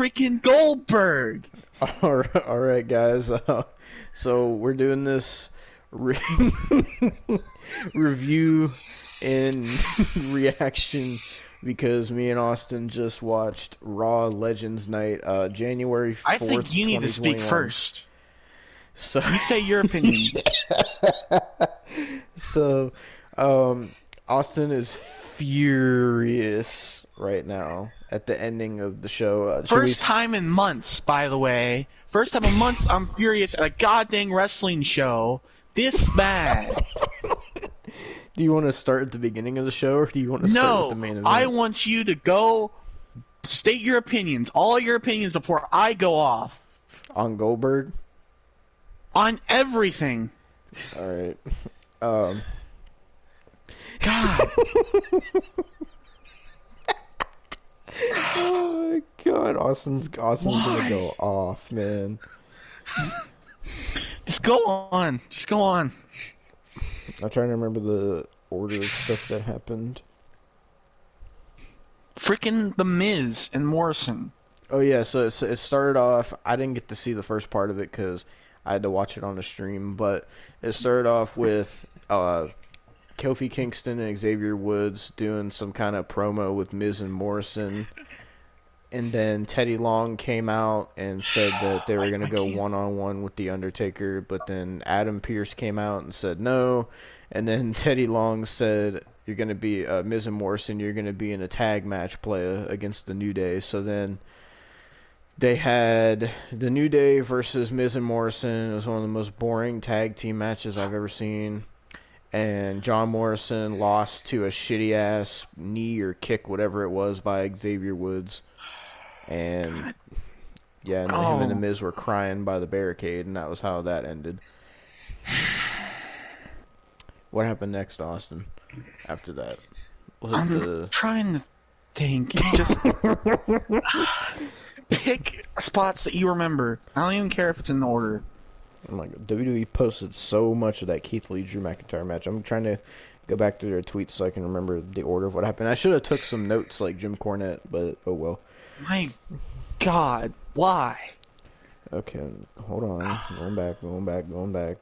freaking Goldberg. All right, guys. So we're doing this review and reaction because me and Austin just watched Raw Legends Night, January I 4th, think you need to speak 2021. first. So You say your opinion. so, Austin is furious right now at the ending of the show. First time in months, by the way. First time in months I'm furious at a goddamn wrestling show. This bad. Do you want to start at the beginning of the show, or do you want to start with the main event? I want you to go state your opinions, all your opinions before I go off. On Goldberg? On everything. Alright. God. Oh my god, Austin's gonna go off, man. Just go on. Just go on. I'm trying to remember the order of stuff that happened. Freaking The Miz and Morrison. Oh yeah, so it started off, I didn't get to see the first part of it because I had to watch it on the stream, but it started off with Kofi Kingston and Xavier Woods doing some kind of promo with Miz and Morrison. And then Teddy Long came out and said that they were going to go one-on-one with The Undertaker, but then Adam Pearce came out and said no. And then Teddy Long said, you're going to be, Miz and Morrison, you're going to be in a tag match play against the New Day. So then they had the New Day versus Miz and Morrison. It was one of the most boring tag team matches I've ever seen. And John Morrison lost to a shitty-ass knee or kick, whatever it was, by Xavier Woods. And yeah, and him and the Miz were crying by the barricade, and that was how that ended. What happened next, Austin? After that, I'm trying to think. Just pick spots that you remember. I don't even care if it's in the order. Oh my god, WWE posted so much of that Keith Lee Drew McIntyre match. I'm trying to go back to their tweets so I can remember the order of what happened. I should have took some notes like Jim Cornette, but oh well. My God, why? Okay, hold on. Going back.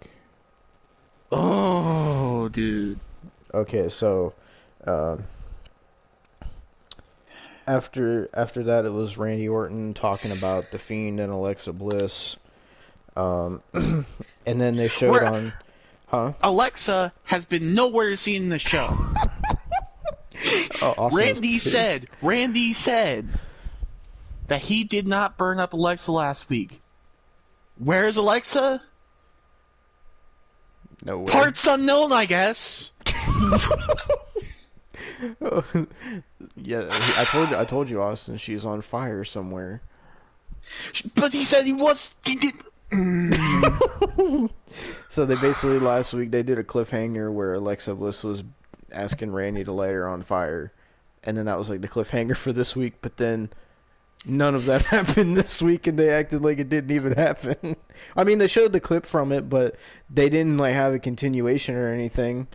Oh, dude. Okay, so after that, it was Randy Orton talking about The Fiend and Alexa Bliss. And then they showed on... Huh? Alexa has been nowhere seen in the show. Randy said that he did not burn up Alexa last week. Where's Alexa? Nowhere. Parts unknown, I guess. Yeah, I told you, Austin. She's on fire somewhere. But he said he did. So they basically last week they did a cliffhanger where Alexa Bliss was asking Randy to light her on fire, and then that was like the cliffhanger for this week. But then none of that happened this week, and they acted like it didn't even happen. I mean, they showed the clip from it, but they didn't like have a continuation or anything.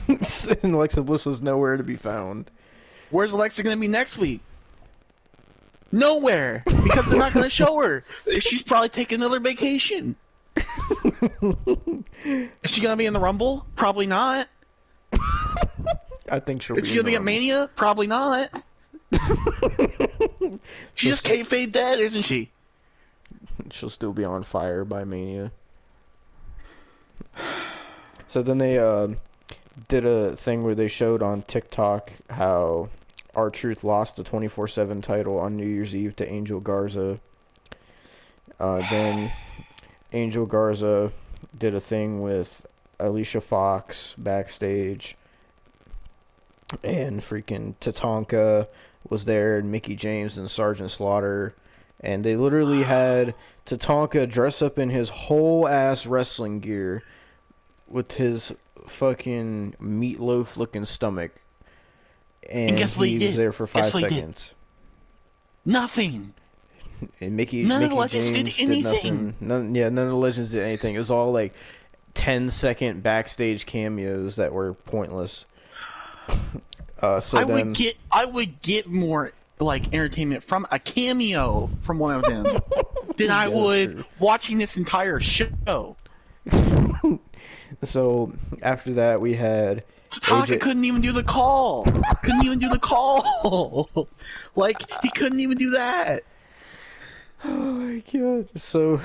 And Alexa Bliss was nowhere to be found. Where's Alexa going to be next week? Nowhere, because they're not going to show her. She's probably taking another vacation. Is she going to be in the Rumble? Probably not. I think she'll be. Is she going to be at Mania? Probably not. She just kayfabe dead, isn't she? She'll still be on fire by Mania. So then they did a thing where they showed on TikTok how R-Truth lost the 24/7 title on New Year's Eve to Angel Garza. Then Angel Garza did a thing with Alicia Fox backstage, and freaking Tatanka was there, and Mickey James and Sergeant Slaughter, and they literally had Tatanka dress up in his whole ass wrestling gear with his fucking meatloaf looking stomach, and guess what he was did? there for 5 seconds. Nothing. And Mickey None of the James Legends did anything. nothing. None of the Legends did anything. It was all like 10-second backstage cameos that were pointless. So I would get more like entertainment from a cameo from one of them than I would true. watching this entire show. So after that, we had Taka AJ. couldn't even do the call. Couldn't even do the call. Like, he couldn't even do that. Oh my god. So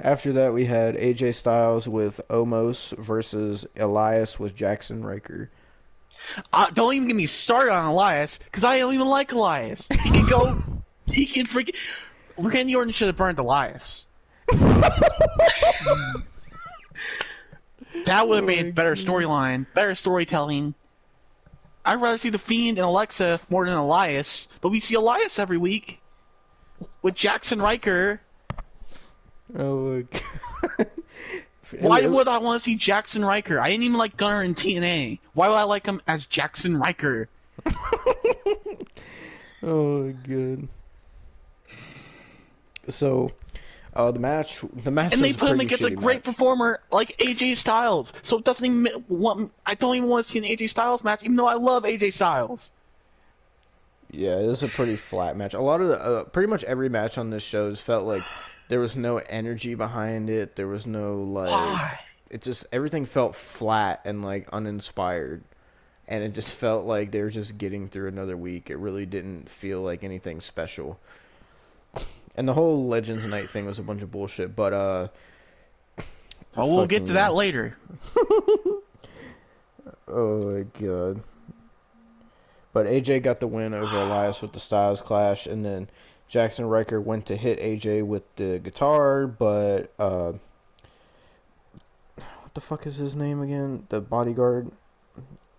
after that, we had AJ Styles with Omos versus Elias with Jackson Riker. Don't even get me started on Elias, because I don't even like Elias. He can go. He can freaking. Randy Orton should have burned Elias. That would have made better storyline, better storytelling. I'd rather see The Fiend and Alexa more than Elias, but we see Elias every week with Jackson Riker. Oh my god. Why would I want to see Jackson Riker? I didn't even like Gunner in TNA. Why would I like him as Jackson Riker? Oh my god. So, the match And they was put him pretty against a shitty great match. performer like AJ Styles. So it doesn't even I don't even want to see an AJ Styles match, even though I love AJ Styles. Yeah, it was a pretty flat match. A lot of pretty much every match on this show just felt like there was no energy behind it. There was no Why? it just everything felt flat and like uninspired. And it just felt like they were just getting through another week. It really didn't feel like anything special. And the whole Legends Night thing was a bunch of bullshit, but Well, we'll get to that later. Oh my god. But AJ got the win over Elias with the Styles Clash, and then Jackson Riker went to hit AJ with the guitar, but what the fuck is his name again? The bodyguard?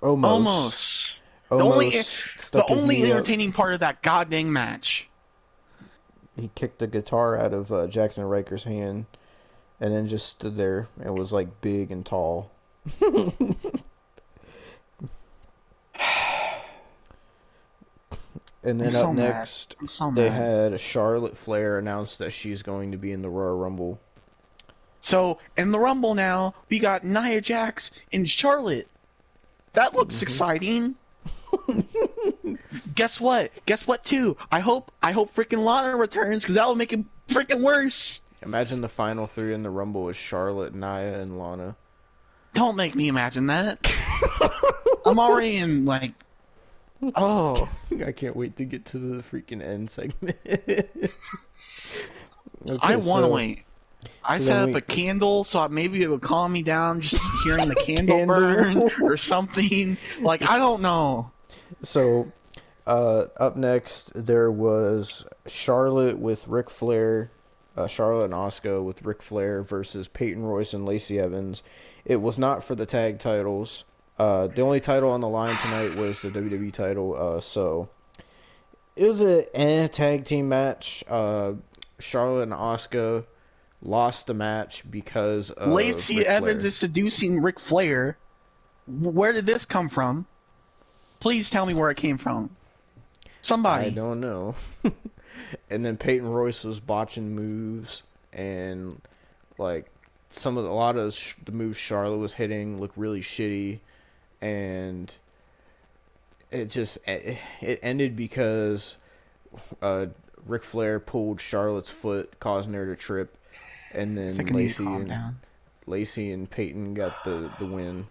Almost. Omos The stuck his only knee up. entertaining part of that goddamn match. He kicked the guitar out of Jackson Riker's hand, and then just stood there and was like big and tall. And then I'm up so mad. next, I'm so they mad. had Charlotte Flair announce that she's going to be in the Royal Rumble. So in the Rumble now, we got Nia Jax and Charlotte. That looks exciting. Guess what? Guess what too? I hope freaking Lana returns, because that will make it freaking worse. Imagine the final three in the Rumble was Charlotte, Nia, and Lana. Don't make me imagine that. I'm already in like, oh. I can't wait to get to the freaking end segment. Okay, I want to so- wait. I so set then up we- a candle, so maybe it would calm me down just hearing the candle Candle. burn or something. Like, I don't know. So, up next, there was Charlotte with Ric Flair, Charlotte and Asuka with Ric Flair versus Peyton Royce and Lacey Evans. It was not for the tag titles. The only title on the line tonight was the WWE title. So, it was a tag team match. Charlotte and Asuka lost the match because of Lacey Ric Evans Flair. is seducing Ric Flair. Where did this come from? Please tell me where it came from. I Somebody. don't know. And then Peyton Royce was botching moves, and like a lot of the moves Charlotte was hitting looked really shitty, and it ended because Ric Flair pulled Charlotte's foot, causing her to trip, and I then think I need to calm down. Lacey and Peyton got the win.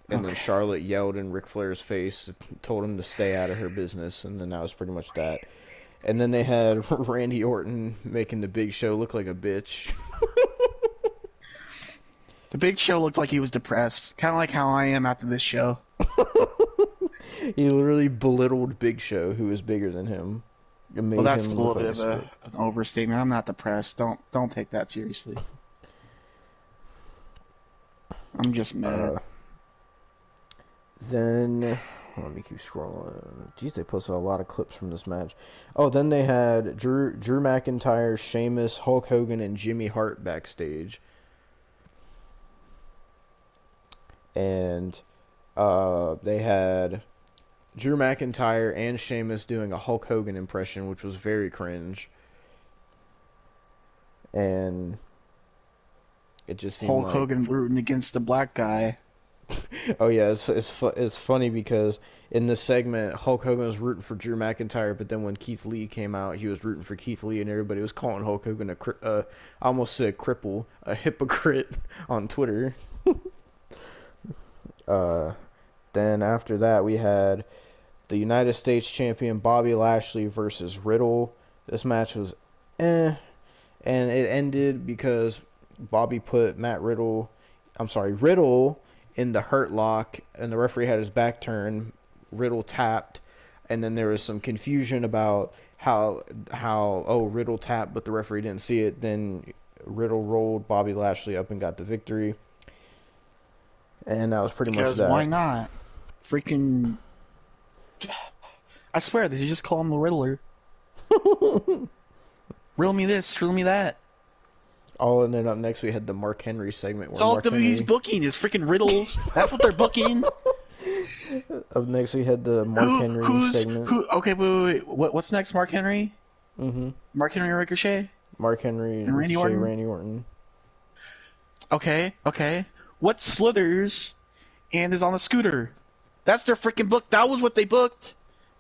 And then Charlotte yelled in Ric Flair's face, told him to stay out of her business, and then that was pretty much that. And then they had Randy Orton making the Big Show look like a bitch. The Big Show looked like he was depressed. Kind of like how I am after this show. He literally belittled Big Show, who was bigger than him. It made Well, that's a him little look bit like of an overstatement. I'm not depressed. Don't take that seriously. I'm just mad. Then, let me keep scrolling. Jeez, they posted a lot of clips from this match. Oh, then they had Drew McIntyre, Sheamus, Hulk Hogan, and Jimmy Hart backstage. And they had Drew McIntyre and Sheamus doing a Hulk Hogan impression, which was very cringe. And it just seemed Hulk like... Hogan rooting against the black guy. Oh yeah, it's funny because in this segment, Hulk Hogan was rooting for Drew McIntyre, but then when Keith Lee came out, he was rooting for Keith Lee, and everybody was calling Hulk Hogan I almost said cripple, a hypocrite on Twitter. Uh, then after that, we had the United States champion Bobby Lashley versus Riddle. This match was and it ended because Bobby put Riddle in the hurt lock, and the referee had his back turned. Riddle tapped, and then there was some confusion about how Riddle tapped, but the referee didn't see it. Then Riddle rolled Bobby Lashley up and got the victory, and that was pretty much that. Because why not? Freaking! I swear, they should just call him the Riddler. Riddle me this, riddle me that. Oh, and then up next we had the Mark Henry segment. It's all WWE's booking is freaking riddles. That's what they're booking. Up next we had the Mark Henry segment. Okay, wait. What's next? Mark Henry? Mm-hmm. Mark Henry Ricochet? Mark Henry and Randy Orton? Randy Orton. Okay. What slithers and is on a scooter? That's their freaking book. That was what they booked.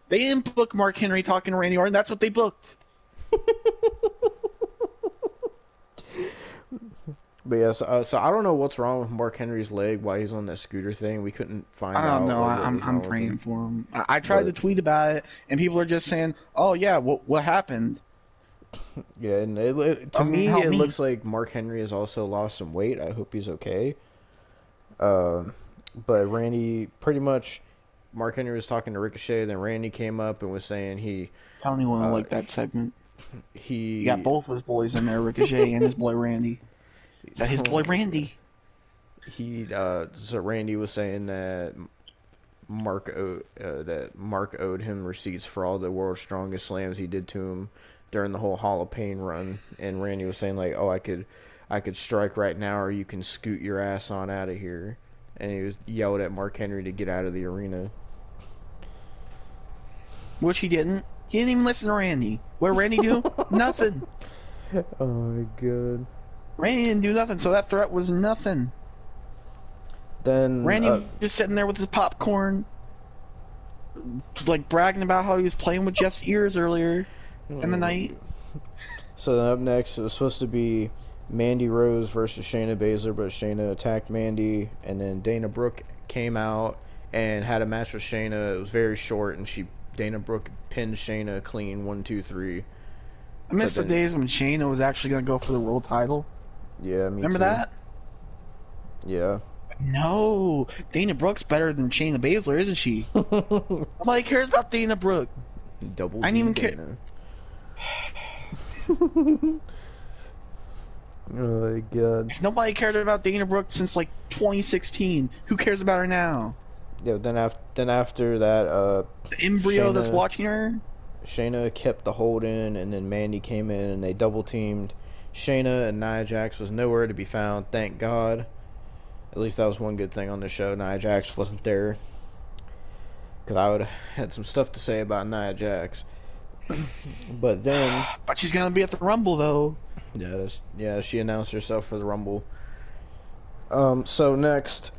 They didn't book Mark Henry talking to Randy Orton. That's what they booked. But yeah, so I don't know what's wrong with Mark Henry's leg, why he's on that scooter thing. We couldn't find out. I don't know. I'm praying for him. I tried to tweet about it, and people are just saying, "Oh yeah, what happened?" Yeah, and to me, it looks like Mark Henry has also lost some weight. I hope he's okay. But Randy, pretty much, Mark Henry was talking to Ricochet, then Randy came up and was saying I don't even like that segment. He got both his boys in there, Ricochet and his boy Randy. Is that his boy Randy? So Randy was saying that Mark owed him receipts for all the World's Strongest Slams he did to him during the whole Hall of Pain run, and Randy was saying like, "Oh, I could strike right now, or you can scoot your ass on out of here," and he was yelled at Mark Henry to get out of the arena, which he didn't. He didn't even listen to Randy. What did Randy do? Nothing. Oh my god. Randy didn't do nothing, so that threat was nothing. Then Randy just sitting there with his popcorn, like bragging about how he was playing with Jeff's ears earlier in the night. So then up next, it was supposed to be Mandy Rose versus Shayna Baszler, but Shayna attacked Mandy, and then Dana Brooke came out and had a match with Shayna. It was very short, and Dana Brooke pinned Shayna clean 1, 2, 3. I miss the days when Shayna was actually gonna go for the world title. Yeah, me Remember too. that? Yeah. No, Dana Brooke's better than Shayna Baszler, isn't she? Nobody cares about Dana Brooke. Double. I didn't even care. Oh my god. If nobody cared about Dana Brooke since like 2016, who cares about her now? Yeah. Then after that, the embryo that's watching her. Shayna kept the hold in, and then Mandy came in, and they double teamed Shayna, and Nia Jax was nowhere to be found. Thank God. At least that was one good thing on the show. Nia Jax wasn't there, because I would have had some stuff to say about Nia Jax. But then, but she's gonna be at the Rumble though. Yeah, she announced herself for the Rumble. So next,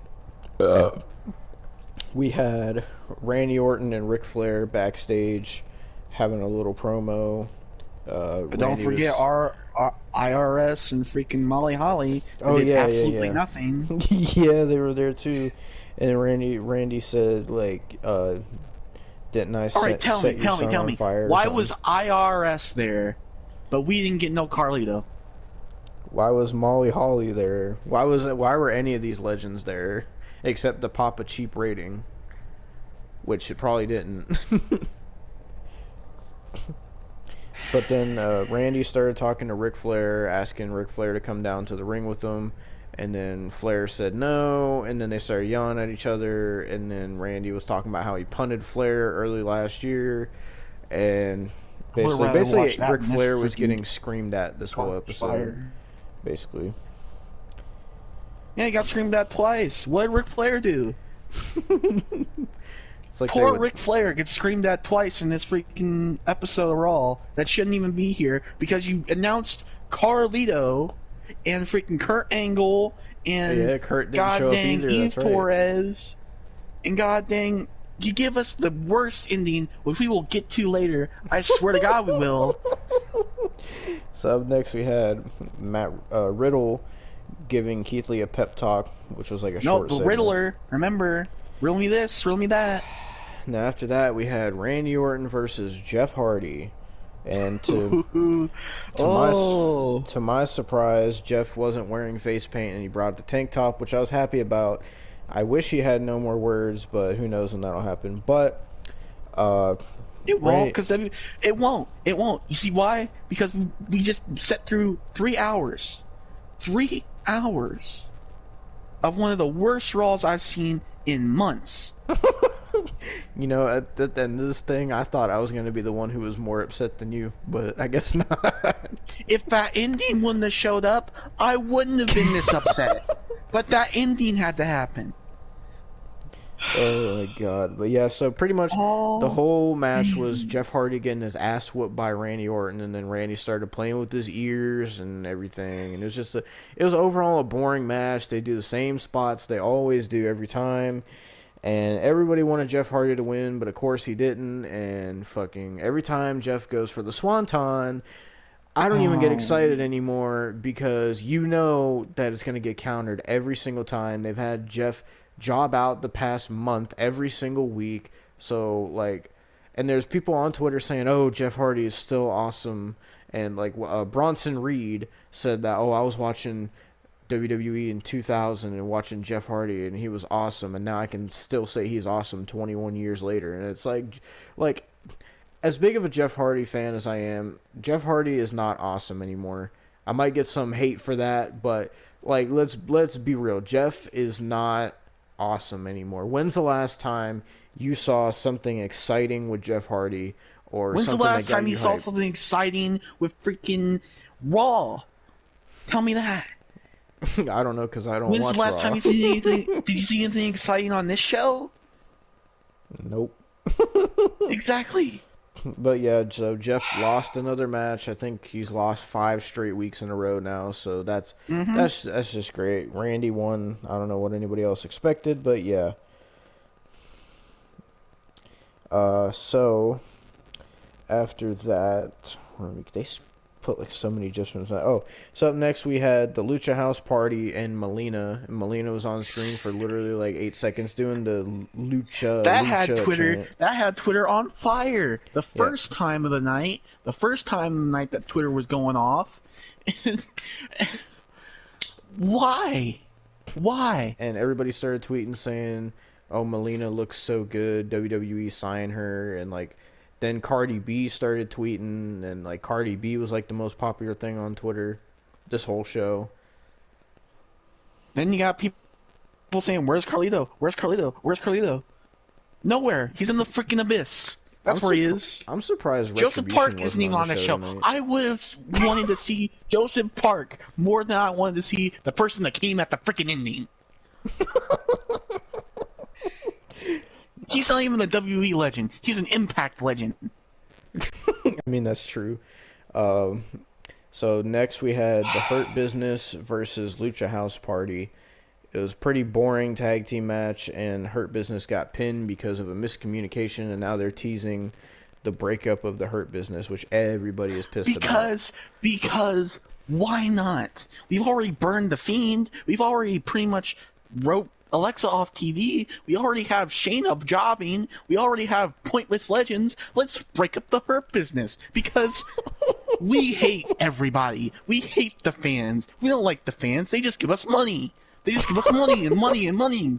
we had Randy Orton and Ric Flair backstage having a little promo. But don't forget our IRS and freaking Molly Holly. Did absolutely nothing. Yeah, they were there too. And Randy said like, "Didn't I set your son on fire?" Why was IRS there, but we didn't get no Carlito? Why was Molly Holly there? Why were any of these legends there, except the Papa Cheap rating, which it probably didn't. But then Randy started talking to Ric Flair, asking Ric Flair to come down to the ring with him, and then Flair said no, and then they started yelling at each other, and then Randy was talking about how he punted Flair early last year, and basically Ric Flair was getting screamed at this whole episode, basically. Yeah, he got screamed at twice. What did Ric Flair do? It's like poor Ric Flair gets screamed at twice in this freaking episode of Raw that shouldn't even be here because you announced Carlito and freaking Kurt Angle and Yeah, Kurt didn't god show up dang either. Eve That's right. Torres, and god dang you give us the worst ending, which we will get to later. I swear to God we will. So up next we had Matt Riddle giving Keith Lee a pep talk, which was like a No, short the segment. Riddler. Remember, riddle me this, riddle me that. Now after that we had Randy Orton versus Jeff Hardy, and to my Oh, to my surprise, Jeff wasn't wearing face paint and he brought the tank top, which I was happy about. I wish he had no more words, but who knows when that'll happen. But uh, it won't, Randy, because it won't. It won't. You see why? Because we just sat through 3 hours, 3 hours of one of the worst Raws I've seen in months. you know, at the end of this thing, I thought I was going to be the one who was more upset than you, but I guess not. If that ending wouldn't have showed up, I wouldn't have been this upset. But that ending had to happen. Oh my god. But yeah, so pretty much the Oh, whole match was dang. Jeff Hardy getting his ass whooped by Randy Orton, and then Randy started playing with his ears and everything, and it was overall a boring match. They do the same spots they always do every time, and everybody wanted Jeff Hardy to win, but of course he didn't, and fucking every time Jeff goes for the Swanton, I don't even get Oh. excited anymore because you know that it's going to get countered every single time. They've had Jeff job out the past month every single week. So, like, and there's people on Twitter saying, oh, Jeff Hardy is still awesome. And, like, Bronson Reed said that, oh, I was watching WWE in 2000 and watching Jeff Hardy and he was awesome. And now I can still say he's awesome 21 years later. And it's like, as big of a Jeff Hardy fan as I am, Jeff Hardy is not awesome anymore. I might get some hate for that, but like let's be real. Jeff is not awesome anymore. When's the last time you saw something exciting with Jeff Hardy or When's the something that last got time you you saw hyped? something exciting with freaking Raw? Tell me that. I don't know because I don't When's the watch last time Raw. you see anything? Did you see anything exciting on this show? Nope. Exactly. But yeah, so Jeff lost another match. I think he's lost 5 straight weeks in a row now. So Mm-hmm. that's just great. Randy won. I don't know what anybody else expected, but yeah. So after that, they put like so many adjustments. Oh, so up next we had the Lucha House Party and Melina. And Melina was on screen for literally like 8 seconds doing the Lucha chant. That had Twitter on fire. The Yeah, first time of the night. The first time of the night that Twitter was going off. Why? Why? and everybody started tweeting saying, "Oh, Melina looks so good. WWE sign her." And like, then Cardi B started tweeting, and like Cardi B was like the most popular thing on Twitter this whole show. Then you got people saying, "Where's Carlito? Where's Carlito? Where's Carlito?" Nowhere. He's in the freaking abyss. I'm That's where he surprised. is. I'm surprised Joseph Retribution Park isn't wasn't even on the on the show show. tonight. I would have wanted to see Joseph Park more than I wanted to see the person that came at the freaking ending. He's not even a WWE legend. He's an Impact legend. I mean, that's true. Um, so next we had the Hurt Business versus Lucha House Party. It was a pretty boring tag team match, and Hurt Business got pinned because of a miscommunication, and now they're teasing the breakup of the Hurt Business, which everybody is pissed about. Because why not? We've already burned the Fiend. We've already pretty much wrote Alexa off TV. We already have Shayna jobbing. We already have Pointless Legends. Let's break up the Hurt Business because we hate everybody. We hate the fans. We don't like the fans. They just give us money. They just give us money and money and money.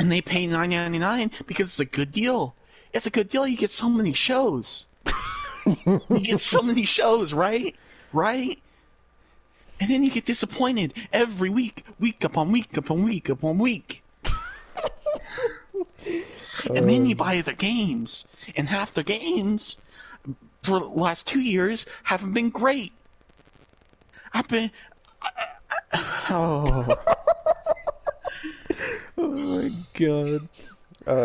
And they pay $9.99 because it's a good deal. It's a good deal. You get so many shows. You get so many shows, right? Right? And then you get disappointed every week, week upon week upon week upon week. And then you buy the games. And half the games for the last 2 years haven't been great. I've been... Oh... Oh my god.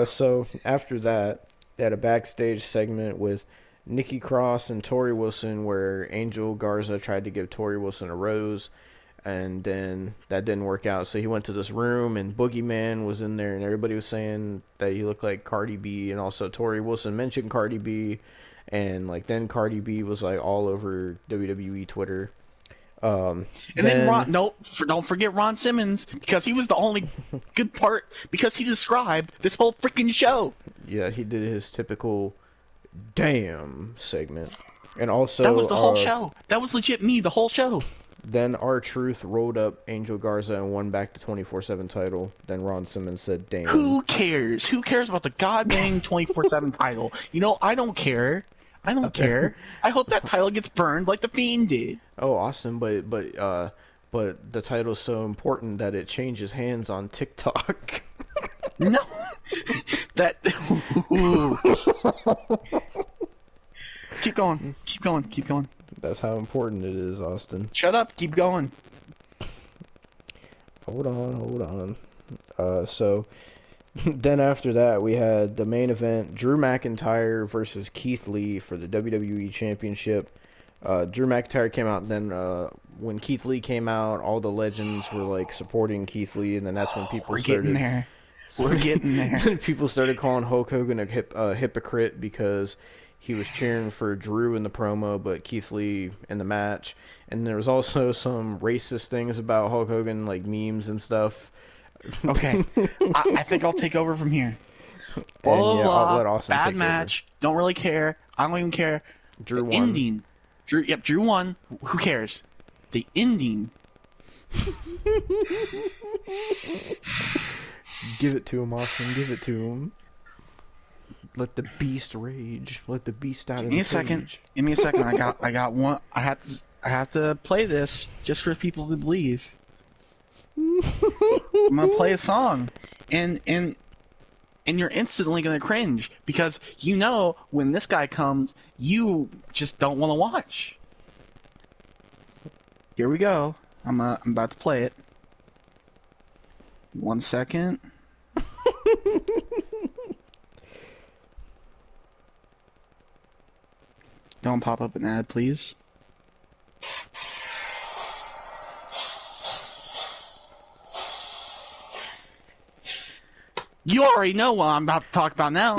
So after that, they had a backstage segment with Nikki Cross and Tori Wilson where Angel Garza tried to give Tori Wilson a rose. and then that didn't work out. So he went to this room, and Boogeyman was in there, and everybody was saying that he looked like Cardi B, and also Tori Wilson mentioned Cardi B, and like then Cardi B was like all over WWE Twitter. And then Then don't forget Ron Simmons, because he was the only good part, because he described this whole freaking show. yeah, he did his typical damn segment, and That was also the whole show. That was legit me the whole show. then R-Truth rolled up Angel Garza and won back the 24/7 title. Then Ron Simmons said, "Damn." Who cares? Who cares about the goddamn 24/7 title? You know, I don't care. I don't care. I hope that title gets burned like the Fiend did. Oh, awesome! But the title's so important that it changes hands on TikTok. No, that. Ooh. Keep going. Keep going. Keep going. That's how important it is, Austin. Shut up. Keep going. Hold on. So then after that, we had the main event: Drew McIntyre versus Keith Lee for the WWE Championship. Drew McIntyre came out, and then when Keith Lee came out, all the legends were like supporting Keith Lee, and then that's when people started. Getting there. We're getting there. People started calling Hulk Hogan a hypocrite because he was cheering for Drew in the promo, but Keith Lee in the match. And there was also some racist things about Hulk Hogan, like memes and stuff. Okay, I think I'll take over from here. And yeah, I'll let Blah, Austin bad take match. Don't really care. I don't even care. Drew The won. ending. Drew won. Who cares? The ending. Give it to him, Austin. Give it to him. Let the beast rage. Let the beast out of the Give me a cage. second. Give me a second. I got one. I have to play this just for people to believe. I'm gonna play a song, and you're instantly gonna cringe because you know when this guy comes, you just don't want to watch. Here we go. I'm about to play it. 1 second. Don't pop up an ad, please. You already know what I'm about to talk about now.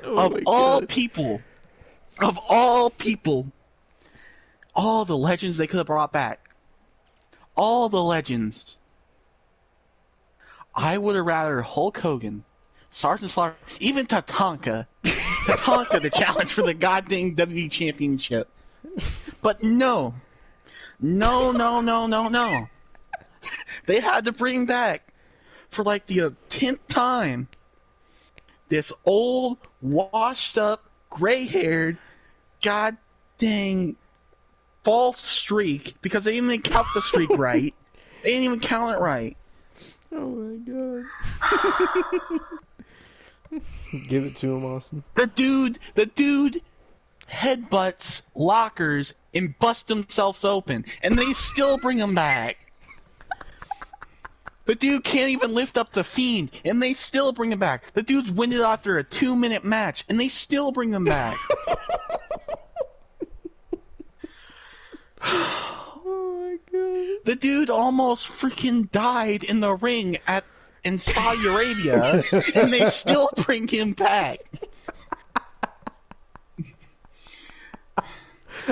Of all people, all the legends they could have brought back, all the legends, I would have rather Hulk Hogan, Sergeant Slaughter, even Tatanka to challenge for the goddamn WWE Championship. But no. They had to bring back, for like the 10th time, this old, washed up, gray-haired, god dang false streak, because they didn't even count the streak right. They didn't even count it right. Oh my god. Give it to him, Austin. The dude headbutts lockers and busts themselves open, and they still bring him back. The dude can't even lift up the Fiend, and they still bring him back. The dude's winded after a 2-minute match, and they still bring him back. Oh my god. The dude almost freaking died in the ring in Saudi Arabia, and they still bring him back.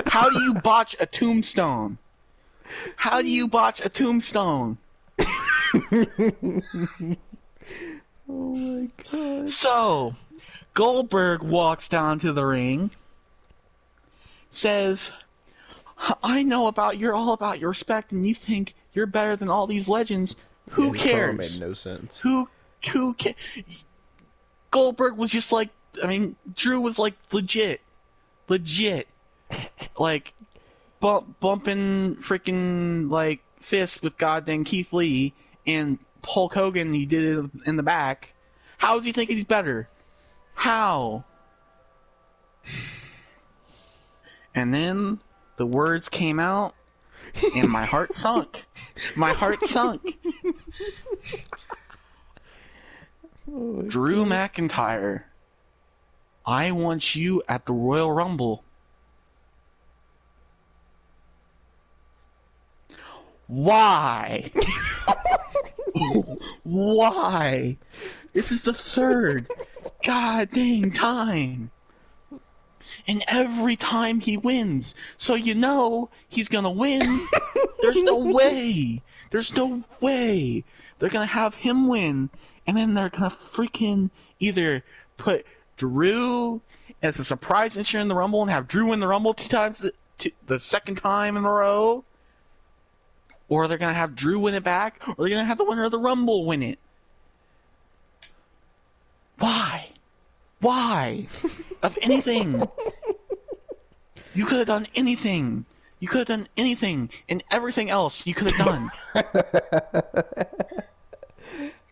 How do you botch a tombstone? How do you botch a tombstone? Oh my god. So, Goldberg walks down to the ring, says, I know all about your respect, and you think you're better than all these legends. Who Yeah, his promo cares? made no sense. Who cares? Goldberg was just like, Drew was like legit, like bumping freaking like fists with goddamn Keith Lee, and Hulk Hogan. He did it in the back. How does he think he's better? How? And then the words came out, and my heart sunk. My heart sunk. Oh, Drew McIntyre, I want you at the Royal Rumble. Why? Why? This is the third god dang time. And every time he wins. So you know he's gonna win. There's no way. There's no way. They're gonna have him win. And then they're gonna freaking either put Drew as a surprise entry in the Rumble and have Drew win the Rumble the second time in a row. Or they're gonna have Drew win it back. Or they're gonna have the winner of the Rumble win it. Why? Why? Of anything. You could have done anything. You could have done anything. And everything else you could have done.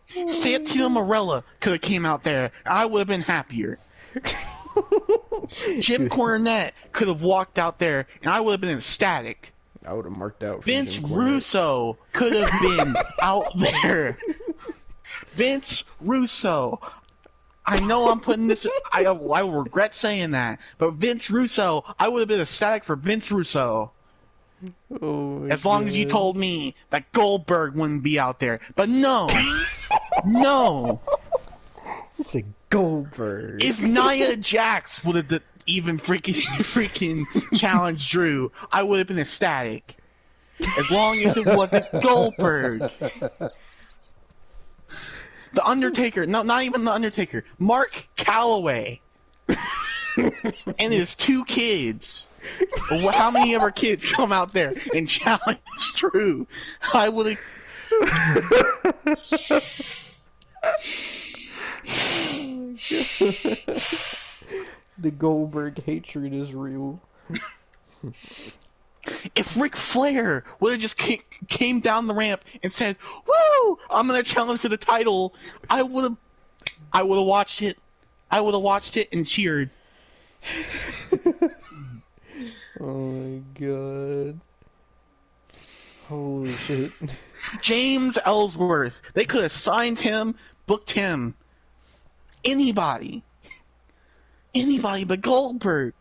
Santino Marella could have came out there. And I would have been happier. Jim Cornette could have walked out there. And I would have been ecstatic. I would have marked out for Vince Jim Cornette. Russo could have been out there. Vince Russo. I know I'm putting this. I regret saying that, but Vince Russo. I would have been ecstatic for Vince Russo. Oh as long as you told me that Goldberg wouldn't be out there. But no, no. It's a Goldberg. If Nia Jax would have even freaking challenged Drew, I would have been ecstatic. As long as it wasn't Goldberg. The Undertaker, no, not even The Undertaker. Mark Calloway. And his 2 kids. How many of our kids come out there and challenge Drew? I would have... The Goldberg hatred is real. If Ric Flair would have just came down the ramp and said, "Woo! I'm gonna challenge for the title," I would have watched it. I would have watched it and cheered. Oh my god! Holy shit! James Ellsworth. They could have signed him, booked him. Anybody but Goldberg.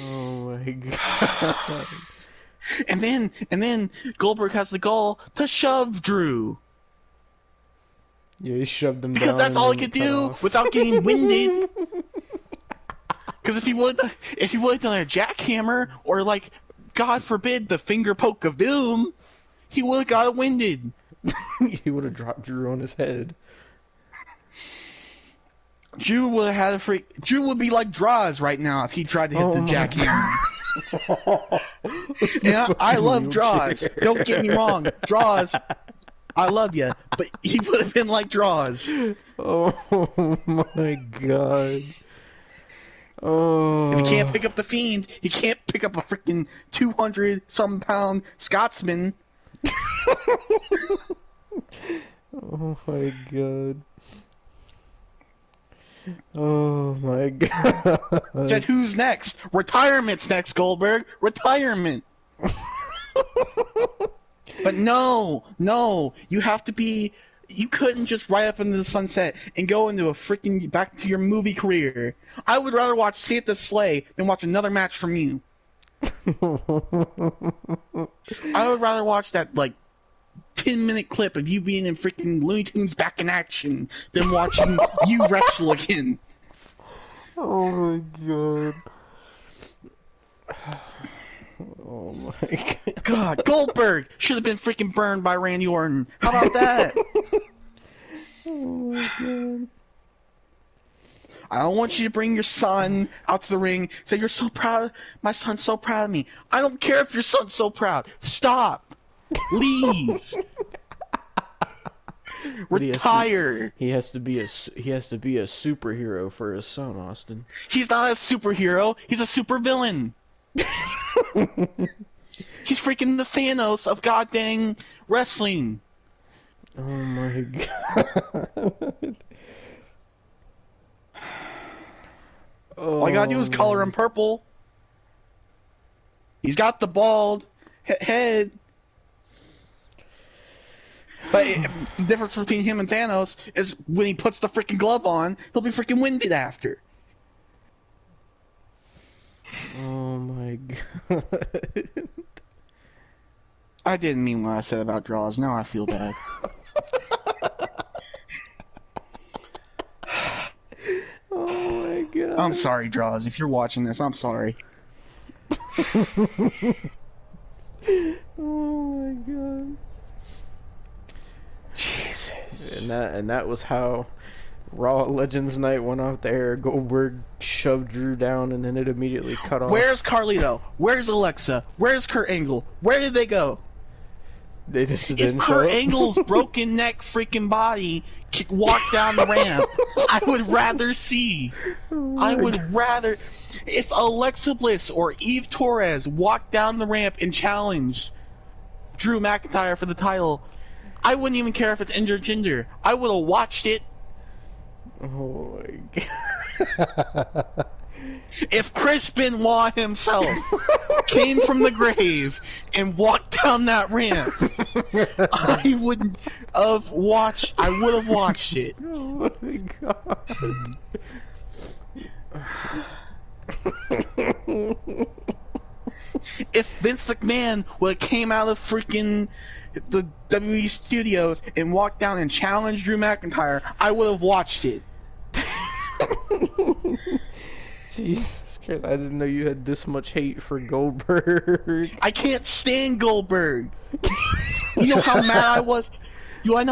Oh my god. And then Goldberg has the goal to shove Drew. Yeah, he shoved him down. Because that's all he and could cut do off. without getting winded. Because if he would have done a jackhammer or, like, God forbid, the finger poke of doom, he would have got winded. He would have dropped Drew on his head. Drew would have had a freak. Drew would be like Draws right now if he tried to hit the jackhammer. Yeah, I love Draws. Don't get me wrong, Draws. I love you, but he would have been like Draws. Oh my god. Oh. If he can't pick up the Fiend, he can't pick up a freaking 200-some pound Scotsman. Oh my god. Oh my god. Said, who's next? Retirement's next, Goldberg. Retirement. But no, you have to be. You couldn't just ride up into the sunset and go into a freaking back to your movie career. I would rather watch Santa Slay than watch another match from you. I would rather watch that, like, 10-minute clip of you being in freaking Looney Tunes Back in Action than watching you wrestle again. Oh my god. Oh my god. God, Goldberg should have been freaking burned by Randy Orton. How about that? Oh my god. I don't want you to bring your son out to the ring. Say, you're so proud. My son's so proud of me. I don't care if your son's so proud. Stop. Leave. Retire. He has to be a superhero for his son, Austin. He's not a superhero. He's a supervillain. He's freaking the Thanos of goddamn wrestling. Oh my god. All I gotta do is color him purple. He's got the bald head. But the difference between him and Thanos is when he puts the freaking glove on, he'll be freaking winded after. Oh my god. I didn't mean what I said about draws. Now I feel bad. Oh my I'm god. sorry, draws. If you're watching this, I'm sorry. Oh my god. Jesus. And that was how Raw Legends Night went off the air. Goldberg shoved Drew down and then it immediately cut Where's off. Carlito? Where's Alexa? Where's Kurt Angle? Where did they go? They just If didn't show Kurt up. Angle's broken neck freaking body walked down the ramp, I would rather see. Oh I my would rather. If Alexa Bliss or Eve Torres walked down the ramp and challenged Drew McIntyre for the title, I wouldn't even care if it's intergender. I would have watched it. Oh my god. If Chris Benoit himself came from the grave and walked down that ramp, I would have watched. I would have watched it. Oh my god. If Vince McMahon would have came out of freaking the WWE studios and walked down and challenged Drew McIntyre, I would have watched it. Jesus Christ, I didn't know you had this much hate for Goldberg. I can't stand Goldberg. You know how mad I was? Do you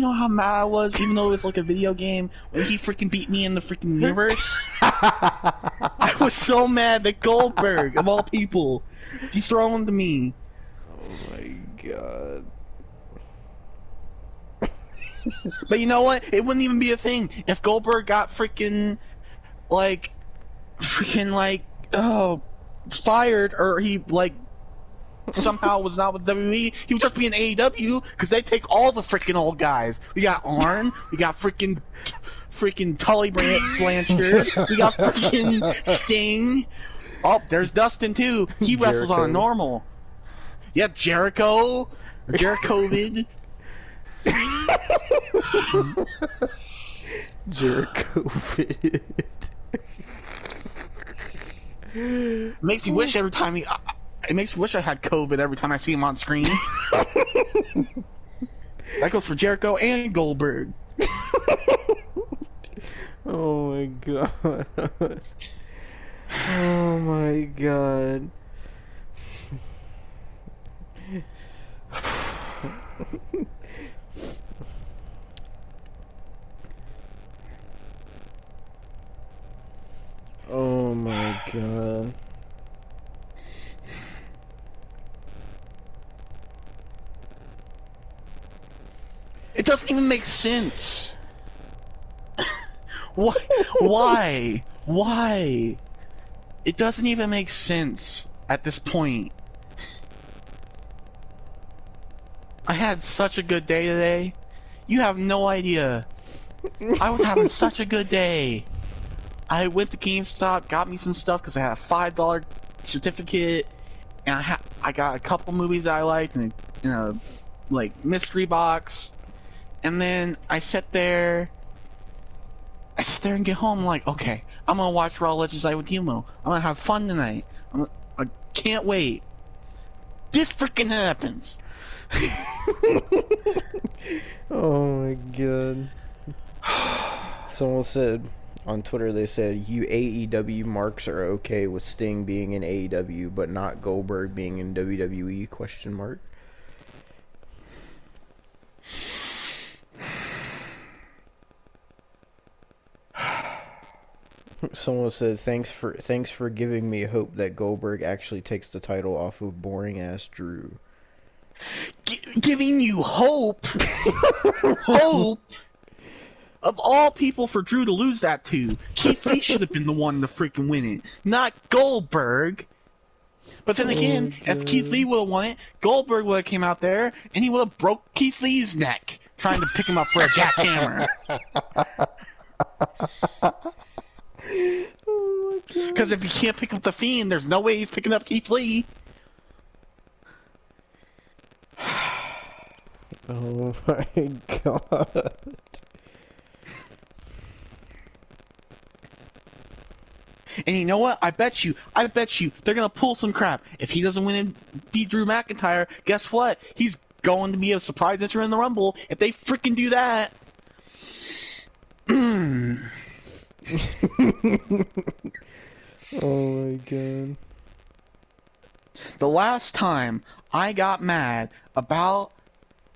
know how mad I was, even though it was like a video game, when he freaking beat me in the freaking universe? I was so mad that Goldberg, of all people, dethroned me. Oh my god. But you know what? It wouldn't even be a thing if Goldberg got freaking fired, or he somehow was not with WWE. He would just be in AEW because they take all the freaking old guys. We got Arn, we got freaking Tully Blanchard, we got freaking Sting. Oh, there's Dustin too. He wrestles on a normal. Yeah, Jericho, Jerichovid. Jericho. Makes me wish every time it makes me wish I had COVID every time I see him on screen. That goes for Jericho and Goldberg. Oh my god. Oh my god. Oh my god. It doesn't even make sense. Why? Why? Why? It doesn't even make sense at this point. I had such a good day today. You have no idea. I was having such a good day. I went to GameStop, got me some stuff because I had a $5 certificate, and I got a couple movies that I liked in a mystery box. And then I sat there and get home like, okay, I'm gonna watch Raw Legends Night with Timo. I'm gonna have fun tonight. I can't wait. This freaking happens. Oh my god. Someone said on Twitter, they said, you AEW marks are okay with Sting being in AEW, but not Goldberg being in WWE, question mark. Someone said, thanks for giving me hope that Goldberg actually takes the title off of boring ass Drew. Giving you hope. Hope. Of all people for Drew to lose that to, Keith Lee should have been the one to freaking win it, not Goldberg. But then again, if Keith Lee would have won it, Goldberg would have came out there and he would have broke Keith Lee's neck trying to pick him up for a jackhammer. Because if he can't pick up the Fiend, there's no way he's picking up Keith Lee. Oh my god. And you know what? I bet you, they're gonna pull some crap. If he doesn't win and beat Drew McIntyre, guess what? He's going to be a surprise entrant in the Rumble. If they freaking do that, Oh my god. the last time I got mad about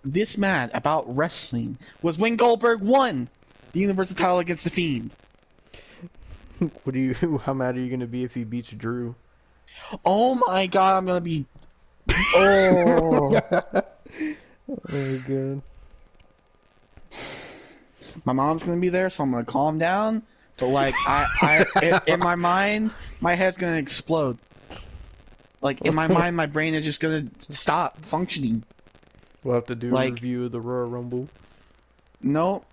wrestling was when Goldberg won the Universal title against The Fiend. What do you? How mad are you gonna be if he beats Drew? Oh my god, I'm gonna be. Oh. Oh my god. My mom's gonna be there, so I'm gonna calm down. But like, in my mind, my head's gonna explode. Like in my mind, my brain is just gonna stop functioning. We'll have to do a Like, review of the Royal Rumble. no,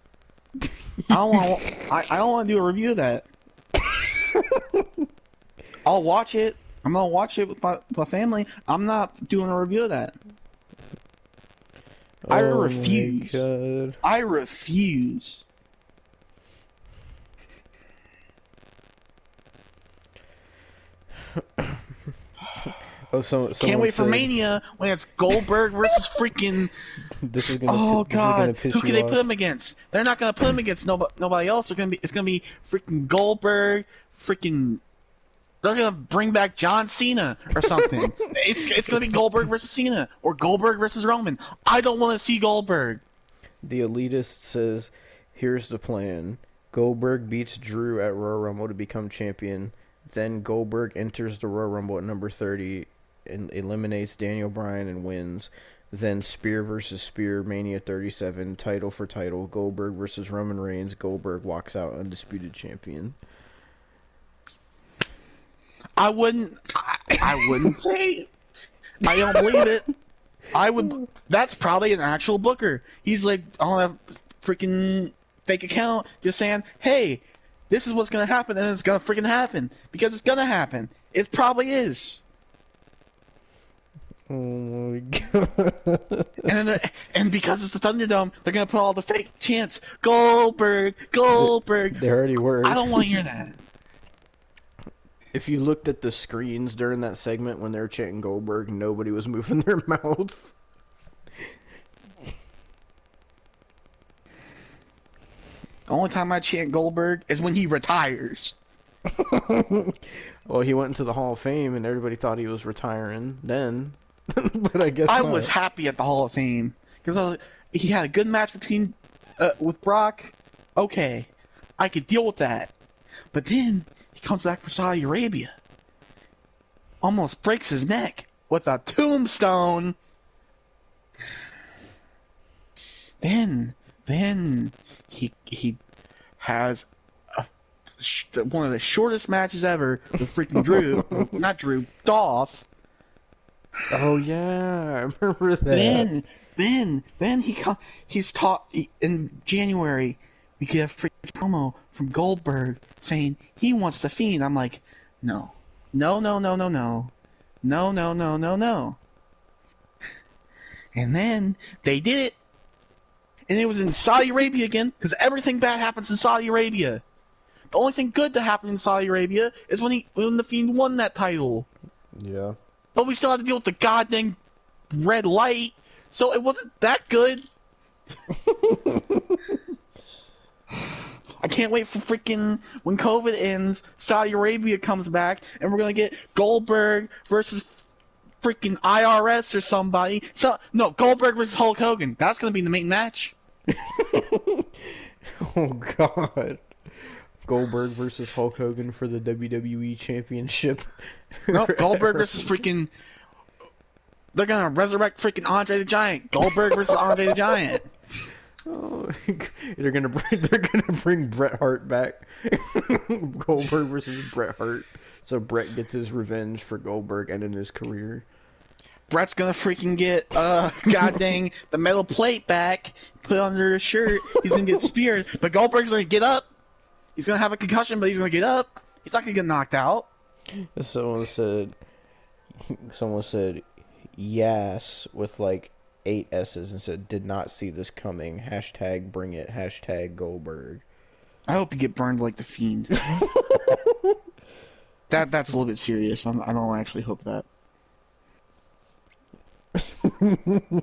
I don't want to do a review of that. I'll watch it. I'm gonna watch it with my family. I'm not doing a review of that. I refuse. My god. I refuse. Oh, Can't wait for said, Mania when it's Goldberg versus freaking. This is gonna. Oh This is gonna god, piss who can you they off. put him against? They're not gonna put him against nobody else. It's gonna be freaking Goldberg, freaking. They're gonna bring back John Cena or something. it's gonna be Goldberg versus Cena or Goldberg versus Roman. I don't want to see Goldberg. The Elitist says, "Here's the plan: Goldberg beats Drew at Royal Rumble to become champion. Then Goldberg enters the Royal Rumble at number 30 and eliminates Daniel Bryan and wins. Then Spear versus Spear, Mania 37, title for title. Goldberg versus Roman Reigns. Goldberg walks out undisputed champion." I wouldn't say. I don't believe it. I would. That's probably an actual booker. He's like on a freaking fake account, just saying, "Hey, this is what's gonna happen, and it's gonna freaking happen because it's gonna happen. It probably is." Oh my god. And because it's the Thunderdome, they're gonna put all the fake chants. Goldberg, Goldberg. They already were. I don't want to hear that. If you looked at the screens during that segment when they were chanting Goldberg, nobody was moving their mouth. The only time I chant Goldberg is when he retires. Well, he went into the Hall of Fame and everybody thought he was retiring then. But I guess I not. was happy at the Hall of Fame because he had a good match with Brock. Okay, I could deal with that. But then he comes back for Saudi Arabia. Almost breaks his neck with a tombstone. Then he has one of the shortest matches ever with freaking Drew. Not Drew, Dolph. Oh yeah, I remember that. Then he's taught in January. We get a freaking promo from Goldberg saying he wants the Fiend. I'm like, no. And then they did it, and it was in Saudi Arabia again because everything bad happens in Saudi Arabia. The only thing good that happened in Saudi Arabia is when the Fiend won that title. Yeah. But we still had to deal with the goddamn red light, so it wasn't that good. I can't wait for freaking when COVID ends, Saudi Arabia comes back, and we're gonna get Goldberg versus freaking IRS or somebody. No, Goldberg versus Hulk Hogan. That's gonna be the main match. Oh god. Goldberg versus Hulk Hogan for the WWE Championship. No, Goldberg versus freaking. They're gonna resurrect freaking Andre the Giant. Goldberg versus Andre the Giant. Oh, they're gonna bring Bret Hart back. Goldberg versus Bret Hart. So Bret gets his revenge for Goldberg ending his career. Bret's gonna freaking get god dang the metal plate back, put it under his shirt. He's gonna get speared, but Goldberg's gonna get up. He's gonna have a concussion, but he's gonna get up. He's not gonna get knocked out. Someone said yes with like 8 S's and said did not see this coming. Hashtag bring it. Hashtag Goldberg. I hope you get burned like the Fiend. That's a little bit serious. I don't actually hope that. Oh,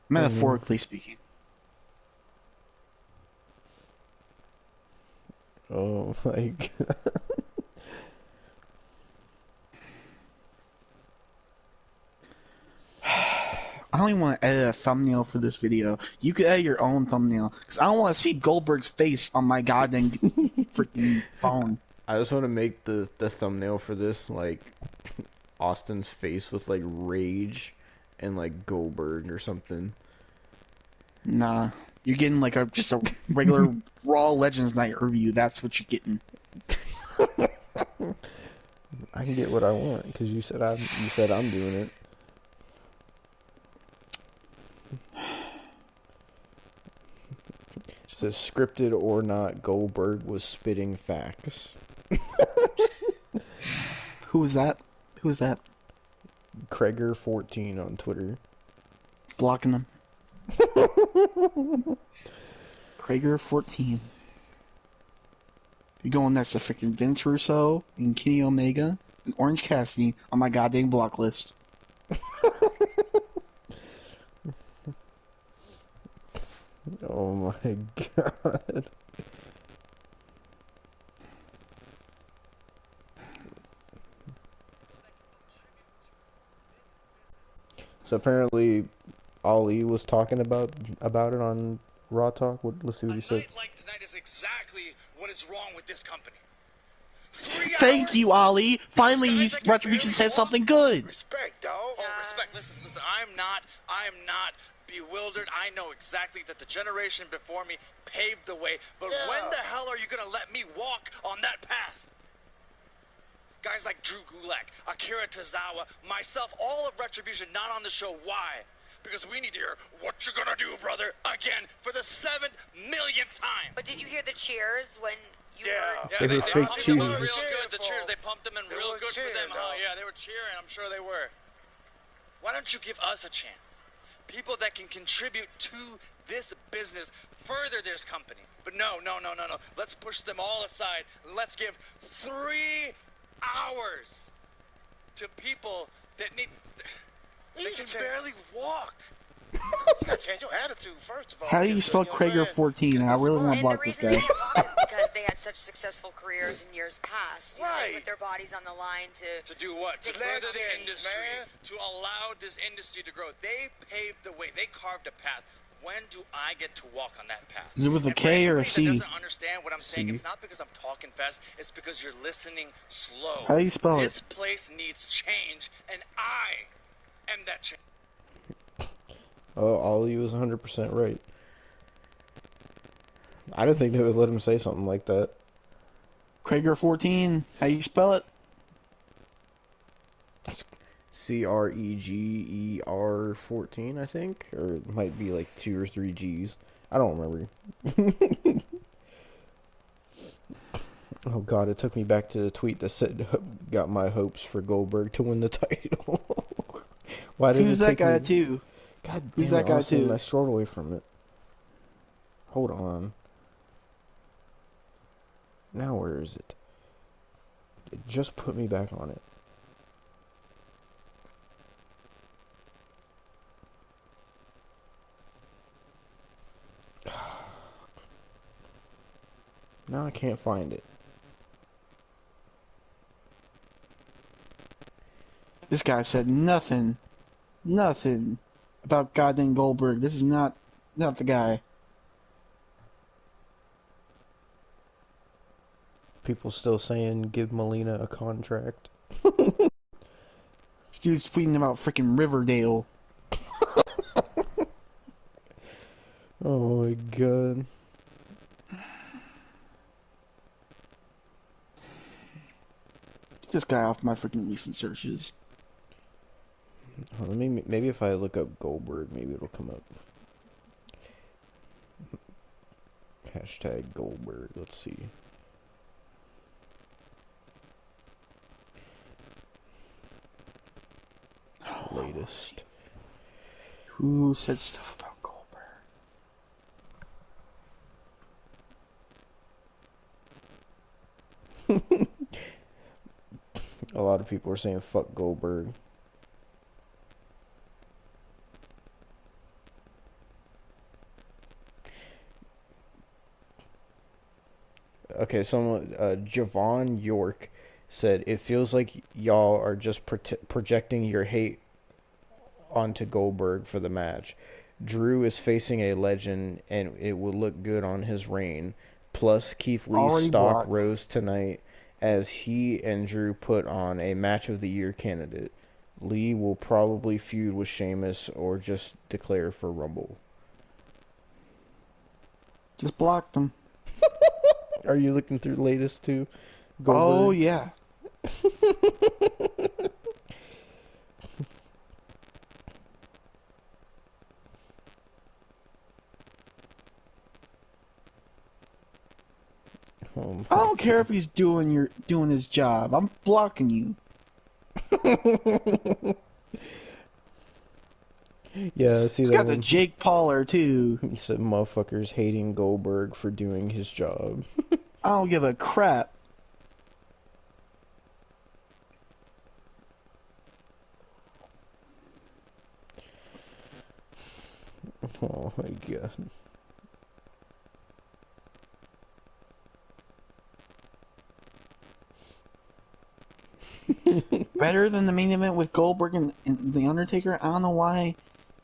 Metaphorically speaking. oh my god. I don't even want to edit a thumbnail for this video. You could edit your own thumbnail, because I don't want to see Goldberg's face on my goddamn freaking phone. I just want to make the thumbnail for this like Austin's face with like rage and like Goldberg or something. Nah, you're getting like just a regular Raw Legends Night review. That's what you're getting. I can get what I want because you said I'm doing it. It says scripted or not, Goldberg was spitting facts. Who is that? Who is that? Krager14 on Twitter. Blocking them. Krager14. You're going next to freaking Vince Russo and Kenny Omega and Orange Cassidy on my goddamn block list. Oh my god. So apparently Ali was talking about it on Raw Talk. Let's see what he A said. night like tonight is exactly what is wrong with this company. Thank you, Ali. Finally, Retribution said something good. Respect, dog. Oh, respect. Listen. I am not bewildered. I know exactly that the generation before me paved the way. But when the hell are you gonna let me walk on that path? Guys like Drew Gulak, Akira Tozawa, myself, all of Retribution not on the show. Why? Because we need to hear what you gonna do, brother, again for the 7th millionth time. But did you hear the cheers when you Yeah, They they were fake pumped them cheers. up real good. The cheers, they pumped them in They real were good for cheering, them, huh? dog. Yeah, they were cheering. I'm sure they were. Why don't you give us a chance? People that can contribute to this business, further this company. But no. Let's push them all aside. Let's give 3 hours to people that need. They can barely walk. You gotta change your attitude first of all. How do you spell Krager14? I really want to and the block this reason they guy. can't walk is because they had such successful careers in years past. You know, they Right. put their bodies on the line to To do what? To To further the legends, industry, man. to allow this industry to grow. They paved the way. They carved a path. When do I get to walk on that path? Is it with a And for K or a anybody C? that doesn't understand what I'm saying, C. it's not because I'm talking fast. It's because you're listening slow. How do you spell This it? place needs change, and I am that change. Oh, Ali was 100% right. I didn't think they would let him say something like that. Krager14. How you spell it? Creger 14, I think, or it might be like 2 or 3 G's. I don't remember. Oh god, it took me back to the tweet that said got my hopes for Goldberg to win the title. Why did Who's it that take guy me... too? God Who's damn that it, guy Austin, too? I scrolled away from it. Hold on. Now where is it? It just put me back on it. Now I can't find it. This guy said nothing about goddamn Goldberg. This is not the guy. People still saying give Melina a contract. Dude's tweeting about freaking Riverdale. Oh my god. Get this guy off my freaking recent searches. Let me, maybe if I look up Goldberg, maybe it'll come up. Hashtag Goldberg, let's see. Latest. Who said stuff about Goldberg? A lot of people are saying fuck Goldberg. Okay, someone, Javon York said, it feels like y'all are just projecting your hate onto Goldberg for the match. Drew is facing a legend, and it will look good on his reign. Plus, Keith Lee's Already stock blocked. rose tonight as he and Drew put on a match of the year candidate. Lee will probably feud with Sheamus or just declare for Rumble. Just blocked them. Are you looking through the latest too? Oh, Goldberg? yeah. Oh I my don't care if he's doing his job. I'm blocking you. Yeah, I see He's that got the one. Jake Pauler too. He said motherfuckers hating Goldberg for doing his job. I don't give a crap. Oh my god. Better than the main event with Goldberg and The Undertaker. I don't know why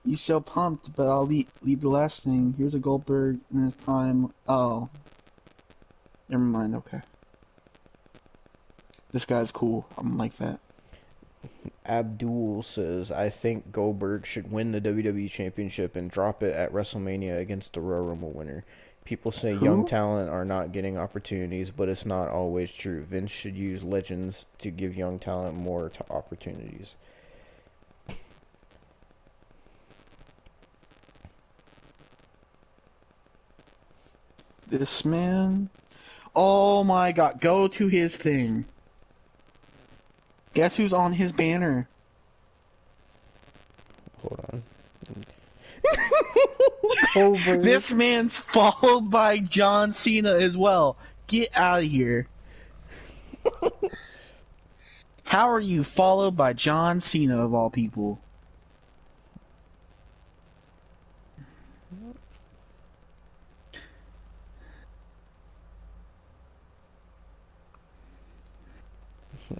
you so pumped, but I'll leave the last thing. Here's a Goldberg in his prime. Oh. Never mind, okay. This guy's cool. I'm like that. Abdul says, I think Goldberg should win the WWE Championship and drop it at WrestleMania against the Royal Rumble winner. People say young Who? talent are not getting opportunities, but it's not always true. Vince should use legends to give young talent more opportunities. This man. Oh my god, go to his thing. Guess who's on his banner? Hold on. Goldberg. This man's followed by John Cena as well. Get out of here. How are you followed by John Cena of all people?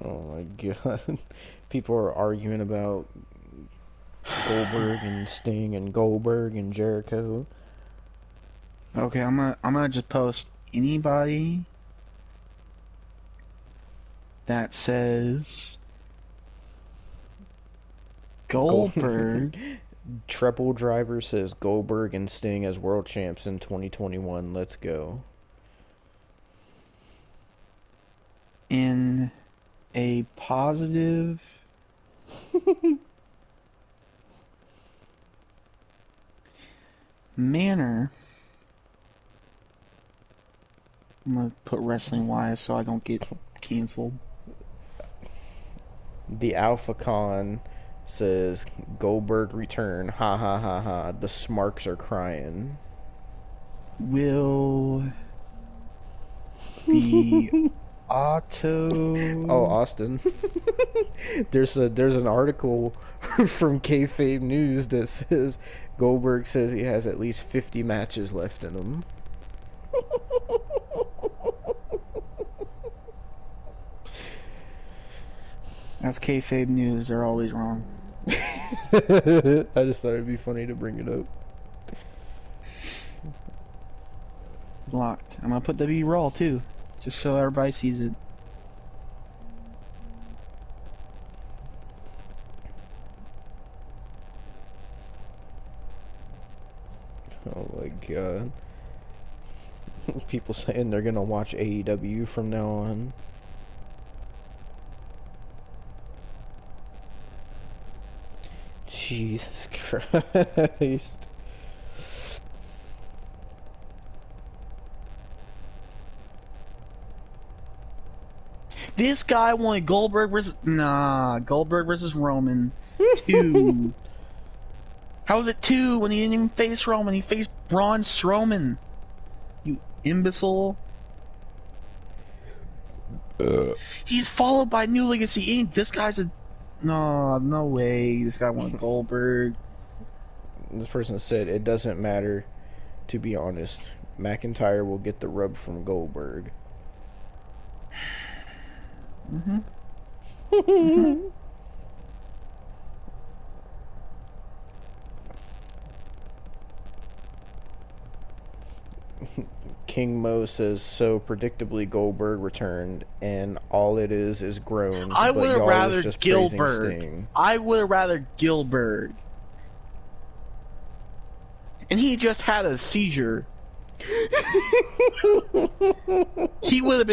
Oh my god. People are arguing about Goldberg and Sting and Goldberg and Jericho. Okay, I'm gonna just post anybody that says Goldberg. Treble Driver says Goldberg and Sting as world champs in 2021. Let's go. In a positive manner. I'm gonna put wrestling wise so I don't get canceled. The Alpha Con says Goldberg return. Ha ha ha ha. The Smarks are crying. Will be auto. Oh, Austin. there's an article from Kayfabe News that says Goldberg says he has at least 50 matches left in him. That's kayfabe news. They're always wrong. I just thought it'd be funny to bring it up. Blocked. I'm gonna put W Raw too, just so everybody sees it. Oh my god. People saying they're gonna watch AEW from now on. Jesus Christ. This guy wanted Goldberg versus Goldberg versus Roman 2. How was it 2 when he didn't even face Roman? He faced Braun Strowman. You imbecile. He's followed by New Legacy Inc. This guy's a no way. This guy won Goldberg. This person said it doesn't matter. To be honest, McIntyre will get the rub from Goldberg. Mm-hmm. Mm-hmm. King Mo says, so predictably Goldberg returned, and all it is groans, I but would have y'all was rather just praising Gilbert. Sting. I would have rather Gilbert. And he just had a seizure. He would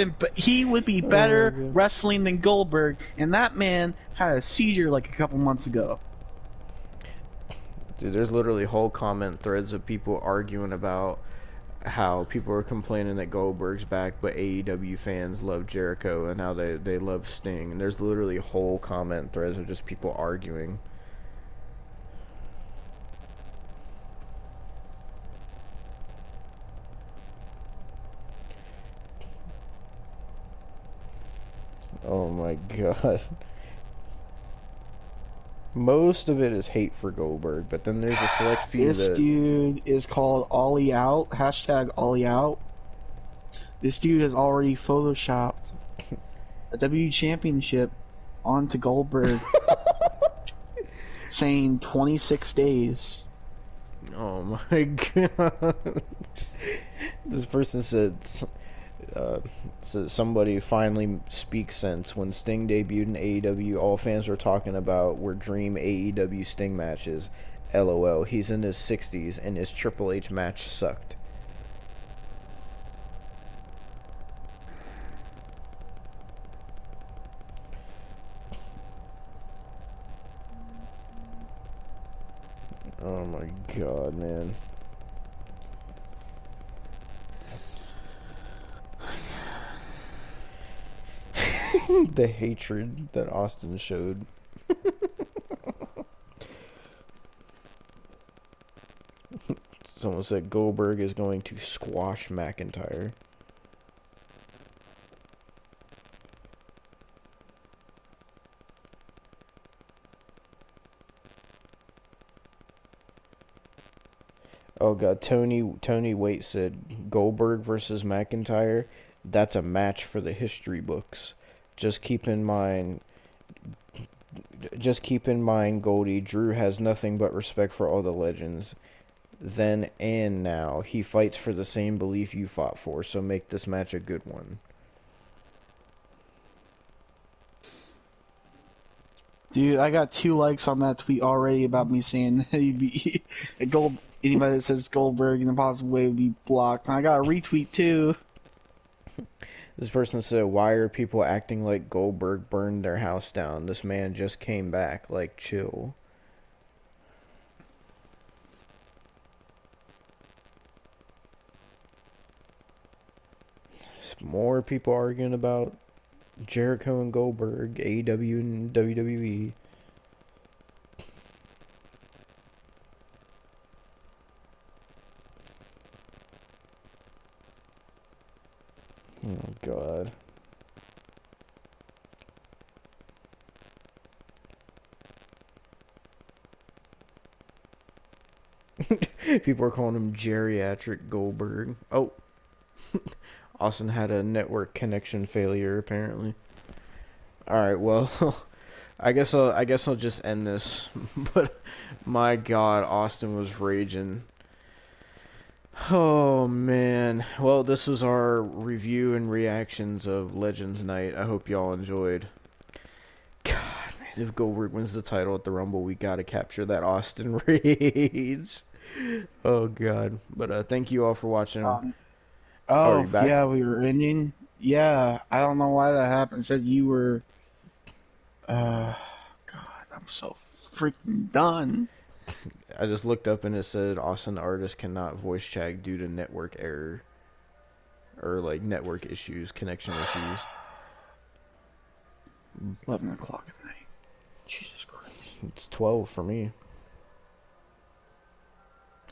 be better wrestling than Goldberg, and that man had a seizure like a couple months ago. Dude, there's literally whole comment threads of people arguing about how people are complaining that Goldberg's back, but AEW fans love Jericho, and how they love Sting. And there's literally whole comment threads of just people arguing. Oh my god. Most of it is hate for Goldberg, but then there's a select few This dude is called Ollie Out. Hashtag Ollie Out. This dude has already photoshopped a W Championship onto Goldberg, saying 26 days. Oh my god. This person said, so somebody finally speaks sense. When Sting debuted in AEW, all fans were talking about were dream AEW Sting matches. LOL. He's in his 60s, and his Triple H match sucked. Oh my god, man. The hatred that Austin showed. Someone said Goldberg is going to squash McIntyre. Oh god, Tony Waite said Goldberg versus McIntyre, that's a match for the history books. Just keep in mind Goldie, Drew has nothing but respect for all the legends. Then and now, he fights for the same belief you fought for, so make this match a good one. Dude, I got 2 likes on that tweet already about me saying anybody that says Goldberg in a positive way would be blocked. And I got a retweet too. This person said, why are people acting like Goldberg burned their house down? This man just came back. Like, chill. There's more people arguing about Jericho and Goldberg, AEW and WWE. Oh god. People are calling him geriatric Goldberg. Oh. Austin had a network connection failure apparently. Alright, well, I guess I'll just end this. But my god, Austin was raging. Oh man. Well, this was our review and reactions of Legends Night. I hope y'all enjoyed. God, man, if Goldberg wins the title at the Rumble, we gotta capture that Austin rage. Oh god. But thank you all for watching. Are you back? Yeah, we were ending. Yeah, I don't know why that happened. It said you were. God, I'm so freaking done. I just looked up and it said Austin Artist cannot voice chat due to network error. Or like network issues, connection issues. 11 o'clock at night. Jesus Christ. It's 12 for me.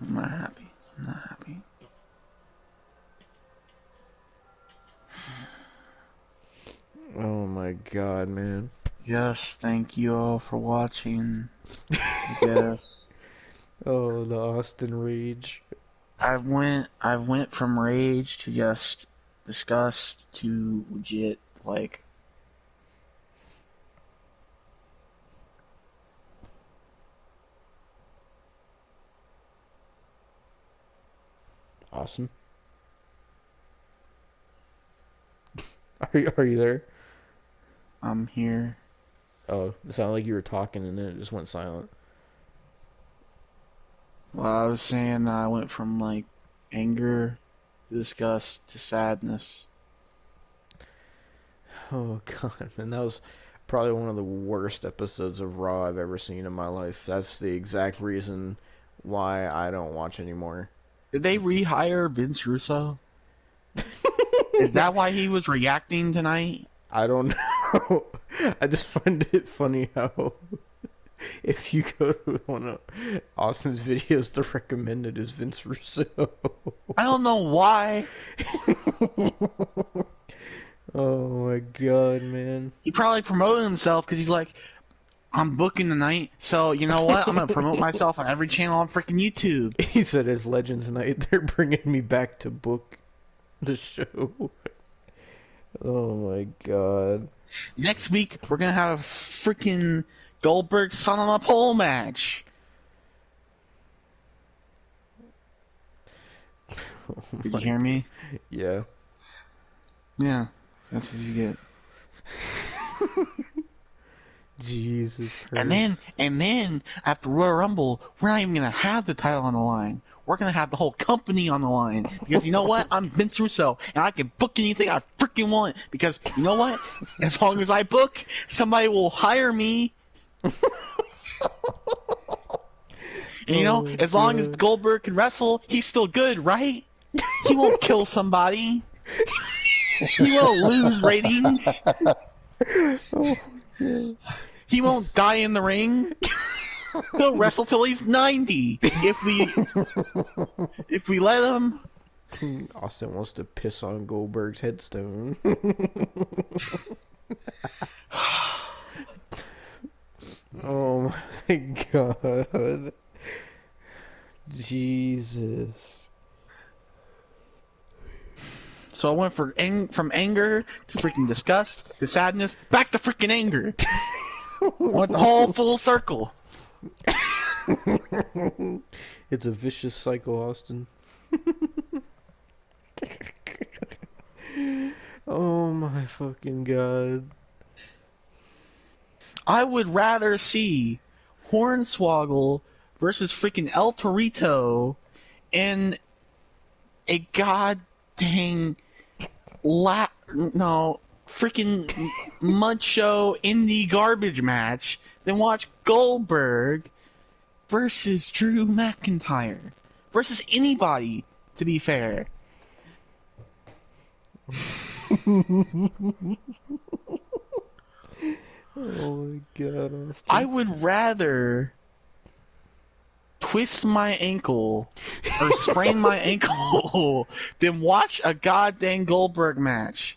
I'm not happy. I'm not happy. my god, man. Yes, thank you all for watching. Yes. Oh, the Austin rage. I went from rage to just disgust to legit, like... Austin? Are you there? I'm here. Oh, it sounded like you were talking and then it just went silent. Well, I was saying I went from, like, anger to disgust to sadness. Oh god, man, that was probably one of the worst episodes of Raw I've ever seen in my life. That's the exact reason why I don't watch anymore. Did they rehire Vince Russo? Is that why he was reacting tonight? I don't know. I just find it funny how if you go to one of Austin's videos, the recommended is Vince Russo. I don't know why. Oh my god, man. He probably promoted himself because he's like, I'm booking the night, so you know what? I'm gonna promote myself on every channel on freaking YouTube. He said as Legends Night, they're bringing me back to book the show. Oh my god. Next week, we're gonna have a freaking Goldberg Son on a Pole match. Oh Did my- you hear me? Yeah. Yeah, that's what you get. Jesus Christ. And then at the Royal Rumble, we're not even gonna have the title on the line. We're gonna have the whole company on the line because you know what? I'm Vince Russo and I can book anything I freaking want because you know what? As long as I book, somebody will hire me. And you know, Oh, as long as God. Goldberg can wrestle, he's still good, right? He won't kill somebody. He won't lose ratings. Oh, God. He won't die in the ring. He'll wrestle till he's 90 if we let him. Austin wants to piss on Goldberg's headstone. Oh my god. Jesus. So I went from anger to freaking disgust to sadness, back to freaking anger. Went the whole full circle. It's a vicious cycle, Austin. Oh my fucking god. I would rather see Hornswoggle versus freaking El Torito in a god dang freaking mud show indie garbage match than watch Goldberg versus Drew McIntyre versus anybody, to be fair. Oh my god, Austin. I would rather twist my ankle or sprain my ankle than watch a goddamn Goldberg match.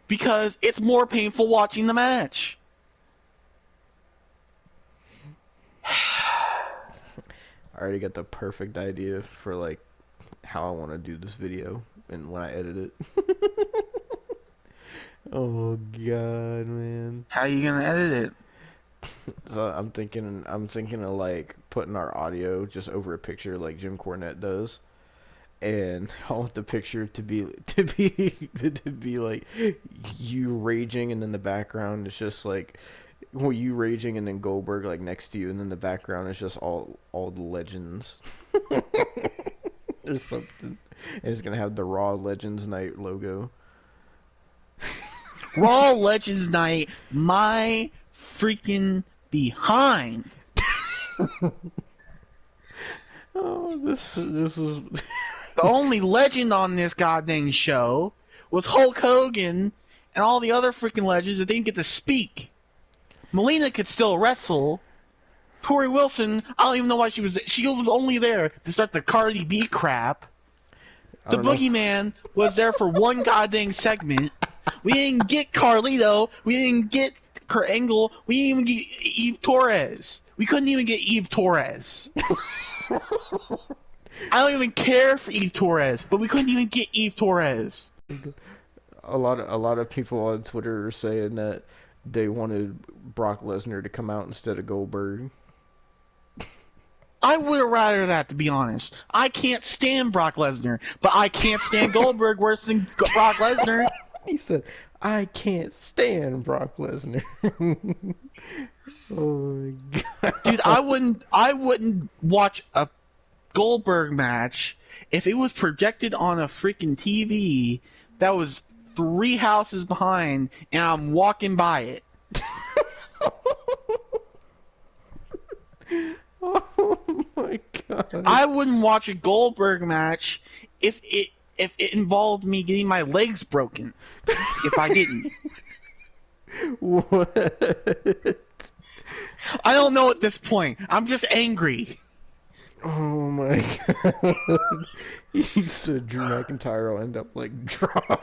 Because it's more painful watching the match. I already got the perfect idea for like how I want to do this video and when I edit it. Oh god, man. How are you gonna edit it? So I'm thinking of like putting our audio just over a picture like Jim Cornette does. And I want the picture to be like you raging, and then the background is just like you raging, and then Goldberg like next to you, and then the background is just all the legends. Or something. And it's gonna have the Raw Legends Night logo. Raw Legends Night, my freaking behind. Oh, this is. The only legend on this goddamn show was Hulk Hogan and all the other freaking legends that didn't get to speak. Melina could still wrestle. Tori Wilson, I don't even know why she was there. She was only there to start the Cardi B crap. The don't know. Boogeyman was there for one goddamn segment. We didn't get Carlito. We didn't get Kurt Angle. We didn't even get Eve Torres. We couldn't even get Eve Torres. I don't even care for Eve Torres, but we couldn't even get Eve Torres. A lot of people on Twitter are saying that they wanted Brock Lesnar to come out instead of Goldberg. I would have rather that, to be honest. I can't stand Brock Lesnar, but I can't stand Goldberg worse than Brock Lesnar. He said, "I can't stand Brock Lesnar." Oh my god, Dude, I wouldn't watch a Goldberg match if it was projected on a freaking TV that was 3 houses behind and I'm walking by it. Oh my god! I wouldn't watch a Goldberg match if it involved me getting my legs broken. If I didn't. What? I don't know at this point. I'm just angry. Oh my god! You said Drew McIntyre will end up like Dross.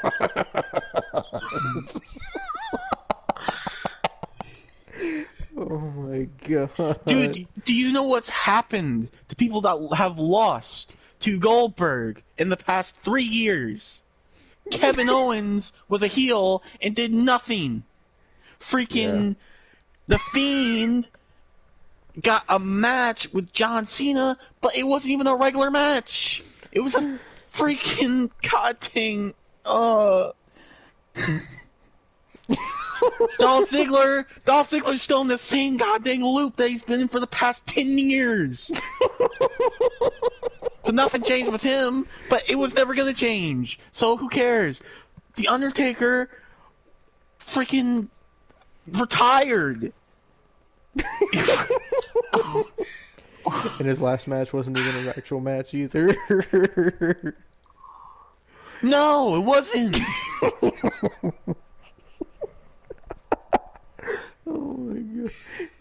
Oh my god. Dude, do you know what's happened to people that have lost to Goldberg in the past 3 years? Kevin Owens was a heel and did nothing. Freaking The Fiend got a match with John Cena, but it wasn't even a regular match. It was a freaking goddamn Dolph Ziggler's still in the same goddamn loop that he's been in for the past 10 years. So nothing changed with him, but it was never gonna change. So who cares? The Undertaker freaking retired. And his last match wasn't even an actual match either. No, it wasn't. Oh my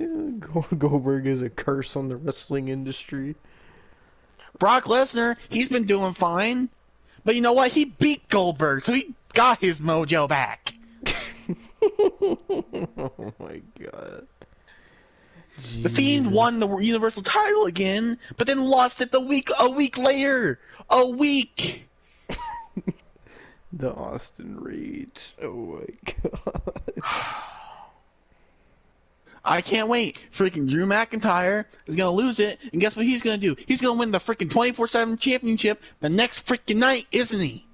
god. Goldberg is a curse on the wrestling industry. Brock Lesnar, he's been doing fine. But you know what? He beat Goldberg, so he got his mojo back. Oh my god. The Fiend won the Universal title again, but then lost it a week later. A week. The Austin Reeds. Oh my god. I can't wait. Freaking Drew McIntyre is going to lose it, and guess what he's going to do? He's going to win the freaking 24/7 championship the next freaking night, isn't he?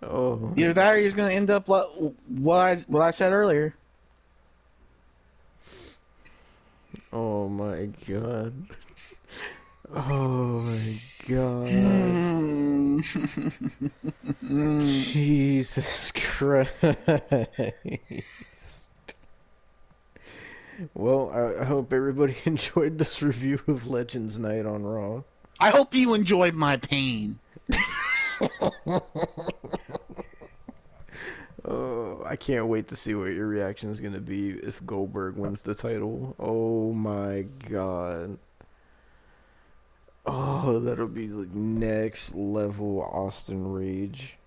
Oh. Either that or he's going to end up like what I said earlier. Oh my god. Oh my god. Jesus Christ. Well, I hope everybody enjoyed this review of Legends Night on Raw. I hope you enjoyed my pain. Oh, I can't wait to see what your reaction is going to be if Goldberg wins the title. Oh my god. Oh, that'll be like next level Austin Rage.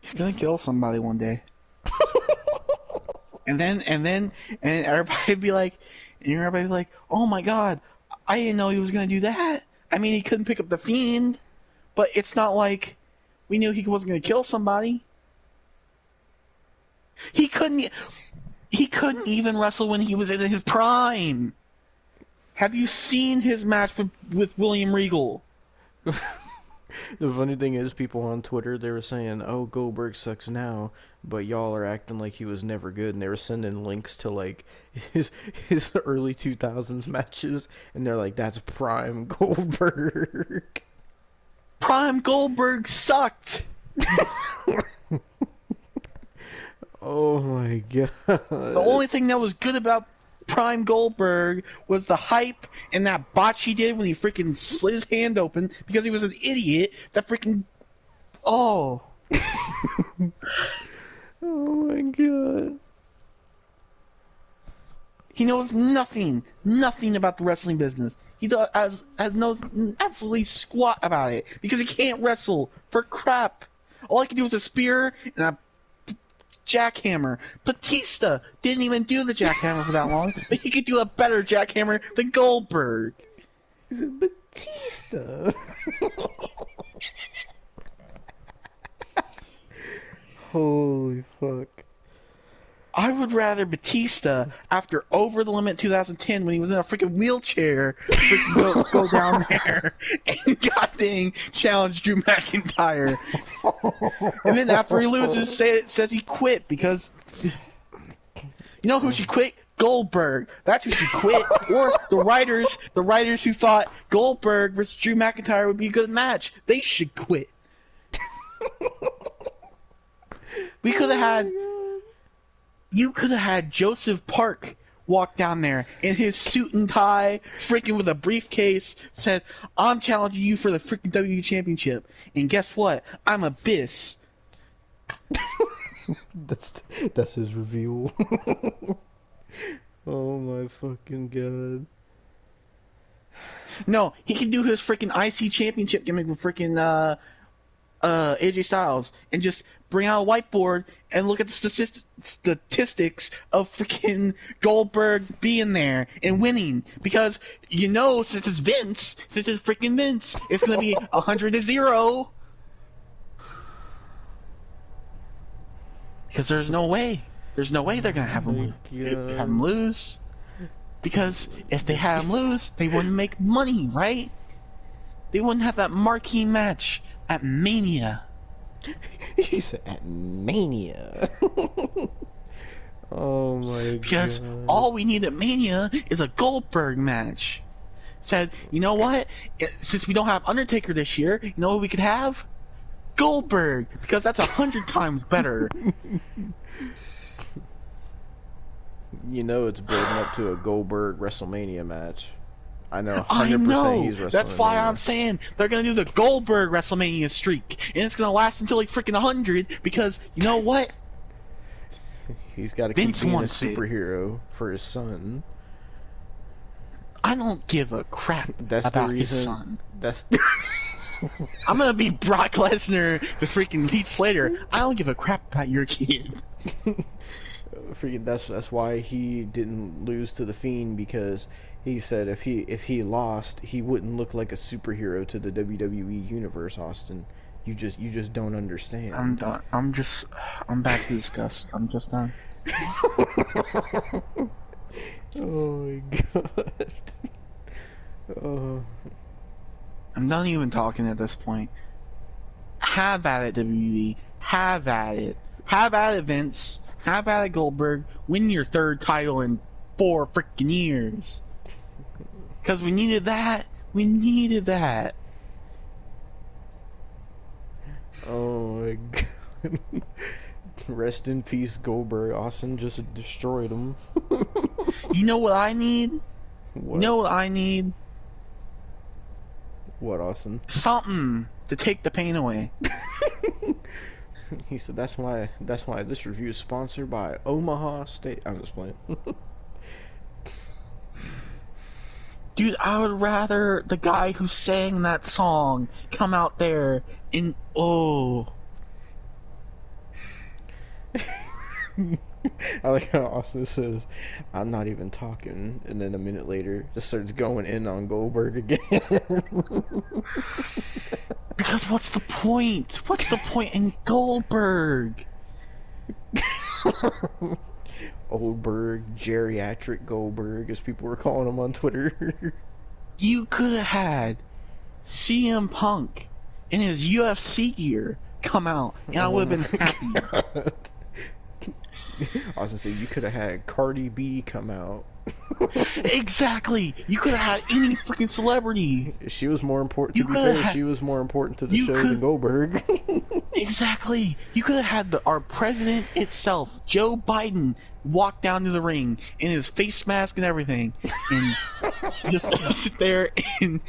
He's going to kill somebody one day. And everybody be like, oh my god, I didn't know he was going to do that. I mean, he couldn't pick up the Fiend, but it's not like we knew he wasn't going to kill somebody. He couldn't even wrestle when he was in his prime. Have you seen his match with William Regal? The funny thing is, people on Twitter, they were saying, oh, Goldberg sucks now, but y'all are acting like he was never good, and they were sending links to, like, his early 2000s matches, and they're like, that's prime Goldberg. Prime Goldberg sucked! Oh my god. The only thing that was good about Prime Goldberg was the hype and that botch he did when he freaking slit his hand open because he was an idiot that freaking... Oh. Oh my god. He knows nothing about the wrestling business. He knows absolutely squat about it because he can't wrestle for crap. All he can do is a spear and a jackhammer. Batista didn't even do the jackhammer for that long, but he could do a better jackhammer than Goldberg. He's a Batista. Holy fuck. I would rather Batista, after Over the Limit 2010, when he was in a freaking wheelchair, go down there and goddamn challenge Drew McIntyre. And then after he loses, says he quit because... You know who should quit? Goldberg. That's who should quit. Or the writers who thought Goldberg versus Drew McIntyre would be a good match. They should quit. We could have had... You could have had Joseph Park walk down there in his suit and tie, freaking with a briefcase, said, I'm challenging you for the freaking WWE Championship. And guess what? I'm Abyss. That's his reveal. Oh my fucking god. No, he can do his freaking IC Championship gimmick with freaking AJ Styles and just bring out a whiteboard and look at the statistics of freaking Goldberg being there and winning. Because, you know, since it's freaking Vince, it's going to be 100-0. Because there's no way they're going to have him lose. Because if they had him lose, they wouldn't make money, right? They wouldn't have that marquee match at Mania. He said at Mania. Oh my god. Because all we need at Mania is a Goldberg match. Said, you know what? Since we don't have Undertaker this year, you know what we could have? Goldberg. Because that's 100 times better. You know it's building up to a Goldberg WrestleMania match. I know 100% I know. he's WrestleMania. That's why I'm saying they're going to do the Goldberg WrestleMania streak. And it's going to last until he's freaking 100 because, you know what? He's got to keep Vince being a wants it. superhero for his son. I don't give a crap That's about the reason. his son. That's I'm going to be Brock Lesnar, the freaking Heath Slater. I don't give a crap about your kid. freaking. That's why he didn't lose to the Fiend, because he said if he lost, he wouldn't look like a superhero to the WWE universe. Austin, you just don't understand. I'm done. I'm back to disgust. I'm just done. Oh my god. Oh. I'm not even talking at this point. Have at it, WWE. Have at it. Have at it, Vince. Have at it, Goldberg. Win your third title in 4 freaking years. Because we needed that. We needed that. Oh my god. Rest in peace, Goldberg. Austin just destroyed him. You know what I need? What? You know what I need? What, Austin? Something to take the pain away. He said that's why this review is sponsored by Omaha State. I'm just playing. Dude, I would rather the guy who sang that song come out there and I like how Austin says, "I'm not even talking," and then a minute later just starts going in on Goldberg again. Because what's the point? What's the point in Goldberg? Oldberg, geriatric Goldberg, as people were calling him on Twitter. You could have had CM Punk in his UFC gear come out, and I would have been happy. Austin said you could have had Cardi B come out. Exactly. You could have had any freaking celebrity. She was more important. You To be coulda fair, had- she was more important to the you show could- than Goldberg. Exactly. You could have had our president itself, Joe Biden, walk down to the ring in his face mask and everything, and just sit there and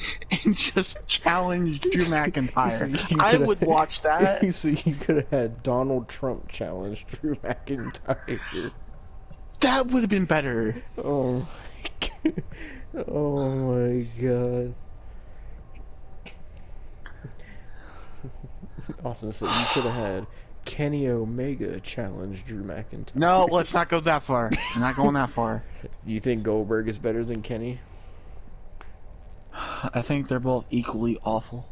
just challenge Drew McIntyre. You I coulda- would watch that. So you could have had Donald Trump challenge Drew McIntyre. That would have been better. Oh my god. Oh my god. Austin said you could have had Kenny Omega challenge Drew McIntyre. No, let's not go that far. I'm not going that far. Do you think Goldberg is better than Kenny? I think they're both equally awful.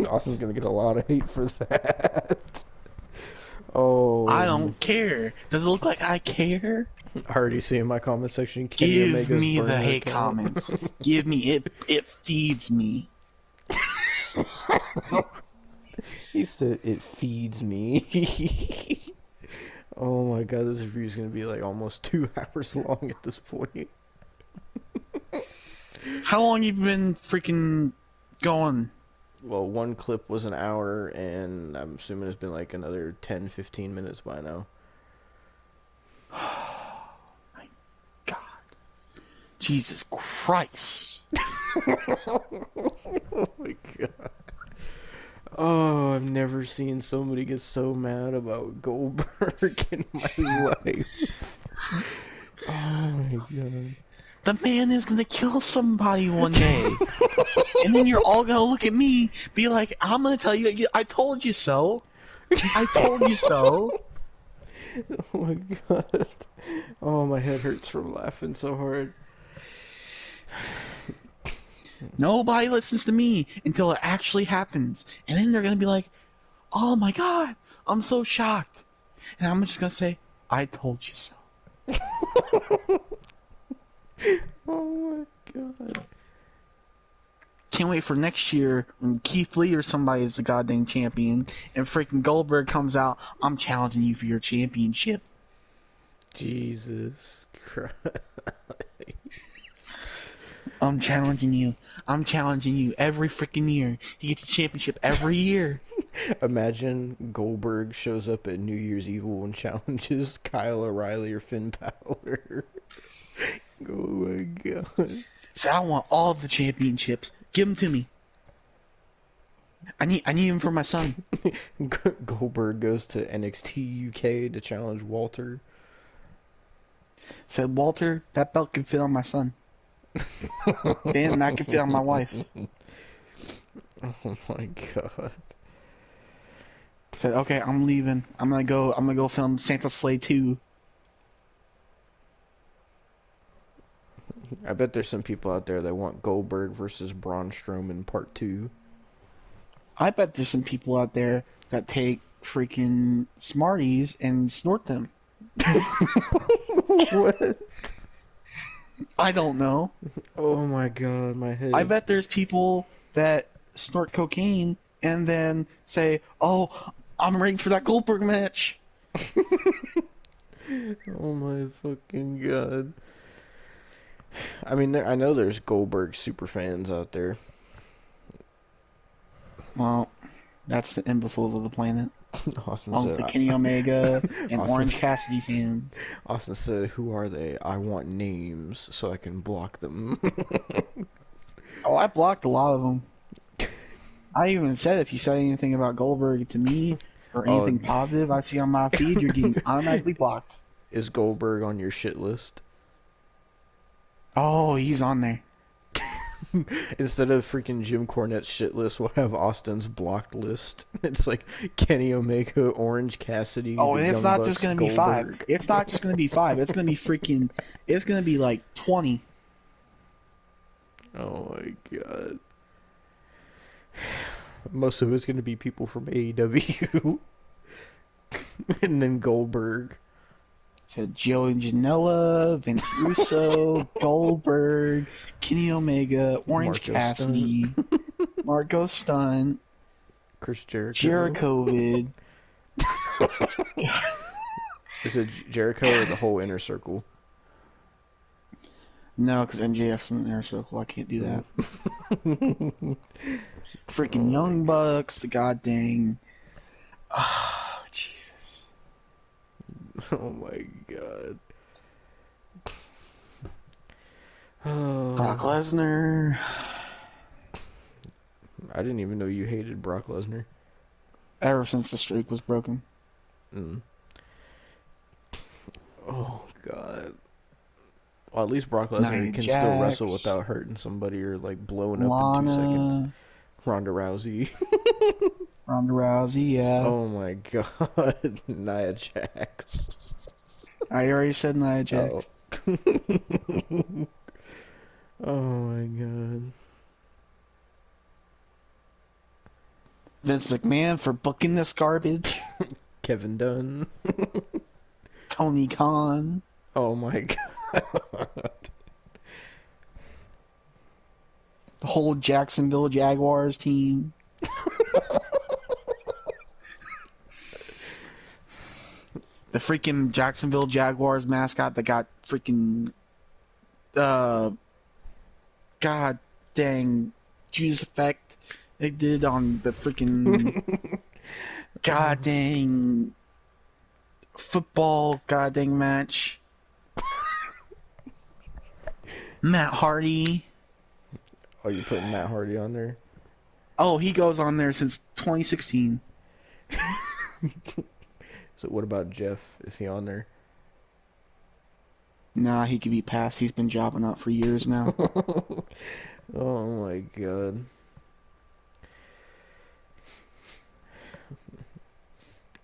Austin's gonna get a lot of hate for that. Oh, I don't care. Does it look like I care? I already see in my comment section. Kenny Give Omega's me the burner hate account. comments. Give me it. It feeds me. He said it feeds me. Oh my god, this review is gonna be like almost 2 hours long at this point. How long you been freaking going? Well, one clip was an hour, and I'm assuming it's been like another 10-15 minutes by now. My God. Jesus Christ. Oh my god. Oh, I've never seen somebody get so mad about Goldberg in my life. Oh my god. The man is gonna kill somebody one day. And then you're all gonna look at me, be like, I'm gonna tell you, I told you so. I told you so. Oh my god. Oh, my head hurts from laughing so hard. Nobody listens to me until it actually happens. And then they're gonna be like, oh my god, I'm so shocked. And I'm just gonna say, I told you so. Oh my god. Can't wait for next year when Keith Lee or somebody is the goddamn champion and freaking Goldberg comes out, I'm challenging you for your championship. Jesus Christ. I'm challenging you. I'm challenging you every freaking year. He gets a championship every year. Imagine Goldberg shows up at New Year's Evil and challenges Kyle O'Reilly or Finn Balor. Oh my god. So I want all the championships. Give them to me. I need them for my son. Goldberg goes to NXT UK to challenge Walter. Said, Walter, that belt can fit on my son. And that can fit on my wife. Oh my god. Said, okay, I'm leaving. I'm gonna go film Santa Slay 2. I bet there's some people out there that want Goldberg versus Braun Strowman Part 2. I bet there's some people out there that take freaking Smarties and snort them. What? I don't know. Oh my god, my head. I bet there's people that snort cocaine and then say, oh, I'm ready for that Goldberg match. Oh my fucking god. I mean, I know there's Goldberg super fans out there. Well, that's the imbeciles of the planet. Austin Along with said, the Kenny Omega and Austin- Orange Cassidy fan. Austin said, who are they? I want names so I can block them. Oh, I blocked a lot of them. I even said if you say anything about Goldberg to me or anything positive I see on my feed, you're getting automatically blocked. Is Goldberg on your shit list? Oh, he's on there. Instead of freaking Jim Cornette's shit list, we'll have Austin's blocked list. It's like Kenny Omega, Orange Cassidy. Oh, the and it's Young not Bucks, just gonna be Goldberg. 5. It's not just gonna be 5. It's gonna be freaking. It's gonna be like 20. Oh my god. Most of it's gonna be people from AEW. And then Goldberg. Said Joey Janela, Vince Russo, Goldberg, Kenny Omega, Orange Marco Cassidy, Marco Stunt, Chris Jericho. Jericho. Is it Jericho or the whole inner circle? No, because MJF's in the inner circle. I can't do that. Freaking Young Bucks, the goddamn. Oh, Jesus. Oh my god. Oh, Brock Lesnar. I didn't even know you hated Brock Lesnar. Ever since the streak was broken. Mm. Oh God. Well, at least Brock Lesnar Nia can still wrestle Jax, without hurting somebody or like blowing up in 2 seconds. Lana, Ronda Rousey. Ronda Rousey. Yeah, Oh my God. Nia Jax. I already said Nia Oh. Jax. Oh my God. Vince McMahon for booking this garbage. Kevin Dunn. Tony Khan. Oh my God. The whole Jacksonville Jaguars team. The freaking Jacksonville Jaguars mascot that got freaking god dang Juice effect they did on the freaking god dang football god dang match. Matt Hardy. Oh, you putting Matt Hardy on there? Oh, he goes on there since 2016. So what about Jeff? Is he on there? Nah, he could be passed. He's been jobbing up for years now. Oh my God.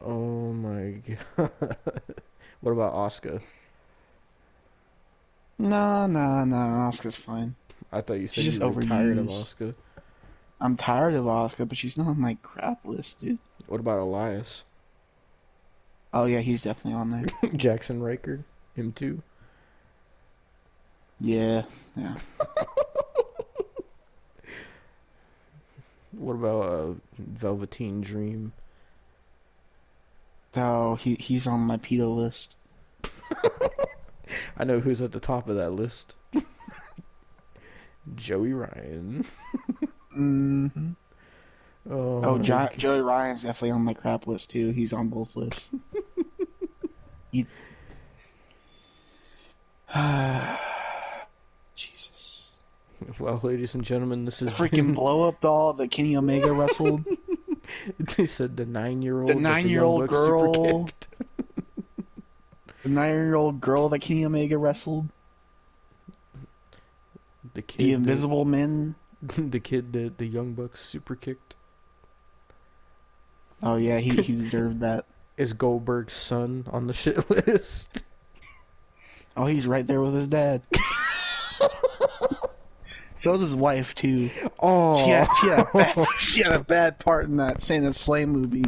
Oh my God. What about Asuka? Nah, Oscar's fine. I thought you said She's you just were tired of overused. Asuka. I'm tired of Oscar, but she's not on my crap list, dude. What about Elias? Oh yeah, he's definitely on there. Jackson Riker? Him too? Yeah. What about Velveteen Dream? Oh, he's on my pedo list. I know who's at the top of that list. Joey Ryan. Mm-hmm. Oh, my God. Joey Ryan's definitely on my crap list too. He's on both lists. he... Jesus. Well, ladies and gentlemen, this is The freaking blow up doll that Kenny Omega wrestled. They said the 9-year-old The that the Young 9-year-old Bucks super girl. kicked. The 9-year-old girl that Kenny Omega wrestled. The kid The Invisible Men. the kid that the Young Bucks super kicked Oh yeah, he deserved that. is Goldberg's son on the shit list. Oh, he's right there with his dad. So is his wife too. Oh, She had a bad part in that Santa Slay movie.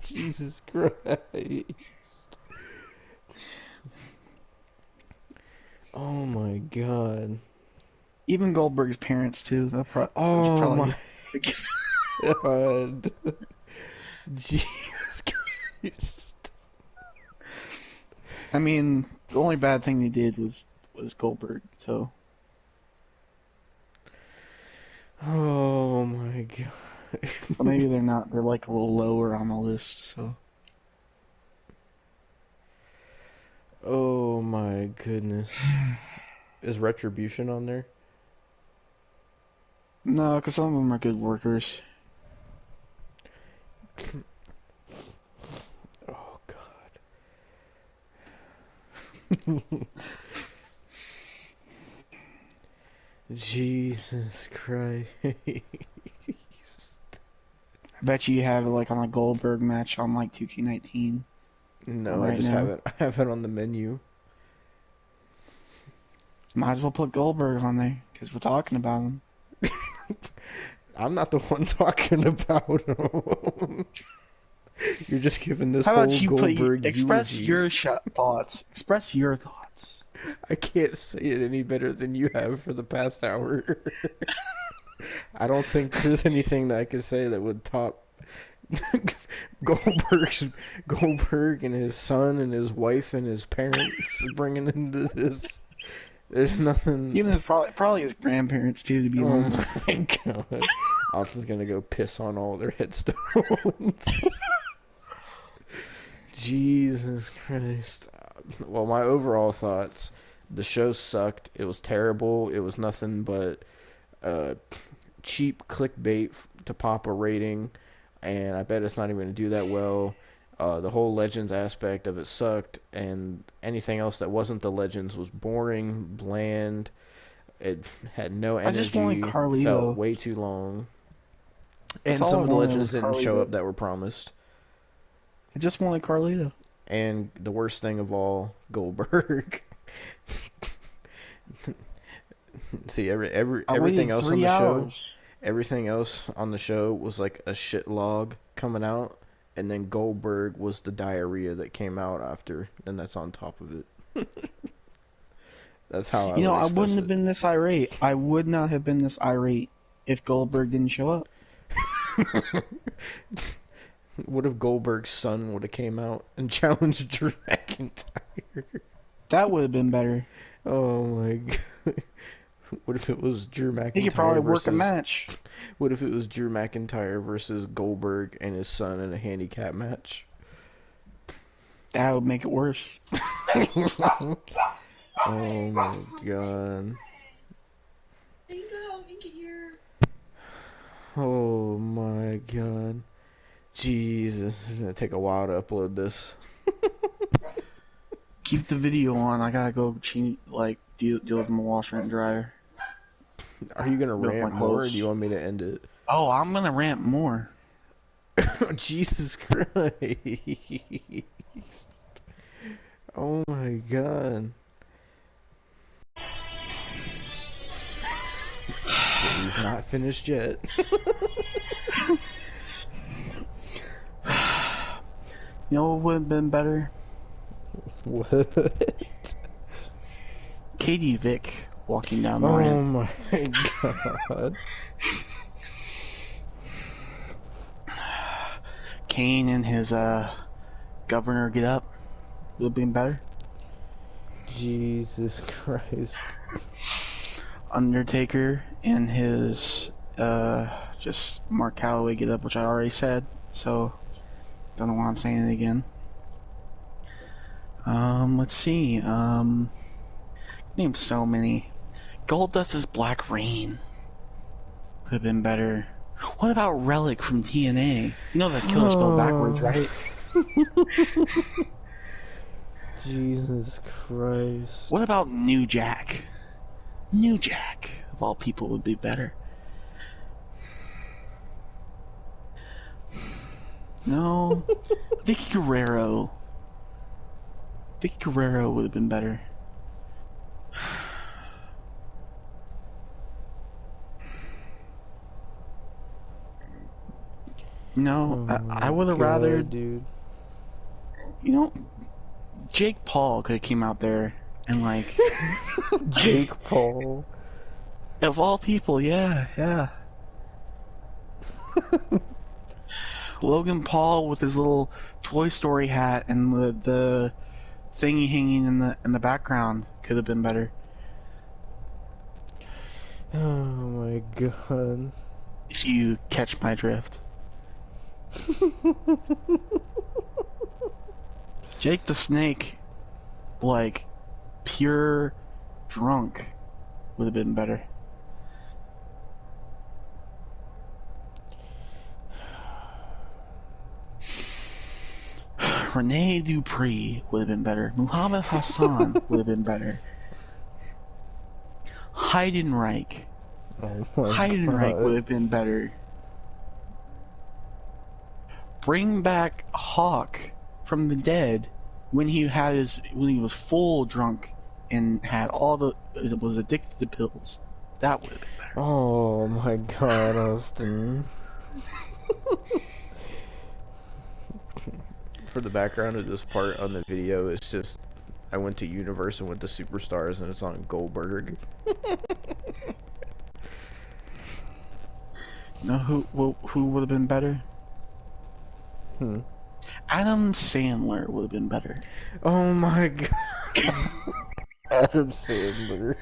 Jesus Christ. Oh my God. Even Goldberg's parents too. That's Oh probably my God. Jesus Christ. I mean, the only bad thing they did was Goldberg. So Oh my God. but maybe they're not. They're like a little lower on the list. So Oh my goodness. Is Retribution on there? no, because some of them are good workers. Oh God. Jesus Christ. I bet you have it like on a Goldberg match on like 2K19. No, I Right just now. have it on the menu. Might as well put Goldberg on there because we're talking about him. I'm not the one talking about him. You're just giving this How whole about you Goldberg express eulogy. your thoughts? Express your thoughts. I can't say it any better than you have for the past hour. I don't think there's anything that I could say that would top Goldberg and his son and his wife and his parents bringing into this. There's nothing. Even his probably his grandparents too, to be Oh honest. my God. Austin's gonna go piss on all their headstones. Jesus Christ. Well, my overall thoughts: the show sucked. It was terrible. It was nothing but cheap clickbait to pop a rating, and I bet it's not even gonna do that well. The whole Legends aspect of it sucked, and anything else that wasn't the Legends was boring, bland. It had no I just wanted energy, felt Carlito. way too long, That's and all I some of the wanted Legends was didn't show Carlito. up that were promised. I just wanted Carlito. And the worst thing of all, Goldberg. See, I everything waited else on 3 the show, hours. everything else on the show was like a shit log coming out, and then Goldberg was the diarrhea that came out after, and that's on top of it. That's how I You know, would I express wouldn't have it. been this irate. I would not have been this irate if Goldberg didn't show up. What if Goldberg's son would have came out and challenged Drew McIntyre? That would have been better. Oh my god. What if it was Drew He could probably McIntyre work a versus... match. What if it was Drew McIntyre versus Goldberg and his son in a handicap match? That would make it worse. Oh my god. Oh my god. Jesus, it's gonna take a while to upload this. Keep the video on. I gotta go change, deal with my washer and dryer. Are you gonna With my rant more, or clothes. do you want me to end it? Oh, I'm gonna rant more. Jesus Christ. Oh my god. So he's not finished yet. You know what would have been better? What? Katie Vick walking down the Oh ramp. my god. Kane and his governor get up. Would have been better. Jesus Christ. Undertaker and his just Mark Calloway get up, which I already said, so don't know why I'm saying it again. Let's see. Name so many. Goldust's Black Rain could have been better. What about Relic from TNA? You know that's killer spelled backwards, right? Jesus Christ. What about New Jack? New Jack, of all people, would be better. No. Vicky Guerrero. Vicky Guerrero would have been better. No, I would have rather, dude. you know, Jake Paul could have came out there and Jake Paul. of all people, yeah. Logan Paul with his little Toy Story hat and the thingy hanging in the background could have been better. Oh my god. If you catch my drift. Jake the Snake, pure drunk, would have been better. Rene Dupree would have been better. Muhammad Hassan would have been better. Heidenreich. Oh my Heidenreich god. would have been better. Bring back Hawk from the dead when he was full drunk and had was addicted to pills. That would have been better. Oh my god, Austin. For the background of this part on the video, it's just I went to Universe and went to Superstars and it's on Goldberg. You know who would have been better? Adam Sandler would have been better. Oh my god. Adam Sandler.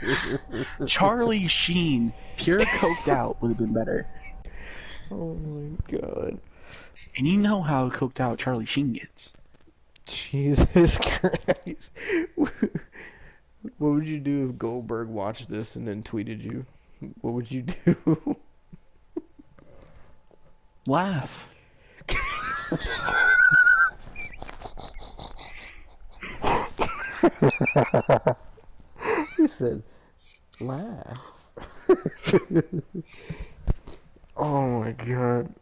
Charlie Sheen, pure coked out, would have been better. Oh my god. And you know how coked out Charlie Sheen gets. Jesus Christ. What would you do if Goldberg watched this and then tweeted you? What would you do? Laugh. He said, laugh. Oh my god.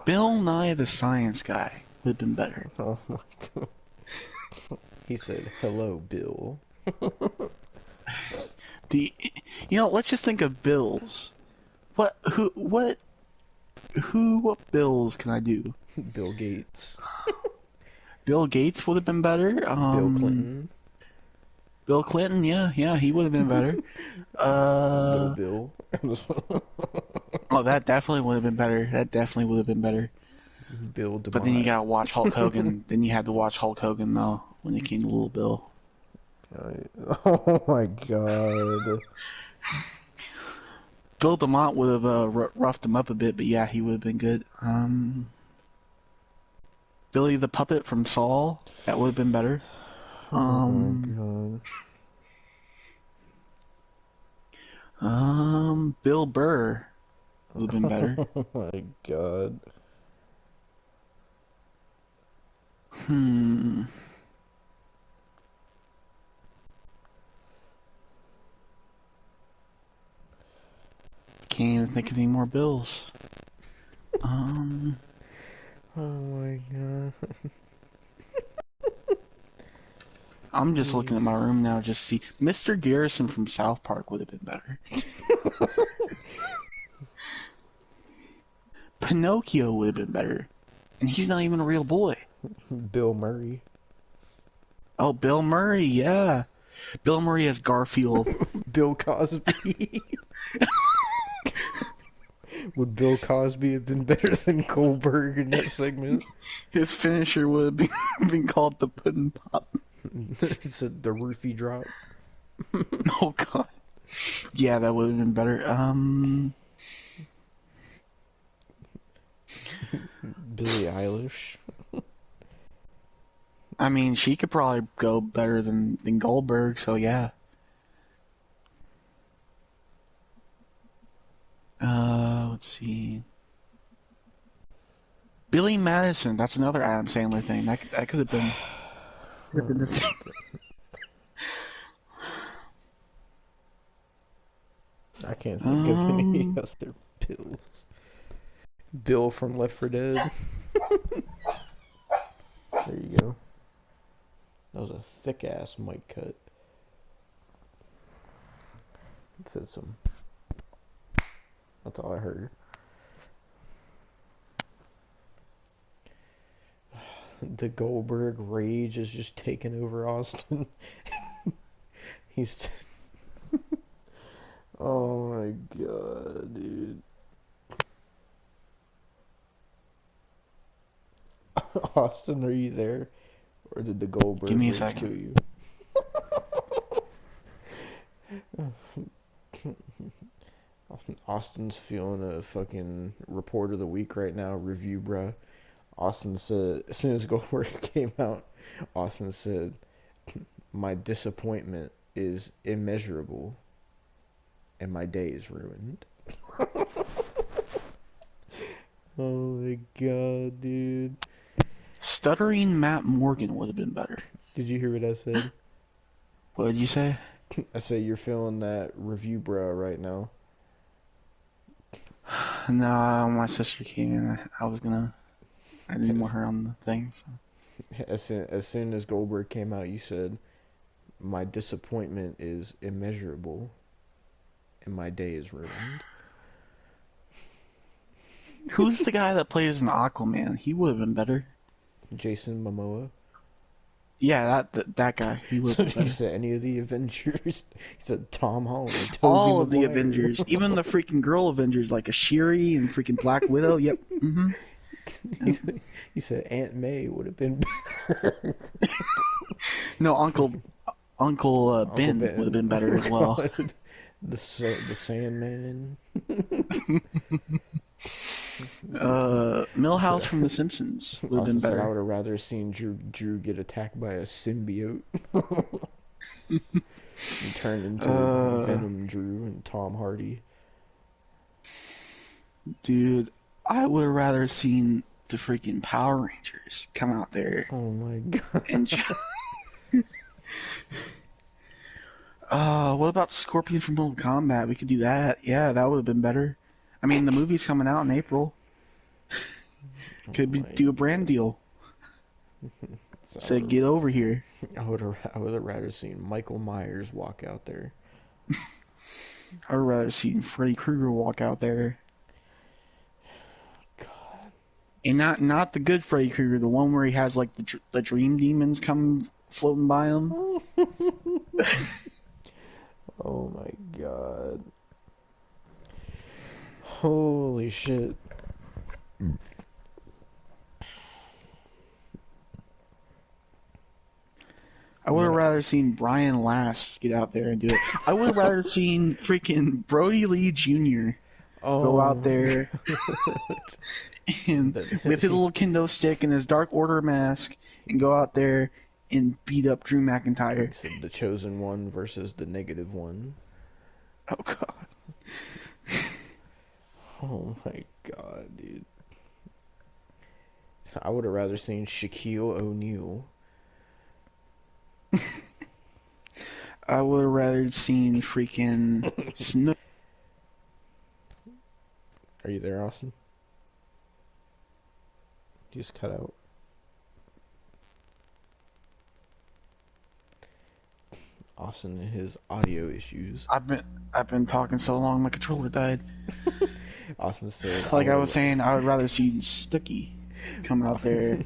Bill Nye the Science Guy would have been better. Oh my god. He said, hello, Bill. Let's just think of bills. What bills can I do? Bill Gates. Bill Gates would have been better. Bill Clinton. Bill Clinton, yeah, he would have been better. Little Bill. Oh, that definitely would have been better. That definitely would have been better. Bill DeMott. But then you gotta watch Hulk Hogan. Then you had to watch Hulk Hogan though when it came to Little Bill. Oh my god. Bill DeMott would have roughed him up a bit, but yeah, he would have been good. Billy the Puppet from Saw, that would have been better. Oh my god. Bill Burr would have been better. Oh my god. Can't even think of any more Bills. Oh my god. I'm just looking at my room now, just see Mr. Garrison from South Park would have been better. Pinocchio would have been better, and he's not even a real boy. Bill Murray. Oh, Bill Murray, yeah. Bill Murray as Garfield. Bill Cosby. Would Bill Cosby have been better than Goldberg in that segment? His finisher would have been called the Puddin' Pop. He said the roofie drop. Oh god. Yeah, that would have been better. Billie Eilish. I mean, she could probably go better than Goldberg, so yeah. Let's see. Billy Madison, that's another Adam Sandler thing. That could have been. The thing. I can't think of any other Bills. Bill from Left 4 Dead. There you go. That was a thick ass mic cut. It said some. That's all I heard. The Goldberg rage is just taking over Austin. He's. Oh my god, dude. Austin, are you there? Or did the Goldberg Give me a rage second. kill you? Austin's feeling a fucking report of the week right now, review, bruh. Austin said, as soon as Goldberg came out, Austin said, my disappointment is immeasurable and my day is ruined. Oh my god, dude. Stuttering Matt Morgan would have been better. Did you hear what I said? What did you say? I say you're feeling that review, bruh, right now. No, my sister came in. I didn't want her on the thing. So. As soon as Goldberg came out, you said, my disappointment is immeasurable and my day is ruined. Who's the guy that plays an Aquaman? He would have been better. Jason Momoa. Yeah, that guy. He would So have he been better. said any of the Avengers. He said Tom Holland, Tobey All of the Maguire. Avengers, even the freaking girl Avengers, like a Shuri and freaking Black Widow. Yep. Mm-hmm. He said Aunt May would have been better. No, Uncle Ben would have been better as well. The Sandman. Milhouse from The Simpsons would have been Austin said, I better. would have rather seen Drew get attacked by a symbiote. And turned into Venom Drew and Tom Hardy. Dude, I would have rather seen the freaking Power Rangers come out there Oh my god. and what about Scorpion from Mortal Kombat? We could do that. Yeah, that would have been better. I mean, the movie's coming out in April. Do a brand deal. Said, get over here. I would have rather seen Michael Myers walk out there. I would rather seen Freddy Krueger walk out there. God. And not the good Freddy Krueger, the one where he has like the dream demons come floating by him. Oh my god. Holy shit. I would have rather seen Brian Last get out there and do it. I would have rather seen freaking Brody Lee Jr. go out there and with his little kendo stick and his Dark Order mask and go out there and beat up Drew McIntyre. So the chosen one versus the negative one. Oh god. Oh my god, dude. So I would have rather seen Shaquille O'Neal. I would have rather seen freaking Snook. Are you there, Austin? You just cut out. Austin and his audio issues. I've been talking so long my controller died. Austin said, Like I was saying, I would rather see Snooki come out there.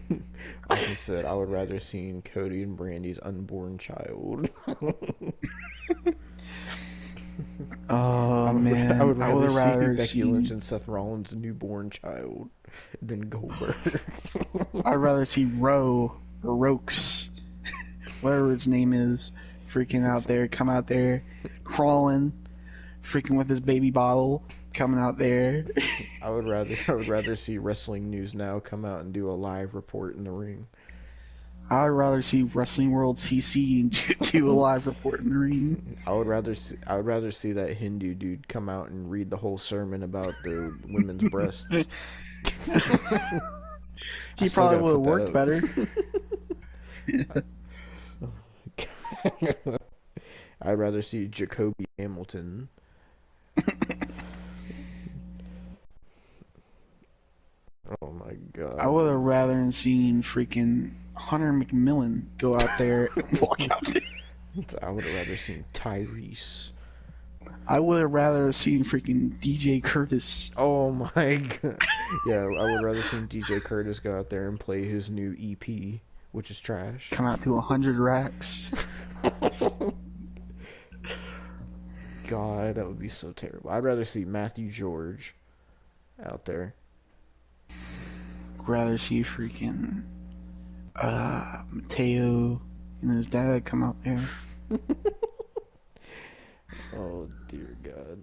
Austin said, I would rather seen Cody and Brandy's unborn child. Oh man, I would rather see Becky see Lynch and Seth Rollins' newborn child than Goldberg. I'd rather see Roe or Rokes, whatever his name is, freaking out there, come out there, crawling, freaking with his baby bottle, coming out there. I would rather see Wrestling News Now come out and do a live report in the ring. I'd rather see Wrestling World CC and do a live report in the ring. I would rather see that Hindu dude come out and read the whole sermon about the women's breasts. He probably would have worked better. I'd rather see Jacoby Hamilton. Oh my god. I would have rather seen freaking Hunter McMillan go out there and walk out there. I would have rather seen Tyrese. I would have rather seen freaking DJ Curtis. Oh my god. Yeah, I would rather seen DJ Curtis go out there and play his new EP, which is trash. Come out to 100 racks. God, that would be so terrible. I'd rather see Matthew George out there. Rather see freaking Mateo and his dad come out there. Oh dear God.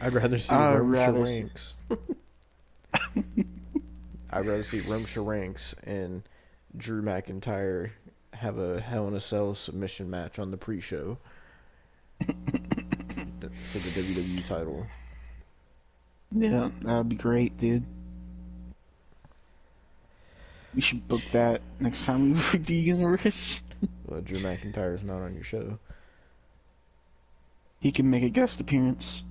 I'd rather see Rome Sharanks. I'd rather see Rome Sharanks and Drew McIntyre have a Hell in a Cell submission match on the pre-show for the WWE title. Yeah, that would be great, dude. We should book that next time we book the universe. Well, Drew McIntyre is not on your show. He can make a guest appearance.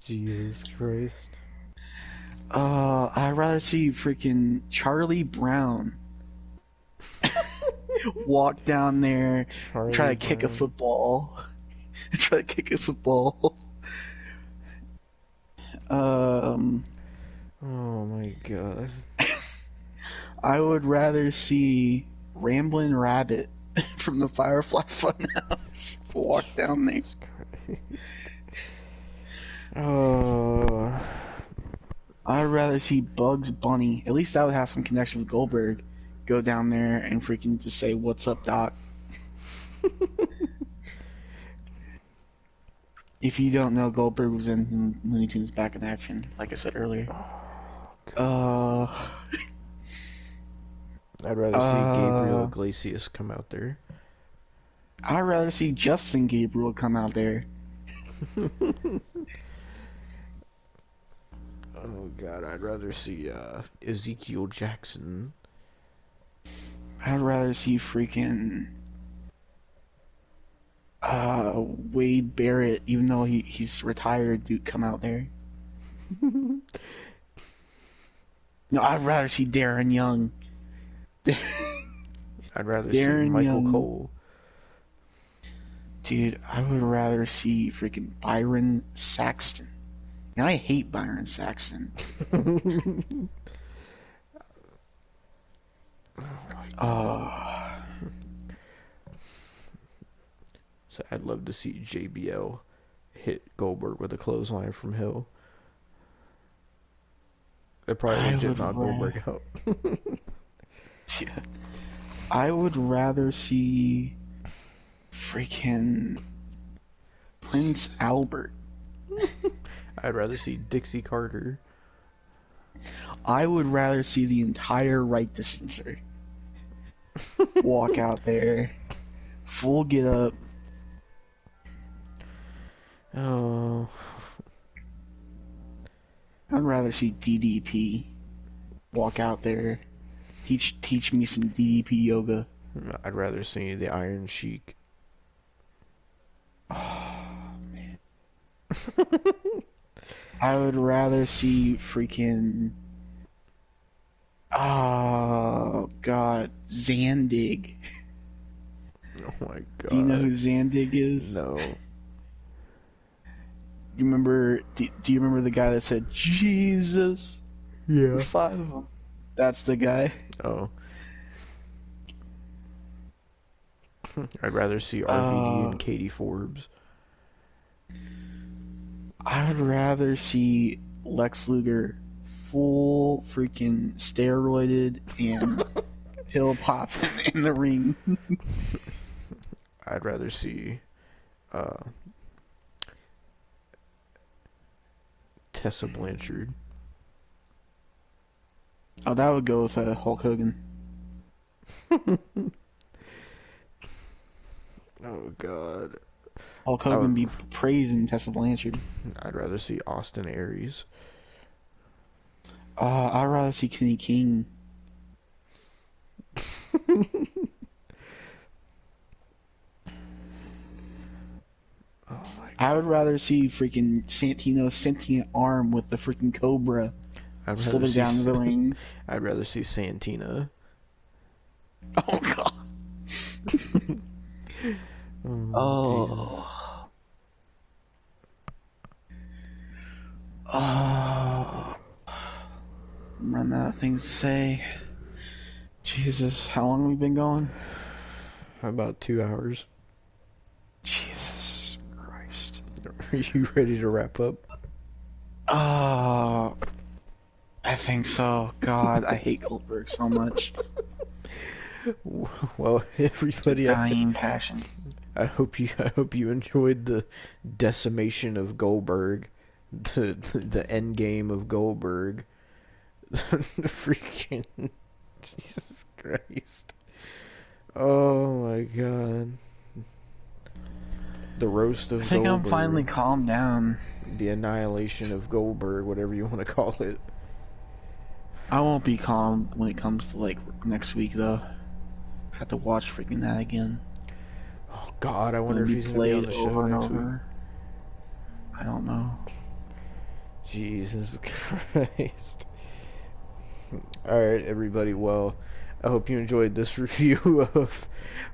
Jesus Christ. I'd rather see freaking Charlie Brown walk down there, try to kick a football. Try to kick a football. Oh my God. I would rather see Ramblin' Rabbit from the Firefly Funhouse walk down there. Jesus Christ. Oh. I'd rather see Bugs Bunny. At least I would have some connection with Goldberg. Go down there and freaking just say, "What's up, Doc?" If you don't know, Goldberg was in Looney Tunes Back in Action, like I said earlier. I'd rather see Gabriel Iglesias come out there. I'd rather see Justin Gabriel come out there. Oh god, I'd rather see Ezekiel Jackson. I'd rather see freaking Wade Barrett, even though he's retired, dude, come out there. No, I'd rather see Darren Young. I'd rather see Darren Michael Young. Cole. Dude, I would rather see freaking Byron Saxton. And I hate Byron Saxton. Oh, So I'd love to see JBL hit Goldberg with a clothesline from Hill. They're probably I legit would knock Goldberg out. yeah. I would rather see freaking Prince Albert. I'd rather see Dixie Carter. I would rather see the entire right distancer walk out there, full get up. Oh, I'd rather see DDP walk out there, teach me some DDP yoga. I'd rather see the Iron Sheik. Oh man, I would rather see freaking oh god Zandig. Oh my god. Do you know who Zandig is? No. You remember? Do you remember the guy that said Jesus? Yeah. 5 of them. That's the guy. Oh. I'd rather see RVD and Katie Forbes. I would rather see Lex Luger full freaking steroided and pill popping in the ring. I'd rather see Tessa Blanchard. Oh, that would go with Hulk Hogan. Oh god. Hulk Hogan be praising Tessa Blanchard. I'd rather see Austin Aries. I'd rather see Kenny King. I would rather see freaking Santino's sentient arm with the freaking cobra slither down the ring. I'd rather see Santina. Oh god. Oh. Oh. I'm running out of things to say. Jesus, how long have we been going? About 2 hours. Jesus Christ. Are you ready to wrap up? I think so. God, I hate Goldberg so much. Well, everybody, Dying passion. I hope you enjoyed the decimation of Goldberg, the end game of Goldberg. Freaking Jesus Christ! Oh my God! The roast of I think Goldberg. I'm finally calmed down. The annihilation of Goldberg, whatever you want to call it. I won't be calm when it comes to like next week though. I have to watch freaking that again. Oh God, I wonder if he's gonna be on the show next week. I don't know. Jesus Christ. Alright, everybody, well, I hope you enjoyed this review of,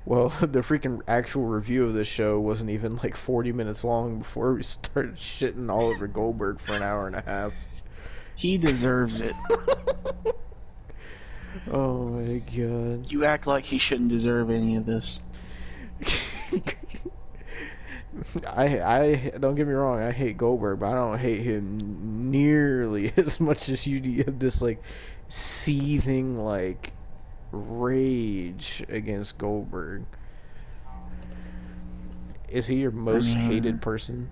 well, the freaking actual review of this show wasn't even like 40 minutes long before we started shitting all over Goldberg for an hour and a half. He deserves it. Oh my God. You act like he shouldn't deserve any of this. I don't get me wrong, I hate Goldberg, but I don't hate him nearly as much as you do. You have this like seething like rage against Goldberg. Is he your most hated person?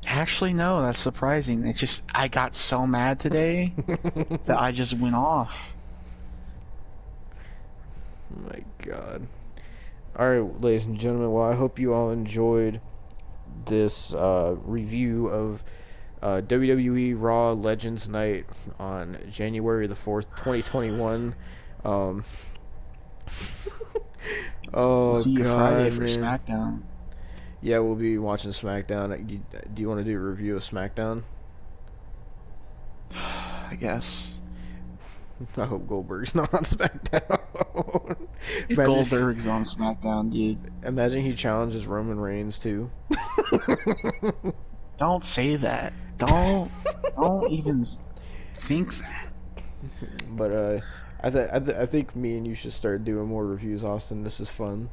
Actually, no, that's surprising. It's just, I got so mad today that I just went off. Oh my God. Alright, ladies and gentlemen, well, I hope you all enjoyed this review of WWE Raw Legends Night on January the 4th, 2021. Um, We'll oh see you Friday God, for man. SmackDown. Yeah, we'll be watching SmackDown. Do you want to do a review of SmackDown? I guess. I hope Goldberg's not on SmackDown. If Goldberg's on SmackDown, dude. Imagine he challenges Roman Reigns too. Don't say that. Don't even think that. But I think me and you should start doing more reviews, Austin. This is fun.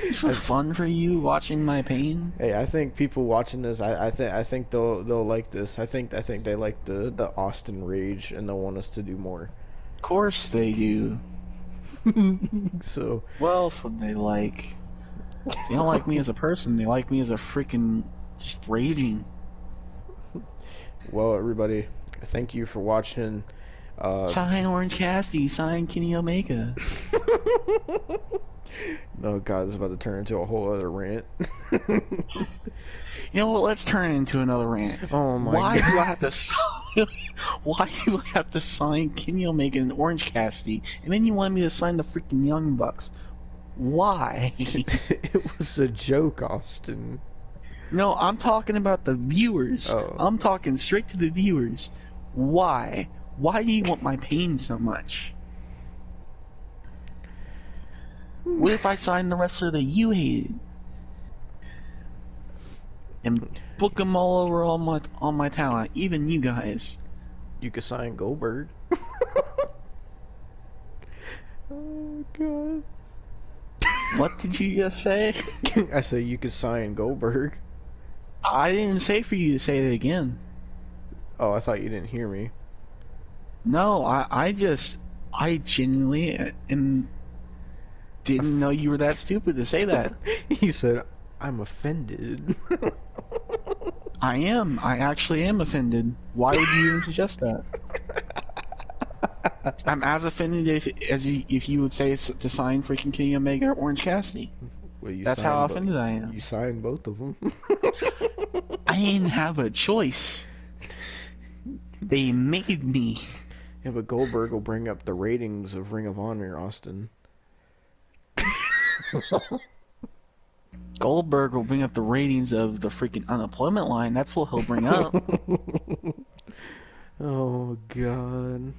This was fun for you watching my pain. Hey, I think people watching this, I think they'll like this. I think they like the Austin rage and they'll want us to do more. Of course they do. So What else would they like? They don't like me as a person. They like me as a freaking just raging. well, everybody, thank you for watching. Sign Orange Cassidy. Sign Kenny Omega. Oh God, this is about to turn into a whole other rant. You know what? Let's turn it into another rant. Oh my Why God. do I have to sign? Why do I have to sign Kenny Omega and Orange Cassidy, and then you want me to sign the freaking Young Bucks? Why? It was a joke, Austin. No, I'm talking about the viewers. Oh. I'm talking straight to the viewers. Why? Why do you want my pain so much? What if I signed the wrestler that you hated? And book them all over on my talent, even you guys. You could sign Goldberg. Oh God. What did you just say? I said you could sign Goldberg. I didn't say for you to say it again. Oh, I thought you didn't hear me. No, I genuinely didn't know you were that stupid to say that. He said, I'm offended. I am. I actually am offended. Why would you even suggest that? I'm as offended if you would say to sign freaking Kenny Omega or Orange Cassidy. Well, you That's signed how offended I am. You signed both of them. I didn't have a choice. They made me. Yeah, but Goldberg will bring up the ratings of Ring of Honor, Austin. Goldberg will bring up the ratings of the freaking unemployment line. That's what he'll bring up. Oh God.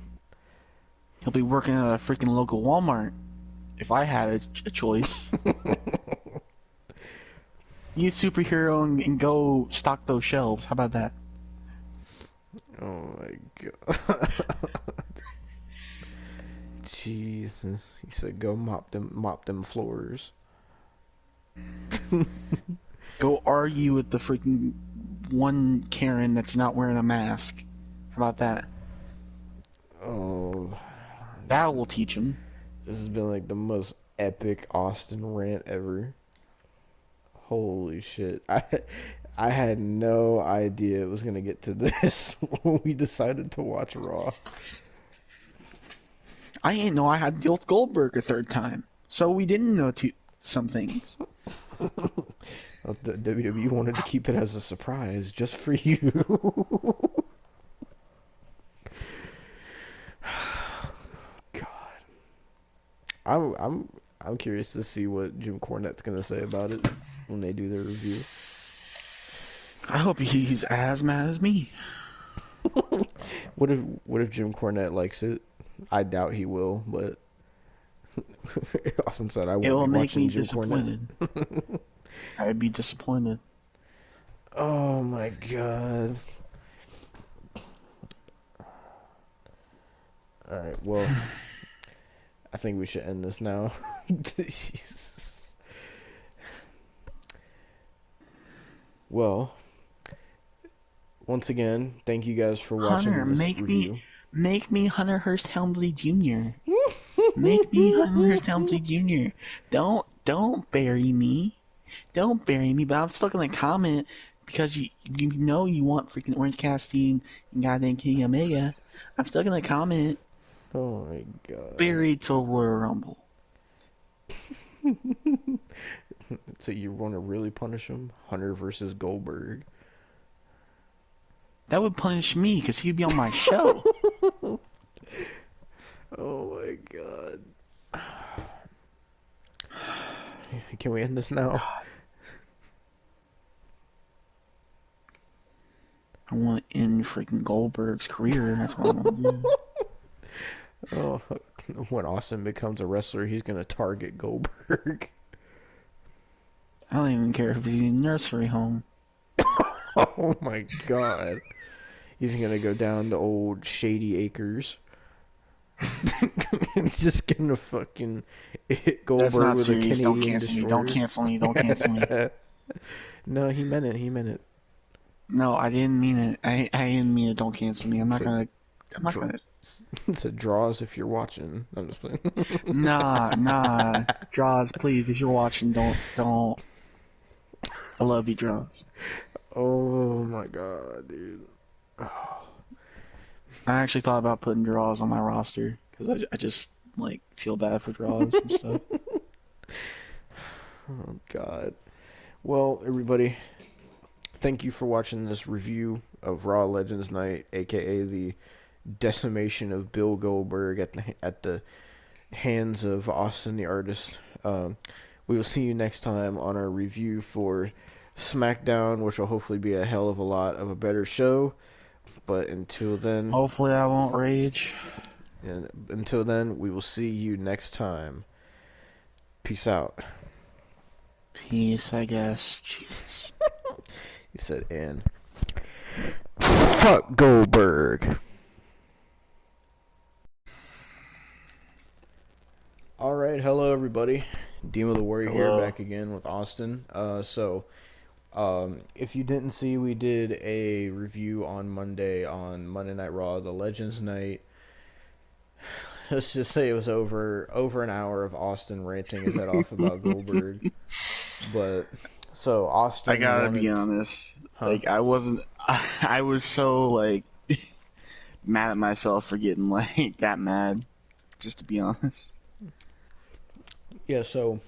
He'll be working at a freaking local Walmart. If I had a choice. Be a superhero and go stock those shelves. How about that? Oh my God. Jesus. He said go mop them floors. Go argue with the freaking one Karen that's not wearing a mask. How about that? Oh, That will teach him. this has been like the most epic Austin rant ever. Holy shit. I had no idea it was gonna get to this when we decided to watch Raw. I didn't know I had to deal with Goldberg a third time. So we didn't know some things. Well, the WWE wanted to keep it as a surprise just for you. God. I'm curious to see what Jim Cornette's gonna say about it when they do their review. I hope he's as mad as me. What if Jim Cornette likes it? I doubt he will, but Austin said I It will won't be make me watching Jim Cornette. disappointed. I would be disappointed. Oh my God. Alright, well, I think we should end this now. Jesus. Well, once again, thank you guys for watching Hunter, this make review. me Hunter Hearst Helmsley Jr. Make me Hunter Hearst Helmsley Jr. Don't bury me. Don't bury me, but I'm still gonna comment because you know you want freaking Orange Cassidy and goddamn Kenny Omega. I'm still gonna comment. Oh my God. Buried till Royal Rumble. So you want to really punish him? Hunter versus Goldberg. That would punish me because he'd be on my show. Oh my god. Can we end this now? I want to end freaking Goldberg's career. That's what I want to do. Oh, when Austin becomes a wrestler, he's gonna target Goldberg. I don't even care if he's in a nursery home. Oh my god. He's gonna go down to old Shady Acres. Just gonna fucking hit That's Goldberg not with serious. a Don't Canadian cancel me. destroyer. Don't cancel me. Don't cancel me. No, he meant it. He meant it. No, I didn't mean it. I didn't mean it. Don't cancel me. I'm not So- gonna. I'm not gonna. It's a draws if you're watching. I'm just playing. Nah. Draws, please. If you're watching, don't. I love you, Draws. Oh my god, dude. I actually thought about putting Draws on my roster because I just like feel bad for Draws and stuff. Oh god. Well, everybody, thank you for watching this review of Raw Legends Night, aka the decimation of Bill Goldberg at the hands of Austin the Artist. We will see you next time on our review for SmackDown, which will hopefully be a hell of a lot of a better show. But until then, Hopefully, I won't rage. we will see you next time. Peace out. Peace, I guess. Jesus. He said, and fuck Goldberg. Alright, hello everybody. Demo the Warrior here, Hello. back again with Austin. If you didn't see, we did a review on Monday on Monday Night Raw, the Legends Night. Let's just say it was over an hour of Austin ranting his head off about Goldberg. But so Austin, I gotta wanted- be honest. Huh? Like, I wasn't. I was so like mad at myself for getting like that mad. Just to be honest. Yeah, so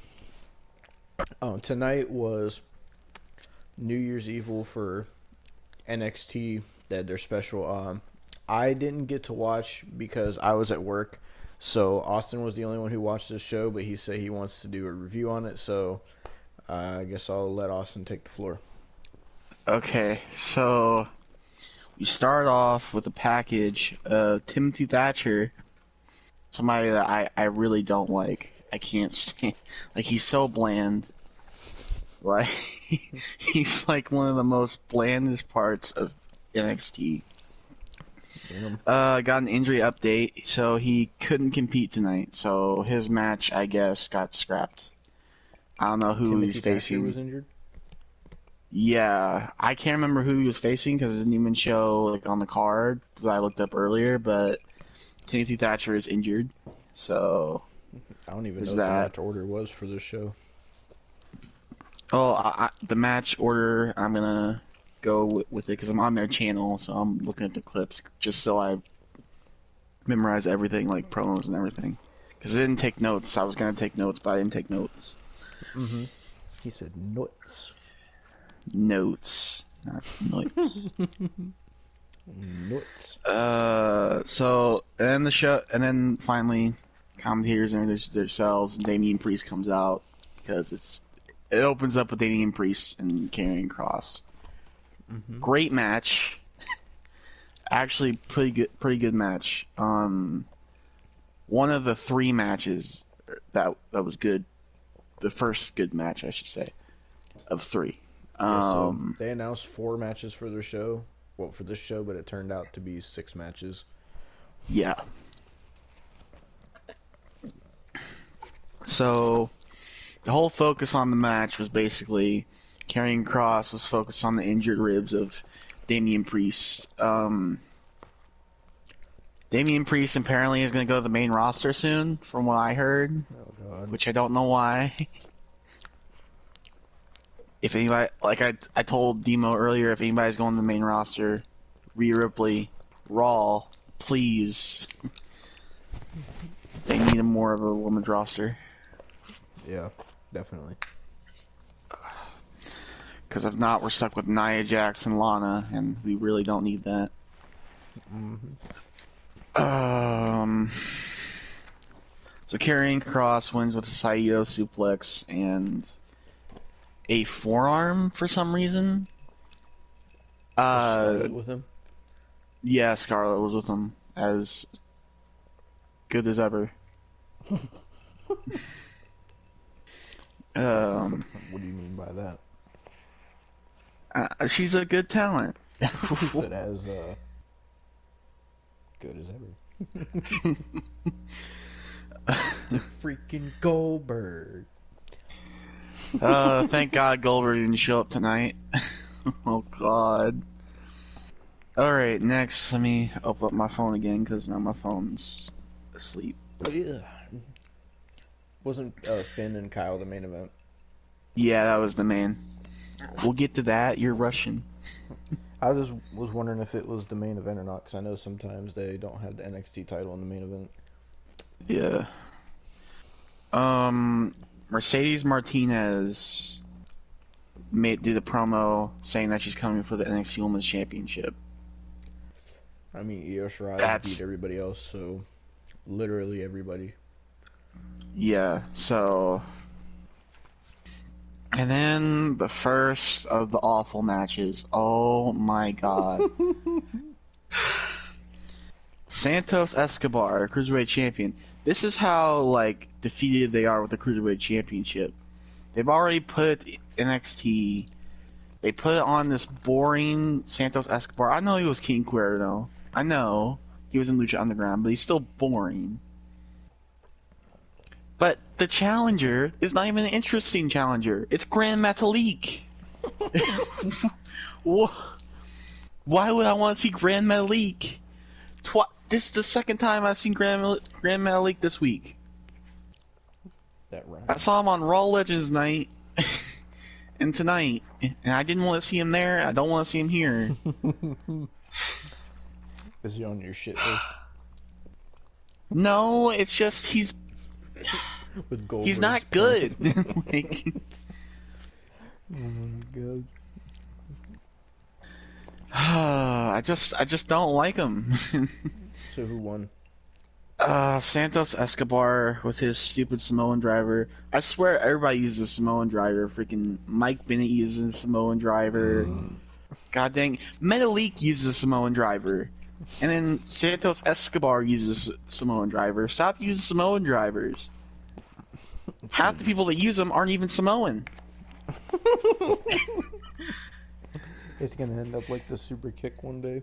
tonight was New Year's Evil for NXT. They had their special. I didn't get to watch because I was at work. So Austin was the only one who watched this show, but he said he wants to do a review on it. So I guess I'll let Austin take the floor. Okay, so we start off with a package of Timothy Thatcher, somebody that I really don't like. I can't stand. Like, he's so bland. Like, he's like one of the most blandest parts of NXT. Got an injury update, so he couldn't compete tonight. So his match, I guess, got scrapped. I don't know who Timothy he's Thatcher facing. was injured. Yeah, I can't remember who he was facing because it didn't even show like on the card that I looked up earlier. But Timothy Thatcher is injured, so I don't even There's know what the that. match order was for this show. the match order I'm gonna go with it because I'm on their channel, so I'm looking at the clips just so I memorize everything, like promos and everything. Because I didn't take notes. I was gonna take notes, but I didn't take notes. Mm-hmm. He said nuts. Notes, not notes. Nuts. So and the show, and then finally, commentators introduce themselves, and Damian Priest comes out because it opens up with Damian Priest and Karrion Kross. Mm-hmm. Great match. Actually, pretty good match. One of the three matches that was good. The first good match, I should say, of three. So they announced 4 matches for their show. Well, for this show, but it turned out to be 6 matches. Yeah. So the whole focus on the match was basically Karrion Kross was focused on the injured ribs of Damian Priest. Damian Priest apparently is going to go to the main roster soon, from what I heard, Oh god. which I don't know why. If anybody, like I told Demo earlier, if anybody's going to the main roster, Rhea Ripley, Raw, please. They need more of a women's roster. Yeah, definitely. Because if not, we're stuck with Nia Jax and Lana, and we really don't need that. So Karrion Kross wins with a Saito suplex and a forearm for some reason. Scarlett with him. Yeah, Scarlett was with him, as good as ever. What do you mean by that? She's a good talent. You said as good as ever. The freaking Goldberg. Thank God Goldberg didn't show up tonight. Oh God. Alright, next, let me open up my phone again, because now my phone's asleep. Oh, yeah. Wasn't Finn and Kyle the main event? Yeah, that was the main. We'll get to that, you're rushing. I just was wondering if it was the main event or not, because I know sometimes they don't have the NXT title in the main event. Yeah. Mercedes Martinez did a promo saying that she's coming for the NXT Women's Championship. I mean, Io Shirai beat everybody else, so literally everybody. Yeah, so... And then the first of the awful matches. Oh my God. Santos Escobar, Cruiserweight Champion. This is how, like, defeated they are with the Cruiserweight Championship. They've already put NXT. They put it on this boring Santos Escobar. I know he was King Cuerno. I know he was in Lucha Underground, but he's still boring. But the challenger is not even an interesting challenger. It's Grand Metalik. Why would I want to see Grand Metalik? This is the second time I've seen Grand Metalik this week. That right. I saw him on Raw Legends Night and tonight, and I didn't want to see him there. I don't want to see him here. Is he on your shit list? No, it's just he's not good. Like, oh my God. I just don't like him. So who won? Santos Escobar with his stupid Samoan driver. I swear everybody uses a Samoan driver. Freaking Mike Bennett uses a Samoan driver. God dang. Metalik uses a Samoan driver. And then Santos Escobar uses a Samoan driver. Stop using Samoan drivers. Half the people that use them aren't even Samoan. It's gonna end up like the super kick one day.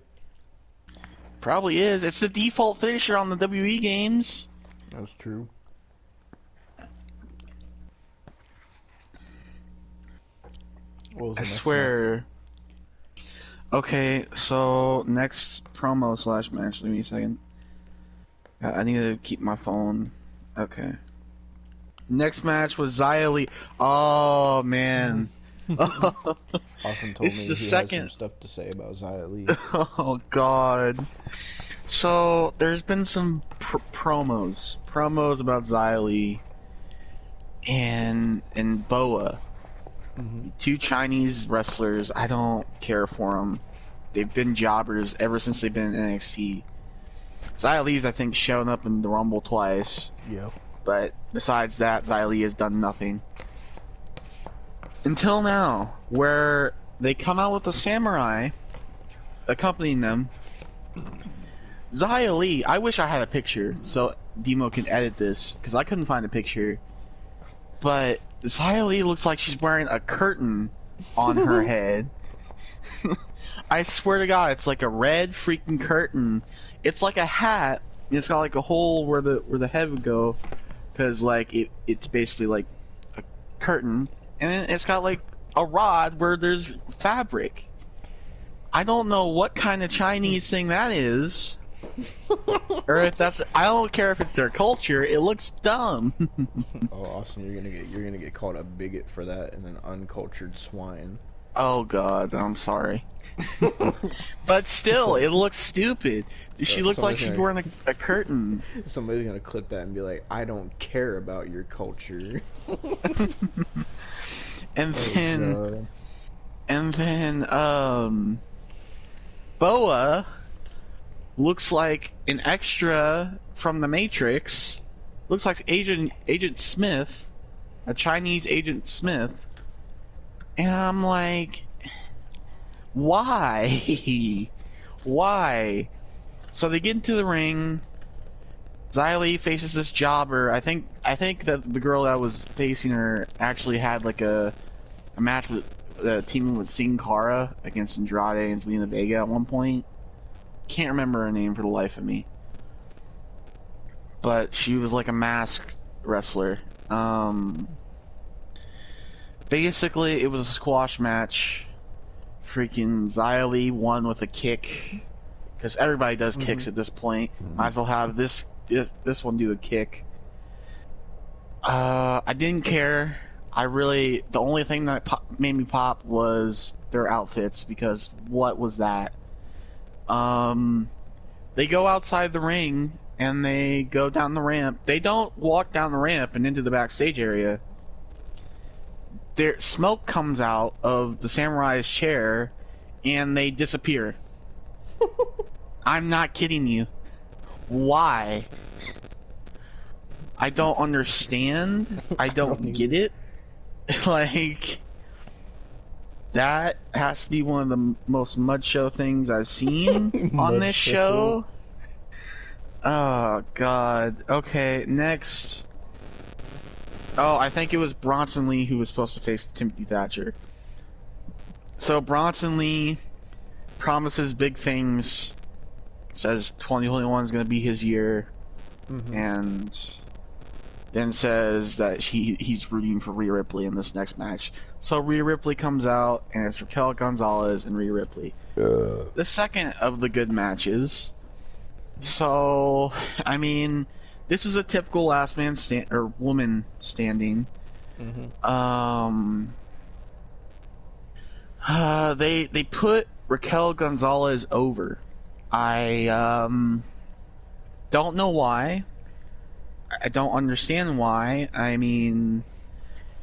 Probably is. It's the default finisher on the WWE games. That's true. What was the I next swear. match? Okay, so next promo / match. Give me a second. I need to keep my phone. Okay. Next match was Xia Li. Oh man. Austin told It's me the he second. has some stuff to say about Xia Li. Oh God. So there's been some promos about Xia Li and Boa. Two Chinese wrestlers. I don't care for them. They've been jobbers ever since they've been in NXT. Xia Li's, I think, shown up in the Rumble twice. Yeah. But besides that, Xia Li has done nothing. Until now, where they come out with a samurai accompanying them. Xia Li, I wish I had a picture so Demo can edit this, because I couldn't find a picture. But Xia Li looks like she's wearing a curtain on her head. I swear to God, it's like a red freaking curtain. It's like a hat. It's got like a hole where the head would go, because like it's basically like a curtain, and then it's got like a rod where there's fabric. I don't know what kind of Chinese thing that is. Or if that's, I don't care if it's their culture. It looks dumb. Oh, Austin, you're gonna get called a bigot for that and an uncultured swine. Oh God, I'm sorry. But still, it looks stupid. She looked like she's wearing a curtain. Somebody's gonna clip that and be like, "I don't care about your culture." And then And then Boa looks like an extra from the Matrix. Looks like Agent Smith, a Chinese Agent Smith. And I'm like, why? Why? So they get into the ring. Xylee faces this jobber. I think that the girl that was facing her actually had like a match with teaming with Sin Cara against Andrade and Zelina Vega at one point. Can't remember her name for the life of me. But she was like a masked wrestler. Basically, it was a squash match. Freaking Xylee won with a kick. Because everybody does kicks at this point. Might as well have this one do a kick. I didn't care. The only thing that made me pop was their outfits, because what was that? They go outside the ring and they go down the ramp. They don't walk down the ramp and into the backstage area. Their smoke comes out of the samurai's chair and they disappear. I'm not kidding you. Why? I don't understand. I don't get it. Like, that has to be one of the most mud show things I've seen on this show. Oh, God. Okay, next. Oh, I think it was Bronson Lee who was supposed to face Timothy Thatcher. So Bronson Lee promises big things, says 2021 is going to be his year, and then says that he's rooting for Rhea Ripley in this next match. So Rhea Ripley comes out, and it's Raquel Gonzalez and Rhea Ripley. The second of the good matches. So, I mean, this was a typical last man or woman standing. They put Raquel Gonzalez over. I don't know why. I don't understand why. I mean,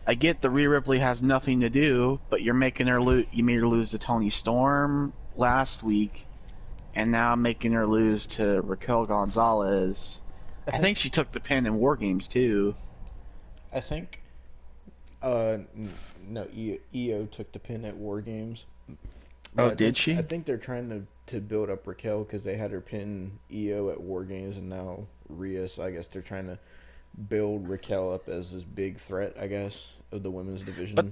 I get that Rhea Ripley has nothing to do, but you're making her you made her lose to Toni Storm last week, and now making her lose to Raquel Gonzalez. I think she took the pin in War Games too. I think. No, EO took the pin at War Games. Oh, did she? I think they're trying to build up Raquel because they had her pin EO at War Games, and now Rhea. So I guess they're trying to build Raquel up as this big threat, I guess, of the women's division. But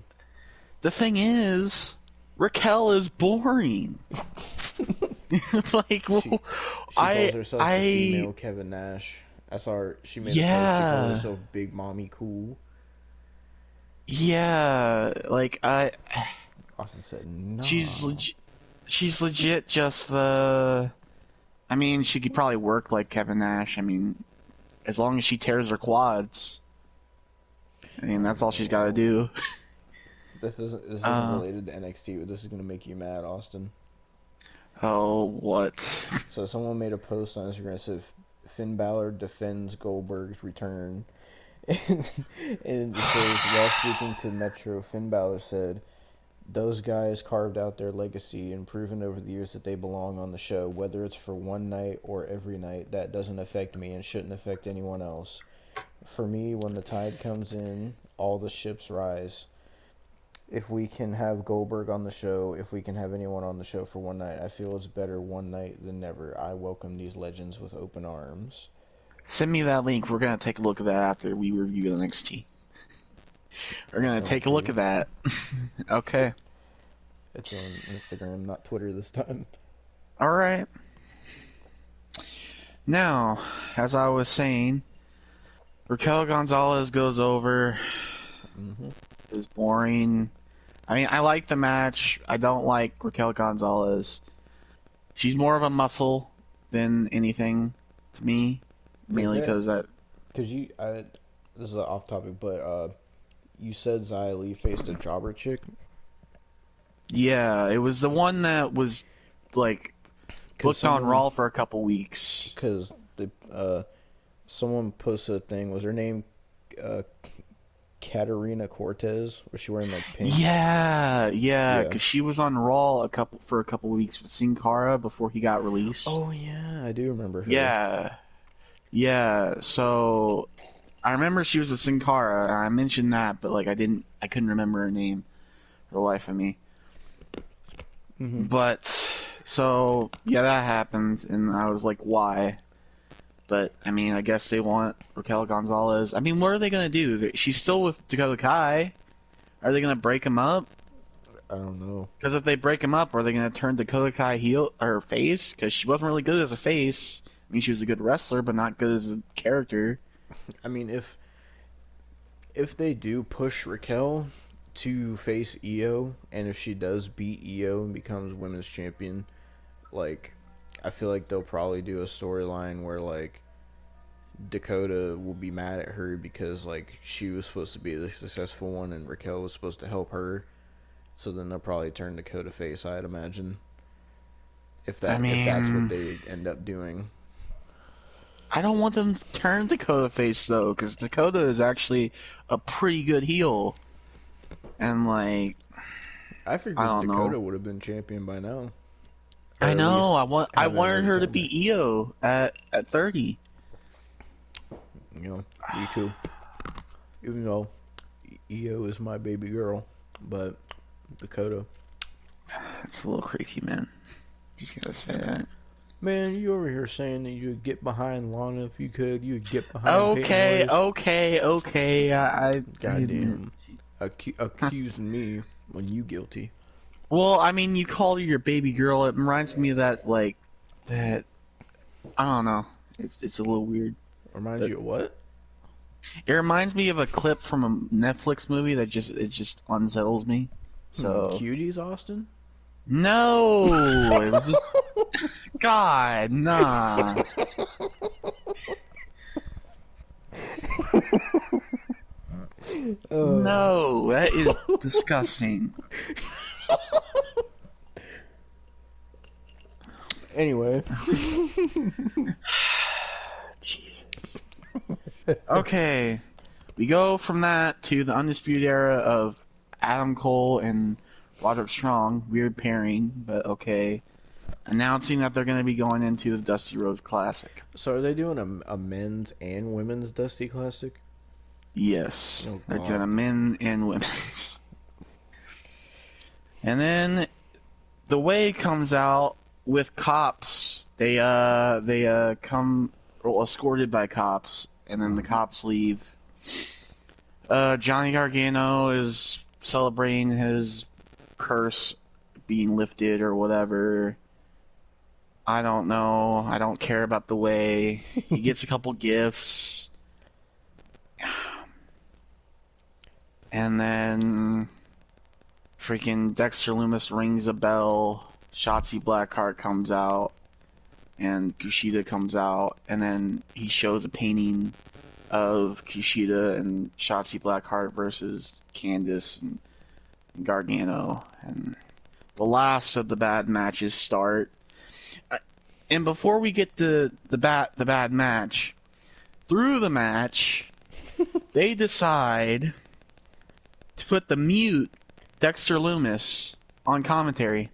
the thing is, Raquel is boring. Like, she calls herself the female Kevin Nash. I saw her. She made a post. She called herself Big Mommy Cool. Yeah, like Austin said no. She's legit just the. I mean, she could probably work like Kevin Nash. I mean, as long as she tears her quads. I mean, that's all she's got to do. This isn't related to NXT, but this is gonna make you mad, Austin. Oh, what? So someone made a post on Instagram that said Finn Balor defends Goldberg's return. And it says, while speaking to Metro, Finn Balor said, "Those guys carved out their legacy and proven over the years that they belong on the show. Whether it's for one night or every night, that doesn't affect me and shouldn't affect anyone else. For me, when the tide comes in, all the ships rise. If we can have Goldberg on the show, if we can have anyone on the show for one night, I feel it's better one night than never. I welcome these legends with open arms." Send me that link. We're going to take a look at that after we review the NXT. We're going to take a look at that. Okay. It's on Instagram, not Twitter this time. Alright. Now, as I was saying, Raquel Gonzalez goes over. It was boring. I mean, I like the match. I don't like Raquel Gonzalez. She's more of a muscle than anything to me. Mainly because that. Because this is off topic, but you said Xylee faced a jobber chick. Yeah, it was the one that was like booked on Raw for a couple weeks. Because someone posted a thing. Was her name Katarina Cortez? Was she wearing like pink? Yeah, yeah, Yeah. because she was on Raw for a couple weeks with Sin Cara before he got released. Oh yeah, I do remember her. Yeah, yeah. So I remember she was with Sin Cara, and I mentioned that, but like I couldn't remember her name for the life of me. Hmm. But so yeah, that happened, and I was like, why? But I mean, I guess they want Raquel Gonzalez. I mean, what are they gonna do? She's still with Dakota Kai. Are they gonna break him up? I don't know. Because if they break him up, are they gonna turn Dakota Kai heel or face? Because she wasn't really good as a face. I mean, she was a good wrestler, but not good as a character. I mean, if they do push Raquel to face Io, and if she does beat Io and becomes women's champion, like I feel like they'll probably do a storyline where like Dakota will be mad at her because like she was supposed to be the successful one and Raquel was supposed to help her. So then they'll probably turn Dakota face, I'd imagine. I If that's what mean, they end up doing. I don't want them to turn Dakota face though, because Dakota is actually a pretty good heel. And like, I I figured don't know. Dakota would have been champion by now. I Or at know. least I having wanted another her to tournament. beat Io at 30. You know, me too. Even though Io is my baby girl, but Dakota. It's a little creepy, man. Just gotta say that. Man, you over here saying that you'd get behind Lana if you could. You'd get behind Peyton Okay, Royce. okay. I admit. Goddamn. Accusing me when you guilty. Well, I mean, you called her your baby girl. It reminds me of that, like, that. I don't know. It's a little weird. Reminds But you of what? it reminds me of a clip from a Netflix movie that just unsettles me. So Cuties, Austin? no, it was just God, nah. No, that is disgusting. Anyway. Jesus. Okay, we go from that to the Undisputed Era of Adam Cole and Roderick Strong. Weird pairing, but okay. Announcing that they're going to be going into the Dusty Rhodes Classic. So are they doing a men's and women's Dusty Classic? Yes, Oh, they're God. doing a men and women's. And then the way comes out with cops. They come escorted by cops, and then the cops leave. Johnny Gargano is celebrating his curse being lifted or whatever. I don't know. I don't care about the way. He gets a couple gifts. And then freaking Dexter Lumis rings a bell. Shotzi Blackheart comes out. And Kushida comes out. And then he shows a painting of Kushida and Shotzi Blackheart versus Candice and Gargano. And the last of the bad matches start. And before we get to the bad match, through the match, they decide to put the mute Dexter Lumis on commentary.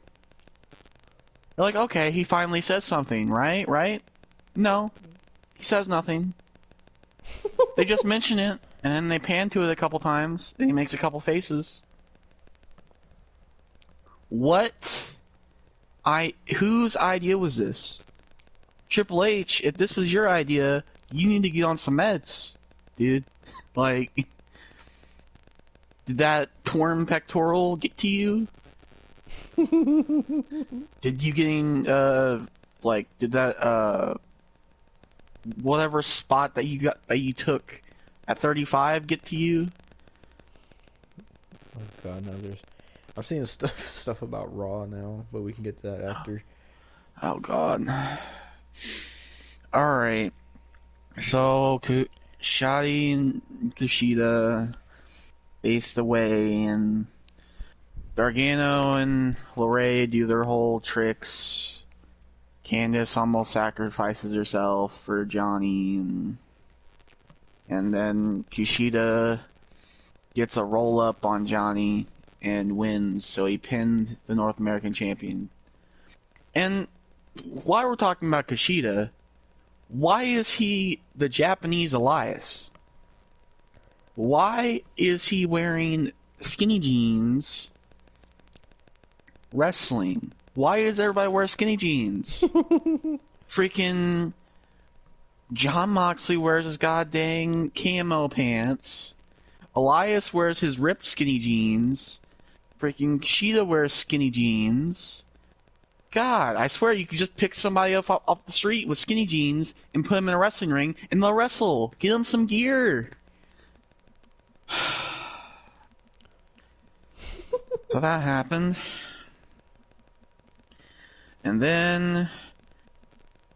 They're like, okay, he finally says something, right? Right? No, he says nothing. They just mention it, and then they pan to it a couple times, and he makes a couple faces. What? Whose idea was this? Triple H, if this was your idea, you need to get on some meds, dude. Like, did that torn pectoral get to you? Did you getting, did that, whatever spot that you took at 35 get to you? Oh God, no, I'm seeing stuff about Raw now, but we can get to that after. Oh God. Alright. So, Shotzi and Kushida faced away, and Gargano and Lorray do their whole tricks. Candice almost sacrifices herself for Johnny, and then Kushida gets a roll up on Johnny and wins, so he pinned the North American champion. And while we're talking about Kushida, why is he the Japanese Elias? Why is he wearing skinny jeans wrestling? Why does everybody wear skinny jeans? Freaking John Moxley wears his goddamn camo pants. Elias wears his ripped skinny jeans. Freaking Kushida wears skinny jeans. God, I swear you could just pick somebody up off the street with skinny jeans and put them in a wrestling ring and they'll wrestle. Get them some gear. So that happened. And then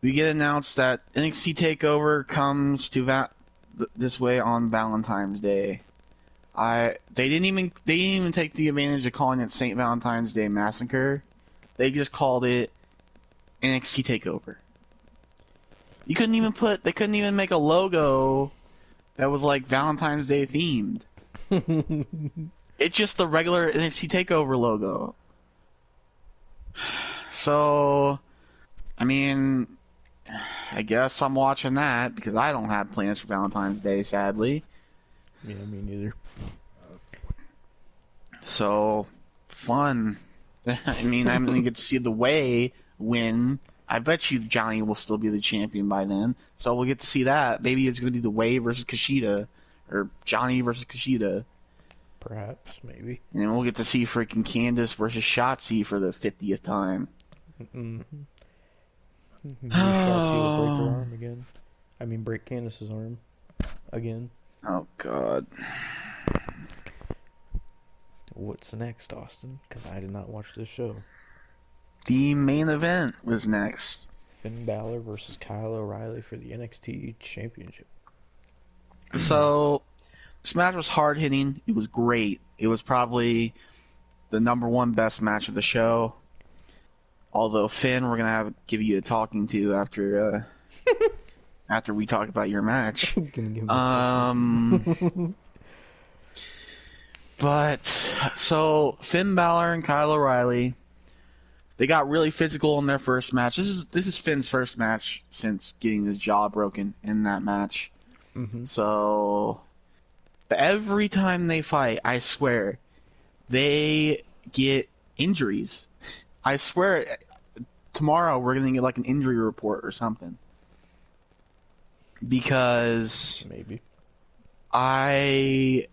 we get announced that NXT TakeOver comes to this way on Valentine's Day. They didn't even take the advantage of calling it St. Valentine's Day Massacre. They just called it NXT TakeOver. They couldn't even make a logo that was like Valentine's Day themed. It's just the regular NXT TakeOver logo. So, I mean, I guess I'm watching that because I don't have plans for Valentine's Day, sadly. Yeah, me neither. So, fun. I mean, I'm going to get to see the Way win. I bet you Johnny will still be the champion by then. So we'll get to see that. Maybe it's going to be the Way versus Kushida. Or Johnny versus Kushida. Perhaps, maybe. And then we'll get to see freaking Candice versus Shotzi for the 50th time. Mm-hmm. Maybe Shotzi will break her arm again. I mean, break Candice's arm again. Oh, God. What's next, Austin? Because I did not watch this show. The main event was next. Finn Balor versus Kyle O'Reilly for the NXT Championship. So, this match was hard-hitting. It was great. It was probably the #1 best match of the show. Although, Finn, we're going to give you a talking to after after we talk about your match. But, so, Finn Balor and Kyle O'Reilly, they got really physical in their first match. This is Finn's first match since getting his jaw broken in that match. Mm-hmm. So, every time they fight, I swear, they get injuries. I swear, tomorrow we're going to get like an injury report or something. Because maybe. Perhaps.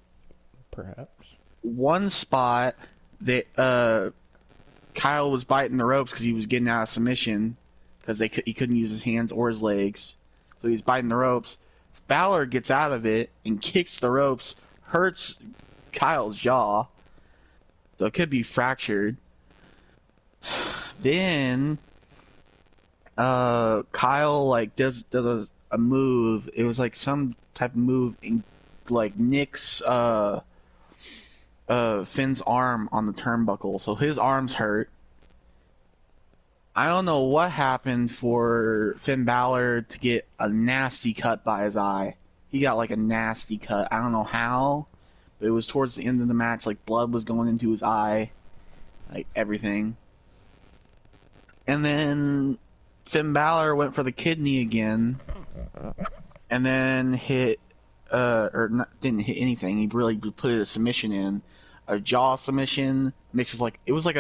One spot that Kyle was biting the ropes because he was getting out of submission because he couldn't use his hands or his legs, so he was biting the ropes. Balor gets out of it and kicks the ropes, hurts Kyle's jaw, so it could be fractured. Then Kyle like does a move. It was like some type of move in like Nick's Finn's arm on the turnbuckle, so his arm's hurt. I don't know what happened for Finn Balor to get a nasty cut by his eye. He got like a nasty cut. I don't know how, but it was towards the end of the match, like blood was going into his eye, like everything. And then Finn Balor went for the kidney again, and then didn't hit anything. He really put a submission in. A jaw submission mixed with like, it was like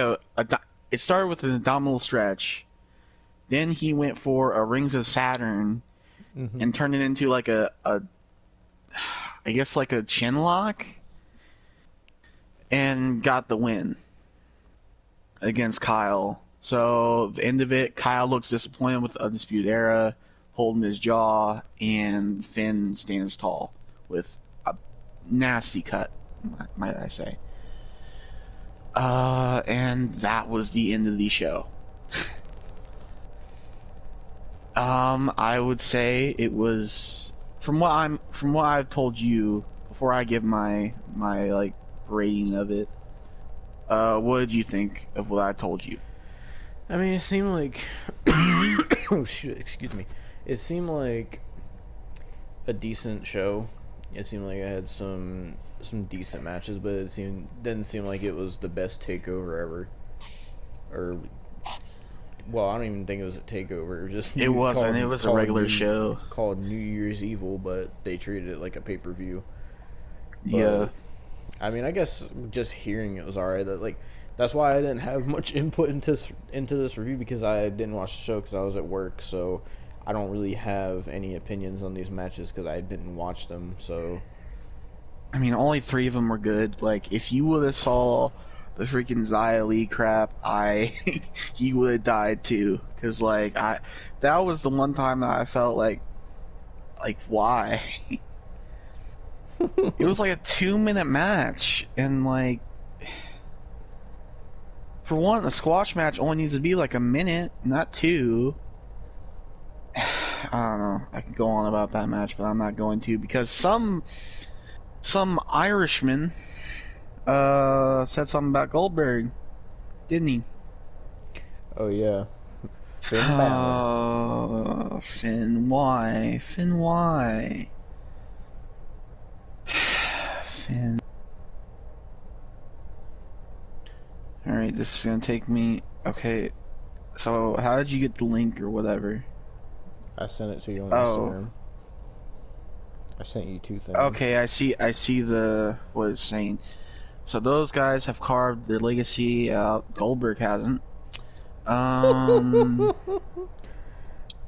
it started with an abdominal stretch. Then he went for a Rings of Saturn and turned it into like I guess like a chin lock and got the win against Kyle. So the end of it, Kyle looks disappointed with Undisputed Era holding his jaw, and Finn stands tall with a nasty cut, might I say. And that was the end of the show. I would say it was from what I've told you before I give my like rating of it. What did you think of what I told you? I mean, it seemed like oh shit, excuse me. It seemed like a decent show. It seemed like I had some decent matches, but didn't seem like it was the best takeover ever. Or, well, I don't even think it was a takeover. It was just It wasn't. It was a regular New, show. called New Year's Evil, but they treated it like a pay-per-view. Yeah. I mean, I guess just hearing it was alright. That's why I didn't have much input into this review, because I didn't watch the show because I was at work. So I don't really have any opinions on these matches because I didn't watch them. So I mean, only 3 of them were good. Like, if you would have saw the freaking Xia Li crap, he would have died too. Cause that was the one time that I felt like why? It was like a 2-minute match, and like, for one, a squash match only needs to be like a minute, not 2. I don't know. I could go on about that match, but I'm not going to, because some Irishman said something about Goldberg, didn't he? oh yeah, Finn Balor. Oh, Finn, why? Finn, why? Finn. Alright, this is gonna take me... Okay, so how did you get the link or whatever? I sent it to you on Oh. Instagram. I sent you 2 things. Okay, I see what it's saying. So those guys have carved their legacy out. Goldberg hasn't. The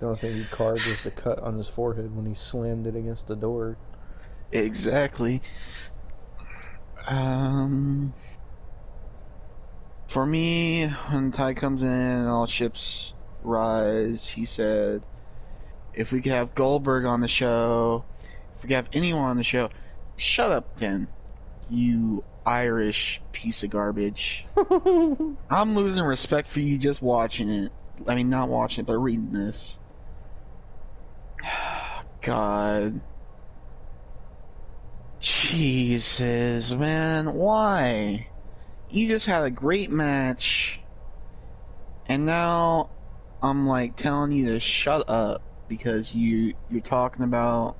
only thing he carved was the cut on his forehead when he slammed it against the door. Exactly. For me, when Ty comes in and all ships rise, he said, if we could have Goldberg on the show, if we could have anyone on the show, shut up, then, you Irish piece of garbage. I'm losing respect for you just watching it. I mean, not watching it, but reading this. God. Jesus, man, why? You just had a great match, and now I'm like telling you to shut up because you're talking about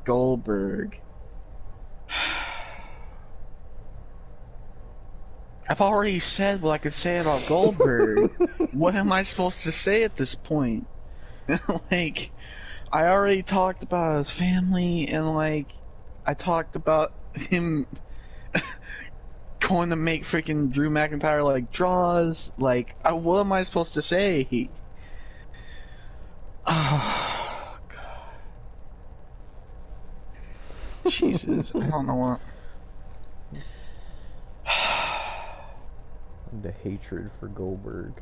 Goldberg. I've already said what I could say about Goldberg. What am I supposed to say at this point? Like, I already talked about his family, and like, I talked about him going to make freaking Drew McIntyre like draws. Like, what am I supposed to say? Oh, God. Jesus, I don't know what. The hatred for Goldberg.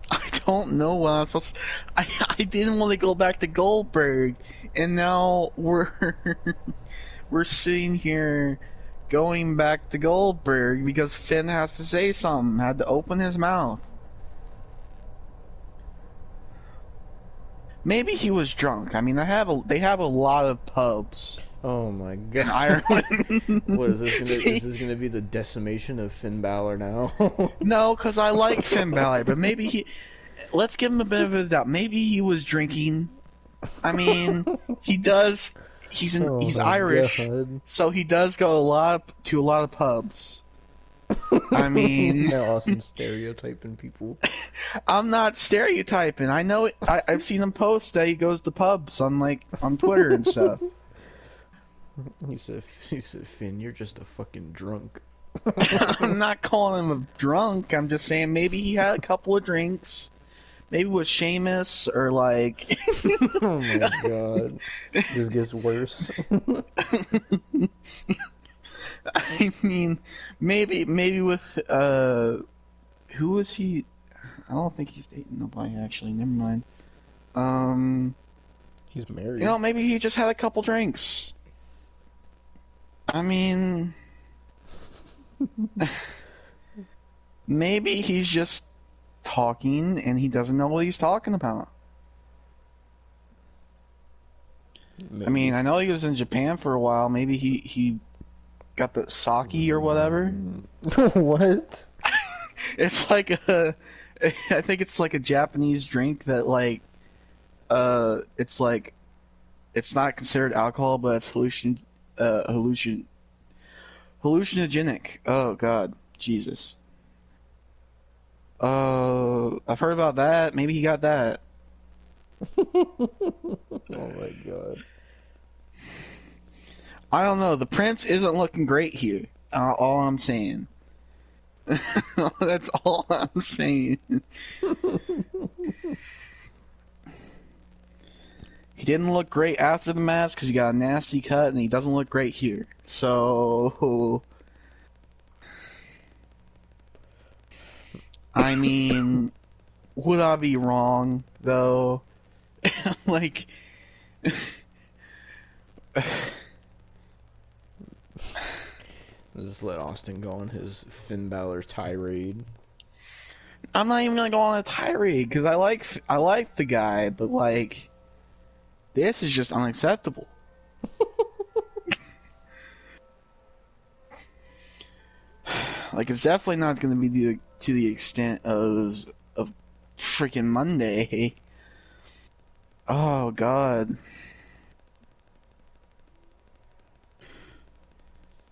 I don't know what I'm supposed to... I didn't want to go back to Goldberg, and now we're sitting here going back to Goldberg because Finn has to say something, had to open his mouth. Maybe he was drunk. I mean, they have a lot of pubs. Oh my In god. Ireland. What is this gonna be the decimation of Finn Balor now? No, because I like Finn Balor, but maybe let's give him a bit of a doubt. Maybe he was drinking. I mean, he does. He's Oh my Irish, God. so he does go to a lot of pubs. I mean, Now Austin stereotyping people. I'm not stereotyping. I know I've seen him post that he goes to pubs on Twitter and stuff. He said, Finn, you're just a fucking drunk. I'm not calling him a drunk. I'm just saying maybe he had a couple of drinks. Maybe with Sheamus or like. Oh my god. This gets worse. I mean, maybe with who was he? I don't think he's dating nobody actually. Never mind. He's married. You know, maybe he just had a couple drinks. I mean, maybe he's just talking and he doesn't know what he's talking about. Maybe. I mean, I know he was in Japan for a while. Maybe he got the sake or whatever. What? It's like I think it's like a Japanese drink that like, it's like It's not considered alcohol, but it's hallucinogenic. Oh God, Jesus. I've heard about that. Maybe he got that. Oh my god. I don't know. The prince isn't looking great here. All I'm saying. That's all I'm saying. He didn't look great after the match because he got a nasty cut, and he doesn't look great here. So, I mean, would I be wrong though? Like, Just let Austin go on his Finn Balor tirade. I'm not even gonna go on a tirade because I like the guy, but like, this is just unacceptable. Like, it's definitely not going to be to the extent of freaking Monday. Oh God.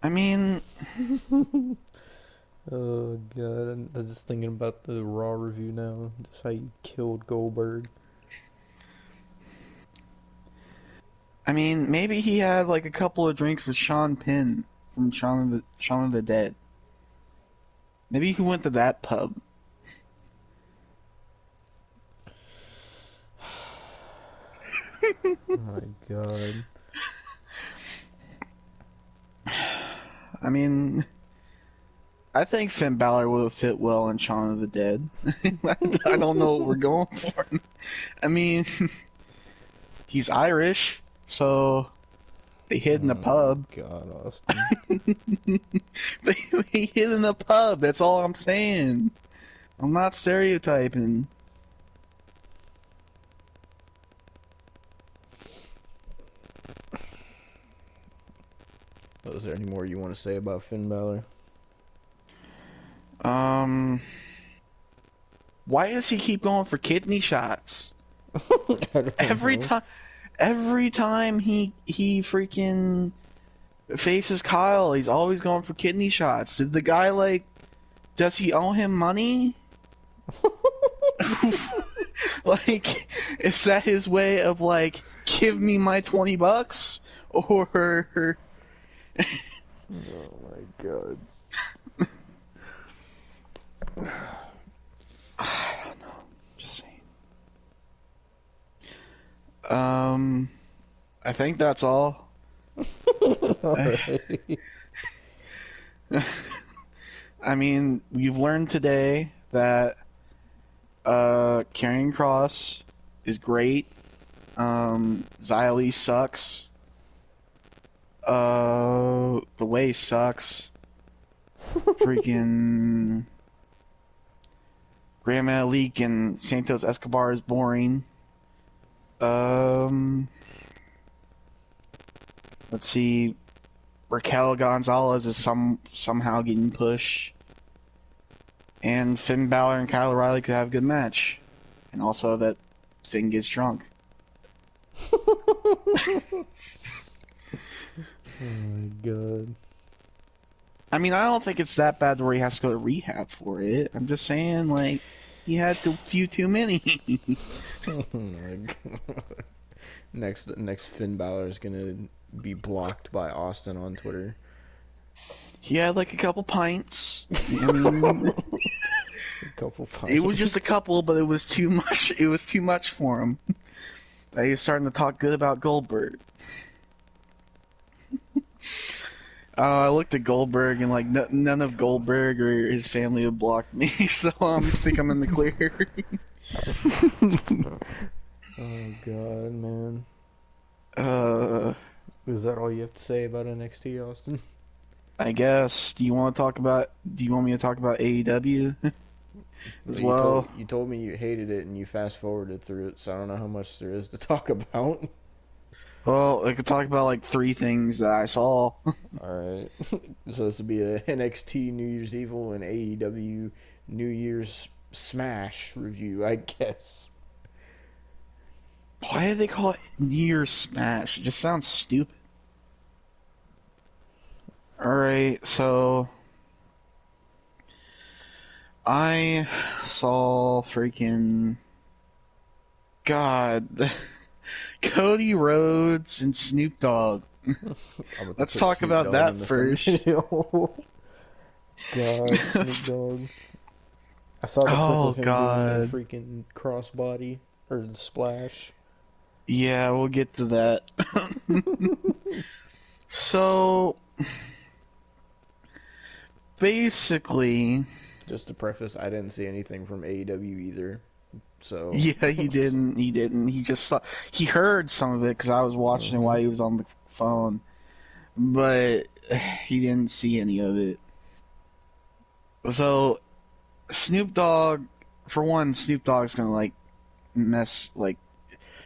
I mean, Oh god, I'm just thinking about the Raw review now. Just how you killed Goldberg. maybe he had like a couple of drinks with Sean Penn from Shaun of the Dead. Maybe he went to that pub. Oh my god. I mean, I think Finn Balor would have fit well in Shaun of the Dead. I don't know what we're going for. I mean, he's Irish, so they hid in the pub. God, Austin. They hid in the pub. That's all I'm saying. I'm not stereotyping. Is there any more you want to say about Finn Balor? Why does he keep going for kidney shots? I don't Every know. time, every time he freaking faces Kyle, he's always going for kidney shots. Did the guy like? Does he owe him money? Like, is that his way of like, give me my $20, or? Oh my god. I don't know. Just saying. I think that's all. Alright. I mean, we've learned today that Karrion Kross is great. Xylee sucks. The way sucks. Freaking Grand Metalik and Santos Escobar is boring. Let's see. Raquel Gonzalez is somehow getting pushed. And Finn Balor and Kyle O'Reilly could have a good match. And also that Finn gets drunk. Oh my god. I mean, I don't think it's that bad where he has to go to rehab for it. I'm just saying, like, he had a few too many. Oh my god. Next Finn Balor is gonna be blocked by Austin on Twitter. He had like a couple pints. I mean, A couple it was just a fights. couple, but it was too much. It was too much for him. He's starting to talk good about Goldberg. I looked at Goldberg and like none of Goldberg or his family have blocked me, so I think I'm in the clear. Oh god, man. Is that all you have to say about NXT, Austin? I guess. Do you want me to talk about AEW as well? You told me you hated it and you fast forwarded through it, so I don't know how much there is to talk about. Well, I could talk about like 3 things that I saw. Alright. So this would be a NXT New Year's Evil and AEW New Year's Smash review, I guess. Why did they call it New Year's Smash? It just sounds stupid. Alright, so I saw freaking God Cody Rhodes and Snoop Dogg. Let's talk Snoop about Dogg that in the first. thumbnail. God, Snoop Dogg. I saw the clip Oh of him doing the God. freaking crossbody or the splash. Yeah, we'll get to that. So basically, Just to preface, I didn't see anything from AEW either. So yeah, he didn't. He didn't. He just saw. He heard some of it because I was watching it while he was on the phone, but he didn't see any of it. So Snoop Dogg, for one, Snoop Dogg's gonna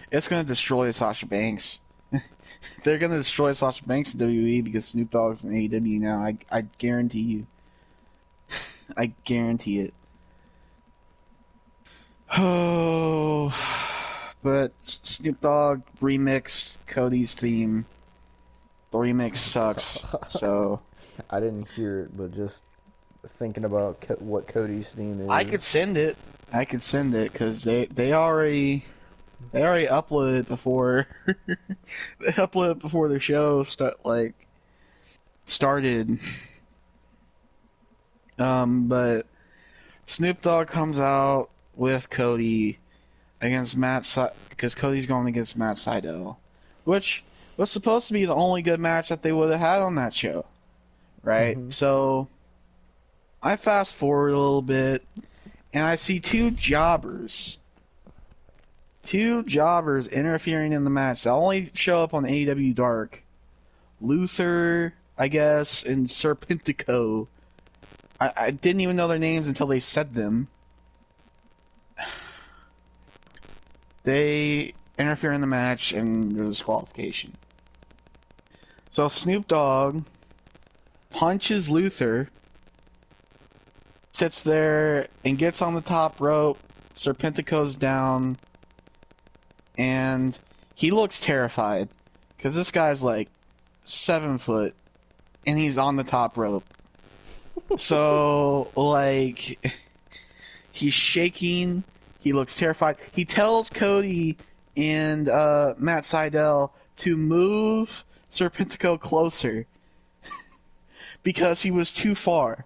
it's gonna destroy Sasha Banks. They're gonna destroy Sasha Banks in WWE because Snoop Dogg's in AEW now. I guarantee you. I guarantee it. Oh, but Snoop Dogg remixed Cody's theme. The remix sucks. So I didn't hear it, but just thinking about what Cody's theme is. I could send it. I could send it because they already uploaded it before they uploaded it before the show started. But Snoop Dogg comes out with Cody against because Cody's going against Matt Sydal, which was supposed to be the only good match that they would have had on that show, right? So I fast forward a little bit, and I see two jobbers interfering in the match. They only show up on AEW Dark. Luther, I guess, and Serpentico. I didn't even know their names until they said them. They interfere in the match, and there's disqualification. So Snoop Dogg punches Luther, sits there, and gets on the top rope. Serpentico's down, and he looks terrified, because this guy's like 7 foot, and he's on the top rope. So, like, he's shaking. He looks terrified. He tells Cody and Matt Sydal to move Serpentico closer because he was too far.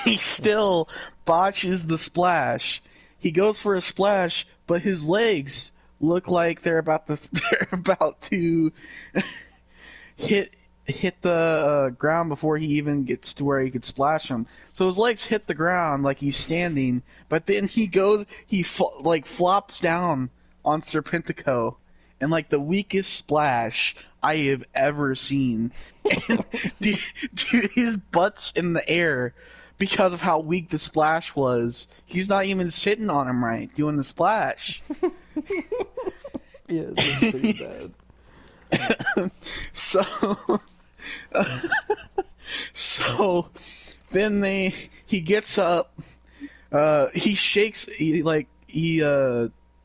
He still botches the splash. He goes for a splash, but his legs look like they're about to hit the ground before he even gets to where he could splash him. So his legs hit the ground like he's standing, but then he flops down on Serpentico, and like the weakest splash I have ever seen. And dude, his butt's in the air because of how weak the splash was. He's not even sitting on him right, doing the splash. Yeah, that's pretty bad. So then he gets up, he shakes, he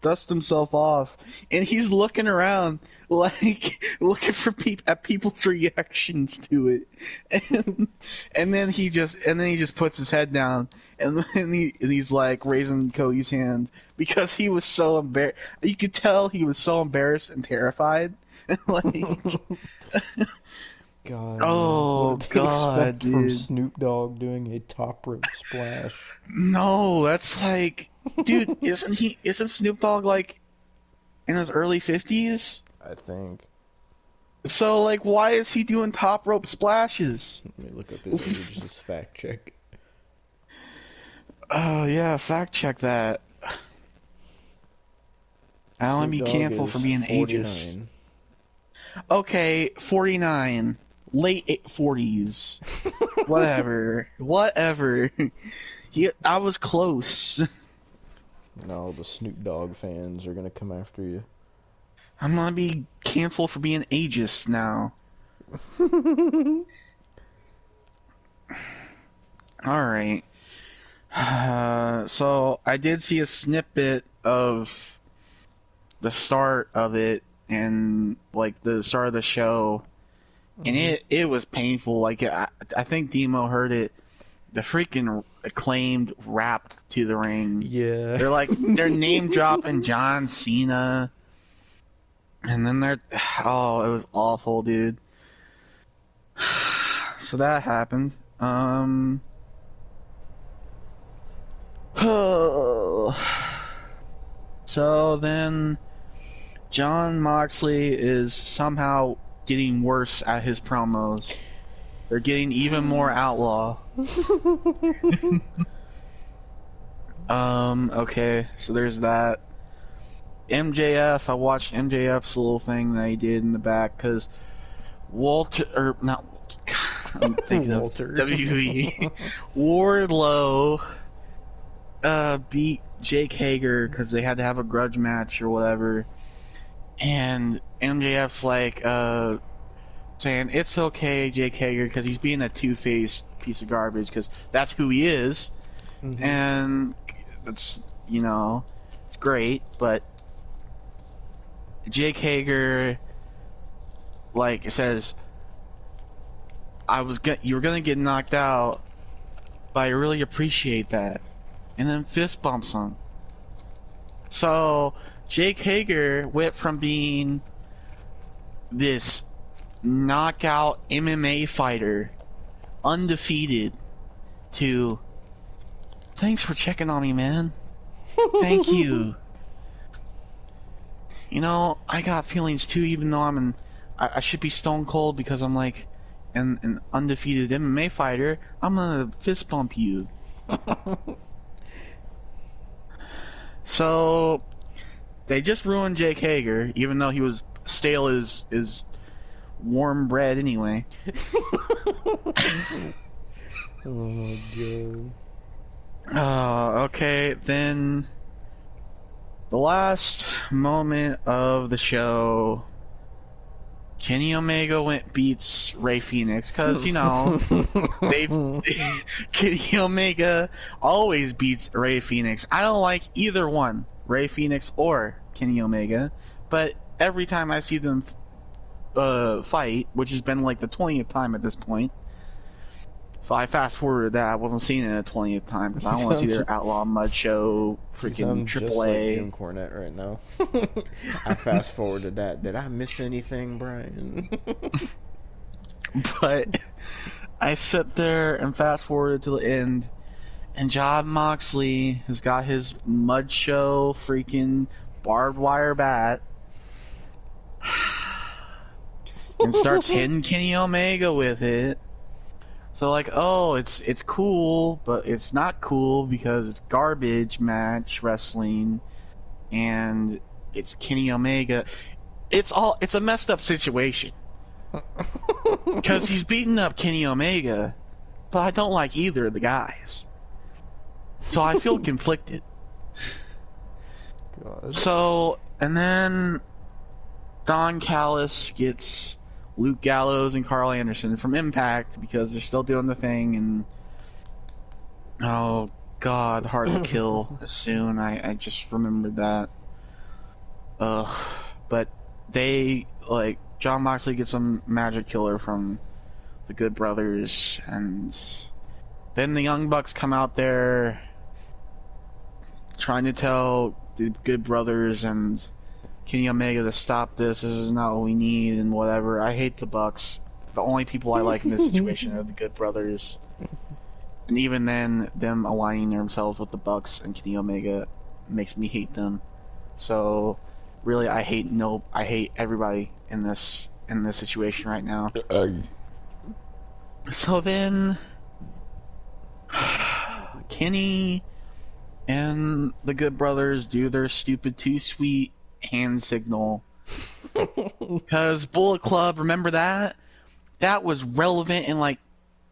dusts himself off, and he's looking around like looking for people's reactions to it, and then he just puts his head down, and he's like raising Cody's hand because he was so embarrassed. You could tell he was so embarrassed and terrified. Like, God. oh What did they God, expect dude. from Snoop Dogg doing a top rope splash? No, that's like, dude, isn't Snoop Dogg like in his early 50s? I think. So like, why is he doing top rope splashes? Let me look up his age, just fact check. Oh yeah, fact check that. I don't want to Snoop be Dogg canceled is for being ageist. 49. Okay, 49. Late 40s. Whatever. I was close. No, the Snoop Dogg fans are gonna come after you. I'm gonna be canceled for being ageist now. Alright. So I did see a snippet of the start of it and like the start of the show, and it was painful. Like I think Demo heard it. The freaking Acclaimed rapped to the ring. Yeah. They're name dropping John Cena, and then it was awful, dude. So that happened. So then John Moxley is somehow getting worse at his promos. They're getting even more outlaw. Okay, so there's that. MJF, I watched MJF's little thing that he did in the back, because Walter, or not Walter, I'm thinking Walter. of WWE. Wardlow beat Jake Hager because they had to have a grudge match or whatever, and MJF's like saying it's okay, Jake Hager, because he's being a two-faced piece of garbage, because that's who he is, and that's, it's great, but Jake Hager like says, you were gonna get knocked out, but I really appreciate that, and then fist bumps him. So Jake Hager went from being this knockout MMA fighter, undefeated, to thanks for checking on me, man. Thank you. I got feelings too, even though I should be stone cold because I'm like an undefeated MMA fighter. I'm gonna fist bump you. So they just ruined Jake Hager, even though he was stale as warm bread anyway. Oh my god. Okay, then the last moment of the show, Kenny Omega beats Rey Fenix, because, Kenny Omega always beats Rey Fenix. I don't like either one, Rey Fenix or Kenny Omega, but every time I see them fight, which has been like the 20th time at this point, so I fast forwarded that. I wasn't seeing it the 20th time because I don't want to see their Outlaw Mud Show, freaking Just AAA. like Jim Cornette right now. I fast forwarded that. Did I miss anything, Brian? But I sit there and fast forwarded to the end, and John Moxley has got his Mud Show freaking barbed wire bat and starts hitting Kenny Omega with it. So it's cool, but it's not cool because it's garbage match wrestling, and it's Kenny Omega. It's a messed up situation because he's beating up Kenny Omega, but I don't like either of the guys, so I feel conflicted. God. So, and then Don Callis gets Luke Gallows and Carl Anderson from Impact because they're still doing the thing, and oh god, Hard to Kill soon. I just remembered that. But they, John Moxley gets some magic killer from the Good Brothers, and then the Young Bucks come out there trying to tell the Good Brothers and Kenny Omega to stop this. This is not what we need, and whatever. I hate the Bucks. The only people I like in this situation are the Good Brothers, and even then, them aligning themselves with the Bucks and Kenny Omega makes me hate them. So, really, I hate everybody in this situation right now. So then, Kenny and the Good Brothers do their stupid too sweet hand signal, because Bullet Club, remember that was relevant in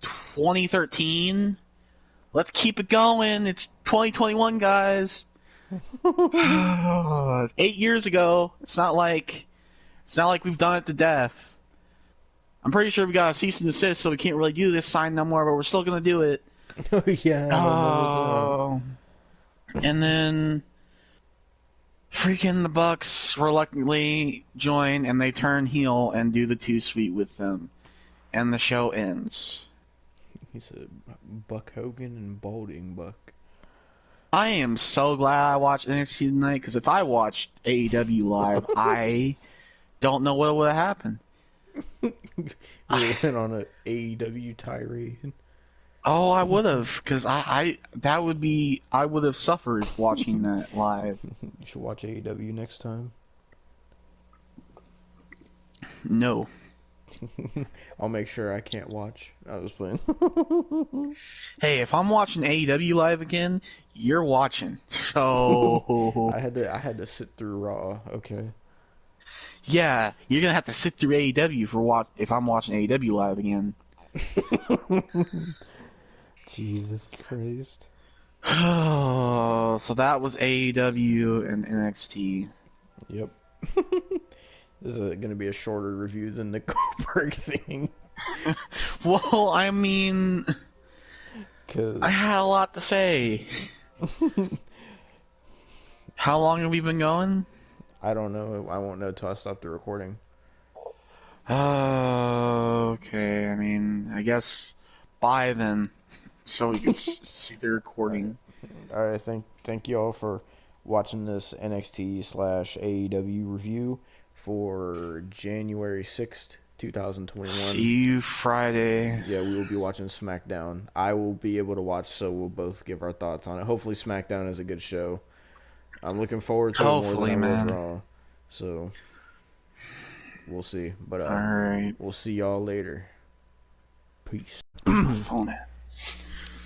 2013. Let's keep it going. It's 2021, guys. 8 years ago. It's not like we've done it to death. I'm pretty sure we got a cease and desist, so we can't really do this sign no more, but we're still gonna do it. Oh yeah, I remember Oh, and then freaking the Bucks reluctantly join, and they turn heel and do the Too Sweet with them, and the show ends. that. He said Buck Hogan and Balding Buck. I am so glad I watched NXT tonight, because if I watched AEW live, I don't know what would have happened. We went on a AEW tirade. Oh, I would have, because I would have suffered watching that live. You should watch AEW next time. No. I'll make sure I can't watch. I was playing. Hey, if I'm watching AEW live again, you're watching. So I had to sit through Raw. Okay. yeah, you're gonna have to sit through AEW if I'm watching AEW live again. Jesus Christ. Oh, so that was AEW and NXT. Yep. This is going to be a shorter review than the Goldberg thing. Well, I mean, Cause I had a lot to say. How long have we been going? I don't know. I won't know till I stop the recording. Okay, I mean, I guess bye then, so we can see the recording. All right. Thank you all for watching this NXT/AEW review for January 6th, 2021. See you Friday. Yeah, we will be watching SmackDown. I will be able to watch, so we'll both give our thoughts on it. Hopefully, SmackDown is a good show. I'm looking forward to it more Hopefully, than I was man. Raw. So, we'll see. But Alright. we'll see y'all later. Peace. Phone it.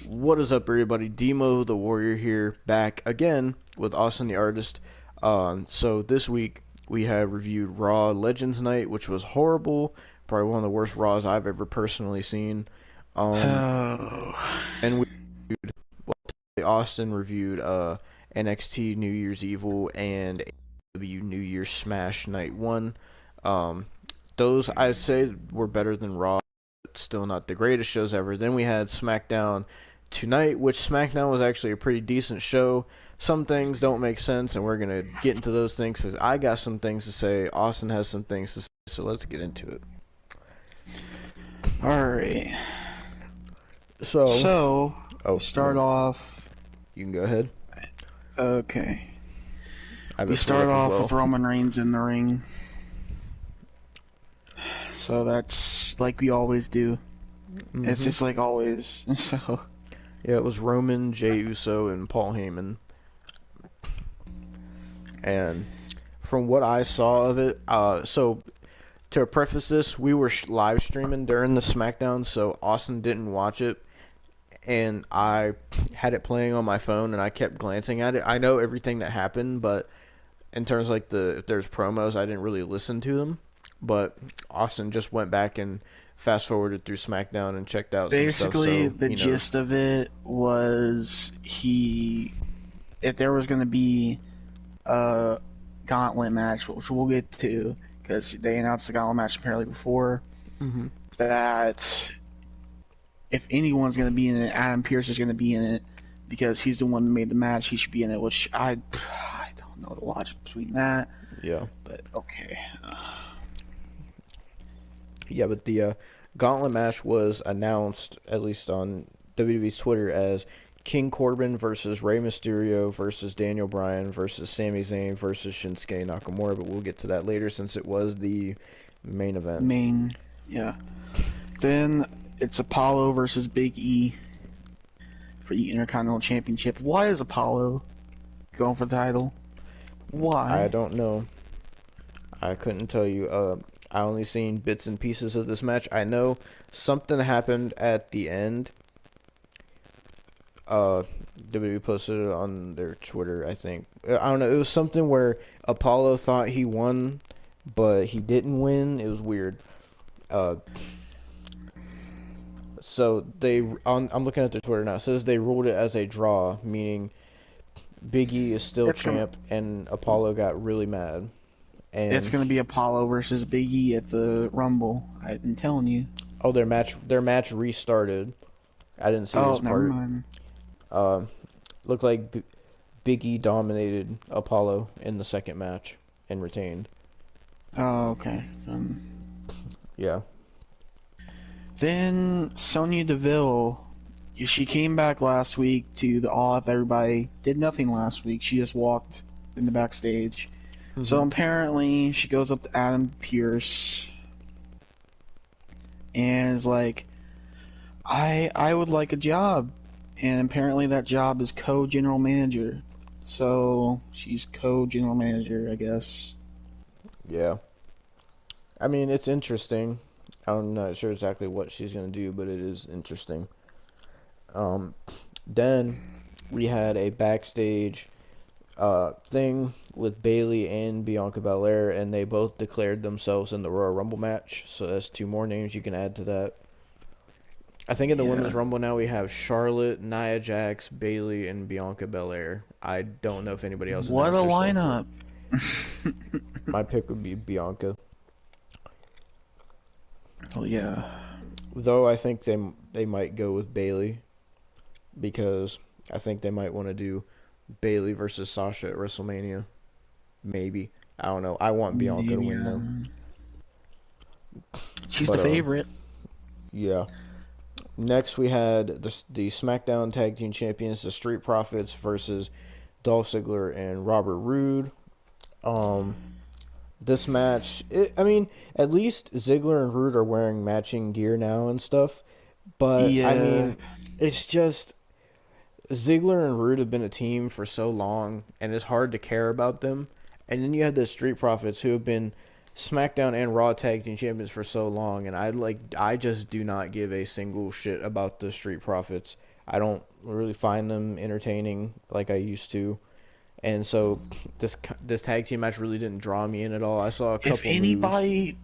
What is up, everybody? Demo the Warrior here, back again with Austin the Artist. So this week we have reviewed Raw Legends Night, which was horrible. Probably one of the worst Raws I've ever personally seen. Oh. And Austin reviewed NXT New Year's Evil and AEW New Year's Smash Night 1. Those I'd say were better than Raw, but still not the greatest shows ever. Then we had SmackDown tonight, which SmackDown was actually a pretty decent show. Some things don't make sense, and we're going to get into those things because I got some things to say. Austin has some things to say, so let's get into it. Alright. So start off. You can go ahead. Okay. I We start off with Roman Reigns in the ring. So that's like we always do. It's just like always. So yeah, it was Roman, Jey Uso, and Paul Heyman. And from what I saw of it, so to preface this, we were live streaming during the SmackDown, so Austin didn't watch it, and I had it playing on my phone, and I kept glancing at it. I know everything that happened, but in terms of like if there's promos, I didn't really listen to them. But Austin just went back and fast forwarded through SmackDown and checked out basically some stuff. So, the gist of it was if there was going to be a gauntlet match, which we'll get to, because they announced the gauntlet match apparently before, that if anyone's going to be in it, Adam Pearce is going to be in it, because he's the one that made the match. He should be in it, which I don't know the logic between that. Yeah. But okay. Yeah, but the gauntlet match was announced, at least on WWE's Twitter, as King Corbin versus Rey Mysterio versus Daniel Bryan versus Sami Zayn versus Shinsuke Nakamura, but we'll get to that later since it was the main event. Yeah. Then it's Apollo versus Big E for the Intercontinental Championship. Why is Apollo going for the title? Why? I don't know. I couldn't tell you. I only seen bits and pieces of this match. I know something happened at the end. WWE posted it on their Twitter, I think. I don't know. It was something where Apollo thought he won, but he didn't win. It was weird. So I'm looking at their Twitter now. It says they ruled it as a draw, meaning Big E is still champ, and Apollo got really mad. And it's going to be Apollo versus Big E at the Rumble. I've been telling you. Oh, their match restarted. I didn't see Oh, this never part. mind. Looked like Big E dominated Apollo in the second match and retained. Oh, okay. Yeah. Then Sonya Deville, she came back last week to the awe of everybody. Did nothing last week. She just walked in the backstage. So apparently she goes up to Adam Pearce and is like, I would like a job. And apparently that job is co-general manager. So she's co-general manager, I guess. Yeah. I mean, it's interesting. I'm not sure exactly what she's going to do, but it is interesting. Then we had a backstage thing with Bailey and Bianca Belair, and they both declared themselves in the Royal Rumble match. So that's two more names you can add to that. I think in the Women's Rumble now we have Charlotte, Nia Jax, Bailey, and Bianca Belair. I don't know if anybody else What a announced herself lineup. for. My pick would be Bianca. Well, yeah. Though I think they might go with Bailey because I think they might want to do Bailey versus Sasha at WrestleMania. Maybe. I don't know. I want Bianca to win though. She's the favorite. Yeah. Next we had the SmackDown Tag Team Champions, the Street Profits versus Dolph Ziggler and Robert Roode. This match, I mean, at least Ziggler and Roode are wearing matching gear now and stuff. But, Yeah. I mean, it's just Ziggler and Roode have been a team for so long, and it's hard to care about them. And then you have the Street Profits who have been SmackDown and Raw Tag Team Champions for so long, and I just do not give a single shit about the Street Profits. I don't really find them entertaining like I used to. And so this tag team match really didn't draw me in at all. I saw a couple If anybody, moves.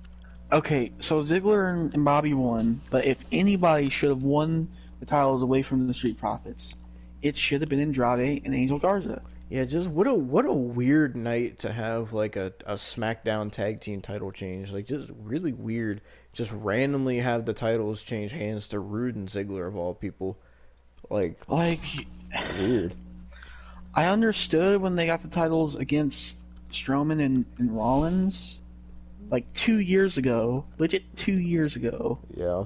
okay, so Ziggler and Bobby won, but if anybody should have won the titles away from the Street Profits, it should have been Andrade and Angel Garza. Yeah, just what a weird night to have like a SmackDown tag team title change. Like just really weird. Just randomly have the titles change hands to Rude and Ziggler of all people. Like weird. I understood when they got the titles against Strowman and Rollins, like 2 years ago, legit 2 years ago. Yeah.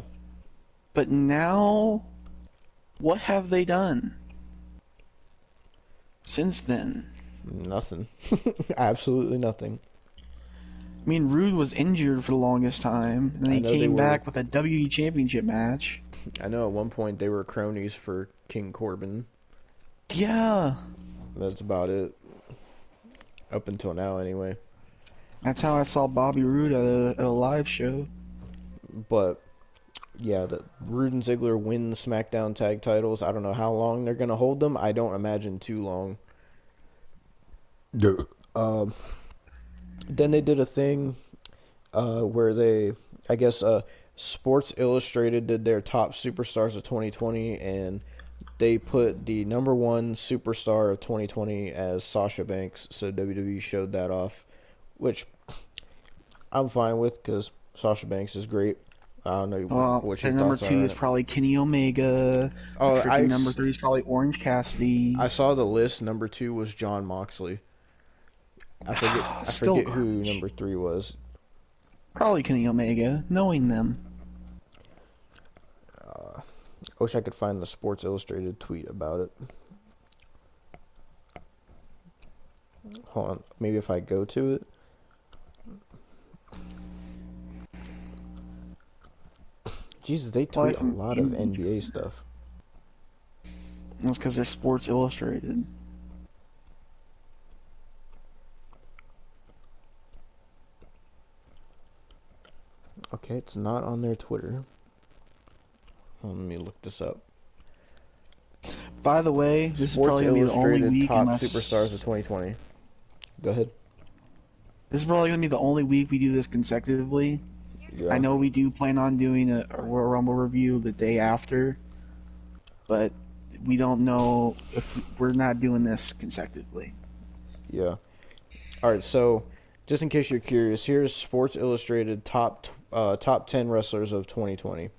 But now, what have they done since then? Nothing. Absolutely nothing. I mean, Rude was injured for the longest time, and then he came back with a WWE Championship match. I know at one point they were cronies for King Corbin. Yeah. That's about it. Up until now, anyway. That's how I saw Bobby Roode at a live show. But, yeah, the Roode and Ziggler win the SmackDown tag titles. I don't know how long they're going to hold them. I don't imagine too long. Then they did a thing where they, I guess, Sports Illustrated did their top superstars of 2020, and they put the number one superstar of 2020 as Sasha Banks, so WWE showed that off, which I'm fine with because Sasha Banks is great. I don't know what your number thoughts 2 are. is probably Kenny Omega. Number 3 is probably Orange Cassidy. I saw the list. Number 2 was John Moxley. I forget who number 3 was. Probably Kenny Omega, knowing them. I wish I could find the Sports Illustrated tweet about it. Hold on. Maybe if I go to it. Jesus, they tweet a lot of NBA stuff. That's because they're Sports Illustrated. Okay, it's not on their Twitter. Let me look this up. By the way, this Sports is probably going to be the only week top superstars of 2020. Go ahead. This is probably going to be the only week we do this consecutively. Yeah. I know we do plan on doing a Royal Rumble review the day after, but we don't know if we're not doing this consecutively. Yeah. All right, so just in case you're curious, here's Sports Illustrated top 10 wrestlers of 2020.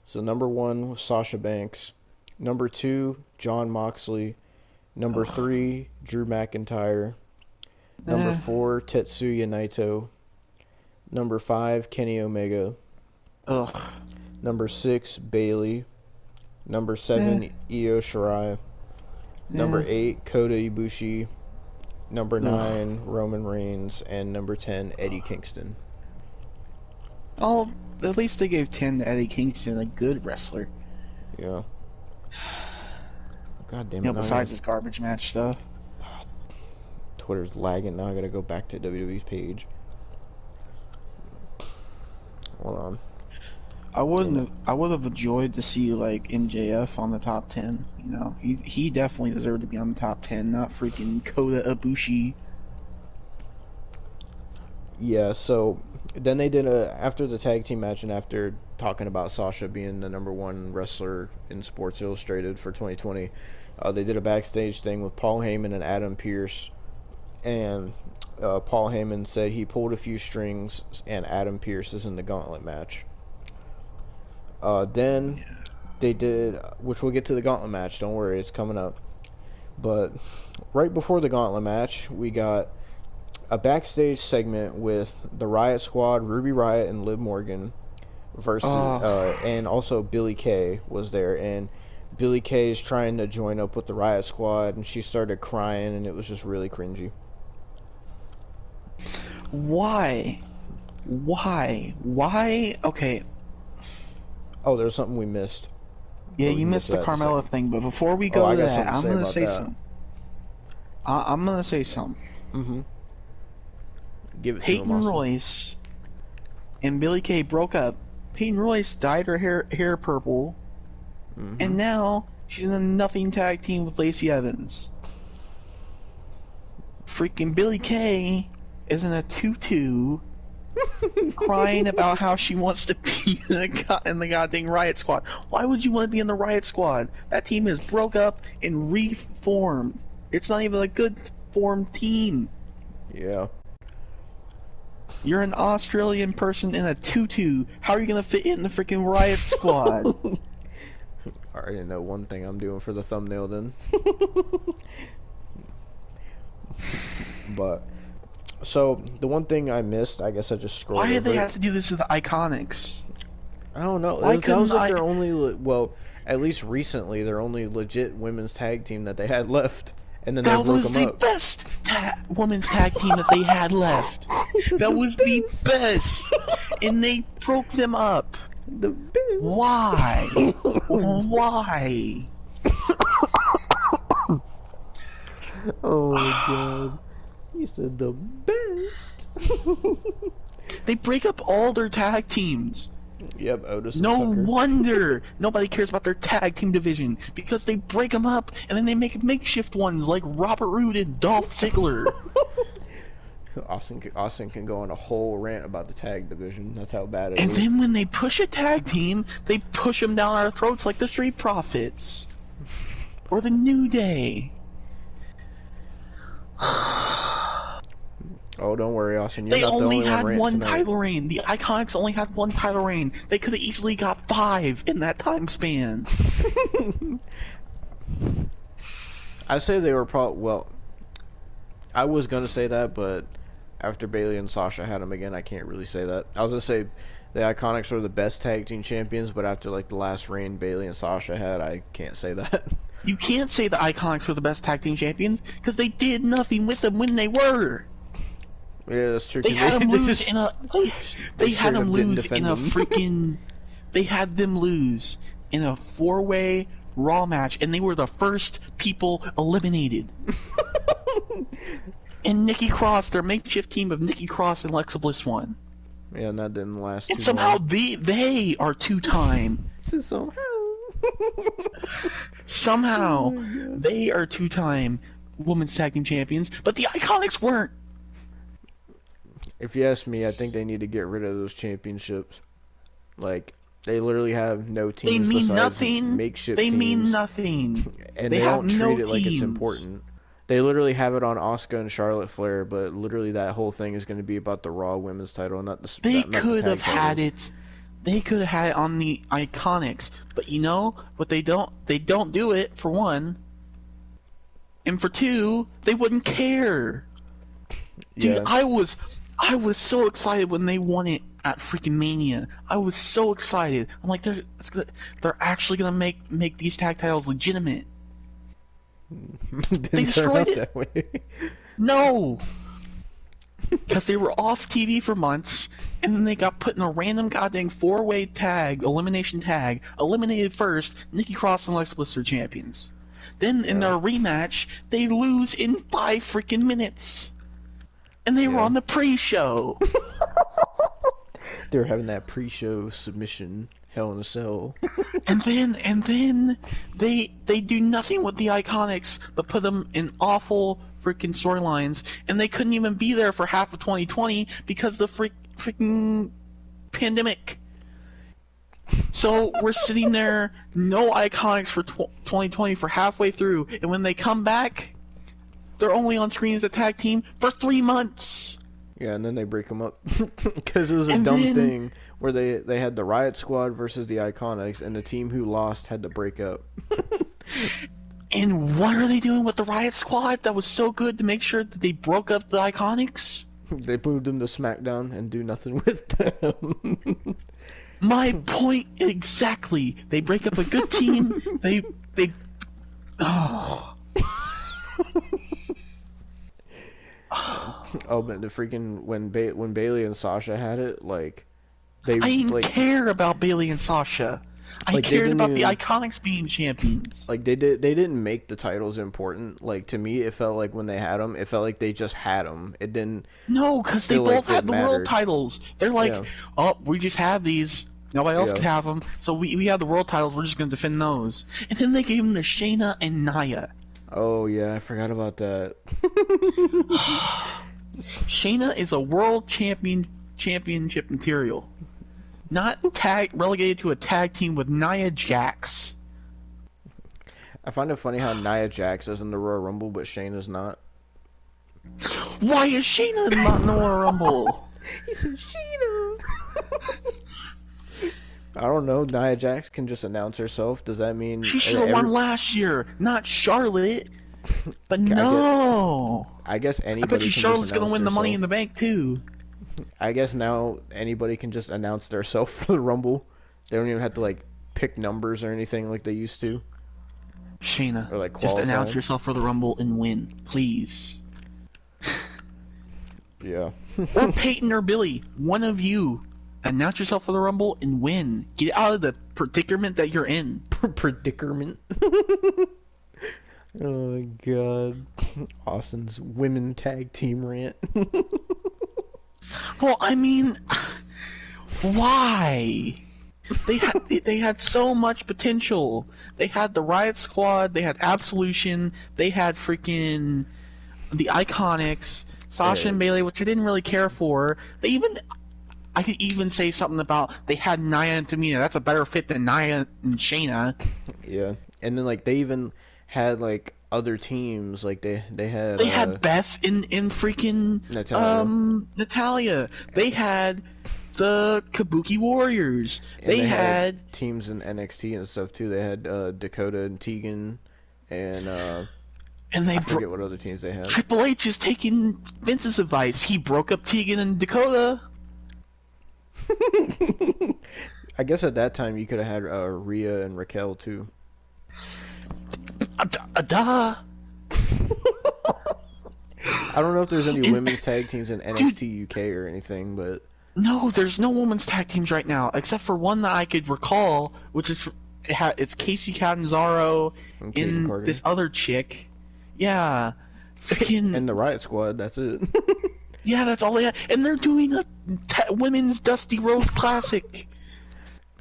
So number 1 was Sasha Banks. Number 2, John Moxley. Number 3, Drew McIntyre. Number 4, Tetsuya Naito. Number 5, Kenny Omega. Ugh. Number 6, Bailey. Number 7, Io Shirai. Number 8, Kota Ibushi. Number 9, Roman Reigns. And number 10, Eddie Kingston. Oh, at least they gave 10 to Eddie Kingston, a good wrestler. Yeah. God damn it. You know, besides his garbage match stuff. Twitter's lagging. Now I gotta go back to WWE's page. Hold on. I would have enjoyed to see like MJF on the top 10. You know, he definitely deserved to be on the top 10, not freaking Kota Ibushi. Yeah, so then they did after the tag team match and after talking about Sasha being the #1 wrestler in Sports Illustrated for 2020, they did a backstage thing with Paul Heyman and Adam Pearce, and Paul Heyman said he pulled a few strings and Adam Pearce is in the gauntlet match. Then they did, which we'll get to the gauntlet match, don't worry, it's coming up. But right before the gauntlet match, we got a backstage segment with the Riot Squad, Ruby Riott and Liv Morgan versus, and also Billie Kay was there, and Billie Kay is trying to join up with the Riot Squad, and she started crying, and it was just really cringy. Why? Okay. Oh, there's something we missed. Yeah, Well, we you can missed get the to that in a Carmella second. thing, but before we go I to got that, something to I'm say gonna about say that. something. I'm gonna say something. Mm-hmm. Give it to Peyton him, Austin. Royce and Billie Kay broke up. Peyton Royce dyed her hair purple, and now she's in a nothing tag team with Lacey Evans. Freaking Billie Kay is in a tutu, crying about how she wants to be in the goddamn Riot Squad. Why would you want to be in the Riot Squad? That team is broke up and reformed. It's not even a good formed team. Yeah. You're an Australian person in a tutu. How are you gonna fit in the freaking Riot Squad? I already know one thing I'm doing for the thumbnail then. But, so, the one thing I missed, I guess I just scrolled Why did over they it. have to do this to the Iconics? I don't know. Why That was couldn't like their only, well, at least recently, their only legit women's tag team that they had left. And then they That broke was them the up. best women's tag team that they had left. That was the best, and they broke them up. The best. Why? Why? Oh my god. He said the best. They break up all their tag teams. Yep, Otis and No Tucker. wonder nobody cares about their tag team division, because they break them up and then they make makeshift ones like Robert Roode and Dolph Ziggler. Austin can go on a whole rant about the tag division. That's how bad it And is. then when they push a tag team, they push them down our throats like the Street Profits or the New Day. Oh, don't worry, Austin. You're They not the only only had one one ranting tonight. title reign. The Iconics only had one title reign. They could have easily got 5 in that time span. I say they were probably, well, I was going to say that, but after Bailey and Sasha had them again, I can't really say that. I was going to say the Iconics were the best tag team champions, but after like the last reign Bailey and Sasha had, I can't say that. You can't say the Iconics were the best tag team champions because they did nothing with them when they were. Yeah, that's true. They 'cause had them they lose just- in a. They had straight them up didn't lose defend in a them. freaking. They had them lose in a 4-way Raw match, and they were the first people eliminated. And Nikki Cross, their makeshift team of Nikki Cross and Alexa Bliss won. Yeah, and that didn't last And too somehow long. they are 2-time. Somehow. Somehow Oh my God. they are 2-time women's tag team champions, but the Iconics weren't. If you ask me, I think they need to get rid of those championships. Like, they literally have no teams They mean besides nothing. makeshift They teams. mean nothing. And They they have don't treat no it like it's teams. important. They literally have it on Asuka and Charlotte Flair, but literally that whole thing is going to be about the Raw Women's title, not the They not the could tag have had titles. it. They could have had it on the Iconics, but you know what they don't? They don't do it, for one. And for two, they wouldn't care. Dude, Yeah. I was so excited when they won it at freaking Mania. I was so excited. I'm like, they're actually gonna make these tag titles legitimate. Didn't They turn destroyed out it. that way. No, because they were off TV for months, and then they got put in a random goddamn four-way tag, elimination tag, eliminated first. Nikki Cross and Lex Bliss are champions. Then in their rematch, they lose in 5 freaking minutes. And they were Yeah. on the pre-show. They were having that pre-show submission, Hell in a Cell. and then they do nothing with the Iconics but put them in awful freaking storylines, and they couldn't even be there for half of 2020 because of the freaking pandemic. So we're sitting there, no Iconics for 2020 for halfway through, and when they come back, they're only on screen as a tag team for 3 months. Yeah, and then they break them up because it was a And dumb then- thing where they had the Riot Squad versus the Iconics, and the team who lost had to break up. And what are they doing with the Riot Squad that was so good to make sure that they broke up the Iconics? They moved them to SmackDown and do nothing with them. My point exactly. They break up a good team. They oh. Oh, but the freaking when Bailey and Sasha had it, like they I didn't like care about Bailey and Sasha. I Like, they cared didn't about the even- Iconics being champions. like they didn't make the titles important. Like to me, it felt like when they had them, it felt like they just had them. It didn't. No, because they feel like both had it the world mattered. titles. They're like, Yeah. oh, we just have these. Nobody else Yeah. could have them. So we have the world titles. We're just going to defend those. And then they gave them to Shayna and Nia. Oh yeah, I forgot about that. Shayna is a world championship material. Not relegated to a tag team with Nia Jax. I find it funny how Nia Jax is in the Royal Rumble, but Shayna's not. Why is Shayna not in the Royal Rumble? He said Shayna. I don't know. Nia Jax can just announce herself. Does that mean She should have won last year, not Charlotte. But no. I guess I anybody. bet you can Charlotte's just gonna announce win the Money in theirself. the Bank too. I guess now anybody can just announce themselves for the Rumble. They don't even have to like pick numbers or anything like they used to. Shayna, Or, like, just announce qualifying. yourself for the Rumble and win, please. Yeah. Or Peyton or Billy, one of you, announce yourself for the Rumble and win. Get out of the predicament that you're in. Predicament. Oh my god. Austin's women tag team rant. Well, I mean, why? They had so much potential. They had the Riot Squad, they had Absolution, they had freaking the Iconics, Sasha and Bailey, which I didn't really care for. I could even say something about they had Nia and Tamina. That's a better fit than Nia and Shayna. Yeah. And then like they even had like other teams, like they had They had Beth in freaking Natalia. Natalia. They had the Kabuki Warriors. and They had teams in NXT and stuff too. They had Dakota and Tegan and and they I forget what other teams they had. Triple H is taking Vince's advice. He broke up Tegan and Dakota. I guess at that time you could have had Rhea and Raquel too. Duh. I don't know if there's any In- women's tag teams in NXT UK or anything, but No, there's no women's tag teams right now, except for one that I could recall, which is it's Casey Catanzaro And Kaden and Carter. this other chick. Yeah. Freaking, and the Riot Squad, that's it. yeah, that's all they had. And they're doing a women's Dusty Rhodes Classic.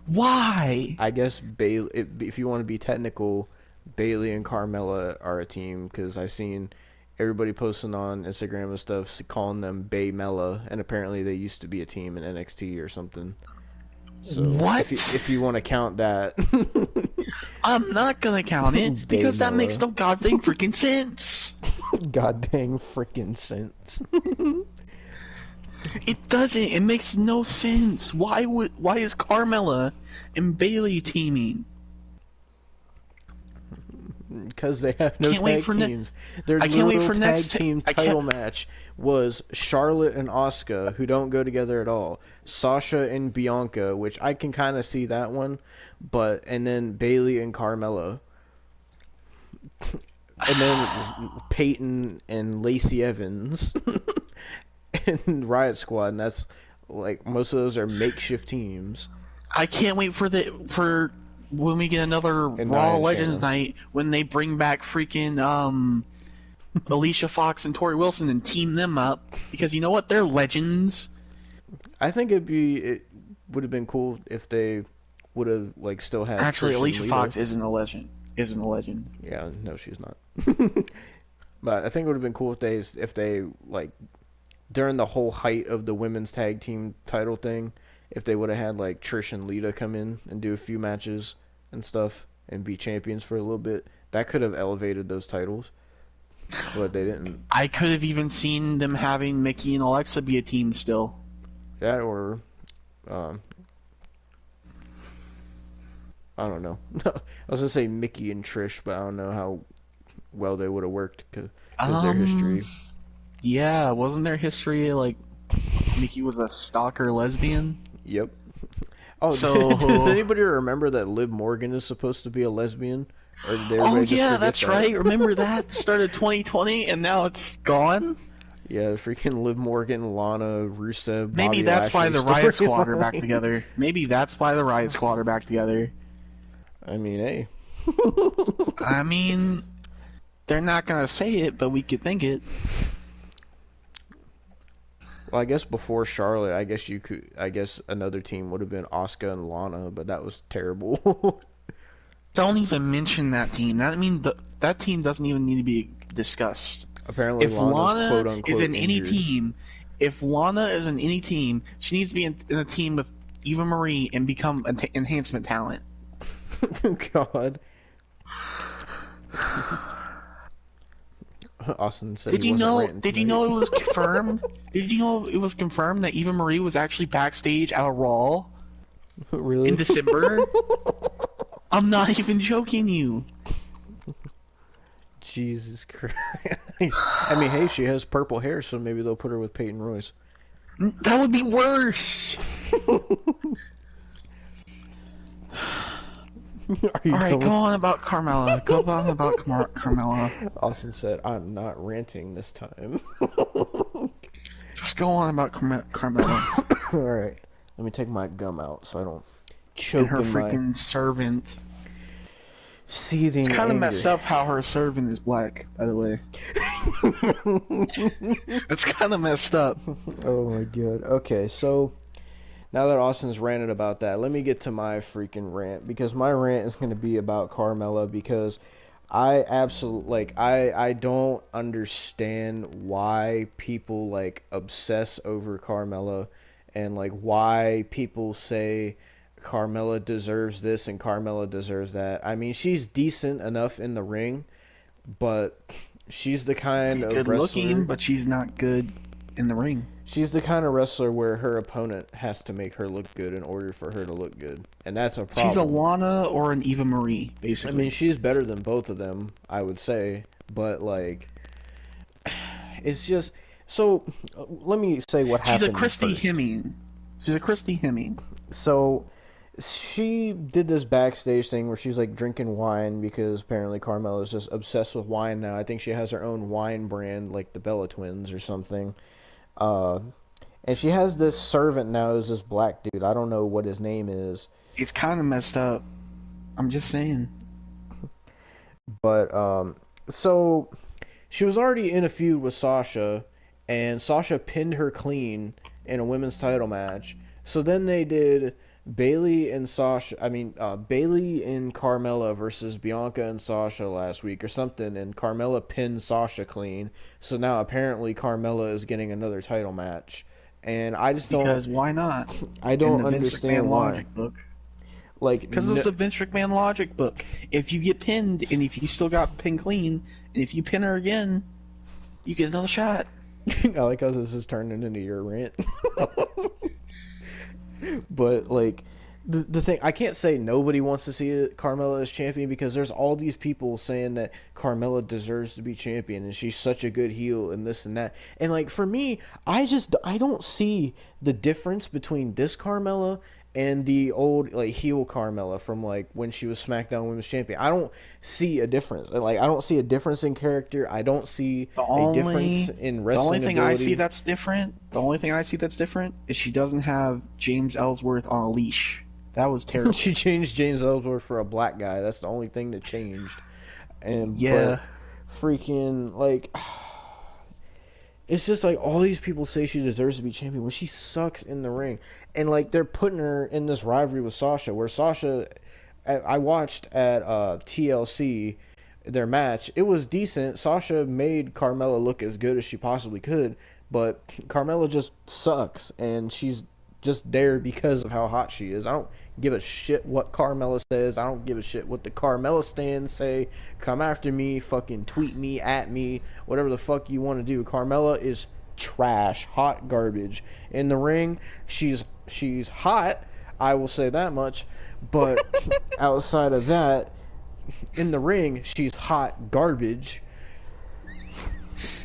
Why? I guess Bailey, if you want to be technical, Bailey and Carmella are a team because I seen everybody posting on Instagram and stuff calling them Baymella, and apparently they used to be a team in NXT or something. So What? if you want to count that, I'm not gonna count it because that Baymella. makes no goddamn freaking sense. god dang freaking sense. It doesn't. It makes no sense. Why is Carmella and Bailey teaming? Because they have no Can't wait tag for teams. Their I can't wait literal for tag next. team I title can't. match was Charlotte and Asuka, who don't go together at all. Sasha and Bianca, which I can kind of see that one, and then Bailey and Carmella, and then Peyton and Lacey Evans, and Riot Squad, and that's like most of those are makeshift teams. I can't wait for when we get another And Raw Nia Legends Shayna. night when they bring back freaking Alicia Fox and Tori Wilson and team them up, because you know what, they're legends. I think it would have been cool if they would have like still had Actually, Trish and Alicia Lita. Fox isn't a legend. Isn't a legend. Yeah, no, she's not. But I think it would have been cool if they like during the whole height of the women's tag team title thing, if they would have had like Trish and Lita come in and do a few matches and stuff and be champions for a little bit. That could have elevated those titles, but they didn't. I could have even seen them having Mickey and Alexa be a team still. That or, I don't know. I was gonna say Mickey and Trish, but I don't know how well they would have worked because their history. Yeah, wasn't there history like Mickey was a stalker lesbian? Yep. Oh, So- does anybody remember that Liv Morgan is supposed to be a lesbian? Or did Oh everybody just yeah, forget that's that? right. Remember that? Started 2020 and now it's gone? Yeah, freaking Liv Morgan, Lana, Rusev, Maybe Bobby that's why the Lashley Riot Squad are storyline. back together. Maybe that's why the Riot Squad are back together. I mean, hey. I mean, they're not gonna say it, but we could think it. Well, I guess before Charlotte, I guess another team would have been Asuka and Lana, but that was terrible. Don't even mention that team. That team doesn't even need to be discussed. Apparently, If Lana's Lana quote unquote is in any injured. team, if Lana is in any team, she needs to be in a team with Eva Marie and become an enhancement talent. God. Austin said Did he you wasn't know? ranting Did you tonight. know it was confirmed? Did you know it was confirmed that Eva Marie was actually backstage at a Raw Really? in December? I'm not even joking you. Jesus Christ. I mean, hey, she has purple hair, so maybe they'll put her with Peyton Royce. That would be worse. Are you All right, done go on about Carmella. Go on about Carmella. Austin said, I'm not ranting this time. Just go on about Carmella Alright, let me take my gum out so I don't and choke her in my freaking servant. seething It's kind of anger. messed up how her servant is black, by the way. It's kind of messed up. Oh my god. Okay, so now that Austin's ranted about that, let me get to my freaking rant, because my rant is going to be about Carmella, because I absolutely I don't understand why people like obsess over Carmella, and like why people say Carmella deserves this and Carmella deserves that. I mean, she's decent enough in the ring, but she's the kind of Good wrestler. looking, but she's not good in the ring. She's the kind of wrestler where her opponent has to make her look good in order for her to look good, and that's a problem. She's a Lana or an Eva Marie, I basically. mean, she's better than both of them, I would say, but like, it's just so. Let me say what she's happened. a Christy first. Hemming. She's a Christy Hemming. So she did this backstage thing where she's like drinking wine because apparently Carmella is just obsessed with wine now. I think she has her own wine brand, like the Bella Twins or something. And she has this servant now who's this black dude. I don't know what his name is. It's kind of messed up. I'm just saying. But, so she was already in a feud with Sasha, and Sasha pinned her clean in a women's title match. So then they did Bailey and Bailey and Carmella versus Bianca and Sasha last week or something, and Carmella pinned Sasha clean. So now apparently Carmella is getting another title match. And I just don't... Because why not? I don't In the Vince understand McMahon why. Logic book. Like, Because it's the Vince McMahon logic book. If you get pinned, and if you still got pinned clean, and if you pin her again, you get another shot. I like how this is turning into your rant. But like the thing, I can't say nobody wants to see Carmella as champion because there's all these people saying that Carmella deserves to be champion and she's such a good heel and this and that. And like for me, I don't see the difference between this Carmella and the old like heel Carmella from like when she was SmackDown Women's Champion. I don't see a difference. Like I don't see a difference in character. I don't see a difference in The only wrestling thing ability. I see that's different. The only thing I see that's different is she doesn't have James Ellsworth on a leash. That was terrible. She changed James Ellsworth for a black guy. That's the only thing that changed. And Yeah. but freaking like it's just like all these people say she deserves to be champion when she sucks in the ring. And like they're putting her in this rivalry with Sasha where Sasha I watched at TLC their match. It was decent. Sasha made Carmella look as good as she possibly could, but Carmella just sucks and she's just there because of how hot she is. I don't give a shit what Carmella says. I don't give a shit what the Carmella stands say. Come after me, fucking tweet me, at me, whatever the fuck you want to do. Carmella is trash, hot garbage. In the ring, she's hot, I will say that much, but outside of that, in the ring, she's hot garbage.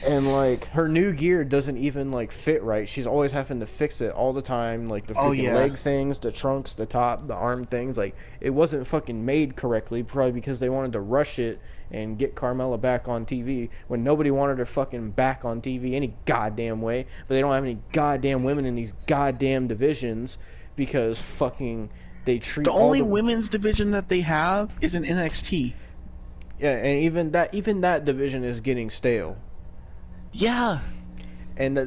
And like her new gear doesn't even like fit right. She's always having to fix it all the time. Like the freaking leg things, the trunks, the top, the arm things. Like it wasn't fucking made correctly. Probably because they wanted to rush it and get Carmella back on TV when nobody wanted her fucking back on TV any goddamn way. But they don't have any goddamn women in these goddamn divisions because fucking they treat The only women's division that they have is in NXT. Yeah, and even that division is getting stale. Yeah. And they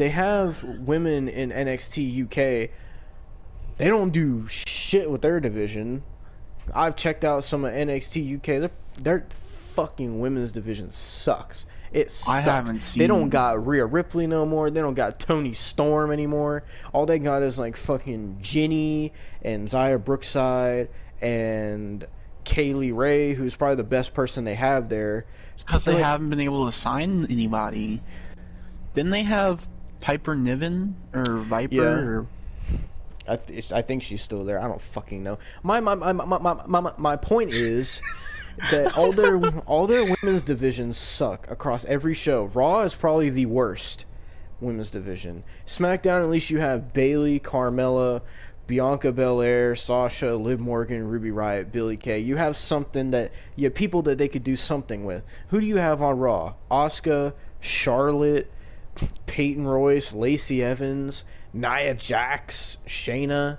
have women in NXT UK. They don't do shit with their division. I've checked out some of NXT UK. Their fucking women's division sucks. It sucks. I haven't seen. They don't got Rhea Ripley no more. They don't got Toni Storm anymore. All they got is like fucking Ginny and Xia Brookside and Kaylee Ray, who's probably the best person they have there. It's because they haven't been able to sign anybody. Didn't they have Piper Niven or Viper? Yeah. Or... I think she's still there. I don't fucking know. My point is that all their women's divisions suck across every show. Raw is probably the worst women's division. SmackDown, at least you have Bayley, Carmella, Bianca Belair, Sasha, Liv Morgan, Ruby Riott, Billie Kay. You have something that you have people that they could do something with. Who do you have on Raw? Asuka, Charlotte, Peyton Royce, Lacey Evans, Nia Jax, Shayna.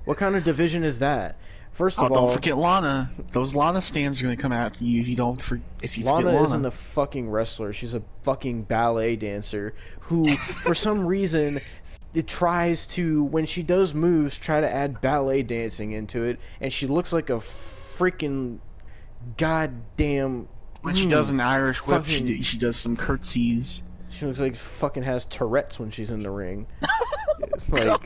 What kind of division is that? First of all, don't forget Lana. Those Lana stands are gonna come after you if you don't forget Lana. Lana isn't a fucking wrestler. She's a fucking ballet dancer who, for some reason, it tries to, when she does moves, try to add ballet dancing into it, and she looks like a freaking goddamn. When she does an Irish whip, fucking, she does some curtsies. She looks like fucking has Tourette's when she's in the ring. It's like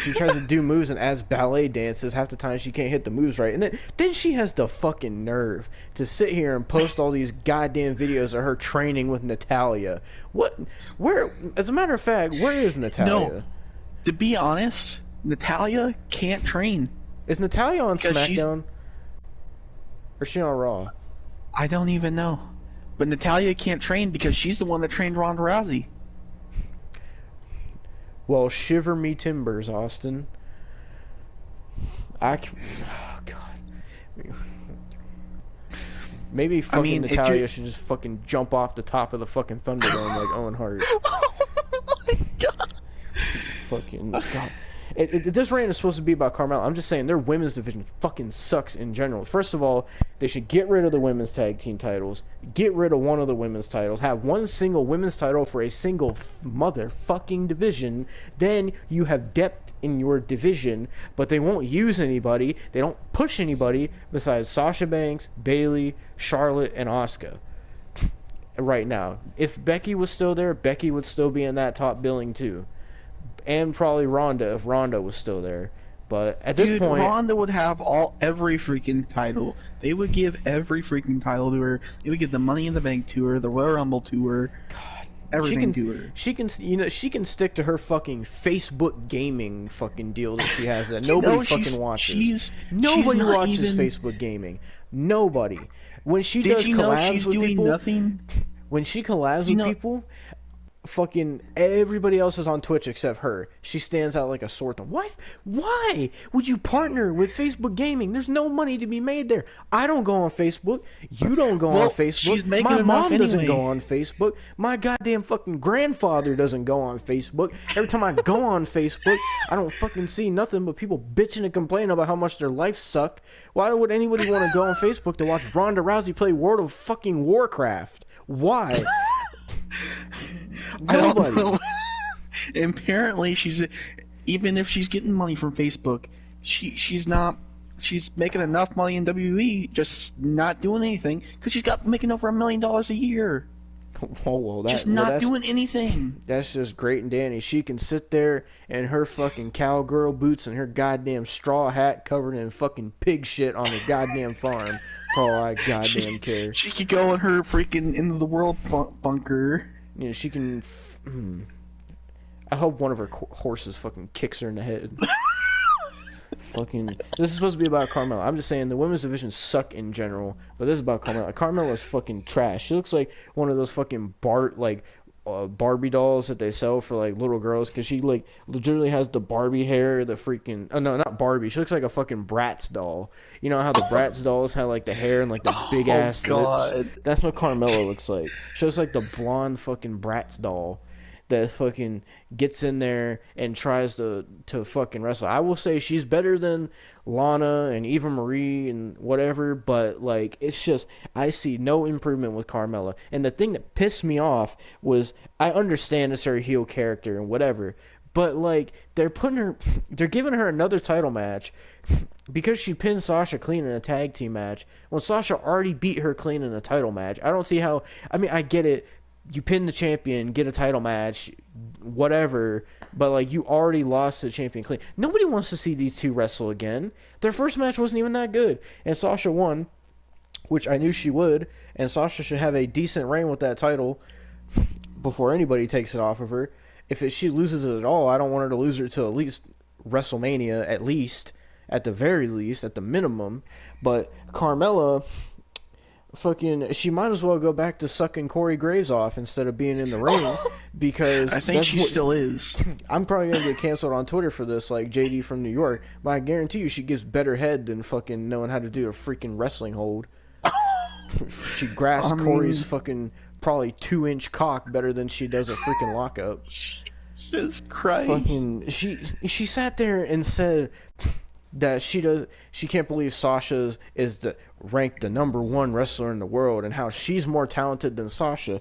she tries to do moves and adds ballet dances. Half the time she can't hit the moves right, and then she has the fucking nerve to sit here and post all these goddamn videos of her training with Natalya. What? Where? As a matter of fact, where is Natalya? No, to be honest, Natalya can't train. Is Natalya on SmackDown? Or is she on Raw? I don't even know. But Natalya can't train because she's the one that trained Ronda Rousey. Well, shiver me timbers, Austin. Oh, God. Maybe fucking Natalya should just fucking jump off the top of the fucking Thunderdome like Owen Hart. Oh my God. Fucking God. This rant is supposed to be about Carmella. I'm just saying their women's division fucking sucks in general. First of all, they should get rid of the women's tag team titles. Get rid of one of the women's titles. Have one single women's title for a single motherfucking division. Then you have depth in your division, but they won't use anybody. They don't push anybody besides Sasha Banks, Bayley, Charlotte, and Asuka. Right now. If Becky was still there, Becky would still be in that top billing too. And probably Ronda if Ronda was still there. But at this Dude, point, Ronda would have every freaking title. They would give every freaking title to her. They would give the Money in the Bank to her, the Royal Rumble to her, everything to her. she can stick to her fucking Facebook gaming fucking deal that she has that nobody fucking watches. Nobody watches Facebook gaming. Nobody. When she does collabs with people, nothing? when she collabs with people, fucking everybody else is on Twitch except her. She stands out like a sore thumb. Why would you partner with Facebook Gaming? There's no money to be made there. I don't go on Facebook. You don't go on Facebook. She's making My mom enough doesn't anyway. go on Facebook. My goddamn fucking grandfather doesn't go on Facebook. Every time I go on Facebook, I don't fucking see nothing but people bitching and complaining about how much their lives suck. Why would anybody want to go on Facebook to watch Ronda Rousey play World of fucking Warcraft? Why? I don't Nobody. know. Apparently, even if she's getting money from Facebook, she's making enough money in WWE, just not doing anything because she's making over $1 million a year. Oh, well, Just not doing anything. That's just great and dandy. She can sit there in her fucking cowgirl boots and her goddamn straw hat covered in fucking pig shit on the goddamn farm for all I goddamn care. She could go in her freaking end of the world bunker. You know, she can. I hope one of her horses fucking kicks her in the head. Fucking. This is supposed to be about Carmella. I'm just saying the women's division suck in general, but this is about Carmella. Carmella's fucking trash. She looks like one of those fucking Barbie dolls that they sell for like little girls, because she like literally has the Barbie hair, the freaking no, not Barbie. She looks like a fucking Bratz doll. You know how the Bratz dolls have like the hair and like the big ass lips? That's what Carmella looks like. She looks like the blonde fucking Bratz doll that fucking gets in there and tries to fucking wrestle. I will say she's better than Lana and Eva Marie and whatever, but like it's just I see no improvement with Carmella. And the thing that pissed me off was I understand it's her heel character and whatever, but like they're giving her another title match because she pinned Sasha clean in a tag team match when Sasha already beat her clean in a title match. I don't see how. I mean, I get it. You pin the champion, get a title match, whatever, but like you already lost to the champion clean. Nobody wants to see these two wrestle again. Their first match wasn't even that good, and Sasha won, which I knew she would, and Sasha should have a decent reign with that title before anybody takes it off of her. If she loses it at all, I don't want her to lose it till at least WrestleMania, at the very least, at the minimum. But Carmella, fucking, she might as well go back to sucking Corey Graves off instead of being in the ring, because I think she still is. I'm probably gonna get canceled on Twitter for this, like JD from New York, but I guarantee you she gives better head than fucking knowing how to do a freaking wrestling hold. She grasps Corey's fucking probably 2-inch cock better than she does a freaking lockup. Jesus Christ. Fucking, she sat there and said that she can't believe Sasha is ranked the #1 wrestler in the world and how she's more talented than Sasha.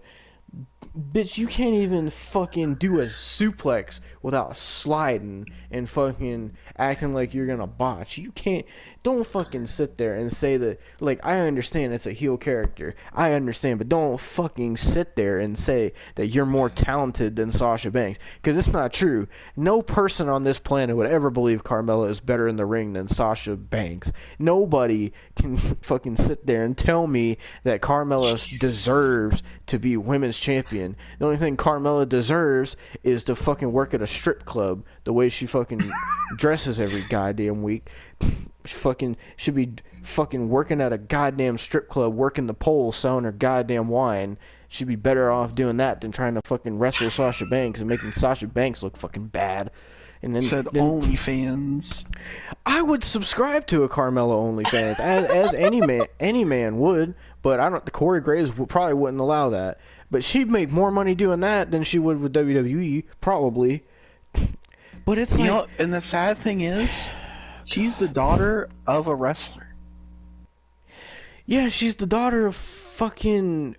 Bitch, you can't even fucking do a suplex without sliding and fucking acting like you're gonna botch. You can't. Don't fucking sit there and say that. Like, I understand it's a heel character. I understand, but don't fucking sit there and say that you're more talented than Sasha Banks, because it's not true. No person on this planet would ever believe Carmella is better in the ring than Sasha Banks. Nobody can fucking sit there and tell me that Carmella deserves to be women's champion. The only thing Carmella deserves is to fucking work at a strip club the way she fucking dresses every goddamn week. She fucking should be fucking working at a goddamn strip club, working the pole, selling her goddamn wine. She'd be better off doing that than trying to fucking wrestle Sasha Banks and making Sasha Banks look fucking bad. And then OnlyFans. I would subscribe to a Carmella OnlyFans as any man would, but I don't. Corey Graves probably wouldn't allow that. But she'd make more money doing that than she would with WWE, probably. But it's you know, and the sad thing is, she's the daughter of a wrestler. Yeah, she's the daughter of fucking.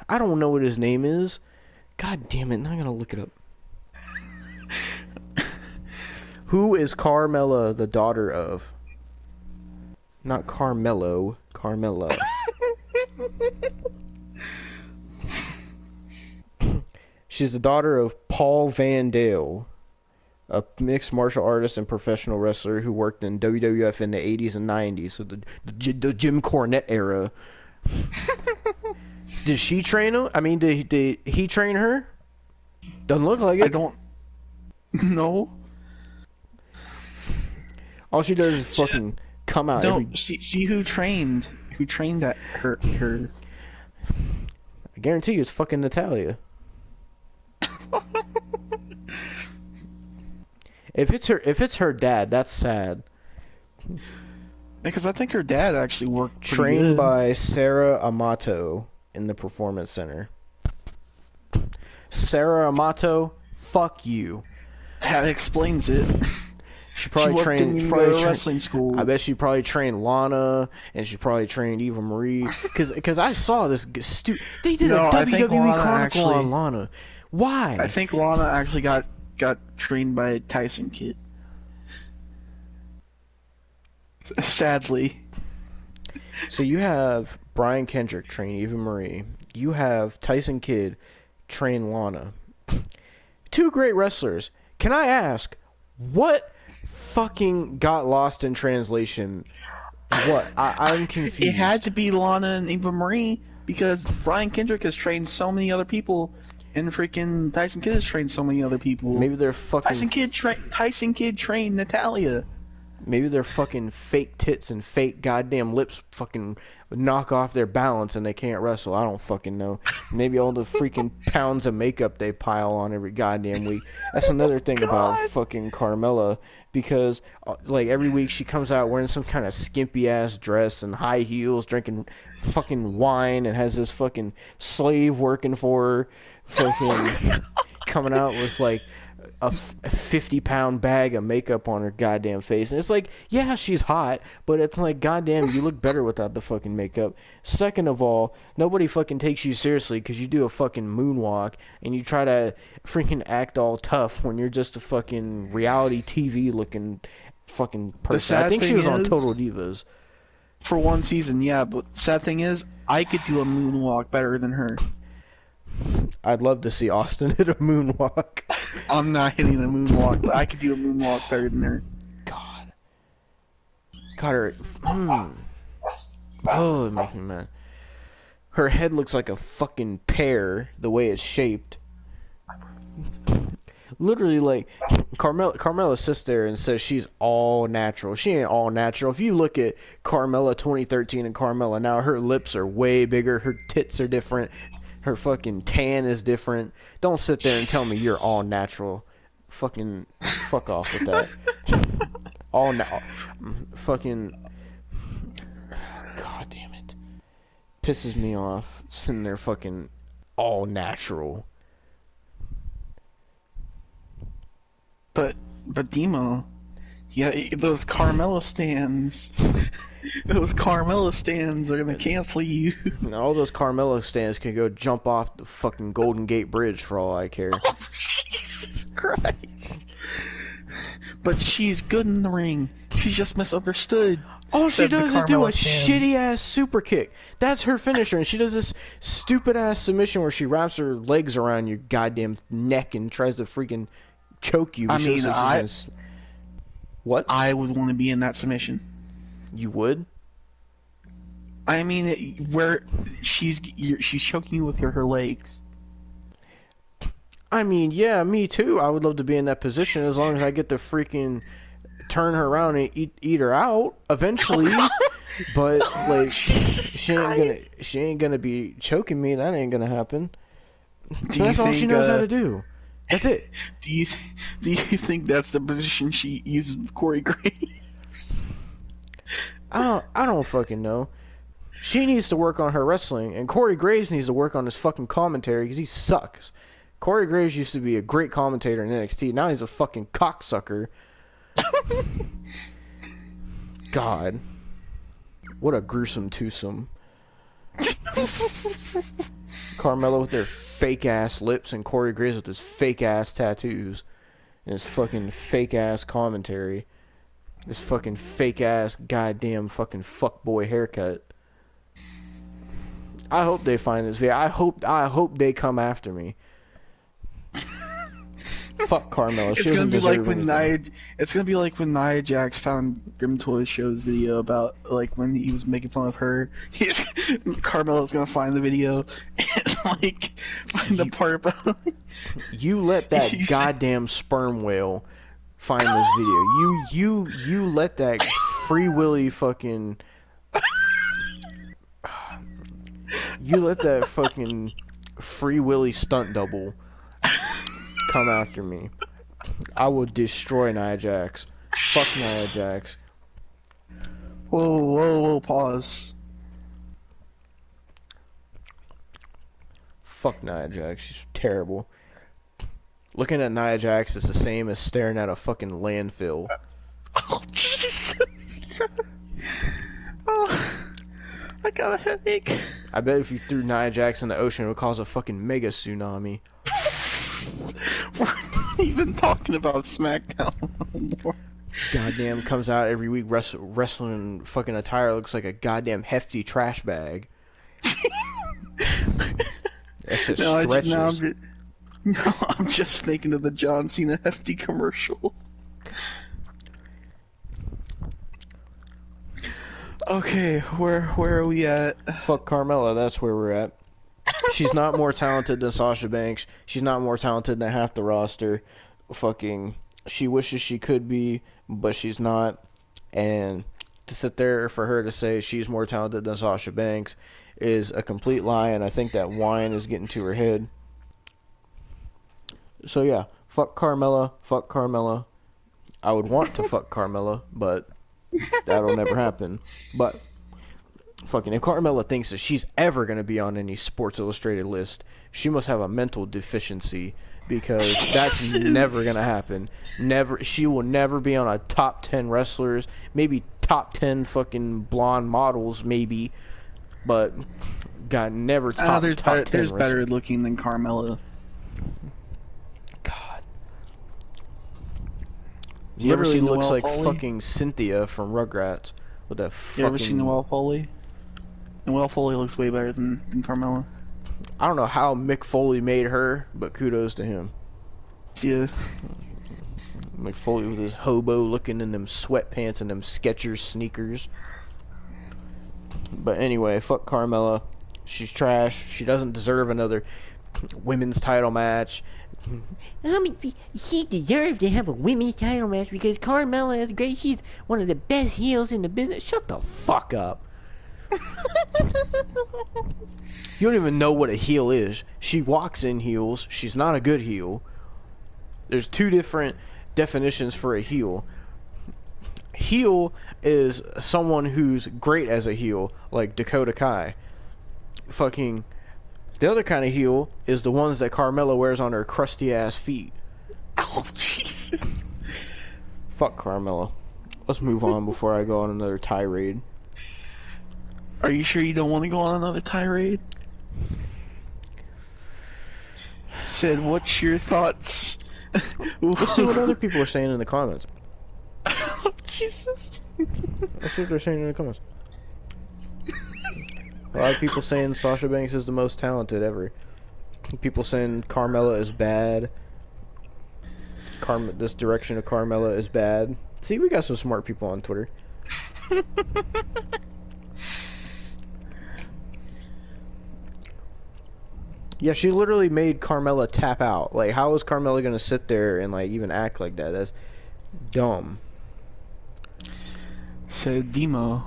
I don't know what his name is. God damn it! Now I'm gonna look it up. Who is Carmella the daughter of? Not Carmelo. Carmella. She's the daughter of Paul Van Dale. a mixed martial artist and professional wrestler who worked in WWF in the 80s and 90s, so the Jim Cornette era. Did she train him? I mean, did he train her? Doesn't look like it. I don't know. All she does is fucking come out. No, see who trained at her. I guarantee you it's fucking Natalia. If it's her dad, that's sad. Because I think her dad actually worked pretty Trained good. by Sarah Amato in the Performance Center. Sarah Amato, fuck you. That explains it. She probably She trained. worked in Probably wrestling school. I bet she probably trained Lana, and she probably trained Eva Marie. Because I saw this They did No, a I think WWE Lana Chronicle actually- on Lana. Why? I think Lana actually got trained by Tyson Kidd. Sadly. So you have Brian Kendrick train Eva Marie. You have Tyson Kidd train Lana. Two great wrestlers. Can I ask, what fucking got lost in translation? What? I'm confused. It had to be Lana and Eva Marie because Brian Kendrick has trained so many other people, and freaking Tyson Kidd has trained so many other people. Maybe they're fucking. Tyson Kidd trained Natalia. Maybe their fucking fake tits and fake goddamn lips fucking knock off their balance and they can't wrestle. I don't fucking know. Maybe all the freaking pounds of makeup they pile on every goddamn week. That's another thing about fucking Carmella, because like every week she comes out wearing some kind of skimpy ass dress and high heels, drinking fucking wine, and has this fucking slave working for her, fucking coming out with like a 50-pound bag of makeup on her goddamn face. And it's like, yeah, she's hot, but it's like, goddamn, you look better without the fucking makeup. Second of all, nobody fucking takes you seriously because you do a fucking moonwalk and you try to freaking act all tough when you're just a fucking reality TV looking fucking person. I think she was on Total Divas. For one season, yeah, but sad thing is, I could do a moonwalk better than her. I'd love to see Austin hit a moonwalk. I'm not hitting the moonwalk, but I could do a moonwalk better than her. God. God, her... Oh, it makes me mad. Her head looks like a fucking pear, the way it's shaped. Literally, like, Carmella sits there and says she's all natural. She ain't all natural. If you look at Carmella 2013 and Carmella now, her lips are way bigger, her tits are different, her fucking tan is different. Don't sit there and tell me you're all natural. Fucking fuck off with that. All now, fucking. God damn it, pisses me off. Sitting there fucking all natural. But Demo, yeah, those Carmella stands. Those Carmella stands are gonna cancel you. And all those Carmella stands can go jump off the fucking Golden Gate Bridge for all I care. Jesus Christ. But she's good in the ring. She's just misunderstood. All she Said the does is do a Carmella stand. shitty ass super kick. That's her finisher, and she does this stupid ass submission where she wraps her legs around your goddamn neck and tries to freaking choke you. I mean, What? I would want to be in that submission. You would? I mean, where she's choking you with her legs. I mean, yeah, me too. I would love to be in that position as long as I get to freaking turn her around and eat her out eventually. But like, she ain't gonna be choking me. That ain't gonna happen. That's all she knows how to do. That's it. Do you think that's the position she uses with Corey Graves? I don't fucking know. She needs to work on her wrestling, and Corey Graves needs to work on his fucking commentary because he sucks. Corey Graves used to be a great commentator in NXT. Now he's a fucking cocksucker. God. What a gruesome twosome. Carmella with their fake ass lips and Corey Graves with his fake ass tattoos and his fucking fake ass commentary. This fucking fake ass goddamn fucking fuckboy haircut. I hope they find this video. I hope they come after me. Fuck Carmella. She It's gonna doesn't be like deserve when anything. It's gonna be like when Nia Jax found Grim Toy Show's video about like when he was making fun of her. Carmella's gonna find the video and like find the part about. You let that You said- goddamn sperm whale find this video. You let that free willy fucking. You let that fucking free willy stunt double come after me. I will destroy Nia Jax. Fuck Nia Jax. Whoa! Pause. Fuck Nia Jax. She's terrible. Looking at Nia Jax is the same as staring at a fucking landfill. Oh Jesus! Oh, I got a headache. I bet if you threw Nia Jax in the ocean, it would cause a fucking mega tsunami. We're not even talking about SmackDown anymore. Goddamn, comes out every week wrestling fucking attire looks like a goddamn hefty trash bag. That shit stretches. I'm just thinking of the John Cena hefty commercial. Okay, where are we at? Fuck Carmella, that's where we're at. She's not more talented than Sasha Banks. She's not more talented than half the roster. Fucking, she wishes she could be, but she's not. And to sit there for her to say she's more talented than Sasha Banks is a complete lie, and I think that wine is getting to her head. So yeah, fuck Carmella, fuck Carmella. I would want to fuck Carmella, but that'll never happen. But fucking, if Carmella thinks that she's ever going to be on any Sports Illustrated list, she must have a mental deficiency, because that's never going to happen. Never. She will never be on a top 10 wrestlers, maybe top 10 fucking blonde models, maybe, but God, never top, there's top 10 there's wrestlers. better looking than Carmella. God. You ever Literally seen looks Noelle like Foley? fucking Cynthia from Rugrats with that fucking... You ever seen Noelle Foley? Noelle Foley looks way better than Carmella. I don't know how Mick Foley made her, but kudos to him. Yeah. Mick Foley with his hobo looking in them sweatpants and them Skechers sneakers. But anyway, fuck Carmella. She's trash. She doesn't deserve another women's title match. She deserves to have a women's title match because Carmella is great. She's one of the best heels in the business. Shut the fuck up. You don't even know what a heel is. She walks in heels. She's not a good heel. There's two different definitions for a heel. Heel is someone who's great as a heel, like Dakota Kai. Fucking... The other kind of heel is the ones that Carmella wears on her crusty ass feet. Oh Jesus. Fuck Carmella. Let's move on before I go on another tirade. Are you sure you don't want to go on another tirade? Sid, what's your thoughts? Let's see what other people are saying in the comments. Oh, Jesus. Let's see what they're saying in the comments. A lot of people saying Sasha Banks is the most talented ever. People saying Carmella is bad. This direction of Carmella is bad. See, we got some smart people on Twitter. Yeah, she literally made Carmella tap out. Like, how is Carmella gonna sit there and like even act like that? That's dumb. So, Demo,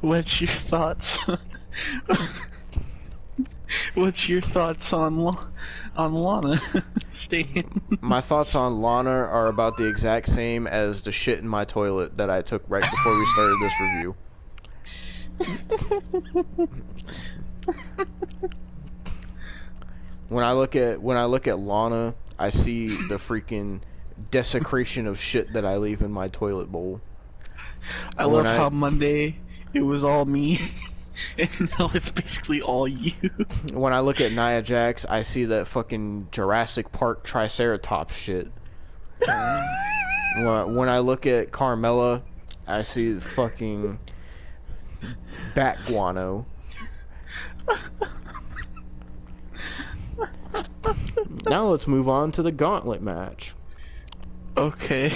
what's your thoughts? What's your thoughts on Lana staying? My thoughts on Lana are about the exact same as the shit in my toilet that I took right before we started this review. When I look at Lana, I see the freaking desecration of shit that I leave in my toilet bowl. I love how Monday it was all me, and now it's basically all you. When I look at Nia Jax, I see that fucking Jurassic Park Triceratops shit. When I look at Carmella, I see fucking bat guano. Now let's move on to the gauntlet match. Okay.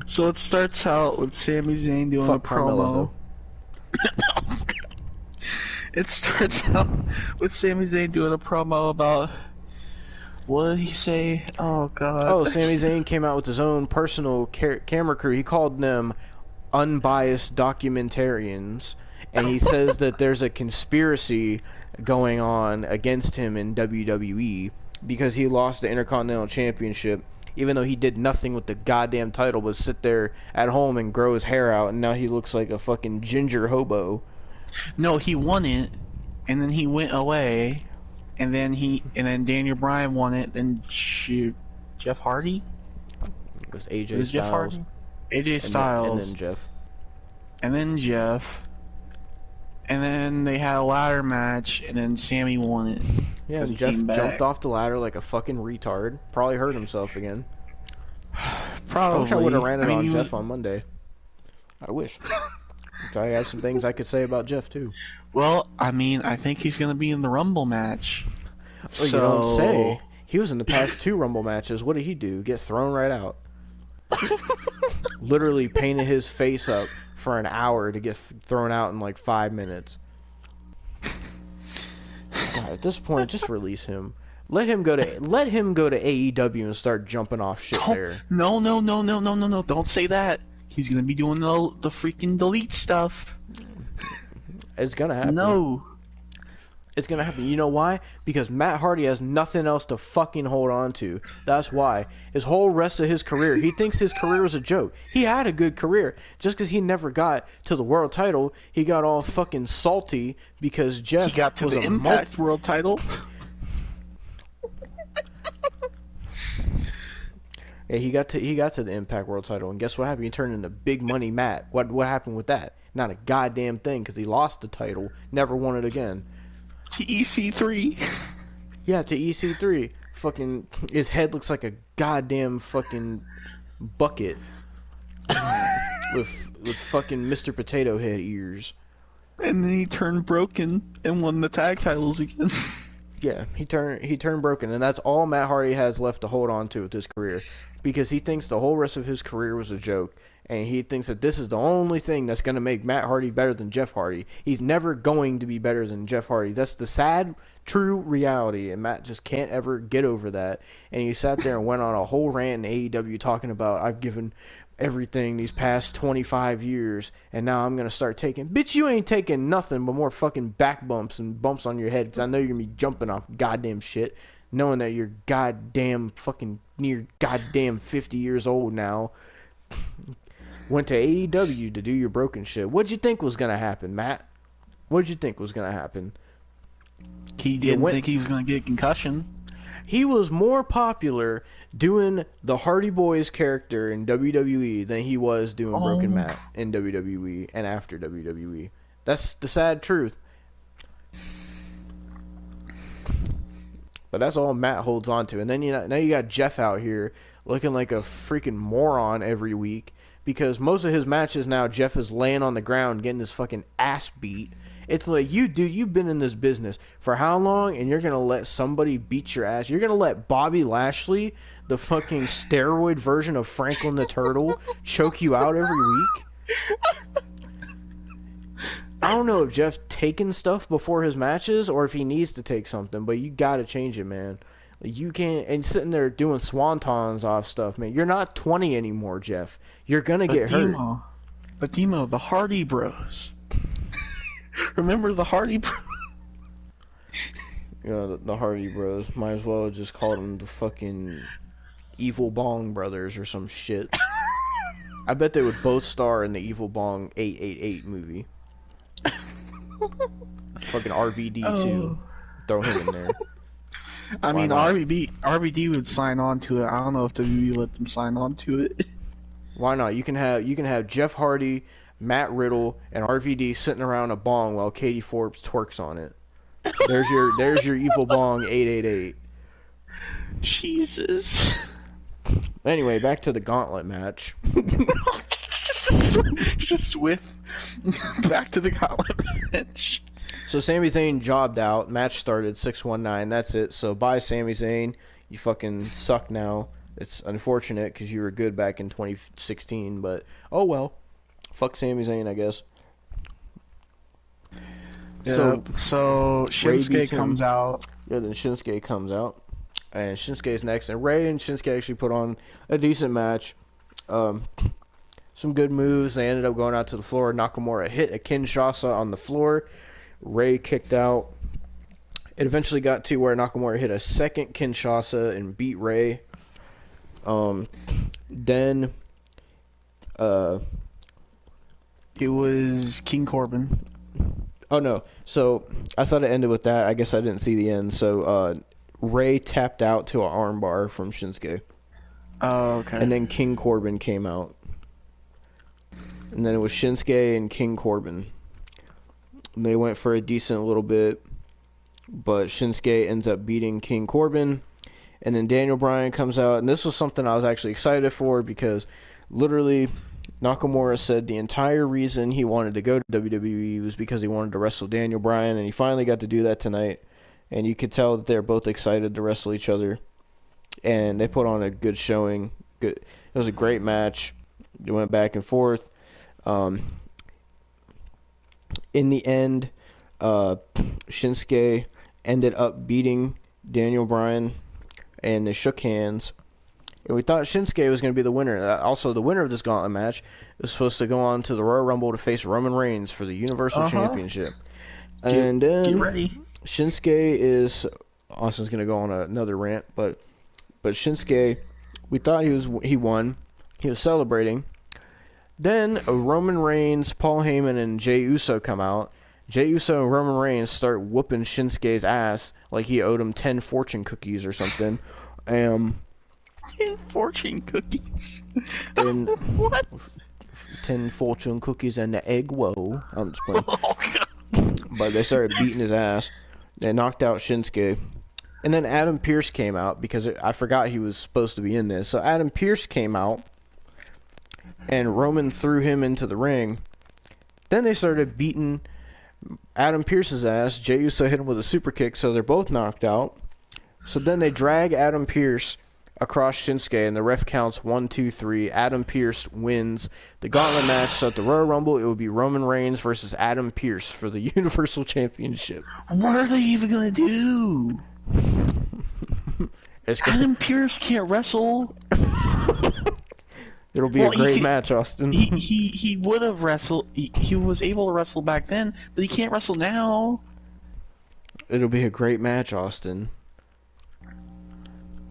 So it starts out with Sami Zayn doing Fuck a Carmella, promo. It starts out with Sami Zayn doing a promo about, what did he say? Oh god. Oh, Sami Zayn came out with his own personal camera crew. He called them unbiased documentarians, and he says that there's a conspiracy going on against him in WWE because he lost the Intercontinental Championship, even though he did nothing with the goddamn title but sit there at home and grow his hair out, and now he looks like a fucking ginger hobo. No, he won it, and then he went away, and then Daniel Bryan won it. Then Jeff Hardy. It was AJ It was Jeff Styles. Hardy. AJ Styles. And then Jeff. And then Jeff. And then they had a ladder match, and then Sammy won it. Yeah, 'cause and he Jeff came back. jumped off the ladder like a fucking retard. Probably hurt himself again. Probably. I wish I would have ran it I mean, on he Jeff was- on Monday. I wish. I have some things I could say about Jeff too. Well, I mean, I think he's gonna be in the Rumble match. Oh, you don't say. He was in the past 2 Rumble matches. What did he do? Get thrown right out. Literally painted his face up for an hour to get thrown out in like 5 minutes. God, at this point, just release him. Let him go to AEW and start jumping off shit there. No! Don't say that. He's gonna be doing the freaking delete stuff. It's gonna happen. No. It's gonna happen. You know why? Because Matt Hardy has nothing else to fucking hold on to. That's why. His whole rest of his career, he thinks his career was a joke. He had a good career. Just because he never got to the world title, he got all fucking salty because Jeff He got to was the a Impact World title. Yeah, he got to the Impact World title, and guess what happened? He turned into Big Money Matt. What happened with that? Not a goddamn thing, because he lost the title, never won it again. To EC3. Yeah, to EC3. Fucking, his head looks like a goddamn fucking bucket with fucking Mr. Potato Head ears. And then he turned broken and won the tag titles again. Yeah, he turned broken, and that's all Matt Hardy has left to hold on to with his career, because he thinks the whole rest of his career was a joke, and he thinks that this is the only thing that's going to make Matt Hardy better than Jeff Hardy. He's never going to be better than Jeff Hardy. That's the sad, true reality, and Matt just can't ever get over that. And he sat there and went on a whole rant in AEW talking about, I've given everything these past 25 years, and now I'm going to start taking... Bitch, you ain't taking nothing but more fucking back bumps and bumps on your head, because I know you're going to be jumping off goddamn shit, knowing that you're goddamn fucking near goddamn 50 years old now. Went to AEW to do your broken shit. What'd you think was going to happen, Matt? What'd you think was going to happen? He didn't think he was going to get a concussion. He was more popular doing the Hardy Boys character in WWE than he was doing Broken Matt in WWE and after WWE. That's the sad truth. But that's all Matt holds on to. And then now you got Jeff out here looking like a freaking moron every week, because most of his matches now Jeff is laying on the ground getting his fucking ass beat. It's like, you've been in this business for how long, and you're going to let somebody beat your ass? You're going to let Bobby Lashley, the fucking steroid version of Franklin the Turtle, choke you out every week? I don't know if Jeff's taking stuff before his matches or if he needs to take something, but you got to change it, man. You can't, and sitting there doing swantons off stuff, man. You're not 20 anymore, Jeff. You're going to get hurt. But Demo, the Hardy Bros. Remember the Hardy Bros? Yeah, the Hardy Bros. Might as well have just called them the fucking Evil Bong Brothers or some shit. I bet they would both star in the Evil Bong 888 movie. Fucking RVD too. Throw him in there. I mean, not? RVD would sign on to it. I don't know if WWE let them sign on to it. Why not? You can have Jeff Hardy, Matt Riddle, and RVD sitting around a bong while Katie Forbes twerks on it. There's your Evil Bong 888. Jesus. Anyway, back to the gauntlet match. Just with back to the gauntlet match. So Sami Zayn jobbed out. Match started 619. That's it. So bye, Sami Zayn. You fucking suck now. It's unfortunate because you were good back in 2016, but oh well. Fuck Sami Zayn, I guess. Yep. So Ray Shinsuke beats comes him. out. Yeah, then Shinsuke comes out. And Shinsuke's next. And Ray and Shinsuke actually put on a decent match. Some good moves. They ended up going out to the floor. Nakamura hit a Kinshasa on the floor. Ray kicked out. It eventually got to where Nakamura hit a second Kinshasa and beat Ray. Then It was King Corbin. oh no. So I thought it ended with that. I guess I didn't see the end. So Ray tapped out to an armbar from Shinsuke. Oh, okay. And then King Corbin came out. And then it was Shinsuke and King Corbin. And they went for a decent little bit, but Shinsuke ends up beating King Corbin. And then Daniel Bryan comes out, and this was something I was actually excited for because literally Nakamura said the entire reason he wanted to go to WWE was because he wanted to wrestle Daniel Bryan, and he finally got to do that tonight. And you could tell that they're both excited to wrestle each other. And they put on a good showing. Good. It was a great match. They went back and forth. In the end, Shinsuke ended up beating Daniel Bryan, and they shook hands. And we thought Shinsuke was going to be the winner. Also, the winner of this gauntlet match was supposed to go on to the Royal Rumble to face Roman Reigns for the Universal Championship. And then Get ready. Shinsuke is... Austin's going to go on another rant, but Shinsuke, we thought he won. He was celebrating. Then Roman Reigns, Paul Heyman, and Jey Uso come out. Jey Uso and Roman Reigns start whooping Shinsuke's ass like he owed him 10 fortune cookies or something. 10 fortune cookies. And What? 10 fortune cookies and the egg woe. I'm just playing. Oh, God. But they started beating his ass. They knocked out Shinsuke. And then Adam Pearce came out because I forgot he was supposed to be in this. So Adam Pearce came out. And Roman threw him into the ring. Then they started beating Adam Pearce's ass. Jey Uso hit him with a super kick, so they're both knocked out. So then they drag Adam Pearce across Shinsuke, and the ref counts 1, 2, 3. Adam Pearce wins the gauntlet match. So at the Royal Rumble, it will be Roman Reigns versus Adam Pearce for the Universal Championship. What are they even gonna do? Adam Pearce can't wrestle. It'll be a great match, Austin. He would have wrestled. He was able to wrestle back then, but he can't wrestle now. It'll be a great match, Austin.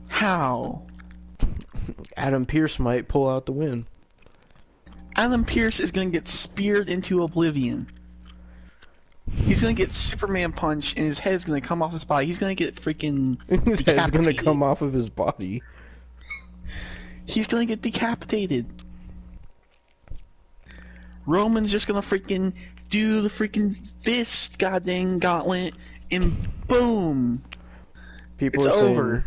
How? Adam Pearce might pull out the win. Adam Pearce is gonna get speared into oblivion. He's gonna get Superman punched, and his head is gonna come off his body. He's gonna get freaking. His head's gonna decapitated. come off of his body. He's gonna get decapitated. Roman's just gonna freaking do the freaking fist goddamn gauntlet, and boom, People it's are saying, over.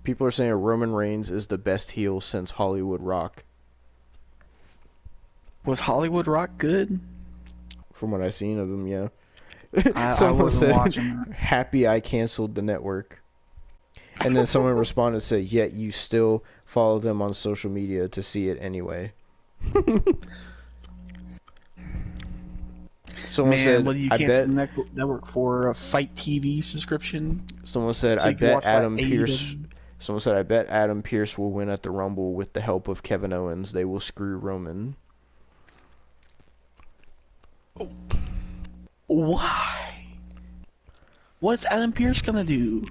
People are saying Roman Reigns is the best heel since Hollywood Rock. Was Hollywood Rock good? From what I've seen of him, yeah. I Someone wasn't said, watching that. "Happy I canceled the network." And then someone responded and said, "Yet you still follow them on social media to see it anyway." Someone Man, said, what do you "I cancel bet." the network for a Fight TV subscription? Someone said, So "I you can bet watch that Adam Pearce." AEW. Someone said, "I bet Adam Pearce will win at the Rumble with the help of Kevin Owens. They will screw Roman." Why? What's Adam Pearce gonna do?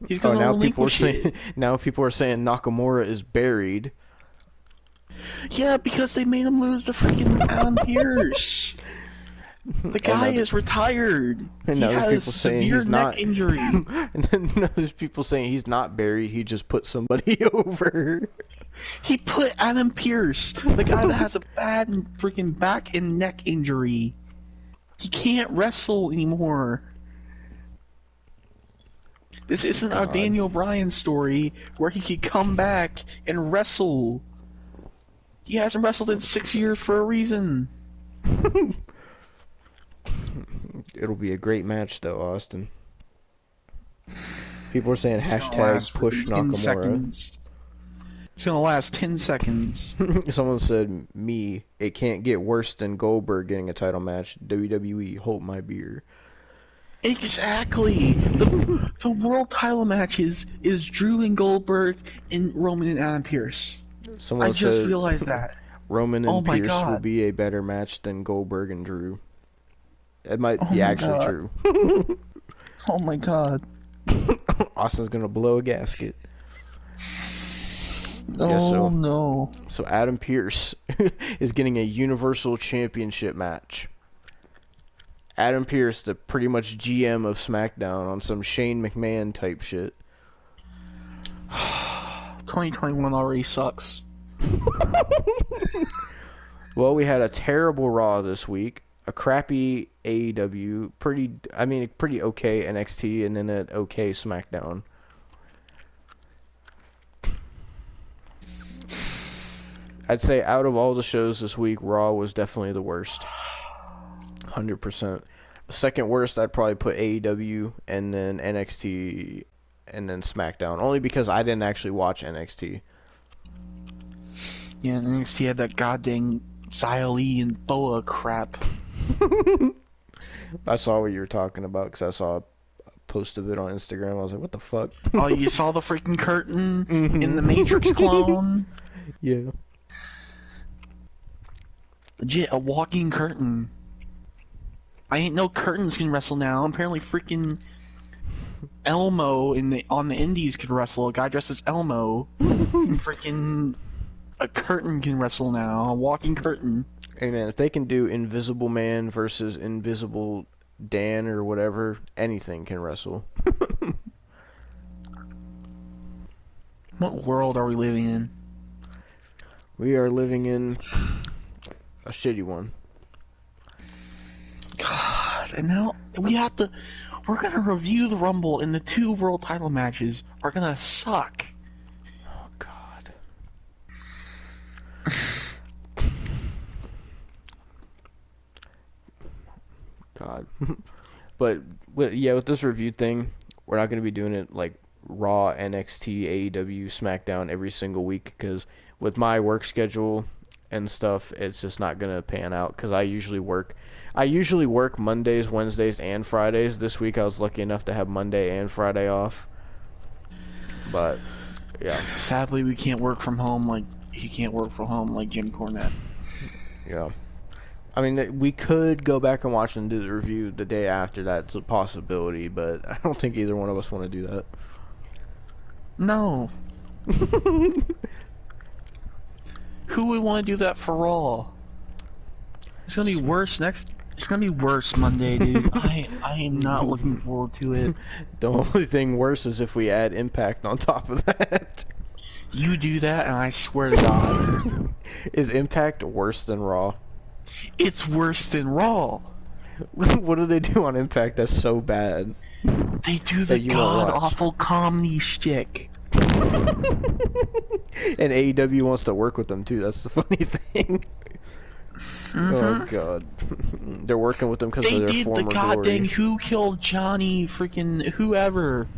He's Oh, gonna now people are relinquish it. saying Nakamura is buried. Yeah, because they made him lose to freaking Adam Pearce. The guy now is retired. and He now there's has people saying severe he's neck not injury. And then now there's people saying he's not buried. He just put somebody over. He put Adam Pearce, the guy that has a bad freaking back and neck injury. He can't wrestle anymore. This isn't a God. Daniel Bryan story where he could come back and wrestle. He hasn't wrestled in 6 years for a reason. It'll be a great match though, Austin. People are saying It's gonna hashtag last push 10 Nakamura. seconds. It's gonna last 10 seconds. Someone said, me, it can't get worse than Goldberg getting a title match. WWE, hold my beer. Exactly. The world title matches is Drew and Goldberg and Roman and Adam Pearce. Someone I just said realized that. Roman Oh and my Pierce will God. be a better match than Goldberg and Drew. It might Oh be my actually God. true. Oh my god. Austin's gonna blow a gasket. Oh Yeah, no. So Adam Pearce is getting a Universal Championship match. Adam Pearce, the pretty much GM of SmackDown, on some Shane McMahon type shit. 2021 already sucks. Well, we had a terrible Raw this week, a crappy AEW, pretty okay NXT, and then an okay SmackDown. I'd say out of all the shows this week, Raw was definitely the worst. 100%. Second worst, I'd probably put AEW, and then NXT, and then SmackDown. Only because I didn't actually watch NXT. Yeah, and NXT had that goddamn Xia Li and Boa crap. I saw what you were talking about because I saw a post of it on Instagram. I was like, what the fuck? Oh, you saw the freaking curtain Mhm. in the Matrix clone? Yeah. Legit, a walking curtain. I ain't know curtains can wrestle now. Apparently freaking Elmo on the indies could wrestle. A guy dressed as Elmo. And freaking a curtain can wrestle now. A walking curtain. Hey man, if they can do Invisible Man versus Invisible Dan or whatever, anything can wrestle. What world are we living in? We are living in a shitty one. God, and now we're gonna review the Rumble, and the 2 world title matches are gonna suck. Oh god. God. But yeah, with this review thing, we're not going to be doing it like Raw, NXT, AEW, SmackDown every single week because with my work schedule and stuff, it's just not going to pan out because I usually work Mondays, Wednesdays, and Fridays. This week I was lucky enough to have Monday and Friday off. But yeah. Sadly, we can't work from home like he can't work from home like Jim Cornette. Yeah. I mean, we could go back and watch and do the review the day after. That's a possibility, but I don't think either one of us want to do that. No. Who would want to do that for Raw? It's gonna be worse next. It's gonna be worse Monday, dude. I am not looking forward to it. The only thing worse is if we add Impact on top of that. You do that, and I swear to God, Is Impact worse than Raw? it's worse than Raw. What do they do on Impact that's so bad? They do the That you won't watch. god-awful comedy shtick. And AEW wants to work with them too. That's the funny thing. Oh god, they're working with them because They of their did the former goddamn glory. Who Killed Johnny freaking whoever.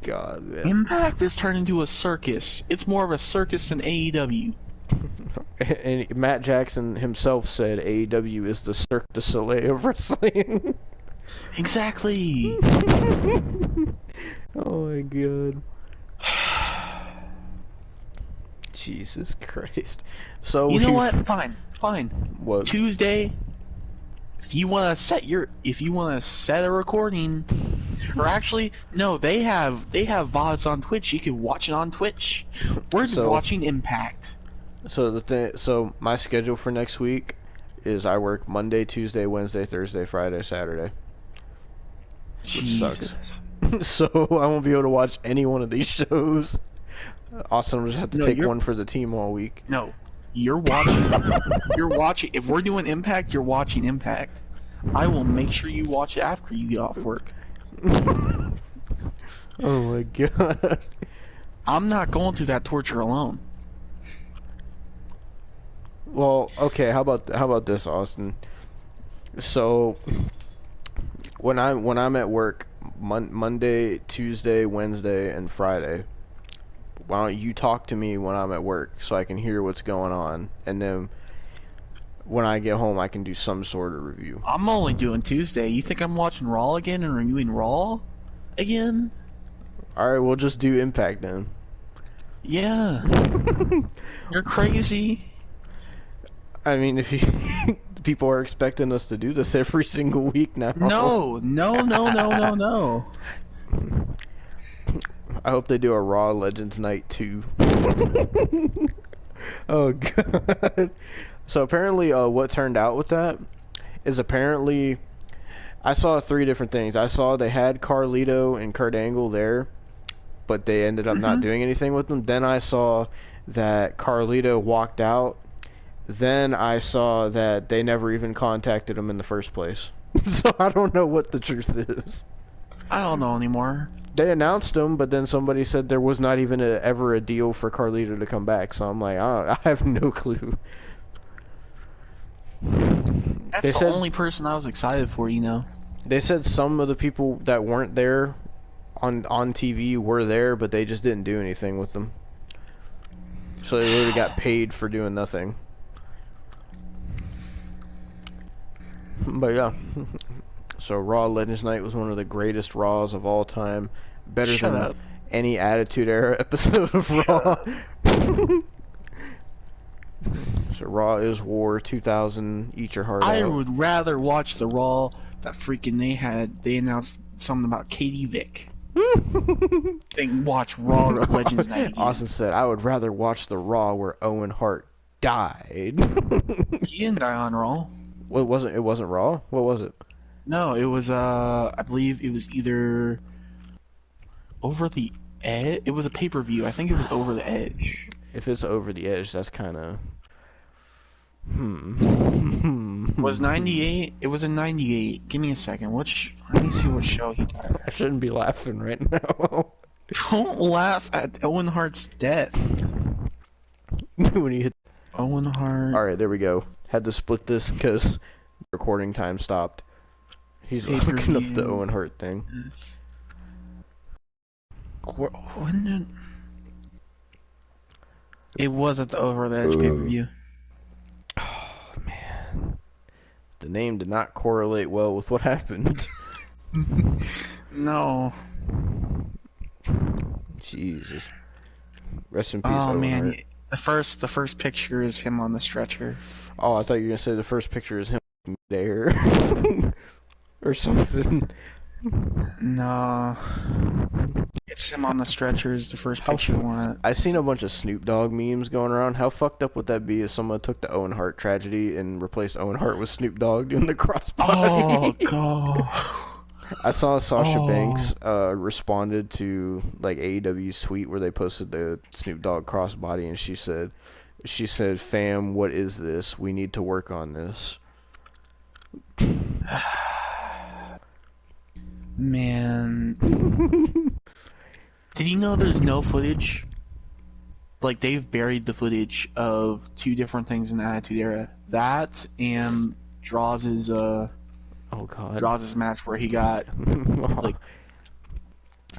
God, man. Impact is turned into a circus. It's more of a circus than AEW. And Matt Jackson himself said AEW is the Cirque du Soleil of wrestling. Exactly. Oh my god. Jesus Christ. So You know what? Fine. What? Tuesday. If you want to set a recording, or actually, no, they have VODs on Twitch. You can watch it on Twitch. We're watching Impact. So my schedule for next week is I work Monday, Tuesday, Wednesday, Thursday, Friday, Saturday. Which Jesus. sucks. So I won't be able to watch any one of these shows. Austin will just have to take one for the team all week. No, you're watching. You're watching. If we're doing Impact, you're watching Impact. I will make sure you watch it after you get off work. Oh my god. I'm not going through that torture alone. Well, okay. How about this, Austin? So when I'm at work, Monday, Tuesday, Wednesday, and Friday. Why don't you talk to me when I'm at work so I can hear what's going on, and then when I get home, I can do some sort of review. I'm only doing Tuesday. You think I'm watching Raw again and reviewing Raw again? All right, we'll just do Impact then. Yeah. You're crazy. I mean, if you people are expecting us to do this every single week now. No, no, no, no, no, no. I hope they do a Raw Legends Night too. Oh god. So apparently, what turned out with that is apparently I saw three different things. I saw they had Carlito and Kurt Angle there, but they ended up not doing anything with them. Then I saw that Carlito walked out. Then I saw that they never even contacted him in the first place. So I don't know what the truth is. I don't know anymore. They announced him, but then somebody said there was not even ever a deal for Carlito to come back. So I'm like, I have no clue. That's They the said- only person I was excited for, you know. They said some of the people that weren't there on TV were there, but they just didn't do anything with them. So they literally got paid for doing nothing. But yeah. So Raw Legends Night was one of the greatest Raws of all time. Better Shut than up. any Attitude Era episode of Raw. So Raw is War 2000. Eat your heart I out. would rather watch the Raw that freaking they announced something about Katie Vick than watch Raw Legends Night again. Austin said, "I would rather watch the Raw where Owen Hart died." He didn't die on Raw. Well, it wasn't Raw. What was it? No, it was I believe it was either Over the Edge. It was a pay-per-view. I think it was Over the Edge. If it's Over the Edge, that's kind of. Was 98? It was in 98. Give me a second. Let me see what show he died I shouldn't be laughing right now. Don't laugh at Owen Hart's death. When you hit. Owen Hart. All right, there we go. Had to split this because recording time stopped. He's looking up the Pay-per-view. Owen Hart thing. When did... It was at the Over the Edge pay-per-view. Oh man, the name did not correlate well with what happened. No. Jesus. Rest in peace, Oh Owen man, Hart. the first picture is him on the stretcher. Oh, I thought you were gonna say the first picture is him there. Or something. No. It's him on the stretcher is the first picture one. I seen a bunch of Snoop Dogg memes going around. How fucked up would that be if someone took the Owen Hart tragedy and replaced Owen Hart with Snoop Dogg doing the crossbody? Oh god. I saw Sasha Oh. Banks responded to like AEW's tweet where they posted the Snoop Dogg crossbody, and she said, "Fam, what is this? We need to work on this." Man. Did you know there's no footage? Like, they've buried the footage of two different things in the Attitude Era. That and Draws's Oh god. match where he got like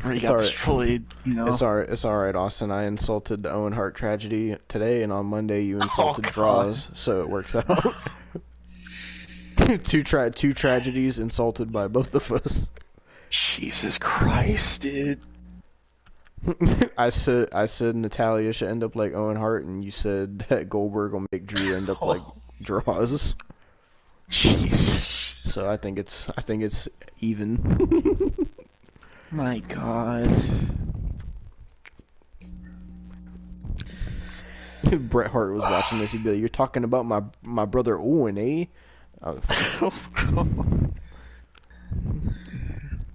where he It's got alright. destroyed, you know. It's alright, Austin. I insulted the Owen Hart tragedy today, and on Monday you insulted God. Draws, so it works out. two tragedies insulted by both of us. Jesus Christ, dude. I said Natalia should end up like Owen Hart, and you said that Goldberg will make Drew end up like Draws. Jesus. So I think it's even. My God. Bret Hart was watching this, he'd be like, "You're talking about my brother Owen, eh?"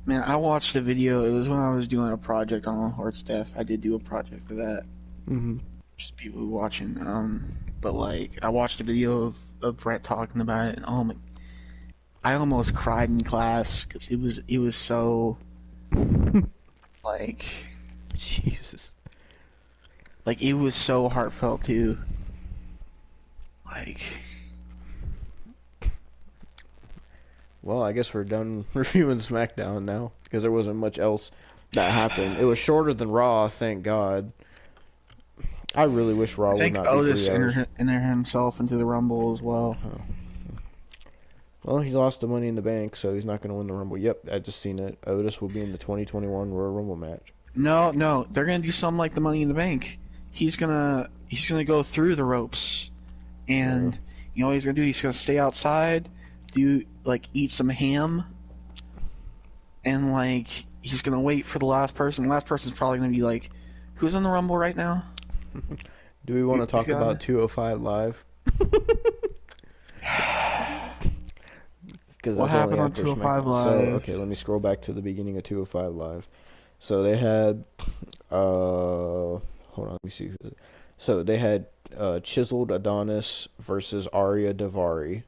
Man, I watched a video. It was when I was doing a project on Hart's death. I did do a project for that. Mm-hmm. Just people watching. But like, I watched a video of Brett talking about it, and oh my, I almost cried in class because it was so like Jesus. it was so heartfelt too. Like, Well, I guess we're done reviewing SmackDown now because there wasn't much else that happened. It was shorter than Raw, thank God. I really wish Raw I would think not be Otis 3 hours. entered himself into the Rumble as well. Well, he lost the Money in the Bank, so he's not going to win the Rumble. Yep, I just seen it. Otis will be in the 2021 Royal Rumble match. No, they're gonna do something like the Money in the Bank. He's gonna go through the ropes, and you know what he's gonna do? He's gonna stay outside, eat some ham, and like he's gonna wait for the last person. The last person's probably gonna be like, who's in the Rumble right now? Do we want to talk got about it? 205 Live? Because What that's only happened on after 205 SmackDown. So, Live? okay, let me scroll back to the beginning of 205 Live. So they had, hold on, let me see. So they had Chiseled Adonis versus Arya Davari.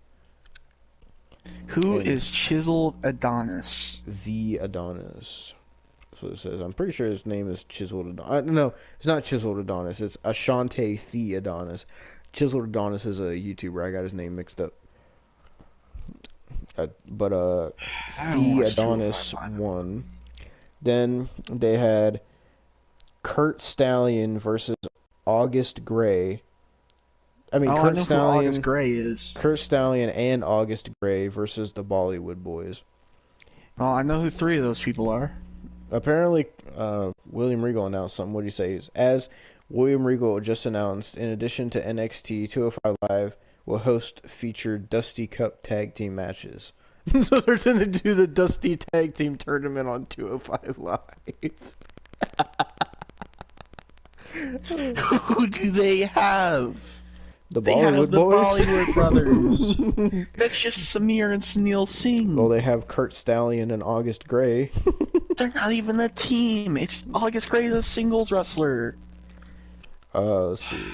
Who And is Chiseled Adonis? the Adonis. That's what it says. I'm pretty sure his name is Chiseled Adonis. No, it's not Chiseled Adonis. It's Ashante the Adonis. Chiseled Adonis is a YouTuber. I got his name mixed up. But I don't the watch Adonis 205 Live. won. Then they had Kurt Stallion versus August Gray. I mean, Oh, I Kurt know who Stallion. August Gray is. Kurt Stallion and August Gray versus the Bollywood Boys. Well, I know who 3 of those people are. Apparently, William Regal announced something. What do you say? As William Regal just announced, in addition to NXT 205 Live, will host featured Dusty Cup tag team matches. So they're going to do the Dusty Tag Team Tournament on 205 Live. Who do they have? The They have Bollywood the Boys. Bollywood brothers. That's just Samir and Sunil Singh. Well, they have Kurt Stallion and August Gray. They're not even a team. It's August Gray is a singles wrestler. Let's see.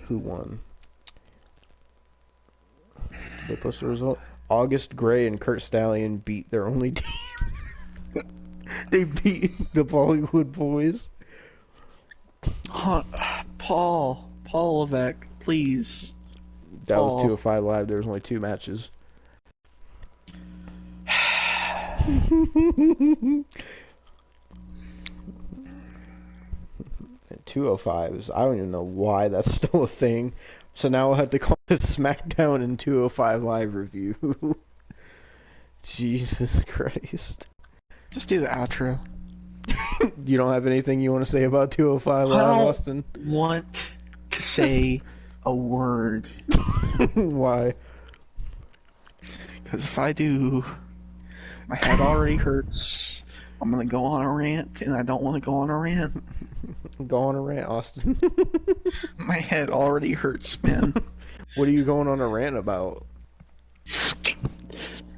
Who won? Did they post the result? August Gray and Kurt Stallion beat their only team. They beat the Bollywood Boys. Paul Levesque, please. That was Paul. 205 Live. There was only 2 matches. 205 is, I don't even know why that's still a thing. So now we'll have to call this SmackDown and 205 Live review. Jesus Christ. Just do the outro. You don't have anything you want to say about 205 Live, I don't Austin? want to say a word. Why? Because if I do, my head already hurts. I'm going to go on a rant, and I don't want to go on a rant. Go on a rant, Austin. My head already hurts, man. What are you going on a rant about?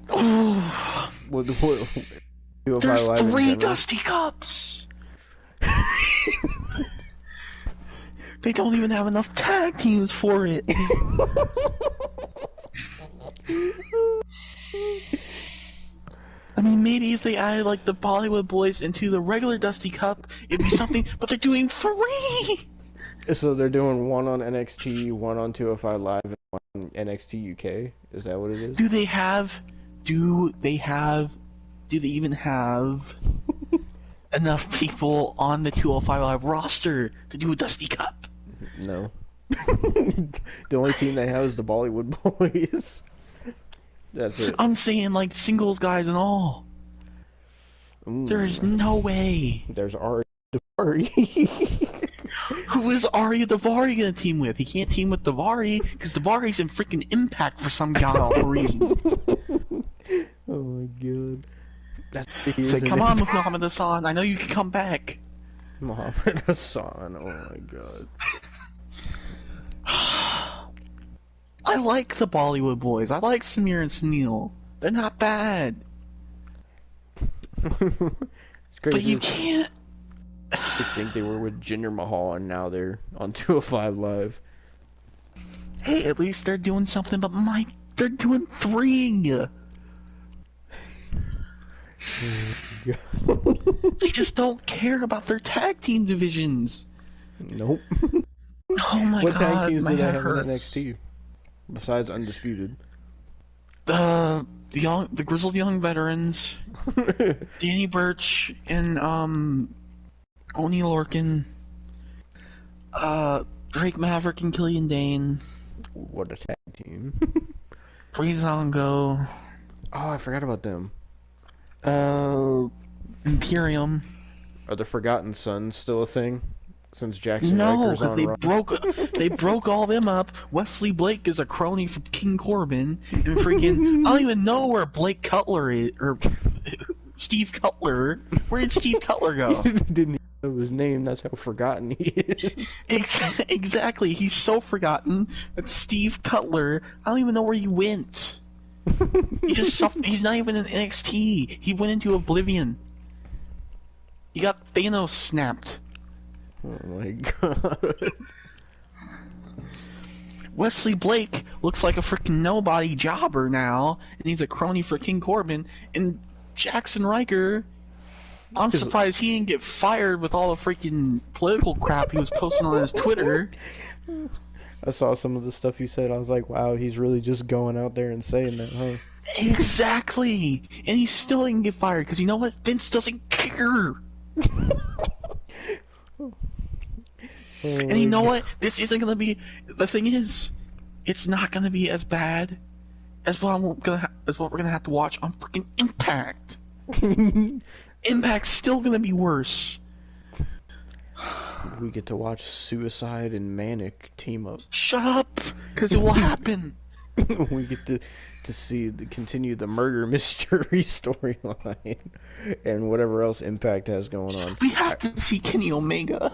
Oh, What 205 there's Live in 3 general? Dusty Cups! They don't even have enough tag teams for it. I mean, maybe if they added, like, the Bollywood Boys into the regular Dusty Cup, it'd be something, but they're doing 3! So they're doing one on NXT, one on 205 Live, and one on NXT UK? Is that what it is? Do they even have enough people on the 205 Live roster to do a Dusty Cup? No. The only team they have is the Bollywood Boys. That's it. I'm saying, like, singles guys and all. There's no way. There's Ari Davari. Who is Arya Davari gonna team with? He can't team with Davari because Davari's in freaking Impact for some god awful reason. Oh my god. That's Say, come on, Muhammad Hassan. I know you can come back. Muhammad Hassan. Oh my god. I like the Bollywood Boys. I like Samir and Sunil. They're not bad. It's But crazy. you can't. I think they were with Jinder Mahal and now they're on 205 Live. Hey, at least they're doing something, but Mike, they're doing 3. They just don't care about their tag team divisions. Nope. Oh my What god, tag teams my do they head have hurts. in NXT? besides Undisputed? The grizzled young veterans, Danny Burch and Oni Lorcan, Drake Maverick and Killian Dane, What a tag team. Breezango, Oh, I forgot about them. Imperium. Are the Forgotten Sons still a thing? Since Jackson No, Riker's because on they Raw? they broke all them up. Wesley Blake is a crony from King Corbin, and freaking I don't even know where Blake Cutler is or Steve Cutler. Where did Steve Cutler go? Didn't know his name. That's how forgotten he is. Exactly. He's so forgotten that Steve Cutler. I don't even know where he went. He's not even in NXT. He went into oblivion. He got Thanos snapped. Oh my god. Wesley Blake looks like a freaking nobody jobber now, and he's a crony for King Corbin. And Jackson Riker, I'm surprised he didn't get fired with all the freaking political crap he was posting on his Twitter. I saw some of the stuff he said. I was like, wow, he's really just going out there and saying that, huh? Exactly! And he still didn't get fired, because you know what? Vince doesn't care! And you know what? This isn't gonna be. The thing is, it's not gonna be as bad as what we're gonna have to watch on freaking Impact. Impact's still gonna be worse. We get to watch Suicide and Manic team up. Shut up, because it will happen. We get to continue the murder mystery storyline and whatever else Impact has going on. We have to see Kenny Omega.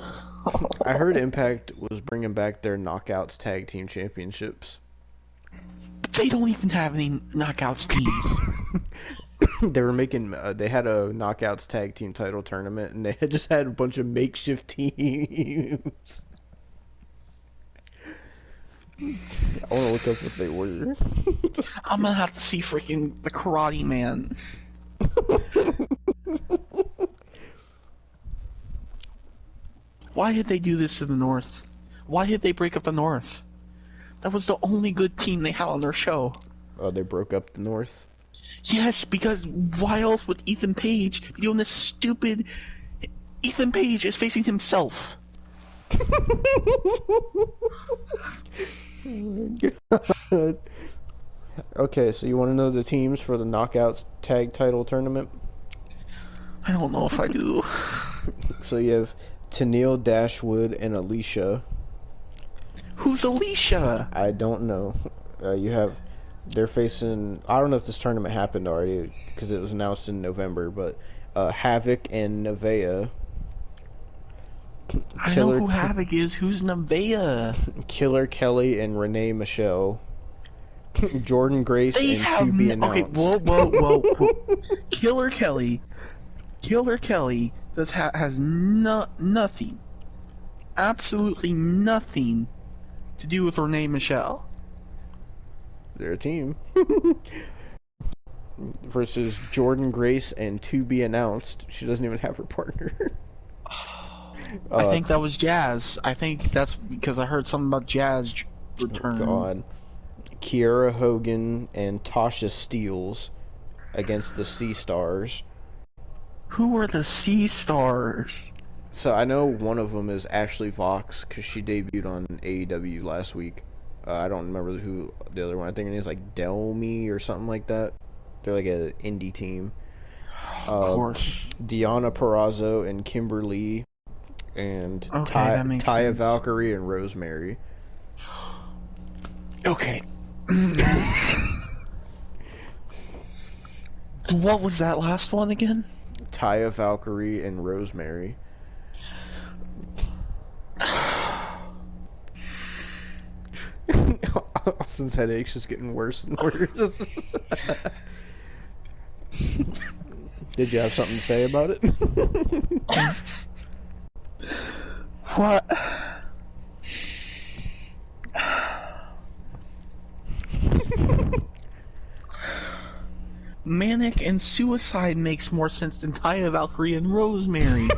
I heard Impact was bringing back their Knockouts Tag Team Championships. They don't even have any Knockouts teams. They were making. They had a Knockouts Tag Team title tournament, and they had just had a bunch of makeshift teams. I want to look up what they were. I'm gonna have to see freaking the Karate Man. Why did they do this to the North? Why did they break up the North? That was the only good team they had on their show. Oh, they broke up the North? Yes, because why else would Ethan Page be doing this stupid... Ethan Page is facing himself. Okay, so you want to know the teams for the Knockouts Tag Title Tournament? I don't know if I do. So you have Tennille Dashwood and Alicia. Who's Alicia? I don't know. They're facing, I don't know if this tournament happened already because it was announced in November, but Havoc and Nevaeh. I know who Havoc is. Who's Nevaeh? Killer Kelly and Renee Michelle. Jordan Grace They and have to be announced. Okay, whoa. Killer Kelly has nothing, absolutely nothing to do with Renee Michelle. They're a team. Versus Jordan Grace and to be announced. She doesn't even have her partner. I think that was Jazz. I think that's because I heard something about Jazz return. God. Kiera Hogan and Tasha Steeles against the Sea Stars. Who are the Sea Stars? So I know one of them is Ashley Vox because she debuted on AEW last week. I don't remember who the other one. I think her name's like Delmy or something like that. They're like an indie team. Of course. Deonna Purrazzo and Kimberly and Okay, that makes Taya sense. Valkyrie and Rosemary. Okay. What was that last one again? Taya Valkyrie and Rosemary. Austin's headache's just getting worse and worse. Did you have something to say about it? What? Manic and Suicide makes more sense than Taya Valkyrie and Rosemary.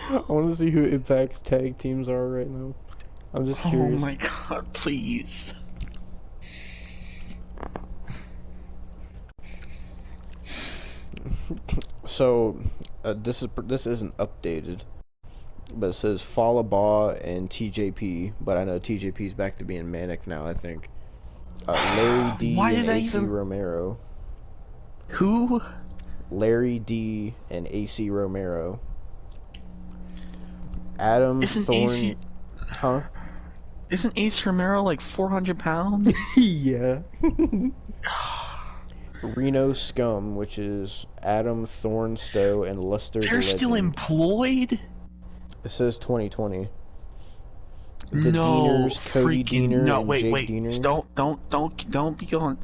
I want to see who Impact's tag teams are right now. I'm just Oh curious. my god, please. So, this isn't updated, but it says Falaba and TJP. But I know TJP's back to being manic now. I think. Larry D Why and did I AC even... Romero. Who? Larry D and AC Romero. Adam Isn't Thorne. AC... Huh? Isn't Ace Romero like 400 pounds? Yeah. Reno Scum, which is Adam Thornstowe and Lester the They're still Legend. employed? It says 2020. The No, Deaners, Cody freaking Deaner, no! and Wait, Jake wait! Deaner. Don't be going.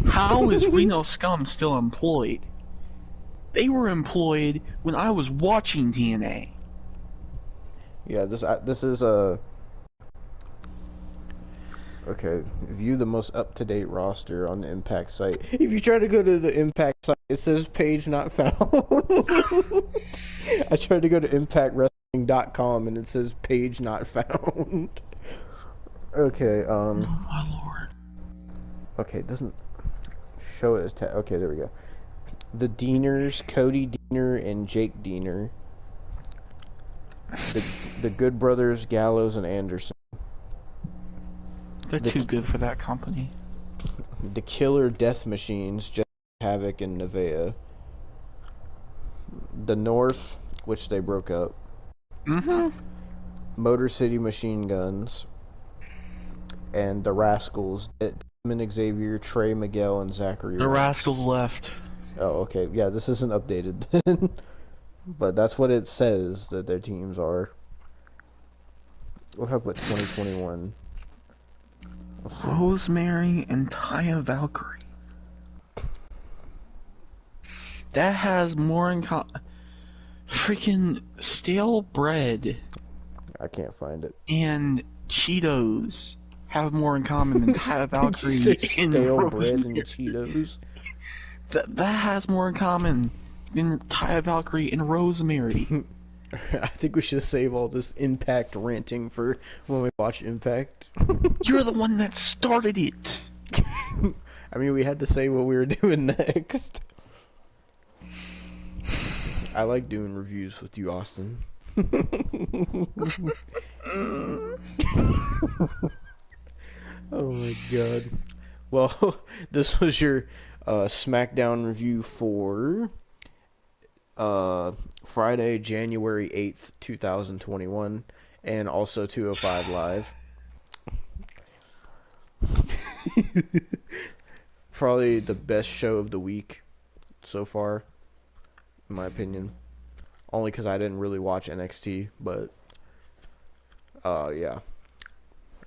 How is Reno Scum still employed? They were employed when I was watching TNA. Yeah, this is okay. View the most up-to-date roster on the Impact site. If you try to go to the Impact site, it says page not found. I tried to go to ImpactWrestling.com and it says page not found. Okay, Oh my lord! okay, it doesn't show it as okay, there we go. The Deaners, Cody Deaner and Jake Deaner. The Good Brothers, Gallows and Anderson. They're too good for that company. The Killer Death Machines, Jeff Havoc and Nevaeh. The North, which they broke up. Motor City Machine Guns. And the Rascals, Demon Xavier, Trey Miguel, and Zachary The Wentz. Rascals left. Oh, okay. Yeah, this isn't updated. But that's what it says that their teams are. What if I put 2021? Rosemary and Taya Valkyrie. That has more in freaking stale bread I can't find it. and Cheetos have more in common than Taya Valkyrie Stale and bread Rosemary. and Cheetos. That has more in common than Taya Valkyrie and Rosemary. I think we should save all this Impact ranting for when we watch Impact. You're the one that started it. I mean, we had to say what we were doing next. I like doing reviews with you, Austin. Oh my god. Well, this was your SmackDown review for Friday, January 8th, 2021, and also 205 Live. Probably the best show of the week so far, in my opinion. Only because I didn't really watch NXT, but yeah.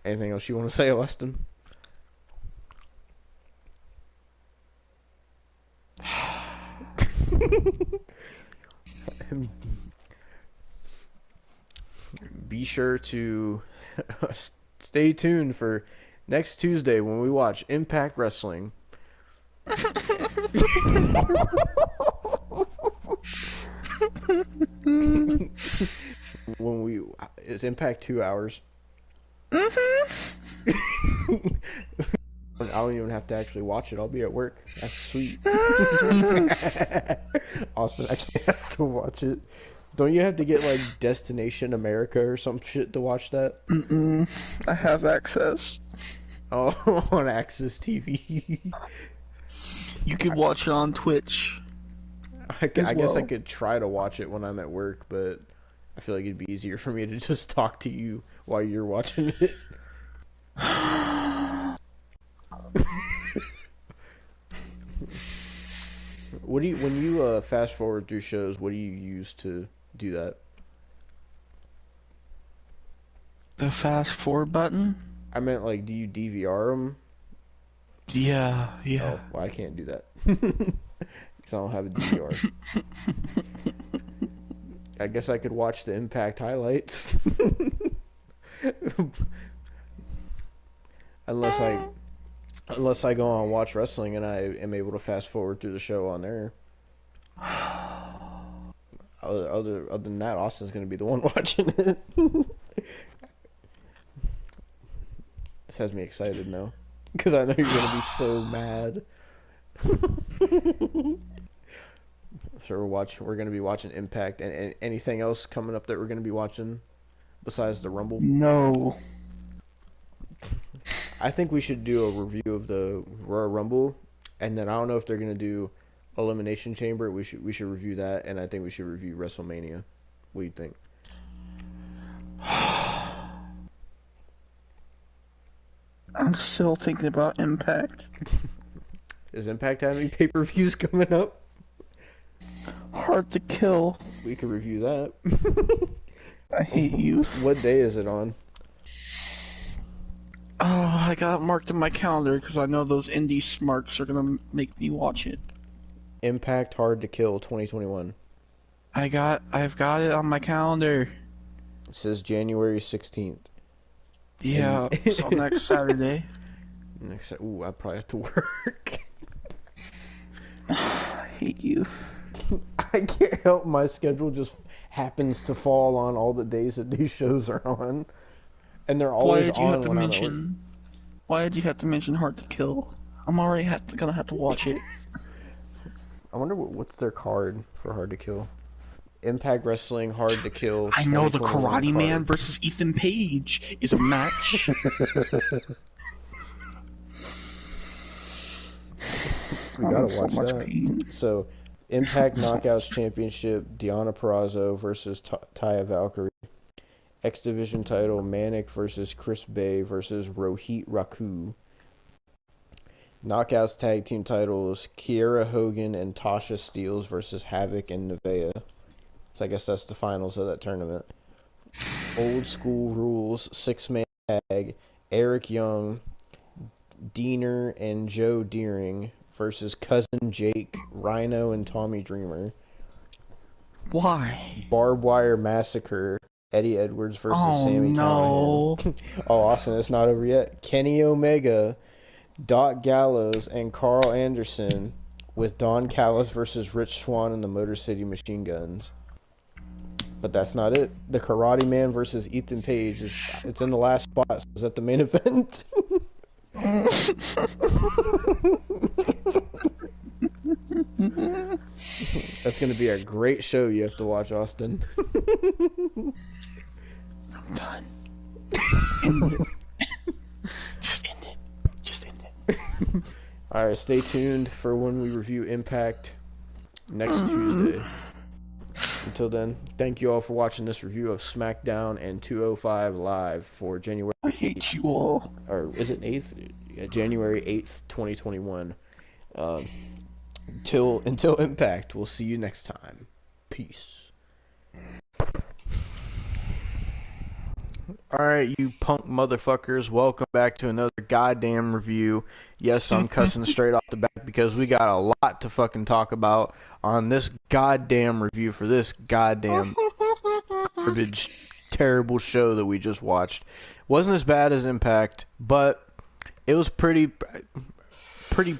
Anything else you want to say, Weston? Be sure to stay tuned for next Tuesday when we watch Impact Wrestling. Is Impact 2 hours? I don't even have to actually watch it. I'll be at work. That's sweet. Austin actually has to watch it. Don't you have to get like Destination America or some shit to watch that? I have access. Oh, on Access TV. You could watch it on Twitch. I guess I well. could try to watch it when I'm at work, but I feel like it'd be easier for me to just talk to you while you're watching it. What do you when you fast forward through shows? What do you use to do that? The fast forward button? I meant like, do you DVR them? Yeah. Oh, well, I can't do that because I don't have a DVR. I guess I could watch the Impact highlights. Unless I go on Watch Wrestling and I am able to fast forward through the show on there. Other than that, Austin's going to be the one watching it. This has me excited now. Because I know you're going to be so mad. So we're gonna be watching Impact, and anything else coming up that we're gonna be watching besides the Rumble. No. I think we should do a review of the Royal Rumble, and then I don't know if they're gonna do Elimination Chamber. We should review that, and I think we should review WrestleMania. What do you think? I'm still thinking about Impact. Does Impact have any pay-per-views coming up? Hard to Kill. We could review that. I hate you. What day is it on? Oh, I got it marked in my calendar because I know those indie smarks are gonna make me watch it. Impact Hard to Kill 2021. I've got it on my calendar. It says January 16th. Yeah, so next Saturday. Ooh, I probably have to work. I hate you. I can't help my schedule just happens to fall on all the days that these shows are on. And they're always on when I'm at work. Why did you have to mention Hard to Kill? I'm already gonna have to watch it. I wonder what's their card for Hard to Kill. Impact Wrestling Hard to Kill. I know the 2021 Karate card. Man versus Ethan Page is a match. We gotta so watch much that. pain. So, Impact Knockouts Championship, Deonna Purrazzo versus Taya Valkyrie. X Division title, Manic versus Chris Bay versus Rohit Raku. Knockouts Tag Team titles, Kiera Hogan and Tasha Steelz versus Havoc and Nevaeh. So I guess that's the finals of that tournament. Old School Rules, 6-man tag, Eric Young, Diener and Joe Deering versus Cousin Jake, Rhino and Tommy Dreamer. Why? Barbed Wire Massacre, Eddie Edwards versus Sami Callihan. Oh, Austin, it's not over yet. Kenny Omega, Doc Gallows, and Carl Anderson with Don Callis versus Rich Swann and the Motor City Machine Guns. But that's not it. The Karate Man versus Ethan Page it's in the last spot. So is that the main event? That's gonna be a great show you have to watch, Austin. I'm done. End it. Just end it. Just end it. Alright, stay tuned for when we review Impact next Tuesday. Until then, thank you all for watching this review of SmackDown and 205 Live for January 8th. I hate you all. Or is it 8th? Yeah, January 8th, 2021. Until Impact, we'll see you next time. Peace. Alright, you punk motherfuckers, welcome back to another goddamn review. Yes, I'm cussing straight off the bat because we got a lot to fucking talk about on this goddamn review for this goddamn garbage, terrible show that we just watched. Wasn't as bad as Impact, but it was pretty bad. Pretty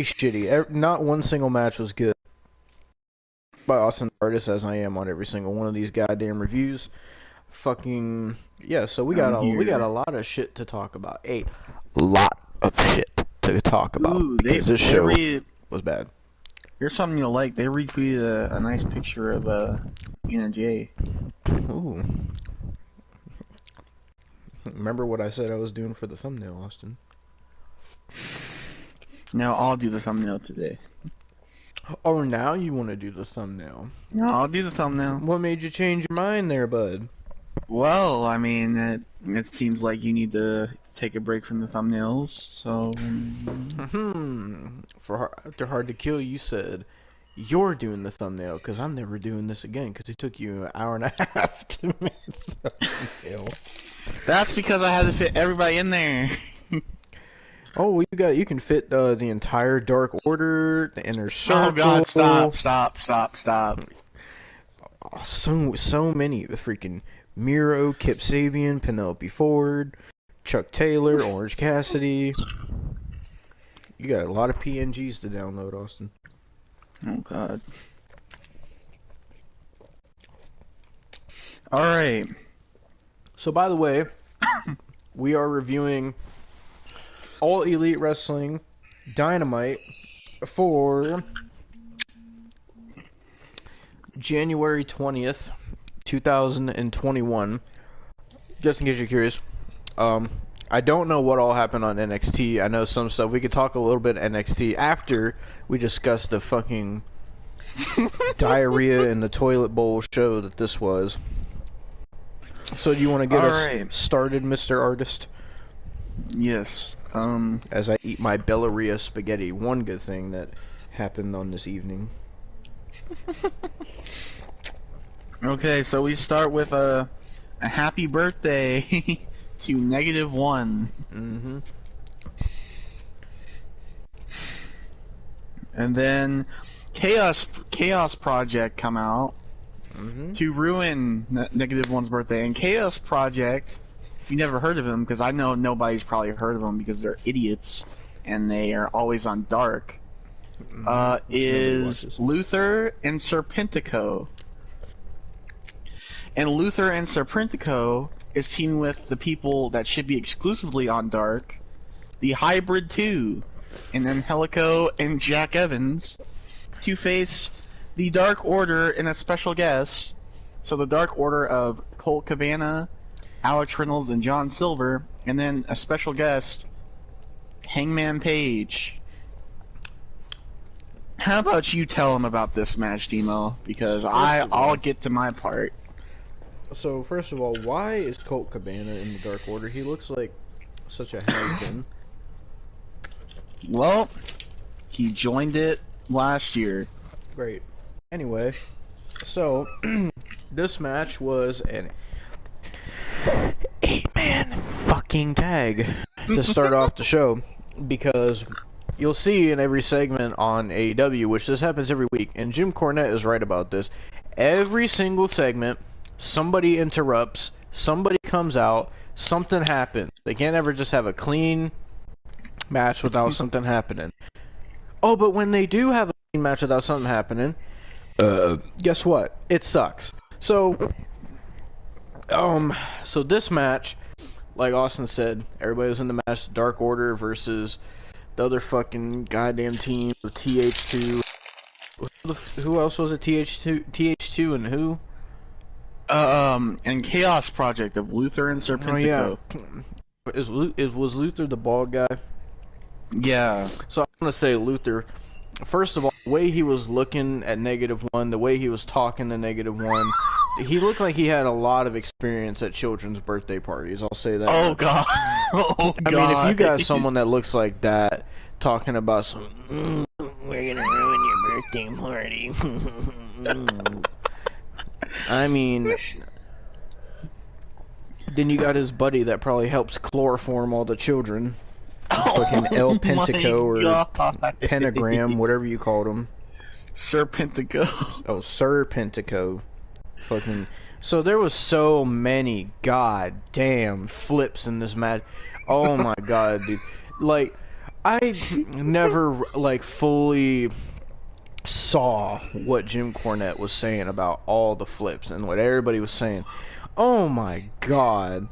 shitty. Not one single match was good. By awesome artists as I am on every single one of these goddamn reviews. Fucking yeah, so we got a lot of shit to talk about. A lot of shit to talk about. Ooh, because this show was bad. Here's something you'll like. They retweeted a nice picture of Anna Jay. Ooh. Remember what I said I was doing for the thumbnail, Austin? Now I'll do the thumbnail today. Oh, now you want to do the thumbnail? No, I'll do the thumbnail. What made you change your mind there, bud? Well, I mean, it seems like you need to take a break from the thumbnails, so... After Hard to Kill, you said, you're doing the thumbnail, because I'm never doing this again, because it took you an hour and a half to make the thumbnail. That's because I had to fit everybody in there. Oh, well, you can fit the entire Dark Order, the Inner Circle. Oh god, stop. Oh, so many. The freaking Miro, Kip Sabian, Penelope Ford, Chuck Taylor, Orange Cassidy. You got a lot of PNGs to download, Austin. Oh god. Alright. So, by the way, we are reviewing All Elite Wrestling Dynamite for January 20th, 2021. Just in case you're curious. I don't know what all happened on NXT. I know some stuff. We could talk a little bit NXT after we discuss the fucking diarrhea in the toilet bowl show that this was. So do you want to get us started, Mr. Artist? Yes. As I eat my Bellaria spaghetti. One good thing that happened on this evening. Okay, so we start with a happy birthday to -1. Mm-hmm. And then Chaos Project come out to ruin -1's birthday. And Chaos Project, if you never heard of them, because I know nobody's probably heard of them because they're idiots and they are always on Dark, is Luther and Serpentico. And Luther and Serpentico is teamed with the people that should be exclusively on Dark, the Hybrid 2, and Angelico and Jack Evans, to face the Dark Order and a special guest. So the Dark Order of Colt Cabana, Alex Reynolds, and John Silver, and then a special guest, Hangman Page. How about you tell them about this match, Demo? Because I'll get to my part. So, first of all, why is Colt Cabana in the Dark Order? He looks like such a has-been. Well, he joined it last year. Great. Anyway, so, this match was an 8-man fucking tag to start off the show, because you'll see in every segment on AEW, which this happens every week, and Jim Cornette is right about this, every single segment, somebody interrupts, somebody comes out, something happens. They can't ever just have a clean match without something happening. Oh, but when they do have a clean match without something happening, guess what? It sucks. So this match, like Austin said, everybody was in the match. Dark Order versus the other fucking goddamn team of TH2. Who else was it? TH2 and who? And Chaos Project of Luther and Serpentico. Oh, yeah. Was Luther the bald guy? Yeah. So I'm gonna say Luther. First of all, the way he was looking at -1, the way he was talking to -1, he looked like he had a lot of experience at children's birthday parties. I'll say that. Oh god. Oh god. I mean, if you got someone that looks like that talking about some, we're gonna ruin your birthday party. I mean, then you got his buddy that probably helps chloroform all the children. Fucking El Pentaco or Pentagram, whatever you called him. Serpentico. Oh, Sir Pentaco. Fucking. So there was so many goddamn flips in this match. Oh my god, dude. Like, I never, like, fully saw what Jim Cornette was saying about all the flips and what everybody was saying. Oh my god.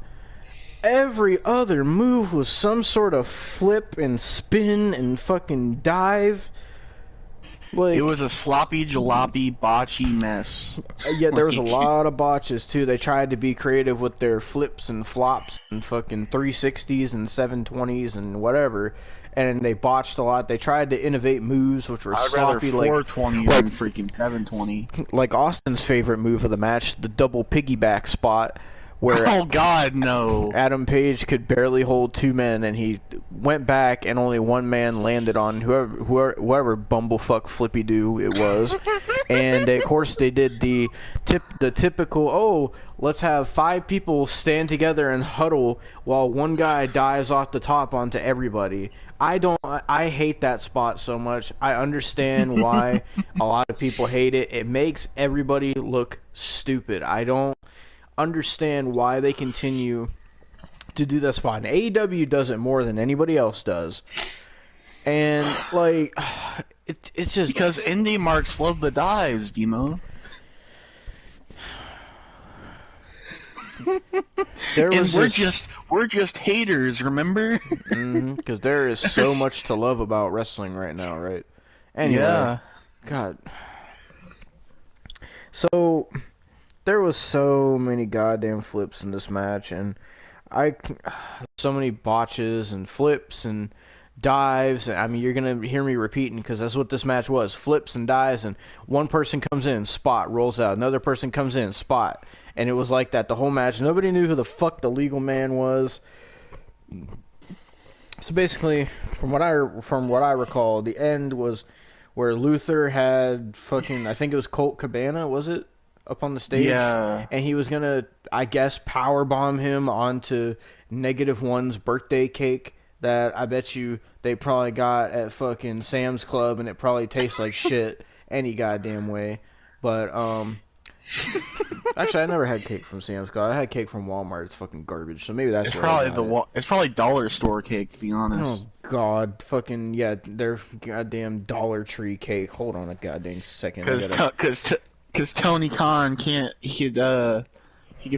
Every other move was some sort of flip and spin and fucking dive. Like, it was a sloppy, jalopy, botchy mess. Yeah, there was a lot of botches too. They tried to be creative with their flips and flops and fucking 360s and 720s and whatever, and they botched a lot. They tried to innovate moves which were sloppy, like 420 than freaking 720. Like Austin's favorite move of the match, the double piggyback spot, where oh god, no. Adam Page could barely hold two men, and he went back, and only one man landed on whoever bumblefuck flippy do it was. And of course they did the typical, oh, let's have 5 people stand together and huddle while one guy dives off the top onto everybody. I hate that spot so much. I understand why a lot of people hate it. It makes everybody look stupid. I don't understand why they continue to do that spot. And AEW does it more than anybody else does. And, like, it's just... Because indie marks love the dives, Demo. We're just haters, remember? Because there is so much to love about wrestling right now, right? Anyway, yeah. God... So there was so many goddamn flips in this match, and so many botches and flips and dives. I mean, you're gonna hear me repeating because that's what this match was: flips and dives. And one person comes in, spot, rolls out. Another person comes in, spot, and it was like that the whole match. Nobody knew who the fuck the legal man was. So basically, from what I recall, the end was where Luther had fucking, I think it was Colt Cabana, was it, up on the stage? Yeah. And he was gonna, I guess, power bomb him onto -1's birthday cake that I bet you they probably got at fucking Sam's Club, and it probably tastes like shit any goddamn way. But actually, I never had cake from Sam's Club. I had cake from Walmart. It's fucking garbage. So maybe that's It's where I probably got it. it's probably dollar store cake, to be honest. Oh God, fucking yeah, their goddamn Dollar Tree cake. Hold on a goddamn second. Because Tony Khan can't. He could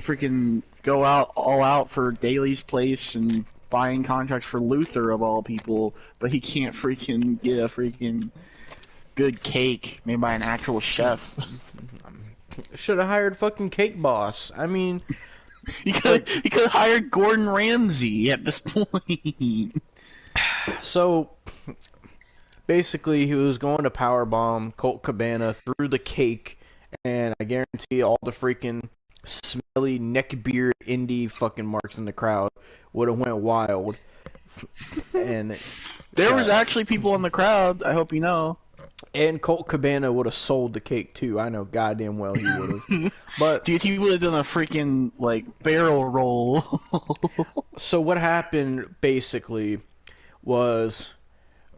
freaking go all out for Daly's Place and buying contracts for Luther of all people, but he can't freaking get a freaking good cake made by an actual chef. Should have hired fucking Cake Boss. I mean, He could have hired Gordon Ramsay at this point. so basically, he was going to powerbomb Colt Cabana through the cake, and I guarantee all the freaking smelly neckbeard indie fucking marks in the crowd would have went wild. And There was actually people in the crowd, I hope you know. And Colt Cabana would have sold the cake too. I know goddamn well he would have. But Dude, he would have done a freaking, like, barrel roll. so what happened basically was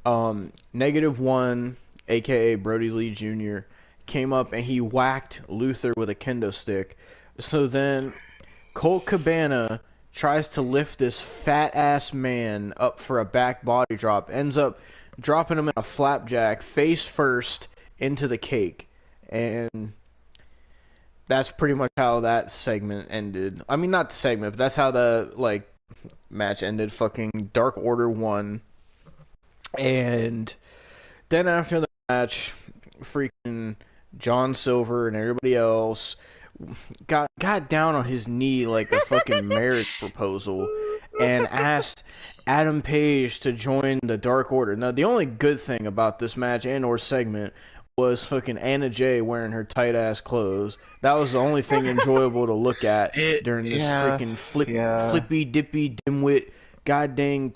-1, aka Brody Lee Jr., came up and he whacked Luther with a kendo stick. So then Colt Cabana tries to lift this fat ass man up for a back body drop, ends up dropping him in a flapjack face first into the cake. And that's pretty much how that segment ended. I mean, not the segment, but that's how the match ended. Fucking Dark Order won. And then after the match, freaking John Silver and everybody else got down on his knee like a fucking marriage proposal and asked Adam Page to join the Dark Order. Now, the only good thing about this match and or segment was fucking Anna Jay wearing her tight-ass clothes. That was the only thing enjoyable to look at during this freaking flippy-dippy dimwit goddamn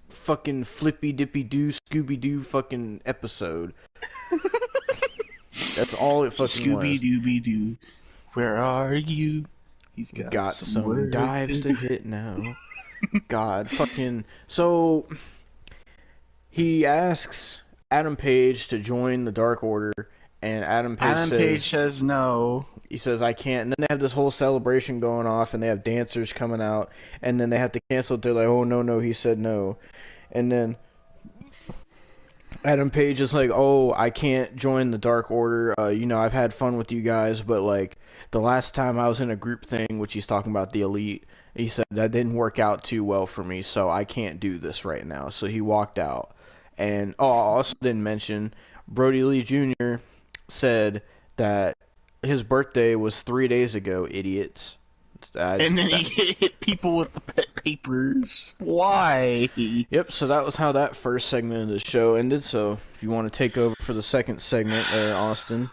fucking flippy-dippy-doo Scooby-Doo fucking episode. That's all it fucking was. Scooby-Dooby-Doo, where are you? He's got some dives to hit now. God, fucking... So, he asks Adam Page to join the Dark Order, and Adam Page says no. He says, I can't. And then they have this whole celebration going off, and they have dancers coming out, and then they have to cancel it. They're like, oh, no, he said no. And then Adam Page is like, oh, I can't join the Dark Order. I've had fun with you guys, but, the last time I was in a group thing, which he's talking about the Elite, he said that didn't work out too well for me, so I can't do this right now. So he walked out. And, I also didn't mention, Brody Lee Jr. said that his birthday was 3 days ago, idiots. And then he hit people with the pet papers. Why? Yep, so that was how that first segment of the show ended. So if you want to take over for the second segment there, Austin.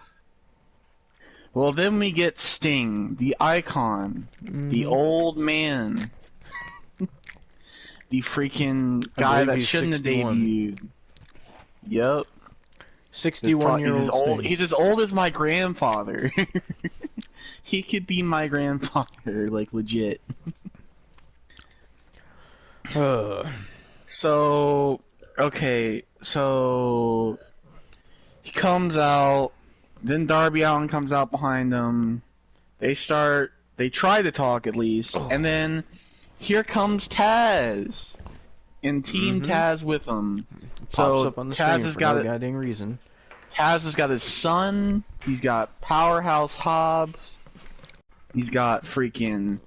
Well, then we get Sting, the icon, the old man, the freaking guy that shouldn't 61. Have debuted. Yep. 61-year-old Sting. He's as old as my grandfather. He could be my grandfather, legit. So he comes out, then Darby Allin comes out behind him. They try to talk at least, and then here comes Taz, and Team Taz with him. Pops up on the Taz has got no goddamn reason. Taz has got his son. He's got Powerhouse Hobbs. He's got freaking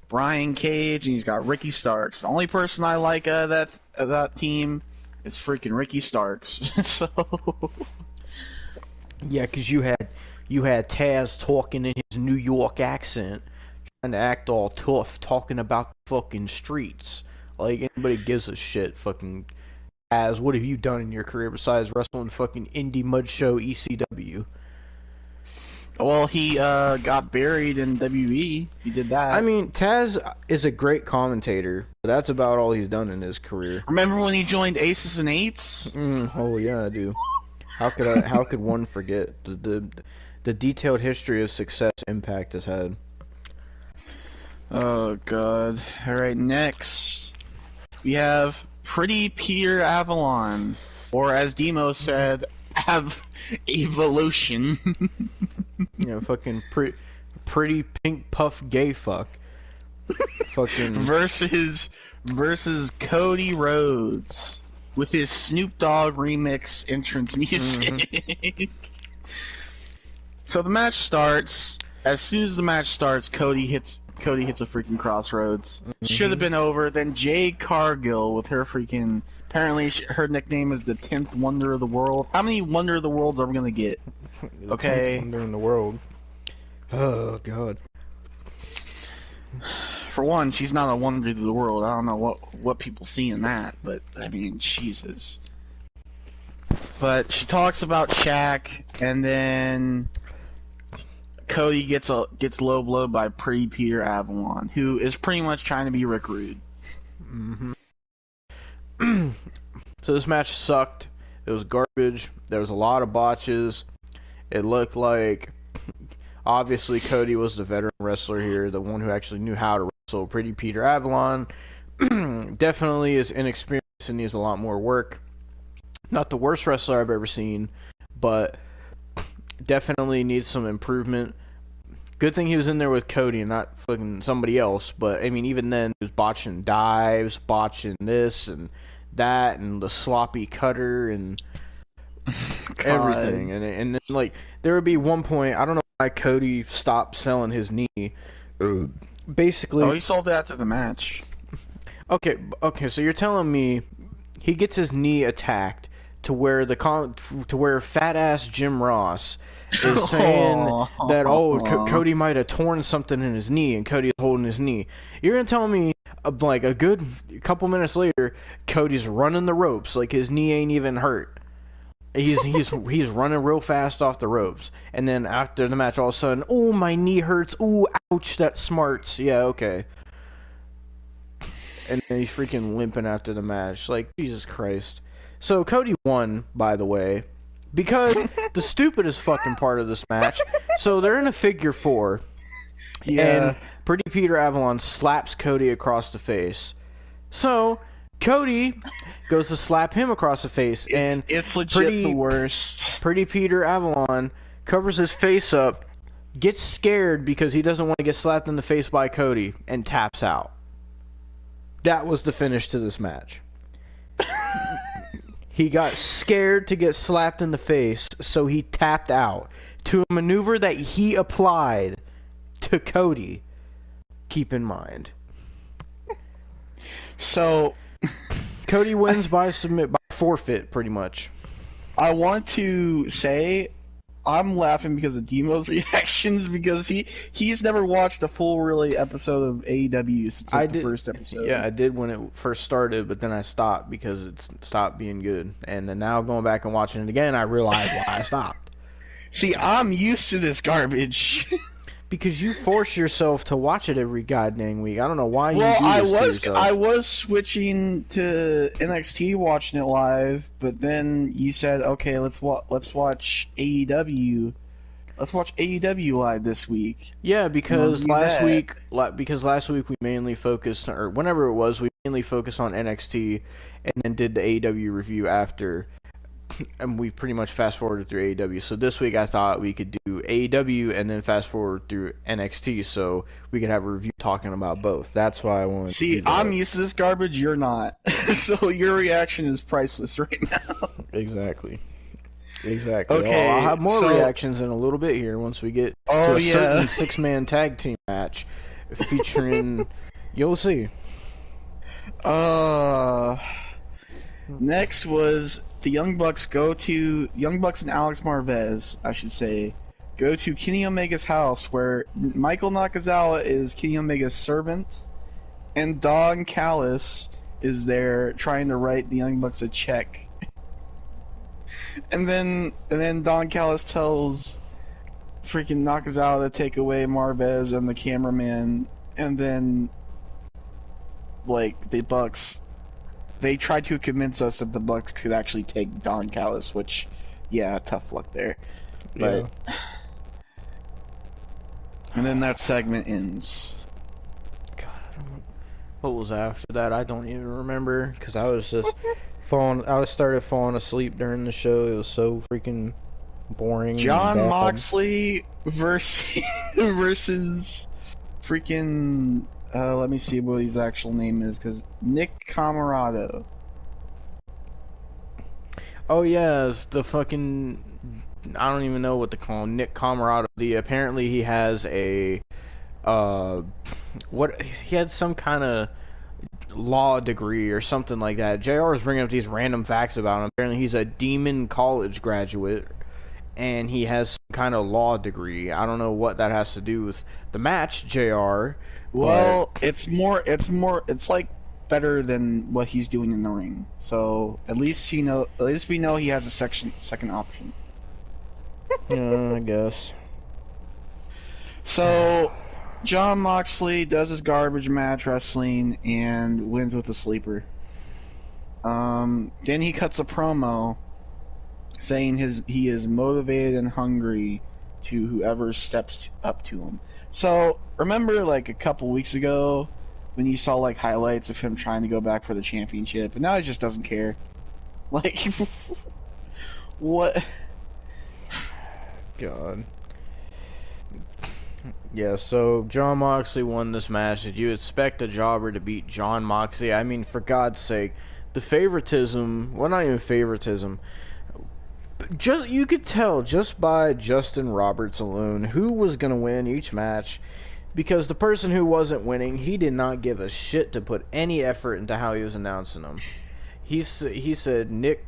Brian Cage, and he's got Ricky Starks. The only person I like of that team is freaking Ricky Starks. So yeah, because you You had Taz talking in his New York accent, trying to act all tough, talking about the fucking streets. Like, anybody gives a shit, fucking Taz. What have you done in your career besides wrestling fucking Indie Mud Show ECW? Well, he got buried in WE. He did that. I mean, Taz is a great commentator, but that's about all he's done in his career. Remember when he joined Aces and Eights? Oh yeah, I do. How could one forget the detailed history of success Impact has had? Oh god. Alright, next we have Pretty Peter Avalon. Or as Demo said, Evolution. You know, fucking pretty pink puff gay fuck. Fucking versus Cody Rhodes with his Snoop Dogg remix entrance music. So the match starts. As soon as the match starts, Cody hits a freaking crossroads. Should have been over. Then Jade Cargill with her freaking. Apparently, her nickname is the 10th Wonder of the World. How many Wonder of the Worlds are we gonna get? Okay. 10th wonder in the world. Oh god. For one, she's not a wonder of the world. I don't know what people see in that, but I mean, Jesus. But she talks about Shaq, and then Cody gets low blowed by Pretty Peter Avalon, who is pretty much trying to be Rick Rude. So this match sucked. It was garbage. There was a lot of botches. It looked like, obviously, Cody was the veteran wrestler here, the one who actually knew how to wrestle. Pretty Peter Avalon definitely is inexperienced and needs a lot more work. Not the worst wrestler I've ever seen, but definitely needs some improvement. Good thing he was in there with Cody and not fucking somebody else, but I mean, even then, he was botching dives, botching this and that, and the sloppy cutter and everything. And then, like, there would be one point, I don't know why Cody stopped selling his knee. Basically, he sold it after the match. Okay, so you're telling me he gets his knee attacked to where fat ass Jim Ross is saying that Cody might have torn something in his knee and Cody's holding his knee. You're gonna tell me like a good couple minutes later, Cody's running the ropes like his knee ain't even hurt. He's running real fast off the ropes, and then after the match, all of a sudden, oh, my knee hurts. Oh, ouch, that smarts. Yeah, okay. And then he's freaking limping after the match. Like, Jesus Christ. So Cody won, by the way, because the stupidest fucking part of this match. So they're in a figure four, and Pretty Peter Avalon slaps Cody across the face. So Cody goes to slap him across the face, and it's legit the worst. Pretty Peter Avalon covers his face up, gets scared because he doesn't want to get slapped in the face by Cody, and taps out. That was the finish to this match. He got scared to get slapped in the face, so he tapped out to a maneuver that he applied to Cody. Keep in mind. So Cody wins by forfeit, pretty much. I want to say I'm laughing because of Demo's reactions, because he's never watched a full really episode of AEW since the first episode. Yeah, I did when it first started, but then I stopped because it stopped being good. And then now going back and watching it again, I realized why I stopped. See, I'm used to this garbage. Because you force yourself to watch it every goddamn week. I don't know why you do this to yourself. I was switching to NXT, watching it live, but then you said, "Okay, let's watch AEW. Let's watch AEW live this week." Yeah, because last week we mainly focused, or whenever it was, we mainly focused on NXT, and then did the AEW review after. And we pretty much fast forwarded through AEW. So this week I thought we could do AEW and then fast forward through NXT, so we could have a review talking about both. That's why I wanted to do that. I'm used to this garbage. You're not. So your reaction is priceless right now. Exactly. Okay. I'll have more reactions in a little bit here once we get to a certain 6-man tag team match featuring. You'll see. Next was the Young Bucks and Alex Marvez, I should say, go to Kenny Omega's house where Michael Nakazawa is Kenny Omega's servant, and Don Callis is there trying to write the Young Bucks a check. And then Don Callis tells freaking Nakazawa to take away Marvez and the cameraman, and then like the Bucks, they tried to convince us that the Bucks could actually take Don Callis, which, yeah, tough luck there. But and then that segment ends. God, what was after that? I don't even remember because I was just falling. I started falling asleep during the show. It was so freaking boring. John and bad. Moxley versus freaking let me see what his actual name is, because Nick Camarado. Oh yeah, it's the fucking, I don't even know what to call him. Nick Camarado. Apparently he has a he had some kind of law degree or something like that. JR was bringing up these random facts about him. Apparently he's a Demon College graduate, and he has some kind of law degree. I don't know what that has to do with the match, JR. Well, it's like better than what he's doing in the ring. So at least we know he has a second option. Yeah, I guess. So John Moxley does his garbage match wrestling and wins with a sleeper. Then he cuts a promo saying he is motivated and hungry to whoever steps up to him. So remember, like a couple weeks ago, when you saw like highlights of him trying to go back for the championship, and now he just doesn't care. Like, what? God. Yeah, so John Moxley won this match. Did you expect a jobber to beat John Moxley? I mean, for God's sake, the favoritism, well, not even favoritism, just you could tell just by Justin Roberts alone who was going to win each match, because the person who wasn't winning, he did not give a shit to put any effort into how he was announcing them. He said Nick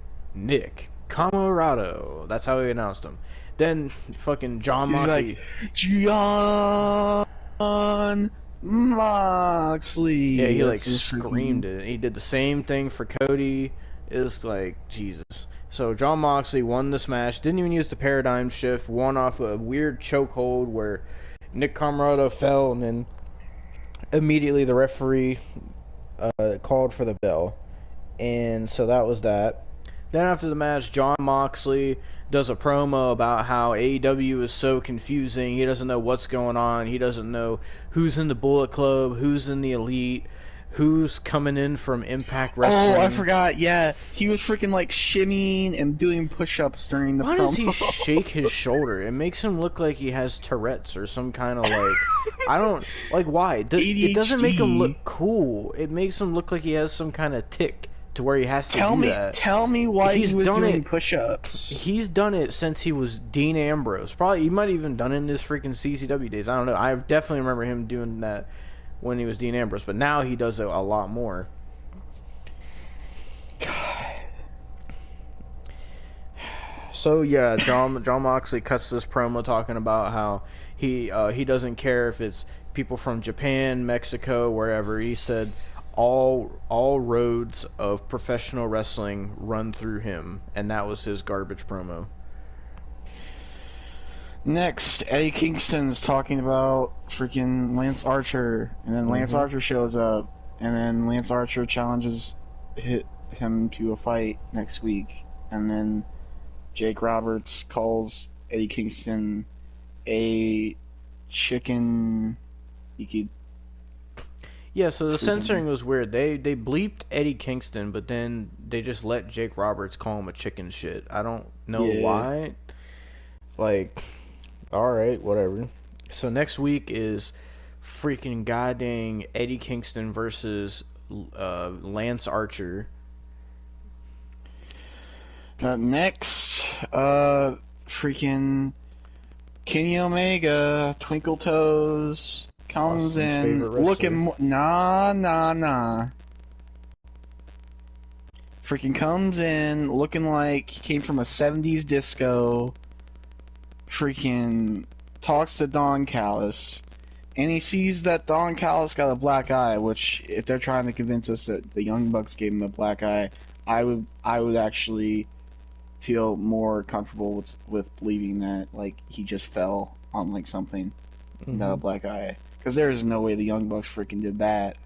Camarado. That's how he announced him. Then fucking John Moxley. He's like, John Moxley. Yeah, he like That's screamed it. He did the same thing for Cody. It was like, Jesus. So John Moxley won this match. Didn't even use the paradigm shift. Won off a weird chokehold where Nick Camarado fell, and then immediately the referee called for the bell. And so that was that. Then after the match, John Moxley does a promo about how AEW is so confusing. He doesn't know what's going on. He doesn't know who's in the Bullet Club, who's in the Elite, who's coming in from Impact Wrestling. Oh, I forgot. Yeah, he was freaking like shimmying and doing push-ups during the Why promo. does he shake his shoulder? It makes him look like he has Tourette's or some kind of like, I don't, like, why? It doesn't make him look cool. It makes him look like he has some kind of tick to where he has to do that. Tell me why He's he was done doing it. push-ups. He's done it since he was Dean Ambrose. Probably, he might have even done it in his freaking CCW days. I don't know. I definitely remember him doing that when he was Dean Ambrose, but now he does it a lot more. God. So yeah, John Moxley cuts this promo talking about how he doesn't care if it's people from Japan, Mexico, wherever. He said all roads of professional wrestling run through him, and that was his garbage promo. Next, Eddie Kingston's talking about freaking Lance Archer, and then Lance Archer shows up, and then Lance Archer challenges him to a fight next week, and then Jake Roberts calls Eddie Kingston a chicken. Yeah, so the censoring was weird. They bleeped Eddie Kingston, but then they just let Jake Roberts call him a chicken shit. I don't know why. Like, alright, whatever. So next week is freaking goddamn Eddie Kingston versus Lance Archer. Next, freaking Kenny Omega, Twinkle Toes, comes Austin's in favorite wrestler. looking nah. Freaking comes in looking like he came from a 70s disco. freaking talks to Don Callis, and he sees that Don Callis got a black eye. Which, if they're trying to convince us that the Young Bucks gave him a black eye, I would actually feel more comfortable with believing that like he just fell on like something and got a black eye, because there is no way the Young Bucks freaking did that.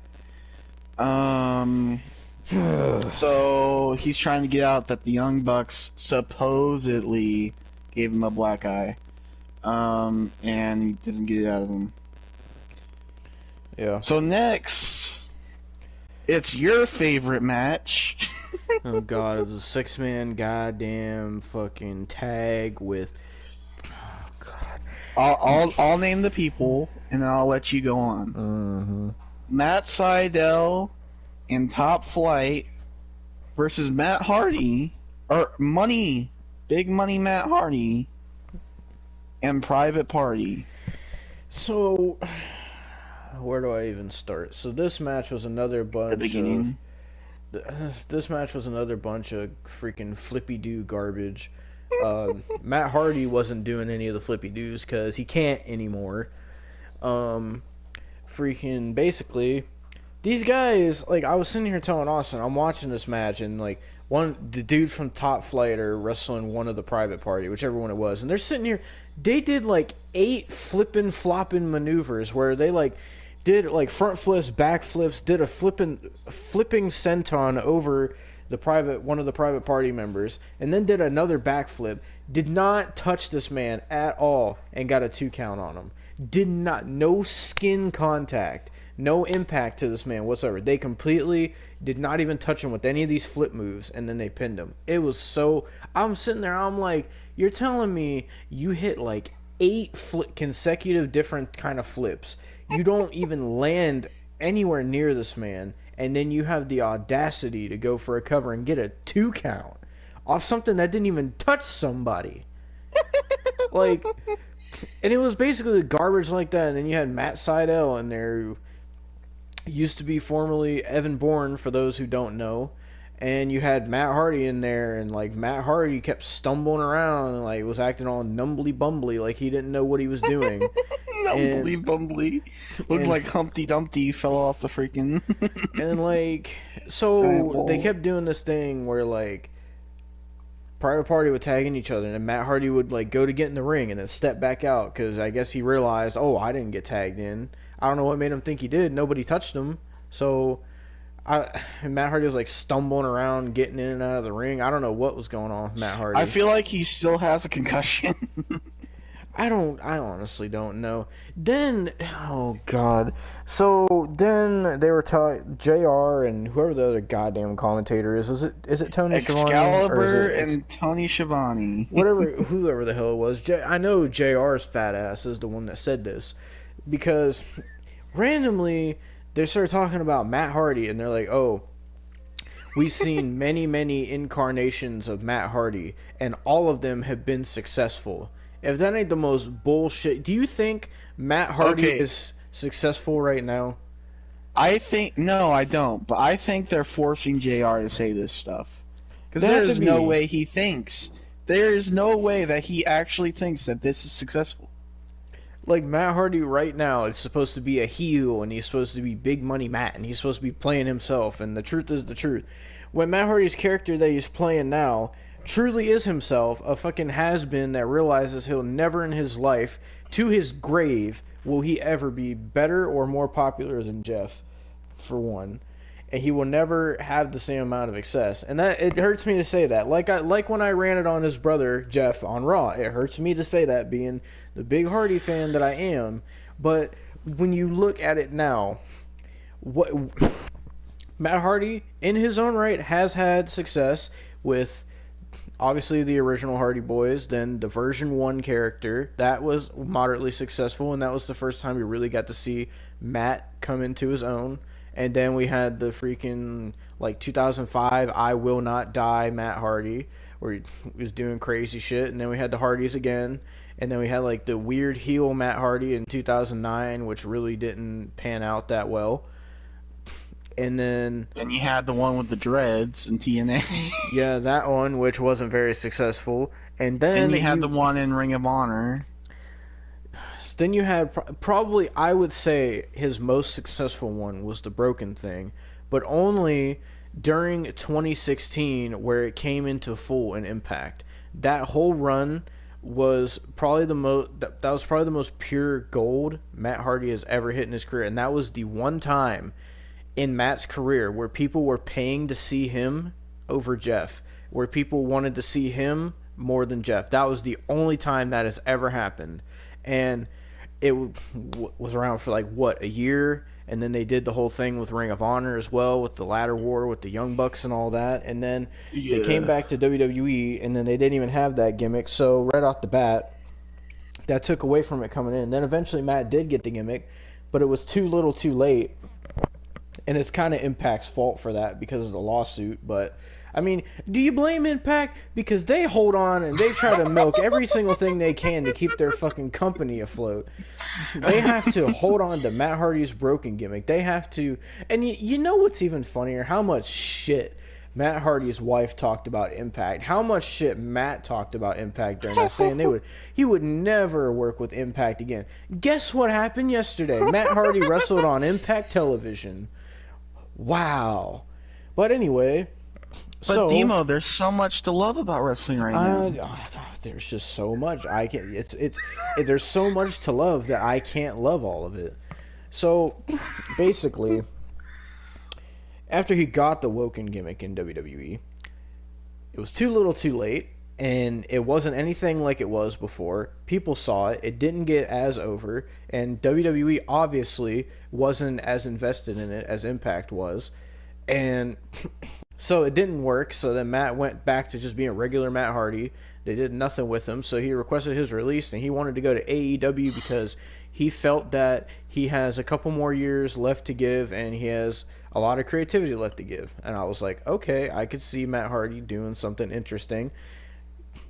So he's trying to get out that the Young Bucks supposedly gave him a black eye, and he doesn't get it out of him. Yeah. So next, it's your favorite match. Oh god, it was a 6-man goddamn fucking tag with. Oh god. I'll name the people and then I'll let you go on. Matt Sydal and Top Flight versus Matt Hardy, or Big Money Matt Hardy, and Private Party. So, where do I even start? So this match was another bunch The beginning. This match was another bunch of freaking flippy-do garbage. Matt Hardy wasn't doing any of the flippy-doos because he can't anymore. Freaking basically, these guys, like, I was sitting here telling Austin, I'm watching this match, and like the dude from Top Flight are wrestling one of the Private Party, whichever one it was, and they're sitting here. They did like 8 flipping flopping maneuvers where they like did like front flips, back flips, did a flipping senton over one of the Private Party members, and then did another backflip. Did not touch this man at all and got a 2 count on him. No skin contact, no impact to this man whatsoever. They completely did not even touch him with any of these flip moves, and then they pinned him. It was so. I'm sitting there, I'm like, you're telling me you hit like 8 consecutive different kind of flips. You don't even land anywhere near this man, and then you have the audacity to go for a cover and get a 2 count off something that didn't even touch somebody. Like, and it was basically garbage like that. And then you had Matt Sydal in there, who used to be formerly Evan Bourne, for those who don't know. And you had Matt Hardy in there, and like Matt Hardy kept stumbling around and like was acting all numbly bumbly, like he didn't know what he was doing. Numbly bumbly, looked like Humpty Dumpty fell off the freaking. And like, so they kept doing this thing where like Private Party would tag in each other, and Matt Hardy would like go to get in the ring and then step back out because I guess he realized, oh, I didn't get tagged in. I don't know what made him think he did. Nobody touched him, so. Matt Hardy was like stumbling around, getting in and out of the ring. I don't know what was going on with Matt Hardy. I feel like he still has a concussion. I honestly don't know. Then, oh god. So then they were JR and whoever the other goddamn commentator is. Is it Tony Schiavone? Excalibur and Tony Schiavone. Whoever the hell it was. I know JR's fat ass is the one that said this, because randomly they started talking about Matt Hardy, and they're like, oh, we've seen many, many incarnations of Matt Hardy, and all of them have been successful. If that ain't the most bullshit... Do you think Matt Hardy is successful right now? No, I don't, but I think they're forcing JR to say this stuff. Because there's no way he thinks. There is no way that he actually thinks that this is successful. Like, Matt Hardy right now is supposed to be a heel, and he's supposed to be Big Money Matt, and he's supposed to be playing himself, and the truth is the truth. When Matt Hardy's character that he's playing now truly is himself, a fucking has-been that realizes he'll never in his life, to his grave, will he ever be better or more popular than Jeff, for one. And he will never have the same amount of success. And that it hurts me to say that. Like when I ranted on his brother, Jeff, on Raw. It hurts me to say that, being the big Hardy fan that I am. But when you look at it now, what Matt Hardy, in his own right, has had success with obviously the original Hardy Boys, then the version 1 character. That was moderately successful, and that was the first time we really got to see Matt come into his own. And then we had the freaking, like, 2005 I Will Not Die Matt Hardy, where he was doing crazy shit. And then we had the Hardys again. And then we had, like, the weird heel Matt Hardy in 2009, which really didn't pan out that well. And then you had the one with the dreads in TNA. Yeah, that one, which wasn't very successful. And then And you had the one in Ring of Honor. then you had probably, I would say, his most successful one was the Broken Thing, but only during 2016 where it came into full in Impact. That whole run was probably the most that was probably the most pure gold Matt Hardy has ever hit in his career, and that was the one time in Matt's career where people were paying to see him over Jeff, where people wanted to see him more than Jeff. That was the only time that has ever happened, and it was around for like what, a year, and then they did the whole thing with Ring of Honor as well, with the ladder war with the Young Bucks and all that, and then they came back to WWE, and then they didn't even have that gimmick. So right off the bat, that took away from it coming in. Then eventually Matt did get the gimmick, but it was too little too late, and it's kind of Impact's fault for that because of the lawsuit. But I mean, do you blame Impact? Because they hold on and they try to milk every single thing they can to keep their fucking company afloat. They have to hold on to Matt Hardy's broken gimmick. They have to, and you know what's even funnier? How much shit Matt Hardy's wife talked about Impact. How much shit Matt talked about Impact during that, saying he would never work with Impact again. Guess what happened yesterday? Matt Hardy wrestled on Impact Television. Wow. But anyway. But Demo, there's so much to love about wrestling right now. There's just so much. I can't. There's so much to love that I can't love all of it. So basically, after he got the Woken gimmick in WWE, it was too little, too late, and it wasn't anything like it was before. People saw it. It didn't get as over, and WWE obviously wasn't as invested in it as Impact was, and so it didn't work. So then Matt went back to just being a regular Matt Hardy. They did nothing with him, so he requested his release, and he wanted to go to AEW because he felt that he has a couple more years left to give, and he has a lot of creativity left to give. And I was like, okay, I could see Matt Hardy doing something interesting.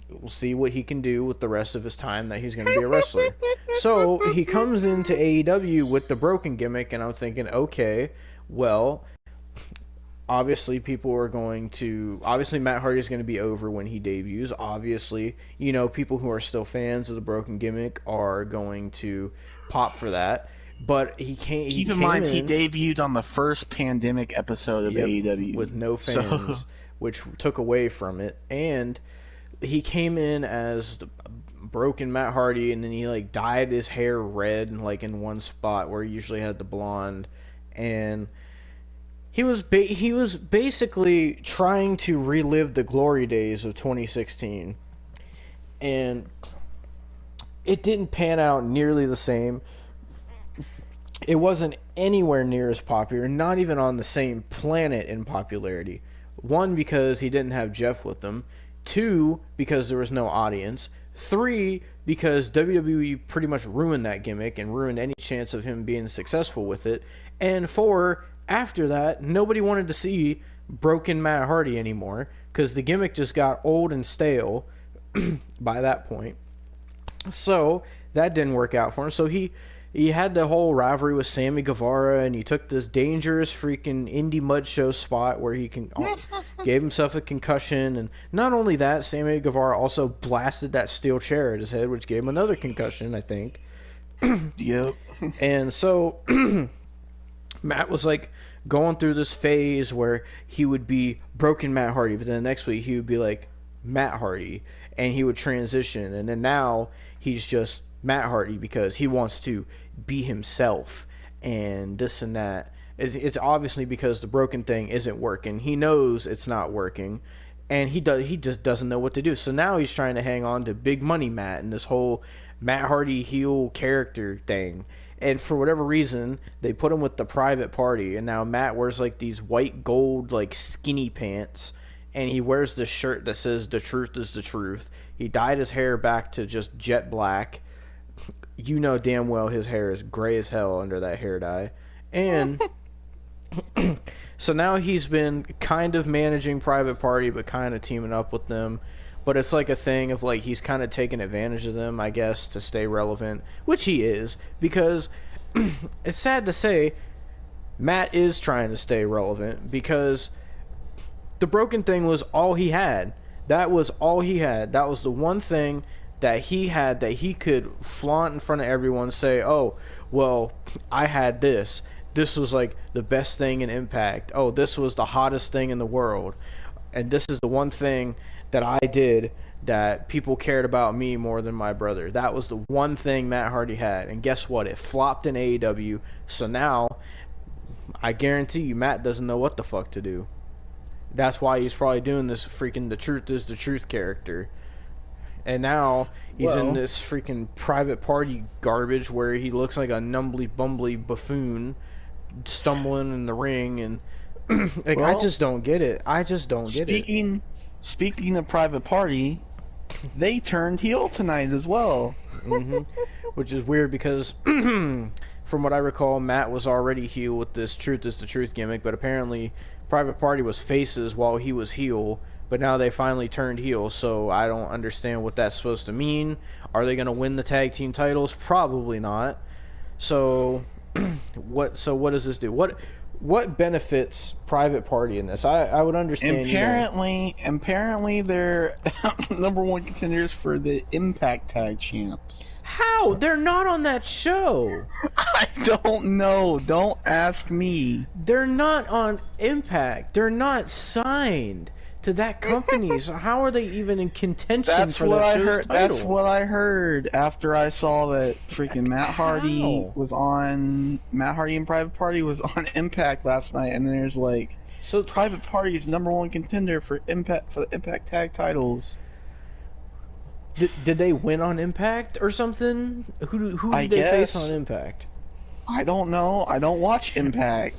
We'll see what he can do with the rest of his time that he's going to be a wrestler. So he comes into AEW with the broken gimmick, and I'm thinking, okay, well, obviously Matt Hardy is going to be over when he debuts. Obviously, people who are still fans of the broken gimmick are going to pop for that. But keep in mind, he debuted on the first pandemic episode of AEW with no fans, which took away from it. And he came in as the broken Matt Hardy, and then he dyed his hair red in one spot where he usually had the blonde, and he was basically trying to relive the glory days of 2016, and it didn't pan out nearly the same. It wasn't anywhere near as popular, not even on the same planet in popularity. One, because he didn't have Jeff with him. Two, because there was no audience. Three, because WWE pretty much ruined that gimmick and ruined any chance of him being successful with it. And four, after that, nobody wanted to see broken Matt Hardy anymore because the gimmick just got old and stale by that point. So that didn't work out for him. So he had the whole rivalry with Sammy Guevara, and he took this dangerous freaking indie mud show spot where he gave himself a concussion. And not only that, Sammy Guevara also blasted that steel chair at his head, which gave him another concussion, I think. Yep. And so Matt was going through this phase where he would be broken Matt Hardy, but then the next week he would be Matt Hardy, and he would transition, and then now he's just Matt Hardy because he wants to be himself and this and that. It's obviously because the broken thing isn't working. He knows it's not working, and he just doesn't know what to do. So now he's trying to hang on to Big Money Matt and this whole Matt Hardy heel character thing. And for whatever reason, they put him with the Private Party, and now Matt wears these white gold skinny pants, and he wears this shirt that says "The truth is the truth." He dyed his hair back to just jet black. You know damn well his hair is gray as hell under that hair dye. And so now he's been kind of managing Private Party, but kind of teaming up with them. But it's a thing of he's kind of taking advantage of them, I guess, to stay relevant, which he is, because it's sad to say Matt is trying to stay relevant because the broken thing was all he had. That was all he had. That was the one thing that he had that he could flaunt in front of everyone, say, oh, well, I had this. This was like the best thing in Impact. Oh, this was the hottest thing in the world. And this is the one thing that I did that people cared about me more than my brother. That was the one thing Matt Hardy had. And guess what? It flopped in AEW. So now, I guarantee you, Matt doesn't know what the fuck to do. That's why he's probably doing this freaking The Truth is the Truth character. And now he's in this freaking private party garbage where he looks like a numbly bumbly buffoon stumbling in the ring, and like, I just don't get it. I just don't get it. Speaking of private party, they turned heel tonight as well. Which is weird because from what I recall, Matt was already heel with this Truth is the Truth gimmick, but apparently Private Party was faces while he was heel, but now they finally turned heel, so I don't understand what that's supposed to mean. Are they going to win the tag team titles? Probably not. So what does this do? What benefits Private Party in this? I would understand. Apparently they're number one contenders for the Impact Tag Champs. How? They're not on that show. I don't know. Don't ask me. They're not on Impact. They're not signed to that company. So how are they even in contention for that show's title? That's what I heard after I saw that freaking Matt Hardy and Private Party was on Impact last night, and there's like, so Private Party is number one contender for the Impact Tag titles. Did they win on Impact or something? Who did they face on Impact? I don't know. I don't watch Impact.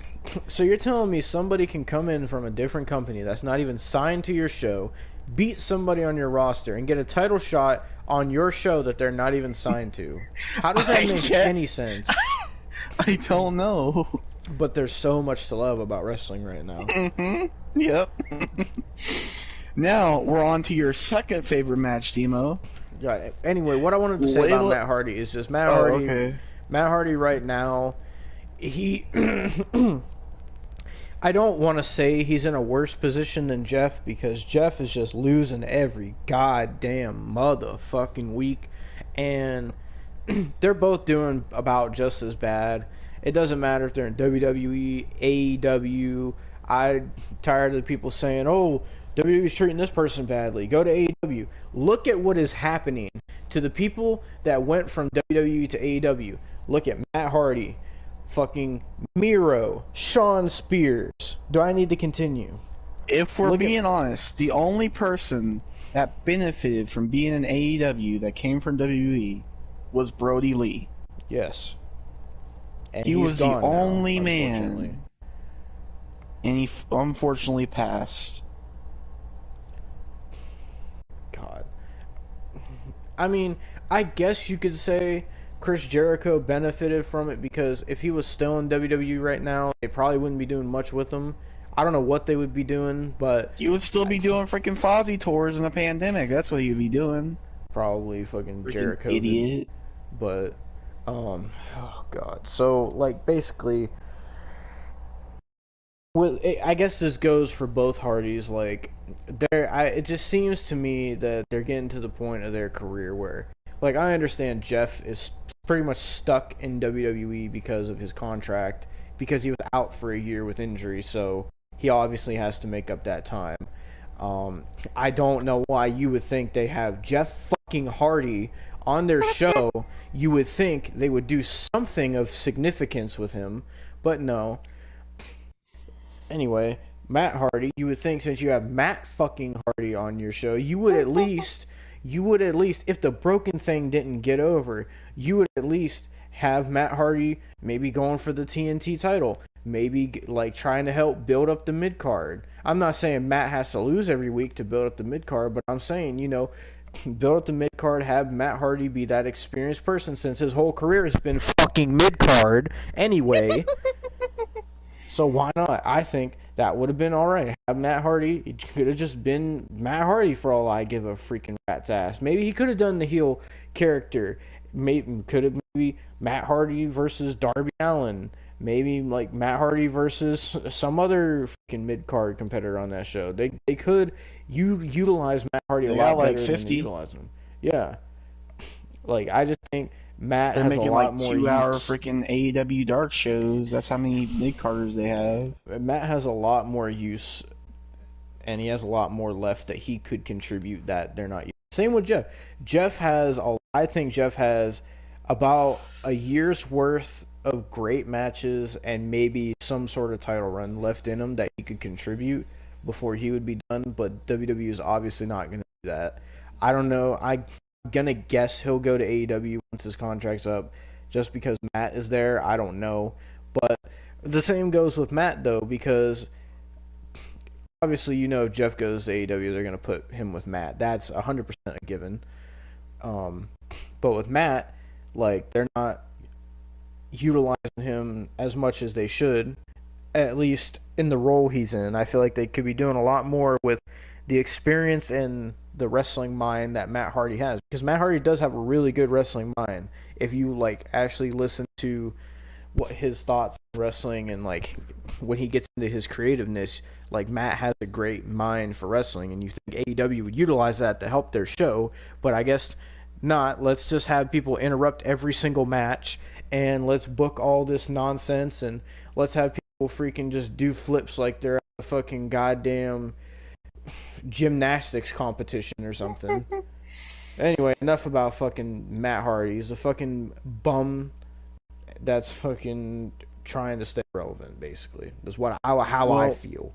So you're telling me somebody can come in from a different company that's not even signed to your show, beat somebody on your roster, and get a title shot on your show that they're not even signed to? How does that make any sense? I don't know. But there's so much to love about wrestling right now. Yep. Now, we're on to your second favorite match, Demo. Right. Anyway, what I wanted to say about Matt Hardy is just Matt Hardy. Okay. Matt Hardy right now, he... I don't want to say he's in a worse position than Jeff, because Jeff is just losing every goddamn motherfucking week. And they're both doing about just as bad. It doesn't matter if they're in WWE, AEW. I'm tired of the people saying, oh, WWE's treating this person badly. Go to AEW. Look at what is happening to the people that went from WWE to AEW. Look at Matt Hardy, fucking Miro, Shawn Spears. Do I need to continue? If we're being honest, the only person that benefited from being in AEW that came from WWE was Brody Lee. Yes. And he was the only now, man. And he unfortunately passed. God. I mean, I guess you could say Chris Jericho benefited from it, because if he was still in WWE right now, they probably wouldn't be doing much with him. I don't know what they would be doing, but... He would still be doing freaking Fozzy tours in the pandemic. That's what he would be doing. Probably fucking Jericho. Idiot. But, oh God. So, like, basically... Well, I guess this goes for both Hardys. Like, it just seems to me that they're getting to the point of their career where, like, I understand Jeff is pretty much stuck in WWE because of his contract, because he was out for a year with injury, so he obviously has to make up that time. I don't know why you would think they have Jeff fucking Hardy on their show. You would think they would do something of significance with him, but no. Anyway, Matt Hardy, you would think since you have Matt fucking Hardy on your show, you would at least, if the broken thing didn't get over, you would at least have Matt Hardy maybe going for the TNT title, maybe like trying to help build up the mid-card. I'm not saying Matt has to lose every week to build up the mid-card, but I'm saying, build up the mid-card, have Matt Hardy be that experienced person, since his whole career has been fucking mid-card anyway. So why not? I think that would have been alright. Have Matt Hardy. It could have just been Matt Hardy for all I give a freaking rat's ass. Maybe he could have done the heel character. Maybe Matt Hardy versus Darby Allin. maybe like Matt Hardy versus some other fucking mid card competitor on that show. They could utilize Matt Hardy a They got lot like better than they 50. utilize him. Yeah, like I just think Matt They're has a making lot like more 2 hour use. freaking AEW dark shows. That's how many mid carders they have. Matt has a lot more use, and he has a lot more left that he could contribute that they're not using. Same with Jeff. I think Jeff has about a year's worth of great matches and maybe some sort of title run left in him that he could contribute before he would be done. But WWE is obviously not going to do that. I don't know. I'm gonna guess he'll go to AEW once his contract's up, just because Matt is there. I don't know, but the same goes with Matt though, because obviously, if Jeff goes to AEW, they're going to put him with Matt. That's 100% a given. But with Matt, like, they're not utilizing him as much as they should, at least in the role he's in. I feel like they could be doing a lot more with the experience and the wrestling mind that Matt Hardy has. Because Matt Hardy does have a really good wrestling mind. If you, like, actually listen to what his thoughts on wrestling and like when he gets into his creativeness, like Matt has a great mind for wrestling, and you think AEW would utilize that to help their show, but I guess not. Let's just have people interrupt every single match, and let's book all this nonsense, and let's have people freaking just do flips like they're at a fucking goddamn gymnastics competition or something. Anyway, enough about fucking Matt Hardy. He's a fucking bum that's fucking trying to stay relevant, basically. That's how I feel.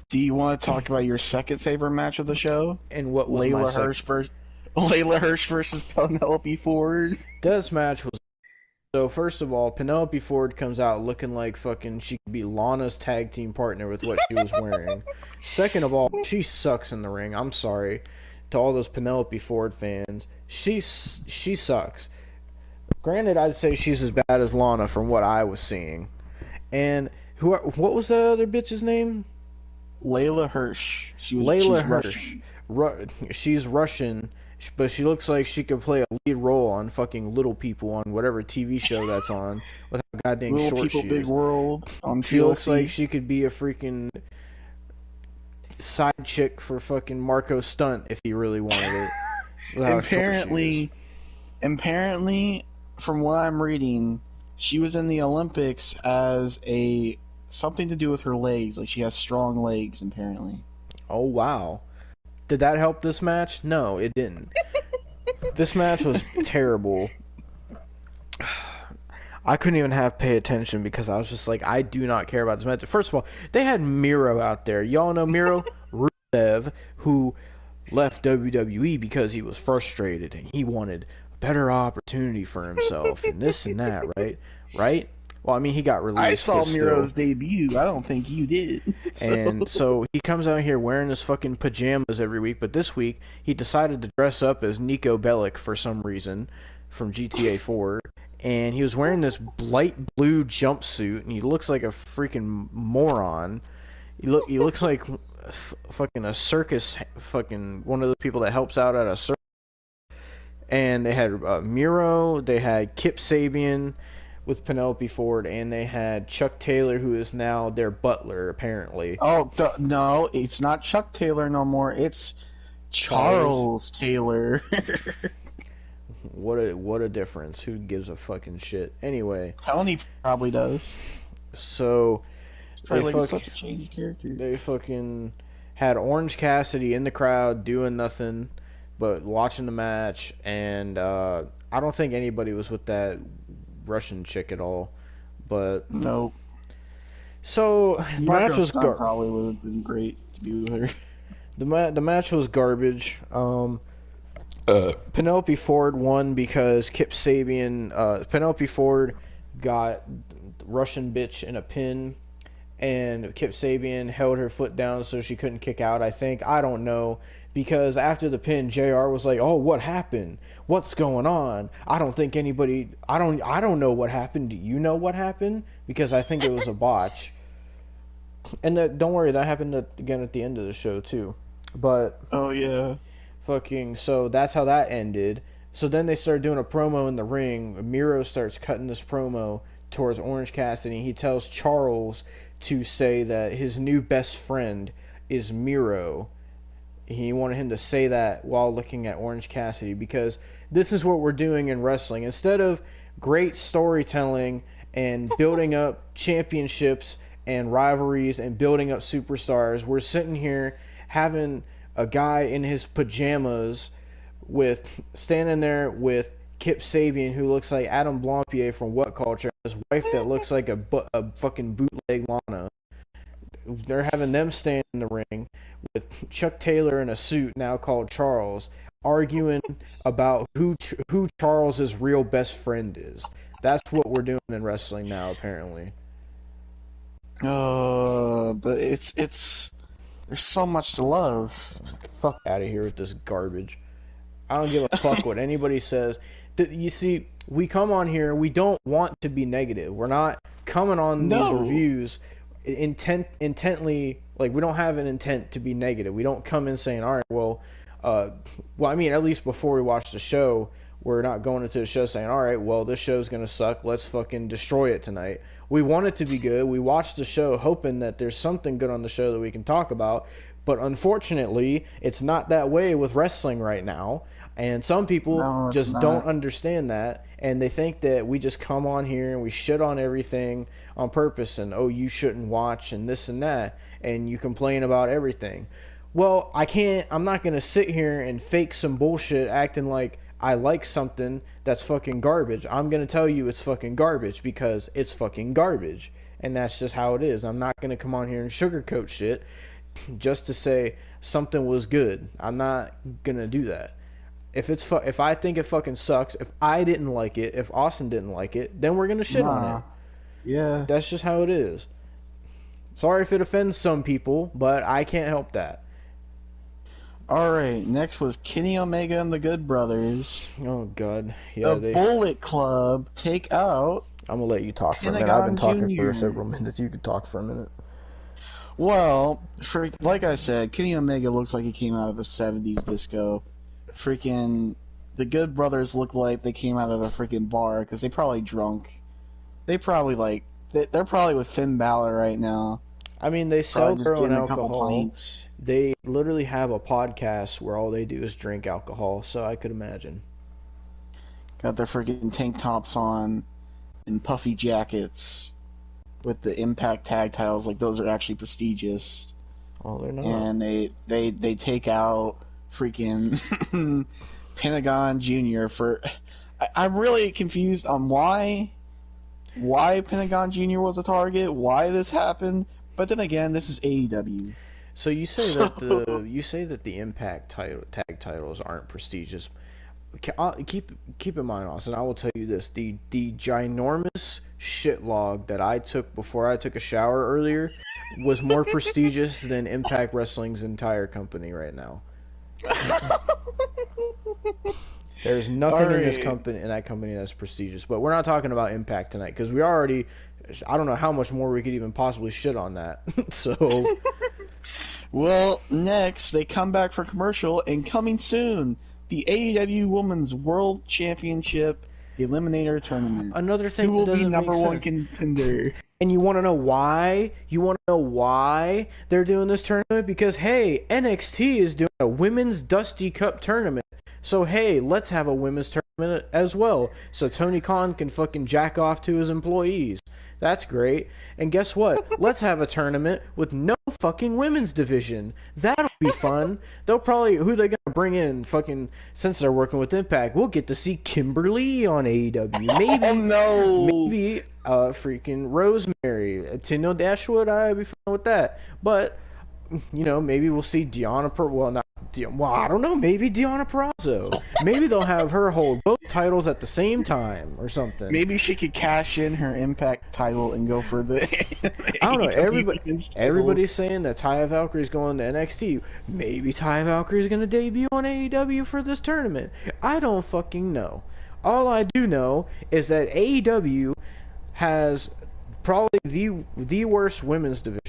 Do you want to talk about your second favorite match of the show? And what was my Layla Hirsch versus Penelope Ford. This match was... So, first of all, Penelope Ford comes out looking like fucking she could be Lana's tag team partner with what she was wearing. Second of all, she sucks in the ring. I'm sorry to all those Penelope Ford fans. She sucks. Granted, I'd say she's as bad as Lana from what I was seeing. And what was the other bitch's name? Layla Hirsch. Layla Hirsch. She's Russian, but she looks like she could play a lead role on fucking Little People on whatever TV show that's on. With how goddamn Little short People, she Big is. World on She TLC. looks like she could be a freaking side chick for fucking Marco Stunt if he really wanted it. Apparently, from what I'm reading, she was in the Olympics as something to do with her legs. Like, she has strong legs, apparently. Oh, wow. Did that help this match? No, it didn't. This match was terrible. I couldn't even pay attention because I was just like, I do not care about this match. First of all, they had Miro out there. Y'all know Miro? Rusev, who left WWE because he was frustrated and he wanted a better opportunity for himself and this and that, right? Well, I mean, he got released. I saw Miro's debut. I don't think you did. And so he comes out here wearing his fucking pajamas every week, but this week he decided to dress up as Nico Bellic for some reason from GTA 4, and he was wearing this light blue jumpsuit, and he looks like a freaking moron. He looks like fucking a circus, fucking one of the people that helps out at a circus. And they had Miro, they had Kip Sabian with Penelope Ford, and they had Chuck Taylor, who is now their butler, apparently. Oh, no, it's not Chuck Taylor no more. It's Charles Taylor. What a difference. Who gives a fucking shit? Anyway. Tony probably does. So, Probably like such a changed character. They fucking had Orange Cassidy in the crowd doing nothing but watching the match, and I don't think anybody was with that Russian chick at all. But nope. So the match was probably would have been great to be with her. The match was garbage. Penelope Ford won because Kip Sabian. Penelope Ford got Russian bitch in a pin, and Kip Sabian held her foot down so she couldn't kick out. I don't know. Because after the pin, JR was like, "Oh, what happened? What's going on? I don't think anybody. I don't know what happened. Do you know what happened? Because I think it was a botch." And don't worry, that happened again at the end of the show too. But oh yeah, fucking. So that's how that ended. So then they started doing a promo in the ring. Miro starts cutting this promo, towards Orange Cassidy. He tells Charles to say that his new best friend is Miro. He wanted him to say that while looking at Orange Cassidy, because this is what we're doing in wrestling. Instead of great storytelling and building up championships and rivalries and building up superstars, we're sitting here having a guy in his pajamas with standing there with Kip Sabian, who looks like Adam Blampier from What Culture, his wife that looks like a fucking bootleg Lana. They're having them stand in the ring with Chuck Taylor in a suit now called Charles, arguing about who Charles's real best friend is. That's what we're doing in wrestling now, apparently. But it's there's so much to love. Fuck out of here with this garbage. I don't give a fuck what anybody says. You see, we come on here, we don't want to be negative. We're not coming on these reviews intently, like, we don't have an intent to be negative. We don't come in saying, all right, well, I mean, at least before we watch the show, we're not going into the show saying, all right, well, this show's going to suck. Let's fucking destroy it tonight. We want it to be good. We watch the show hoping that there's something good on the show that we can talk about. But unfortunately, it's not that way with wrestling right now. And some people just don't understand that. And they think that we just come on here and we shit on everything on purpose. And, oh, you shouldn't watch and this and that. And you complain about everything. Well, I'm not going to sit here and fake some bullshit acting like I like something that's fucking garbage. I'm going to tell you it's fucking garbage because it's fucking garbage. And that's just how it is. I'm not going to come on here and sugarcoat shit just to say something was good. I'm not going to do that. If I think it fucking sucks, if I didn't like it, if Austin didn't like it, then we're going to shit on it. Yeah. That's just how it is. Sorry if it offends some people, but I can't help that. Alright, next was Kenny Omega and the Good Brothers. Oh, God. Yeah, the Bullet Club take out... I'm going to let you talk for a minute. I've been talking for several minutes. You can talk for a minute. Well, like I said, Kenny Omega looks like he came out of a 70s disco. Freaking... The Good Brothers look like they came out of a freaking bar, because they probably drunk. They probably, they're probably with Finn Balor right now. I mean, they sell their own alcohol. They literally have a podcast where all they do is drink alcohol, so I could imagine. Got their freaking tank tops on and puffy jackets with the Impact tag titles, like those are actually prestigious. Oh, they're not. And they take out freaking Pentagon Jr. for... I'm really confused on why Pentagon Jr. was a target, why this happened. But then again, this is AEW. So you say that the Impact tag titles aren't prestigious. Keep in mind, Austin, I will tell you this: the ginormous shit log that I took before I took a shower earlier was more prestigious than Impact Wrestling's entire company right now. There's nothing in that company that's prestigious. But we're not talking about Impact tonight because we already. I don't know how much more we could even possibly shit on that. So, well, next they come back for commercial, and coming soon, the AEW Women's World Championship Eliminator Tournament. Another thing who that will be doesn't number make one sense. contender. And you want to know why? You want to know why they're doing this tournament? Because hey, NXT is doing a Women's Dusty Cup tournament. So hey, let's have a women's tournament as well, so Tony Khan can fucking jack off to his employees. That's great. And guess what? Let's have a tournament with no fucking women's division. That'll be fun. Who they gonna bring in? Fucking, since they're working with Impact, we'll get to see Kimberly on AEW. Maybe, oh no, maybe freaking Rosemary, Tino Dashwood. I'd be fine with that. But maybe we'll see Deonna I don't know. Maybe Deonna Purrazzo. Maybe they'll have her hold both titles at the same time or something. Maybe she could cash in her Impact title and go for the. I don't know. Everybody's saying that Taya Valkyrie's going to NXT. Maybe Taya Valkyrie's going to debut on AEW for this tournament. I don't fucking know. All I do know is that AEW has probably the worst women's division.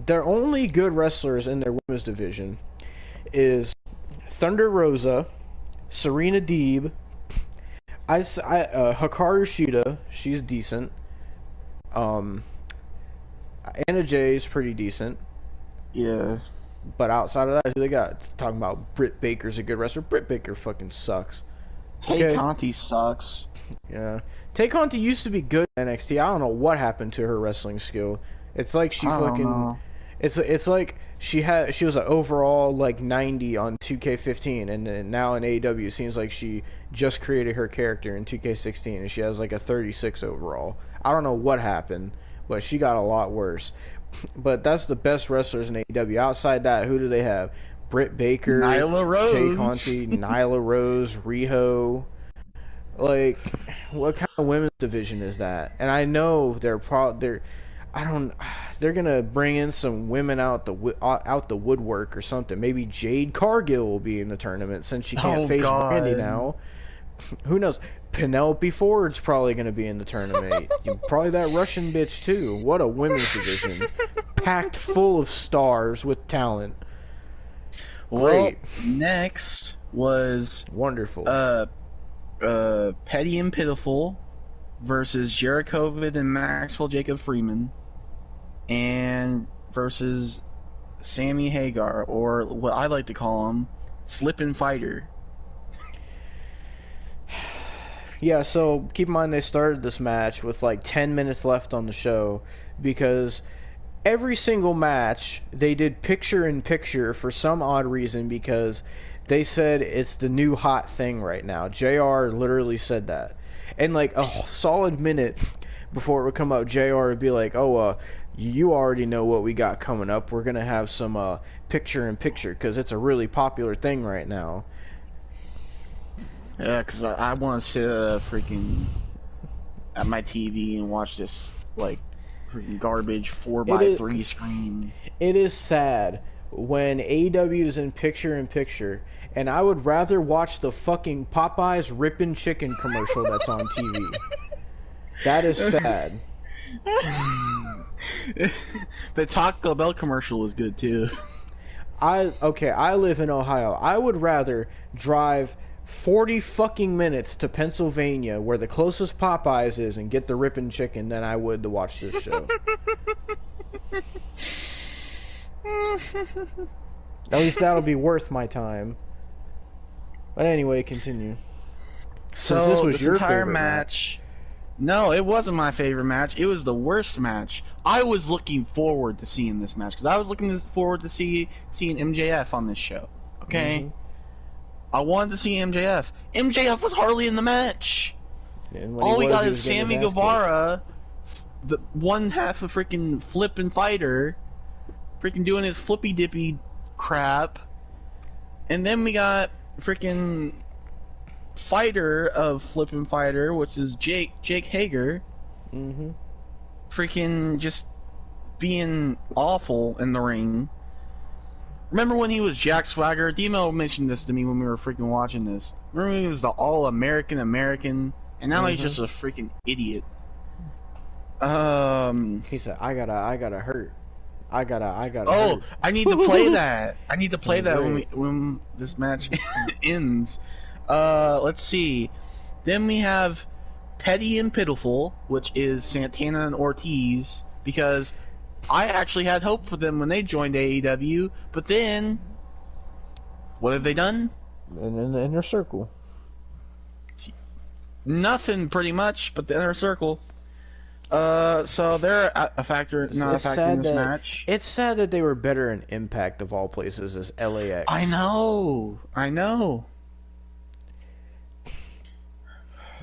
Their only good wrestlers in their women's division is Thunder Rosa, Serena Deeb, Hikaru Shida, she's decent. Um, Anna Jay is pretty decent. Yeah. But outside of that, who they got? Talking about Britt Baker's a good wrestler. Britt Baker fucking sucks. Tay Conti sucks. Yeah. Tay Conti used to be good in NXT. I don't know what happened to her wrestling skill. It's like she fucking. It's like she was an overall like 90 on 2K15, and then now in AEW it seems like she just created her character in 2K16 and she has like a 36 overall. I don't know what happened, but she got a lot worse. But that's the best wrestlers in AEW. Outside that, who do they have? Britt Baker, Nyla Rose, Tay Conti, Nyla Rose, Riho. Like, what kind of women's division is that? And I know they're gonna bring in some women out the woodwork or something. Maybe Jade Cargill will be in the tournament since she can't face Brandy now. Who knows? Penelope Ford's probably gonna be in the tournament. Probably that Russian bitch too. What a women's division, packed full of stars with talent. Great. Well, next was wonderful. Petty and Pitiful versus Jerichovid and Maxwell Jacob Freeman, and versus Sammy Hagar, or what I like to call him, Flippin' Fighter. Yeah, so keep in mind they started this match with like 10 minutes left on the show because every single match they did picture-in-picture for some odd reason because they said it's the new hot thing right now. JR literally said that. And like a solid minute before it would come out, JR would be like, you already know what we got coming up. We're going to have some picture-in-picture because it's a really popular thing right now. Yeah, because I want to sit freaking at my TV and watch this, like, freaking garbage 4x3 screen. It is sad when AEW is in picture-in-picture, and I would rather watch the fucking Popeyes Rippin' Chicken commercial that's on TV. That is sad. The Taco Bell commercial was good, too. I live in Ohio. I would rather drive 40 fucking minutes to Pennsylvania, where the closest Popeyes is, and get the Rippin' Chicken than I would to watch this show. At least that'll be worth my time. But anyway, continue. So this was your entire favorite match. No, it wasn't my favorite match. It was the worst match. I was looking forward to seeing this match because I was looking forward to seeing MJF on this show. Okay. Mm-hmm. I wanted to see MJF. MJF was hardly in the match. All we got is Sammy Guevara, the one half of freaking Flippin' Fighter, freaking doing his flippy dippy crap, and then we got freaking fighter of Flippin' Fighter, which is Jake Hager. Mm-hmm. Freaking just being awful in the ring. Remember when he was Jack Swagger? Demo mentioned this to me when we were freaking watching this. Remember when he was the all-American, and now he's just a freaking idiot. He said, I gotta hurt. I gotta Oh, hurt. I need to play that. I need to play that when this match ends. Let's see. Then we have Petty and Pitiful, which is Santana and Ortiz, because I actually had hope for them when they joined AEW, but then, what have they done? In the inner circle. Nothing, pretty much, but the inner circle. So they're not a factor in this match. It's sad that they were better in Impact, of all places, as LAX. I know.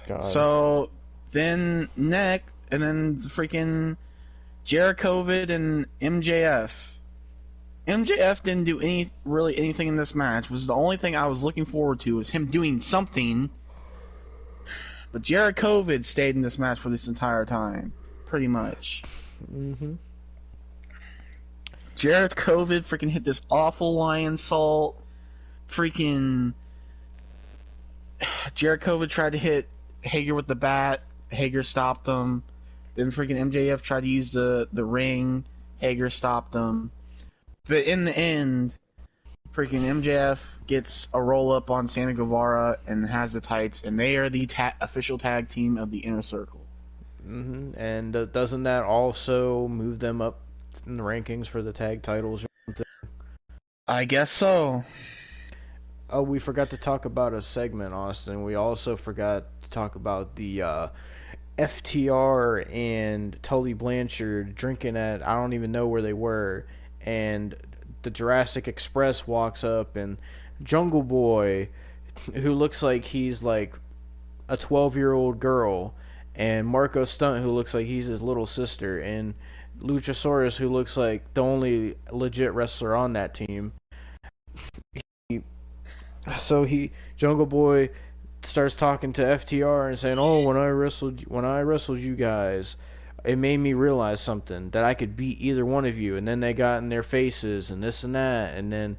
God. So, then freaking Jerichovid and MJF. MJF didn't do anything in this match. Was the only thing I was looking forward to was him doing something. But Jerichovid stayed in this match for this entire time, pretty much. Mm-hmm. Jerichovid freaking hit this awful lion salt. Freaking Jerichovid tried to hit Hager with the bat. Hager stopped him. Then freaking MJF tried to use the ring. Hager stopped him. But in the end, freaking MJF gets a roll up on Sammy Guevara and has the tights, and they are the official tag team of the Inner Circle. And doesn't that also move them up in the rankings for the tag titles? I guess so. Oh, we forgot to talk about a segment, Austin. We also forgot to talk about the FTR and Tully Blanchard drinking at, I don't even know where they were, and the Jurassic Express walks up, and Jungle Boy, who looks like he's like a 12-year-old girl, and Marco Stunt, who looks like he's his little sister, and Luchasaurus, who looks like the only legit wrestler on that team. So Jungle Boy starts talking to FTR and saying, "Oh, when I wrestled you guys, it made me realize something, that I could beat either one of you." And then they got in their faces and this and that, and then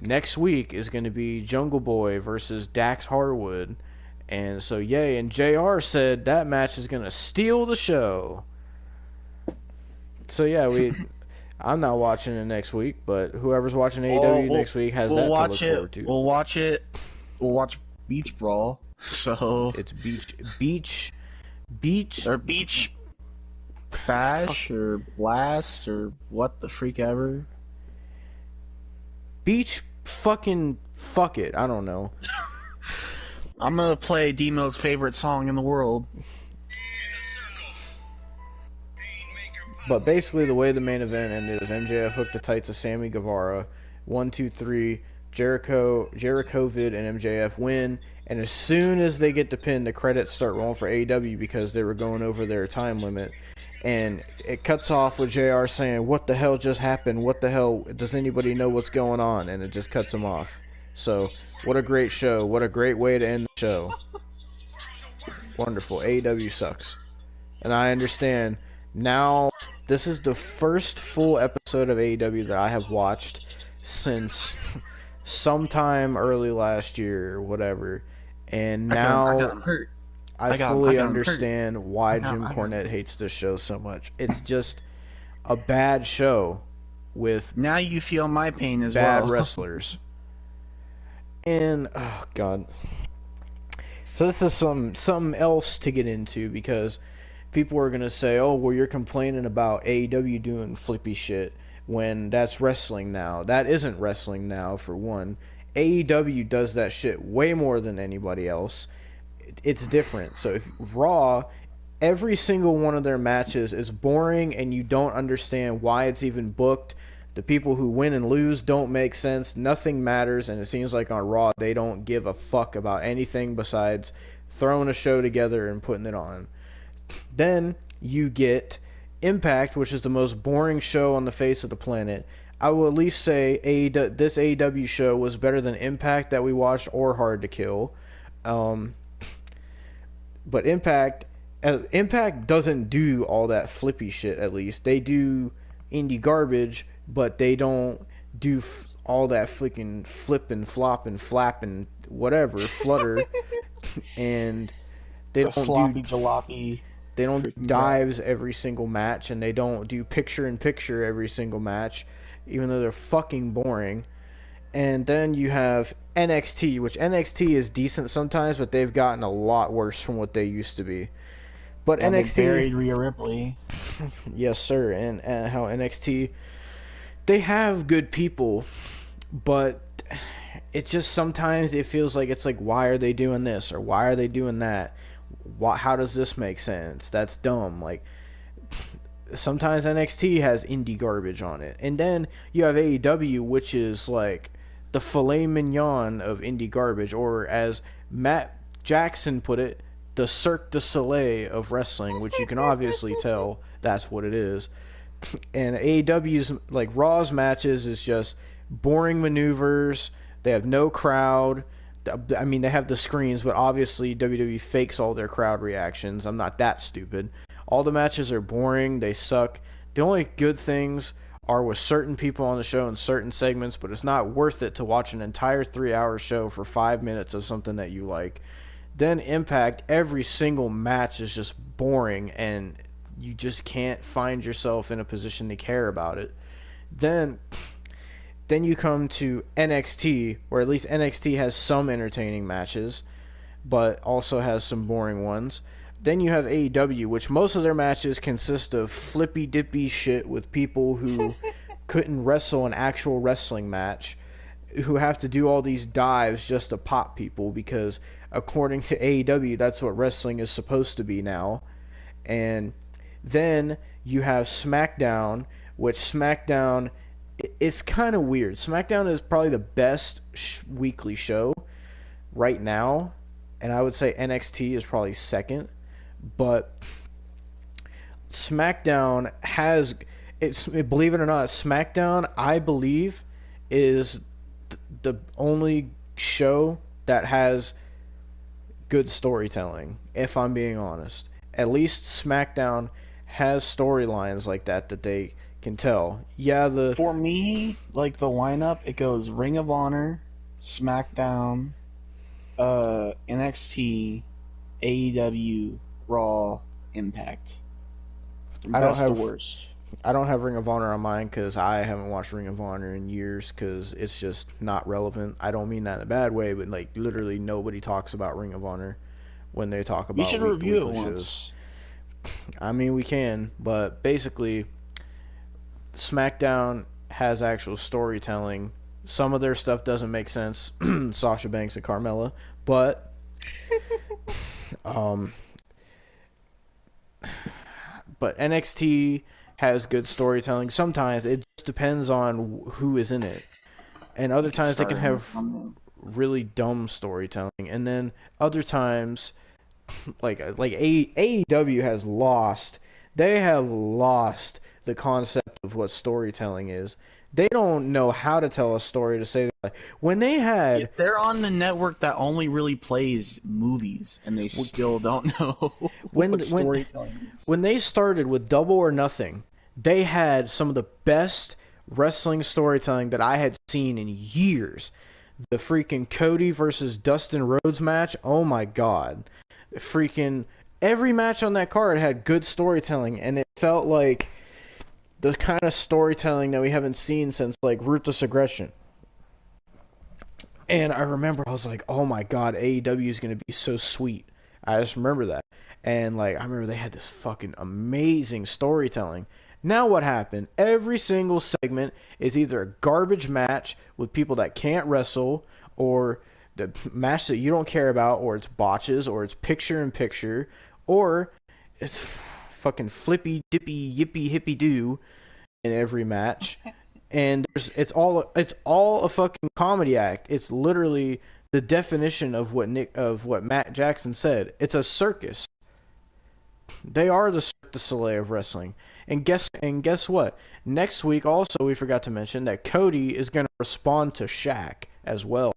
next week is going to be Jungle Boy versus Dax Harwood. And so yay, and JR said that match is going to steal the show. So yeah, I'm not watching it next week, but whoever's watching AEW next week has that to look forward to. We'll watch it. We'll watch Beach Brawl. So it's beach or Beach Bash or Blast or what the freak ever. Beach fucking fuck it. I don't know. I'm gonna play Demo's favorite song in the world. But basically, the way the main event ended is MJF hooked the tights of Sammy Guevara. 1, 2, 3. Jericho, Vid, and MJF win. And as soon as they get the pin, the credits start rolling for AEW because they were going over their time limit. And it cuts off with JR saying, "What the hell just happened? What the hell? Does anybody know what's going on?" And it just cuts him off. So, what a great show. What a great way to end the show. Wonderful. AEW sucks. And I understand. Now, this is the first full episode of AEW that I have watched since sometime early last year or whatever. And now I fully understand why Jim Cornette hates this show so much. It's just a bad show with now you feel my pain as well. Bad wrestlers. And oh god. So this is something else to get into, because people are gonna say, "Oh, well, you're complaining about AEW doing flippy shit when that's wrestling now." That isn't wrestling now, for one. AEW does that shit way more than anybody else. It's different. So if Raw, every single one of their matches is boring and you don't understand why it's even booked. The people who win and lose don't make sense. Nothing matters, and it seems like on Raw they don't give a fuck about anything besides throwing a show together and putting it on. Then you get Impact, which is the most boring show on the face of the planet. I will at least say this AEW show was better than Impact that we watched or Hard to Kill. But Impact doesn't do all that flippy shit, at least. They do indie garbage, but they don't do all that freaking flip and flop and flap and whatever, flutter. And they don't sloppy jalopy. They don't do dives every single match, and they don't do picture-in-picture every single match, even though they're fucking boring. And then you have NXT, which NXT is decent sometimes, but they've gotten a lot worse from what they used to be. But and NXT... they buried Rhea Ripley. Yes, sir. And how NXT... They have good people, but it just sometimes it feels like it's like, why are they doing this? Or why are they doing that? How does this make sense? That's dumb. Like, sometimes NXT has indie garbage on it. And then you have AEW, which is like the filet mignon of indie garbage, or as Matt Jackson put it, the Cirque du Soleil of wrestling, which you can obviously tell that's what it is. And AEW's, like, Raw's matches is just boring maneuvers. They have no crowd. I mean, they have the screens, but obviously WWE fakes all their crowd reactions. I'm not that stupid. All the matches are boring. They suck. The only good things are with certain people on the show in certain segments, but it's not worth it to watch an entire 3-hour show for 5 minutes of something that you like. Then Impact, every single match is just boring, and you just can't find yourself in a position to care about it. Then Then you come to NXT, where at least NXT has some entertaining matches, but also has some boring ones. Then you have AEW, which most of their matches consist of flippy dippy shit with people who couldn't wrestle an actual wrestling match, who have to do all these dives just to pop people because according to AEW that's what wrestling is supposed to be now. And then you have SmackDown, which SmackDown it's kind of weird. SmackDown is probably the best weekly show right now, and I would say NXT is probably second, but SmackDown has believe it or not, SmackDown I believe is the only show that has good storytelling, if I'm being honest. At least SmackDown has storylines like that they can tell. Yeah, For me, like the lineup, it goes Ring of Honor, SmackDown, NXT, AEW, Raw, Impact. Best to worst. I don't have Ring of Honor on mine because I haven't watched Ring of Honor in years because it's just not relevant. I don't mean that in a bad way, but like literally nobody talks about Ring of Honor when they talk about we should review it once. I mean, we can, but basically, SmackDown has actual storytelling. Some of their stuff doesn't make sense, Sasha Banks and Carmella, but but NXT has good storytelling. Sometimes it just depends on who is in it, and other times they can have really dumb storytelling, and then other times like AEW has lost. They have lost the concept of what storytelling is. They don't know how to tell a story to say that. When they had... They're on the network that only really plays movies, and they still don't know what storytelling is. When they started with Double or Nothing, they had some of the best wrestling storytelling that I had seen in years. The freaking Cody versus Dustin Rhodes match, oh my god. Freaking every match on that card had good storytelling, and it felt like the kind of storytelling that we haven't seen since like Ruthless Aggression. And I remember I was like, oh my god, AEW is going to be so sweet. I just remember that. And like I remember they had this fucking amazing storytelling. Now what happened? Every single segment is either a garbage match with people that can't wrestle, or the match that you don't care about, or it's botches, or it's picture-in-picture, or it's fucking flippy, dippy, yippy, hippy do in every match. And it's all a fucking comedy act. It's literally the definition of what Matt Jackson said. It's a circus. They are the Cirque du Soleil of wrestling. And guess what? Next week also we forgot to mention that Cody is going to respond to Shaq as well.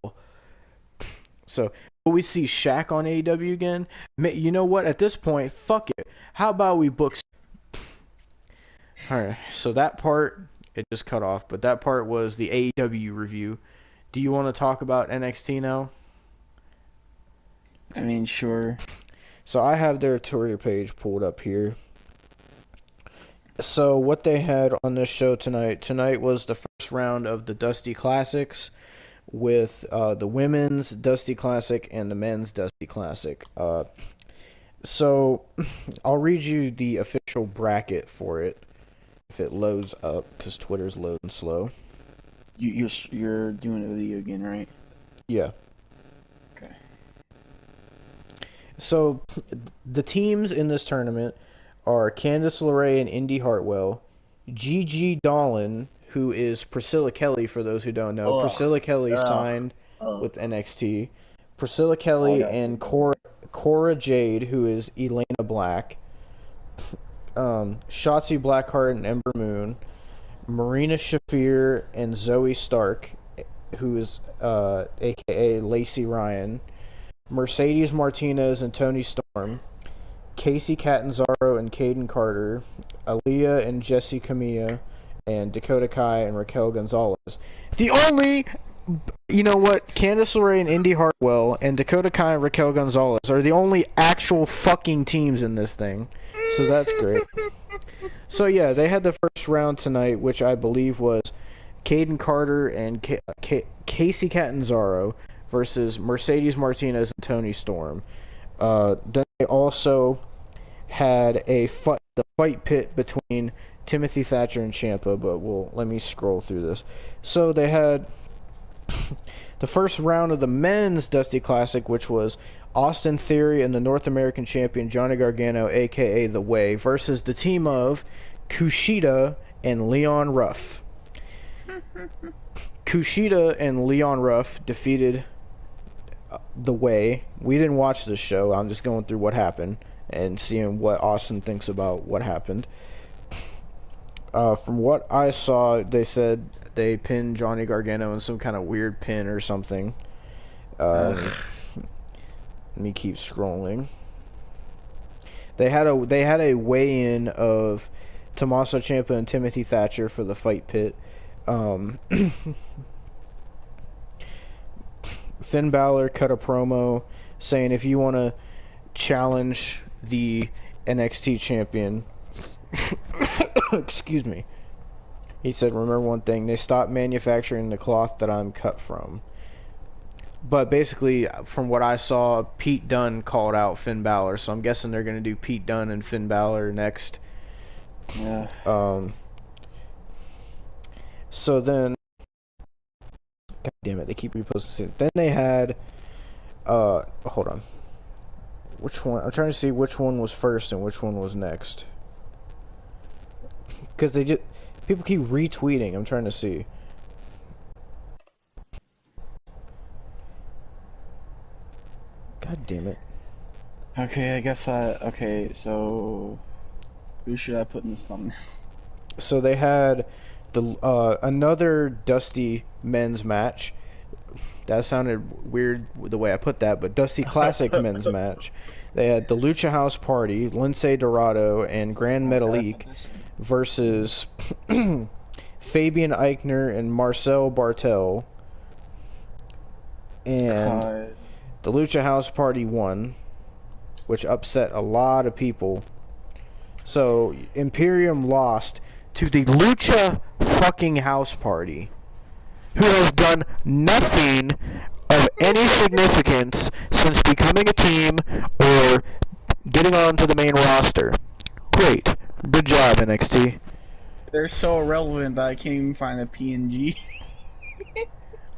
So, will we see Shaq on AEW again? You know what? At this point, fuck it. How about we book... Alright, so that part, it just cut off, but that part was the AEW review. Do you want to talk about NXT now? I mean, sure. So, I have their Twitter page pulled up here. So, what they had on this show tonight was the first round of the Dusty Classics, with the women's Dusty Classic and the men's Dusty Classic. So, I'll read you the official bracket for it, if it loads up, because Twitter's loading slow. You're doing a video again, right? Yeah. Okay. So, the teams in this tournament are Candice LeRae and Indy Hartwell, Gigi Dolan, who is Priscilla Kelly, for those who don't know. Priscilla Kelly signed with NXT. Priscilla Kelly and Cora Jade, who is Elena Black. Shotzi Blackheart and Ember Moon. Marina Shafir and Zoe Stark, who is a.k.a. Lacey Ryan. Mercedes Martinez and Toni Storm. Casey Catanzaro and Caden Carter. Aaliyah and Jessie Camilla. And Dakota Kai and Raquel Gonzalez. You know what? Candice LeRae and Indy Hartwell and Dakota Kai and Raquel Gonzalez are the only actual fucking teams in this thing. So that's great. So yeah, they had the first round tonight, which I believe was Caden Carter and Casey Catanzaro versus Mercedes Martinez and Tony Storm. Then they also had the fight pit between Timothy Thatcher and Ciampa, but let me scroll through this. So they had the first round of the men's Dusty Classic, which was Austin Theory and the North American champion Johnny Gargano, aka The Way, versus the team of Kushida and Leon Ruff. Kushida and Leon Ruff defeated The Way. We didn't watch this show. I'm just going through what happened and seeing what Austin thinks about what happened. From what I saw, they said they pinned Johnny Gargano in some kind of weird pin or something. Let me keep scrolling. They had a weigh-in of Tommaso Ciampa and Timothy Thatcher for the fight pit. Finn Balor cut a promo saying if you want to challenge the NXT champion, excuse me, he said, remember one thing, they stopped manufacturing the cloth that I'm cut from. But basically, from what I saw, Pete Dunne called out Finn Balor, so I'm guessing they're going to do Pete Dunne and Finn Balor next. Yeah. So then, God damn it, they keep reposting it. Then they had, hold on. Which one? I'm trying to see which one was first and which one was next. Because people keep retweeting. I'm trying to see. God damn it. Okay, I guess okay, so who should I put in this thumbnail? So they had another Dusty men's match. That sounded weird the way I put that, but Dusty Classic men's match. They had the Lucha House Party, Lince Dorado, and Grand Metalik versus Fabian Eichner and Marcel Bartel. And the Lucha House Party won, which upset a lot of people. So Imperium lost to the Lucha fucking House Party, who has done nothing of any significance since becoming a team or getting onto the main roster. Great. Good job, NXT. They're so irrelevant that I can't even find a PNG.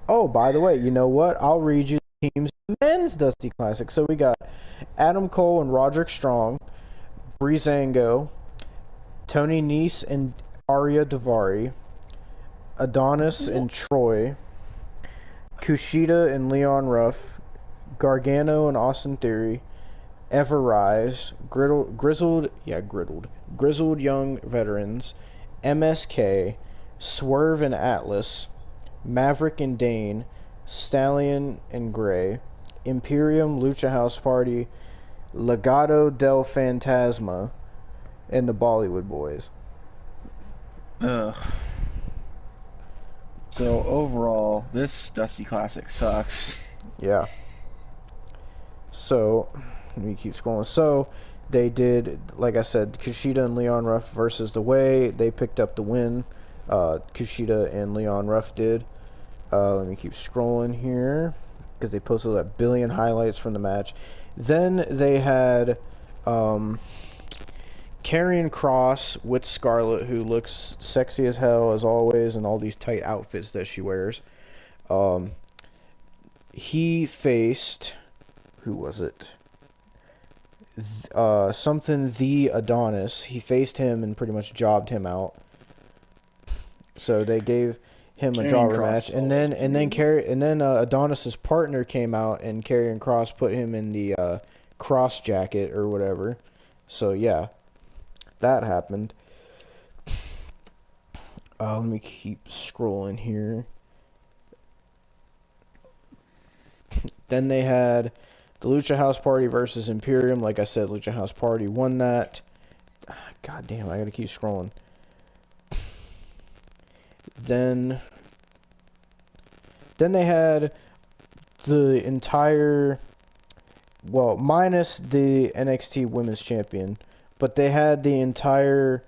Oh, by the way, you know what? I'll read you the team's men's Dusty Classic. So we got Adam Cole and Roderick Strong, Breezango, Tony Nese and Arya Davari, Adonis and Troy, Kushida and Leon Ruff, Gargano and Austin Theory, Ever Rise, Grizzled Young Veterans, MSK, Swerve and Atlas, Maverick and Dane, Stallion and Gray, Imperium Lucha House Party, Legado del Fantasma, and the Bollywood Boys. Ugh. So overall, this Dusty Classic sucks. Yeah. So, let me keep scrolling. So, they did, like I said, Kushida and Leon Ruff versus The Way. They picked up the win. Kushida and Leon Ruff did. Let me keep scrolling here, because they posted a billion highlights from the match. Then they had Karrion Kross with Scarlett, who looks sexy as hell as always in all these tight outfits that she wears. He faced, who was it? Something the Adonis. He faced him and pretty much jobbed him out. So they gave him a jobber match, and then Adonis's partner came out, and Karrion Kross put him in the cross jacket or whatever. So yeah, that happened. Let me keep scrolling here. Then they had the Lucha House Party versus Imperium. Like I said, Lucha House Party won that. God damn, I gotta keep scrolling. Then they had the entire, well, minus the NXT Women's Champion, but they had the entire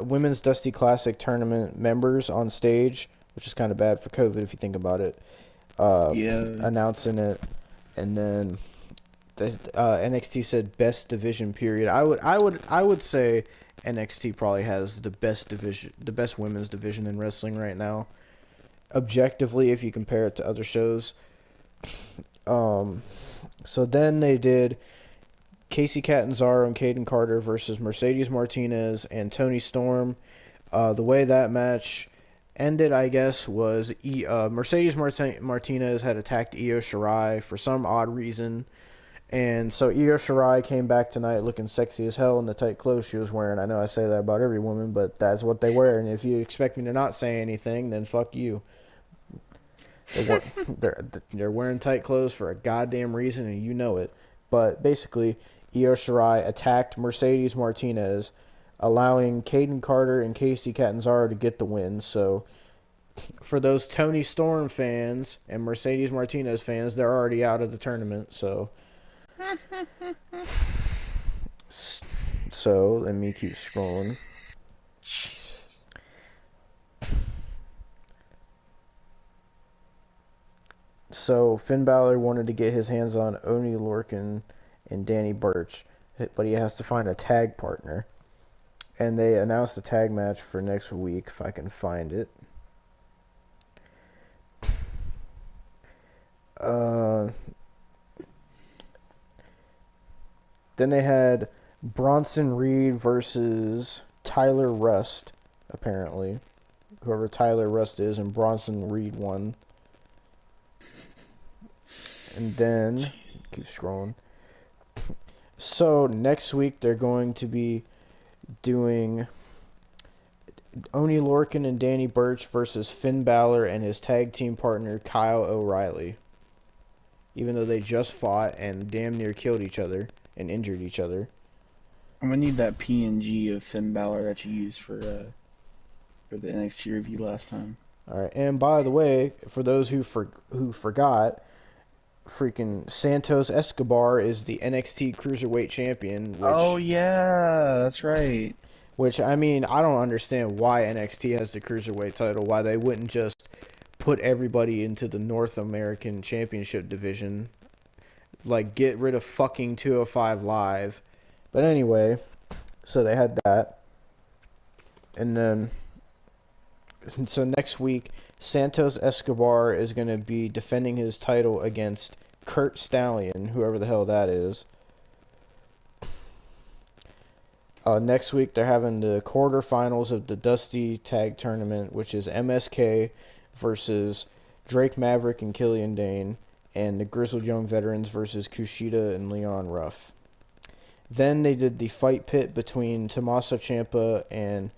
Women's Dusty Classic tournament members on stage, which is kind of bad for COVID if you think about it. Yeah. Announcing it, and then the NXT said best division period. I would say NXT probably has the best division, the best women's division in wrestling right now. Objectively, if you compare it to other shows. So then they did Casey Catanzaro and Caden Carter versus Mercedes Martinez and Toni Storm. The way that match ended, I guess, was Mercedes Martinez had attacked Io Shirai for some odd reason. And so Io Shirai came back tonight looking sexy as hell in the tight clothes she was wearing. I know I say that about every woman, but that's what they wear. And if you expect me to not say anything, then fuck you. They're wearing tight clothes for a goddamn reason, and you know it. But basically, Io Shirai attacked Mercedes Martinez, allowing Caden Carter and Casey Catanzaro to get the win. So for those Toni Storm fans and Mercedes Martinez fans, they're already out of the tournament. So let me keep scrolling. So Finn Balor wanted to get his hands on Oney Lorcan and Danny Burch, but he has to find a tag partner. And they announced a tag match for next week, if I can find it. Then they had Bronson Reed versus Tyler Rust, apparently. Whoever Tyler Rust is, and Bronson Reed won. And then, keep scrolling. So next week they're going to be doing Oney Lorcan and Danny Burch versus Finn Balor and his tag team partner Kyle O'Reilly. Even though they just fought and damn near killed each other and injured each other. I'm gonna need that PNG of Finn Balor that you used for the NXT review last time. All right, and by the way, for those who forgot, freaking Santos Escobar is the NXT Cruiserweight Champion. Oh yeah, that's right. Which, I mean, I don't understand why NXT has the Cruiserweight title. Why they wouldn't just put everybody into the North American Championship division. Like, get rid of fucking 205 Live. But anyway, so they had that. And then, so next week, Santos Escobar is going to be defending his title against Kurt Stallion, whoever the hell that is. Next week, they're having the quarterfinals of the Dusty Tag Tournament, which is MSK versus Drake Maverick and Killian Dane, and the Grizzled Young Veterans versus Kushida and Leon Ruff. Then they did the fight pit between Tommaso Ciampa and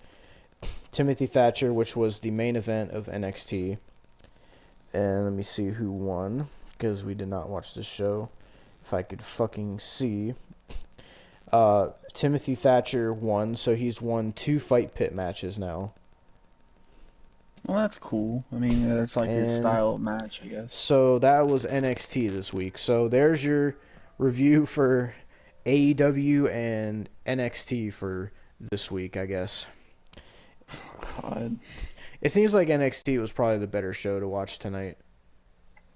Timothy Thatcher, which was the main event of NXT. And let me see who won, because we did not watch this show. If I could fucking see. Timothy Thatcher won, so he's won 2 fight pit matches now. Well, that's cool. I mean, that's like his style of match, I guess. So that was NXT this week. So there's your review for AEW and NXT for this week, I guess. God. It seems like NXT was probably the better show to watch tonight.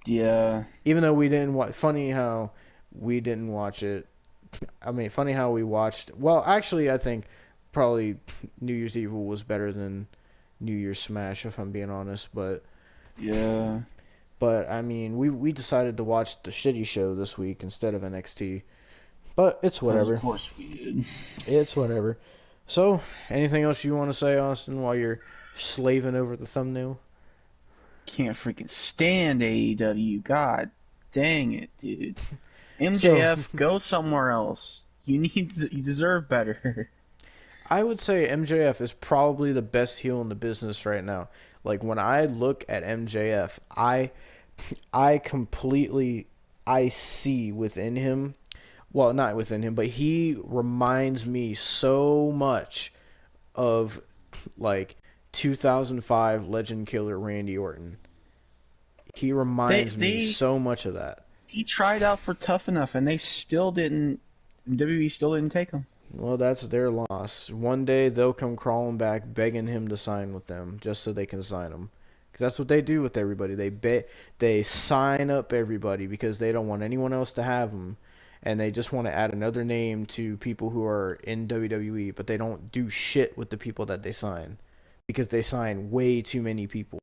Yeah. Even though we didn't watch... Funny how we didn't watch it. I mean, funny how we watched... Well, actually, I think probably New Year's Evil was better than New Year's Smash, if I'm being honest, but... Yeah. But, I mean, we decided to watch the shitty show this week instead of NXT. But it's whatever. Of course we did. It's whatever. So, anything else you want to say, Austin, while you're slaving over the thumbnail? Can't freaking stand AEW. God dang it, dude. MJF, go somewhere else. You deserve better. I would say MJF is probably the best heel in the business right now. Like, when I look at MJF, I completely, I see within him, well, not within him, but he reminds me so much of, like, 2005 Legend Killer Randy Orton. He reminds me so much of that. He tried out for Tough Enough, and they still didn't. WWE still didn't take him. Well, that's their loss. One day they'll come crawling back begging him to sign with them just so they can sign him. Because that's what they do with everybody. They sign up everybody because they don't want anyone else to have them. And they just want to add another name to people who are in WWE, but they don't do shit with the people that they sign because they sign way too many people.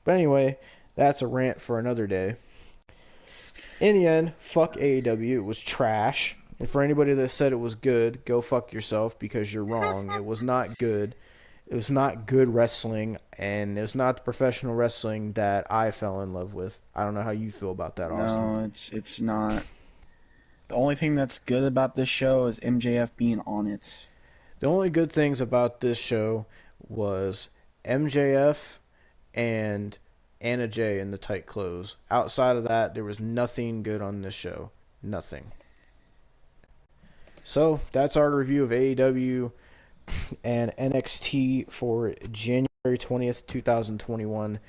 But anyway, that's a rant for another day. In the end, fuck AEW. It was trash. And for anybody that said it was good, go fuck yourself because you're wrong. It was not good. It was not good wrestling, and it was not the professional wrestling that I fell in love with. I don't know how you feel about that, Austin. No, it's not. The only thing that's good about this show is MJF being on it. The only good things about this show was MJF and Anna Jay in the tight clothes. Outside of that, there was nothing good on this show. Nothing. So that's our review of AEW and NXT for January 20th, 2021.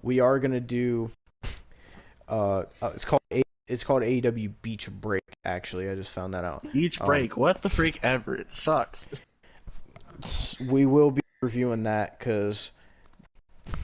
We are gonna do. It's called AEW Beach Break. Actually, I just found that out. Beach Break. What the freak ever? It sucks. We will be reviewing that because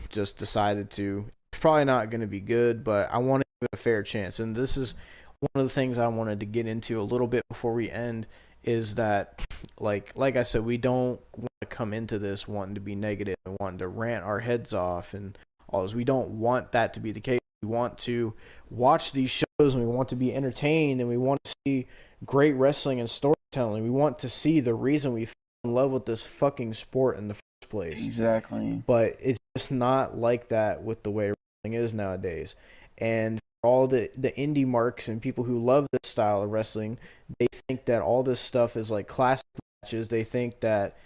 just decided to. It's probably not going to be good, but I want to give it a fair chance. And this is one of the things I wanted to get into a little bit before we end. Is that like I said, we don't want to come into this wanting to be negative and wanting to rant our heads off and all this. We don't want that to be the case. We want to watch these shows and we want to be entertained and we want to see great wrestling and storytelling. We want to see the reason we fell in love with this fucking sport in the first place. Exactly. But it's just not like that with the way wrestling is nowadays. And for all the indie marks and people who love this style of wrestling, they think that all this stuff is like classic matches. They think that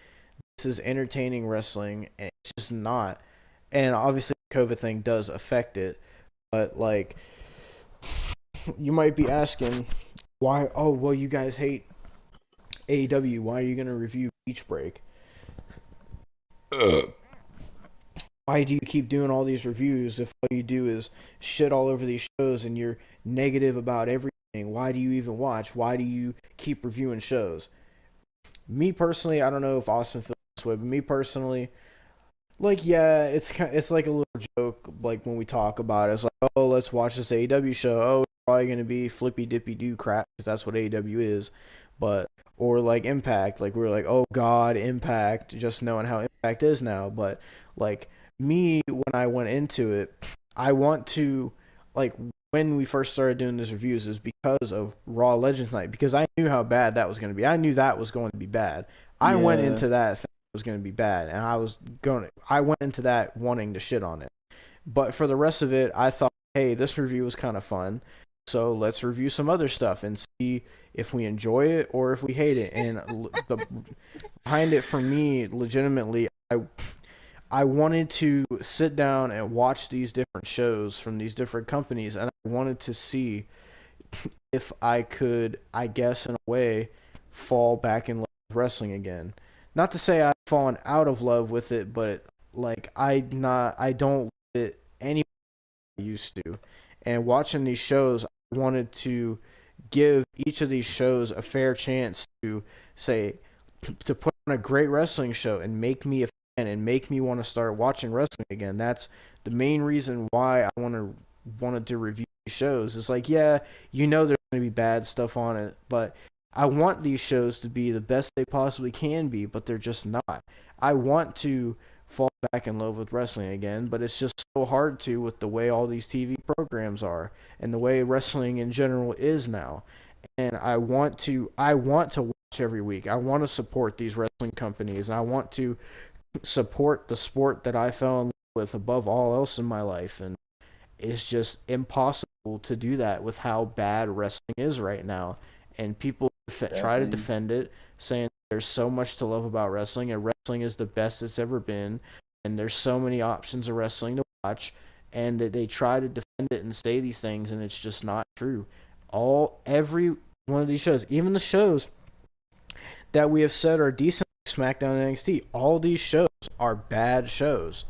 this is entertaining wrestling, and it's just not. And obviously the COVID thing does affect it. But like, you might be asking, why? Oh, well, you guys hate AEW. Why are you gonna review Beach Break? Why do you keep doing all these reviews if all you do is shit all over these shows and you're negative about everything? Why do you even watch? Why do you keep reviewing shows? Me personally, I don't know if Austin feels this way, but me personally, like, yeah, it's like a little joke, like when we talk about it. It's like, oh, let's watch this AEW show. Oh, it's probably gonna be flippy dippy do crap because that's what AEW is. But or like Impact, like we're like, oh God, Impact, just knowing how Impact is now. But like me, when I went into it, I want to like when we first started doing these reviews is because of Raw Legends Night because I knew how bad that was going to be. I knew that was going to be bad. I went into that thing was going to be bad, and I went into that wanting to shit on it. But for the rest of it, I thought, hey, this review was kind of fun, so let's review some other stuff and see if we enjoy it or if we hate it. And behind it for me, legitimately, I wanted to sit down and watch these different shows from these different companies, and I wanted to see if I could, I guess in a way, fall back in love with wrestling again. Not to say I've fallen out of love with it, but like I don't love it any way I used to. And watching these shows, I wanted to give each of these shows a fair chance to say to put on a great wrestling show and make me a fan and make me want to start watching wrestling again. That's the main reason why I wanted to review these shows. It's like, yeah, you know there's going to be bad stuff on it, but I want these shows to be the best they possibly can be, but they're just not. I want to fall back in love with wrestling again, but it's just so hard to with the way all these TV programs are and the way wrestling in general is now. And I want to watch every week. I want to support these wrestling companies, and I want to support the sport that I fell in love with above all else in my life. And it's just impossible to do that with how bad wrestling is right now. And people try to defend it, saying there's so much to love about wrestling, and wrestling is the best it's ever been, and there's so many options of wrestling to watch, and that they try to defend it and say these things, and it's just not true. Every one of these shows, even the shows that we have said are decent, like SmackDown and NXT, all these shows are bad shows.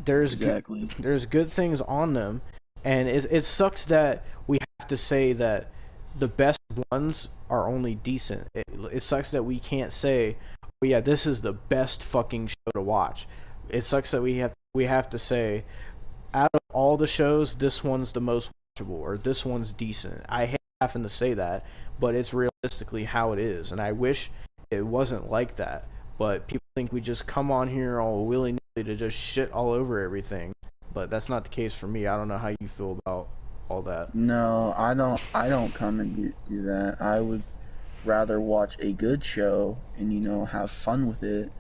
There's good things on them, and it sucks that we have to say that the best ones are only decent. It sucks that we can't say, "Oh yeah, this is the best fucking show to watch." It sucks that we have to say, out of all the shows, this one's the most watchable or this one's decent. I hate having to say that, but it's realistically how it is, and I wish it wasn't like that. But people think we just come on here all willy nilly to just shit all over everything. But that's not the case for me. I don't know how you feel about all that. No, I don't. I don't come and do that. I would rather watch a good show and have fun with it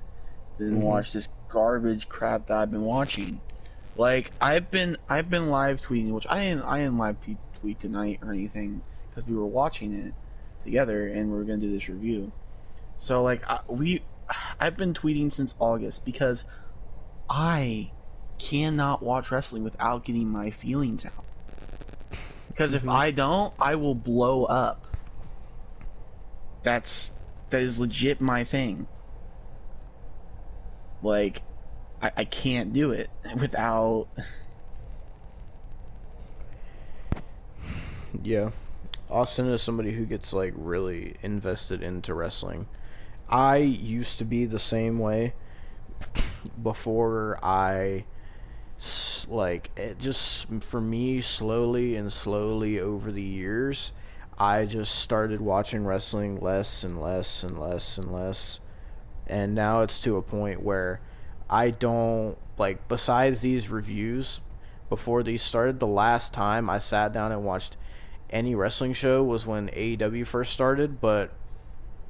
than watch this garbage crap that I've been watching. Like I've been live tweeting, which I didn't live tweet tonight or anything because we were watching it together and we were gonna do this review. So like I've been tweeting since August because I cannot watch wrestling without getting my feelings out. Because if I don't, I will blow up. That is legit my thing. Like, I can't do it without. Yeah. Austin is somebody who gets like really invested into wrestling. I used to be the same way before like it just for me slowly and slowly over the years I just started watching wrestling less and less and less and less, and now it's to a point where I don't like, besides these reviews, before these started, the last time I sat down and watched any wrestling show was when AEW first started, but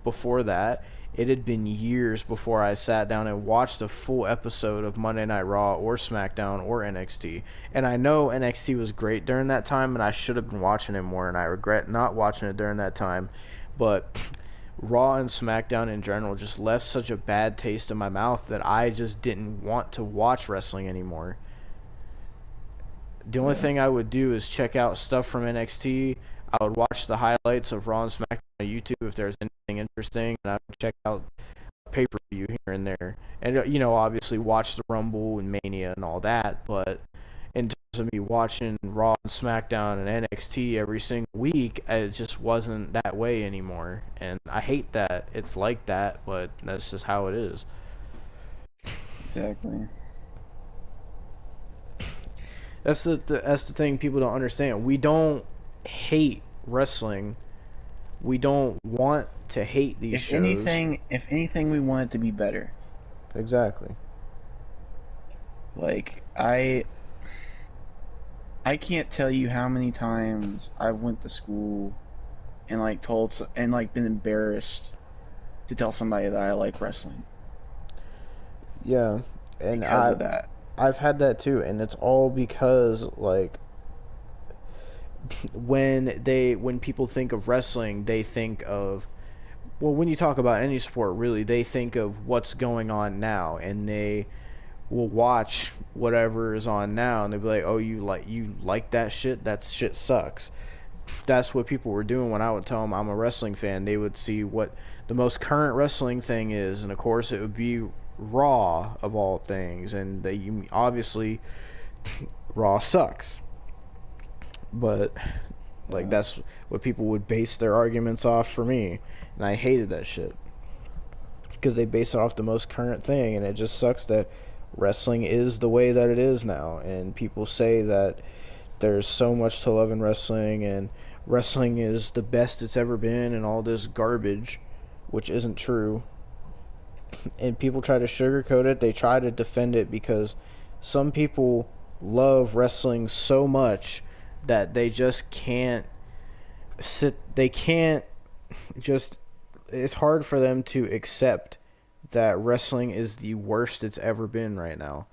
before that, it had been years before I sat down and watched a full episode of Monday Night Raw or SmackDown or NXT. And I know NXT was great during that time, and I should have been watching it more, and I regret not watching it during that time. But Raw and SmackDown in general just left such a bad taste in my mouth that I just didn't want to watch wrestling anymore. The only thing I would do is check out stuff from NXT. I would watch the highlights of Raw and SmackDown on YouTube if there's anything interesting, and I would check out pay-per-view here and there. And, obviously watch the Rumble and Mania and all that, but in terms of me watching Raw and SmackDown and NXT every single week, it just wasn't that way anymore. And I hate that it's like that, but that's just how it is. Exactly. That's the thing people don't understand. We don't hate wrestling. We don't want to hate these shows. If anything, we want it to be better. Exactly. Like I can't tell you how many times I went to school and been embarrassed to tell somebody that I like wrestling. Yeah, and because of that. I've had that too, and it's all because like when people think of wrestling, they think of, well, when you talk about any sport really, they think of what's going on now, and they will watch whatever is on now and they'll be like, "Oh, you like that shit? That shit sucks." That's what people were doing when I would tell them I'm a wrestling fan. They would see what the most current wrestling thing is, and of course it would be Raw of all things, and obviously Raw sucks. But like that's what people would base their arguments off for me, and I hated that shit because they base it off the most current thing, and it just sucks that wrestling is the way that it is now, and people say that there's so much to love in wrestling, and wrestling is the best it's ever been, and all this garbage, which isn't true. And people try to sugarcoat it. They try to defend it because some people love wrestling so much that they just can't it's hard for them to accept that wrestling is the worst it's ever been right now.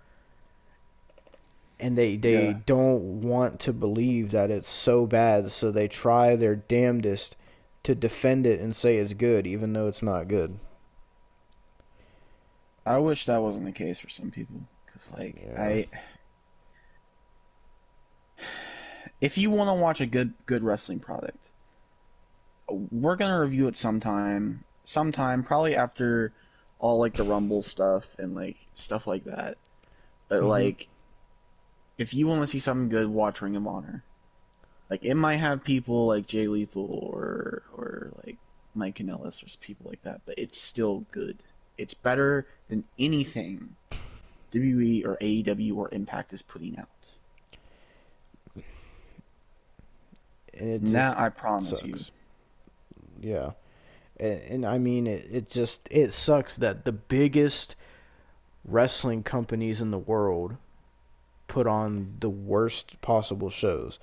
And they don't want to believe that it's so bad, so they try their damnedest to defend it and say it's good, even though it's not good. I wish that wasn't the case for some people, because if you want to watch a good wrestling product, we're gonna review it sometime, probably after all like the Rumble stuff and like stuff like that. But like, if you want to see something good, watch Ring of Honor. Like it might have people like Jay Lethal or like Mike Kanellis or people like that, but it's still good. It's better than anything WWE or AEW or Impact is putting out. And it That just I promise sucks. you. Yeah. And I mean, it sucks that the biggest wrestling companies in the world put on the worst possible shows.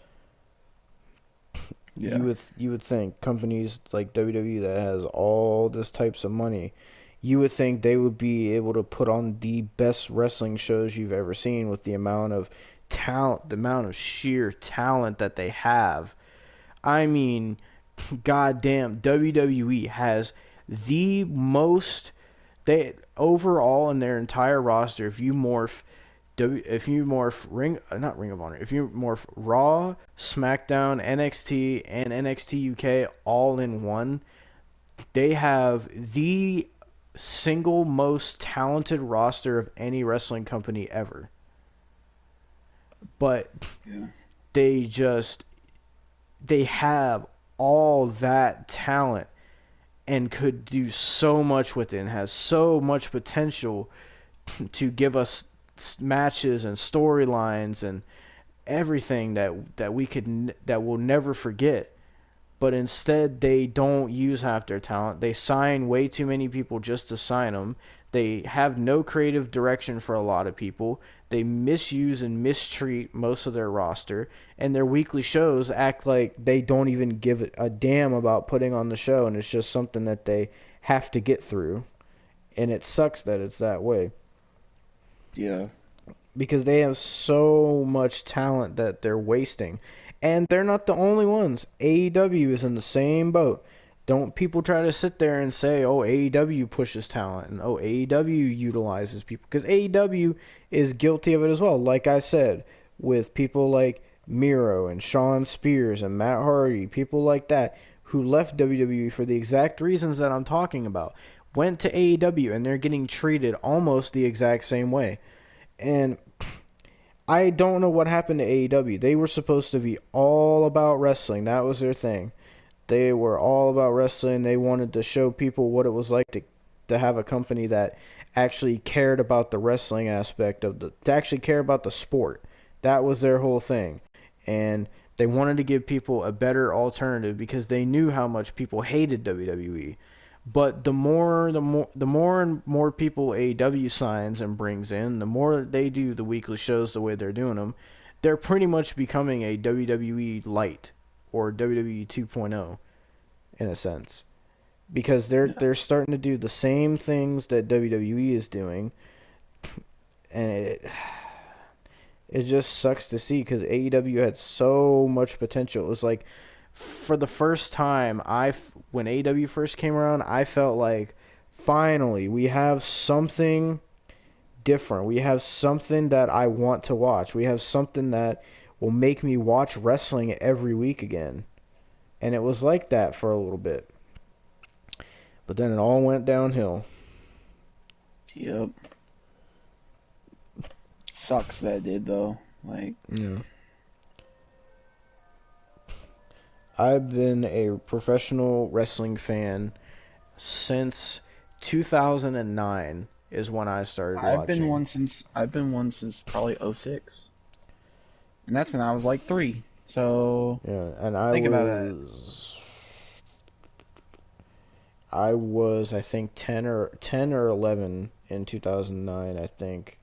Yeah. You would think companies like WWE that has all this types of money, you would think they would be able to put on the best wrestling shows you've ever seen with the amount of talent, the amount of sheer talent that they have. I mean, goddamn, WWE has the most they overall in their entire roster. If you morph not Ring of Honor, if you morph Raw, SmackDown, NXT, and NXT UK all in one, they have the single most talented roster of any wrestling company ever. But Yeah. they have all that talent and could do so much with it and has so much potential to give us matches and storylines and everything that we'll never forget. But instead, they don't use half their talent. They sign way too many people just to sign them. They have no creative direction for a lot of people. They misuse and mistreat most of their roster. And their weekly shows act like they don't even give a damn about putting on the show. And it's just something that they have to get through. And it sucks that it's that way. Yeah. Because they have so much talent that they're wasting. And they're not the only ones. AEW is in the same boat. Don't people try to sit there and say, oh, AEW pushes talent and oh, AEW utilizes people. Because AEW is guilty of it as well. Like I said, with people like Miro and Shawn Spears and Matt Hardy, people like that who left WWE for the exact reasons that I'm talking about, went to AEW and they're getting treated almost the exact same way. And I don't know what happened to AEW. They were supposed to be all about wrestling. That was their thing. They were all about wrestling. They wanted to show people what it was like to have a company that actually cared about the wrestling aspect to actually care about the sport. That was their whole thing. And they wanted to give people a better alternative because they knew how much people hated WWE. But the more and more people AEW signs and brings in, the more they do the weekly shows the way they're doing them, they're pretty much becoming a WWE light or WWE 2.0 in a sense. Because they're starting to do the same things that WWE is doing, and it just sucks to see because AEW had so much potential. It was like for the first time, when AEW first came around, I felt like finally we have something different. We have something that I want to watch. We have something that will make me watch wrestling every week again. And it was like that for a little bit. But then it all went downhill. Yep. Sucks that it did though. Like, Yeah. I've been a professional wrestling fan since 2009 is when I started watching. I've been one since probably '06. And that's when I was like 3. So Yeah, and I think was about that. I was I think 10 or 11 in 2009, I think.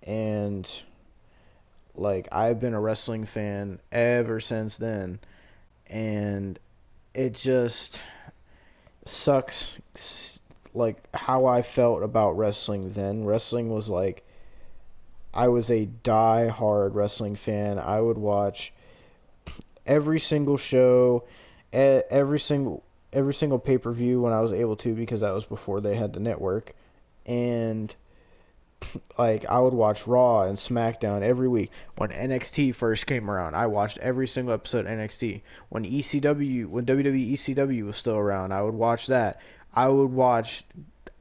And like I've been a wrestling fan ever since then, and it just sucks like how I felt about wrestling then. Wrestling was like I was a die-hard wrestling fan. I would watch every single show, every single pay-per-view when I was able to because that was before they had the network. And like I would watch Raw and SmackDown every week. When NXT first came around, I watched every single episode of NXT. When WWE ECW was still around, I would watch that. I would watch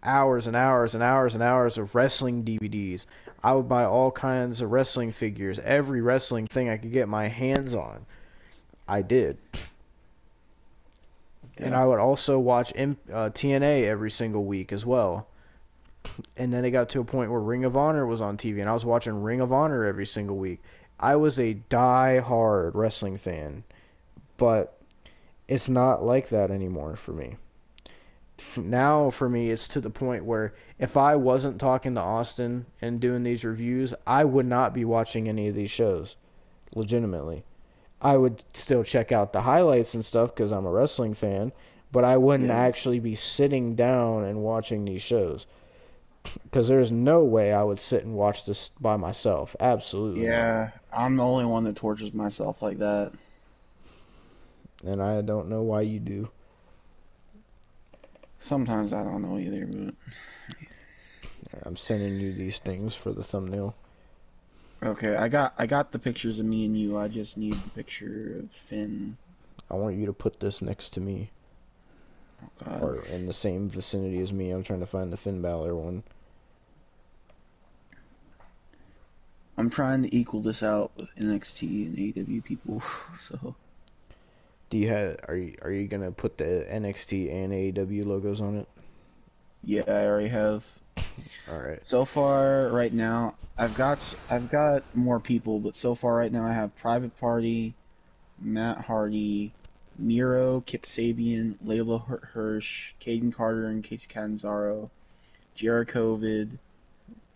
hours and hours and hours and hours of wrestling DVDs. I would buy all kinds of wrestling figures, every wrestling thing I could get my hands on. I did. And Yeah. I would also watch TNA every single week as well. And then it got to a point where Ring of Honor was on TV, and I was watching Ring of Honor every single week. I was a die-hard wrestling fan, but it's not like that anymore for me. Now, for me, it's to the point where if I wasn't talking to Austin and doing these reviews, I would not be watching any of these shows, legitimately. I would still check out the highlights and stuff because I'm a wrestling fan, but I wouldn't Yeah. actually be sitting down and watching these shows. Because there's no way I would sit and watch this by myself. Absolutely not. Yeah, I'm the only one that tortures myself like that. And I don't know why you do. Sometimes I don't know either, but I'm sending you these things for the thumbnail. okay, I got the pictures of me and you. I just need the picture of Finn. I want you to put this next to me. Oh God. Or in the same vicinity as me. I'm trying to find the Finn Balor one. I'm trying to equal this out with NXT and AEW people, so Do you have? Are you gonna put the NXT and AEW logos on it? yeah, I already have. All right. So far, right now, I've got more people, but so far right now I have Private Party, Matt Hardy, Miro, Kip Sabian, Layla Hirsch, Caden Carter, and Casey Catanzaro, Jericho,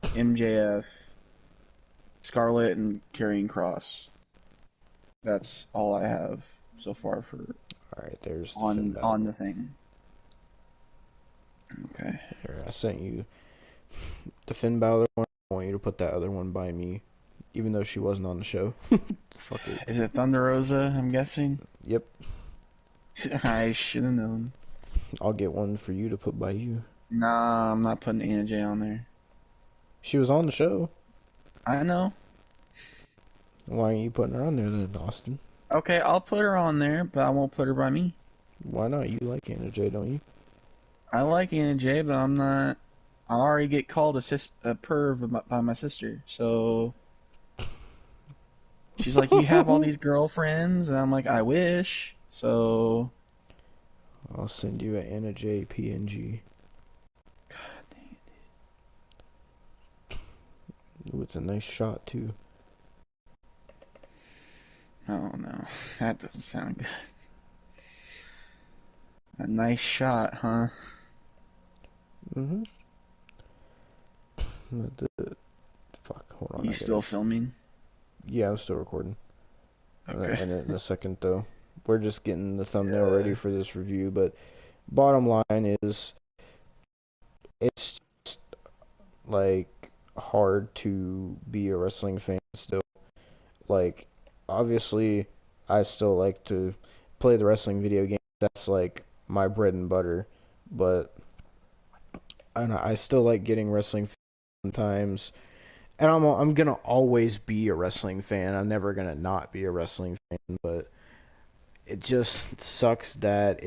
MJF, Scarlett, and Karrion Kross. That's all I have so far for All right. There's the Finn Balor. on the thing. Okay. Here, I sent you the Finn Balor one. I want you to put that other one by me, even though she wasn't on the show. Fuck it. Is it Thunder Rosa, I'm guessing? Yep. I should have known. I'll get one for you to put by you. Nah, I'm not putting Anna J on there. She was on the show. I know. Why aren't you putting her on there then, Austin? Okay, I'll put her on there, but I won't put her by me. Why not? You like Anna J, don't you? I like Anna J, but I'm not. I already get called a perv by my sister, so she's like, "You have all these girlfriends," and I'm like, "I wish." So, I'll send you an Anna J PNG. God dang it. Ooh, it's a nice shot too. Oh no, that doesn't sound good. A nice shot, huh? Mm-hmm. Fuck, hold on. You still filming? Yeah, I'm still recording. Okay. And in a second though. We're just getting the thumbnail ready for this review, but bottom line is it's just like hard to be a wrestling fan still. Like obviously I still like to play the wrestling video game. That's like my bread and butter, but I still like getting wrestling sometimes. And I'm gonna always be a wrestling fan. I'm never gonna not be a wrestling fan, but it just sucks that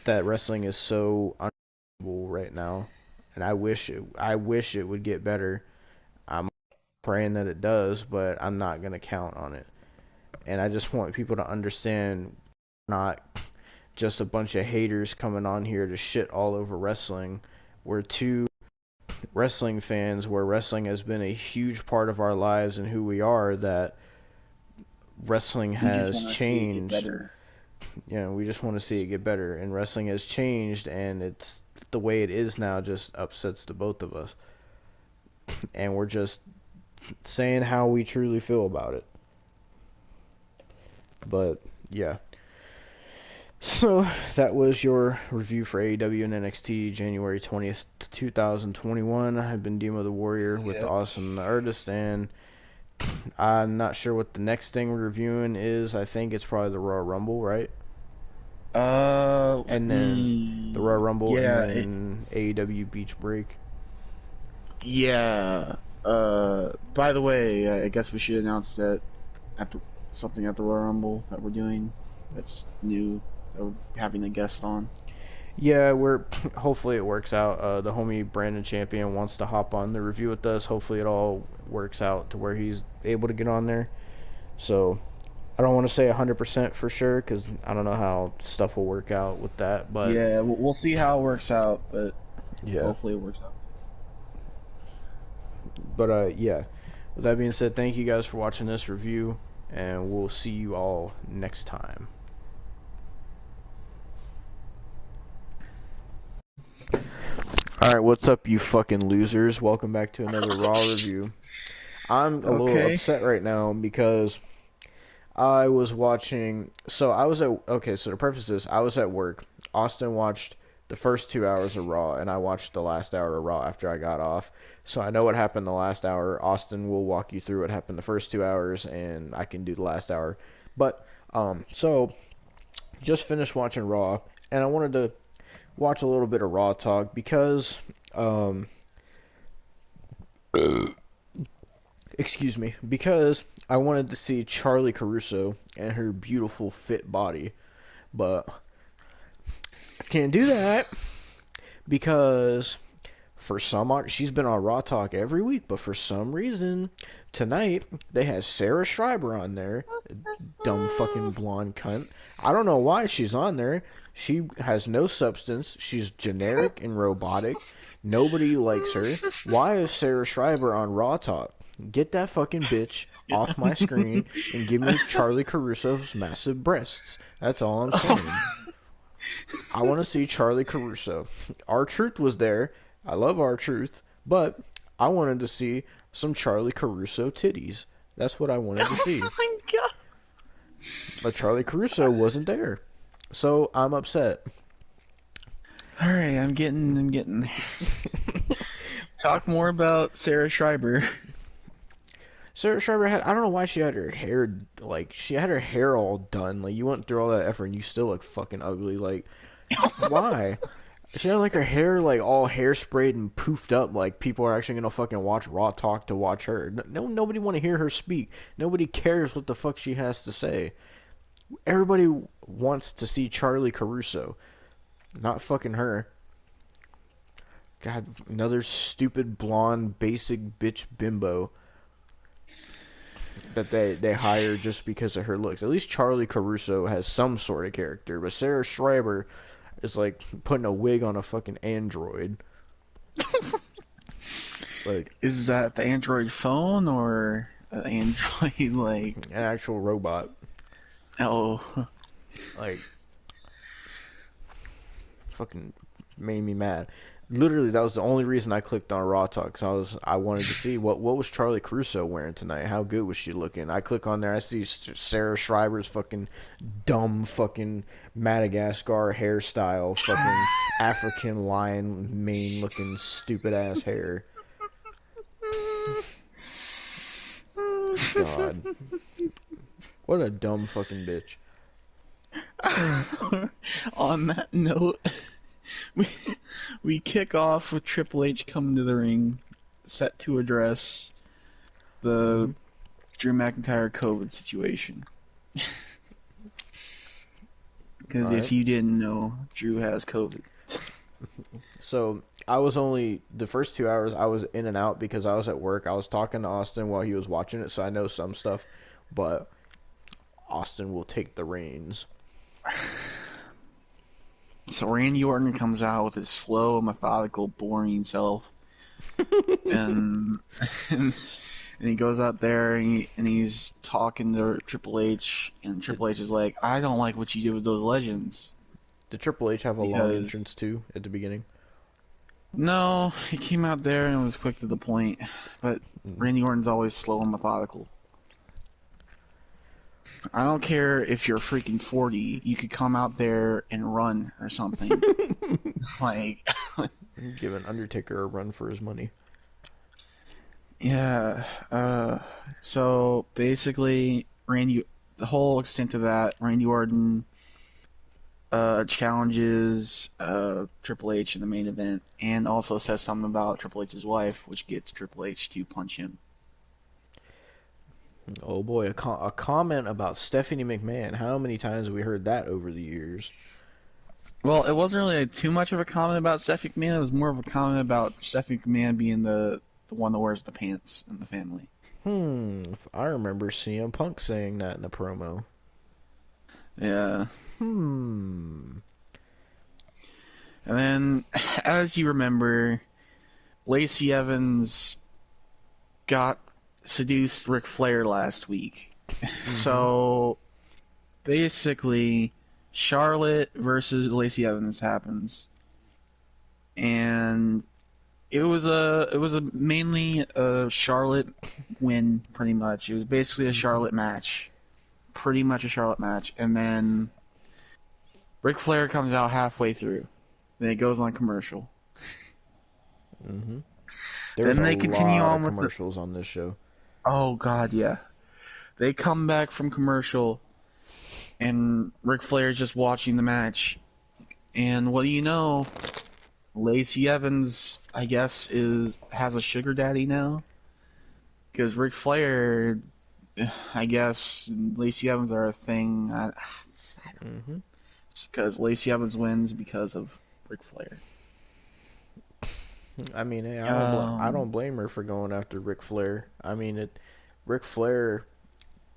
wrestling is so unbelievable right now, and I wish it would get better. I'm praying that it does, but I'm not gonna count on it. And I just want people to understand, not just a bunch of haters coming on here to shit all over wrestling. We're two wrestling fans where wrestling has been a huge part of our lives and who we are, that wrestling has changed. Yeah, we just want to see it get better, and wrestling has changed, and it's the way it is now just upsets the both of us. And we're just saying how we truly feel about it. But yeah. So that was your review for AEW and NXT January 20th, 2021. I've been Demo the Warrior with the Awesome the Artist, and I'm not sure what the next thing we're reviewing is. I think it's probably the Royal Rumble, right? And then the Royal Rumble, and then AEW Beach Break. Yeah. By the way, I guess we should announce that something at the Royal Rumble that we're doing that's new, that we're having a guest on. Yeah, we're hopefully it works out. The homie Brandon Champion wants to hop on the review with us. Hopefully it all works out to where he's able to get on there. So I don't want to say 100% for sure because I don't know how stuff will work out with that. But Yeah, we'll see how it works out, but yeah, hopefully it works out. but yeah. With that being said, thank you guys for watching this review, and we'll see you all next time. Alright, what's up, you fucking losers? Welcome back to another Raw review. I'm a little Okay. upset right now because I was watching. So I was at. Okay, so to preface this, I was at work. Austin watched the first 2 hours of Raw, and I watched the last hour of Raw after I got off. So I know what happened the last hour. Austin will walk you through what happened the first 2 hours, and I can do the last hour. But, so just finished watching Raw, and I wanted to watch a little bit of Raw talk because, excuse me, because I wanted to see Charlie Caruso and her beautiful fit body, but I can't do that because for some odd, she's been on Raw Talk every week, but for some reason tonight they had Sarah Schreiber on there, dumb fucking blonde cunt. I don't know why she's on there. She has no substance. She's generic and robotic. Nobody likes her. Why is Sarah Schreiber on Raw Talk? Get that fucking bitch off my screen and give me Charlie Caruso's massive breasts. That's all I'm saying. I want to see Charlie Caruso. R-Truth was there. I love R-Truth, but I wanted to see some Charlie Caruso titties. That's what I wanted to see. Oh my god. But Charlie Caruso wasn't there. So I'm upset. Alright, I'm getting. Talk more about Sarah Schreiber. Sarah Schreiber had, I don't know why she had her hair, like, she had her hair all done. Like, you went through all that effort and you still look fucking ugly. Like, why? She had, like, her hair, like, all hairsprayed and poofed up. Like, people are actually gonna fucking watch Raw Talk to watch her. Nobody want to hear her speak. Nobody cares what the fuck she has to say. Everybody wants to see Charlie Caruso, not fucking her. God, another stupid blonde basic bitch bimbo that they hire just because of her looks. At least Charlie Caruso has some sort of character, but Sarah Schreiber is like putting a wig on a fucking android. Like Is that the Android phone or an Android like? an actual robot. Oh, Like fucking made me mad. Literally, that was the only reason I clicked on Raw Talk. Cause I wanted to see what was Charlie Caruso wearing tonight. How good was she looking? I click on there, I see Sarah Schreiber's fucking dumb fucking Madagascar hairstyle, fucking African lion mane looking stupid ass hair. God, what a dumb fucking bitch. on that note, we we kick off with Triple H coming to the ring, set to address the Drew McIntyre COVID situation. Because Alright. if you didn't know, Drew has COVID. So I was only the first 2 hours I was in and out because I was at work. I was talking to Austin while he was watching it, so I know some stuff, but Austin will take the reins. So Randy Orton comes out with his slow, methodical, boring self, and and he goes out there and he's talking to Triple H, and Triple H is like, "I don't like what you did with those legends." Did Triple H have a long Because- entrance too at the beginning? No, he came out there and was quick to the point, but Randy Orton's always slow and methodical. I don't care if you're freaking 40, you could come out there and run or something. Like, Giving Undertaker a run for his money. yeah, so basically, the whole extent of that, Randy Orton challenges Triple H in the main event, and also says something about Triple H's wife, which gets Triple H to punch him. Oh boy, a comment about Stephanie McMahon. How many times have we heard that over the years? Well, it wasn't really too much of a comment about Stephanie McMahon. It was more of a comment about Stephanie McMahon being the one that wears the pants in the family. I remember CM Punk saying that in a promo. Yeah. Hmm. And then, as you remember, Lacey Evans got seduced Ric Flair last week. So, basically, Charlotte versus Lacey Evans happens. And it was a mainly a Charlotte win, pretty much. It was basically a Charlotte match. Pretty much a Charlotte match. And then Ric Flair comes out halfway through. Then it goes on commercial. There's Then a they continue lot on of with commercials on this show. Oh god, yeah. They come back from commercial, and Ric Flair's just watching the match. And what do you know? Lacey Evans, I guess, has a sugar daddy now. Because Ric Flair, I guess, and Lacey Evans are a thing. Because Lacey Evans wins because of Ric Flair. I mean, hey, I Um, don't blame her for going after Ric Flair. I mean, Ric Flair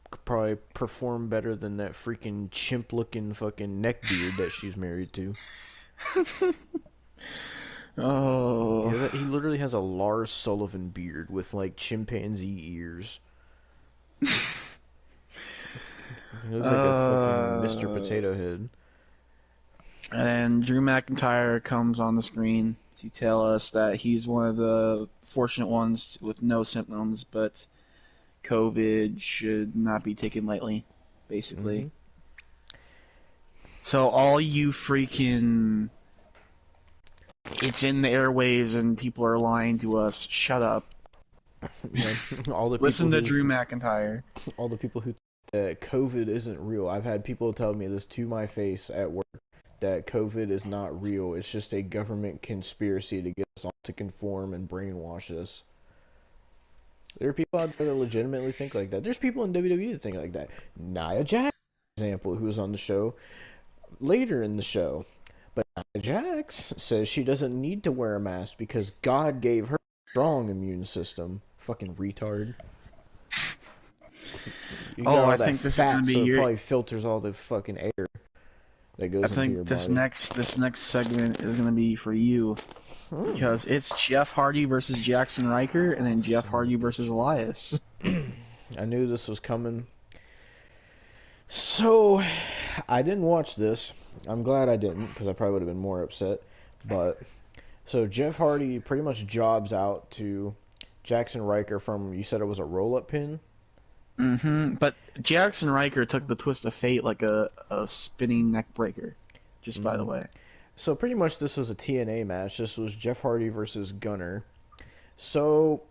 could probably perform better than that freaking chimp-looking fucking neckbeard that she's married to. oh, He literally has a Lars Sullivan beard with like chimpanzee ears. He looks like a fucking Mr. uh, Potato Head. and Drew McIntyre comes on the screen to tell us that he's one of the fortunate ones with no symptoms, but COVID should not be taken lightly, basically. So all you freaking... It's in the airwaves and people are lying to us. Shut up. all the Listen to people Drew McIntyre. all the people who that COVID isn't real. I've had people tell me this to my face at work that COVID is not real. It's just a government conspiracy to get us all to conform and brainwash us. There are people out there that legitimately think like that. There's people in WWE that think like that. Nia Jax, for example, who was on the show later in the show. But Nia Jax says she doesn't need to wear a mask because God gave her a strong immune system. Fucking retard. You got all I that think this is fat, gonna be so it your... probably filters all the fucking air that goes I into your think this body. next segment is gonna be for you. Because it's Jeff Hardy versus Jackson Riker, and then Jeff Hardy versus Elias. I knew this was coming. So, I didn't watch this. I'm glad I didn't, because I probably would have been more upset. But, so Jeff Hardy pretty much jobs out to Jackson Riker from, you said it was a roll-up pin? But Jackson Riker took the twist of fate like a spinning neck breaker. Just by the way. So pretty much this was a TNA match. This was Jeff Hardy versus Gunner. So,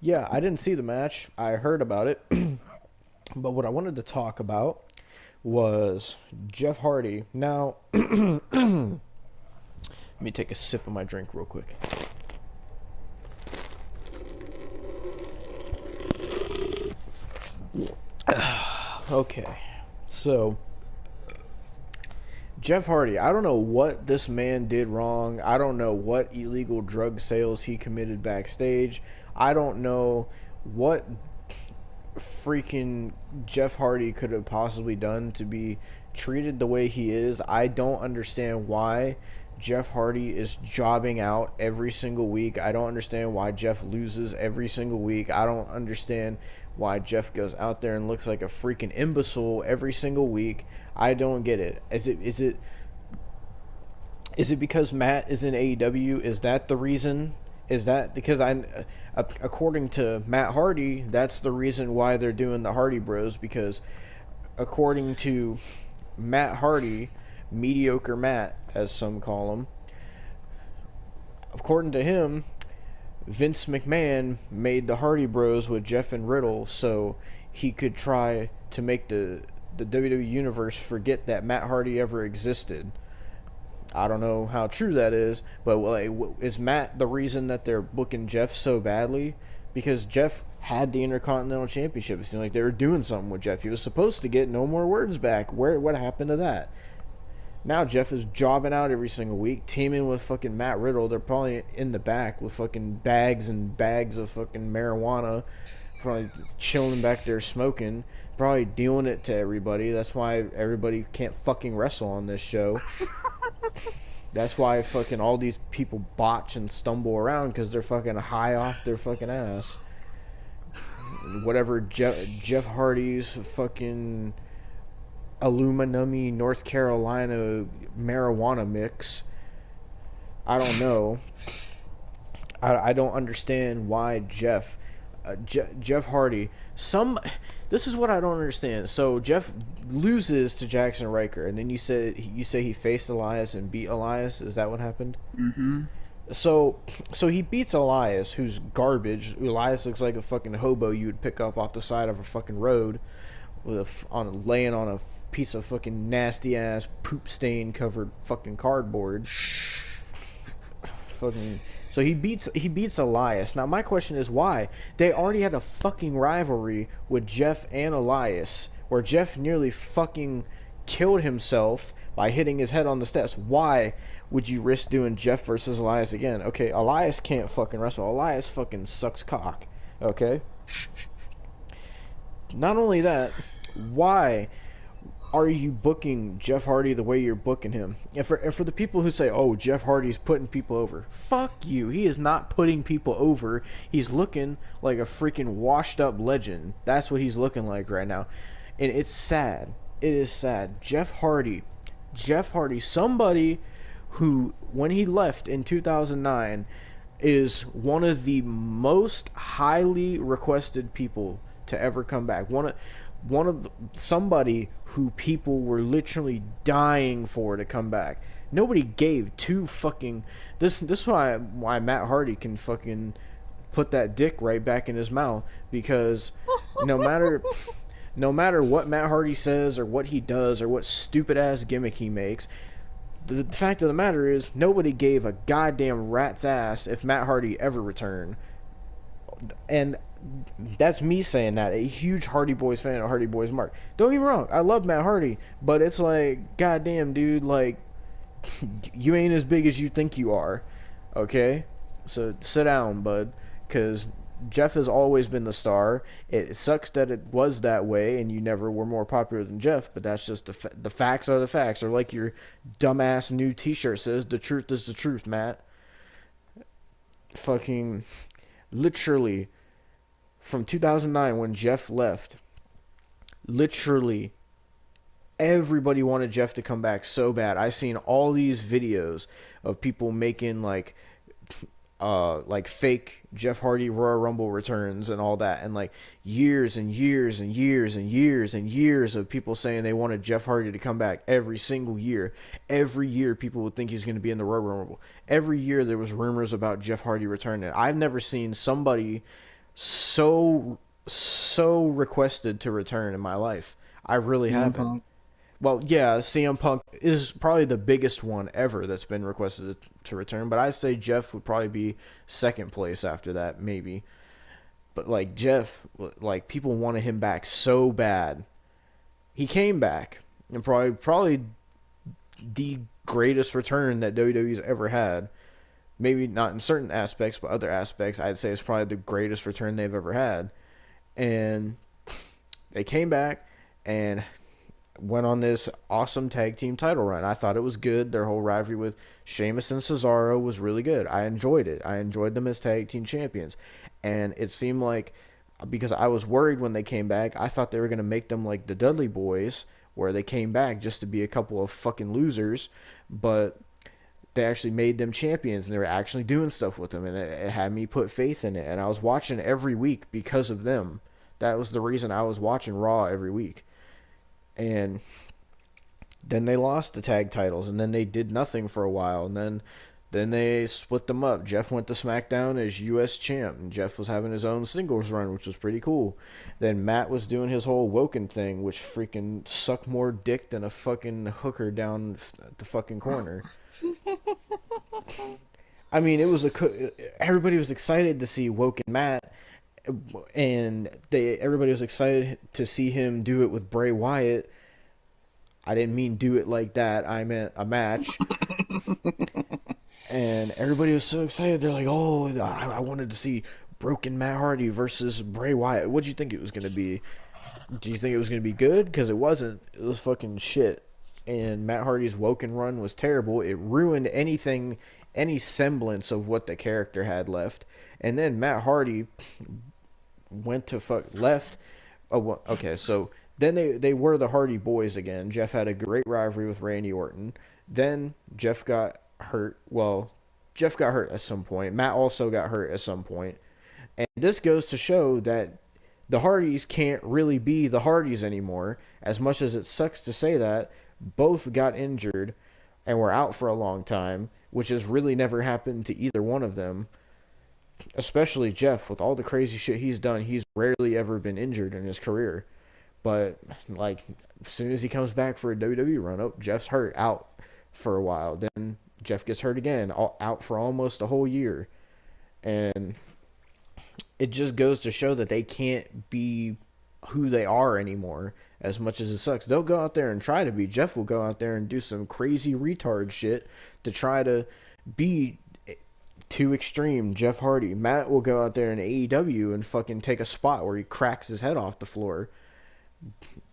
yeah, I didn't see the match. I heard about it. But what I wanted to talk about was Jeff Hardy. Now, let me take a sip of my drink real quick. Okay, so Jeff Hardy, I don't know what this man did wrong. I don't know what illegal drug sales he committed backstage. I don't know what freaking Jeff Hardy could have possibly done to be treated the way he is. I don't understand why Jeff Hardy is jobbing out every single week. I don't understand why Jeff loses every single week. I don't understand why Jeff goes out there and looks like a freaking imbecile every single week. I don't get it. Is it because Matt is in AEW? Is that the reason? Is that because according to Matt Hardy, that's the reason why they're doing the Hardy Bros, because according to Matt Hardy, mediocre Matt, as some call him, according to him, Vince McMahon made the Hardy Bros with Jeff and Riddle so he could try to make the WWE Universe forget that Matt Hardy ever existed. I don't know how true that is, but like, is Matt the reason that they're booking Jeff so badly? Because Jeff had the Intercontinental Championship. It seemed like they were doing something with Jeff. He was supposed to get No More Words back. What happened to that? Now Jeff is jobbing out every single week, teaming with fucking Matt Riddle. They're probably in the back with fucking bags and bags of fucking marijuana, probably chilling back there smoking, probably dealing it to everybody. That's why everybody can't fucking wrestle on this show. That's why fucking all these people botch and stumble around, because they're fucking high off their fucking ass. Whatever Jeff Hardy's fucking aluminum North Carolina marijuana mix. I don't know. I don't understand why Jeff Hardy. This is what I don't understand. So Jeff loses to Jackson Riker, and then you say he faced Elias and beat Elias. Is that what happened? Mm-hmm. So he beats Elias, who's garbage. Elias looks like a fucking hobo you would pick up off the side of a fucking road, laying on a piece of fucking nasty ass poop stain covered fucking cardboard. Fucking. So he beats Elias. Now my question is why? They already had a fucking rivalry with Jeff and Elias, where Jeff nearly fucking killed himself by hitting his head on the steps. Why would you risk doing Jeff versus Elias again? Okay, Elias can't fucking wrestle. Elias fucking sucks cock. Okay? Not only that, why are you booking Jeff Hardy the way you're booking him? And for the people who say, oh, Jeff Hardy's putting people over, fuck you. He is not putting people over. He's looking like a freaking washed up legend. That's what he's looking like right now. And it's sad. It is sad. Jeff Hardy, somebody who, when he left in 2009, is one of the most highly requested people to ever come back. Somebody who people were literally dying for to come back. Nobody gave two fucking. This is why Matt Hardy can fucking put that dick right back in his mouth, because no matter what Matt Hardy says or what he does or what stupid ass gimmick he makes, the fact of the matter is nobody gave a goddamn rat's ass if Matt Hardy ever returned. And that's me saying that, a huge Hardy Boys fan, a Hardy Boys mark. Don't get me wrong, I love Matt Hardy, but it's like, goddamn, dude, like, you ain't as big as you think you are, okay? So sit down, bud, because Jeff has always been the star. It sucks that it was that way and you never were more popular than Jeff, but that's just the facts are the facts. Or like your dumbass new t-shirt says, the truth is the truth, Matt. Fucking literally from 2009 when Jeff left, literally everybody wanted Jeff to come back so bad. I seen all these videos of people making like fake Jeff Hardy Royal Rumble returns and all that, and like years and years and years and years and years of people saying they wanted Jeff Hardy to come back every single year. Every year people would think he's going to be in the Royal Rumble. Every year there was rumors about Jeff Hardy returning. I've never seen somebody so requested to return in my life. I really haven't. Well, yeah, CM Punk is probably the biggest one ever that's been requested to return, but I'd say Jeff would probably be second place after that, maybe. But, like, Jeff, like, people wanted him back so bad. He came back, and probably the greatest return that WWE's ever had. Maybe not in certain aspects, but other aspects, I'd say it's probably the greatest return they've ever had. And they came back and went on this awesome tag team title run. I thought it was good. Their whole rivalry with Sheamus and Cesaro was really good. I enjoyed it. I enjoyed them as tag team champions. And it seemed like, because I was worried when they came back, I thought they were going to make them like the Dudley Boys, where they came back just to be a couple of fucking losers, but they actually made them champions, and they were actually doing stuff with them, and it had me put faith in it. And I was watching every week because of them. That was the reason I was watching Raw every week. And then they lost the tag titles, and then they did nothing for a while, and then they split them up. Jeff went to SmackDown as U.S. champ, and Jeff was having his own singles run, which was pretty cool. Then Matt was doing his whole Woken thing, which freaking sucked more dick than a fucking hooker down the fucking corner. I mean, everybody was excited to see Woken Matt, and everybody was excited to see him do it with Bray Wyatt. I didn't mean do it like that. I meant a match. And everybody was so excited. They're like, "Oh, I wanted to see broken Matt Hardy versus Bray Wyatt." What did you think it was going to be? Do you think it was going to be good? Because it wasn't. It was fucking shit. And Matt Hardy's Woken run was terrible. It ruined anything, any semblance of what the character had left. And then Matt Hardy went to left. Oh, okay. So then they were the Hardy Boys again. Jeff had a great rivalry with Randy Orton. Then Jeff got hurt. Well, Jeff got hurt at some point. Matt also got hurt at some point. And this goes to show that the Hardys can't really be the Hardys anymore. As much as it sucks to say that, both got injured and were out for a long time, which has really never happened to either one of them. Especially Jeff, with all the crazy shit he's done, he's rarely ever been injured in his career. But like, as soon as he comes back for a WWE run, oh, Jeff's hurt, out for a while. Then Jeff gets hurt again, out for almost a whole year. And it just goes to show that they can't be who they are anymore, as much as it sucks. They'll go out there and try to be. Jeff will go out there and do some crazy retard shit to try to be too extreme Jeff Hardy. Matt will go out there in AEW and fucking take a spot where he cracks his head off the floor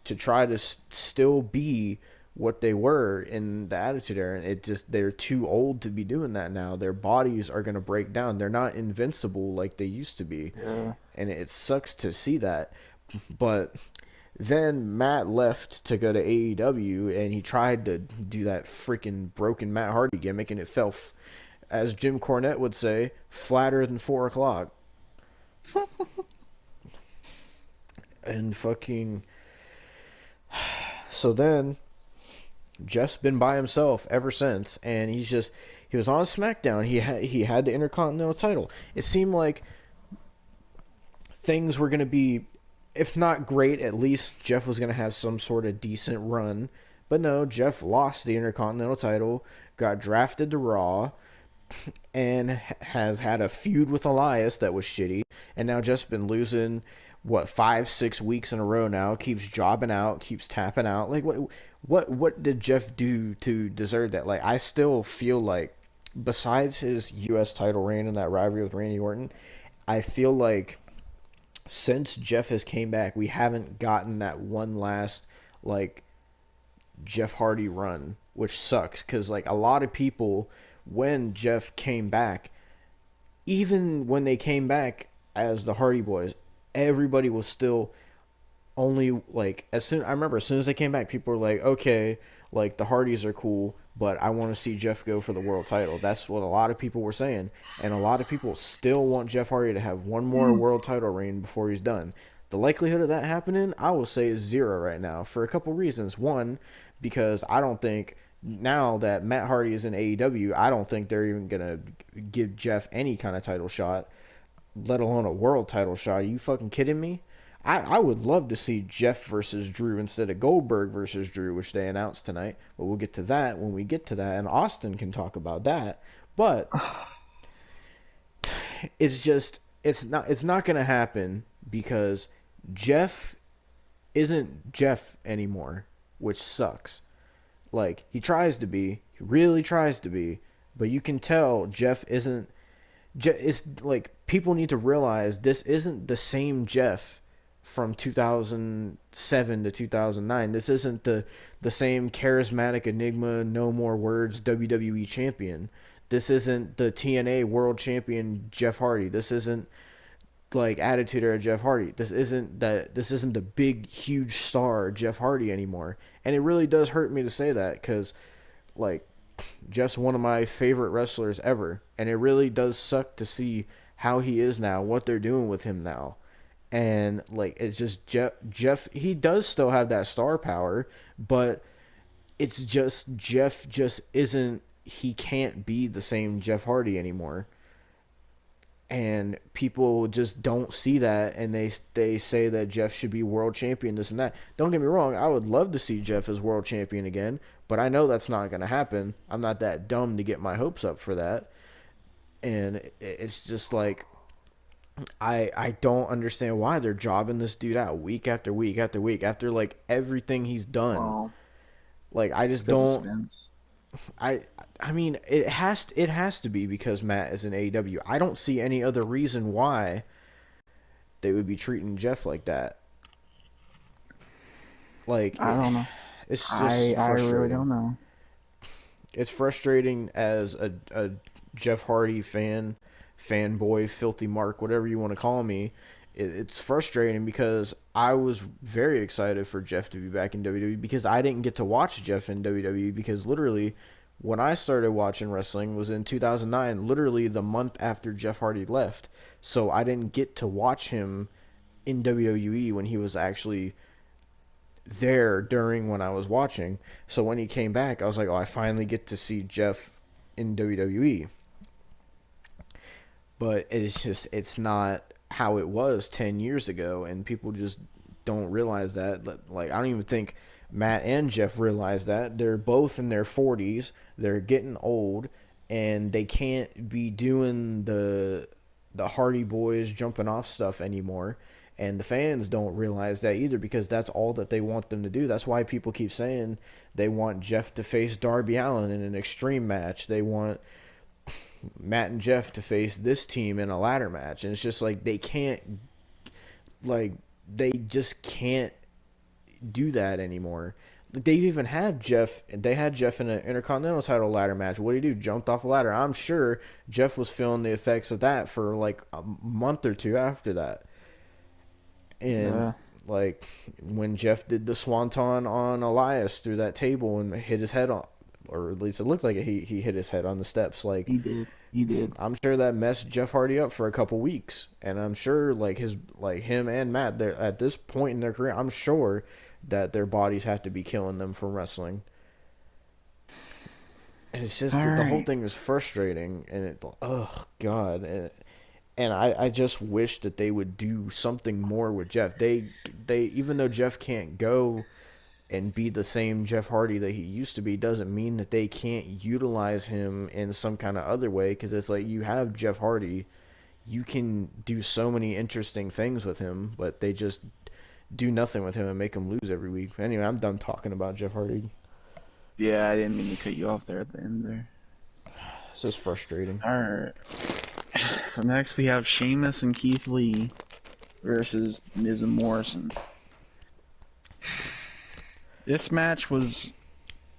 to try to still be what they were in the Attitude Era. It just, they're too old to be doing that now. Their bodies are going to break down. They're not invincible like they used to be. Yeah. And it sucks to see that. But then Matt left to go to AEW, and he tried to do that freaking broken Matt Hardy gimmick, and it fell, as Jim Cornette would say, flatter than 4 o'clock. And fucking... So then, Jeff's been by himself ever since, and he was on SmackDown. He had the Intercontinental title. It seemed like things were going to be, if not great, at least Jeff was going to have some sort of decent run. But no, Jeff lost the Intercontinental title, got drafted to Raw, and has had a feud with Elias that was shitty, and now Jeff's been losing, 5-6 weeks in a row now, keeps jobbing out, keeps tapping out. Like, what did Jeff do to deserve that? Like, I still feel like, besides his U.S. title reign and that rivalry with Randy Orton, I feel like since Jeff has came back, we haven't gotten that one last, like, Jeff Hardy run, which sucks, because, like, a lot of people, when Jeff came back, even when they came back as the Hardy Boys, everybody was still only, like, as soon as they came back, people were like, okay, like, the Hardys are cool, but I want to see Jeff go for the world title. That's what a lot of people were saying, and a lot of people still want Jeff Hardy to have one more world title reign before he's done. The likelihood of that happening, I will say, is 0 right now, for a couple reasons. One, because I don't think, now that Matt Hardy is in AEW, I don't think they're even going to give Jeff any kind of title shot, let alone a world title shot. Are you fucking kidding me? I would love to see Jeff versus Drew instead of Goldberg versus Drew, which they announced tonight. But we'll get to that when we get to that, and Austin can talk about that. But it's not going to happen, because Jeff isn't Jeff anymore, which sucks. Like, he tries to be, he really tries to be, but you can tell Jeff isn't. It's like, people need to realize this isn't the same Jeff from 2007 to 2009. This isn't the same charismatic enigma, no more words WWE champion. This isn't the TNA world champion Jeff Hardy. This isn't, like, Attitude Era Jeff Hardy. This isn't the big huge star Jeff Hardy anymore. And it really does hurt me to say that, because, like, Jeff's one of my favorite wrestlers ever, and it really does suck to see how he is now, what they're doing with him now. And, like, it's just Jeff, he does still have that star power, but it's just Jeff just isn't, he can't be the same Jeff Hardy anymore. And people just don't see that, and they say that Jeff should be world champion, this and that. Don't get me wrong, I would love to see Jeff as world champion again, but I know that's not going to happen. I'm not that dumb to get my hopes up for that. And it's just like, I don't understand why they're jobbing this dude out week after week after week after, like, everything he's done. Well, Like I just Because don't. it's Vince. I mean it has to be because Matt is in AEW. I don't see any other reason why they would be treating Jeff like that. Like I don't know. it's just I really frustrating. don't know. It's frustrating as a Jeff Hardy fanboy, filthy Mark, whatever you want to call me. It's frustrating because I was very excited for Jeff to be back in WWE because I didn't get to watch Jeff in WWE because literally when I started watching wrestling was in 2009, literally the month after Jeff Hardy left. So I didn't get to watch him in WWE when he was actually there during when I was watching. So when he came back, I was like, oh, I finally get to see Jeff in WWE. But it's not how it was 10 years ago, and people just don't realize that. Like, I don't even think Matt and Jeff realize that. They're both in their 40s, they're getting old, and they can't be doing the Hardy Boys jumping off stuff anymore. And the fans don't realize that either because that's all that they want them to do. That's why people keep saying they want Jeff to face Darby Allin in an extreme match. They want Matt and Jeff to face this team in a ladder match. And it's just like they can't, like, they just can't do that anymore. They even had Jeff. They had Jeff in an Intercontinental title ladder match. What did he do? Jumped off a ladder. I'm sure Jeff was feeling the effects of that for like a month or two after that. And Yeah. like when Jeff did the swanton on Elias through that table and hit his head on, or at least it looked like he hit his head on the steps. Like He did. He did. I'm sure that messed Jeff Hardy up for a couple weeks, and I'm sure like him and Matt, they're at this point in their career, I'm sure that their bodies have to be killing them from wrestling. And it's just All the whole right. thing is frustrating, and oh god, and I just wish that they would do something more with Jeff. They even though Jeff can't go and be the same Jeff Hardy that he used to be, doesn't mean that they can't utilize him in some kind of other way. Because it's like you have Jeff Hardy, you can do so many interesting things with him, but they just do nothing with him and make him lose every week. Anyway, I'm done talking about Jeff Hardy. Yeah, I didn't mean to cut you off there at the end there. It's just frustrating. All right. So next we have Sheamus and Keith Lee versus Miz and Morrison. This match was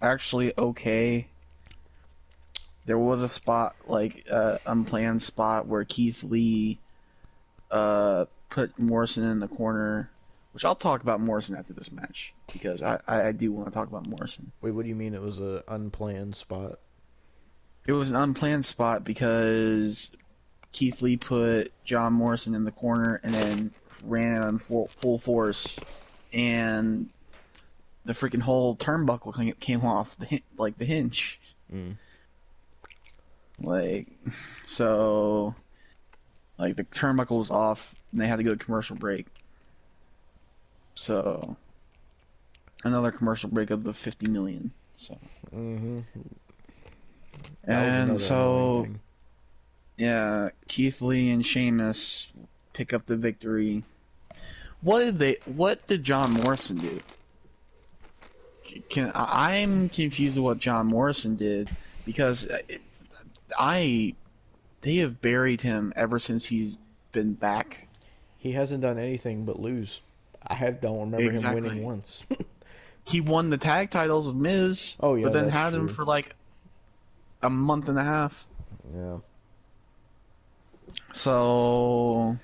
actually okay. There was a spot, like unplanned spot, where Keith Lee put Morrison in the corner, which I'll talk about Morrison after this match because I do want to talk about Morrison. Wait, what do you mean it was an unplanned spot? It was an unplanned spot because Keith Lee put John Morrison in the corner and then ran it on full force, and the freaking whole turnbuckle came off the hinge. Mm. Like, so, like the turnbuckle was off, and they had to go to commercial break. So, another commercial break of the 50 million. So, Mm-hmm. and so, yeah, Keith Lee and Sheamus pick up the victory. What did John Morrison do? I'm confused with what John Morrison did because they have buried him ever since he's been back. He hasn't done anything but lose. Don't remember Exactly. him winning once. He won the tag titles with Miz, Oh, yeah, but then that's had him true. for like a month and a half. Yeah. So,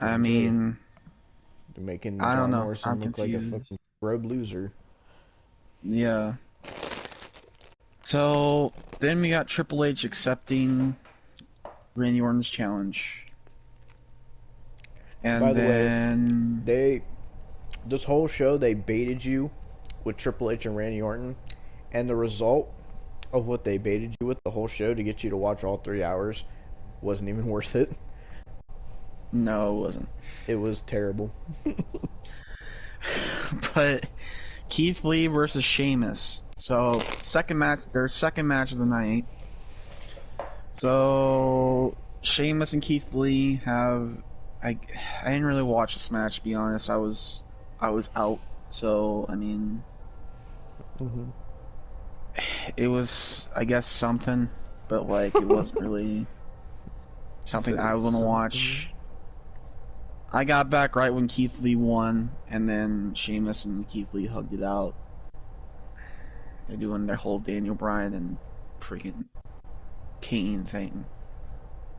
I mean, They're making I don't John know. Morrison I'm look like a confused. fucking scrub loser. yeah. So then we got Triple H accepting Randy Orton's challenge, and By the way, then this whole show they baited you with Triple H and Randy Orton, and the result of what they baited you with the whole show to get you to watch all 3 hours wasn't even worth it. no, it wasn't. It was terrible. But Keith Lee versus Sheamus. So second match of the night. So Sheamus and Keith Lee have I didn't really watch this match, to be honest. I was out. So I mean, Mm-hmm. It was, I guess, something, but like it wasn't really something I want to watch. I got back right when Keith Lee won, and then Sheamus and Keith Lee hugged it out. They're doing their whole Daniel Bryan and freaking Kane thing,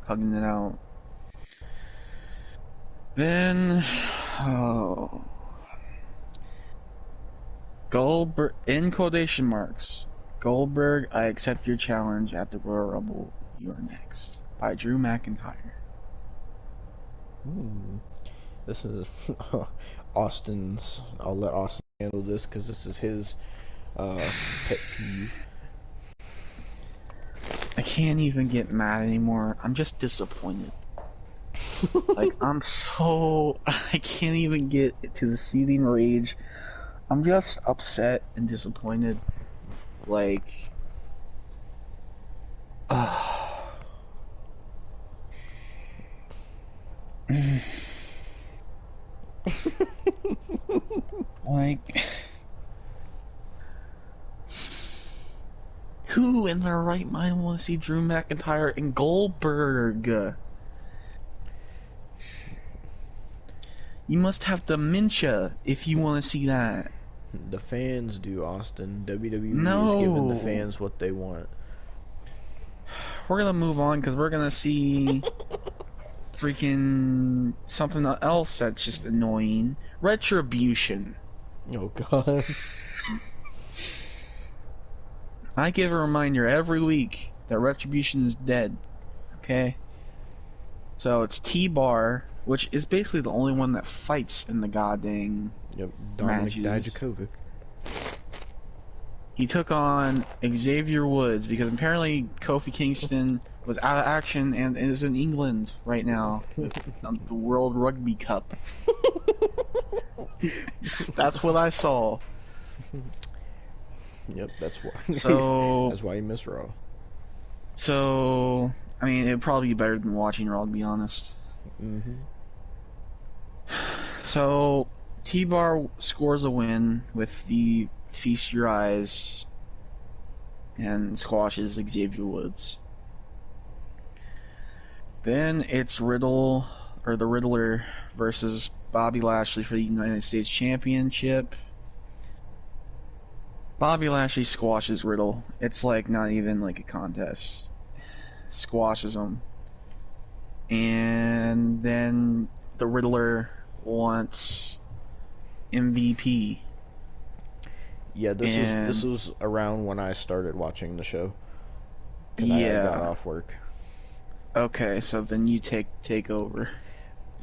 hugging it out. Then, oh, Goldberg in quotation marks. Goldberg, I accept your challenge at the Royal Rumble. You are next by Drew McIntyre. This is Austin's. I'll let Austin handle this because this is his pet peeve. I can't even get mad anymore. I'm just disappointed. Like, I can't even get to the seething rage. I'm just upset and disappointed. Like, like, who in their right mind want to see Drew McIntyre and Goldberg? You must have dementia if you want to see that. The fans do, Austin. WWE No. is giving the fans what they want. We're gonna move on because we're gonna see freaking something else that's just annoying. Retribution. Oh God. I give a reminder every week that Retribution is dead. Okay? So it's T-Bar, which is basically the only one that fights in the goddamn Yep. Dominic matches. Dijakovic. He took on Xavier Woods because apparently Kofi Kingston was out of action and is in England right now with the World Rugby Cup. That's what I saw. Yep, that's why. So that's why you miss Raw. So I mean, it'd probably be better than watching Raw, to be honest. Mm-hmm. So T-Bar scores a win with the Feast Your Eyes and squashes Xavier Woods. Then it's the Riddler versus Bobby Lashley for the United States Championship. Bobby Lashley squashes Riddle. It's like not even like a contest. Squashes him. And then the Riddler wants MVP. Yeah, this was around when I started watching the show. Because I got off work. Okay, so then you take over.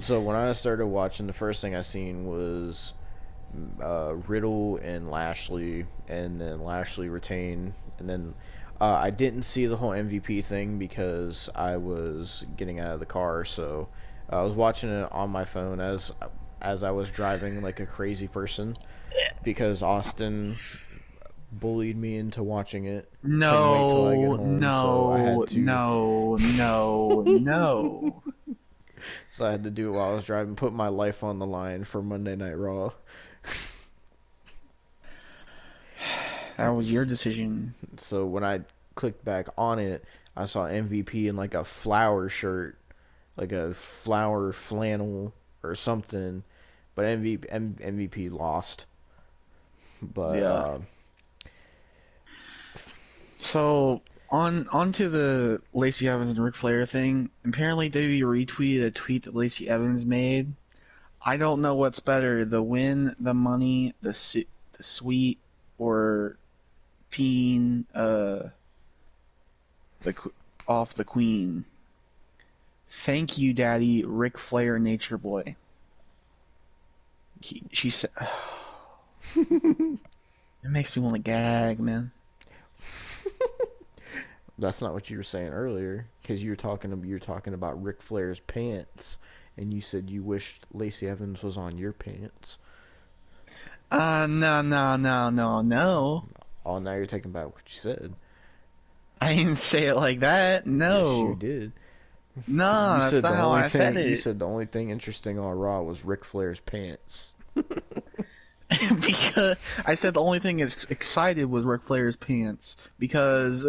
So when I started watching, the first thing I seen was Riddle and Lashley, and then Lashley retained, and then I didn't see the whole MVP thing because I was getting out of the car, so I was watching it on my phone as I was driving like a crazy person because Austin bullied me into watching it. Couldn't wait till I get home, so I had to. No. So I had to do it while I was driving, put my life on the line for Monday Night Raw. That was your decision. So when I clicked back on it, I saw MVP in like a flower shirt, like a flower flannel or something. But MVP lost. But yeah. So onto the Lacey Evans and Ric Flair thing. Apparently, WWE retweeted a tweet that Lacey Evans made. I don't know what's better: the win, the money, the suite, or peeing off the Queen. Thank you, Daddy, Ric Flair, Nature Boy. She said, it makes me want to gag, man. That's not what you were saying earlier, because you were talking about Ric Flair's pants, and you said you wished Lacey Evans was on your pants. No. Oh, now you're taking back what you said. I didn't say it like that. No. Yes, you did. No, that's not how I said it. You said the only thing interesting on Raw was Ric Flair's pants. because I said the only thing that's excited was Ric Flair's pants because,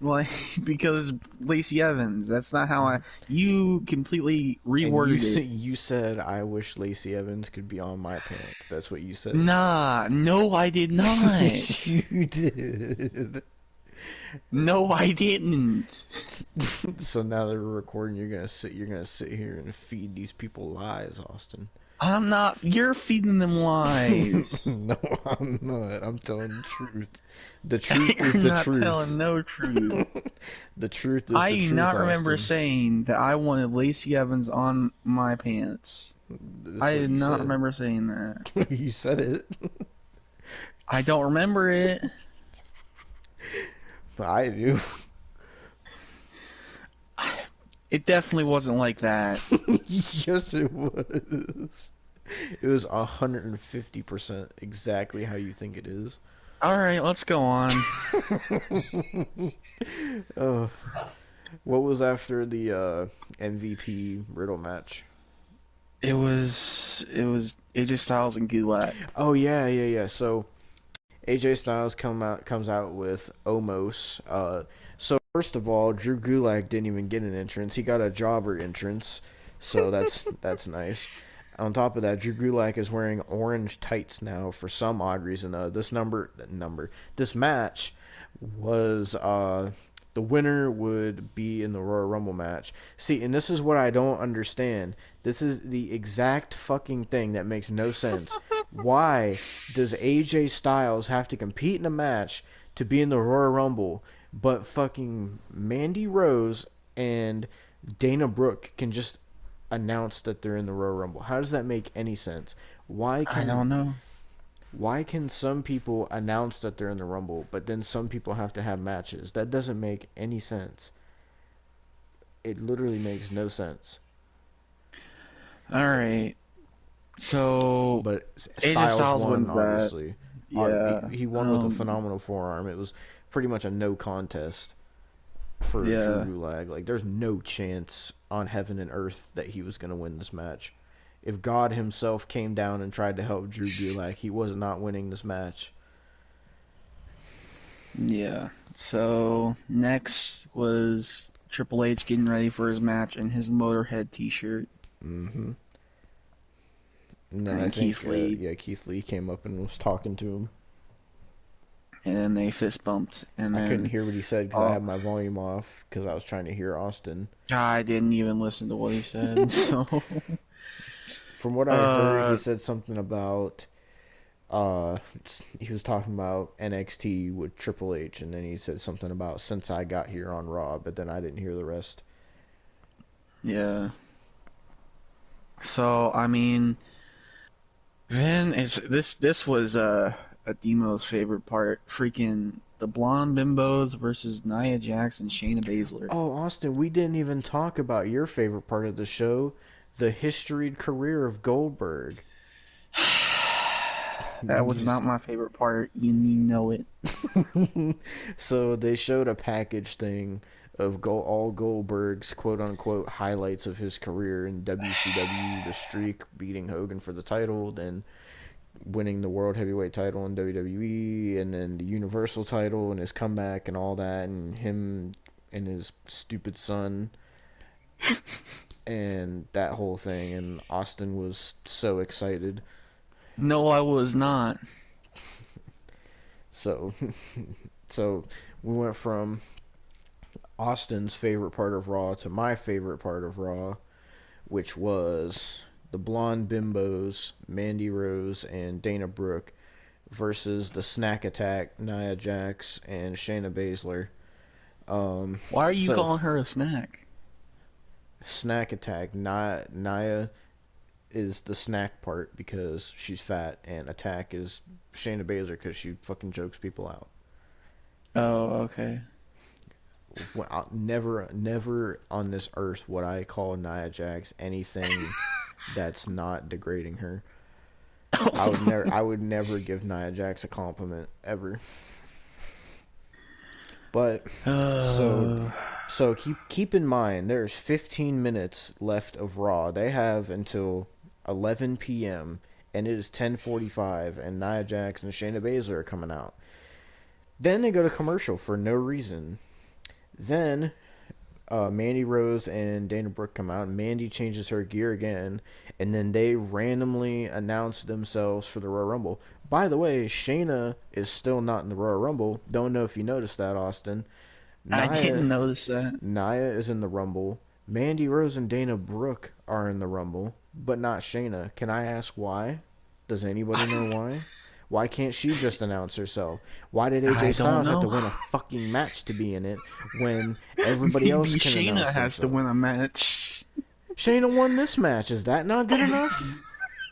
like, because Lacey Evans. That's not how I. You completely And reworded it. you said I wish Lacey Evans could be on my pants. That's what you said. Nah, no, I did not. You did. No, I didn't. So now that we're recording, you're gonna sit here and feed these people lies, Austin. I'm not. You're feeding them lies. No, I'm not. I'm telling the truth. The truth is the You're not truth. telling no truth. The truth is I the do truth, not remember Austin. saying that I wanted Lacey Evans on my pants. That's I what did you not said. remember saying that. You said it. I don't remember it. I do. It definitely wasn't like that. Yes, it was. It was 150% exactly how you think it is. Alright, let's go on. Oh, what was after the MVP Riddle match? It was AJ Styles and Gulak. Oh yeah. So AJ Styles comes out with Omos. So first of all, Drew Gulak didn't even get an entrance. He got a jobber entrance. So that's nice. On top of that, Drew Gulak is wearing orange tights now for some odd reason. This match was the winner would be in the Royal Rumble match. See, and this is what I don't understand. This is the exact fucking thing that makes no sense. Why does AJ Styles have to compete in a match to be in the Royal Rumble, but fucking Mandy Rose and Dana Brooke can just announce that they're in the Royal Rumble? How does that make any sense? I don't know. Why can some people announce that they're in the Rumble, but then some people have to have matches? That doesn't make any sense. It literally makes no sense. Alright. So But AJ Styles won, wins that. obviously. Yeah. He won with a phenomenal forearm. It was pretty much a no contest for Drew Gulak. Like, there's no chance on heaven and earth that he was going to win this match. If God himself came down and tried to help Drew Gulak, he was not winning this match. Yeah. So next was Triple H getting ready for his match in his Motorhead t-shirt. Mm-hmm. And then And I think Keith Lee. Keith Lee came up and was talking to him. And then they fist bumped. And then I couldn't hear what he said because I had my volume off because I was trying to hear Austin. I didn't even listen to what he said. So From what I heard, he said something about he was talking about NXT with Triple H, and then he said something about since I got here on Raw, but then I didn't hear the rest. yeah. So I mean, then this was a Demo's favorite part. Freaking the blonde bimbos versus Nia Jax and Shayna Baszler. Oh, Austin, we didn't even talk about your favorite part of the show, the historied career of Goldberg. That was not my favorite part. You know it. So they showed a package thing of all Goldberg's quote-unquote highlights of his career in WCW, the streak, beating Hogan for the title, then winning the World Heavyweight title in WWE, and then the Universal title and his comeback and all that, and him and his stupid son and that whole thing, and Austin was so excited. No, I was not. So we went from Austin's favorite part of Raw to my favorite part of Raw, which was the blonde bimbos, Mandy Rose and Dana Brooke, versus the Snack Attack, Nia Jax and Shayna Baszler. Why are you calling her a snack? Snack Attack, Nia is the snack part because she's fat, and Attack is Shayna Baszler because she fucking jokes people out. Oh, okay. Never on this earth would I call Nia Jax anything that's not degrading her. I would never give Nia Jax a compliment ever. But so keep in mind there's 15 minutes left of Raw. They have until 11 p.m. and it is 10:45, and Nia Jax and Shayna Baszler are coming out. Then they go to commercial for no reason. Then Mandy Rose and Dana Brooke come out, and Mandy changes her gear again, and then they randomly announce themselves for the Royal Rumble. By the way, Shayna is still not in the Royal Rumble. Don't know if you noticed that, Austin. I didn't Nia, notice that. Nia is in the Rumble. Mandy Rose and Dana Brooke are in the Rumble, but not Shayna. Can I ask why? Does anybody know why? Why can't she just announce herself? Why did I AJ don't Styles have to know. win a fucking match to be in it when everybody else Maybe can Shayna announce has to themselves? win a match. Shayna won this match. Is that not good enough?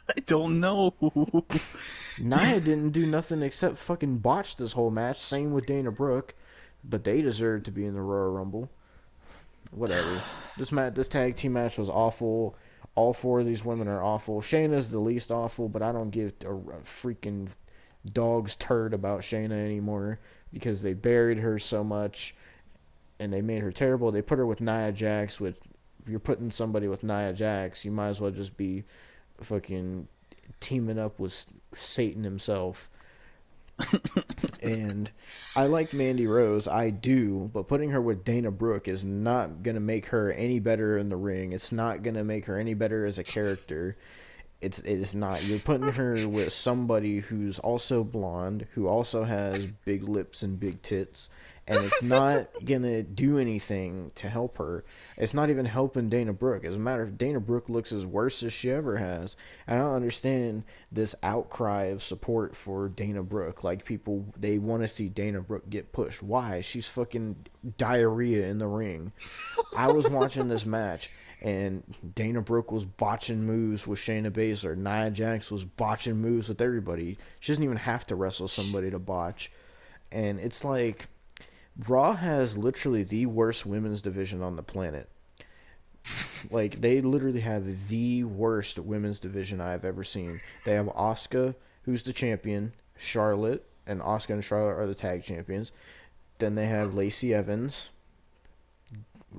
I don't know. Nia didn't do nothing except fucking botch this whole match. Same with Dana Brooke, but they deserve to be in the Royal Rumble. Whatever. This tag team match was awful. All four of these women are awful. Shayna's the least awful, but I don't give a freaking dog's turd about Shayna anymore because they buried her so much and they made her terrible. They put her with Nia Jax. With if you're putting somebody with Nia Jax, you might as well just be fucking teaming up with Satan himself. And I like Mandy Rose, I do, but putting her with Dana Brooke is not gonna make her any better in the ring. It's not gonna make her any better as a character. It's not. You're putting her with somebody who's also blonde, who also has big lips and big tits, and it's not gonna do anything to help her. It's not even helping Dana Brooke. As a matter of fact, Dana Brooke looks as worse as she ever has. I don't understand this outcry of support for Dana Brooke. Like people, they want to see Dana Brooke get pushed. Why? She's fucking diarrhea in the ring. I was watching this match, and Dana Brooke was botching moves with Shayna Baszler. Nia Jax was botching moves with everybody. She doesn't even have to wrestle somebody to botch. And it's like, Raw has literally the worst women's division on the planet. Like, they literally have the worst women's division I've ever seen. They have Asuka, who's the champion, Charlotte, and Asuka and Charlotte are the tag champions. Then they have Lacey Evans.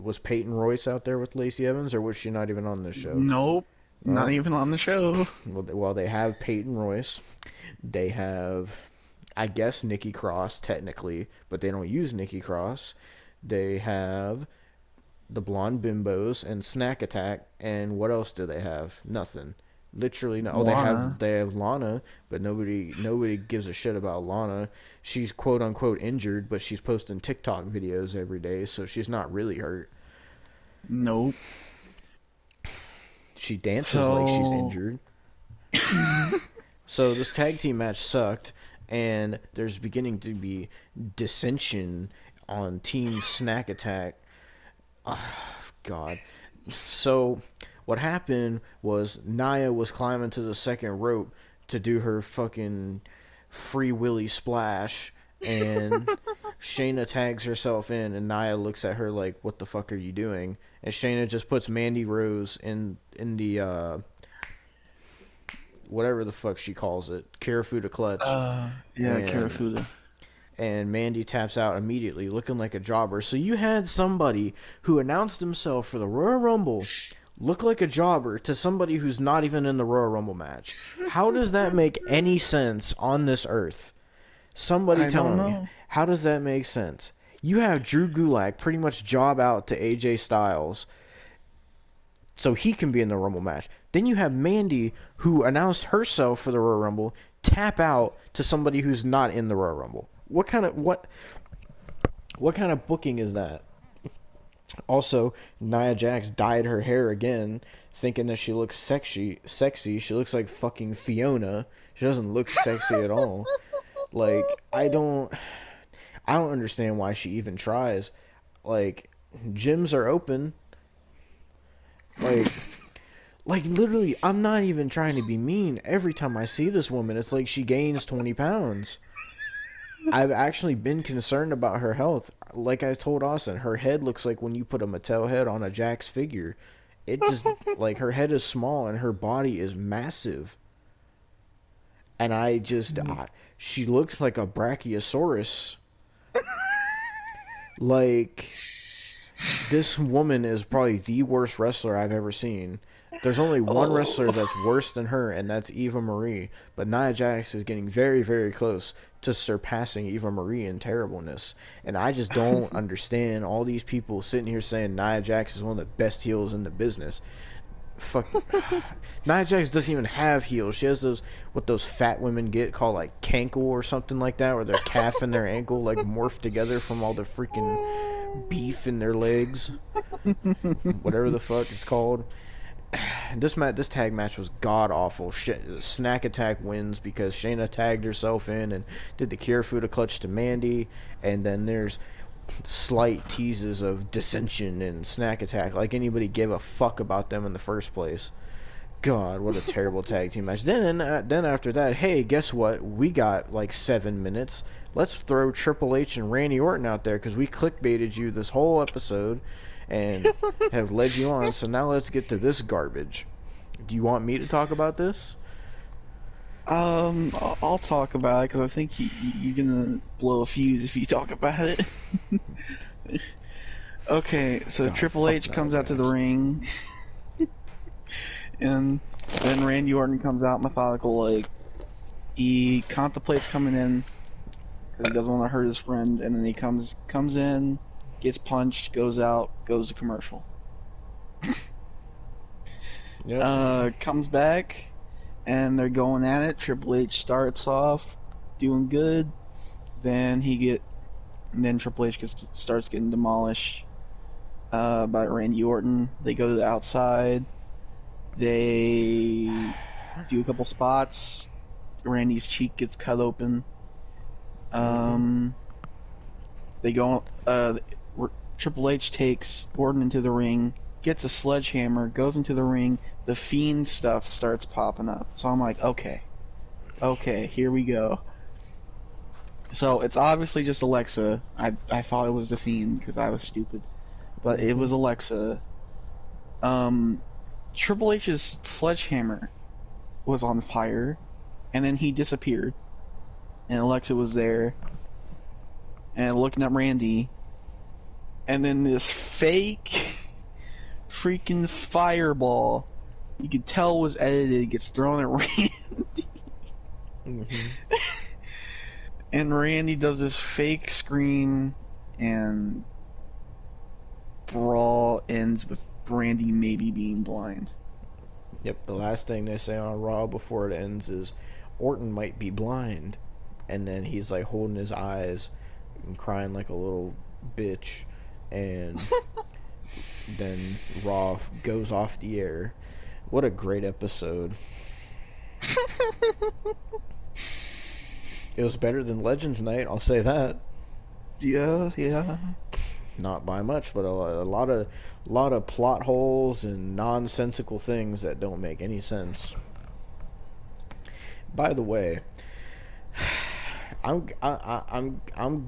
Was Peyton Royce out there with Lacey Evans, or was she not even on this show? Nope. Not Well, even on the show. well, they have Peyton Royce. They have, I guess, Nikki Cross, technically, but they don't use Nikki Cross. They have the Blonde Bimbos and Snack Attack, and what else do they have? Nothing. Literally no. Oh, Lana. they have Lana, but nobody gives a shit about Lana. She's quote unquote injured, but she's posting TikTok videos every day, so she's not really hurt. Nope. She dances like she's injured. So this tag team match sucked, and there's beginning to be dissension on Team Snack Attack. God. So what happened was Nia was climbing to the second rope to do her fucking free willy splash, and Shayna tags herself in, and Nia looks at her like, "What the fuck are you doing?" And Shayna just puts Mandy Rose in the whatever the fuck she calls it, Kirifuda clutch, Yeah, and Karafuda. and Mandy taps out immediately, looking like a jobber. So you had somebody who announced himself for the Royal Rumble look like a jobber to somebody who's not even in the Royal Rumble match. How does that make any sense on this earth? Somebody I tell don't me. know. How does that make sense? You have Drew Gulak pretty much job out to AJ Styles so he can be in the Rumble match. Then you have Mandy, who announced herself for the Royal Rumble, tap out to somebody who's not in the Royal Rumble. What kind of booking is that? Also, Nia Jax dyed her hair again, thinking that she looks sexy. She looks like fucking Fiona. She doesn't look sexy at all. Like, I don't understand why she even tries. Like, gyms are open. Like literally, I'm not even trying to be mean. Every time I see this woman, it's like she gains 20 pounds. I've actually been concerned about her health. Like I told Austin, her head looks like when you put a Mattel head on a Jax figure. It just, like, her head is small and her body is massive. And she looks like a Brachiosaurus. Like, this woman is probably the worst wrestler I've ever seen. There's only one wrestler Oh. that's worse than her, and that's Eva Marie. But Nia Jax is getting very, very close to surpassing Eva Marie in terribleness. And I just don't understand all these people sitting here saying Nia Jax is one of the best heels in the business. Fuck. Nia Jax doesn't even have heels. She has those, what those fat women get called like cankle or something like that, where their calf and their ankle like morph together from all the freaking beef in their legs. Whatever the fuck it's called. This tag match was god awful. Snack Attack wins because Shayna tagged herself in and did the Kirifuda clutch to Mandy, and then there's slight teases of dissension and Snack Attack, like anybody gave a fuck about them in the first place. God, what a terrible tag team match. Then after that, hey, guess what? We got like 7 minutes. Let's throw Triple H and Randy Orton out there because we clickbaited you this whole episode and have led you on. So now let's get to this garbage. Do you want me to talk about this? I'll talk about it because I think you're gonna blow a fuse if you talk about it. Okay, so God, Triple H fuck comes Nia out to the Jax. ring, and then Randy Orton comes out methodical, like he contemplates coming in because he doesn't want to hurt his friend, and then he comes in, gets punched, goes out, goes to commercial. Yep. Comes back, and they're going at it. Triple H starts off doing good, then then Triple H starts getting demolished by Randy Orton. They go to the outside. They do a couple spots. Randy's cheek gets cut open. They go. Triple H takes Orton into the ring, gets a sledgehammer, goes into the ring. The Fiend stuff starts popping up. So I'm like, okay, here we go. So it's obviously just Alexa. I thought it was the Fiend because I was stupid, but it was Alexa. Triple H's sledgehammer was on fire, and then he disappeared, and Alexa was there, and looking at Randy, and then this fake freaking fireball you could tell was edited gets thrown at Randy. And Randy does this fake scream, and brawl ends with Randy maybe being blind. Yep, the last thing they say on Raw before it ends is Orton might be blind. And then he's like holding his eyes and crying like a little bitch. And then Raw goes off the air. What a great episode. It was better than Legends Night, I'll say that. Yeah. Not by much, but a lot of plot holes and nonsensical things that don't make any sense. By the way, I'm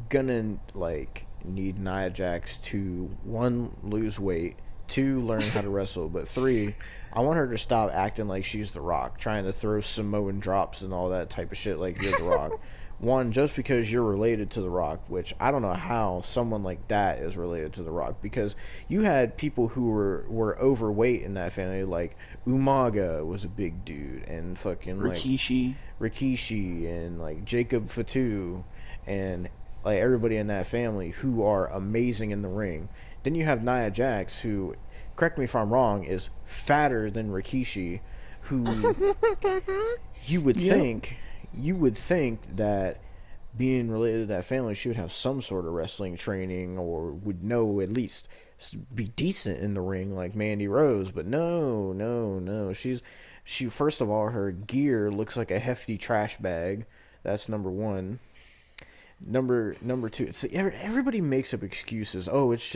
gonna like need Nia Jax to 1, lose weight, 2, learn how to wrestle, but 3, I want her to stop acting like she's The Rock, trying to throw Samoan drops and all that type of shit like you're The Rock. 1, just because you're related to The Rock, which I don't know how someone like that is related to The Rock, because you had people who were overweight in that family, like Umaga was a big dude, and fucking like Rikishi and like Jacob Fatu, and like everybody in that family who are amazing in the ring. Then you have Nia Jax, who, correct me if I'm wrong, is fatter than Rikishi, who you would think that being related to that family, she would have some sort of wrestling training or would know at least be decent in the ring like Mandy Rose. But no. She first of all, her gear looks like a hefty trash bag. That's number 1. Number 2, see, everybody makes up excuses. Oh, it's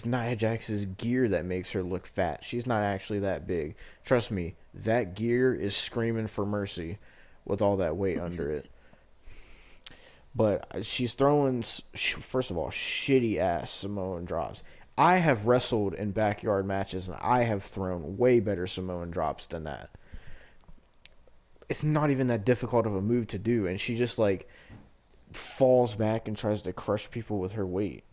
Nia Jax's gear that makes her look fat. She's not actually that big. Trust me, that gear is screaming for mercy with all that weight under it. But she's throwing, first of all, shitty ass Samoan drops. I have wrestled in backyard matches and I have thrown way better Samoan drops than that. It's not even that difficult of a move to do, and she just like falls back and tries to crush people with her weight.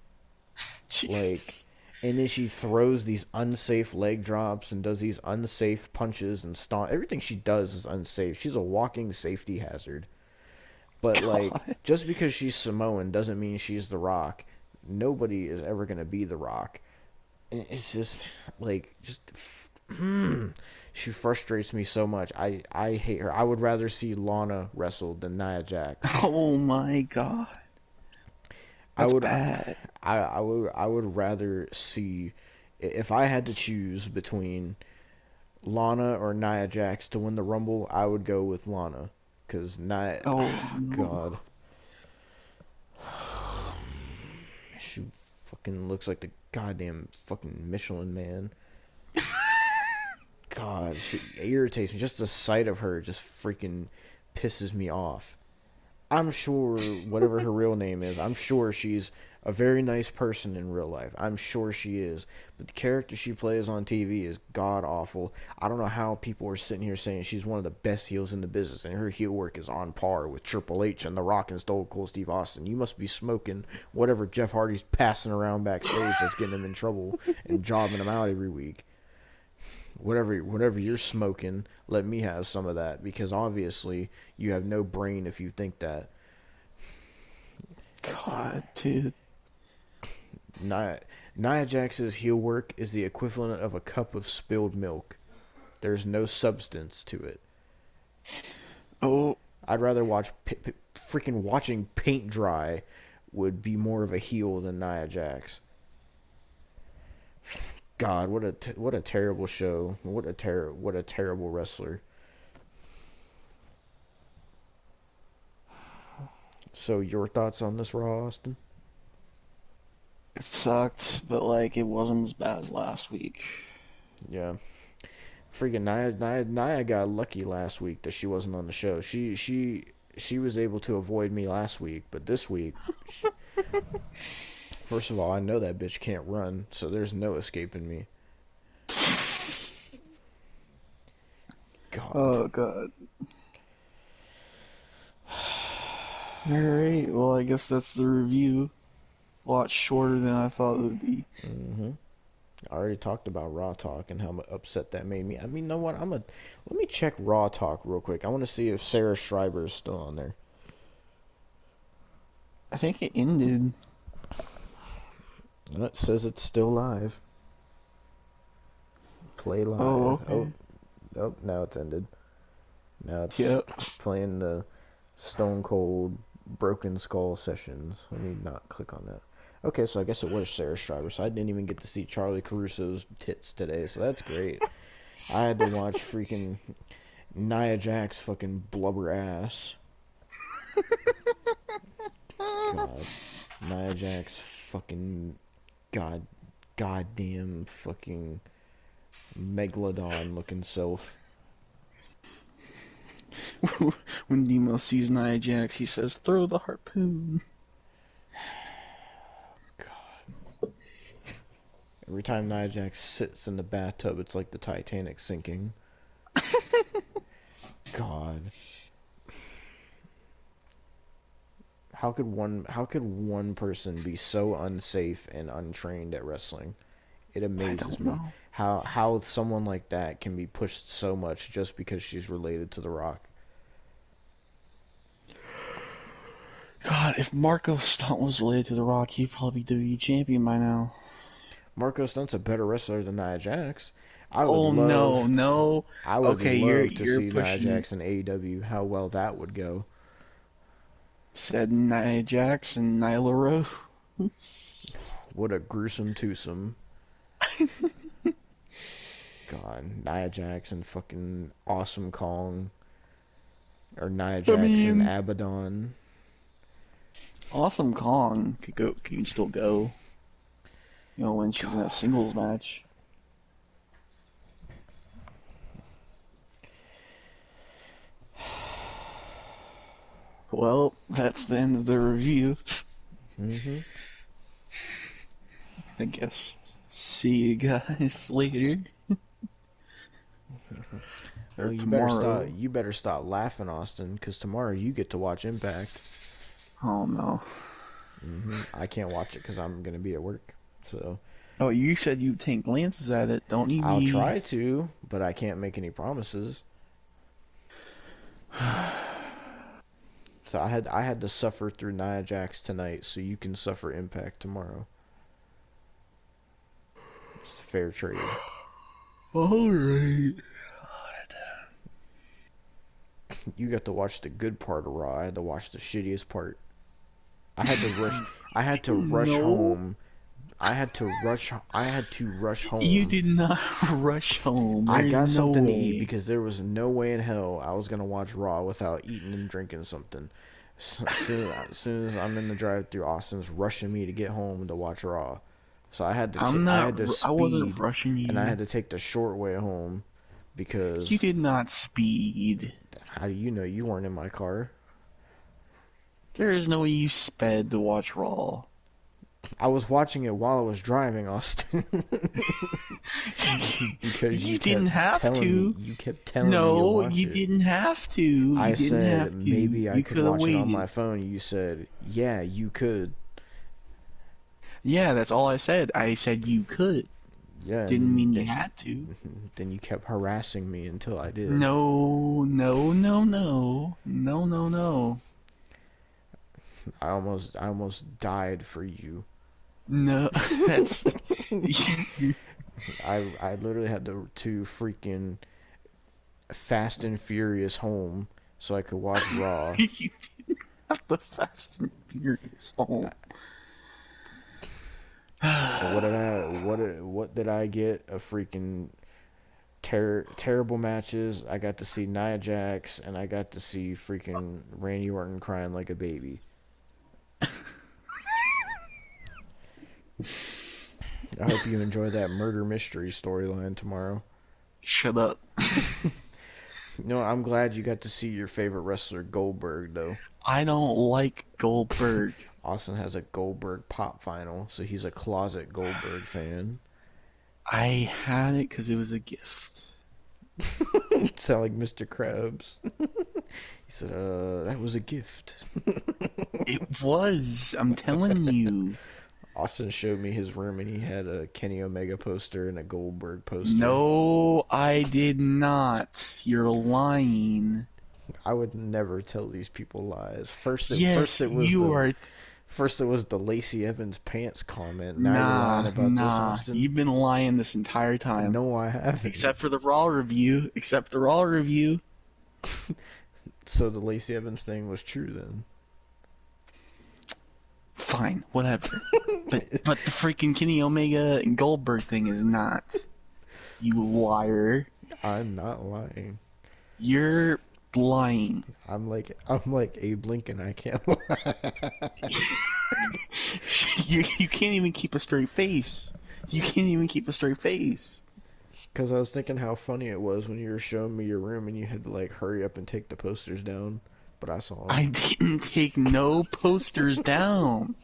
Jesus. Like, And then she throws these unsafe leg drops and does these unsafe punches and stomp. Everything she does is unsafe. She's a walking safety hazard. But like, God. just because she's Samoan doesn't mean she's The Rock. Nobody is ever gonna be The Rock. It's just like she frustrates me so much. I hate her. I would rather see Lana wrestle than Nia Jax. Oh my God. I That's would bad. I would rather see, if I had to choose between Lana or Nia Jax to win the Rumble, I would go with Lana, cause Nia, Oh oh no. God, she fucking looks like the goddamn fucking Michelin Man. God, she irritates me. Just the sight of her just freaking pisses me off. I'm sure whatever her real name is, I'm sure she's a very nice person in real life. I'm sure she is. But the character she plays on TV is god awful. I don't know how people are sitting here saying she's one of the best heels in the business and her heel work is on par with Triple H and The Rock and Stone Cold Steve Austin. You must be smoking whatever Jeff Hardy's passing around backstage that's getting him in trouble and jobbing him out every week. Whatever you're smoking, let me have some of that, because obviously you have no brain if you think that. God, dude. Nia Jax's heel work is the equivalent of a cup of spilled milk. There's no substance to it. Oh, I'd rather watch freaking watching paint dry would be more of a heel than Nia Jax. God, what a terrible show. What a terrible wrestler. So your thoughts on this Raw, Austin? it sucked, but like it wasn't as bad as last week. Yeah. Freaking Nia got lucky last week that she wasn't on the show. She was able to avoid me last week, but this week, first of all, I know that bitch can't run, so there's no escaping me. God. Oh God. Alright, well I guess that's the review. A lot shorter than I thought it would be. I already talked about Raw Talk and how upset that made me. I mean, you know what? Let me check Raw Talk real quick. I want to see if Sarah Schreiber is still on there. I think it ended. And it says it's still live. Play live. Oh, okay. Oh, now it's ended. Now it's Yep. playing the Stone Cold Broken Skull sessions. Let me not click on that. Okay, so I guess it was Sarah Schreiber, so I didn't even get to see Charlie Caruso's tits today, so that's great. I had to watch freaking Nia Jax fucking blubber ass. God. Nia Jax fucking goddamn fucking megalodon looking self. When Nemo sees Nia Jax, he says, "Throw the harpoon." Every time Nia Jax sits in the bathtub, it's like the Titanic sinking. God. How could one person be so unsafe and untrained at wrestling? It amazes me. know. How someone like that can be pushed so much just because she's related to The Rock. God, if Marco Stunt was related to The Rock, he'd probably be WWE champion by now. Marco Stunt's a better wrestler than Nia Jax. No. I would Okay, love to you're see Nia pushing. Jax in AEW. How well that would go. Said Nia Jax and Nyla Rose. What a gruesome twosome. God, Nia Jax and fucking Awesome Kong. Or Nia Jax and Abaddon. Awesome Kong can still go. You know, when she's in that singles match. Well, that's the end of the review. I guess. See you guys later. Well, you better stop laughing, Austin, because tomorrow you get to watch Impact. Oh no. I can't watch it because I'm gonna be at work. So Oh, you said you take glances at it. Don't you I'll be... try to, but I can't make any promises. So I had to suffer through Nia Jax tonight, so you can suffer Impact tomorrow. It's a fair trade. Alright. You got to watch the good part of Raw. I had to watch the shittiest part. I had to rush. I had to rush No. home. I had to rush. I had to rush You home. did not rush home. I There's got no something to eat way. because there was no way in hell I was gonna watch Raw without eating and drinking something. As soon as I'm in the drive-through, Austin's rushing me to get home to watch Raw. So I had to I wasn't speed, rushing and I you. had to take the short way home You because did not speed. how do you know you weren't in my car? There is no way you sped to watch Raw. I was watching it while I was driving, Austin. Because You didn't have to. you kept telling me to No, watch you it. didn't have to. You I didn't said have to. maybe I You could could have watch it on waited. my phone. You said, yeah, you could. Yeah, that's all I said. I said you could. Yeah, Didn't and mean you then had to. then you kept harassing me until I did. No, no, no, no. No, no, no. I almost died for you. No, that's... I literally had to freaking Fast and Furious home so I could watch Raw. You didn't have the Fast and Furious home. And what did I get? A freaking terrible matches. I got to see Nia Jax and I got to see freaking Randy Orton crying like a baby. I hope you enjoy that murder mystery storyline tomorrow. Shut up. No, I'm glad you got to see your favorite wrestler Goldberg though. I don't like Goldberg. Austin has a Goldberg pop vinyl, so he's a closet Goldberg fan. I had it because it was a gift. Sound like Mr. Krabs. He said, that was a gift. It was. I'm telling you. Austin showed me his room and he had a Kenny Omega poster and a Goldberg poster. No, I did not. You're lying. I would never tell these people lies. First Yes, it was you are. First it was the Lacey Evans pants comment. Now you're lying about this, Austin. You've been lying this entire time. No, I haven't. Except for the Raw review. So the Lacey Evans thing was true then. Fine, whatever. but the freaking Kenny Omega and Goldberg thing is not. You liar. I'm not lying. You're lying. I'm like Abe Lincoln. I can't lie. You can't even keep a straight face. Because I was thinking how funny it was when you were showing me your room and you had to like hurry up and take the posters down. But I saw them. I didn't take no posters down.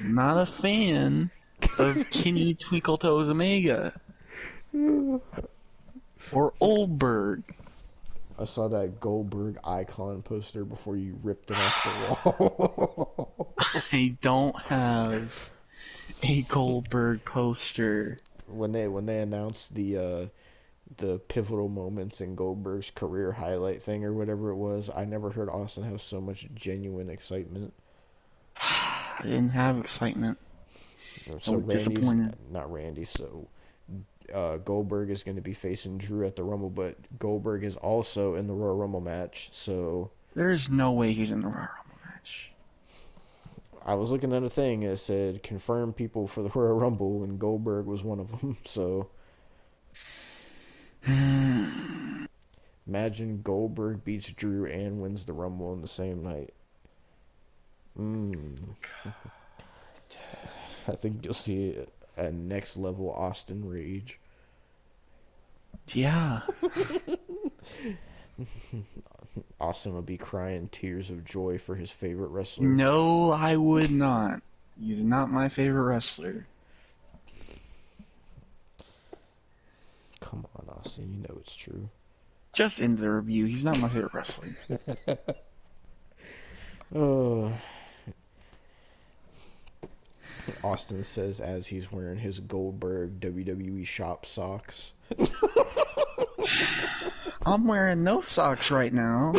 Not a fan of Kenny Twinkle Toes Omega. Or Oldberg. I saw that Goldberg icon poster before you ripped it off the wall. I don't have a Goldberg poster. When they announced the pivotal moments in Goldberg's career highlight thing or whatever it was, I never heard Austin have so much genuine excitement. I didn't have excitement. So I was disappointed. Not Randy. So Goldberg is going to be facing Drew at the Rumble, but Goldberg is also in the Royal Rumble match. So There's no way he's in the Royal Rumble match. I was looking at a thing that said confirm people for the Royal Rumble, and Goldberg was one of them. So imagine Goldberg beats Drew and wins the Rumble in the same night. I think you'll see a next level Austin rage. Yeah. Austin will be crying tears of joy for his favorite wrestler. No, I would not. He's not my favorite wrestler. Come on, Austin, you know it's true. Just end the review. He's not my favorite wrestler. Austin says as he's wearing his Goldberg WWE shop socks. I'm wearing no socks right now.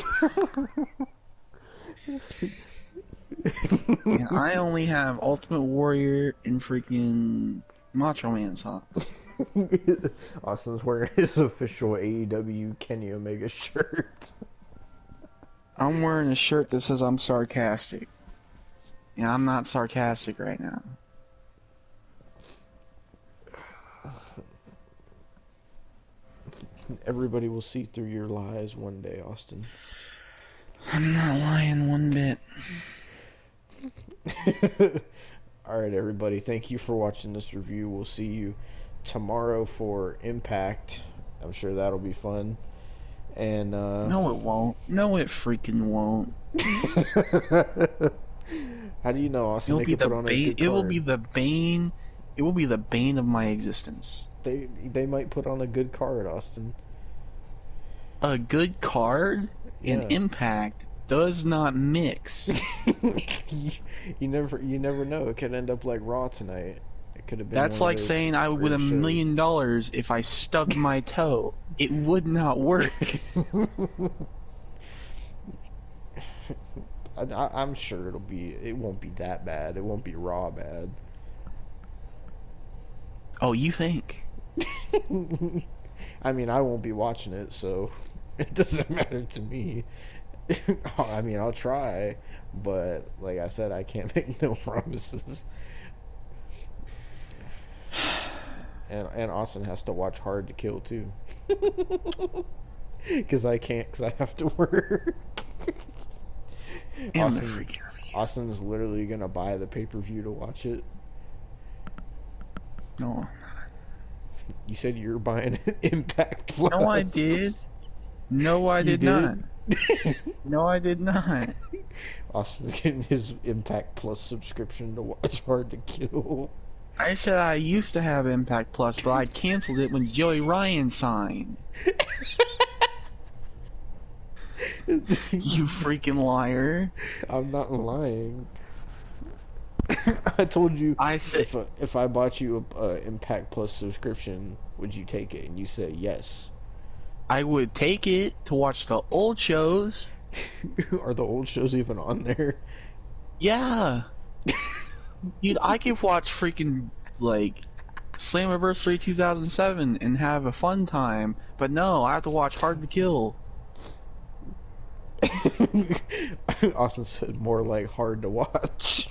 And I only have Ultimate Warrior and freaking Macho Man socks. Austin's wearing his official AEW Kenny Omega shirt. I'm wearing a shirt that says I'm sarcastic. And I'm not sarcastic right now. Everybody will see through your lies one day, Austin. I'm not lying one bit. Alright, everybody. Thank you for watching this review. We'll see you tomorrow for Impact. I'm sure that'll be fun. And, No, it won't. No, it freaking won't. How do you know, Austin? It'll They be could the put on a bane. good It will card. be the bane. It will be the bane of my existence. They might put on a good card, Austin. A good card and Yeah. Impact does not mix. you never know. It could end up like Raw tonight. It could have been. That's one like of their saying I would win greatest shows. $1 million if I stubbed my toe. It would not work. I'm sure it won't be that bad. It won't be Raw bad. Oh, you think? I mean, I won't be watching it, so it doesn't matter to me. I mean, I'll try, but like I said, I can't make no promises. And Austin has to watch Hard to Kill too, because I can't, because I have to work. And the Austin, freaking Austin is literally gonna buy the pay-per-view to watch it. no. You said you were buying Impact Plus. No, I did. No, I You did did? not. No, I did not. Austin's getting his Impact Plus subscription to watch Hard to Kill. I said I used to have Impact Plus, but I canceled it when Joey Ryan signed. You freaking liar. I'm not lying. I told you I said if I bought you a Impact Plus subscription, would you take it? And you said yes. I would take it to watch the old shows. Are the old shows even on there? Yeah. Dude, I could watch freaking, like, Slammiversary 2007 and have a fun time, but no, I have to watch Hard to Kill. Austin said more like hard to watch.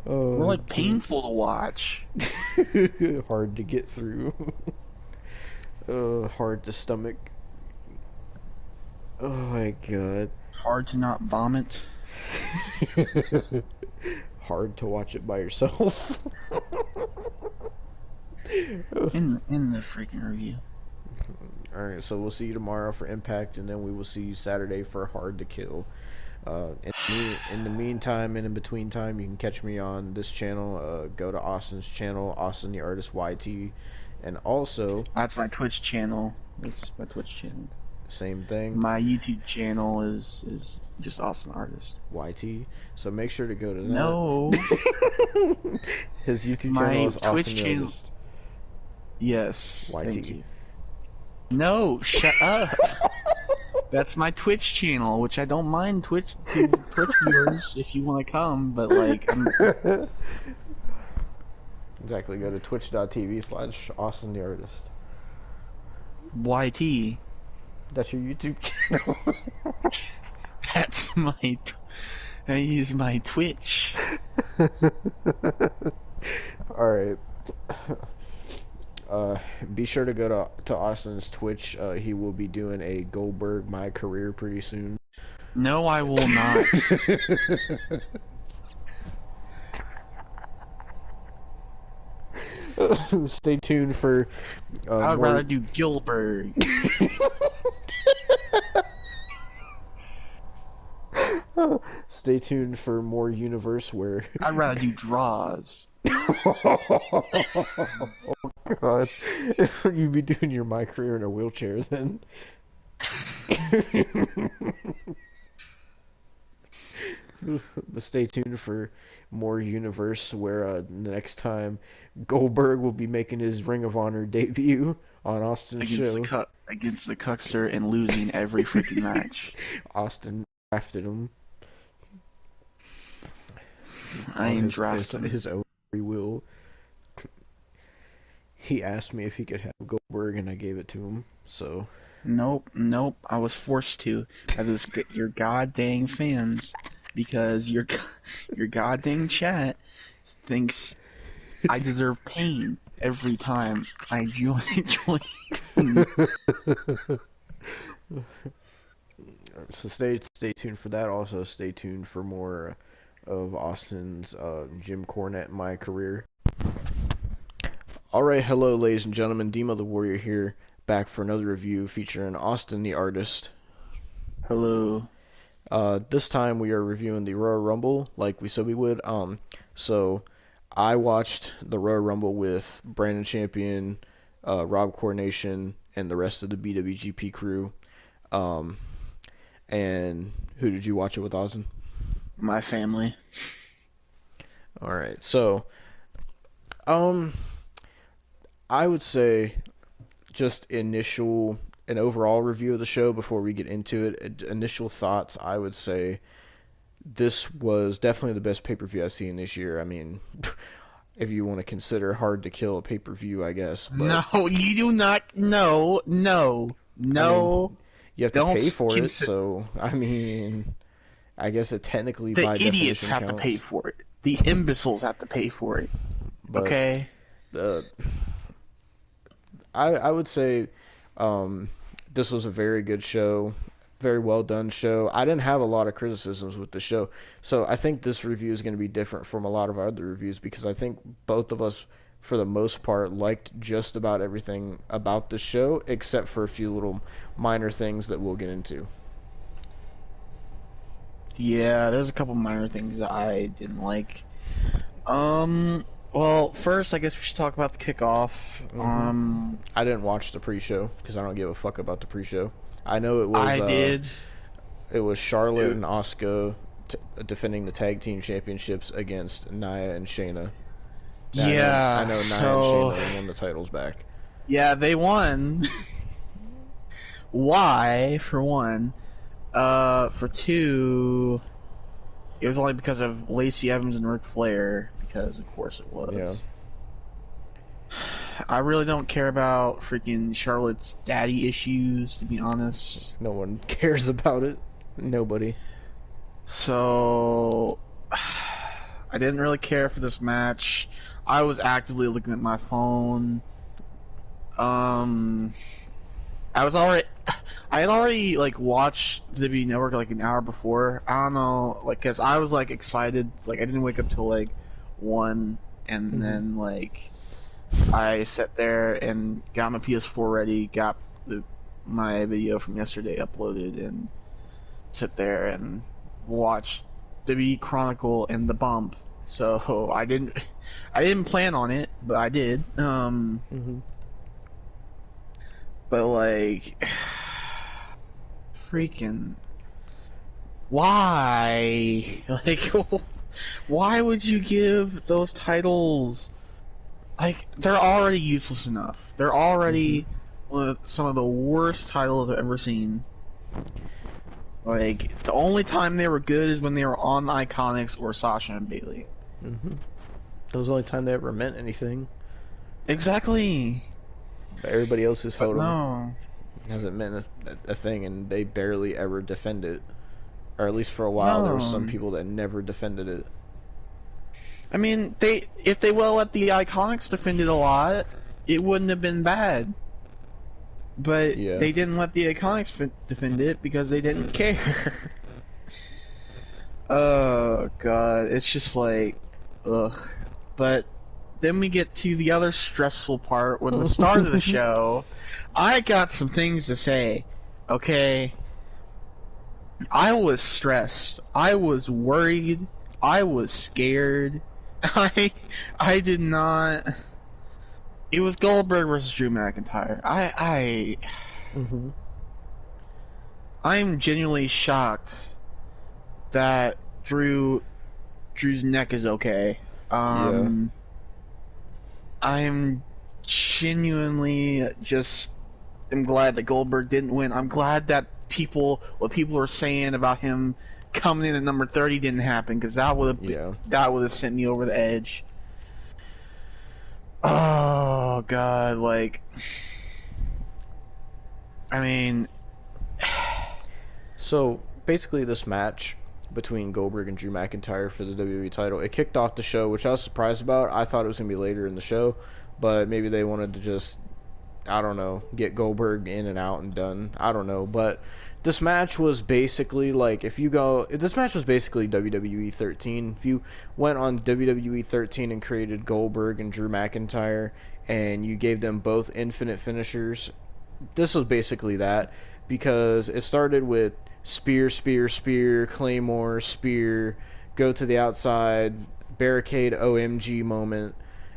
Oh, More like painful to watch. hard to get through. Hard to stomach. Oh my god. Hard to not vomit. Hard to watch it by yourself. In the freaking review. Alright, so we'll see you tomorrow for Impact, and then we will see you Saturday for Hard to Kill. In the meantime, and in between time, you can catch me on this channel. Go to Austin's channel, Austin the Artist YT, and also That's my Twitch channel. It's my Twitch channel. same thing, My YouTube channel is just Austin Artist. YT. So make sure to go to that. No. His YouTube My channel is Twitch Austin the channel- Artist. Yes. YT. Thank you. No, shut up. That's my Twitch channel, which I don't mind Twitch viewers if you want to come, but like, Exactly. Go to twitch.tv/Austin the Artist. YT. That's your YouTube channel. That's my. I use my Twitch. All right. Be sure to go to Austin's Twitch. He will be doing a Goldberg My Career pretty soon. No, I will not. Stay tuned for. I'd more... rather do Gilbert. Stay tuned for more universe where. I'd rather do draws. Oh God! You'd be doing your My Career in a wheelchair then. But stay tuned for more universe where next time Goldberg will be making his Ring of Honor debut on Austin's show. Against the Cuckster and losing every freaking match. Austin drafted him I on ain't drafting. his own free will. He asked me if he could have Goldberg, and I gave it to him. So Nope. I was forced to by your goddamn fans because your goddamn chat thinks I deserve pain every time I join. So stay tuned for that. Also, stay tuned for more of Austin's Jim Cornette My Career. All right, hello, ladies and gentlemen. Demo the Warrior here, back for another review featuring Austin the Artist. Hello. This time we are reviewing the Royal Rumble, like we said we would. So I watched the Royal Rumble with Brandon Champion, Rob Coronation, and the rest of the BWGP crew. And who did you watch it with, Austin? My family. All right, so I would say just an overall review of the show before we get into it. Initial thoughts, I would say this was definitely the best pay-per-view I've seen this year. I mean, if you want to consider Hard to Kill a pay-per-view, I guess. But, No, you do not. No. I mean, you have to Don't pay for it, consider- so I mean, I guess it technically The by idiots definition have counts. to pay for it. The imbeciles have to pay for it. But Okay. I would say this was a very good show, very well done show. I didn't have a lot of criticisms with the show, so I think this review is going to be different from a lot of our other reviews because I think both of us, for the most part, liked just about everything about the show except for a few little minor things that we'll get into. Yeah, there's a couple minor things that I didn't like. Well, first, I guess we should talk about the kickoff. I didn't watch the pre-show because I don't give a fuck about the pre-show. I know it was. I did. It was Charlotte and Asuka defending the tag team championships against Nia and Shayna. Yeah, I know Nia so... and Shayna won the titles back. Yeah, they won. Why, for one? For two, it was only because of Lacey Evans and Ric Flair, because of course it was. Yeah. I really don't care about freaking Charlotte's daddy issues, to be honest. No one cares about it. Nobody. So, I didn't really care for this match. I was actively looking at my phone. I had already like watched the WWE Network like an hour before. I don't know, like, cause I was like excited. Like I didn't wake up till like 1, and then like I sat there and got my PS4 ready, got my video from yesterday uploaded, and sit there and watch WWE Chronicle and The Bump. So I didn't plan on it, but I did. But like, freaking, why? Like, why would you give those titles? Like, they're already useless enough. They're already one of some of the worst titles I've ever seen. Like, the only time they were good is when they were on the Iconics or Sasha and Bailey. That was the only time they ever meant anything. Exactly. But everybody else has held them. No. Hasn't meant a thing, and they barely ever defend it. Or at least for a while, there were some people that never defended it. I mean, if they let the Iconics defend it a lot, it wouldn't have been bad. But they didn't let the Iconics defend it because they didn't care. Oh god, it's just like, ugh. But then we get to the other stressful part when the start of the show. I got some things to say, okay? I was stressed. I was worried. I was scared. I did not. It was Goldberg versus Drew McIntyre. I'm genuinely shocked that Drew's neck is okay. Yeah. I'm genuinely just am glad that Goldberg didn't win. I'm glad that what people were saying about him coming in at number 30 didn't happen, because Yeah. that would have sent me over the edge. Oh God, like, I mean, So basically, this match between Goldberg and Drew McIntyre for the WWE title, it kicked off the show, which I was surprised about. I thought it was gonna be later in the show, but maybe they wanted to just, I don't know, get Goldberg in and out and done. I don't know, but this match was basically like, this match was basically WWE 13. If you went on WWE 13 and created Goldberg and Drew McIntyre, and you gave them both infinite finishers, this was basically that, because it started with spear, spear, spear, claymore, spear, go to the outside, barricade, OMG moment,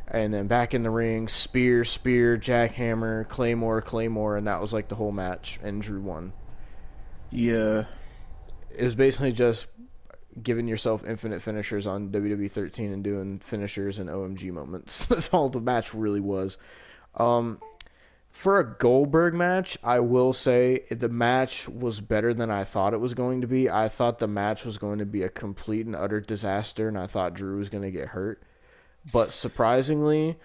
and then back in the ring, spear, spear, jackhammer, claymore, claymore, and that was like the whole match, and Drew won. yeah, It was basically just giving yourself infinite finishers on WWE 13 and doing finishers and OMG moments. That's all the match really was. For a Goldberg match, I will say the match was better than I thought it was going to be. I thought the match was going to be a complete and utter disaster, and I thought Drew was going to get hurt. But surprisingly,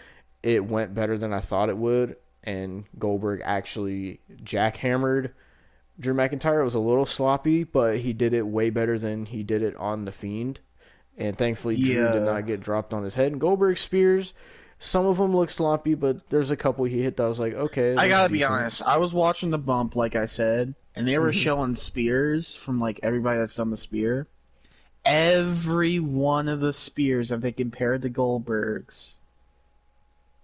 it went better than I thought it would, and Goldberg actually jackhammered Drew McIntyre. It was a little sloppy, but he did it way better than he did it on The Fiend. And thankfully, Drew did not get dropped on his head. And Goldberg spears, some of them look sloppy, but there's a couple he hit that was like, okay. I gotta be honest. I was watching the bump, like I said, and they were showing spears from like everybody that's done the spear. Every one of the spears that they compared to Goldberg's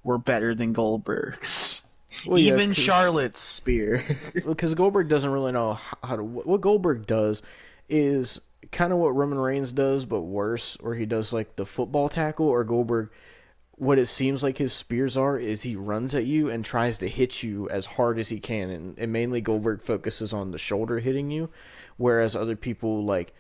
were better than Goldberg's. Well, yeah, Even Charlotte's spear. Because Goldberg doesn't really know how to. What Goldberg does is kind of what Roman Reigns does, but worse. Or he does like the football tackle. Or Goldberg, what it seems like his spears are, is he runs at you and tries to hit you as hard as he can. And mainly Goldberg focuses on the shoulder hitting you, whereas other people like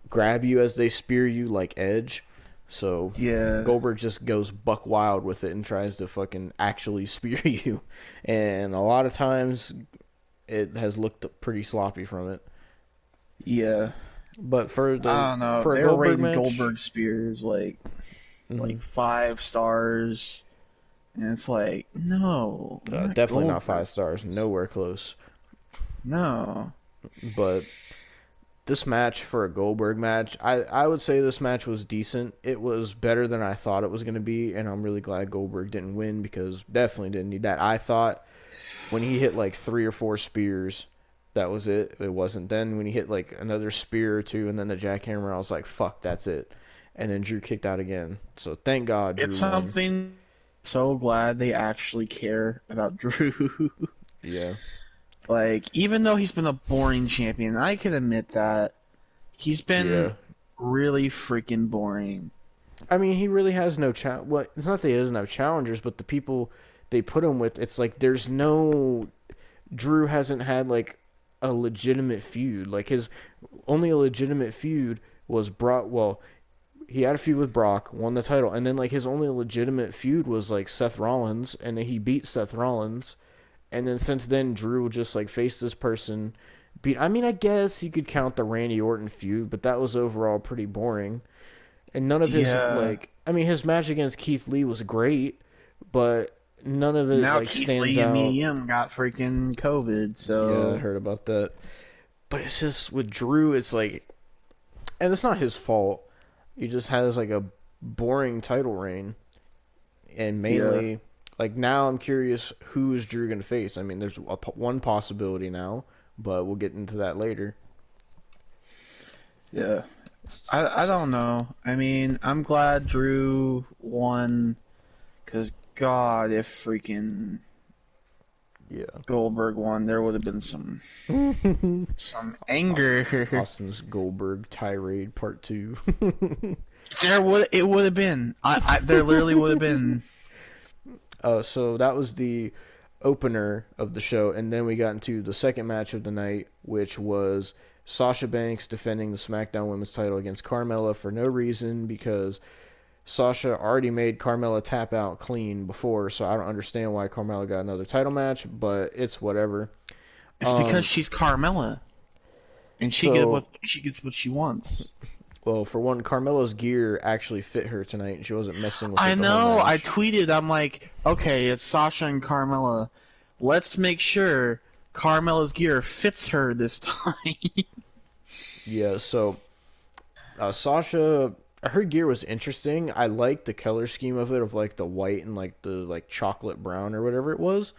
grab you as they spear you, like Edge. So Yeah. Goldberg just goes buck wild with it and tries to fucking actually spear you. And a lot of times it has looked pretty sloppy from it. Yeah. But for the I don't know. for a They were Goldberg rating match, Goldberg spears like 5 stars. And it's like, no. definitely not Goldberg. 5 stars, nowhere close. No. But this match, for a Goldberg match, I would say this match was decent. It was better than I thought it was going to be, and I'm really glad Goldberg didn't win, because definitely didn't need that. I thought when he hit like 3 or 4 spears, that was it. It wasn't. Then when he hit like another spear or 2 and then the jackhammer, I was like, fuck, that's it. And then Drew kicked out again. So thank God Drew It's won. something. So glad they actually care about Drew. Yeah. Like, even though he's been a boring champion, I can admit that he's been really freaking boring. I mean, he really has no well, it's not that he doesn't have challengers, but the people they put him with, it's like there's no. Drew hasn't had like a legitimate feud. Like his only legitimate feud was Brock. Well, he had a feud with Brock, won the title, and then like his only legitimate feud was like Seth Rollins, and then he beat Seth Rollins, and then since then Drew will just like face this person. I mean, I guess you could count the Randy Orton feud, but that was overall pretty boring. And none of his I mean, his match against Keith Lee was great, but none of it Now like Keith stands Lee out. and Liam got freaking COVID, so Yeah, I heard about that. But it's just with Drew, it's like, and it's not his fault. He just has like a boring title reign, and mainly like now I'm curious who is Drew gonna face. I mean, there's one possibility now, but we'll get into that later. yeah. I don't know. I mean, I'm glad Drew won, because God, if freaking Goldberg won, there would have been some anger. Austin's Goldberg tirade part 2. It would have been. There literally would have been. So that was the opener of the show, and then we got into the second match of the night, which was Sasha Banks defending the SmackDown Women's title against Carmella for no reason because Sasha already made Carmella tap out clean before, so I don't understand why Carmella got another title match, but it's whatever. It's because she's Carmella, and she gets what she wants. Well, for one, Carmella's gear actually fit her tonight, and she wasn't messing with it I the whole know. I match. tweeted. I'm like, okay, it's Sasha and Carmella. Let's make sure Carmella's gear fits her this time. Yeah, so Sasha, her gear was interesting. I liked the color scheme of it, of like the white and like the like chocolate brown or whatever it was.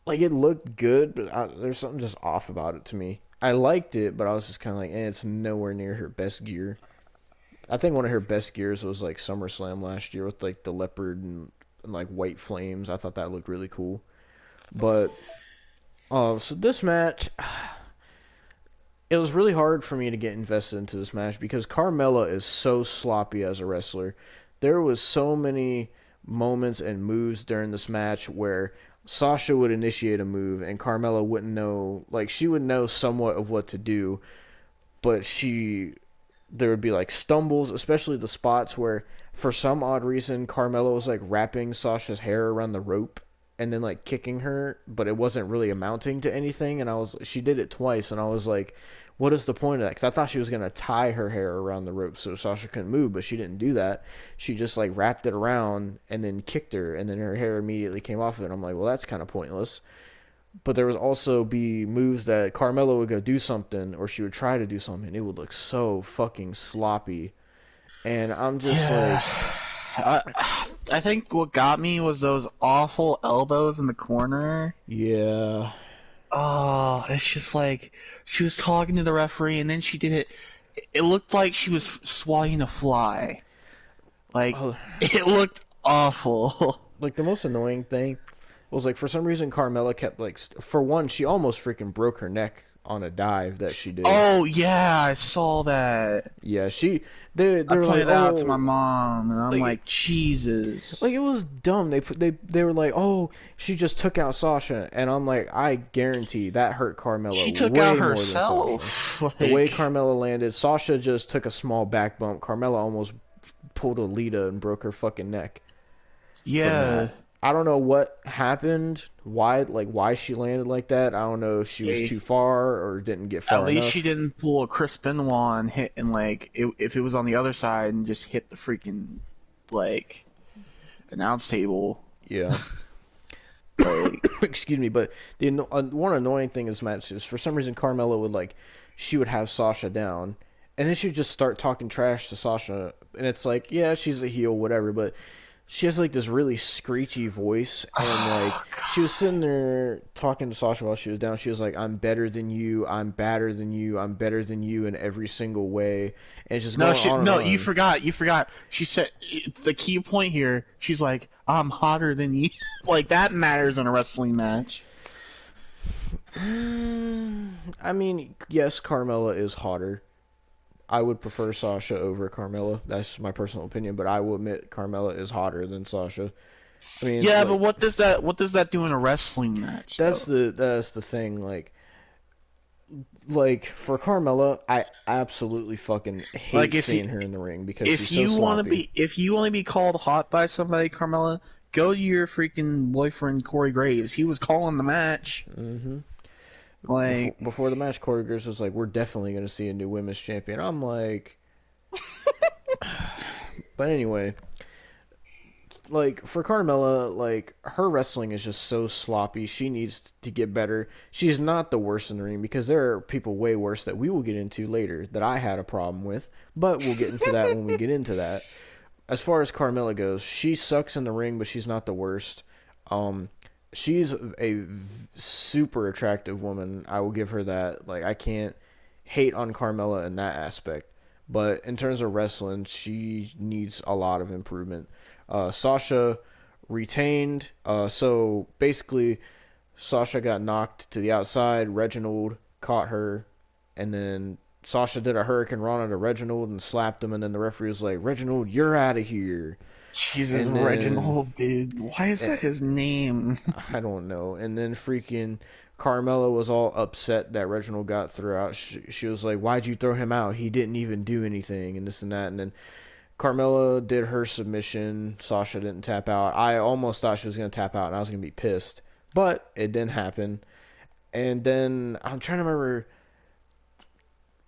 Like it looked good, but there's something just off about it to me. I liked it, but I was just kind of like, it's nowhere near her best gear. I think one of her best gears was like SummerSlam last year with like the leopard and like white flames. I thought that looked really cool. But so this match, it was really hard for me to get invested into this match because Carmella is so sloppy as a wrestler. There was so many moments and moves during this match where Sasha would initiate a move and Carmella wouldn't know, like she would know somewhat of what to do, but there would be like stumbles, especially the spots where for some odd reason Carmella was like wrapping Sasha's hair around the rope and then like kicking her, but it wasn't really amounting to anything, and she did it twice and I was like, what is the point of that? Because I thought she was going to tie her hair around the rope so Sasha couldn't move, but she didn't do that. She just like wrapped it around and then kicked her, and then her hair immediately came off of it. I'm like, well, that's kind of pointless. But there would also be moves that Carmella would go do something, or she would try to do something, and it would look so fucking sloppy. And I'm just like... I think what got me was those awful elbows in the corner. Yeah. Oh, it's just like she was talking to the referee, and then she did it. It looked like she was swatting a fly. Like it looked awful. Like the most annoying thing was like for some reason Carmella kept like for one, she almost freaking broke her neck on a dive that she did. Oh yeah, I saw that. Yeah, they were pointed like, out to my mom, and I'm like, Jesus. Like it was dumb. They were like, oh, she just took out Sasha, and I'm like, I guarantee that hurt Carmella. She took way out more herself. Than Sasha. The way Carmella landed, Sasha just took a small back bump. Carmella almost pulled a Lita and broke her fucking neck. Yeah. I don't know what happened, why she landed like that. I don't know if she was too far or didn't get far enough. At least she didn't pull a Chris Benoit and hit, and like if it was on the other side and just hit the freaking like announce table. Yeah. Excuse me, but the one annoying thing is match is for some reason Carmella would have Sasha down, and then she would just start talking trash to Sasha, and it's like, yeah, she's a heel, whatever, but she has like this really screechy voice, and like she was sitting there talking to Sasha while she was down. She was like, "I'm better than you. I'm badder than you. I'm better than you in every single way." And it's just on. You forgot. She said the key point here. She's like, "I'm hotter than you." Like that matters in a wrestling match. I mean, yes, Carmella is hotter. I would prefer Sasha over Carmella. That's my personal opinion, but I will admit Carmella is hotter than Sasha. I mean, yeah, but what does that do in a wrestling match? That's the thing. Like for Carmella, I absolutely fucking hate seeing her in the ring because she's so sloppy. If you want to be called hot by somebody, Carmella, go to your freaking boyfriend Corey Graves. He was calling the match. Mm-hmm. Like before the match, Corey Graves was like, "We're definitely going to see a new women's champion." I'm like, but anyway, like for Carmella, like her wrestling is just so sloppy. She needs to get better. She's not the worst in the ring because there are people way worse that we will get into later that I had a problem with, but we'll get into that when we get into that. As far as Carmella goes, she sucks in the ring, but she's not the worst. She's a super attractive woman. I will give her that. Like, I can't hate on Carmella in that aspect. But in terms of wrestling, she needs a lot of improvement. Sasha retained. So basically, Sasha got knocked to the outside. Reginald caught her. And then Sasha did a Hurricane Rana to Reginald and slapped him. And then the referee was like, "Reginald, you're out of here." Jesus, Reginald, dude. Why is that his name? I don't know. And then freaking Carmella was all upset that Reginald got thrown out. She was like, "Why'd you throw him out? He didn't even do anything," and this and that. And then Carmella did her submission. Sasha didn't tap out. I almost thought she was going to tap out, and I was going to be pissed. But it didn't happen. And then I'm trying to remember,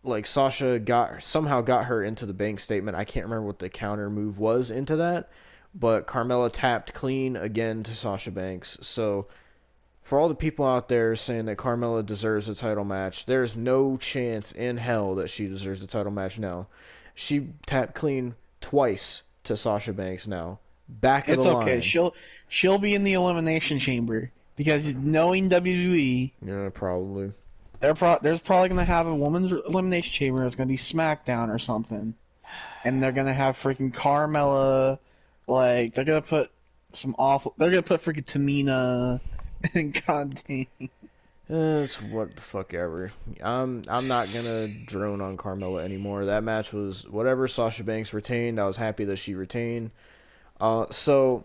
like, Sasha somehow got her into the bank statement. I can't remember what the counter move was into that. But Carmella tapped clean again to Sasha Banks. So for all the people out there saying that Carmella deserves a title match, there's no chance in hell that she deserves a title match now. She tapped clean twice to Sasha Banks now. Back of It's the okay. line. She'll be in the Elimination Chamber because knowing WWE, Yeah, probably. there's probably gonna have a women's Elimination Chamber. It's gonna be SmackDown or something, and they're gonna have freaking Carmella. Like they're gonna put They're gonna put freaking Tamina. And God dang. It's what the fuck ever. I'm not gonna drone on Carmella anymore. That match was whatever. Sasha Banks retained. I was happy that she retained. So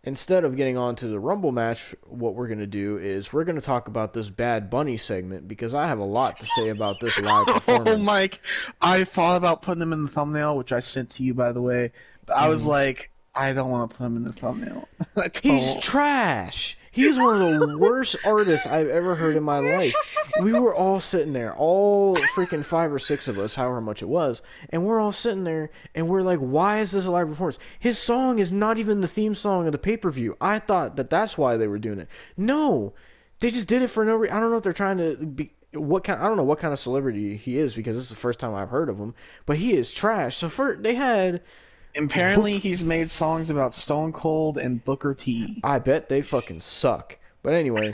instead of getting on to the Rumble match, what we're gonna do is we're gonna talk about this Bad Bunny segment because I have a lot to say about this live performance. Oh, Mike, I thought about putting him in the thumbnail, which I sent to you, by the way. But I was like, I don't want to put him in the thumbnail. He's trash. He's one of the worst artists I've ever heard in my life. We were all sitting there, all freaking 5 or 6 of us, however much it was, and we're all sitting there, and we're like, why is this a live performance? His song is not even the theme song of the pay-per-view. I thought that that's why they were doing it. No, they just did it for no reason. I don't know if they're trying to be... I don't know what kind of celebrity he is because this is the first time I've heard of him, but he is trash. So they had... Apparently, he's made songs about Stone Cold and Booker T. I bet they fucking suck. But anyway,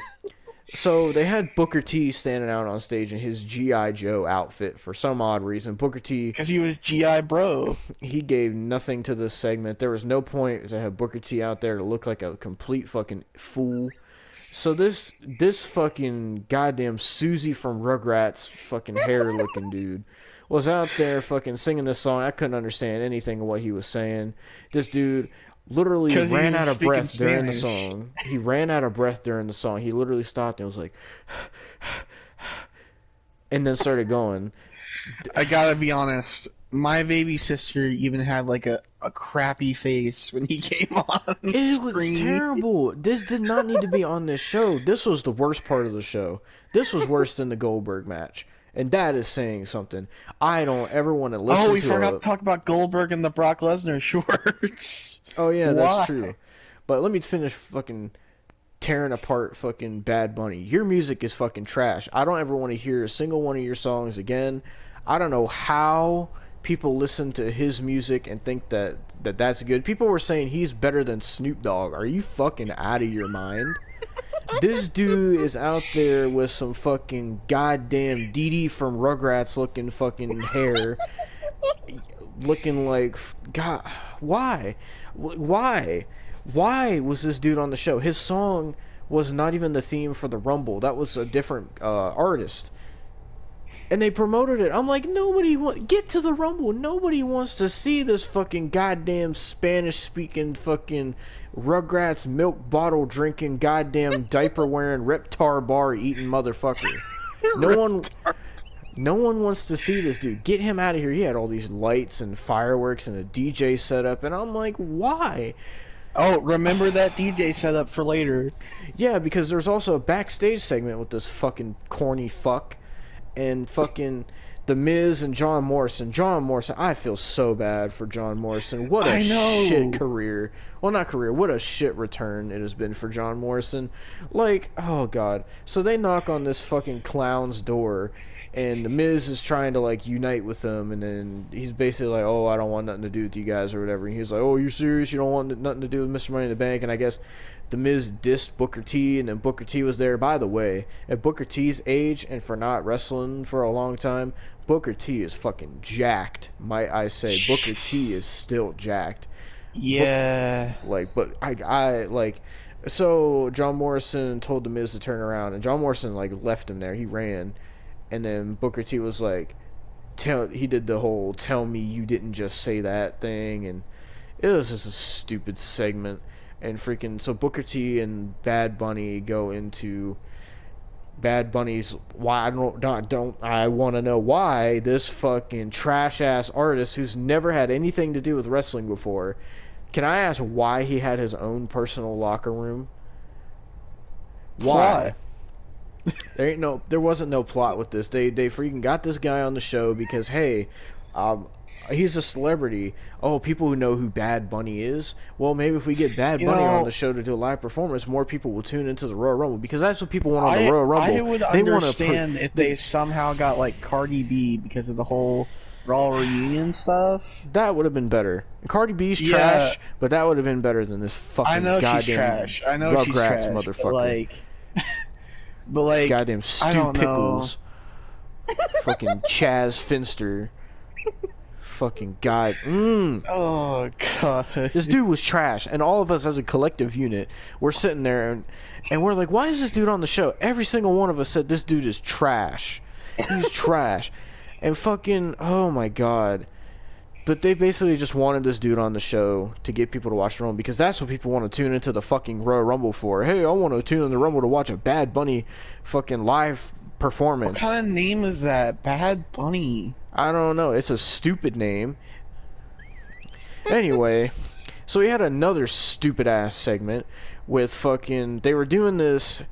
so they had Booker T standing out on stage in his G.I. Joe outfit for some odd reason. Booker T, Because he was G.I. Bro. he gave nothing to this segment. There was no point to have Booker T out there to look like a complete fucking fool. So this fucking goddamn Susie from Rugrats fucking hair looking dude was out there fucking singing this song. I couldn't understand anything of what he was saying. This dude literally 'Cause he ran was out of speaking breath during the Spanish. song. He ran out of breath during the song. He literally stopped and was like, and then started going. I gotta be honest. My baby sister even had like a crappy face when he came on It was screen. terrible. This did not need to be on this show. This was the worst part of the show. This was worse than the Goldberg match. And that is saying something. I don't ever want to listen Oh, we to forgot to talk about Goldberg and the Brock Lesnar shorts. Oh, yeah, Why? that's true. But let me finish fucking tearing apart fucking Bad Bunny. Your music is fucking trash. I don't ever want to hear a single one of your songs again. I don't know how people listen to his music and think that's good. People were saying he's better than Snoop Dogg. Are you fucking out of your mind? This dude is out there with some fucking goddamn Dee Dee from Rugrats looking fucking hair. Looking like... God, why? Why? Why was this dude on the show? His song was not even the theme for the Rumble. That was a different artist. And they promoted it. I'm like, get to the Rumble. Nobody wants to see this fucking goddamn Spanish-speaking fucking Rugrats milk bottle drinking goddamn diaper wearing Reptar bar eating motherfucker. No one wants to see this dude. Get him out of here. He had all these lights and fireworks and a DJ setup, and I'm like, why? Oh, remember that DJ setup for later. Yeah, because there's also a backstage segment with this fucking corny fuck. And fucking The Miz and John Morrison. John Morrison, I feel so bad for John Morrison. What a shit career. Well, not career. What a shit return it has been for John Morrison. Like, oh god. So they knock on this fucking clown's door, and The Miz is trying to like unite with them, and then he's basically like, oh, I don't want nothing to do with you guys or whatever. And he's like, oh, you serious? You don't want nothing to do with Mr. Money in the Bank? And I guess The Miz dissed Booker T, and then Booker T was there. By the way, at Booker T's age and for not wrestling for a long time, Booker T is fucking jacked, might I say. Booker T is still jacked. Yeah. So John Morrison told The Miz to turn around, and John Morrison like left him there. He ran, and then Booker T was like, he did the whole "tell me you didn't just say that" thing, and it was just a stupid segment. And freaking so Booker T and Bad Bunny go into Bad Bunny's why I don't I want to know why this fucking trash ass artist who's never had anything to do with wrestling before. Can I ask why he had his own personal locker room? Why? There wasn't no plot with this. They freaking got this guy on the show because hey, he's a celebrity. Oh, people who know who Bad Bunny is. Well, maybe if we get Bad Bunny on the show to do a live performance, more people will tune into the Royal Rumble because that's what people want on the Royal Rumble. I would understand if they somehow got like Cardi B because of the whole Raw reunion stuff. That would have been better. Cardi B's trash, but that would have been better than this fucking goddamn she's trash. I know she's Rugrats trash, motherfucker. But like, goddamn Stu Pickles, fucking Chaz Finster, fucking god. Oh god, this dude was trash, and all of us as a collective unit, we're sitting there and we're like, why is this dude on the show? Every single one of us said this dude is trash. He's trash, and fucking oh my god. But they basically just wanted this dude on the show to get people to watch the Rumble because that's what people want to tune into the fucking Royal Rumble for. Hey, I want to tune in the Rumble to watch a Bad Bunny fucking live performance. What kind of name is that? Bad Bunny? I don't know. It's a stupid name. Anyway, so we had another stupid ass segment with fucking. They were doing this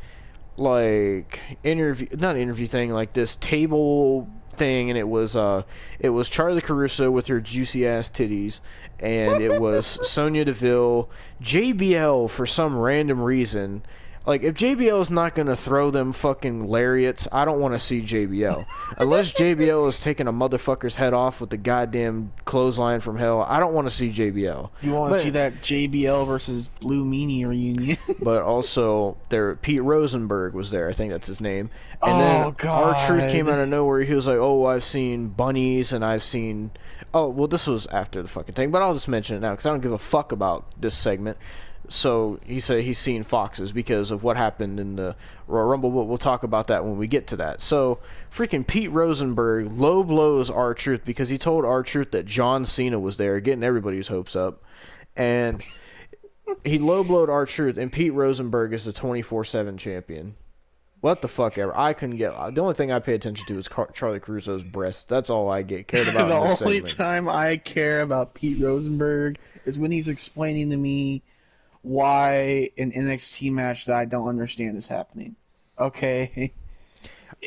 like not interview thing, like this table thing, and it was Charlie Caruso with her juicy ass titties, and it was Sonya Deville, JBL for some random reason. Like, if JBL is not gonna throw them fucking lariats, I don't want to see JBL. Unless JBL is taking a motherfucker's head off with the goddamn clothesline from hell, I don't want to see JBL. You want to see that JBL versus Blue Meanie reunion? But also, Pete Rosenberg was there. I think that's his name. And then God. R-Truth came out of nowhere. He was like, "Oh, I've seen bunnies, and I've seen." Oh, well, this was after the fucking thing, but I'll just mention it now because I don't give a fuck about this segment. So he said he's seen foxes because of what happened in the Royal Rumble, but we'll talk about that when we get to that. So freaking Pete Rosenberg low blows R-Truth because he told R-Truth that John Cena was there, getting everybody's hopes up. And he low blowed R-Truth, and Pete Rosenberg is the 24/7 champion. What the fuck ever. I couldn't get. The only thing I pay attention to is Charlie Caruso's breasts. That's all I cared about in this The only segment. time I care about Pete Rosenberg is when he's explaining to me why an NXT match that I don't understand is happening. Okay.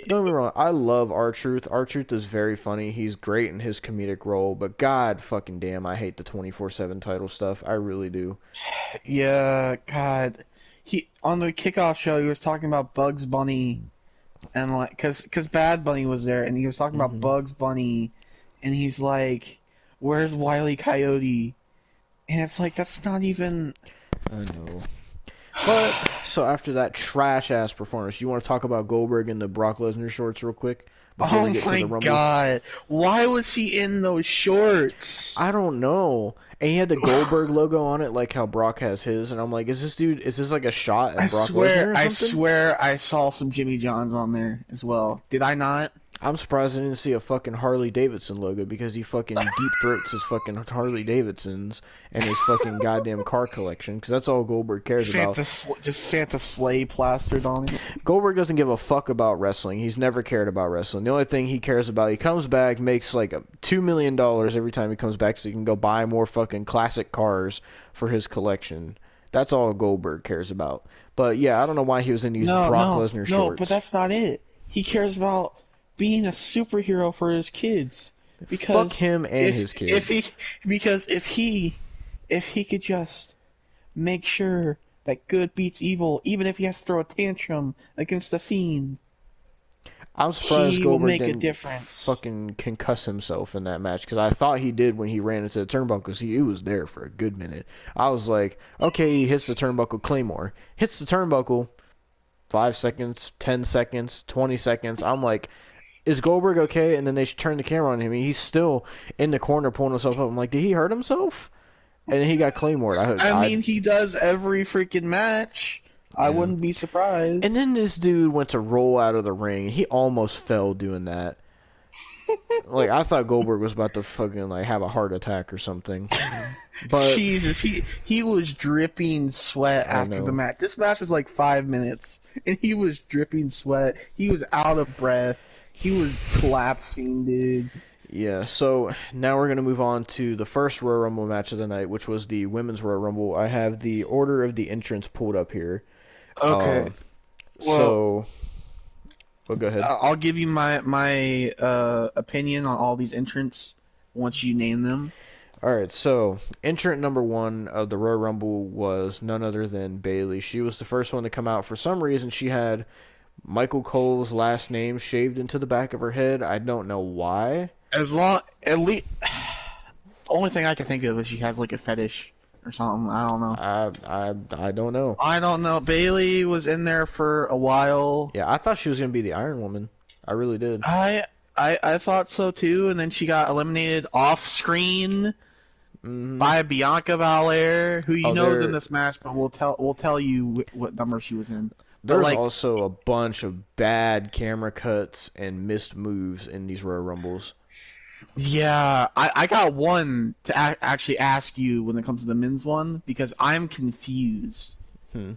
Don't get me wrong, I love R-Truth. R-Truth is very funny. He's great in his comedic role, but god fucking damn, I hate the 24/7 title stuff. I really do. Yeah, God. He on the kickoff show he was talking about Bugs Bunny, and like, cause Bad Bunny was there, and he was talking about Bugs Bunny, and he's like, "Where's Wile E. Coyote?" And it's like that's not even. I know. But, so after that trash-ass performance, you want to talk about Goldberg in the Brock Lesnar shorts real quick? Before we get to the Rumble? God. Why was he in those shorts? I don't know. And he had the Goldberg logo on it, like how Brock has his, and I'm like, is this like a shot at Brock Lesnar or something? I swear I saw some Jimmy Johns on there as well. Did I not? I'm surprised I didn't see a fucking Harley Davidson logo because he fucking deep throats his fucking Harley Davidsons and his fucking goddamn car collection because that's all Goldberg cares about. Just Santa sleigh plastered on him. Goldberg doesn't give a fuck about wrestling. He's never cared about wrestling. The only thing he cares about, he comes back, makes like $2 million every time he comes back so he can go buy more fucking classic cars for his collection. That's all Goldberg cares about. But yeah, I don't know why he was in these Brock Lesnar shorts. No, but that's not it. He cares about being a superhero for his kids. Because fuck him and his kids. If he could just make sure that good beats evil, even if he has to throw a tantrum against the Fiend, I'm surprised he will Goldberg make a didn't difference. fucking concuss himself in that match because I thought he did when he ran into the turnbuckle because he was there for a good minute. I was like, okay, he hits the turnbuckle Claymore. Hits the turnbuckle, 5 seconds, 10 seconds, 20 seconds. I'm like, is Goldberg okay? And then they turn the camera on him. He's still in the corner pulling himself up. I'm like, did he hurt himself? And then he got Claymored. I mean, he does every freaking match. Yeah. I wouldn't be surprised. And then this dude went to roll out of the ring. He almost fell doing that. Like, I thought Goldberg was about to fucking like have a heart attack or something. But Jesus, he was dripping sweat I after the know. match. This match was like 5 minutes, and he was dripping sweat. He was out of breath. He was collapsing, dude. Yeah, so now we're going to move on to the first Royal Rumble match of the night, which was the Women's Royal Rumble. I have the order of the entrance pulled up here. Okay. Um, Well, so, well, go ahead. I'll give you my opinion on all these entrants once you name them. All right, so entrant number 1 of the Royal Rumble was none other than Bayley. She was the first one to come out. For some reason, she had Michael Cole's last name shaved into the back of her head. I don't know why. At least, only thing I can think of is she has like a fetish or something. I don't know. I don't know. I don't know. Bailey was in there for a while. Yeah, I thought she was going to be the Iron Woman. I really did. I thought so too, and then she got eliminated off screen by Bianca Belair, who you know is in this match, but we'll tell you what number she was in. There was like, also a bunch of bad camera cuts and missed moves in these Royal Rumbles. Yeah, I got one to actually ask you when it comes to the men's one because I'm confused. Do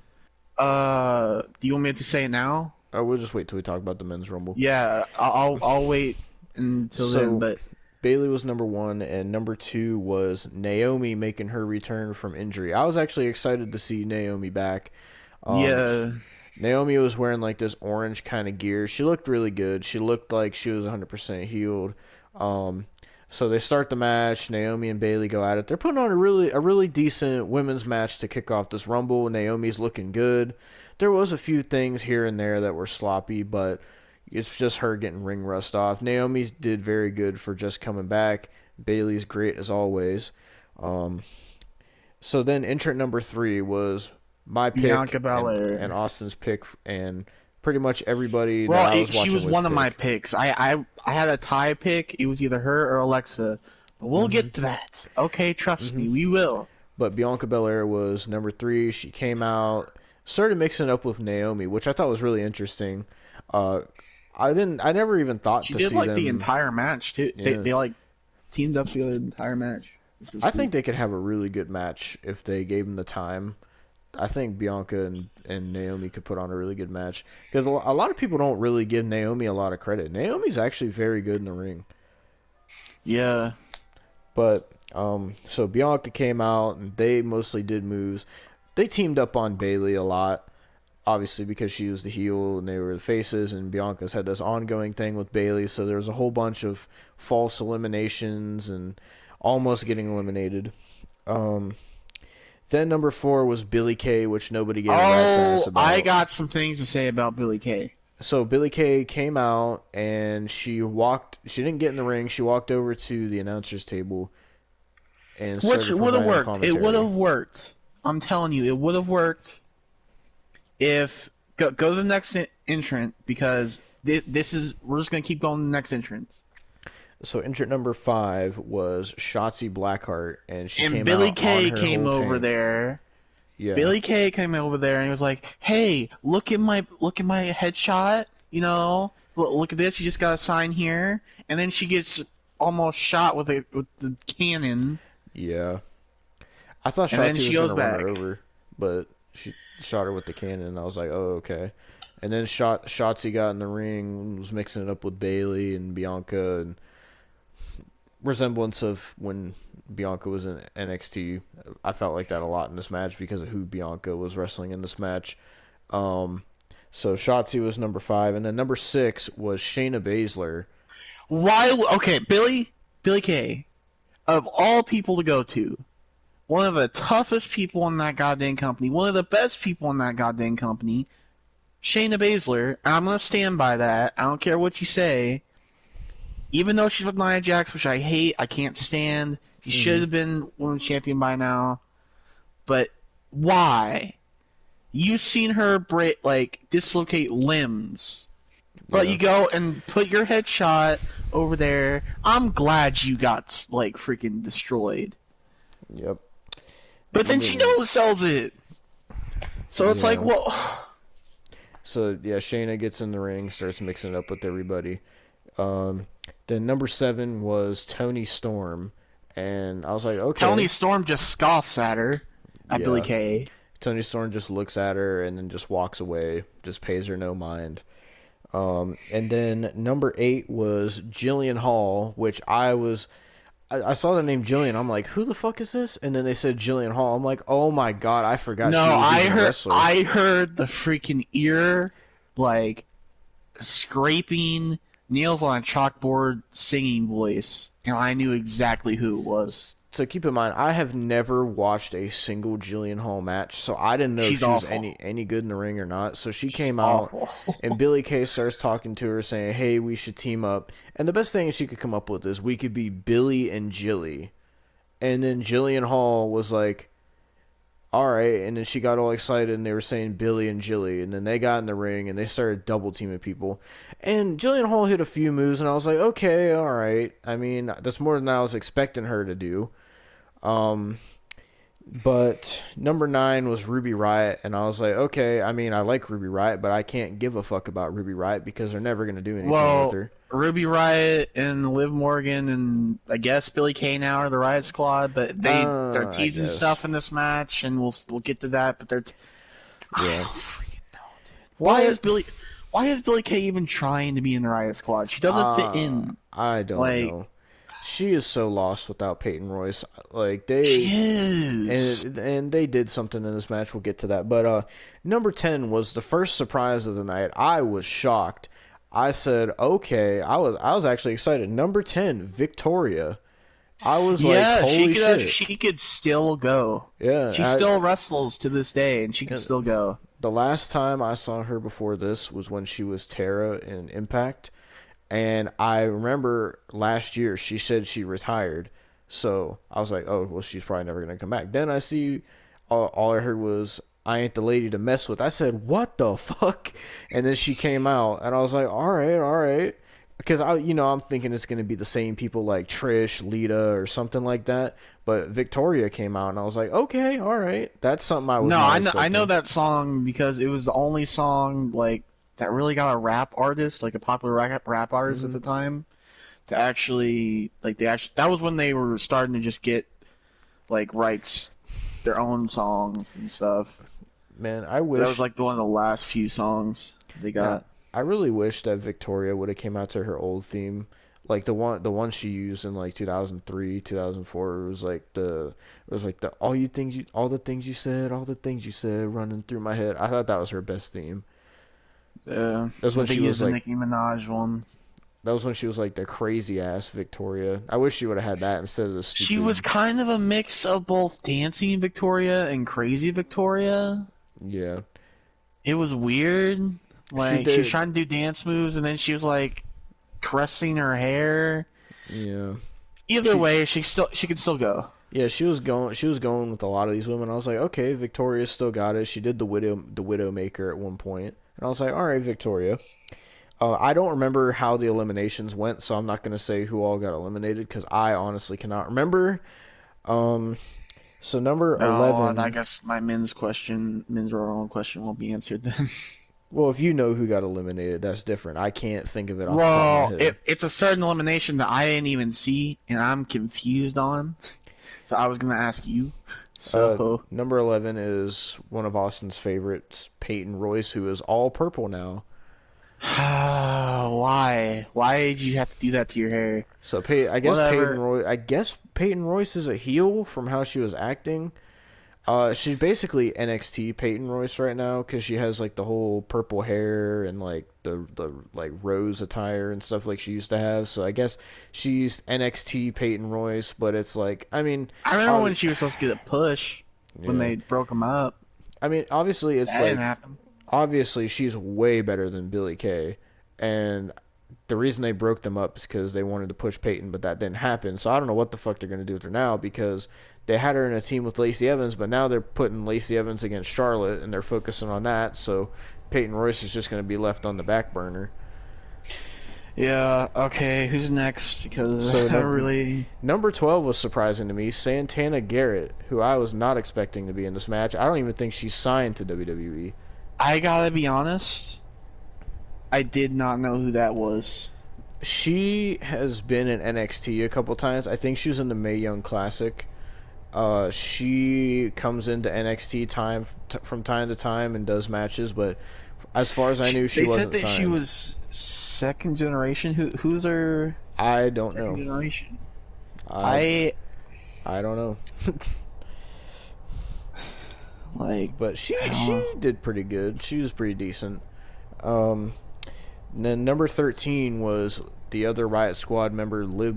you want me to say it now? Oh, we'll just wait till we talk about the men's Rumble. Yeah, I'll wait until then. But Bayley was number 1, and number 2 was Naomi making her return from injury. I was actually excited to see Naomi back. Yeah. Naomi was wearing like this orange kind of gear. She looked really good. She looked like she was 100% healed. So they start the match. Naomi and Bayley go at it. They're putting on a really decent women's match to kick off this Rumble. Naomi's looking good. There was a few things here and there that were sloppy, but it's just her getting ring rust off. Naomi did very good for just coming back. Bayley's great as always. So then entrant number 3 was my pick Bianca Belair. and Austin's pick, and pretty much everybody well, that I was watching she was was one of pick. my picks. I had a tie pick. It was either her or Alexa. But we'll get to that. Okay, trust me, we will. But Bianca Belair was number 3. She came out, started mixing it up with Naomi, which I thought was really interesting. I never even thought She to did see like them. the entire match too. Yeah. They like teamed up together the entire match. I think they could have a really good match if they gave them the time. I think Bianca and Naomi could put on a really good match because a lot of people don't really give Naomi a lot of credit. Naomi's actually very good in the ring. Yeah. But so Bianca came out and they mostly did moves. They teamed up on Bayley a lot, obviously because she was the heel and they were the faces, and Bianca's had this ongoing thing with Bayley. So there was a whole bunch of false eliminations and almost getting eliminated. Then number 4 was Billie Kay, which nobody gave a rat's ass about. I got some things to say about Billie Kay. So Billie Kay came out and she didn't get in the ring. She walked over to the announcer's table and Which started would have providing worked. commentary. It would have worked. I'm telling you, it would have worked if go to the next entrant because we're just gonna keep going to the next entrance. So entrant number 5 was Shotzi Blackheart, and she came Billie out Kay on her came whole over tank. there. Yeah. Billie Kay came over there and he was like, "Hey, look at my headshot. You know, look at this. You just got a sign here." And then she gets almost shot with the cannon. Yeah. I thought And then Shotzi she was goes going to run her back. over, but she shot her with the cannon, and I was like, oh, okay. And then Shotzi got in the ring, was mixing it up with Bayley and Bianca, and resemblance of when Bianca was in NXT. I felt like that a lot in this match because of who Bianca was wrestling in this match. So Shotzi was number 5, and then number 6 was Shayna Baszler. Why? Okay, Billie Kay, of all people to go to, one of the toughest people in that goddamn company, one of the best people in that goddamn company, Shayna Baszler, and I'm gonna stand by that. I don't care what you say. Even though she's with Nia Jax, which I hate, I can't stand. She should have been women's champion by now. But why? You've seen her dislocate limbs. But Yeah. you go and put your headshot over there. I'm glad you got freaking destroyed. Yep. But then she knows sells it. So it's like, Yeah. well, So yeah, Shayna gets in the ring, starts mixing it up with everybody. Then number 7 was Tony Storm, and I was like, okay, Tony Storm just scoffs at her, at Billy yeah. Kay. Tony Storm just looks at her and then just walks away, just pays her no mind. And then number 8 was Jillian Hall, which I saw the name Jillian. I'm like, who the fuck is this? And then they said Jillian Hall. I'm like, oh my god, I forgot No, she was even a wrestler. I heard the freaking ear, like, scraping nails on a chalkboard singing voice, and I knew exactly who it was. So keep in mind, I have never watched a single Jillian Hall match, so I didn't know if She's she was awful. any good in the ring or not. So she She's came out, awful. and Billy Kay starts talking to her, saying, hey, we should team up. And the best thing she could come up with is we could be Billy and Jilly. And then Jillian Hall was like, all right, and then she got all excited, and they were saying Billy and Jilly, and then they got in the ring, and they started double teaming people, and Jillian Hall hit a few moves, and I was like, okay, all right. I mean, that's more than I was expecting her to do. But number 9 was Ruby Riott, and I was like, okay, I mean, I like Ruby Riott, but I can't give a fuck about Ruby Riott because they're never going to do anything with her. Ruby Riott and Liv Morgan and I guess Billy Kay now are the Riott Squad, but they're teasing stuff in this match, and we'll get to that. But they're I Yeah. don't freaking know, dude. Why is Billy Kay even trying to be in the Riott Squad? She doesn't fit in. I don't know. She is so lost without Peyton Royce. Like She is. and they did something in this match. We'll get to that. But number 10 was the first surprise of the night. I was shocked. I said, okay. I was actually excited. Number 10, Victoria. I was like, holy shit. She could still go. Yeah, She still wrestles to this day, and she can still go. The last time I saw her before this was when she was Tara in Impact. And I remember last year she said she retired. So I was like, oh, well, she's probably never going to come back. Then I see all I heard was, I ain't the lady to mess with. I said, what the fuck? And then she came out, and I was like, all right. Because, I'm thinking it's going to be the same people like Trish, Lita, or something like that. But Victoria came out, and I was like, okay, all right. That's something I was not expecting. I know that song because it was the only song, like, that really got a rap artist, like a popular rap artist at the time, to actually, like, that was when they were starting to just get, like, rights, their own songs and stuff. Man, I wish... That was, like, one of the last few songs they got. I really wish that Victoria would have came out to her old theme. Like, the one she used in, like, 2003, 2004, it was like the all the things you said running through my head. I thought that was her best theme. Yeah, that's when she was the like Nicki Minaj one. That was when she was like the crazy ass Victoria. I wish she would have had that instead of the stupid. She was kind of a mix of both dancing Victoria and crazy Victoria. Yeah, it was weird. Like she was trying to do dance moves, and then she was like caressing her hair. Yeah. Either way, she could still go. Yeah, she was going with a lot of these women. I was like, okay, Victoria still got it. She did the Widowmaker at one point. And I was like, all right, Victoria. I don't remember how the eliminations went, so I'm not going to say who all got eliminated because I honestly cannot remember. So number 11. I guess my men's Royal question won't be answered then. Well, if you know who got eliminated, that's different. I can't think of it off the top of my head. It's a certain elimination that I didn't even see, and I'm confused on. So I was going to ask you. So number 11 is one of Austin's favorites, Peyton Royce, who is all purple now. Why? Why did you have to do that to your hair? So I guess Peyton Royce is a heel from how she was acting. She's basically NXT Peyton Royce right now because she has like the whole purple hair and like the like rose attire and stuff like she used to have. So I guess she's NXT Peyton Royce, but it's like I remember when she was supposed to get a push when they broke them up. I mean, obviously it's that didn't happen. Obviously she's way better than Billy Kay, and the reason they broke them up is because they wanted to push Peyton, but that didn't happen. So I don't know what the fuck they're gonna do with her now because they had her in a team with Lacey Evans, but now they're putting Lacey Evans against Charlotte, and they're focusing on that. So Peyton Royce is just going to be left on the back burner. Yeah, okay, who's next? Because Number 12 was surprising to me, Santana Garrett, who I was not expecting to be in this match. I don't even think she's signed to WWE. I gotta be honest, I did not know who that was. She has been in NXT a couple times. I think she was in the Mae Young Classic. She comes into NXT from time to time and does matches, but as far as I knew, she They said wasn't that she signed. was second generation. Who's her I don't second know. generation? I I I don't know. like. But she I don't she know. did pretty good. She was pretty decent. Um, and then number 13 was the other Riot Squad member, Liv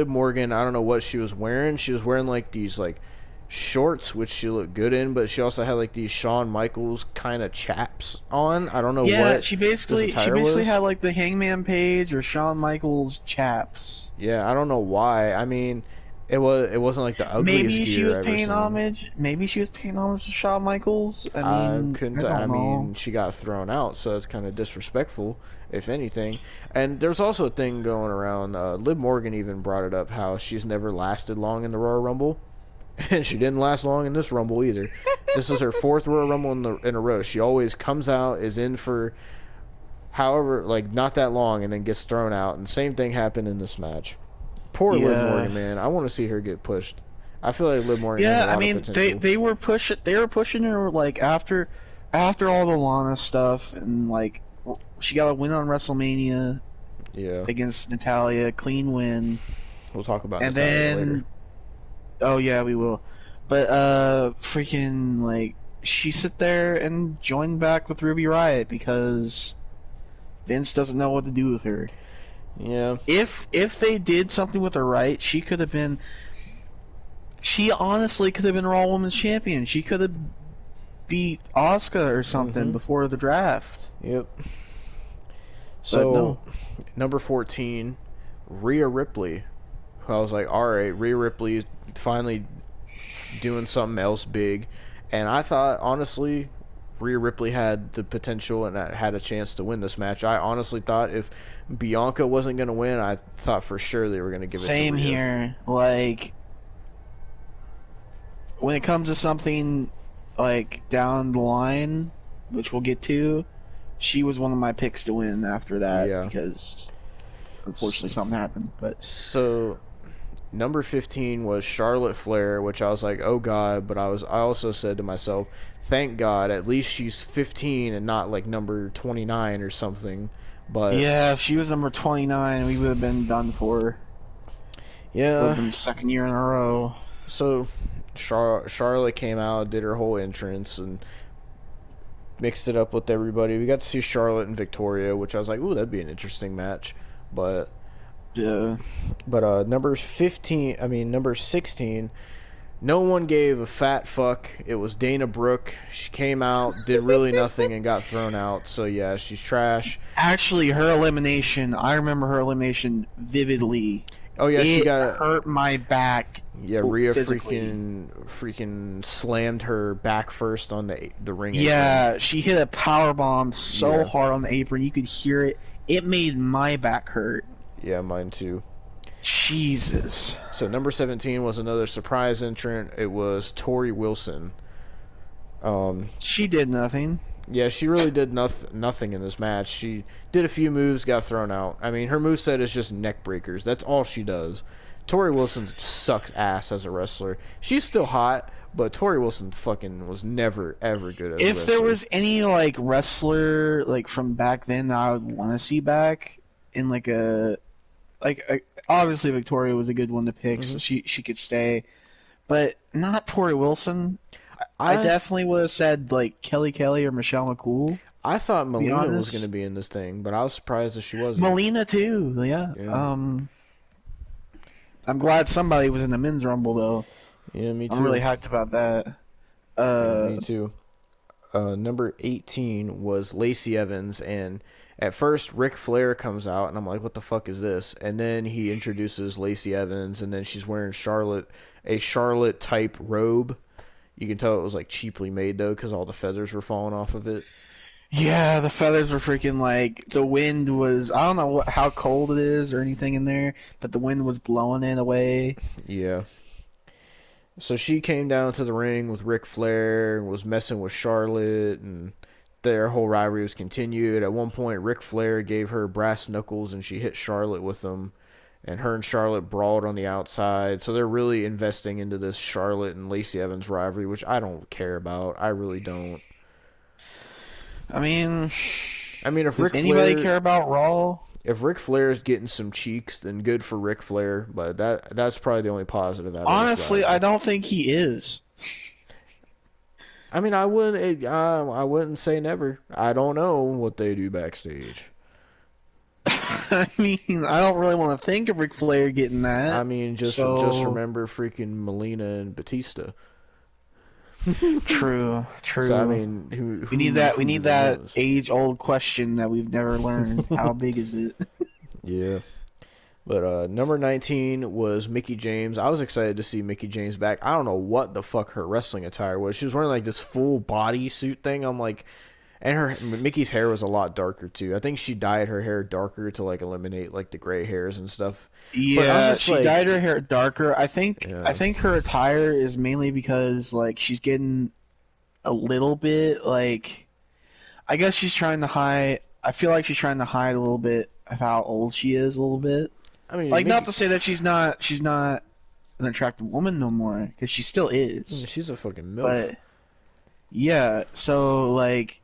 Morgan. I don't know what she was wearing. She was wearing like these like shorts, which she looked good in, but she also had like these Shawn Michaels kind of chaps on. I don't know Yeah, what she this basically attire had was. like the Hangman Page or Shawn Michaels chaps. Yeah, I don't know why. I mean, it wasn't like the ugliest Maybe she gear was I ever paying seen. homage. Maybe she was paying homage to Shawn Michaels. I I mean, couldn't. I I don't know. mean, she got thrown out, so it's kind of disrespectful, if anything. And there's also a thing going around. Liv Morgan even brought it up how she's never lasted long in the Royal Rumble, and she didn't last long in this Rumble either. This is her fourth Royal Rumble in a row. She always comes out, is in for however like not that long, and then gets thrown out. And same thing happened in this match. Poor Liv Yeah, Morgan, man. I want to see her get pushed. I feel like Liv Morgan has a yeah. I lot of mean, potential. they were pushing her like after all the Lana stuff, and like she got a win on WrestleMania Yeah, against Natalia, clean win, we'll talk about and Natalia later. then oh yeah, we will. But freaking like she sit there and joined back with Ruby Riott because Vince doesn't know what to do with her. Yeah. If they did something with her right, she could have been. She honestly could have been Raw Women's Champion. She could have beat Asuka or something Mm-hmm. before the draft. Yep. But So, no. number 14, Rhea Ripley. I was like, all right, Rhea Ripley is finally doing something else big. And I thought, honestly, Rhea Ripley had the potential and had a chance to win this match. I honestly thought if Bianca wasn't going to win, I thought for sure they were going to give it to Same Rhea. here. Like when it comes to something like down the line, which we'll get to, she was one of my picks to win after that Yeah. because unfortunately something happened. But So, number 15 was Charlotte Flair, which I was like, oh god, but I also said to myself, thank god, at least she's 15 and not like number 29 or something. But yeah, if she was number 29, we would have been done for. Would have yeah, been the second year in a row. so Charlotte came out, did her whole entrance and mixed it up with everybody. We got to see Charlotte and Victoria, which I was like, ooh, that'd be an interesting match. But Yeah. number 16, no one gave a fat fuck. It was Dana Brooke. She came out, did really nothing, and got thrown out. So yeah, she's trash. Actually, her elimination, I remember her elimination vividly. Oh yeah, she It got hurt my back. yeah. Rhea physically. freaking slammed her back first on the ring apron. Yeah, she hit a power bomb so Yeah. hard on the apron, you could hear it. It made my back hurt. Yeah, mine too. Jesus. So number 17 was another surprise entrant. It was Tori Wilson. She did nothing. Yeah, she really did nothing in this match. She did a few moves, got thrown out. I mean, her moveset is just neck breakers. That's all she does. Tori Wilson sucks ass as a wrestler. She's still hot, but Tori Wilson fucking was never, ever good as a If wrestler. there was any like wrestler like from back then that I would want to see back in like obviously Victoria was a good one to pick, so she could stay, but not Tori Wilson. I definitely would have said like Kelly or Michelle McCool. I thought Melina was honest. going to be in this thing, but I was surprised that she wasn't. Melina too, yeah. Yeah. I'm glad somebody was in the men's rumble though. Yeah, me too. I'm really hyped about that. Me too. Number 18 was Lacey Evans, and at first Ric Flair comes out, and I'm like, what the fuck is this? And then he introduces Lacey Evans, and then she's wearing a Charlotte type robe. You can tell it was like cheaply made though, because all the feathers were falling off of it. Yeah, the feathers were freaking like the wind was. I don't know how cold it is or anything in there, but the wind was blowing it away. Yeah. So she came down to the ring with Ric Flair and was messing with Charlotte and their whole rivalry was continued. At one point, Ric Flair gave her brass knuckles and she hit Charlotte with them. And her and Charlotte brawled on the outside. So they're really investing into this Charlotte and Lacey Evans rivalry, which I don't care about. I really don't. I mean, If does anybody care about Raw? If Ric Flair is getting some cheeks, then good for Ric Flair. But that's probably the only positive out of Honestly, this I don't think he is. I wouldn't say never. I don't know what they do backstage. I mean, I don't really want to think of Ric Flair getting that. I mean, just remember freaking Melina and Batista. True. So, I mean, we need that age-old question that we've never learned. How big is it? Yeah. But number 19 was Mickie James. I was excited to see Mickie James back. I don't know what the fuck her wrestling attire was. She was wearing like this full body suit thing. I'm like, and Mickey's hair was a lot darker too. I think she dyed her hair darker to like eliminate like the gray hairs and stuff. Yeah, she dyed her hair darker. I think her attire is mainly because like she's getting a little bit like, I guess she's trying to hide. I feel like she's trying to hide a little bit of how old she is a little bit. I mean, like not to say that she's not an attractive woman no more, because she still is. She's a fucking milf. But yeah, so like,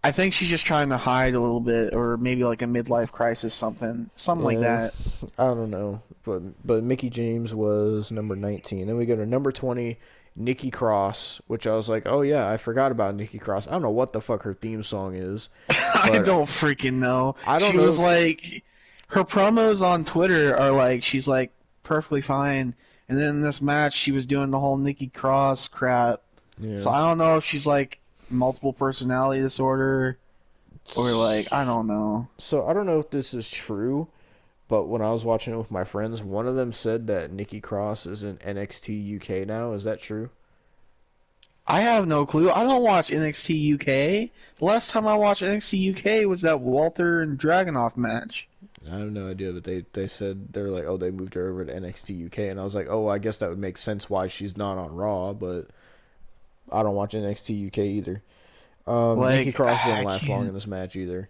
I think she's just trying to hide a little bit, or maybe like a midlife crisis, something like that. I don't know, but Mickie James was number 19. Then we go to number 20, Nikki Cross, which I was like, oh yeah, I forgot about Nikki Cross. I don't know what the fuck her theme song is. I don't freaking know. She was like, her promos on Twitter are like, she's like perfectly fine, and then in this match she was doing the whole Nikki Cross crap. Yeah. So I don't know if she's like multiple personality disorder, or like, I don't know. So I don't know if this is true, but when I was watching it with my friends, one of them said that Nikki Cross is in NXT UK now. Is that true? I have no clue. I don't watch NXT UK. The last time I watched NXT UK was that Walter and Dragunov match. I have no idea, but they said, they were like, oh, they moved her over to NXT UK, and I was like, oh, I guess that would make sense why she's not on Raw, but I don't watch NXT UK either. Nikki Cross didn't last long in this match either.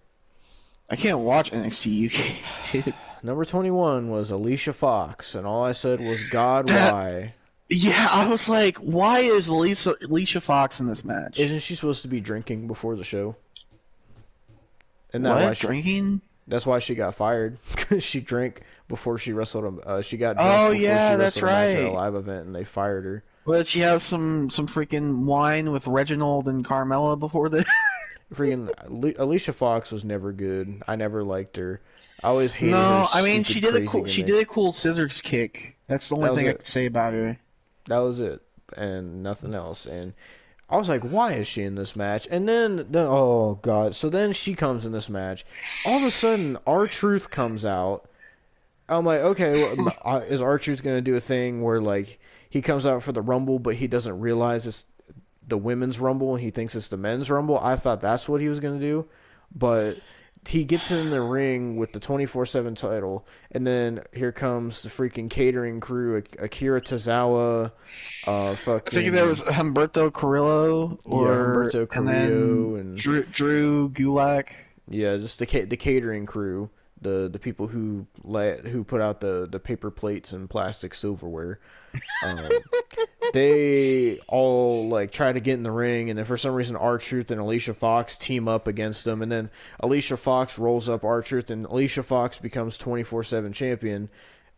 I can't watch NXT UK. Number 21 was Alicia Fox, and all I said was, God, why? Yeah, I was like, why is Alicia Fox in this match? Isn't she supposed to be drinking before the show? And drinking? That's why she got fired. She drank before she wrestled. She got drunk before she wrestled a match at a live event, and they fired her. But she has some freaking wine with Reginald and Carmella before this. Freaking Alicia Fox was never good. I never liked her. I always hated her. No, I mean she did a cool scissors kick. That's the only thing I could say about her. That was it, and nothing else. And I was like, why is she in this match? And then oh god, so then she comes in this match. All of a sudden, R-Truth comes out. I'm like, okay, well, is R-Truth gonna do a thing where like he comes out for the Rumble, but he doesn't realize it's the women's Rumble, and he thinks it's the men's Rumble? I thought that's what he was gonna do, but he gets in the ring with the 24/7 title, and then here comes the freaking catering crew, Akira Tozawa, I think there was Humberto Carrillo, Humberto Carrillo, and Drew Gulak. Yeah, just the catering crew, the people who put out the paper plates and plastic silverware. They all like try to get in the ring, and then for some reason R-Truth and Alicia Fox team up against them, and then Alicia Fox rolls up R-Truth, and Alicia Fox becomes 24/7 champion,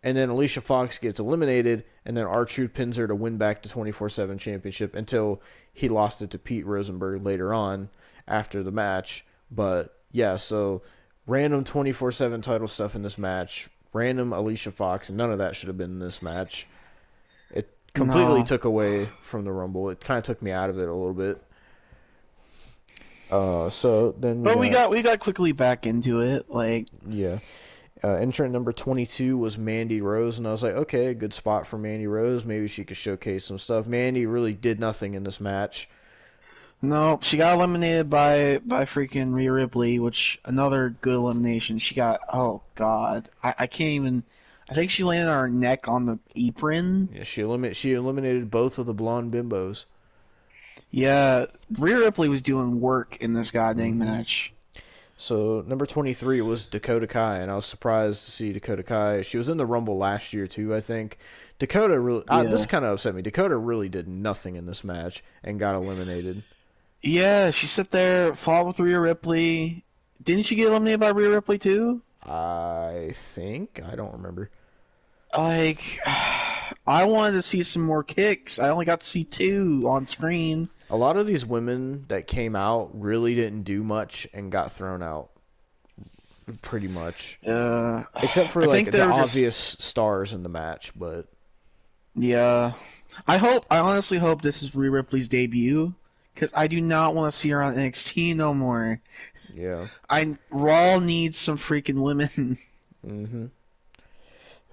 and then Alicia Fox gets eliminated, and then R-Truth pins her to win back the 24/7 championship until he lost it to Pete Rosenberg later on after the match. But yeah, so random 24/7 title stuff in this match, random Alicia Fox, and none of that should have been in this match. It completely took away from the Rumble. It kind of took me out of it a little bit. So then we got quickly back into it, like, yeah. Entrant number 22 was Mandy Rose, and I was like, okay, a good spot for Mandy Rose. Maybe she could showcase some stuff. Mandy really did nothing in this match. No, she got eliminated by freaking Rhea Ripley, which another good elimination. She got, oh god, I can't even. I think she landed on her neck on the apron. Yeah, she eliminated both of the blonde bimbos. Yeah, Rhea Ripley was doing work in this goddamn match. So number 23 was Dakota Kai, and I was surprised to see Dakota Kai. She was in the Rumble last year too, I think. Dakota really, Yeah. this kind of upset me. Dakota really did nothing in this match and got eliminated. Yeah, she sat there, fought with Rhea Ripley. Didn't she get eliminated by Rhea Ripley too? I think, I don't remember. Like, I wanted to see some more kicks. I only got to see 2 on screen. A lot of these women that came out really didn't do much and got thrown out. Pretty much. Except for like the obvious stars in the match, but yeah. I honestly hope this is Rhea Ripley's debut, because I do not want to see her on NXT no more. Yeah. Raw needs some freaking women. Mm-hmm.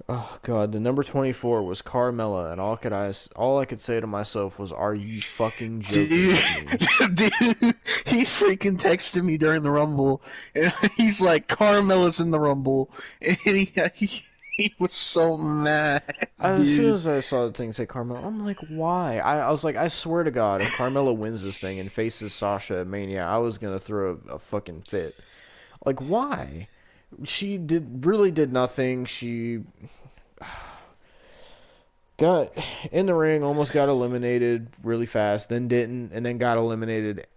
Oh god, the number 24 was Carmella, and all I could say to myself was, "Are you fucking joking with me?" Dude, he freaking texted me during the Rumble, and he's like, "Carmella's in the Rumble," and he was so mad. As soon as I saw the thing say Carmella, I'm like, why? I was like, I swear to God, if Carmella wins this thing and faces Sasha at Mania, I was gonna throw a fucking fit. Like, why? She really did nothing. She got in the ring, almost got eliminated really fast, then didn't, and then got eliminated.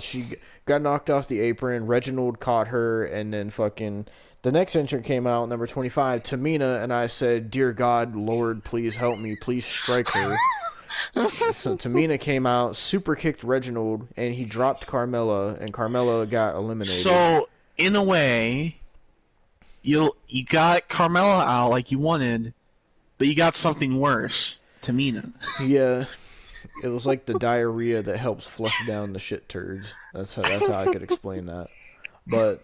She got knocked off the apron. Reginald caught her, and then fucking the next entrant came out, number 25, Tamina, and I said, "Dear God, Lord, please help me. Please strike her." So Tamina came out, super kicked Reginald, and he dropped Carmella, and Carmella got eliminated. So, in a way, you got Carmella out like you wanted, but you got something worse, Tamina. Yeah, it was like the diarrhea that helps flush down the shit turds. That's how I could explain that. But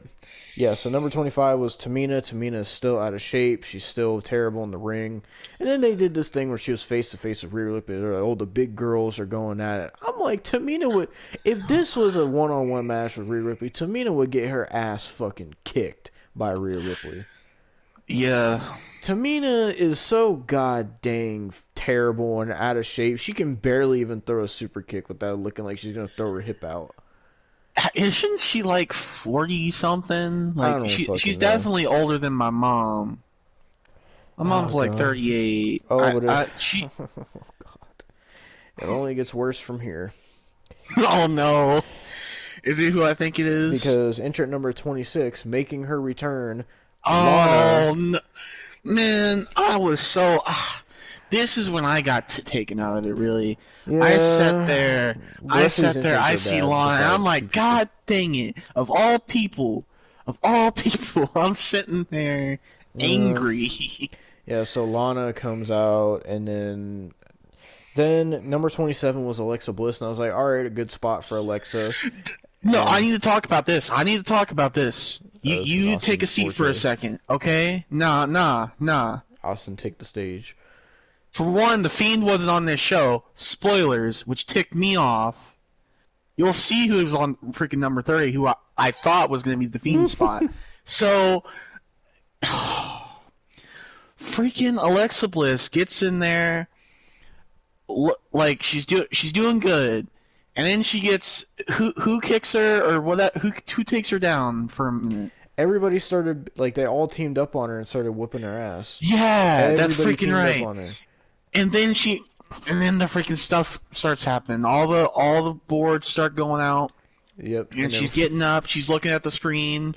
yeah, so number 25 was Tamina. Tamina is still out of shape. She's still terrible in the ring. And then they did this thing where she was face to face with Rhea Ripley. They're like, "Oh, the big girls are going at it." I'm like, Tamina would, if this was a one-on-one match with Rhea Ripley, Tamina would get her ass fucking kicked by Rhea Ripley. Yeah. Tamina is so god dang terrible and out of shape. She can barely even throw a super kick without looking like she's gonna throw her hip out. Isn't she like 40 something? Like she's definitely older than my mom. My mom's like 38. Oh, but she. Oh god, it only gets worse from here. Oh no, is it who I think it is? Because entrant number 26, making her return. Oh no. Man, I was so. This is when I got taken out of it. Really, yeah. I sat there. I see Lana, and I'm like, God dang it! Of all people, I'm sitting there angry. Yeah. So Lana comes out, and then number 27 was Alexa Bliss, and I was like, all right, a good spot for Alexa. No, I need to talk about this. You take a seat for a second, okay? Nah. Austin, take the stage. For one, The Fiend wasn't on this show. Spoilers, which ticked me off. You'll see who was on freaking number 30, who I thought was going to be The Fiend spot. So, freaking Alexa Bliss gets in there, like she's doing good, and then she gets who kicks her or what? Who takes her down for a minute? Everybody started, like, they all teamed up on her and started whooping her ass. Yeah, that's freaking right. And then the freaking stuff starts happening. All the boards start going out. Yep. And she's getting up. She's looking at the screen.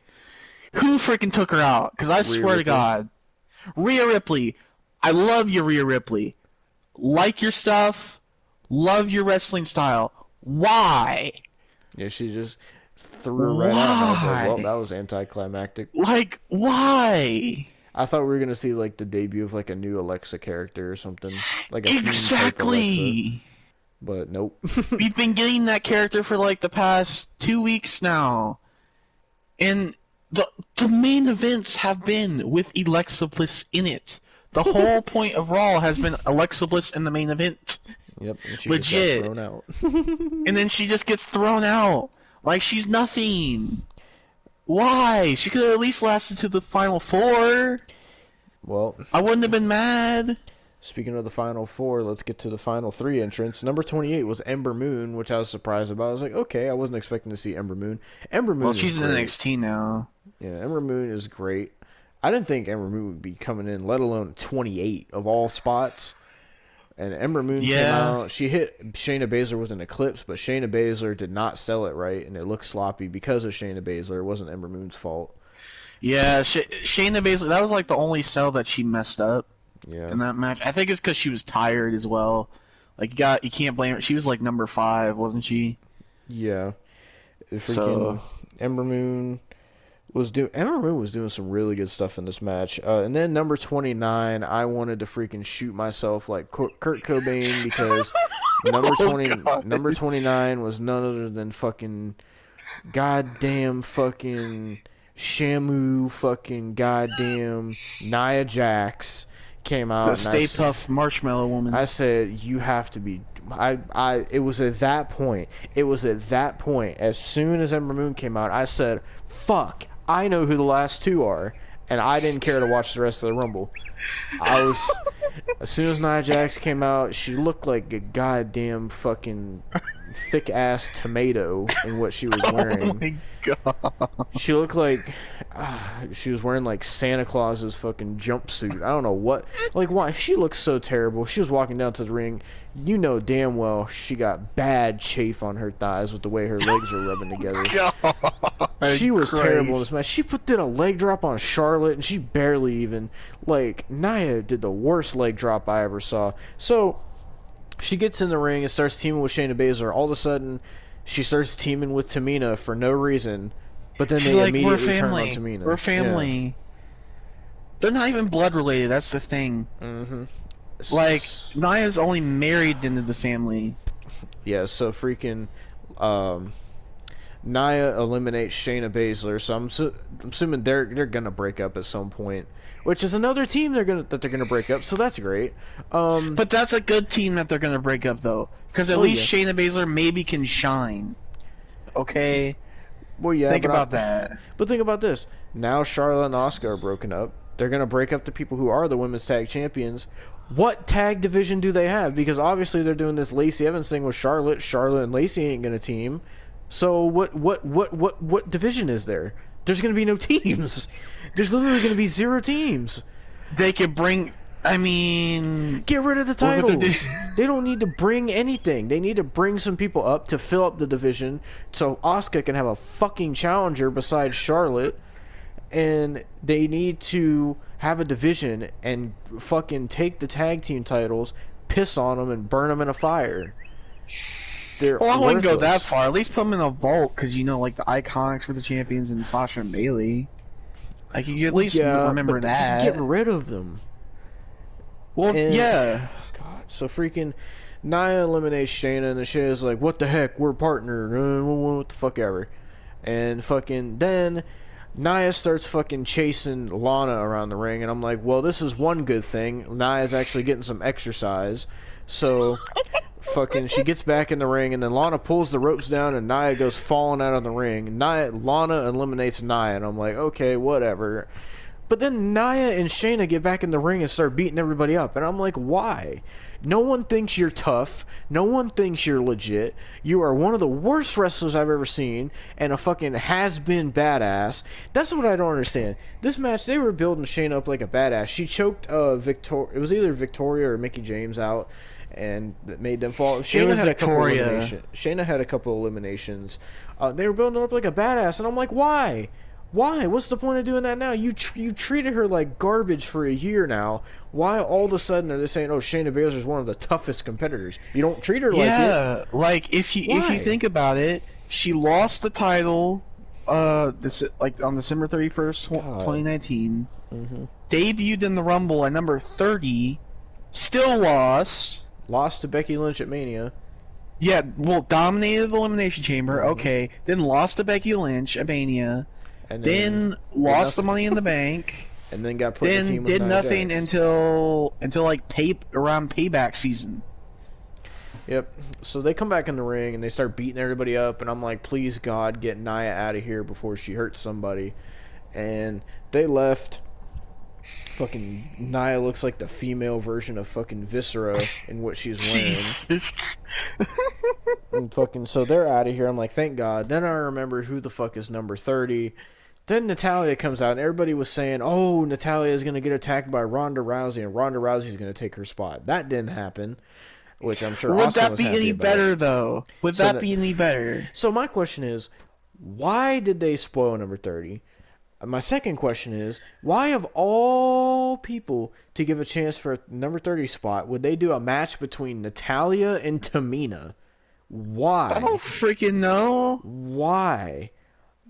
Who freaking took her out? Because I swear to God, Rhea Ripley. I love you, Rhea Ripley. Like your stuff. Love your wrestling style. Why? Yeah, she just threw her right out. And I was like, well, that was anticlimactic. Like, why? I thought we were gonna see like the debut of like a new Alexa character or something, like a exactly. But nope. We've been getting that character for like the past 2 weeks now, and the main events have been with Alexa Bliss in it. The whole point of Raw has been Alexa Bliss in the main event. Yep, and she legit. Just got thrown out. And then she just gets thrown out like she's nothing. Why? She could have at least lasted to the final 4. Well, I wouldn't have been mad. Speaking of the final four, let's get to the final three entrants. Number 28 was Ember Moon, which I was surprised about. I was like, okay, I wasn't expecting to see Ember Moon. Ember Moon Well, is she's in great. NXT now. Yeah, Ember Moon is great. I didn't think Ember Moon would be coming in, let alone 28 of all spots. And Ember Moon came out. She hit Shayna Baszler with an Eclipse, but Shayna Baszler did not sell it right, and it looked sloppy because of Shayna Baszler. It wasn't Ember Moon's fault. Yeah, Shayna Baszler, that was like the only sell that she messed up Yeah. in that match. I think it's because she was tired as well. Like, you can't blame her. She was like number 5, wasn't she? Yeah. Freaking So- Ember Moon was doing some really good stuff in this match. And then number 29, I wanted to freaking shoot myself like Kurt Cobain because number 29 was none other than fucking goddamn fucking Shamu fucking goddamn Nia Jax came out. The Stay Puft Marshmallow Woman. I said, you have to be. It was at that point. As soon as Ember Moon came out, I said, fuck, I know who the last two are. And I didn't care to watch the rest of the Rumble. As soon as Nia Jax came out, she looked like a goddamn fucking thick ass tomato in what she was wearing. Oh my god. She looked like she was wearing like Santa Claus's fucking jumpsuit. I don't know what. Like, why? She looked so terrible. She was walking down to the ring. You know damn well she got bad chafe on her thighs with the way her legs were rubbing together. She was terrible in this match. She did a leg drop on Charlotte, and she barely even, like, Nia did the worst leg drop I ever saw. So, she gets in the ring and starts teaming with Shayna Baszler. All of a sudden, she starts teaming with Tamina for no reason, but then She's they like, immediately turn on Tamina. We're family. They're not even blood related, that's the thing. Mm-hmm. Like, Nia's only married into the family. Yeah, so freaking Nia eliminates Shayna Baszler, so I'm assuming they're gonna break up at some point, which is another team they're gonna break up, so that's great. But that's a good team that they're gonna break up though, because at least Shayna Baszler maybe can shine. Okay. Well, yeah. Think about that. But think about this. Now Charlotte and Asuka are broken up. They're gonna break up the people who are the women's tag champions. What tag division do they have? Because obviously they're doing this Lacey Evans thing with Charlotte. Charlotte and Lacey ain't gonna team. So what division is there? There's gonna be no teams. There's literally gonna be 0 teams. They could bring. I mean, get rid of the titles. They don't need to bring anything. They need to bring some people up to fill up the division so Asuka can have a fucking challenger besides Charlotte. And they need to have a division and fucking take the tag team titles, piss on them, and burn them in a fire. They're well, I wouldn't go worthless. that far. At least put them in a vault, because you know, like the Iconics were the champions and Sasha and Bailey. Like you could at least remember but that. Just get rid of them. Well, yeah. God, so freaking Nia eliminates Shayna, and then Shayna's like, "What the heck? We're partner. What the fuck ever." And fucking then Nia starts fucking chasing Lana around the ring, and I'm like, well, this is one good thing. Nia's actually getting some exercise. So fucking she gets back in the ring, and then Lana pulls the ropes down, and Nia goes falling out of the ring. Lana eliminates Nia, and I'm like, okay, whatever. But then Nia and Shayna get back in the ring and start beating everybody up, and I'm like, why? No one thinks you're tough. No one thinks you're legit. You are one of the worst wrestlers I've ever seen, and a fucking has-been badass. That's what I don't understand. This match, they were building Shayna up like a badass. She choked It was either Victoria or Mickie James out, and that made them fall. Shayna had Victoria. Shayna had a couple eliminations. They were building her up like a badass, and I'm like, why? Why? What's the point of doing that now? You treated her like garbage for a year now. Why all of a sudden are they saying, "Oh, Shayna Baszler is one of the toughest competitors"? You don't treat her like it. Yeah, like if you think about it, she lost the title, on December 31st, 2019. Mm-hmm. Debuted in the Rumble at number 30, still lost. Lost to Becky Lynch at Mania. Yeah, well, dominated the Elimination Chamber. Okay, then lost to Becky Lynch at Mania. And then lost the Money in the Bank. And then got put in the team with did Nia nothing Jax. until like around Payback season. Yep. So they come back in the ring and they start beating everybody up, and I'm like, please God, get Nia out of here before she hurts somebody. And they left. Fucking Nia looks like the female version of fucking Viscera in what she's wearing. Jesus. And fucking, so they're out of here. I'm like, thank God. Then I remembered who the fuck is number 30. Then Natalia comes out, and everybody was saying, oh, Natalia is going to get attacked by Ronda Rousey, and Ronda Rousey is going to take her spot. That didn't happen, which I'm sure Would Austin that was be happy any about. better, though? Would So that be any better? So my question is, why did they spoil number 30? My second question is, why of all people to give a chance for a number 30 spot, would they do a match between Natalia and Tamina? Why? I don't freaking know. Why?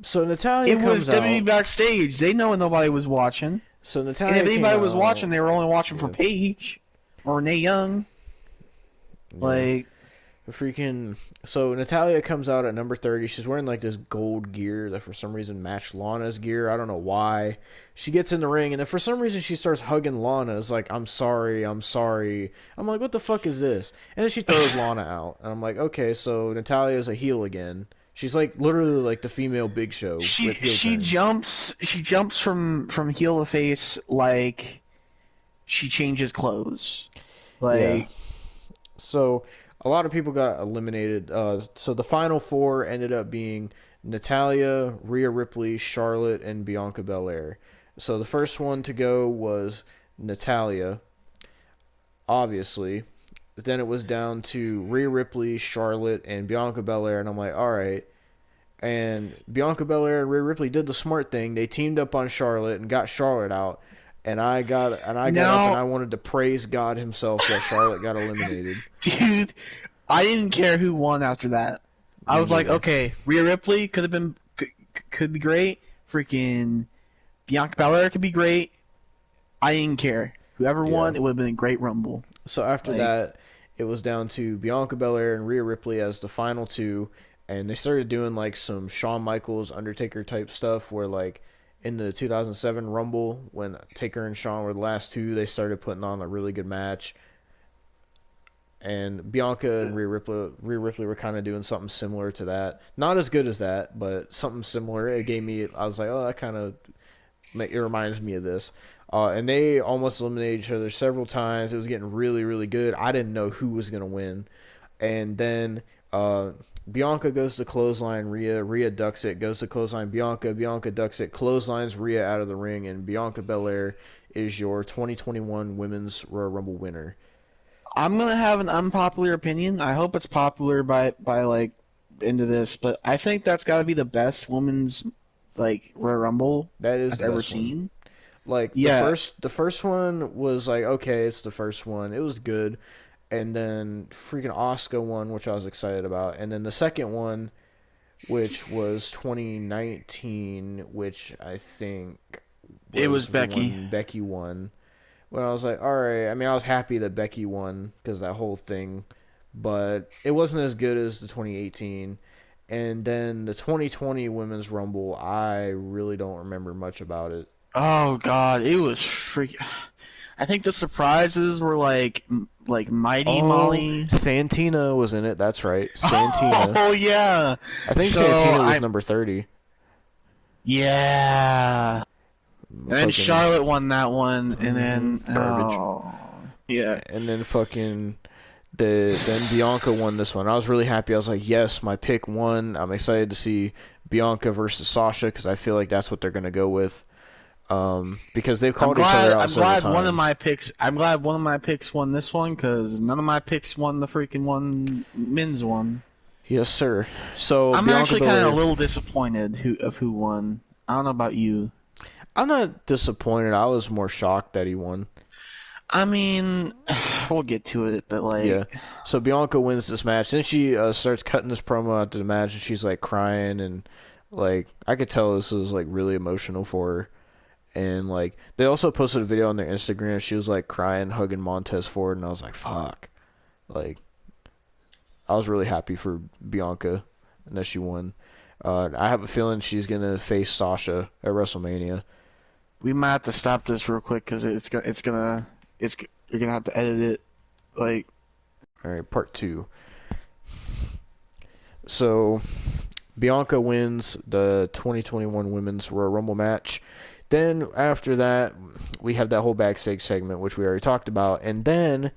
So Natalia It was comes WWE out. backstage. They know nobody was watching. So And Natalia if came anybody was out, watching, they were only watching for Yeah. Paige or Renee Young. Yeah. Like, freaking. So Natalia comes out at number 30. She's wearing like this gold gear that for some reason matched Lana's gear. I don't know why. She gets in the ring, and then for some reason she starts hugging Lana. It's like, I'm sorry, I'm sorry. I'm like, what the fuck is this? And then she throws Lana out. And I'm like, okay, so Natalia's a heel again. She's like literally like the female Big Show with heel turns. she jumps from heel to face like she changes clothes. Like, Yeah. So a lot of people got eliminated. So the final four ended up being Natalia, Rhea Ripley, Charlotte, and Bianca Belair. So the first one to go was Natalia, obviously. Then it was down to Rhea Ripley, Charlotte, and Bianca Belair, and I'm like, all right. And Bianca Belair and Rhea Ripley did the smart thing. They teamed up on Charlotte and got Charlotte out. And I got up and I wanted to praise God himself that Charlotte got eliminated. dude, I didn't care who won after that. I was like, okay, Rhea Ripley could be great. Freaking Bianca Belair could be great. I didn't care. Whoever won, it would have been a great Rumble. So after that, it was down to Bianca Belair and Rhea Ripley as the final two, and they started doing like some Shawn Michaels Undertaker type stuff where like in the 2007 Rumble when Taker and Shawn were the last two, they started putting on a really good match. And Bianca and Rhea Ripley were kind of doing something similar to that. Not as good as that, but something similar. It gave me, I was like, oh, that kind of, it reminds me of this. And they almost eliminated each other several times. It was getting really, really good. I didn't know who was going to win. And then Bianca goes to clothesline Rhea ducks it, goes to clothesline Bianca ducks it, clotheslines Rhea out of the ring, and Bianca Belair is your 2021 Women's Royal Rumble winner. I'm gonna have an unpopular opinion. I hope it's popular by like into this, but I think that's got to be the best women's like Royal Rumble That is I've the ever best one. seen. Like Yeah. the first one was like, okay, it's the first one. It was good. And then freaking Asuka won, which I was excited about. And then the second one, which was 2019, which I think It was the Becky. one Becky won. Well, I was like, all right. I mean, I was happy that Becky won because that whole thing, but it wasn't as good as the 2018. And then the 2020 Women's Rumble, I really don't remember much about it. Oh god, it was freaking. I think the surprises were like Mighty Molly. Santina was in it. That's right, Santina. Oh yeah. I think So, Santina was number 30. Yeah. And then Fucking- Charlotte won that one, and then Garbage. oh, yeah. And then fucking then Bianca won this one. I was really happy. I was like, yes, my pick won. I'm excited to see Bianca versus Sasha because I feel like that's what they're gonna go with. Because they've called each other out I'm several glad times. one of my picks. I'm glad one of my picks won this one because none of my picks won the freaking one men's one. Yes, sir. So I'm Bianca actually kind Belair, of a little disappointed who won. I don't know about you. I'm not disappointed. I was more shocked that he won. I mean, we'll get to it, but like, Yeah. So Bianca wins this match. Then she starts cutting this promo after the match, and she's like crying, and like I could tell this was like really emotional for her. And like they also posted a video on their Instagram. She was like crying, hugging Montez Ford, and I was like, "Fuck!" Like I was really happy for Bianca and that she won. I have a feeling she's gonna face Sasha at WrestleMania. we might have to stop this real quick because you're gonna have to edit it. Like, All right, part 2. So Bianca wins the 2021 Women's Royal Rumble match. Then after that, we have that whole backstage segment, which we already talked about. And then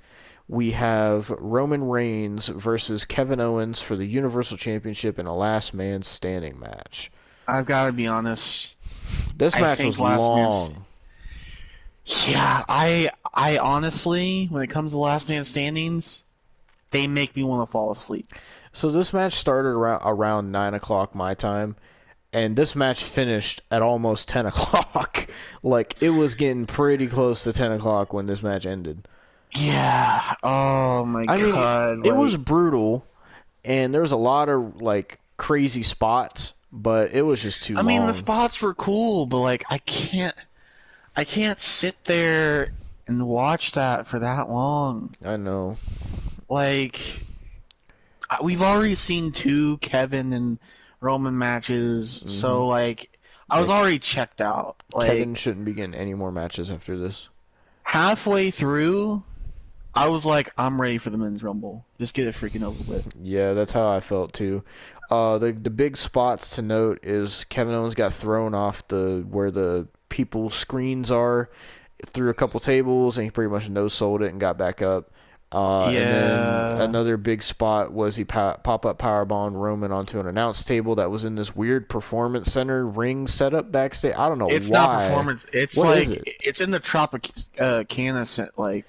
we have Roman Reigns versus Kevin Owens for the Universal Championship in a last man standing match. I've got to be honest. This I match think was last man. long. Yeah, I honestly, when it comes to last man standings, they make me want to fall asleep. So this match started around 9 o'clock my time, and this match finished at almost 10 o'clock. Like, it was getting pretty close to 10 o'clock when this match ended. Yeah. Oh my I mean, god. it was brutal, and there was a lot of, like, crazy spots, but it was just too long. I mean, the spots were cool, but like, I can't sit there and watch that for that long. I know. Like, we've already seen 2 Kevin and Roman matches, so like, I was already checked out. Like, Kevin shouldn't be getting any more matches after this. halfway through, I was like, I'm ready for the men's rumble. Just get it freaking over with. Yeah, that's how I felt too. The big spots to note is Kevin Owens got thrown off where the people's screens are through a couple tables, and he pretty much no-sold it and got back up. And then another big spot was he pop-up powerbombed Roman onto an announce table that was in this weird performance center ring setup backstage. I don't know why. It's not performance. It's What like is it? It's in the Tropicana set. Like,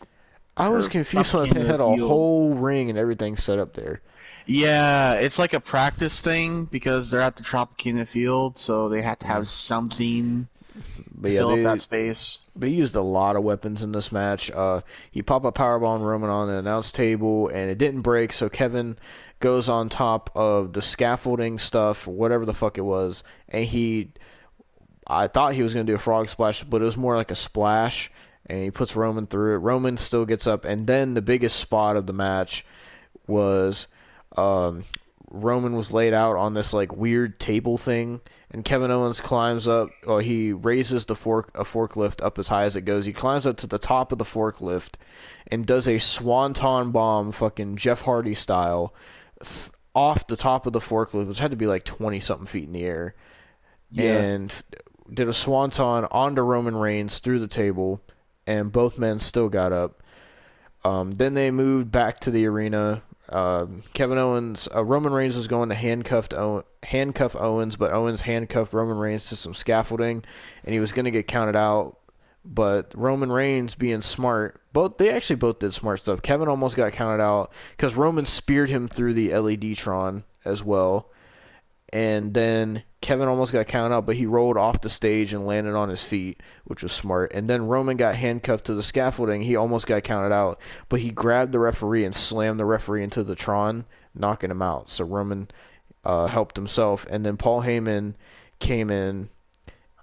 I was confused when they had a whole ring and everything set up there. yeah, it's like a practice thing because they're at the Tropicana field, so they have to have something But to yeah, fill up that space. They used a lot of weapons in this match. He popped a powerbomb Roman on the announce table, and it didn't break, so Kevin goes on top of the scaffolding stuff, whatever the fuck it was, and I thought he was going to do a frog splash, but it was more like a splash, and he puts Roman through it. Roman still gets up, and then the biggest spot of the match was Roman was laid out on this like weird table thing, and Kevin Owens climbs up. He raises a forklift up as high as it goes. He climbs up to the top of the forklift and does a swanton bomb, fucking Jeff Hardy style, off the top of the forklift, which had to be like 20 something feet in the air, and did a swanton onto Roman Reigns through the table, and both men still got up. Then they moved back to the arena. Roman Reigns was going to handcuff Owens, but Owens handcuffed Roman Reigns to some scaffolding, and he was going to get counted out. But Roman Reigns, being smart, they actually both did smart stuff. Kevin almost got counted out because Roman speared him through the LED-tron as well. And then Kevin almost got counted out, but he rolled off the stage and landed on his feet, which was smart. And then Roman got handcuffed to the scaffolding. He almost got counted out, but he grabbed the referee and slammed the referee into the Tron, knocking him out. So Roman helped himself. And then Paul Heyman came in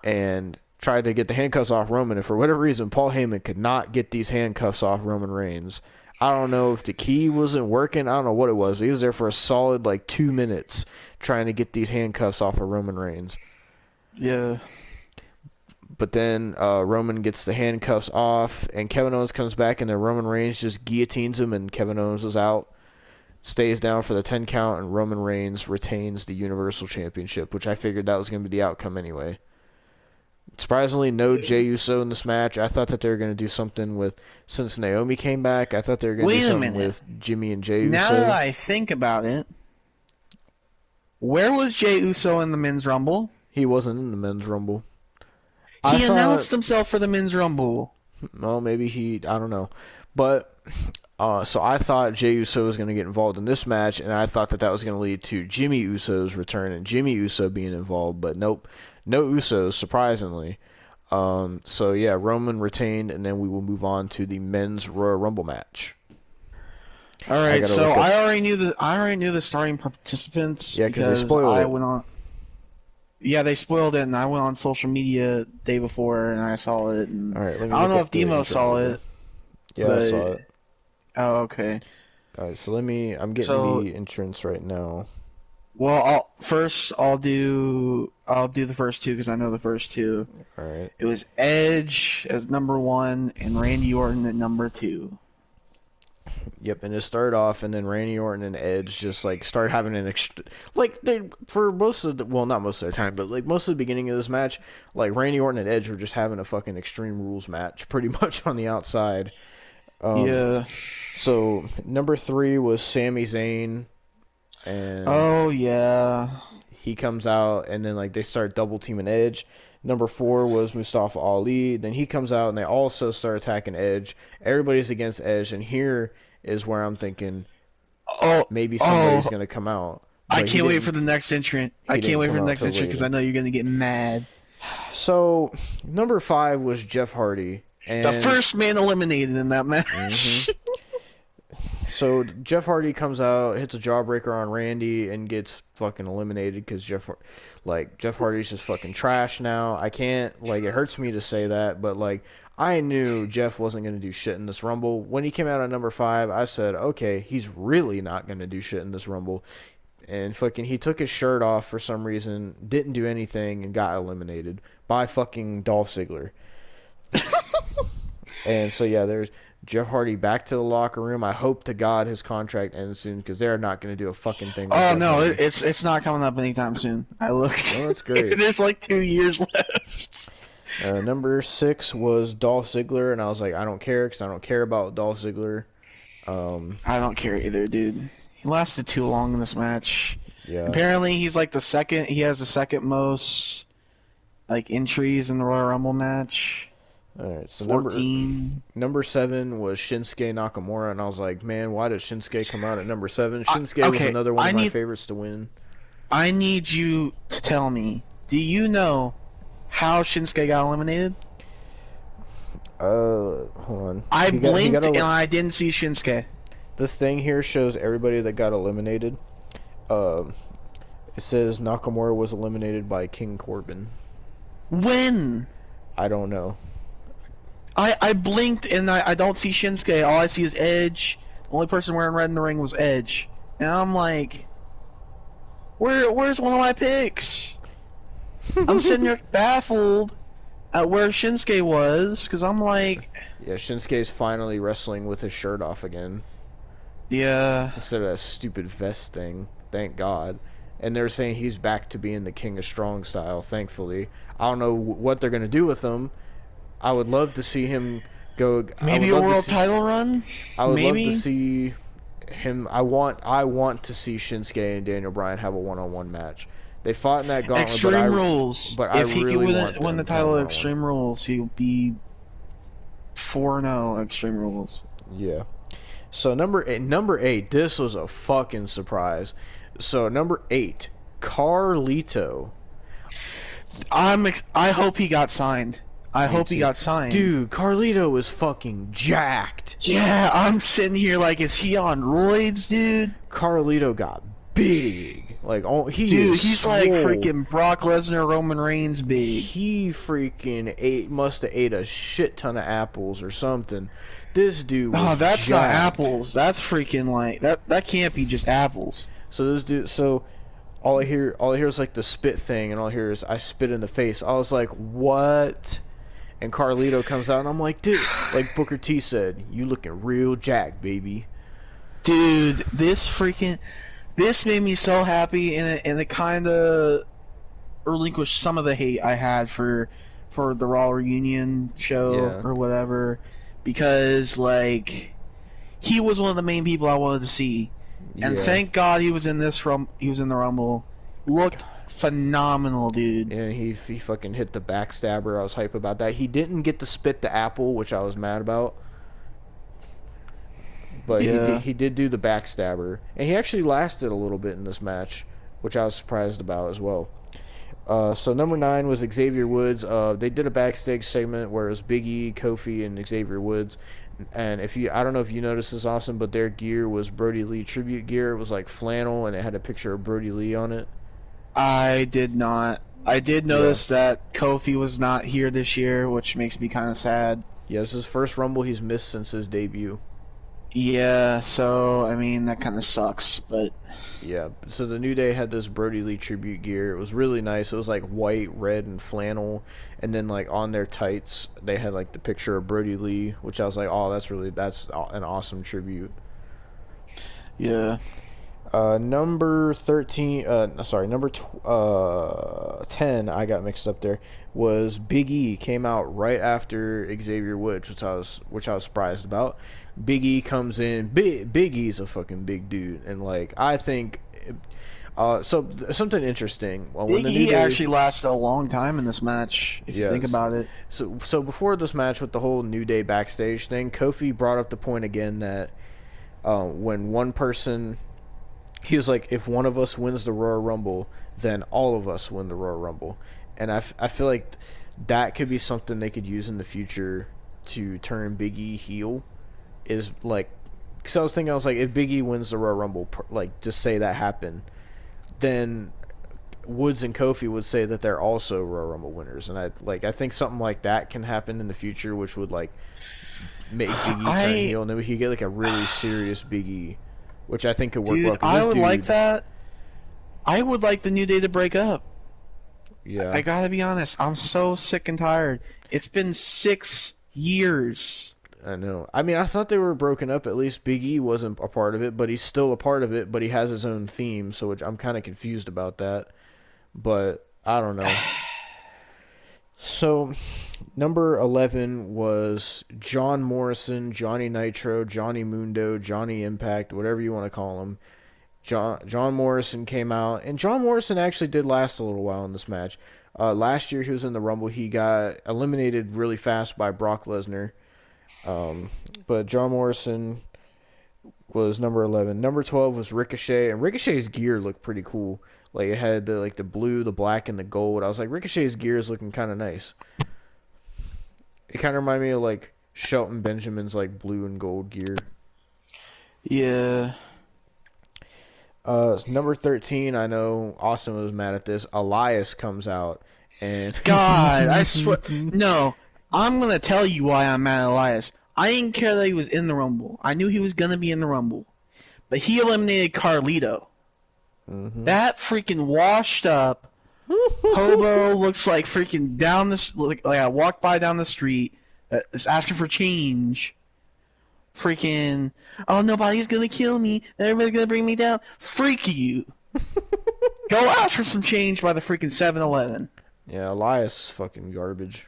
and tried to get the handcuffs off Roman. And for whatever reason, Paul Heyman could not get these handcuffs off Roman Reigns. I don't know if the key wasn't working. I don't know what it was. He was there for a solid, 2 minutes trying to get these handcuffs off of Roman Reigns. Yeah. But then Roman gets the handcuffs off, and Kevin Owens comes back, and then Roman Reigns just guillotines him, and Kevin Owens is out. Stays down for the 10 count, and Roman Reigns retains the Universal Championship, which I figured that was going to be the outcome anyway. Surprisingly, no Jey Uso in this match. I thought that they were going to do something since Naomi came back, I thought they were going to do something with Jimmy and Jey Uso. Now that I think about it, where was Jey Uso in the men's rumble? He wasn't in the men's rumble. He announced himself for the men's rumble. Well, maybe I don't know. But, so I thought Jey Uso was going to get involved in this match, and I thought that was going to lead to Jimmy Uso's return and Jimmy Uso being involved, but nope. No Usos, surprisingly. So yeah, Roman retained, and then we will move on to the men's Royal Rumble match. All right, so I already knew the starting participants. Yeah, because they spoiled it. Yeah, they spoiled it, and I went on social media the day before, and I saw it. And all right, I don't know if Demo saw it. Yeah, I saw it. Oh, okay. All right, so I'm getting the entrance right now. Well, I'll do the first 2 because I know the first 2. All right. It was Edge as number 1 and Randy Orton at number 2. Yep, and it started off, and then Randy Orton and Edge just like started having an like they for most of the well, not most of their time, but like most of the beginning of this match, like Randy Orton and Edge were just having a fucking Extreme Rules match, pretty much on the outside. Yeah. So number 3 was Sami Zayn, and Oh yeah. he comes out, and then like they start double teaming Edge. Number 4 was Mustafa Ali. Then he comes out, and they also start attacking Edge. Everybody's against Edge, and here is where I'm thinking Oh, maybe somebody's oh, gonna come out. I But he can't wait didn't. for the next entrant. He I didn't can't wait come for the out next till entrant because later. I know you're gonna get mad. So number 5 was Jeff Hardy, and The first man eliminated in that match. so Jeff Hardy comes out, hits a jawbreaker on Randy, and gets fucking eliminated because Jeff Hardy's just fucking trash now. I can't like it hurts me to say that, but like I knew Jeff wasn't gonna do shit in this Rumble. When he came out at number 5, I said, okay, he's really not gonna do shit in this Rumble. And fucking he took his shirt off for some reason, didn't do anything, and got eliminated by fucking Dolph Ziggler. And so yeah, there's Jeff Hardy back to the locker room. I hope to God his contract ends soon because they're not going to do a fucking thing. With Oh Jeff no, Hardy. it's not coming up anytime soon. I look. Oh, that's great. There's like 2 years left. Number 6 was Dolph Ziggler, and I was like, I don't care because I don't care about Dolph Ziggler. I don't care either, dude. He lasted too long in this match. Yeah. Apparently, he's like the second. He has the second most like entries in the Royal Rumble match. All right. So 14. number 7 was Shinsuke Nakamura, and I was like, man, why did Shinsuke come out at number 7? Shinsuke was another one of my favorites to win. I need you to tell me. Do you know how Shinsuke got eliminated? Hold on. I He got blinked and I didn't see Shinsuke. This thing here shows everybody that got eliminated. It says Nakamura was eliminated by King Corbin. When? I don't know. I blinked and I don't see Shinsuke. All I see is Edge. The only person wearing red in the ring was Edge. And I'm like, where's one of my picks? I'm sitting there baffled at where Shinsuke was, because I'm like... Yeah, Shinsuke's finally wrestling with his shirt off again. Yeah. Instead of that stupid vest thing. Thank God. And they're saying he's back to being the King of Strong Style, thankfully. I don't know what they're going to do with him. I would love to see him go... Maybe a world title run? I would Maybe? love to see him... I want to see Shinsuke and Daniel Bryan have a one-on-one match. They fought in that gauntlet, Extreme Rules. But if I he really could win the to have title one-on-one. of Extreme Rules, he'll be 4-0 Extreme Rules. Yeah. So number 8, this was a fucking surprise. So number 8, Carlito. I hope he got signed. I hope he got signed. Dude, Carlito was fucking jacked. Yeah, I'm sitting here like, is he on roids, dude? Carlito got big. Like, oh, He's swole. like freaking Brock Lesnar, Roman Reigns big. He freaking must have ate a shit ton of apples or something. This dude was Oh, that's jacked. not apples. That's freaking like that can't be just apples. So this dude, all I hear is like the spit thing, and all I hear is I spit in the face. I was like, what? And Carlito comes out, and I'm like, dude, like Booker T said, you looking real jacked, baby. Dude, this made me so happy, and it kind of relinquished some of the hate I had for the Raw reunion show or whatever, because like he was one of the main people I wanted to see, and thank God he was in he was in the Rumble. Looked phenomenal, dude. And he fucking hit the backstabber. I was hype about that. He didn't get to spit the apple, which I was mad about. But he did do the backstabber. And he actually lasted a little bit in this match, which I was surprised about as well. So number 9 was Xavier Woods. They did a backstage segment where it was Big E, Kofi, and Xavier Woods. And I don't know if you noticed this, Austin, but their gear was Brody Lee tribute gear. It was like flannel, and it had a picture of Brody Lee on it. I did not. I did notice that Kofi was not here this year, which makes me kind of sad. Yeah, this is his first Rumble he's missed since his debut. Yeah, so, I mean, that kind of sucks, but... Yeah, so the New Day had this Brody Lee tribute gear. It was really nice. It was like white, red, and flannel. And then like on their tights, they had like the picture of Brody Lee, which I was like, oh, that's an awesome tribute. Yeah. Number 13, number 10, I got mixed up there, was Big E. Came out right after Xavier Woods, which I was surprised about. Big E comes in. Big E's a fucking big dude, and like I think, something interesting. Well, when Big the New E Day, actually lasted a long time in this match, if you think yes, about it. so before this match with the whole New Day backstage thing, Kofi brought up the point again that when one person, he was like, if one of us wins the Royal Rumble, then all of us win the Royal Rumble. And I feel like that could be something they could use in the future to turn Big E heel. Is like, because I was like, if Big E wins the Royal Rumble, like, just say that happened, then Woods and Kofi would say that they're also Royal Rumble winners. And I think something like that can happen in the future, which would, like, make Big E turn heel. And then we could get, like, a really serious Big E, which I think could work well. Dude, Because I this would dude, like that. I would like the New Day to break up. yeah. I gotta be honest. I'm so sick and tired. It's been 6 years. I know. I mean, I thought they were broken up. At least Big E wasn't a part of it, but he's still a part of it, but he has his own theme, so I'm kind of confused about that. But I don't know. So, number 11 was John Morrison, Johnny Nitro, Johnny Mundo, Johnny Impact, whatever you want to call him. John Morrison came out, and John Morrison actually did last a little while in this match. Last year he was in the Rumble. He got eliminated really fast by Brock Lesnar. But John Morrison was number 11. Number 12 was Ricochet, and Ricochet's gear looked pretty cool. Like, it had the blue, the black, and the gold. I was like, Ricochet's gear is looking kind of nice. It kind of reminded me of, like, Shelton Benjamin's, like, blue and gold gear. Yeah. Number 13, I know Austin was mad at this. Elias comes out, and God, I swear. No, I'm gonna tell you why I'm mad at Elias. I didn't care that he was in the Rumble. I knew he was gonna be in the Rumble, but he eliminated Carlito. That freaking washed up hobo looks like freaking down this, like I walked by down the street, is asking for change. Freaking, oh, nobody's gonna kill me. Everybody's gonna bring me down. Freak you. Go ask for some change by the freaking 7-Eleven. yeah, Elias is fucking garbage.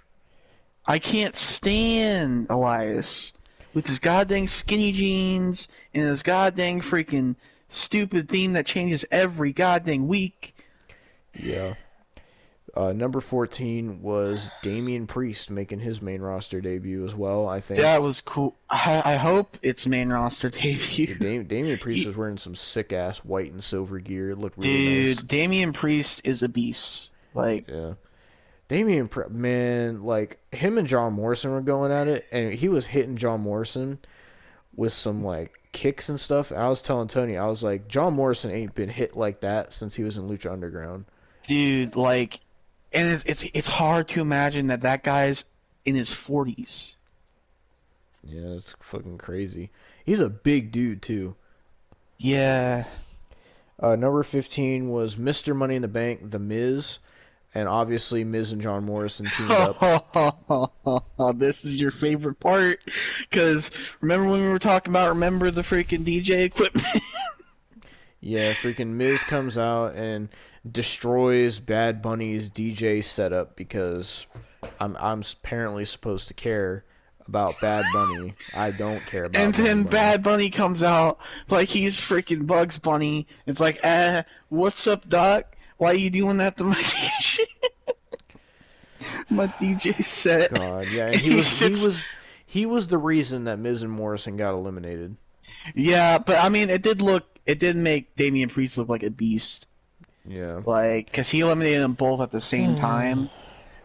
I can't stand Elias with his goddamn skinny jeans and his goddamn freaking stupid theme that changes every goddamn week. Yeah. Number 14 was Damian Priest making his main roster debut as well, I think. That was cool. I hope it's main roster debut. Damian Priest was wearing some sick-ass white and silver gear. It looked really nice. Dude, Damian Priest is a beast. Like, yeah. Man, like, him and John Morrison were going at it, and he was hitting John Morrison with some, like, kicks and stuff. And I was telling Tony, I was like, John Morrison ain't been hit like that since he was in Lucha Underground. dude, like, and it's hard to imagine that guy's in his 40s. Yeah, it's fucking crazy. He's a big dude, too. Yeah. Number 15 was Mr. Money in the Bank, The Miz. And obviously, Miz and John Morrison teamed up. This is your favorite part, because remember when we were talking about remember the freaking DJ equipment? Yeah, freaking Miz comes out and destroys Bad Bunny's DJ setup because I'm apparently supposed to care about Bad Bunny. I don't care about And then Bunny. Bad Bunny comes out like he's freaking Bugs Bunny. It's like, what's up, Doc? Why are you doing that to my DJ? My DJ set. God, yeah, and he was the reason that Miz and Morrison got eliminated. Yeah, but I mean, it did make Damian Priest look like a beast. Yeah. Like, because he eliminated them both at the same time.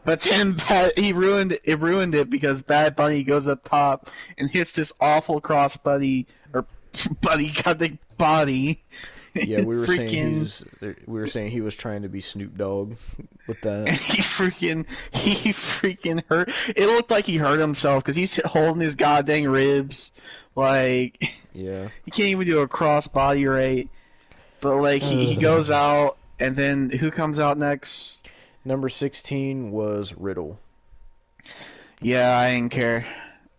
But then he ruined it because Bad Bunny goes up top and hits this awful cross buddy got the body. Yeah, we were freaking, saying he was trying to be Snoop Dogg with that. he freaking hurt. It looked like he hurt himself because he's holding his goddamn ribs. Like, yeah, he can't even do a cross body right. But like he goes out, and then who comes out next? Number 16 was Riddle. Yeah, I didn't care.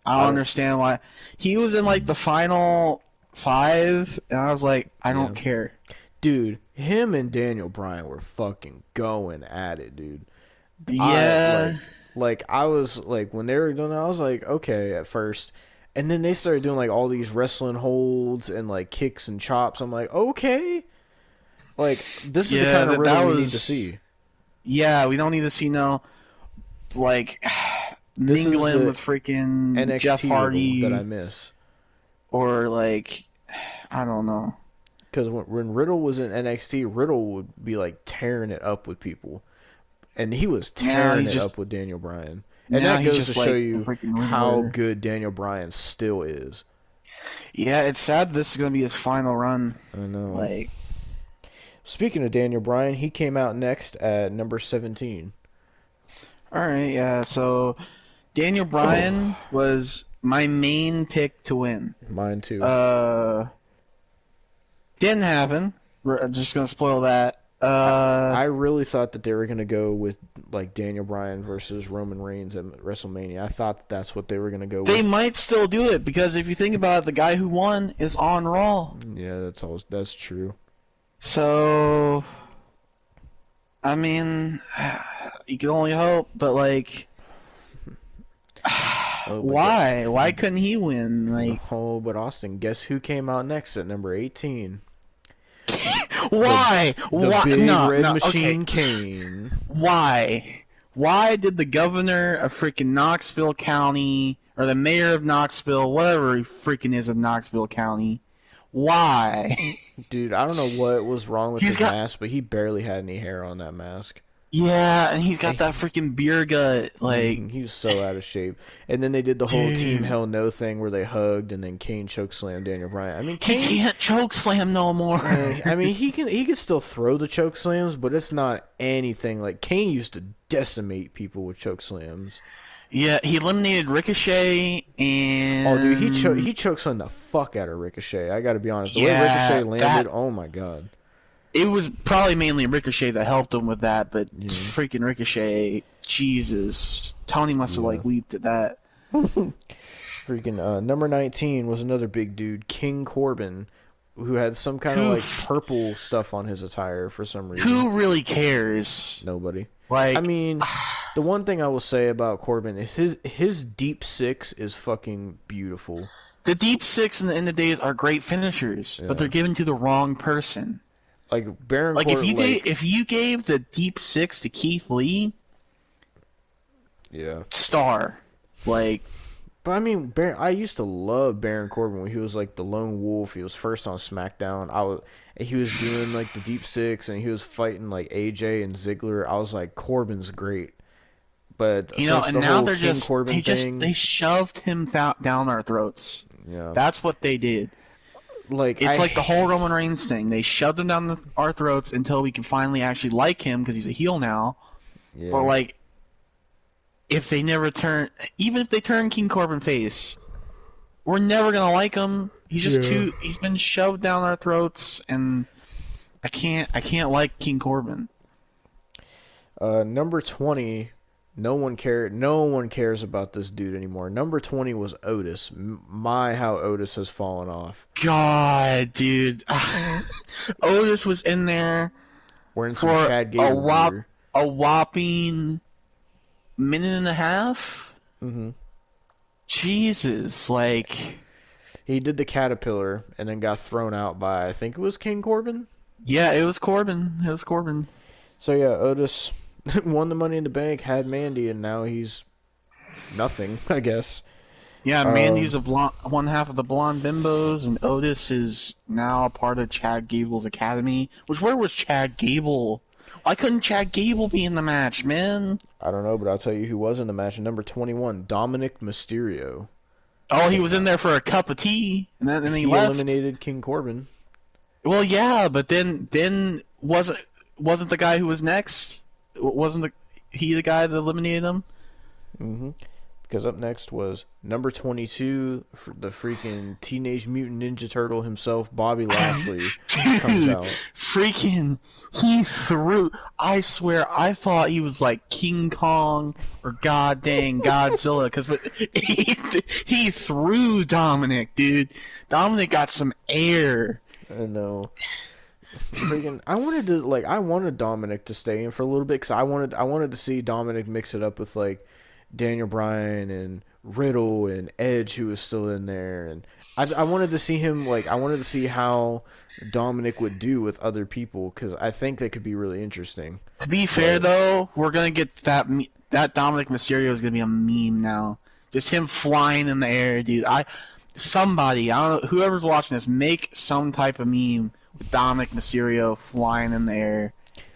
I don't understand why. He was in like the final 5, and I was like, I Yeah. don't care. Dude, him and Daniel Bryan were fucking going at it, dude. I Yeah. like I was like when they were doing it, I was like, okay at first. And then they started doing like all these wrestling holds and like kicks and chops. I'm like, okay. Like this is the Yeah, kind of riddle that we need to was. see. Yeah, we don't need to see no like This is mingling the with freaking Jeff NXT riddle that I Hardy miss. or like I don't know. Because when Riddle was in NXT, Riddle would be like tearing it up with people. And he was Now tearing he's it just up with Daniel Bryan. And now that he's goes to just show like the you freaking how Riddler. good Daniel Bryan still is. Yeah, it's sad this is gonna be his final run. I know. Like, Speaking of Daniel Bryan, he came out next at number 17. all right, yeah. So Daniel Bryan was my main pick to win. Mine too. Didn't happen. We're just gonna spoil that. I really thought that they were going to go with like Daniel Bryan versus Roman Reigns at WrestleMania. I thought that's what they were going to go They with. might still do it because if you think about it, the guy who won is on Raw. Yeah, that's true. So, I mean, you can only hope, but like, Oh, why? Why couldn't he win? Like, Oh, but Austin, guess who came out next at number 18? why? The Why? Big No, Red no, Machine okay. Kane. Why? Why did the governor of freaking Knoxville County, or the mayor of Knoxville, whatever he freaking is of Knoxville County, why? Dude, I don't know what was wrong with He's his got- mask, but he barely had any hair on that mask. Yeah, and he's got that freaking beer gut. Like, He was so out of shape. And then they did the whole Team Dude. Hell No thing where they hugged, and then Kane chokeslammed Daniel Bryan. I mean, he Kane. can't choke slam no more. I mean, he can still throw the choke slams, but it's not anything like Kane used to decimate people with choke slams. Yeah, he eliminated Ricochet and. Oh, dude, he chokeslammed the fuck out of Ricochet. I got to be honest. The way Yeah, Ricochet landed, that- oh my god. It was probably mainly Ricochet that helped him with that, but Yeah. freaking Ricochet, Jesus, Tony must have like weeped at that. Freaking number 19 was another big dude, King Corbin, who had some kind of Who- like purple stuff on his attire for some reason. Who really cares? Nobody. Like, I mean, the one thing I will say about Corbin is his deep six is fucking beautiful. the deep six in the end of days are great finishers, Yeah. but they're given to the wrong person. Like Baron Like Corbin, if you gave the deep six to Keith Lee, yeah. star, like. But I mean, I used to love Baron Corbin when he was like the lone wolf. He was first on SmackDown. He was doing like the deep six, and he was fighting like AJ and Ziggler. I was like, Corbin's great. But You know, since and the now whole they're King just Corbin thing, they shoved him down our throats. yeah, That's what they did. like It's like the whole Roman Reigns thing. They shoved him down our throats until we can finally actually like him because he's a heel now. yeah. But like, if they never turn, even if they turn King Corbin face, we're never gonna like him. He's just Yeah. He's been shoved down our throats, and I can't like King Corbin. Number 20, no one cares about this dude anymore. Number 20 was Otis. My, how Otis has fallen off. God, dude, Otis was in there Wearing some for Chad Gable gear. a whopping minute and a half. Mm-hmm. Jesus, like, He did the caterpillar and then got thrown out by, I think it was King Corbin. yeah, it was Corbin. It was Corbin. So yeah, Otis won the Money in the Bank, had Mandy, and now he's nothing, I guess. Yeah, Mandy's one half of the Blonde Bimbos, and Otis is now a part of Chad Gable's academy. Where was Chad Gable? Why couldn't Chad Gable be in the match, man? I don't know, but I'll tell you who was in the match. Number 21, Dominic Mysterio. Oh, he was in there for a cup of tea, and then he He left. eliminated King Corbin. Well, yeah, but then wasn't the guy who was next? Wasn't he the guy that eliminated him? Mm-hmm. Because up next was number 22, the freaking Teenage Mutant Ninja Turtle himself, Bobby Lashley, comes Dude, out. freaking, he threw. I swear, I thought he was like King Kong or God dang Godzilla, because he threw Dominic, dude. Dominic got some air. I know. Freaking, I wanted Dominic to stay in for a little bit because I wanted to see Dominic mix it up with like Daniel Bryan and Riddle and Edge, who was still in there, and I wanted to see him I wanted to see how Dominic would do with other people because I think that could be really interesting. To be fair, But- though, we're gonna get that Dominic Mysterio is gonna be a meme now. Just him flying in the air, dude. Somebody, I don't know, whoever's watching this, make some type of meme with Dominic Mysterio flying in the air.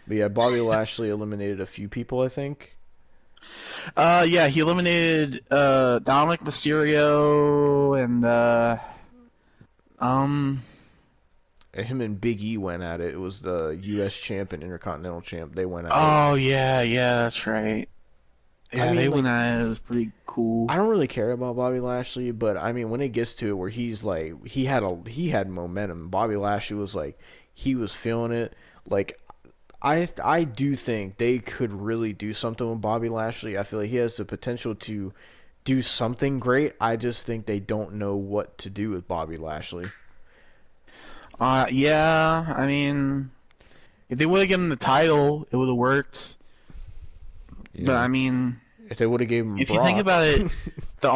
But yeah, Bobby Lashley eliminated a few people, I think. Yeah, he eliminated Dominic Mysterio and Him and Big E went at it. It was the U.S. champ and Intercontinental champ. They went at it. oh yeah, that's right. Yeah, I mean, they like, went at it. It was pretty cool. I don't really care about Bobby Lashley, but I mean, when it gets to it where he's like, he had momentum. Bobby Lashley was like, he was feeling it. Like, I do think they could really do something with Bobby Lashley. I feel like he has the potential to do something great. I just think they don't know what to do with Bobby Lashley. Yeah, I mean, if they would have given him the title, it would have worked. Yeah. But I mean, If they would have gave him if Brock. you think about it, the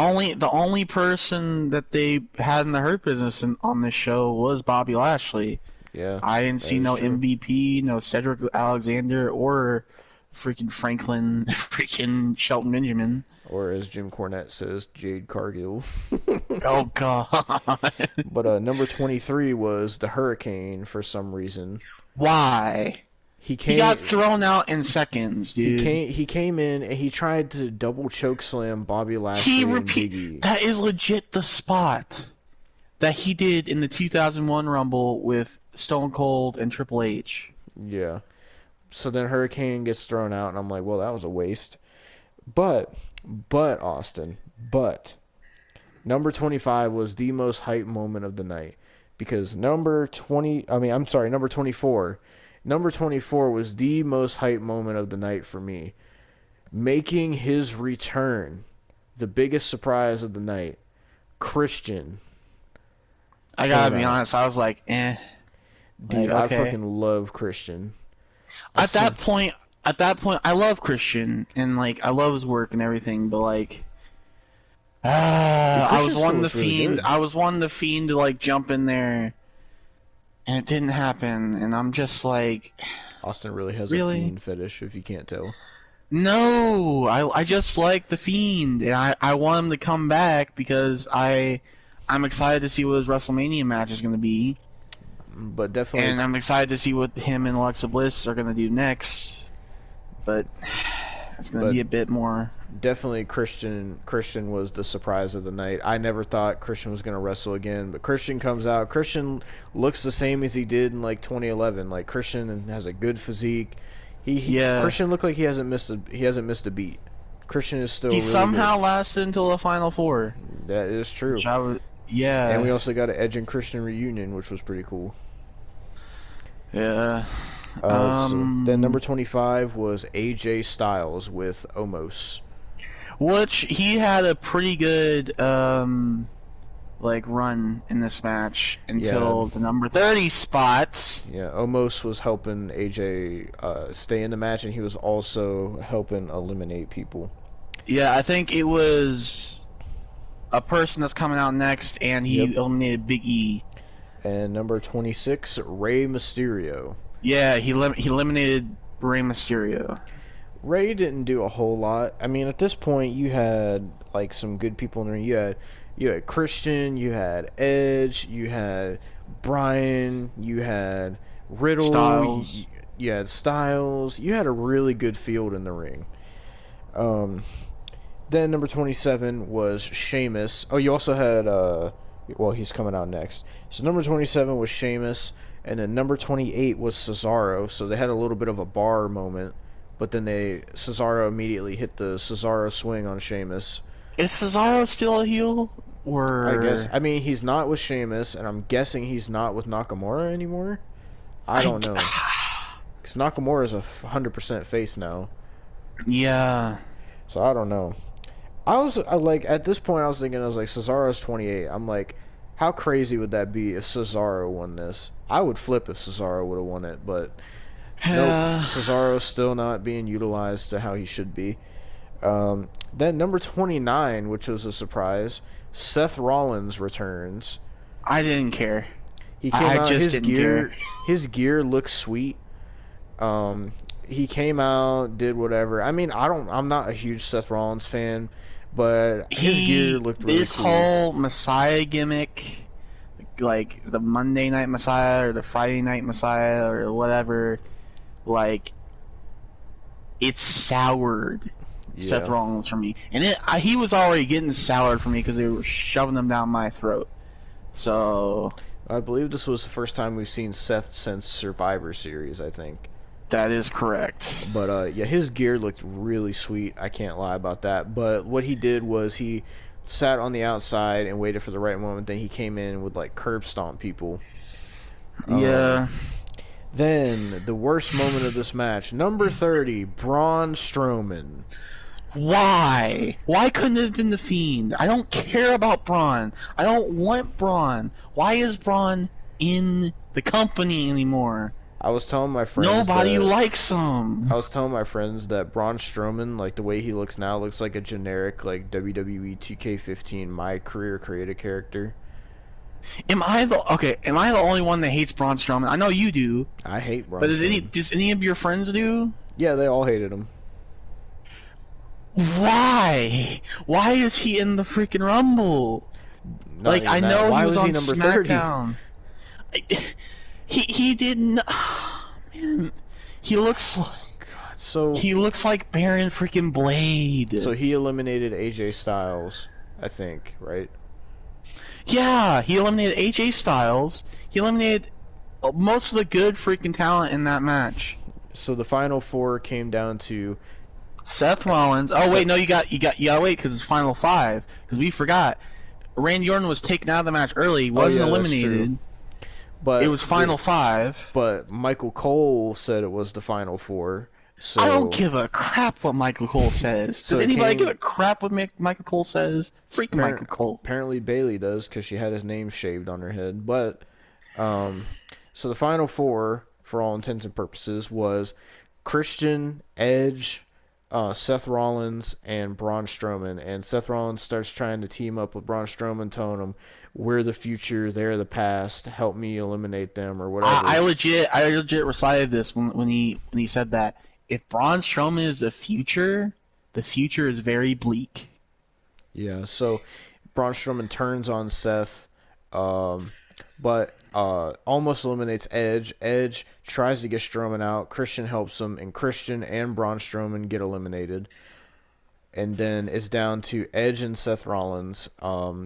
only person that they had in the Hurt Business on this show was Bobby Lashley. Yeah, I didn't see is no true. MVP, no Cedric Alexander, or freaking Franklin, freaking Shelton Benjamin. Or as Jim Cornette says, Jade Cargill. Oh god, But number 23 was the Hurricane for some reason. why? He He got thrown out in seconds, dude. He came in and he tried to double choke slam Bobby Lashley and Big E. That is legit the spot that he did in the 2001 Rumble with Stone Cold and Triple H. Yeah. So then Hurricane gets thrown out and I'm like, well, that was a waste. But Austin, number 25 was the most hype moment of the night because number 24. Number 24 was the most hype moment of the night for me. Making his return, the biggest surprise of the night, Christian. I gotta Came be out. honest, I was like, eh. Dude, Like, okay. I fucking love Christian. At that point, I love Christian and like I love his work and everything, but like, I Christian was still wanting the looks really fiend. good. I was wanting the fiend to like jump in there, and it didn't happen. And I'm just like, Austin really has Really? a fiend fetish, if you can't tell. no, I just like the fiend, and I want him to come back because I'm excited to see what his WrestleMania match is going to be. But definitely, And I'm excited to see what him and Alexa Bliss are going to do next. But it's going to But- be a bit more. definitely Christian was the surprise of the night. I never thought Christian was going to wrestle again, but Christian comes out. Christian looks the same as he did in like 2011. Like Christian has a good physique. Yeah. Christian looked like he hasn't missed a beat. Christian is still He really somehow lasted until the Final Four. good. That is true. Which I was, yeah. And we also got an Edge and Christian reunion, which was pretty cool. Yeah. Then number 25 was AJ Styles with Omos. Which he had a pretty good like run in this match until the number 30 spot. Yeah, Omos was helping AJ stay in the match, and he was also helping eliminate people. Yeah, I think it was a person that's coming out next, and he Yep. eliminated Big E. And number 26, Rey Mysterio. Yeah, he eliminated Rey Mysterio. Rey didn't do a whole lot. I mean, at this point, you had like some good people in there. You had Christian, you had Edge, you had Bryan, you had Riddle, Styles. you had Styles. You had a really good field in the ring. Then number 27 was Sheamus. Oh, you also had well, he's coming out next. So number 27 was Sheamus, and then number 28 was Cesaro. So they had a little bit of a bar moment, but then Cesaro immediately hit the Cesaro swing on Sheamus. Is Cesaro still a heel? I guess. Or I mean, he's not with Sheamus, and I'm guessing he's not with Nakamura anymore. I don't know. Because Nakamura is 100% face now. yeah. So I don't know. Like, at this point, I was thinking, I was like, Cesaro's 28. I'm like, how crazy would that be if Cesaro won this? I would flip if Cesaro would have won it, but nope. Cesaro's still not being utilized to how he should be. Then number 29, which was a surprise, Seth Rollins returns. I didn't care. He came out. Just didn't care. His gear looks sweet. He came out, did whatever. I mean, I'm not a huge Seth Rollins fan, but his gear looked really this cool. whole Messiah gimmick, like the Monday Night Messiah or the Friday Night Messiah or whatever, like it's soured Seth Rollins for me, and he was already getting soured for me because they were shoving them down my throat. So I believe this was the first time we've seen Seth since Survivor Series, I think. that is correct. But yeah, his gear looked really sweet. I can't lie about that. But what he did was he sat on the outside and waited for the right moment. Then he came in and would like curb stomp people. Yeah. Then the worst moment of this match, number 30, Braun Strowman. Why? Why couldn't it have been the Fiend? I don't care about Braun. I don't want Braun. Why is Braun in the company anymore? I was telling my friends Nobody likes him. I was telling my friends that Braun Strowman, like the way he looks now, looks like a generic like WWE 2K15 My Career Created character. Am I the only one that hates Braun Strowman? I know you do. I hate Braun. But Strowman. does any of your friends do? Yeah, they all hated him. Why? Why is he in the freaking Rumble? Not I even know that. Why he was on number 30? SmackDown. He didn't. Man, he looks like. God, so he looks like Baron freaking Blade. So he eliminated AJ Styles, I think, right? Yeah, he eliminated AJ Styles. He eliminated most of the good freaking talent in that match. So the final four came down to Seth Rollins. Oh wait, no, you got wait because it's final five because we forgot. Randy Orton was taken out of the match early. Wasn't eliminated. But it was final five. But Michael Cole said it was the final four. So I don't give a crap what Michael Cole says. Does anybody give a crap what Michael Cole says? Freak Michael Cole. Apparently Bayley does because she had his name shaved on her head. But so the final four, for all intents and purposes, was Christian, Edge, Seth Rollins, and Braun Strowman. And Seth Rollins starts trying to team up with Braun Strowman, telling him, "We're the future, they're the past. Help me eliminate them," or whatever. I legit recited this when he said that. If Braun Strowman is the future is very bleak. Yeah. So Braun Strowman turns on Seth, but almost eliminates Edge. Edge tries to get Strowman out. Christian helps him, and Christian and Braun Strowman get eliminated. And then it's down to Edge and Seth Rollins.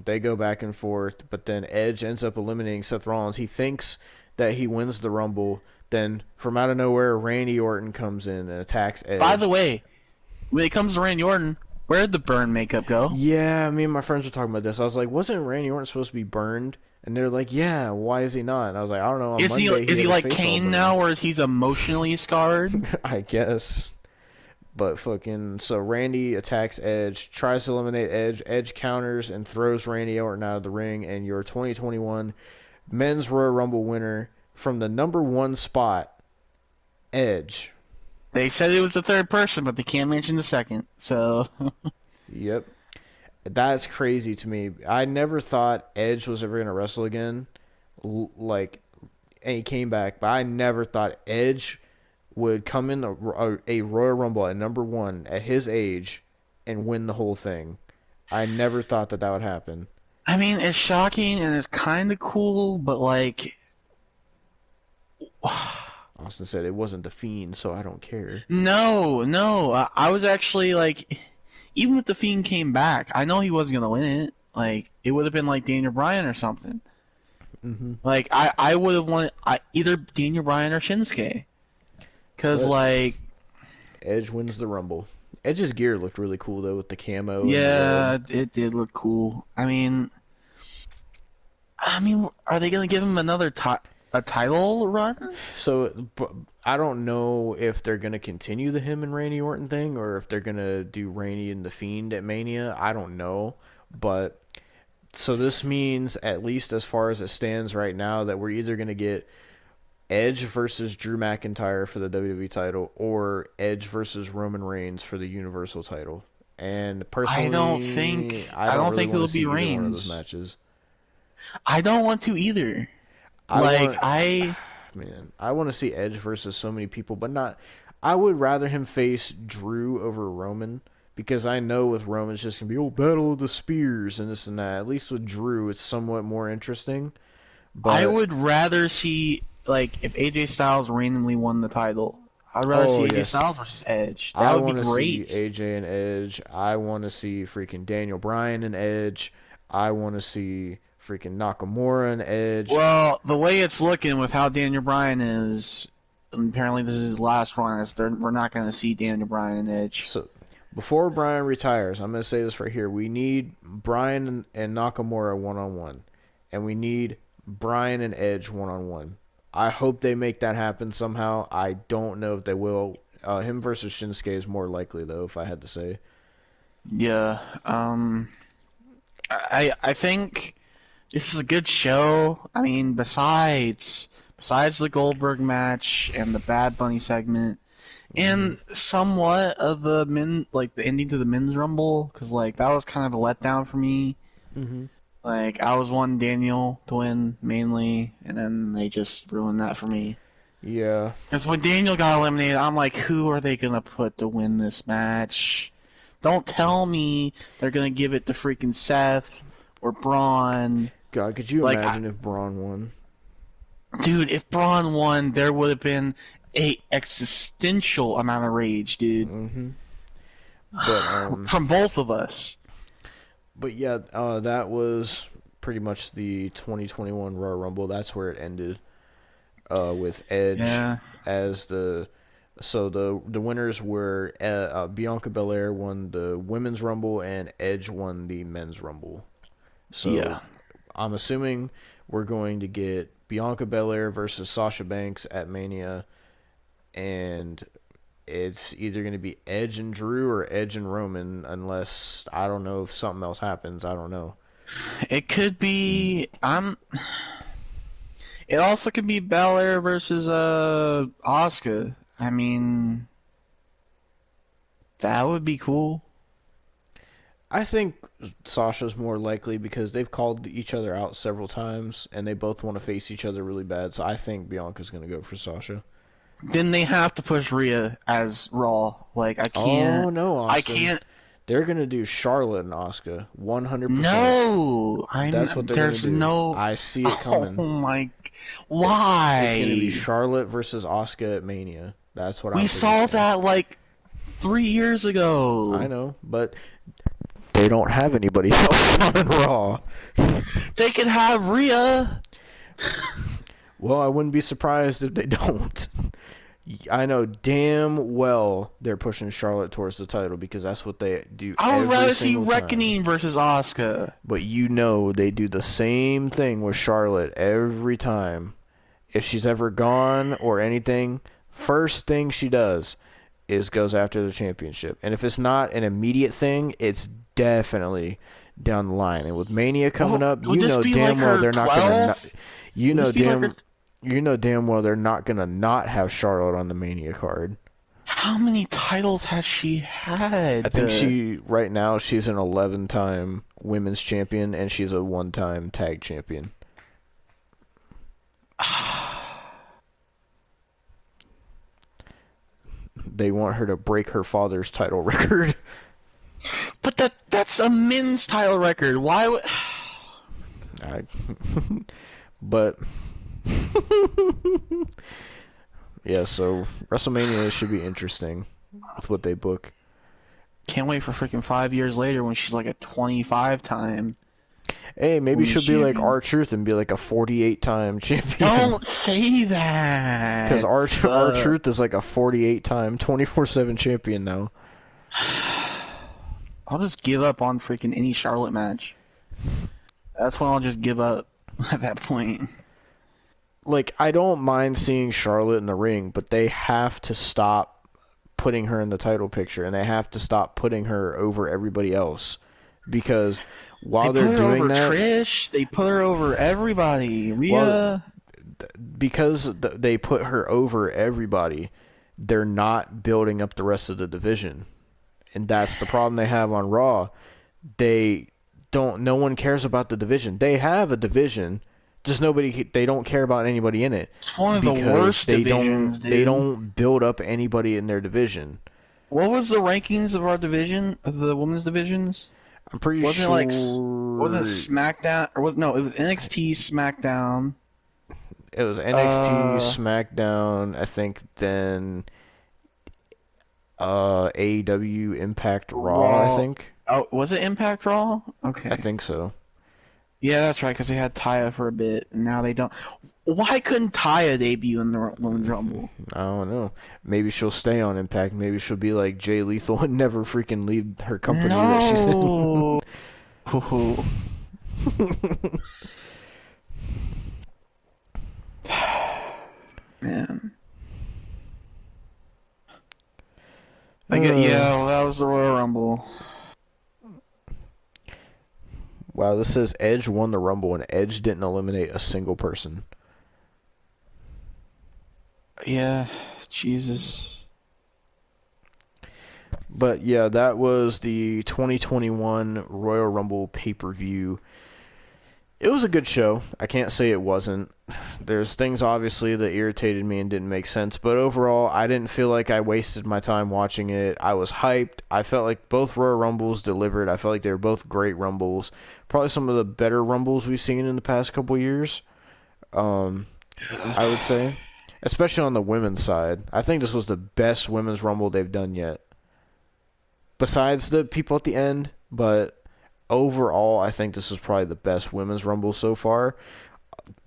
They go back and forth, but then Edge ends up eliminating Seth Rollins. He thinks that he wins the Rumble. Then, from out of nowhere, Randy Orton comes in and attacks Edge. By the way, when it comes to Randy Orton, where'd the burn makeup go? Yeah, me and my friends were talking about this. I was like, wasn't Randy Orton supposed to be burned? And they're like, yeah, why is he not? And I was like, I don't know. Is he like Kane now, where he's emotionally scarred? I guess. But so Randy attacks Edge, tries to eliminate Edge. Edge counters and throws Randy Orton out of the ring. And your 2021 Men's Royal Rumble winner from the number 1 spot, Edge. They said it was the third person, but they can't mention the second. So. Yep. That's crazy to me. I never thought Edge was ever going to wrestle again. And he came back. But I never thought Edge would come in a Royal Rumble at number 1 at his age and win the whole thing. I never thought that would happen. I mean, it's shocking and it's kind of cool, but Austin said it wasn't the Fiend, so I don't care. No. I was actually even if the Fiend came back, I know he wasn't gonna win it. It would have been like Daniel Bryan or something. Mm-hmm. I would have wanted either Daniel Bryan or Shinsuke, because Edge wins the Rumble, Edge's gear looked really cool though with the camo and the Yeah, red. it did look cool. I mean, are they gonna give him another a title run? So I don't know if they're gonna continue the him and Randy Orton thing or if they're gonna do Randy and the Fiend at Mania. I don't know, but so this means at least as far as it stands right now that we're either gonna get Edge versus Drew McIntyre for the WWE title or Edge versus Roman Reigns for the Universal title. And personally, I I don't don't really think want it'll to see be either one of those Reigns. matches. I don't want to either. I Like want, I man, I want to see Edge versus so many people, but not. I would rather him face Drew over Roman because I know with Roman it's just gonna be battle of the spears and this and that. At least with Drew, it's somewhat more interesting. I But would rather see like if AJ Styles randomly won the title. I'd rather oh see AJ yes, Styles versus Edge. That I would be want to see great. AJ and Edge. I want to see freaking Daniel Bryan and Edge. I want to see freaking Nakamura and Edge. Well, the way it's looking with how Daniel Bryan is, and apparently this is his last run. We're not going to see Daniel Bryan and Edge. So before Bryan retires, I'm going to say this right here. We need Bryan and Nakamura one-on-one. And we need Bryan and Edge one-on-one. I hope they make that happen somehow. I don't know if they will. Him versus Shinsuke is more likely, though, if I had to say. Yeah. I think this is a good show. I mean, besides the Goldberg match and the Bad Bunny segment, and somewhat of the the ending to the men's rumble, because like that was kind of a letdown for me. Mm-hmm. Like I was wanting Daniel to win mainly, and then they just ruined that for me. Yeah. Because when Daniel got eliminated, I'm like, who are they gonna put to win this match? Don't tell me they're gonna give it to freaking Seth or Braun. God, could you Like, imagine if Braun won? Dude, if Braun won, there would have been a existential amount of rage, dude, Mm-hmm. But from both of us. But yeah, that was pretty much the 2021 Royal Rumble. That's where it ended. With Edge Yeah. as the winners were Bianca Belair won the Women's Rumble and Edge won the Men's Rumble. So Yeah. I'm assuming we're going to get Bianca Belair versus Sasha Banks at Mania, and it's either going to be Edge and Drew or Edge and Roman, unless I don't know if something else happens. I don't know. It could be. It also could be Belair versus Asuka. I mean, that would be cool. I think Sasha's more likely because they've called each other out several times and they both want to face each other really bad. So I think Bianca's going to go for Sasha. Then they have to push Rhea as Raw. Like I can't. Oh no, Austin. I can't. They're going to do Charlotte and Asuka 100%. No, That's what they're going there's to do. no. I see it coming. Oh my! Why? It's going to be Charlotte versus Asuka at Mania. That's what We I'm saw predicting. that like 3 years ago. I know, but they don't have anybody else on Raw. They could have Rhea. Well, I wouldn't be surprised if they don't. I know damn well they're pushing Charlotte towards the title because that's what they do. I would every rather see single time. Reckoning versus Asuka. But you know they do the same thing with Charlotte every time. If she's ever gone or anything, first thing she does is goes after the championship. And if it's not an immediate thing, it's definitely down the line. And with Mania coming up, would you this know be damn like well her they're not 12? gonna. You Would know this be like damn. her- You know damn well they're not gonna not have Charlotte on the Mania card. How many titles has she had? I think right now she's an 11-time women's champion and she's a 1-time tag champion. They want her to break her father's title record. But that's a men's title record. Why would? But yeah, so WrestleMania should be interesting with what they book. Can't wait for freaking 5 years later when she's like a 25-time. Hey, maybe Women's she'll be like champion. R-Truth and be like a 48-time champion. Don't say that. Because R-Truth is like a 48-time, 24/7 champion now. I'll just give up on freaking any Charlotte match. That's when I'll just give up at that point. Like, I don't mind seeing Charlotte in the ring, but they have to stop putting her in the title picture, and they have to stop putting her over everybody else. Because while They they're put her doing over that, Trish. They put her over everybody. well, Rhea. because they put her over everybody, they're not building up the rest of the division. And that's the problem they have on Raw. No one cares about the division. They have a division, just they don't care about anybody in it. It's one of the Because worst divisions, they dude. don't build up anybody in their division. What was the rankings of our division, of the women's divisions? I'm pretty Wasn't sure. it like wasn't it SmackDown or no? It was NXT, SmackDown. It was NXT, SmackDown, I think. Then AEW, Impact, Raw. I think. Oh, was it Impact Raw? Okay. I think so. Yeah, that's right, because they had Taya for a bit, and now they don't. Why couldn't Taya debut in the Women's Rumble? I don't know. Maybe she'll stay on Impact. Maybe she'll be like Jay Lethal and never freaking leave her company that she's in. No. Man. Yeah, that was the Royal Rumble. Wow, this says Edge won the Rumble and Edge didn't eliminate a single person. Yeah, Jesus. But yeah, that was the 2021 Royal Rumble pay-per-view. It was a good show. I can't say it wasn't. There's things obviously that irritated me and didn't make sense, but overall, I didn't feel like I wasted my time watching it. I was hyped. I felt like both Royal Rumbles delivered. I felt like they were both great Rumbles. Probably some of the better Rumbles we've seen in the past couple years. I would say, especially on the women's side. I think this was the best women's Rumble they've done yet. Besides the people at the end, but overall, I think this is probably the best women's Rumble so far.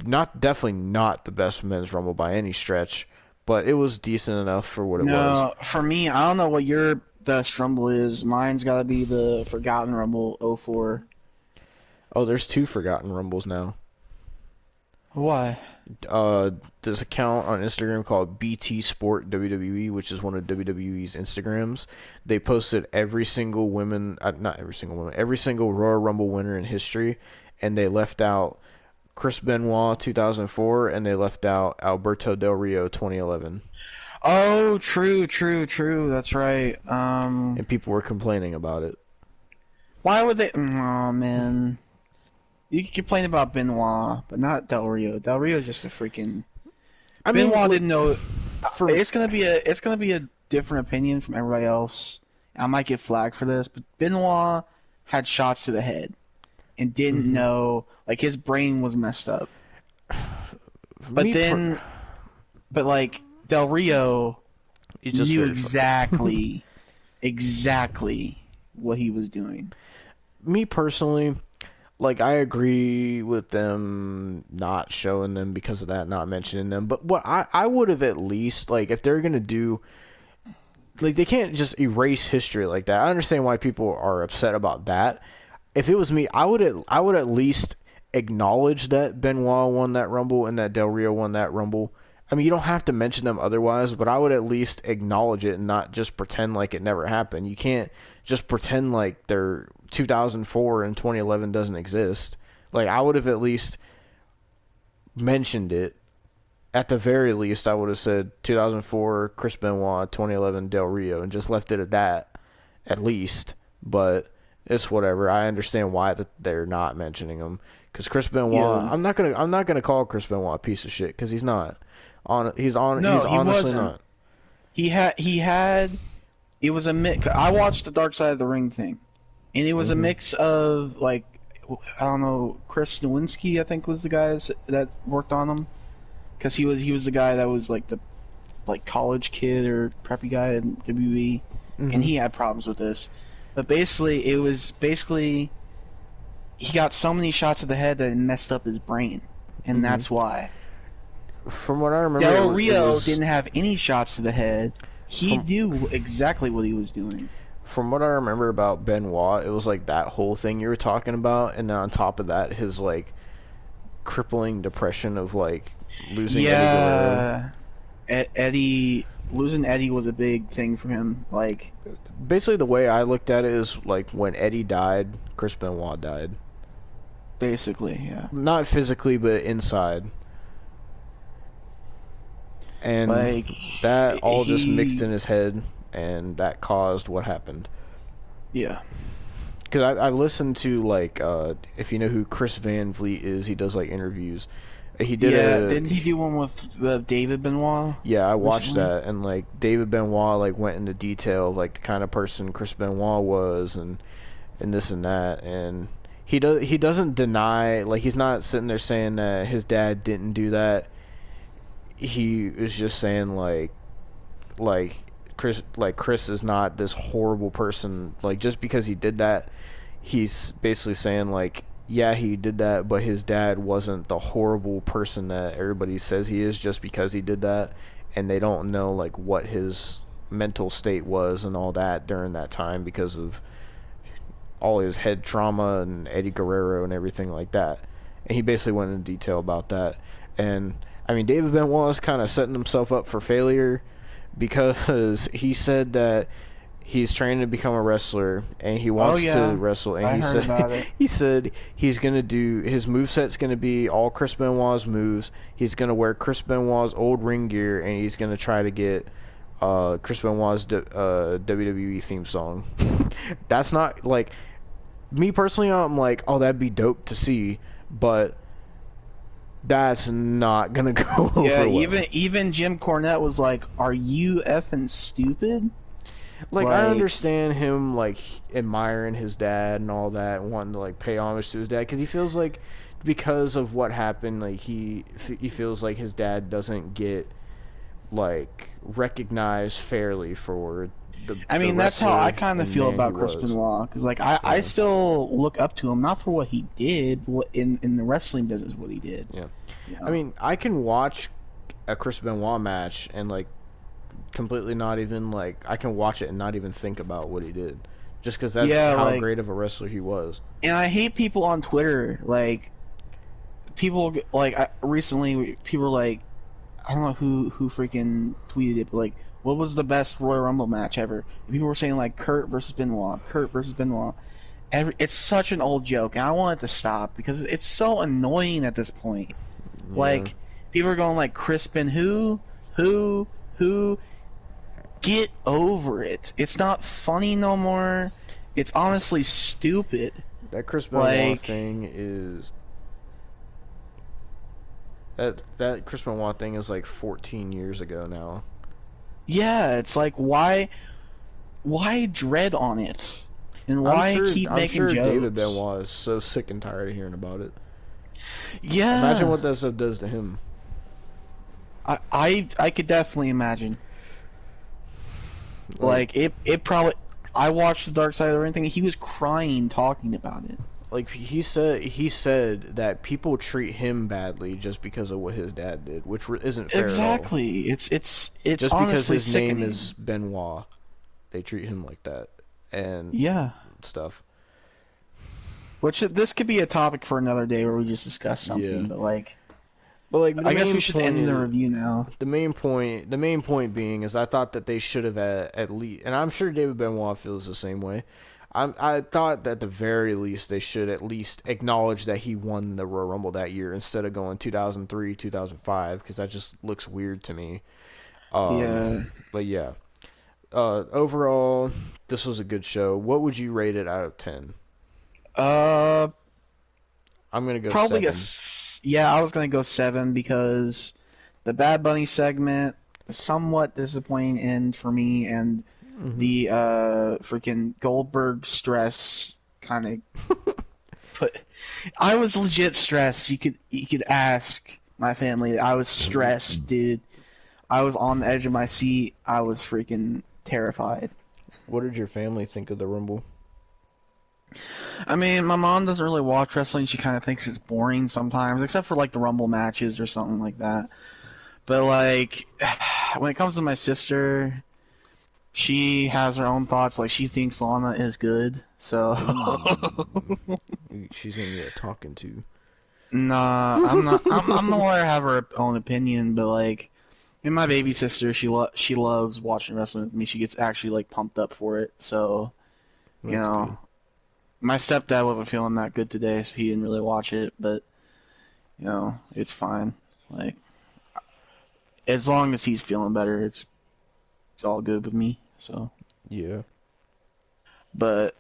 Definitely not the best men's Rumble by any stretch, but it was decent enough for what it was. No, for me, I don't know what your best Rumble is. Mine's got to be the Forgotten Rumble 04. Oh, there's 2 Forgotten Rumbles now. Why? There's an account on Instagram called BT Sport WWE, which is one of WWE's Instagrams. They posted every single every single Royal Rumble winner in history, and they left out Chris Benoit 2004, and they left out Alberto Del Rio 2011. Oh, true. That's right. And people were complaining about it. Why would they? Oh man, you can complain about Benoit, but not Del Rio. Del Rio is just a freaking. Benoit didn't know. It's gonna be a different opinion from everybody else. I might get flagged for this, but Benoit had shots to the head and didn't know, like his brain was messed up. But like Del Rio knew exactly what he was doing. Me personally, like, I agree with them not showing them because of that, not mentioning them. But what I would have at least, like, if they're going to do, like, they can't just erase history like that. I understand why people are upset about that. If it was me, I would at least acknowledge that Benoit won that Rumble and that Del Rio won that Rumble. I mean, you don't have to mention them otherwise, but I would at least acknowledge it and not just pretend like it never happened. You can't just pretend like their 2004 and 2011 doesn't exist. Like, I would have at least mentioned it. At the very least, I would have said 2004 Chris Benoit, 2011 Del Rio, and just left it at that, at least. But it's whatever. I understand why that they're not mentioning him, because Chris Benoit. Yeah. I'm not gonna call Chris Benoit a piece of shit, because he's not. He's honestly not. He had. It was a mix. I watched the Dark Side of the Ring thing, and it was a mix of, like, I don't know, Chris Nowinski, I think, was the guy that worked on him, because he was the guy that was like the college kid or preppy guy in WWE, and he had problems with this. But basically, he got so many shots to the head that it messed up his brain, and that's why. From what I remember, Del Rio didn't have any shots to the head. He knew exactly what he was doing. From what I remember about Benoit, it was like that whole thing you were talking about, and then on top of that, his like crippling depression of like losing Eddie Guerrero. Yeah, Eddie losing Eddie was a big thing for him. Like, Basically, the way I looked at it is like when Eddie died, Chris Benoit died. basically, yeah. Not physically, but inside. And Like that all just mixed in he, his head, and that caused what happened. yeah, Because I listened to, like, if you know who Chris Van Vliet is, he does, like, interviews. He did yeah. a... Didn't he do one with David Benoit Yeah, I watched recently? that, and, like, David Benoit, like, went into detail of, like, the kind of person Chris Benoit was, and this and that, and he doesn't deny, like, he's not sitting there saying that his dad didn't do that. He is just saying, like Chris is not this horrible person. Like, just because he did that, he's basically saying, like, yeah, he did that, but his dad wasn't the horrible person that everybody says he is just because he did that, and they don't know, like, what his mental state was and all that during that time because of all his head trauma and Eddie Guerrero and everything like that. And he basically went into detail about that. And I mean, David Benoit was kind of setting himself up for failure because he said that he's training to become a wrestler and he Oh wants to yeah, wrestle. And I he heard said about it. he said he's gonna do his moveset's gonna be all Chris Benoit's moves. He's gonna wear Chris Benoit's old ring gear and he's gonna try to get Chris Benoit's WWE theme song. That's not like me personally. I'm like, oh, that'd be dope to see, but that's not gonna go Yeah, over well. even Jim Cornette was like, "Are you effing stupid?" Like, I Like, understand him, like, admiring his dad and all that, wanting to, like, pay homage to his dad, because he feels like, because of what happened, like, he feels like his dad doesn't get, like, recognized fairly for I the mean, that's how I wrestler kind of and feel man he about Chris was. Benoit, because like I Yeah, still look up to him, not for what he did, but in the wrestling business, what he did. yeah. You I know? mean, I can watch a Chris Benoit match and, like, completely not even, like, I can watch it and not even think about what he did. Just because that's Yeah, how like, great of a wrestler he was. and I hate people on Twitter, like people like recently people were like, I don't know who freaking tweeted it, but like, what was the best Royal Rumble match ever? And people were saying like Kurt versus Benoit, Kurt versus Benoit. It's such an old joke, and I want it to stop because it's so annoying at this point. Yeah. Like, people are going like Crispin, who, who. Get over it. It's not funny no more. It's honestly stupid. That Chris Benoit Like, thing is that Chris Benoit thing is like 14 years ago now. yeah, it's like why dread on it, and why keep I'm making sure David jokes? Benoit is so sick and tired of hearing about it. Imagine Yeah, what that stuff does to him. I could definitely imagine. Like Like it probably. I watched the Dark Side of the Ring thing. He was crying talking about it. like he said that people treat him badly just because of what his dad did, which isn't fair at all. Exactly. It's Just because honestly his name sickening. is Benoit, they treat him like that and Yeah. stuff. Which this could be a topic for another day where we just discuss something. Yeah. But like, But like, the I guess main we should point end the is- review now. The main point being is I thought that they should have at least, and I'm sure David Benoit feels the same way. I thought that at the very least they should at least acknowledge that he won the Royal Rumble that year instead of going 2003, 2005, because that just looks weird to me. Yeah. But yeah, overall, this was a good show. What would you rate it out of 10? Uh, I'm gonna go probably 7. yeah. I was gonna go 7 because the Bad Bunny segment, somewhat disappointing end for me, and the freaking Goldberg stress kind of put. I was legit stressed. You could ask my family. I was stressed, dude. I was on the edge of my seat. I was freaking terrified. What did your family think of the Rumble? I mean, my mom doesn't really watch wrestling. She kind of thinks it's boring sometimes, except for like the Rumble matches or something like that. But like, when it comes to my sister, She has her own thoughts. Like she thinks Lana is good. So She's gonna get a talking to. nah, I'm not. I'm gonna let her have her own opinion. But like, and my baby sister, she loves watching wrestling with me. She gets actually like pumped up for it. So you That's good. know, my stepdad wasn't feeling that good today, so he didn't really watch it. But you know, it's fine. Like as long as he's feeling better, it's all good with me. So, Yeah. but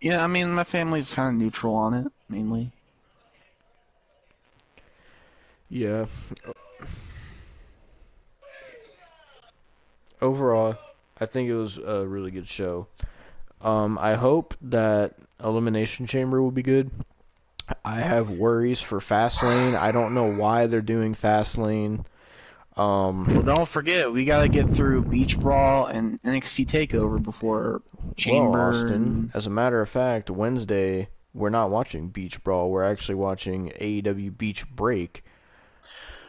yeah, I mean, my family's kind of neutral on it mainly. Yeah. Overall, I think it was a really good show. I hope that Elimination Chamber will be good. I have worries for Fastlane. I don't know why they're doing Fastlane. Well, don't forget, we gotta get through Beach Brawl and NXT Takeover before Well, Chamber. Austin, as a matter of fact, Wednesday we're not watching Beach Brawl. We're actually watching AEW Beach Break.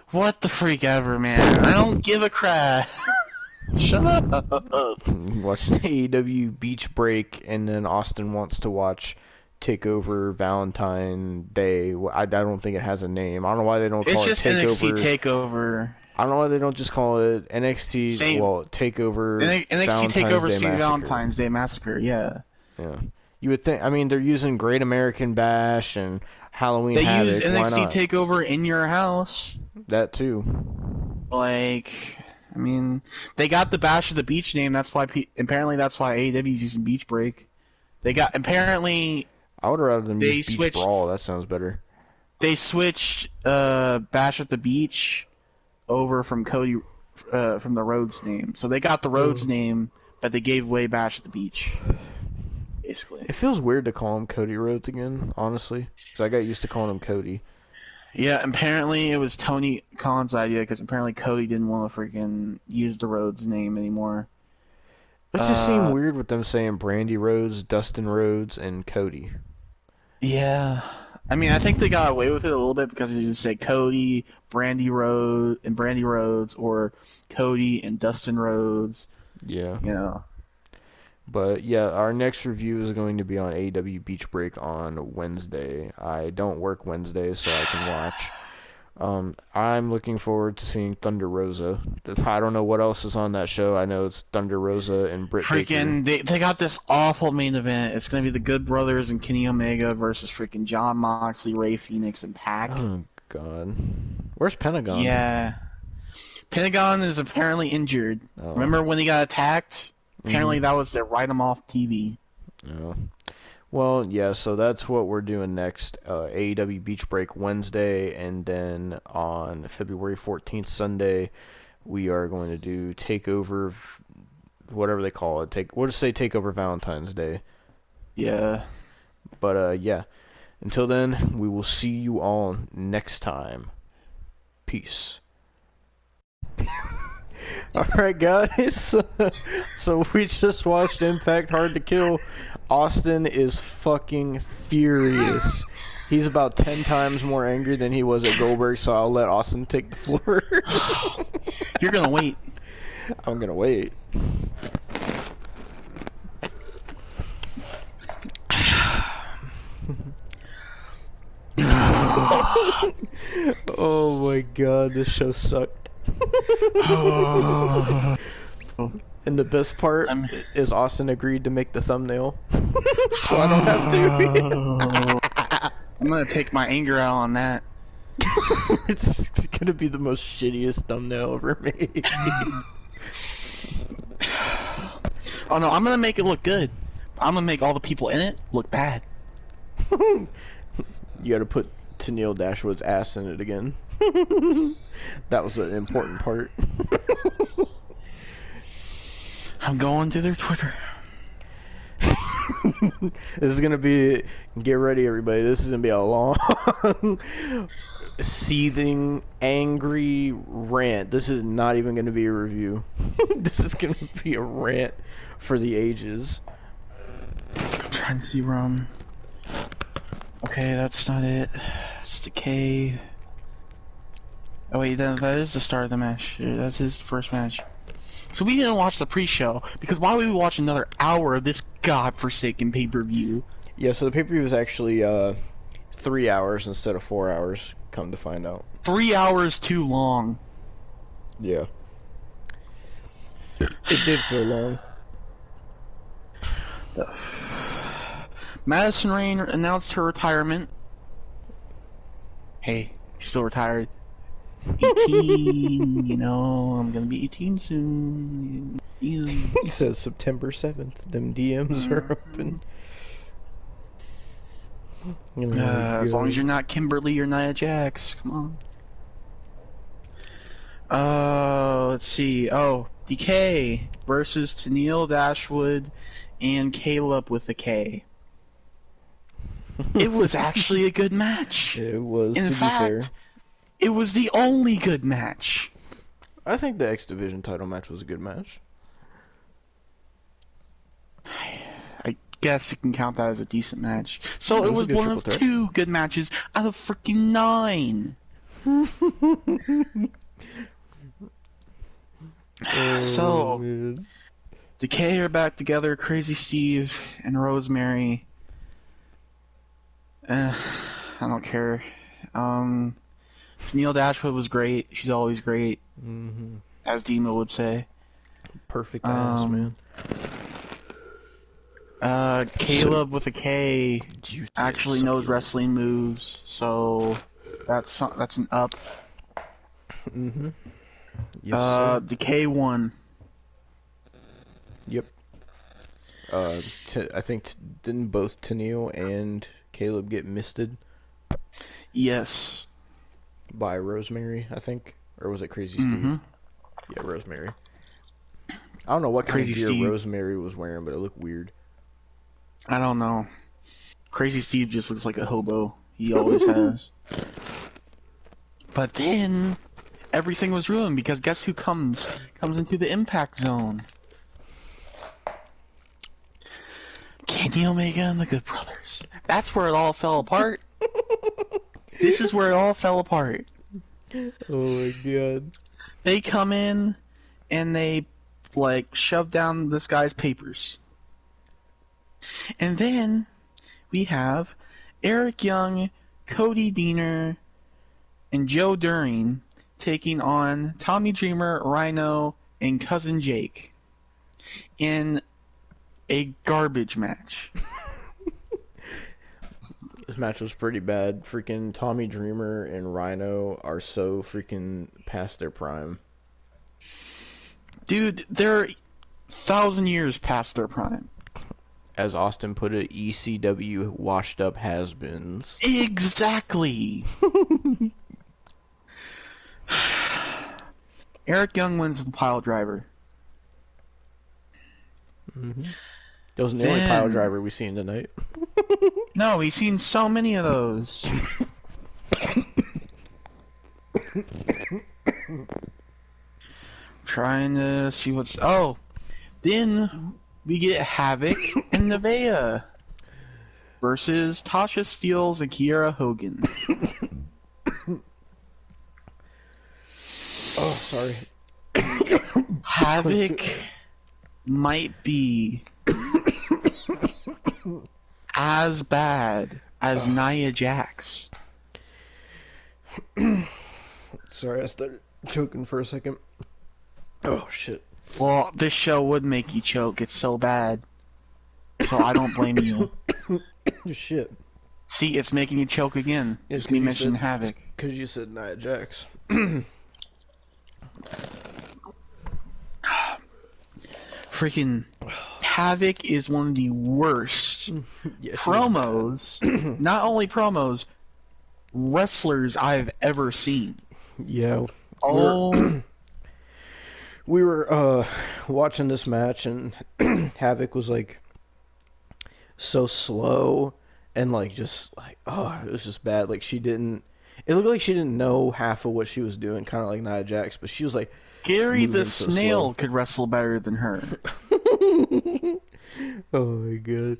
What the freak ever, man! I don't give a crap. Shut up. Watching AEW Beach Break, and then Austin wants to watch Takeover Valentine Day. I don't think it has a name. I don't know why they don't It's call it just Takeover. NXT Takeover. I don't know why they don't just call it NXT. Same. Well, Takeover NXT Valentine's Takeover Day St. Massacre. Valentine's Day Massacre. Yeah. Yeah, you would think. I mean, they're using Great American Bash and Halloween They Havoc. use Why NXT not? Takeover in your house. That too. Like, I mean, they got the Bash of the Beach name. That's why apparently that's why AEW is using Beach Break. They got apparently I would rather them they use Beach switched. Brawl. That sounds better. They switched Bash at the Beach over from Cody from the Rhodes name. So they got the Rhodes name, but they gave away Bash at the Beach. Basically. It feels weird to call him Cody Rhodes again, honestly, because I got used to calling him Cody. Yeah, apparently it was Tony Khan's idea because apparently Cody didn't want to freaking use the Rhodes name anymore. It just seemed weird with them saying Brandy Rhodes, Dustin Rhodes, and Cody. Yeah. I mean, I think they got away with it a little bit because they just say Cody, Brandy Rhodes, or Cody and Dustin Rhodes. Yeah. You know. But yeah, our next review is going to be on AEW Beach Break on Wednesday. I don't work Wednesdays, so I can watch. I'm looking forward to seeing Thunder Rosa. I don't know what else is on that show. I know it's Thunder Rosa and Britt Freaking, Baker. they got this awful main event. It's going to be the Good Brothers and Kenny Omega versus freaking John Moxley, Ray Phoenix, and Pac. Oh, God. Where's Pentagon? Yeah. Pentagon is apparently injured. Oh. Remember when he got attacked? Apparently that was to write him off TV. Oh. Well, yeah, so that's what we're doing next. AEW Beach Break Wednesday, and then on February 14th, Sunday, we are going to do Takeover, whatever they call it. We'll just say Takeover Valentine's Day. Yeah. But, yeah, until then, we will see you all next time. Peace. Alright, guys. So we just watched Impact Hard to Kill. Austin is fucking furious. He's about 10 times more angry than he was at Goldberg, so I'll let Austin take the floor. You're going to wait. I'm gonna wait. Oh my god, this show sucked. And the best part is Austin agreed to make the thumbnail. So I don't have to. I'm going to take my anger out on that. It's gonna be the most shittiest thumbnail ever made. Oh no, I'm going to make it look good. I'm going to make all the people in it look bad. You gotta put Tennille Dashwood's ass in it again. That was an important part. I'm going to their Twitter. This is gonna be, get ready everybody, this is gonna be a long seething angry rant. This is not even gonna be a review. This is gonna be a rant for the ages. I'm trying to see Rome. Okay, that's not it. It's Decay. Oh wait, that is the start of the match. That is the first match. So we didn't watch the pre-show because why would we watch another hour of this godforsaken pay-per-view? Yeah, so the pay-per-view was actually 3 hours instead of 4 hours, come to find out. 3 hours too long. Yeah. It did feel long. Madison Rain announced her retirement. Hey, still retired. 18, you know, I'm gonna be 18 soon. He says September 7th. Them DMs are open. As long as you're not Kimberly or Nia Jax, come on. Let's see. Oh, DK versus Tennille Dashwood and Caleb with a K. It was actually a good match. It was, In to fact, be fair. it was the only good match. I think the X Division title match was a good match. I guess you can count that as a decent match. So it was a was good one triple of threat. 2 good matches out of freaking 9. So, man. Decay are back together, Crazy Steve and Rosemary. I don't care. Neil Dashwood was great. She's always great, as Dima would say. Perfect ass, man. Caleb with a K Juicy actually and knows succulent. wrestling moves, so that's an up. Yes, sir. Decay won. Yep. I think didn't both Tennille and Caleb get misted Yes. by Rosemary, I think? Or was it Crazy Steve? Yeah, Rosemary. I don't know what kind Crazy of gear Steve. Rosemary was wearing, but it looked weird. I don't know. Crazy Steve just looks like a hobo. He always has. But then everything was ruined because guess who comes into the impact zone? Kenny Omega and the Good Brothers. That's where it all fell apart. This is where it all fell apart. Oh my god. They come in and they like shove down this guy's papers. And then we have Eric Young, Cody Deaner, and Joe During taking on Tommy Dreamer, Rhino, and Cousin Jake in a garbage match. This match was pretty bad. Freaking Tommy Dreamer and Rhino are so freaking past their prime. Dude, they're 1,000 years past their prime. As Austin put it, ECW washed up has-beens. Exactly. Eric Young wins the pile driver. That wasn't the only pile driver we seen tonight. No, we've seen so many of those. Trying to see what's... Oh! Then we get Havoc and Nevaeh versus Tasha Steelz and Kiera Hogan. Oh, sorry. Havoc might be as bad as Nia Jax. Sorry, I started choking for a second. Oh, shit. Well, this show would make you choke. It's so bad. So I don't blame you. Shit. See, it's making you choke again. It's It's me mentioning Havoc. Because you said Nia Jax. Freaking Havoc is one of the worst Yeah, she was promos, not only promos, wrestlers I've ever seen. bad. Yeah. Oh, We were watching this match, and Havoc was like so slow and like just like, oh, it was just bad. Like she didn't. It looked like she didn't know half of what she was doing, kind of like Nia Jax, but she was like, Gary the moving so Snail slow. could wrestle better than her. oh my god.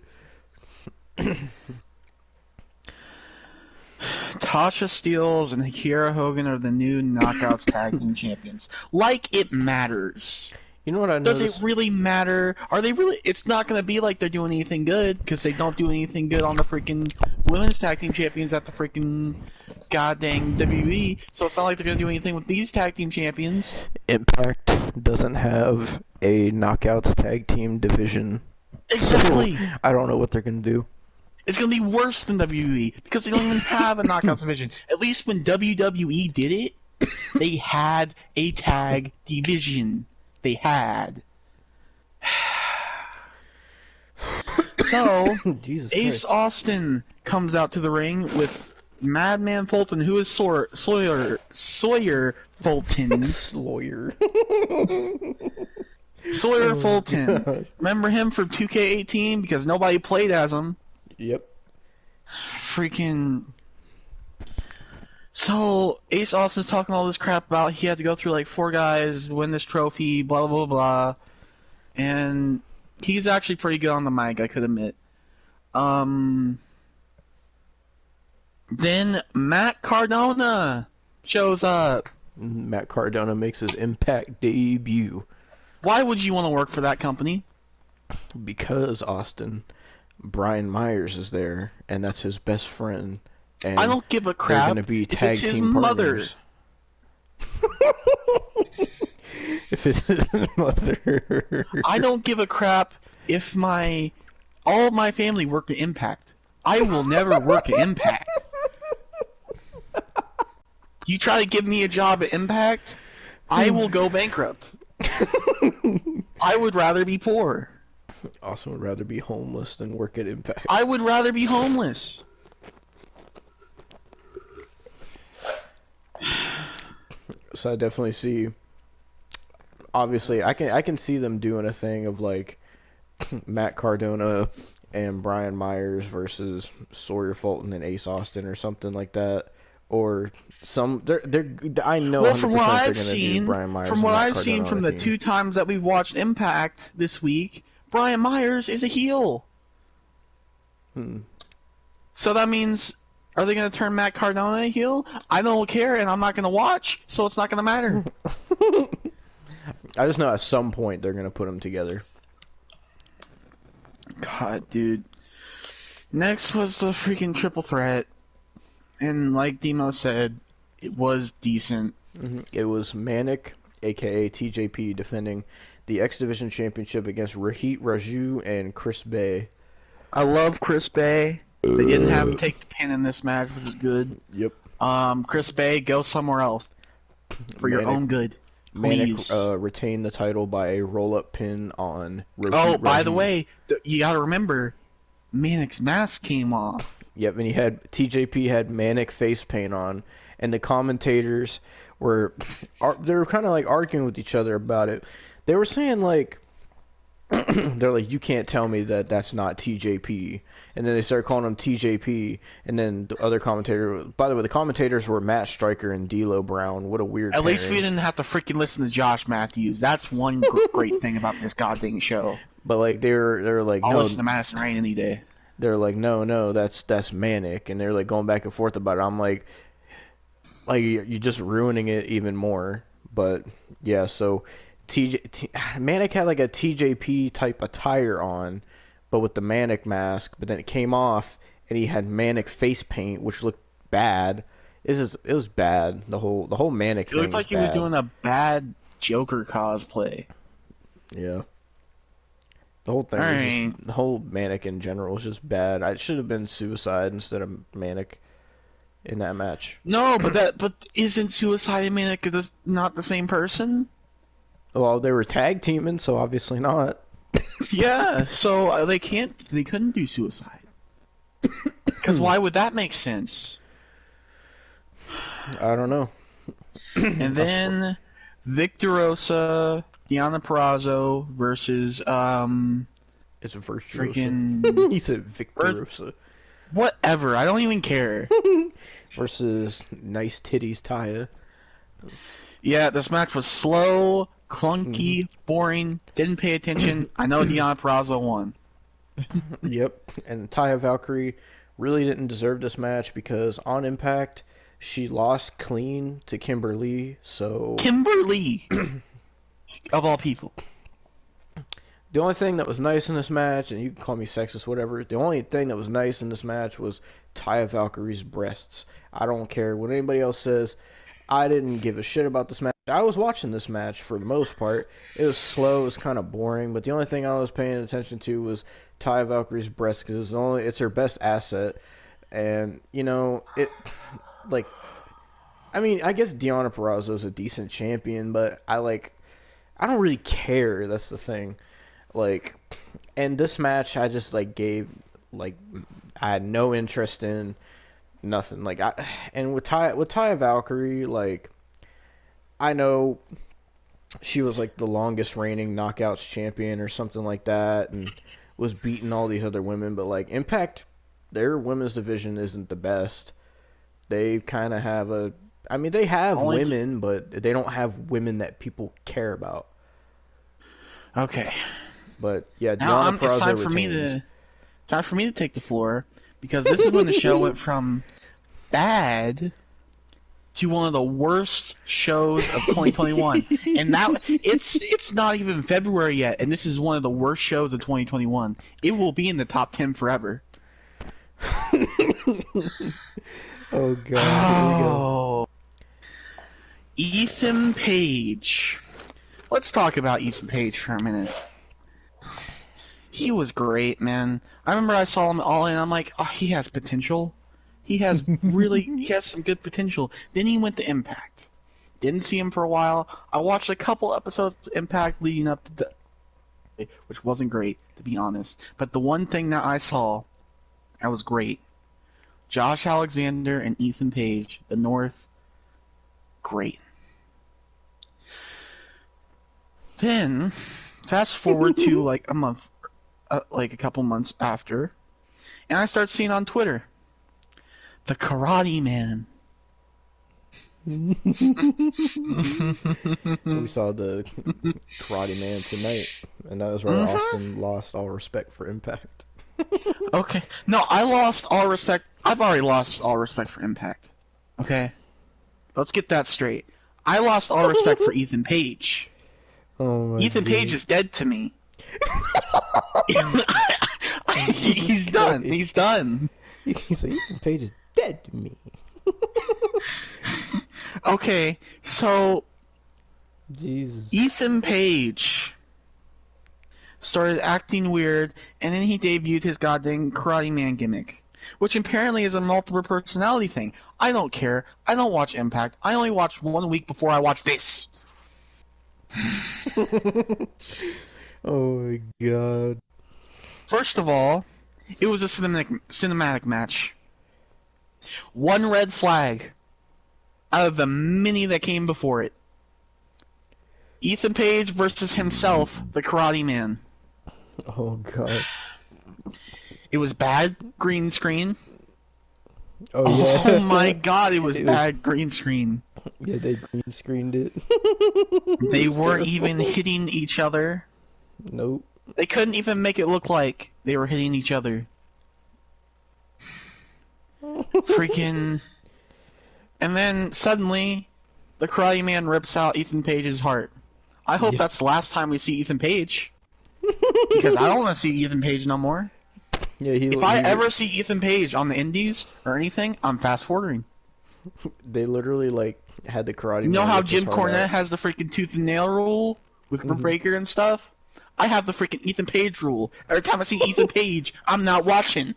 Tasha Steelz and Kiera Hogan are the new Knockouts Tag Team Champions. Like it matters. You know what I Does it noticed? really matter? Are they really? It's not going to be like they're doing anything good because they don't do anything good on the freaking women's tag team champions at the freaking goddamn WWE. So it's not like they're going to do anything with these tag team champions. Impact doesn't have a knockouts tag team division. Exactly. So I don't know what they're gonna do. It's going to be worse than WWE because they don't even have a knockouts division. At least when WWE did it, they had a tag division. They had. So, Jesus Ace Christ. Austin comes out to the ring with Madman Fulton, who is Sawyer Fulton. Sawyer. Sawyer Oh, Fulton. gosh. Remember him from 2K18 because nobody played as him. Yep. Freaking. So, Ace Austin's talking all this crap about he had to go through like 4 guys, win this trophy, blah, blah, blah. And he's actually pretty good on the mic, I could admit. Then Matt Cardona shows up. Matt Cardona makes his Impact debut Why would you want to work for that company? because Austin, Brian Myers is there, and that's his best friend. And I don't give a they're crap. gonna be if tag it's his team mother. partners. If it's his mother. I don't give a crap if all of my family work at Impact. I will never work at Impact. You try to give me a job at Impact, I will go bankrupt. I would rather be poor. Austin would rather be homeless than work at Impact. I would rather be homeless. So I definitely see. Obviously, I can see them doing a thing of like Matt Cardona and Brian Myers versus Sawyer Fulton and Ace Austin or something like that, or some. They're I know. Well, 100% from what they're I've gonna do seen, Brian Myers from and what Matt I've seen Cardona from on the a team. 2 times that we've watched Impact this week, Brian Myers is a heel. So that means, are they going to turn Matt Cardona a heel? I don't care, and I'm not going to watch, so it's not going to matter. I just know at some point they're gonna put them together. God, dude. Next was the freaking triple threat, and like Demo said, it was decent. It was Manic, aka TJP, defending the X Division Championship against Rahit Raju and Chris Bay. I love Chris Bay. They didn't have him take the pin in this match, which is good. Yep. Chris Bay, go somewhere else for your Manic- own good. Manic Please. retained the title by a roll-up pin on Rahit Oh, by the Raju. way, you gotta remember, Manic's mask came off. Yep, and TJP had Manic face paint on, and the commentators they were kind of like arguing with each other about it. They were saying like, they're like, you can't tell me that that's not TJP. And then they started calling him TJP. And then the other commentator, by the way, the commentators were Matt Stryker and D'Lo Brown. What a weird At least we pairing. didn't have to freaking listen to Josh Matthews. That's one great thing about this goddamn show. But like they were like, I'll no, listen to Madison Rain any day. they're like, no, that's Manic. And they're like going back and forth about it. I'm like you're just ruining it even more. But yeah, so Manic had like a TJP type attire on, but with the Manic mask. But then it came off, and he had Manic face paint, which looked bad. It was bad. The whole Manic It thing looked like he was was bad. doing a bad Joker cosplay. Yeah. The whole thing was Alright. just, the whole Manic in general was just bad. It should have been Suicide instead of Manic in that match. No, but isn't Suicide and Manic not the same person? Well, they were tag teaming, so obviously not. Yeah, so they couldn't do Suicide. Because why would that make sense? I don't know. And then Victorosa, Deonna Purrazzo versus It's Virtuoso. freaking He said Victorosa. whatever. I don't even care. Versus Nice Titties Taya. Yeah, this match was slow, clunky, boring. Didn't pay attention. I know Deonna Purrazzo won. Yep. And Taya Valkyrie really didn't deserve this match because on Impact she lost clean to Kimberly. So Kimberly, Of all people. The only thing that was nice in this match, and you can call me sexist, whatever, the only thing that was nice in this match was Taya Valkyrie's breasts. I don't care what anybody else says. I didn't give a shit about this match. I was watching this match for the most part. It was slow, it was kind of boring, but the only thing I was paying attention to was Taya Valkyrie's breasts because it's her best asset. And, you know, I guess Deonna Purrazzo is a decent champion, but I don't really care. That's the thing. And this match, I just I had no interest in nothing. And with Taya Valkyrie, I know she was the longest reigning Knockouts champion or something like that, and was beating all these other women. But Impact, their women's division isn't the best. They kind of have they have women, but they don't have women that people care about. Okay. But yeah, now Deonna Purrazzo it's time for me to take the floor, because this is when the show went from bad to one of the worst shows of 2021. And now it's not even February yet, and this is one of the worst shows of 2021. It will be in the top 10 forever. Oh god. Oh. Ethan Page. Let's talk about Ethan Page for a minute. He was great, man. I remember I saw him all in. I'm like, oh, he has potential. He has some good potential. Then he went to Impact. Didn't see him for a while. I watched a couple episodes of Impact leading up to which wasn't great, to be honest. But the one thing that I saw that was great, Josh Alexander and Ethan Page, the North, great. Then, fast forward to a couple months after, and I start seeing on Twitter, the Karate Man. We saw the Karate Man tonight, and that was where Austin lost all respect for Impact. Okay. No, I lost all respect. I've already lost all respect for Impact. Okay? Let's get that straight. I lost all respect for Ethan Page. Oh Ethan Page is dead to me. He's done. He's done. He's like, Ethan Page is dead to me. Okay, so Jesus. Ethan Page started acting weird, and then he debuted his goddamn Karate Man gimmick, which apparently is a multiple personality thing. I don't care. I don't watch Impact. I only watch 1 week before I watch this. Oh my god. First of all, it was a cinematic match. One red flag out of the many that came before it. Ethan Page versus himself, the Karate Man. Oh god. It was bad green screen. Oh yeah. Oh my god, it was bad green screen. Yeah, they green screened it. They weren't even hitting each other. Nope. They couldn't even make it look like they were hitting each other. Freaking... And then, suddenly, the Karate Man rips out Ethan Page's heart. I hope that's the last time we see Ethan Page. Because I don't want to see Ethan Page no more. Yeah, if I ever see Ethan Page on the indies or anything, I'm fast-forwarding. They literally, had the Karate Man. You know how Jim rip his heart Cornette out. has the freaking tooth and nail rule with Breaker and stuff? I have the freaking Ethan Page rule. Every time I see Ethan Page, I'm not watching.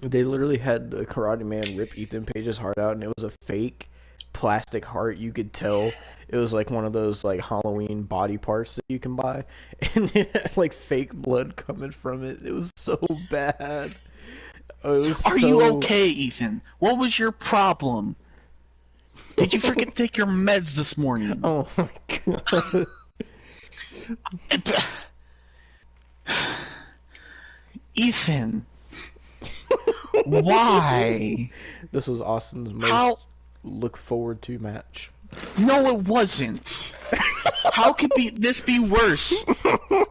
They literally had the Karate Man rip Ethan Page's heart out, and it was a fake plastic heart. You could tell it was one of those Halloween body parts that you can buy, and it had fake blood coming from it. It was so bad. Are you okay, Ethan? What was your problem? Did you forget to take your meds this morning? Oh my god. Ethan. Why? This was Austin's most look forward to match. No, it wasn't. How could this be worse?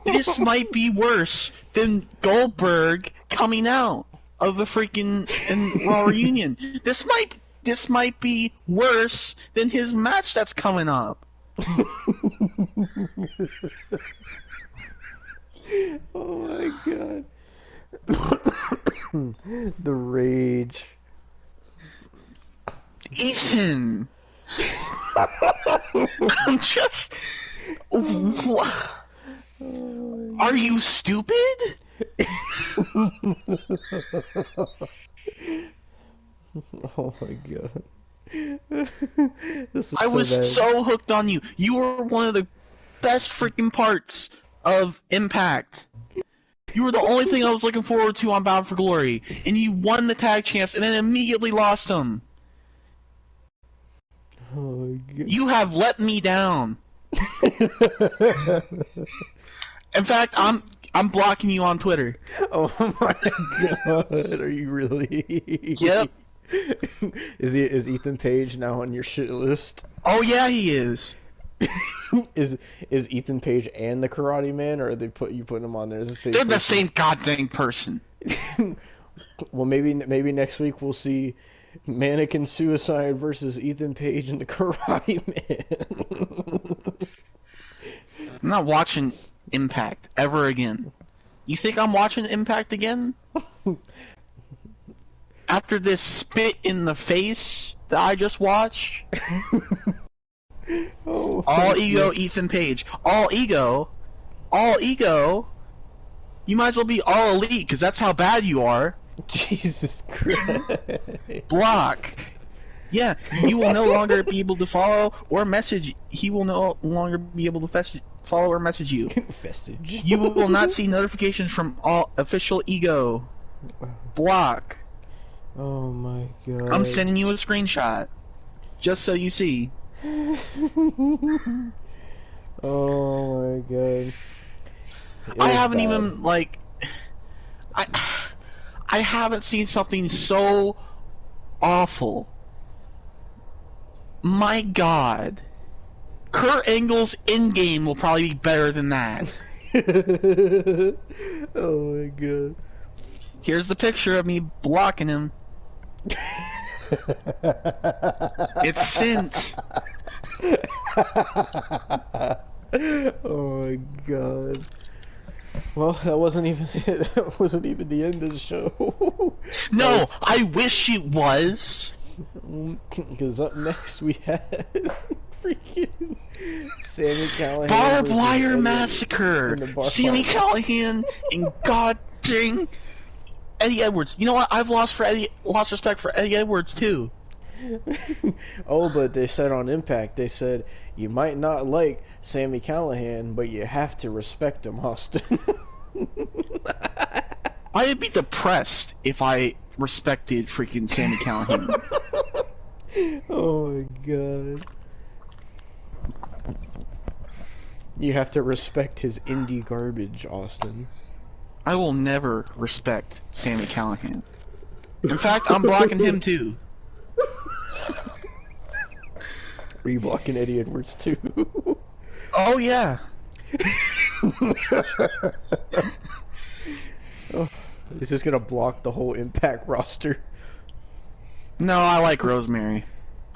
This might be worse than Goldberg coming out of the freaking Raw reunion. This might be worse than his match that's coming up. Oh my god. The rage. Ethan! I'm just... Are you stupid? Oh my god. This is I so was bad. so hooked on you. You were one of the best freaking parts of Impact. You were the only thing I was looking forward to on Bound for Glory. And you won the tag champs and then immediately lost them. Oh my god. You have let me down. In fact, I'm blocking you on Twitter. Oh my god. Are you really? Yep. Is Ethan Page now on your shit list? Oh yeah, he is. Is Ethan Page and the Karate Man, or are they putting him on there as the same They're the person? same goddamn person. Well, maybe next week we'll see Mannequin Suicide versus Ethan Page and the Karate Man. I'm not watching Impact ever again. You think I'm watching Impact again? After this spit in the face that I just watched? Oh, All ego, Ethan Page. All ego. You might as well be all elite, because that's how bad you are. Jesus Christ. Block. Yeah, you will no longer be able to follow or message. He will no longer be able to follow or message you. Message. You will not see notifications from all official ego. Block. Oh my god. I'm sending you a screenshot. Just so you see. Oh my god. I haven't even, like... I haven't seen something so awful. My god. Kurt Angle's in-game will probably be better than that. Oh my god. Here's the picture of me blocking him. It's sent. Oh my god. Well, that wasn't even the end of the show. No, I wish it was. Because up next we had freaking Sami Callihan. Barbed versus Wire Eddie Massacre. in the Barbed Sami Wire Callihan and god dang Eddie Edwards. You know what? I've lost respect for Eddie Edwards too. Oh, but they said on Impact, they said you might not like Sami Callihan, but you have to respect him, Austin. I'd be depressed if I respected freaking Sami Callihan. Oh my god. You have to respect his indie garbage, Austin. I will never respect Sami Callihan. In fact, I'm blocking him too. Are you blocking Eddie Edwards too? Oh yeah. Oh, he's just gonna block the whole Impact roster. No, I like Rosemary.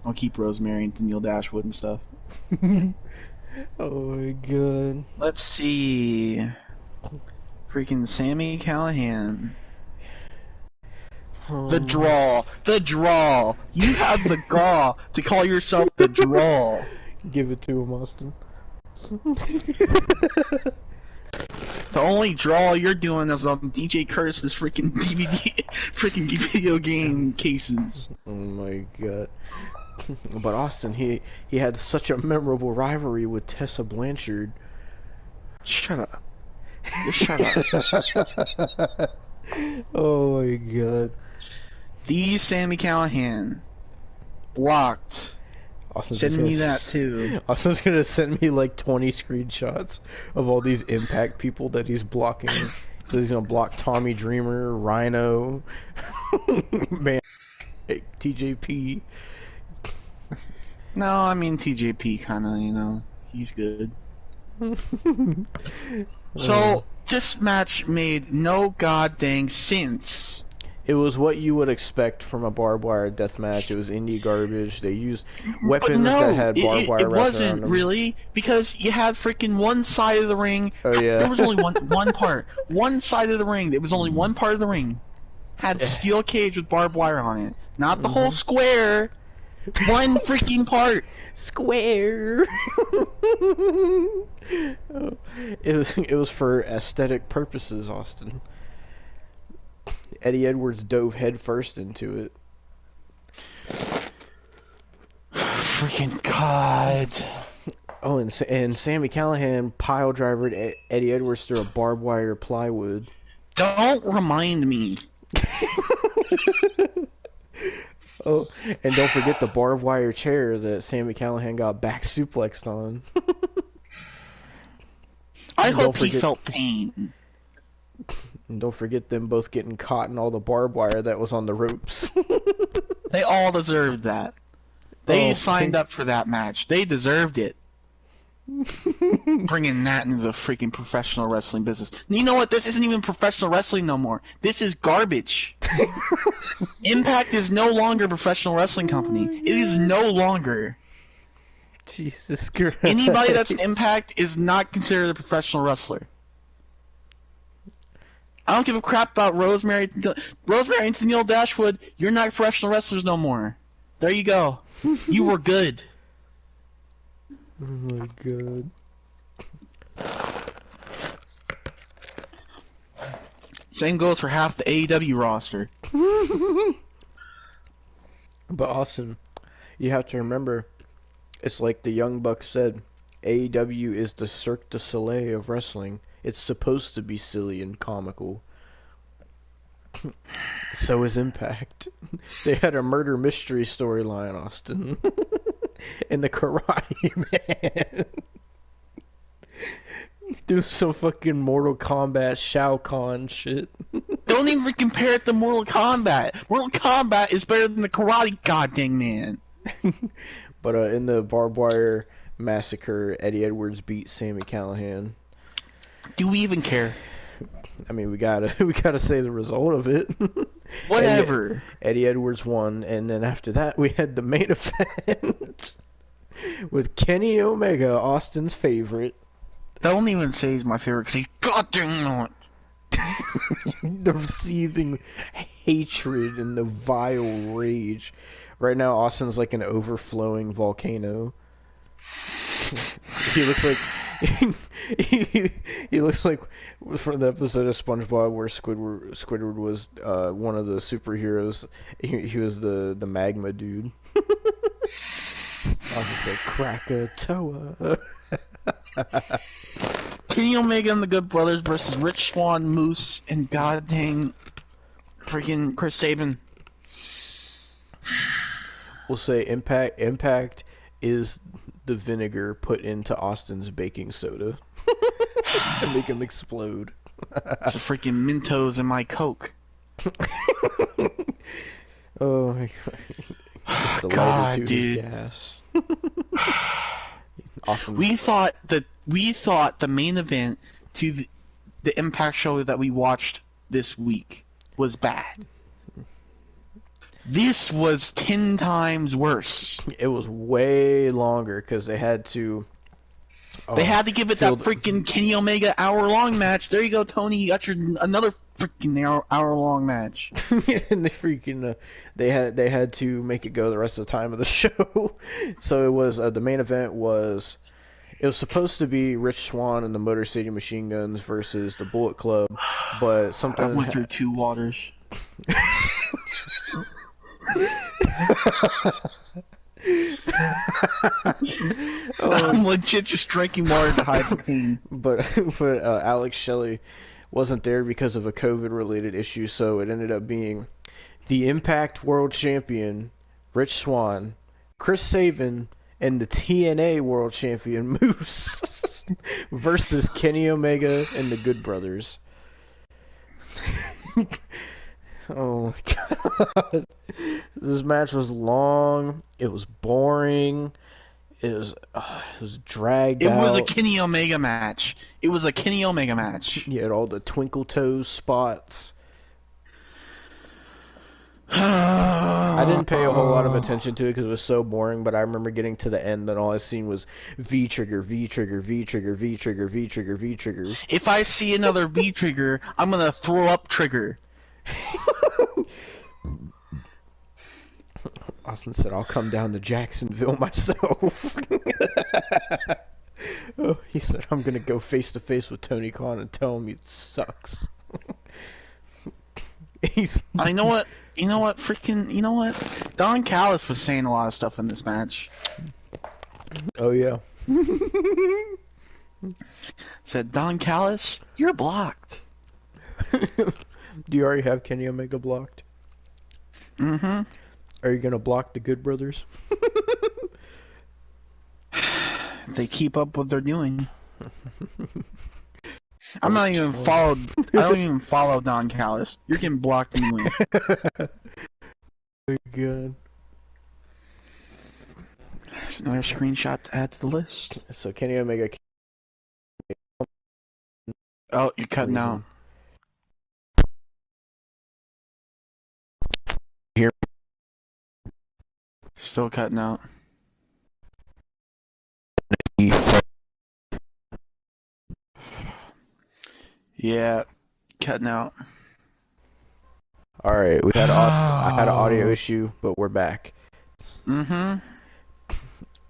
I'll keep Rosemary and Neil Dashwood and stuff. Oh my god. Let's see. Freaking Sami Callihan. The draw. The draw. You have the gall to call yourself the draw. Give it to him, Austin. The only draw you're doing is on DJ Curtis's freaking DVD, freaking video game cases. Oh my god. But Austin, he had such a memorable rivalry with Tessa Blanchard. Shut up. Just shut up. Oh my god. The Sami Callihan. Blocked. Austin's Send just me gonna that too. Austin's gonna send me like 20 screenshots of all these Impact people that he's blocking. So he's gonna block Tommy Dreamer, Rhino, man, TJP. No, I mean TJP kinda, you know, he's good. So, this match made no god dang sense. It was what you would expect from a barbed wire death match. It was indie garbage. They used But weapons no, that had barbed wire it wrapped around wasn't them. really, because you had freaking one side of the ring. Oh, yeah. There was only one part. One side of the ring. There was only one part of the ring. Had steel cage with barbed wire on it. Not the whole square. One freaking part. Square. Oh, it was for aesthetic purposes, Austin. Eddie Edwards dove headfirst into it. Freaking God. Oh, and Sammy Callahan pile drivered Eddie Edwards through a barbed wire plywood. Don't remind me. Oh, and don't forget the barbed wire chair that Sammy Callahan got back suplexed on. I hope he felt pain. And don't forget them both getting caught in all the barbed wire that was on the ropes. They all deserved that. They signed up for that match. They deserved it. Bringing that into the freaking professional wrestling business. And you know what? This isn't even professional wrestling no more. This is garbage. Impact is no longer a professional wrestling company. It is no longer. Jesus Christ. Anybody that's an Impact is not considered a professional wrestler. I don't give a crap about Rosemary and Tennille Dashwood. You're not professional wrestlers no more. There you go. You were good. Oh my God. Same goes for half the AEW roster. But Austin, you have to remember, it's like the Young Bucks said, AEW is the Cirque du Soleil of wrestling. It's supposed to be silly and comical. So is Impact. They had a murder mystery storyline, Austin. And the Karate Man. Do some fucking Mortal Kombat Shao Kahn shit. Don't even compare it to Mortal Kombat. Mortal Kombat is better than the Karate Goddamn Man. But in the barbed wire massacre, Eddie Edwards beat Sammy Callahan. Do we even care? I mean, we gotta say the result of it. Whatever. Eddie Edwards won, and then after that, we had the main event with Kenny Omega, Austin's favorite. Don't even say he's my favorite, because he's goddamn not. The seething hatred and the vile rage. Right now, Austin's like an overflowing volcano. He looks like he looks like from the episode of SpongeBob where Squidward was one of the superheroes. He was the magma dude. I was just like Krakatoa. Kenny Omega and the Good Brothers versus Rich Swann, Moose, and goddamn freaking Chris Sabin. We'll say Impact is the vinegar put into Austin's baking soda and make him explode. It's the freaking Mentos in my Coke. Oh my God. God, to dude. his gas. Awesome. We thought the main event to the Impact show that we watched this week was bad. This was 10 times worse. It was way longer because they had to. They had to give it that freaking Kenny Omega hour-long match. There you go, Tony. You got your another freaking hour-long match. And they had to make it go the rest of the time of the show. So it was the main event was. It was supposed to be Rich Swann and the Motor City Machine Guns versus the Bullet Club, but something I went through two waters. I'm legit just drinking water to hide the pain. But Alex Shelley wasn't there because of a COVID-related issue, so it ended up being the Impact World Champion, Rich Swann, Chris Sabin, and the TNA World Champion, Moose, versus Kenny Omega and the Good Brothers. Oh my God. This match was long. It was boring. It was dragged out. It was a Kenny Omega match. It was a Kenny Omega match. You had all the twinkle toes spots. I didn't pay a whole lot of attention to it because it was so boring, but I remember getting to the end and all I seen was V trigger, V trigger, V trigger, V trigger, V trigger, V trigger. If I see another V trigger, I'm gonna throw up trigger. Austin said, I'll come down to Jacksonville myself. Oh, he said, I'm going to go face to face with Tony Khan and tell him it sucks. You know what? You know what? Don Callis was saying a lot of stuff in this match. Oh, yeah. Said, Don Callis, you're blocked. Do you already have Kenny Omega blocked? Mm-hmm. Are you going to block the Good Brothers? They keep up what they're doing. I'm not even followed. I don't even follow Don Callis. You're getting blocked anyway. Oh, God. There's another screenshot to add to the list. So Kenny Omega. Oh, you're cutting out. Here. Still cutting out. Yeah, cutting out. All right, we had I had an audio issue, but we're back. Mm-hmm.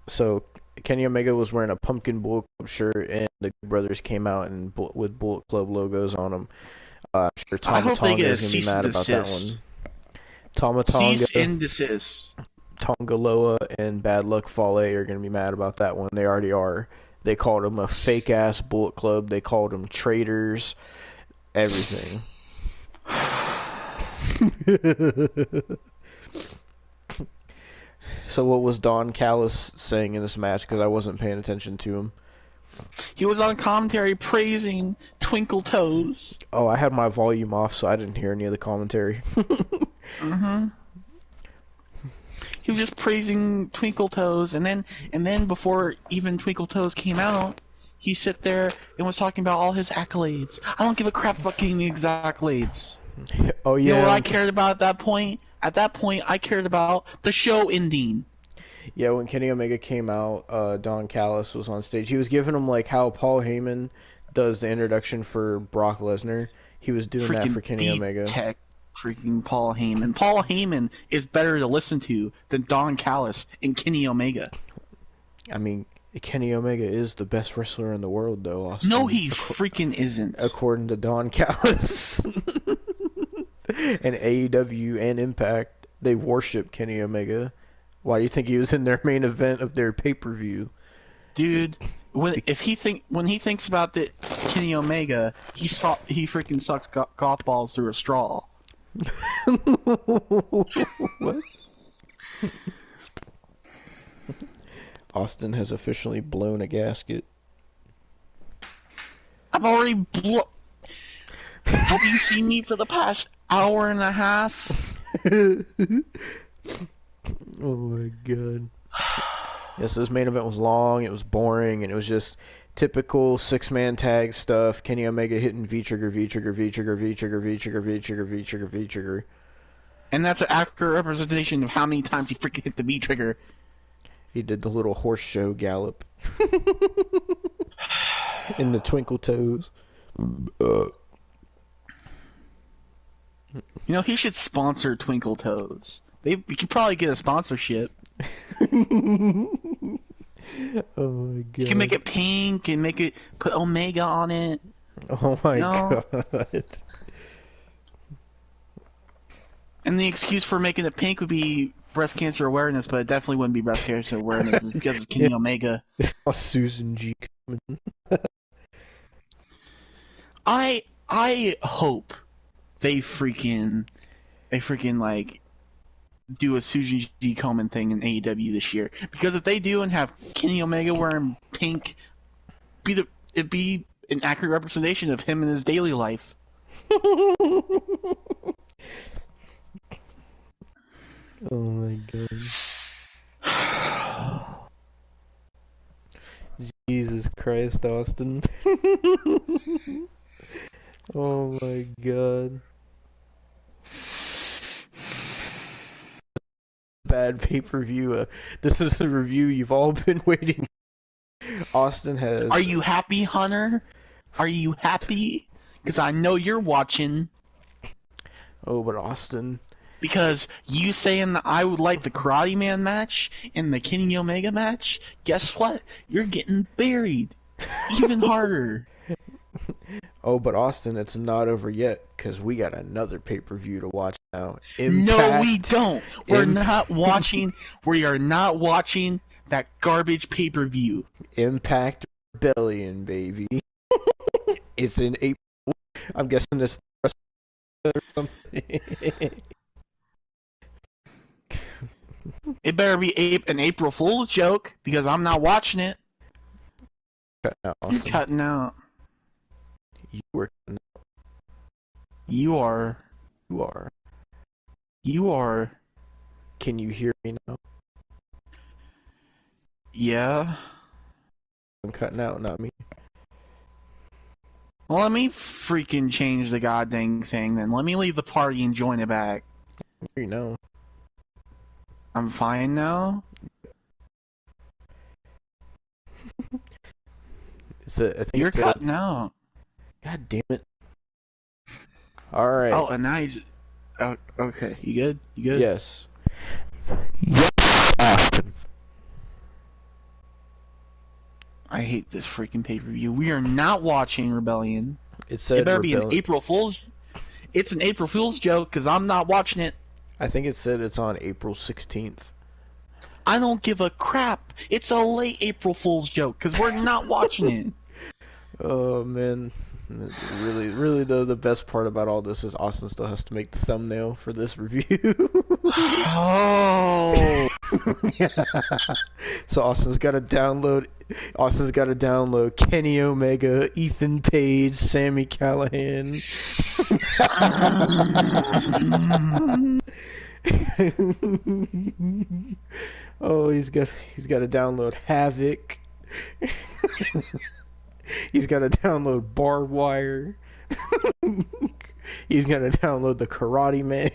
So Kenny Omega was wearing a pumpkin Bullet Club shirt, and the Good Brothers came out and with Bullet Club logos on them. I'm sure Tama Tonga is gonna be mad about that one. Tama Tonga, Cease and desist. Tonga Loa, and Bad Luck Fale are gonna be mad about that one. They already are. They called them a fake ass Bullet Club. They called them traitors. Everything. So what was Don Callis saying in this match? Because I wasn't paying attention to him. He was on commentary praising Twinkle Toes. Oh, I had my volume off, so I didn't hear any of the commentary. Mm-hmm. He was just praising Twinkle Toes, and then before even Twinkle Toes came out, he sat there and was talking about all his accolades. I don't give a crap about getting these accolades. Oh yeah. You know what I cared about at that point? At that point, I cared about the show ending. Yeah, when Kenny Omega came out, Don Callis was on stage. He was giving him like how Paul Heyman does the introduction for Brock Lesnar. He was doing that for Kenny Omega. Tech, freaking Paul Heyman. Paul Heyman is better to listen to than Don Callis and Kenny Omega. I mean, Kenny Omega is the best wrestler in the world, though, Austin. No, he freaking isn't. According to Don Callis. And AEW and Impact, they worship Kenny Omega. Why do you think he was in their main event of their pay-per-view? Dude, when he thinks about the Kenny Omega, he freaking sucks golf balls through a straw. What? Austin has officially blown a gasket. I've already Have you seen me for the past hour and a half? Oh my god. Yes, this main event was long, it was boring, and it was just typical six-man tag stuff. Kenny Omega hitting V-trigger, V-trigger, V-trigger, V-trigger, V-trigger, V-trigger, V-trigger, V-trigger. And that's an accurate representation of how many times he freaking hit the V-trigger. He did the little horse show gallop. In the twinkle toes. You know, he should sponsor Twinkle Toes. You could probably get a sponsorship. Oh my god. You can make it pink and put Omega on it. Oh my god. And the excuse for making it pink would be breast cancer awareness, but it definitely wouldn't be breast cancer awareness because it's Kenny Omega. It's all Susan G. I hope they freaking like do a Susan G. Komen thing in AEW this year, because if they do and have Kenny Omega wearing pink, it'd be an accurate representation of him in his daily life. Oh my god. Jesus Christ, Austin. Oh my god. bad pay-per-view. This is the review you've all been waiting for. Austin has... Are you happy, Hunter? Are you happy? Because I know you're watching. Oh, but Austin... Because you saying that I would like the Karate Man match and the Kenny Omega match, guess what? You're getting buried. Even harder. Oh, but Austin, it's not over yet, because we got another pay-per-view to watch now. No, we don't. We're Imp- not watching. We are not watching that garbage pay-per-view. Impact Rebellion, baby. It's in April. I'm guessing this or something. It better be an April Fool's joke, because I'm not watching it. No, You're cutting out. you were cutting out. You are. You are. You are. Can you hear me now? Yeah. I'm cutting out, not me. Well, let me freaking change the goddamn thing then. Let me leave the party and join it back. You know. I'm fine now? I think You're it's cutting out. God damn it. Alright. Oh, and now you just... Oh, okay. You good? You good? Yes. I hate this freaking pay-per-view. We are not watching Rebellion. It said It better be an Rebellion. April Fool's... It's an April Fool's joke, because I'm not watching it. I think it said it's on April 16th. I don't give a crap. It's a late April Fool's joke, because we're not watching it. Oh, man. Really, though, the best part about all this is Austin still has to make the thumbnail for this review. Oh. So Austin's got to download Kenny Omega, Ethan Page, Sammy Callahan. Oh, he's got to download Havoc. He's got to download Barbed Wire. He's gonna download the Karate Man.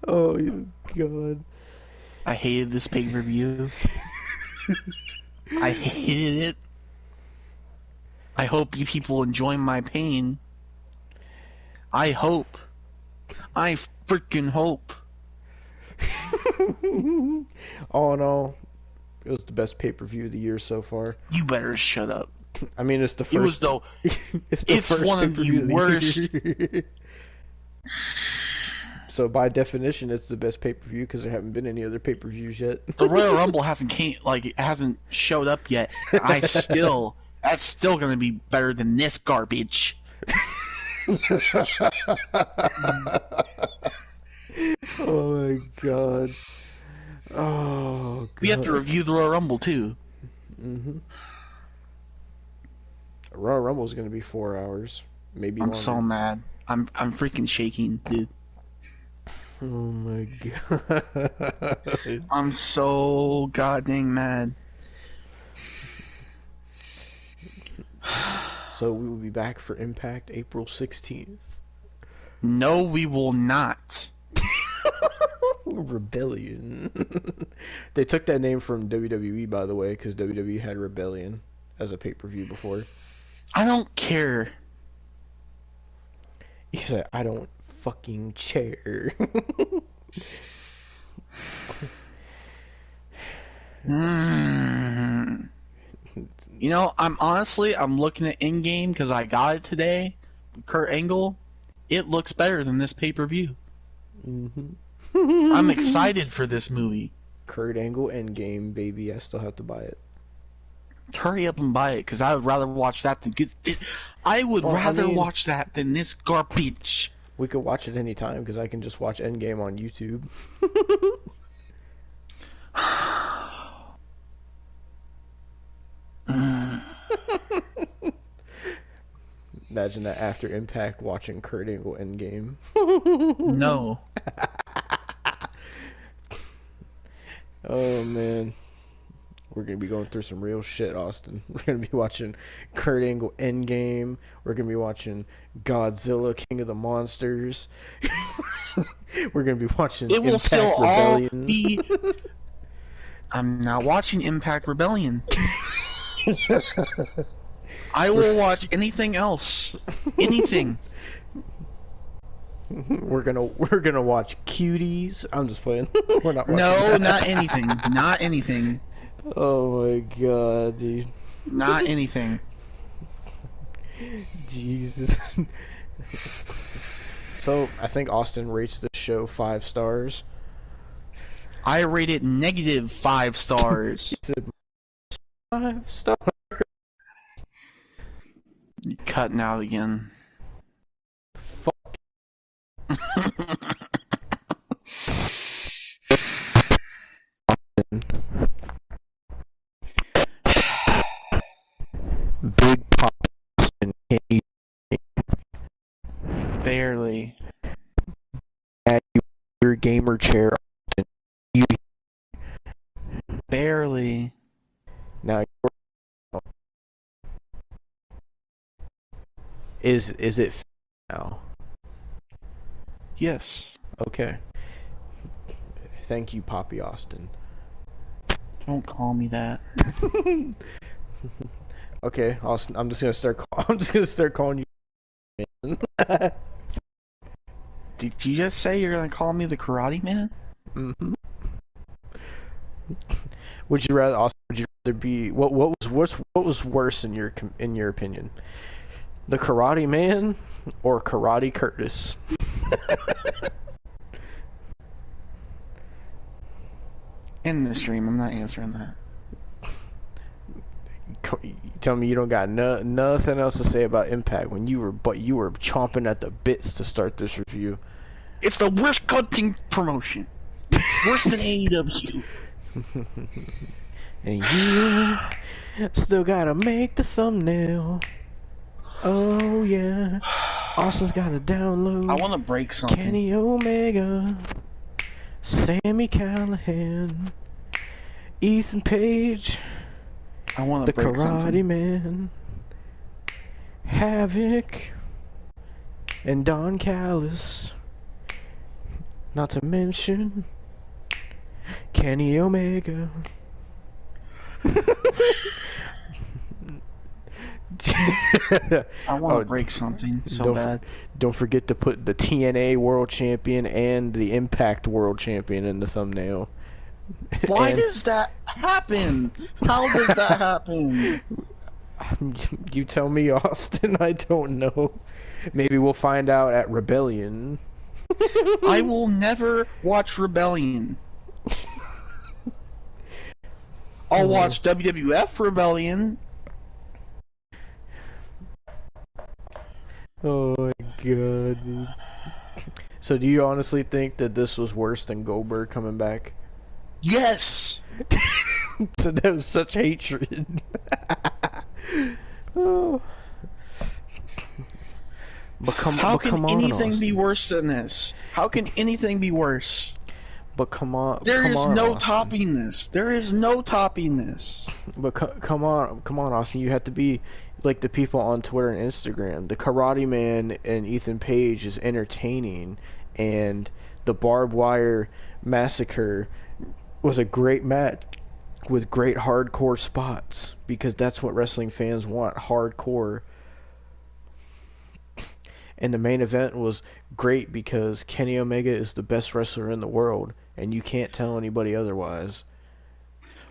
Oh God! I hated this pay-per-view. I hated it. I hope you people enjoy my pain. I hope. I freaking hope. All in all, it was the best pay-per-view of the year so far. You better shut up. I mean, it's the first. It was though. it's one of the worst. So by definition, it's the best pay-per-view because there haven't been any other pay-per-views yet. The Royal Rumble hasn't showed up yet. That's still gonna be better than this garbage. Oh my God. Oh God. We have to review the Royal Rumble too. Mm-hmm. Royal Rumble is going to be 4 hours, maybe I'm longer. so mad. I'm freaking shaking, dude. Oh my God. I'm so goddamn mad. So we will be back for Impact April 16th. No, we will not. Rebellion. They took that name from WWE, by the way, because WWE had Rebellion as a pay-per-view before. I don't care. He said, I don't fucking care. You know, I'm looking at in-game because I got it today. Kurt Angle, it looks better than this pay-per-view. Mm-hmm. I'm excited for this movie. Kurt Angle Endgame, baby. I still have to buy it. Hurry up and buy it, because I would rather watch that than watch that than this garbage. We could watch it anytime, because I can just watch Endgame on YouTube. Imagine that after Impact watching Kurt Angle Endgame. No. Oh man. We're gonna be going through some real shit, Austin. We're gonna be watching Kurt Angle Endgame. We're gonna be watching Godzilla King of the Monsters. We're gonna be watching It will still Impact all Rebellion. be. I'm not watching Impact Rebellion. I will watch anything else. Anything. We're gonna watch Cuties. I'm just playing. We're not watching No, that. not anything. Not anything. Oh my god, dude. Not anything. Jesus. So I think Austin rates this show 5 stars. I rate it -5 stars. He said 5 stars. Cutting out again. Fuck. Big Pop Austin, can you Barely. add your gamer chair? Austin? You Barely. now is it now? Yes. Okay. Thank you, Poppy Austin. Don't call me that. Okay, Austin. I'm just gonna start calling you. Did you just say you're gonna call me the Karate Man? Mm-hmm. Would you rather, Austin? Would you rather be what was worse in your opinion, the Karate Man or Karate Curtis? In the stream, I'm not answering that. You tell me you don't got nothing else to say about Impact when you were chomping at the bits to start this review. It's the worst cutting promotion. Worse than AEW. And you still gotta make the thumbnail. Oh yeah, Austin's gotta download. I want to break something. Kenny Omega, Sammy Callahan, Ethan Page, I want the to break Karate something. Man, Havoc, and Don Callis. Not to mention Kenny Omega. I want to break something so bad. Don't forget to put the TNA World Champion and the Impact World Champion in the thumbnail. Why And- does that happen? How does that happen? You tell me, Austin. I don't know. Maybe we'll find out at Rebellion. I will never watch Rebellion. I'll watch WWF Rebellion. Oh my god, dude. So do you honestly think that this was worse than Goldberg coming back? Yes. So that was such hatred. Oh. How can on, anything Austin. be worse than this? How can anything be worse? But come on, There come is on, no Austin. topping this. There is no topping this. But come on, Austin. You have to be like the people on Twitter and Instagram. The Karate Man and Ethan Page is entertaining, and the Barbed Wire Massacre was a great match with great hardcore spots, because that's what wrestling fans want, hardcore. And the main event was great because Kenny Omega is the best wrestler in the world, and you can't tell anybody otherwise.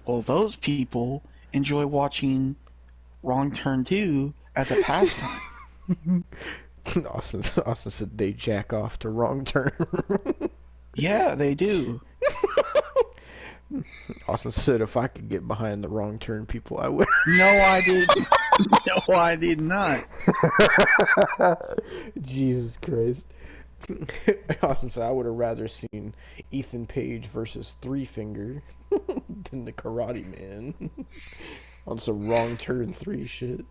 Well, those people enjoy watching Wrong Turn 2 as a pastime. Austin said they jack off to Wrong Turn. Yeah, they do. Austin said if I could get behind the Wrong Turn people, I would. No, I did. No, I did not. Jesus Christ. Austin said I would have rather seen Ethan Page versus Three Finger than the Karate Man on some Wrong Turn 3 shit.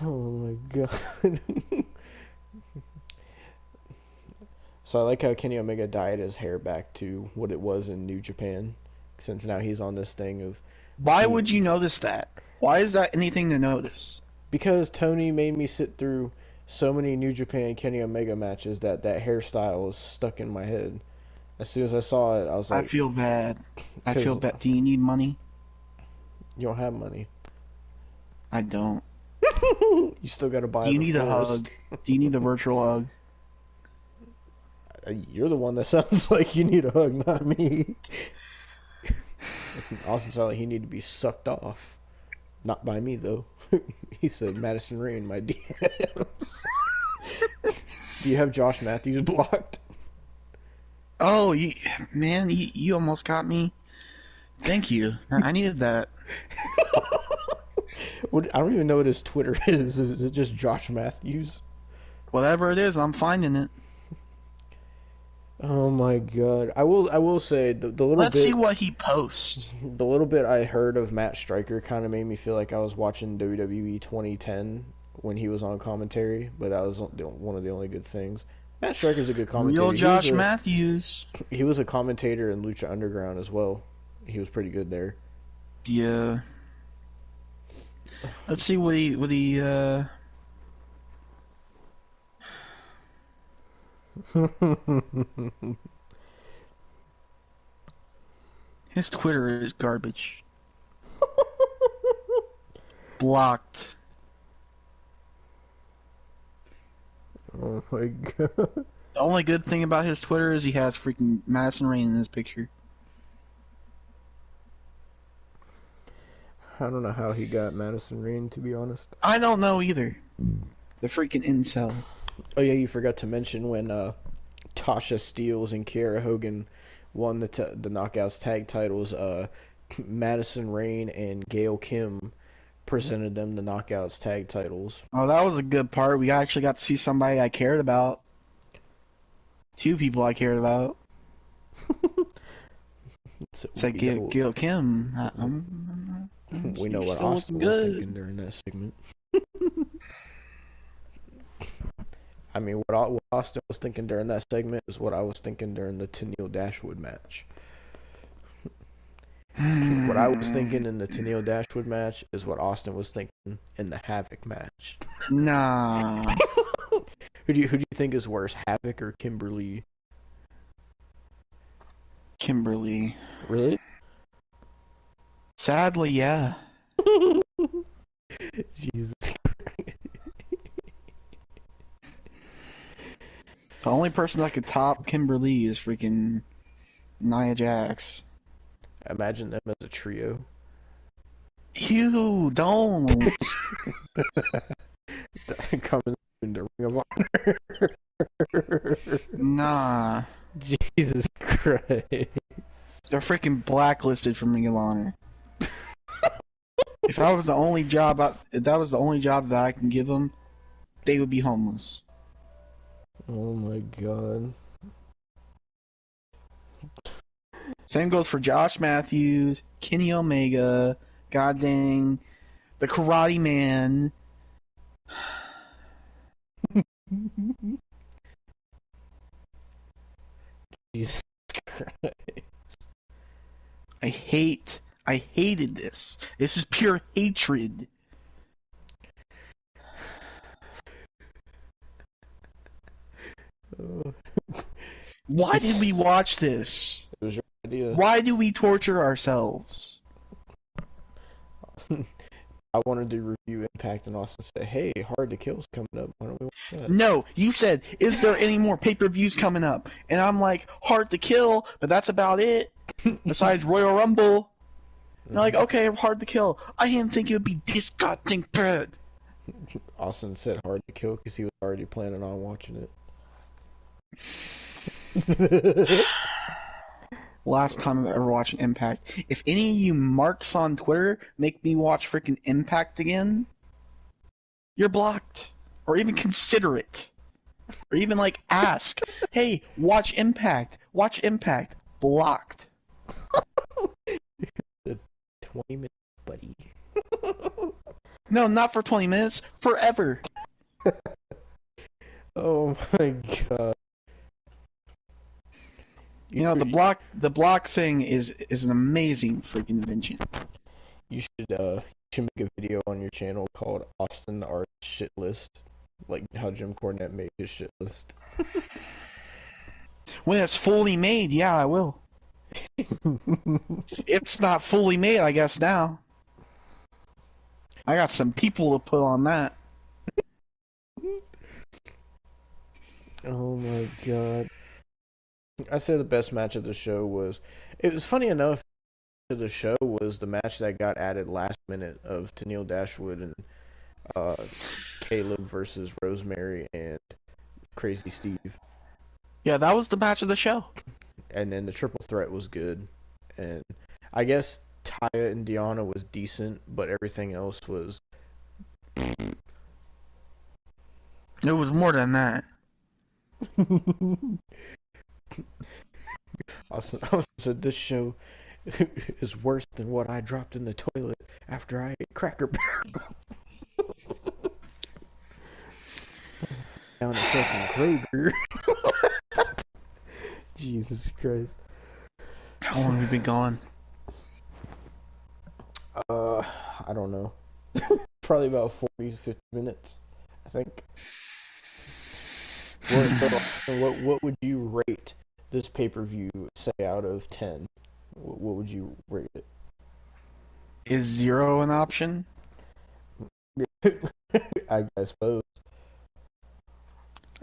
Oh my god. So I like how Kenny Omega dyed his hair back to what it was in New Japan. since now he's on this thing of Why would you notice that? Why is that anything to notice? because Tony made me sit through so many New Japan Kenny Omega matches that hairstyle is stuck in my head. As soon as I saw it, I was I like, feel bad. I feel 'cause bad. Do you need money? you don't have money. I don't. You still got to buy Do you the need a forest. hug? Do you need a virtual hug? You're the one that sounds like you need a hug, not me. Austin sounded like he needed to be sucked off. Not by me, though. He said, Madison Rain, my DMs. Do you have Josh Matthews blocked? Oh, man, you almost got me. Thank you. I needed that. I don't even know what his Twitter is. Is it just Josh Matthews? Whatever it is, I'm finding it. Oh my god! I will say the little Let's bit see what he posts. the little bit I heard of Matt Stryker kind of made me feel like I was watching WWE 2010 when he was on commentary, but that was one of the only good things. Matt Stryker's a good commentator. Real Josh Matthews. He was a commentator in Lucha Underground as well. He was pretty good there. Yeah. Let's see what he His Twitter is garbage. Blocked. Oh my god. The only good thing about his Twitter is he has freaking Madison Rain in his picture. I don't know how he got Madison Rain, to be honest. I don't know either. The freaking incel. Oh yeah, you forgot to mention when Tasha Steelz and Kiera Hogan won the Knockouts tag titles. Madison Rain and Gail Kim presented them the Knockouts tag titles. Oh, that was a good part. We actually got to see somebody I cared about. Two people I cared about. So It's like Gail Kim. we know what still Austin looking was good. thinking during that segment. I mean, what Austin was thinking during that segment is what I was thinking during the Tennille Dashwood match. What I was thinking in the Tennille Dashwood match is what Austin was thinking in the Havoc match. Nah. Who do you think is worse, Havoc or Kimberly? Kimberly. Really? Sadly, yeah. Jesus. The only person that could top Kimberly is freaking Nia Jax. Imagine them as a trio. Ew, don't. Coming into Ring of Honor. Nah. Jesus Christ. They're freaking blacklisted from Ring of Honor. If that was the only job that I can give them, they would be homeless. Oh my god. Same goes for Josh Matthews, Kenny Omega, god dang, the Karate Man. Jesus Christ. I hated this. This is pure hatred. Why did we watch this? It was your idea. Why do we torture ourselves? I wanted to review Impact and Austin said, hey, Hard to Kill's coming up. Why don't we watch that? No, you said, is there any more pay-per-views coming up? And I'm like, Hard to Kill, but that's about it. Besides Royal Rumble. And I'm like, okay, Hard to Kill. I didn't think it would be this goddamn bad. Austin said Hard to Kill because he was already planning on watching it. Last time I've ever watched Impact. If any of you marks on Twitter make me watch freaking Impact again, you're blocked. Or even consider it. Or even like ask, hey, watch Impact. Watch Impact. Blocked. 20 minutes, buddy. No, not for 20 minutes. Forever. Oh my god. You know, the block thing is an amazing freaking invention. You should make a video on your channel called Austin Art Shit List, like how Jim Cornette made his shit list. When it's fully made, yeah, I will. It's not fully made, I guess now. I got some people to put on that. Oh my god. I say the best match of the show was, it was funny enough, to the show was the match that got added last minute of Tennille Dashwood and Caleb versus Rosemary and Crazy Steve. Yeah, that was the match of the show. And then the triple threat was good. And I guess Taya and Deanna was decent, but everything else was... It was more than that. Also said this show is worse than what I dropped in the toilet after I ate Cracker Barrel. Down at fucking Kroger. Jesus Christ. How long have we been gone? I don't know. Probably about 40 to 50 minutes, I think. What would you rate this pay-per-view, say, out of 10? What would you rate it? Is 0 an option? I suppose.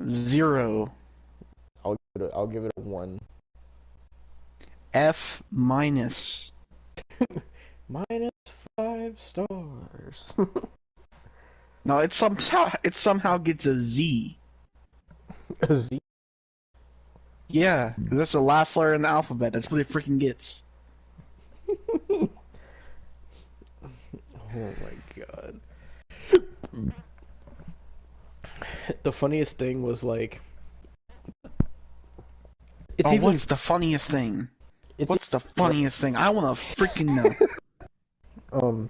0. I'll give it a 1. F minus. Minus 5 stars. No, it somehow gets a Z. A Z? Yeah, 'cause that's the last letter in the alphabet. That's what it freaking gets. Oh my god. The funniest thing was like... What's the funniest thing? What's the funniest thing? I want to freaking know.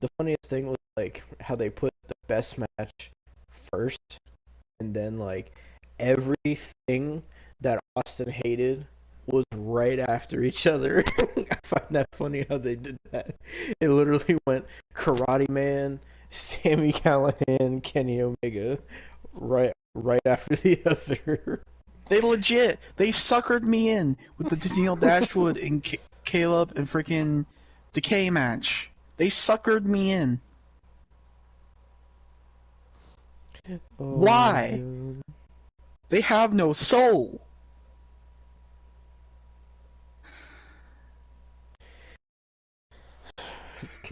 The funniest thing was like how they put the best match first, and then like everything that Austin hated was right after each other. I find that funny how they did that. It literally went Karate Man, Sami Callihan, Kenny Omega, right after the other. They suckered me in with the Tennille Dashwood and Caleb and freaking Decay match. They suckered me in. Oh, why? They have no soul.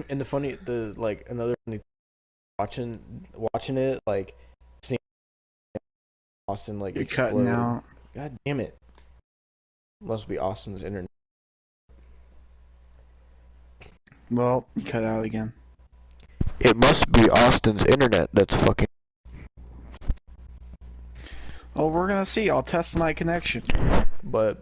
And another funny watching it, like seeing Austin like You're explode. cutting out. God damn it! Must be Austin's internet. Well, you cut out again. It must be Austin's internet that's fucking. Oh, we're gonna see. I'll test my connection. But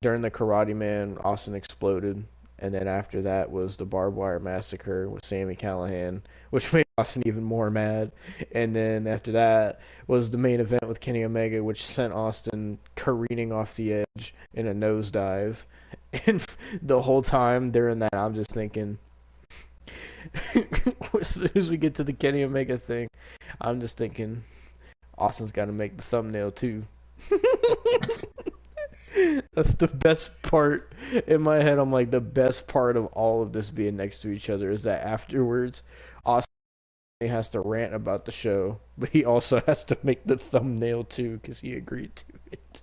during the Karate Man, Austin exploded, and then after that was the Barbed Wire Massacre with Sami Callihan, which made Austin even more mad. And then after that was the main event with Kenny Omega, which sent Austin careening off the edge in a nosedive. And the whole time during that, I'm just thinking, as soon as we get to the Kenny Omega thing, I'm just thinking, Austin's got to make the thumbnail too. That's the best part in my head. I'm like, the best part of all of this being next to each other is that afterwards, Austin has to rant about the show, but he also has to make the thumbnail too because he agreed to it.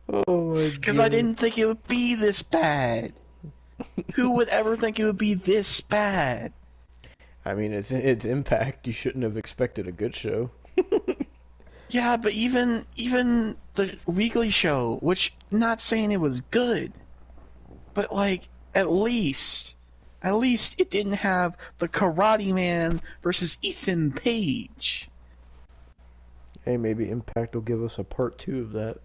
Oh my god. Because I didn't think it would be this bad. Who would ever think it would be this bad? I mean, it's Impact. You shouldn't have expected a good show. Yeah, but even the weekly show, which not saying it was good, but like at least it didn't have the Karate Man versus Ethan Page. Hey, maybe Impact will give us a part 2 of that.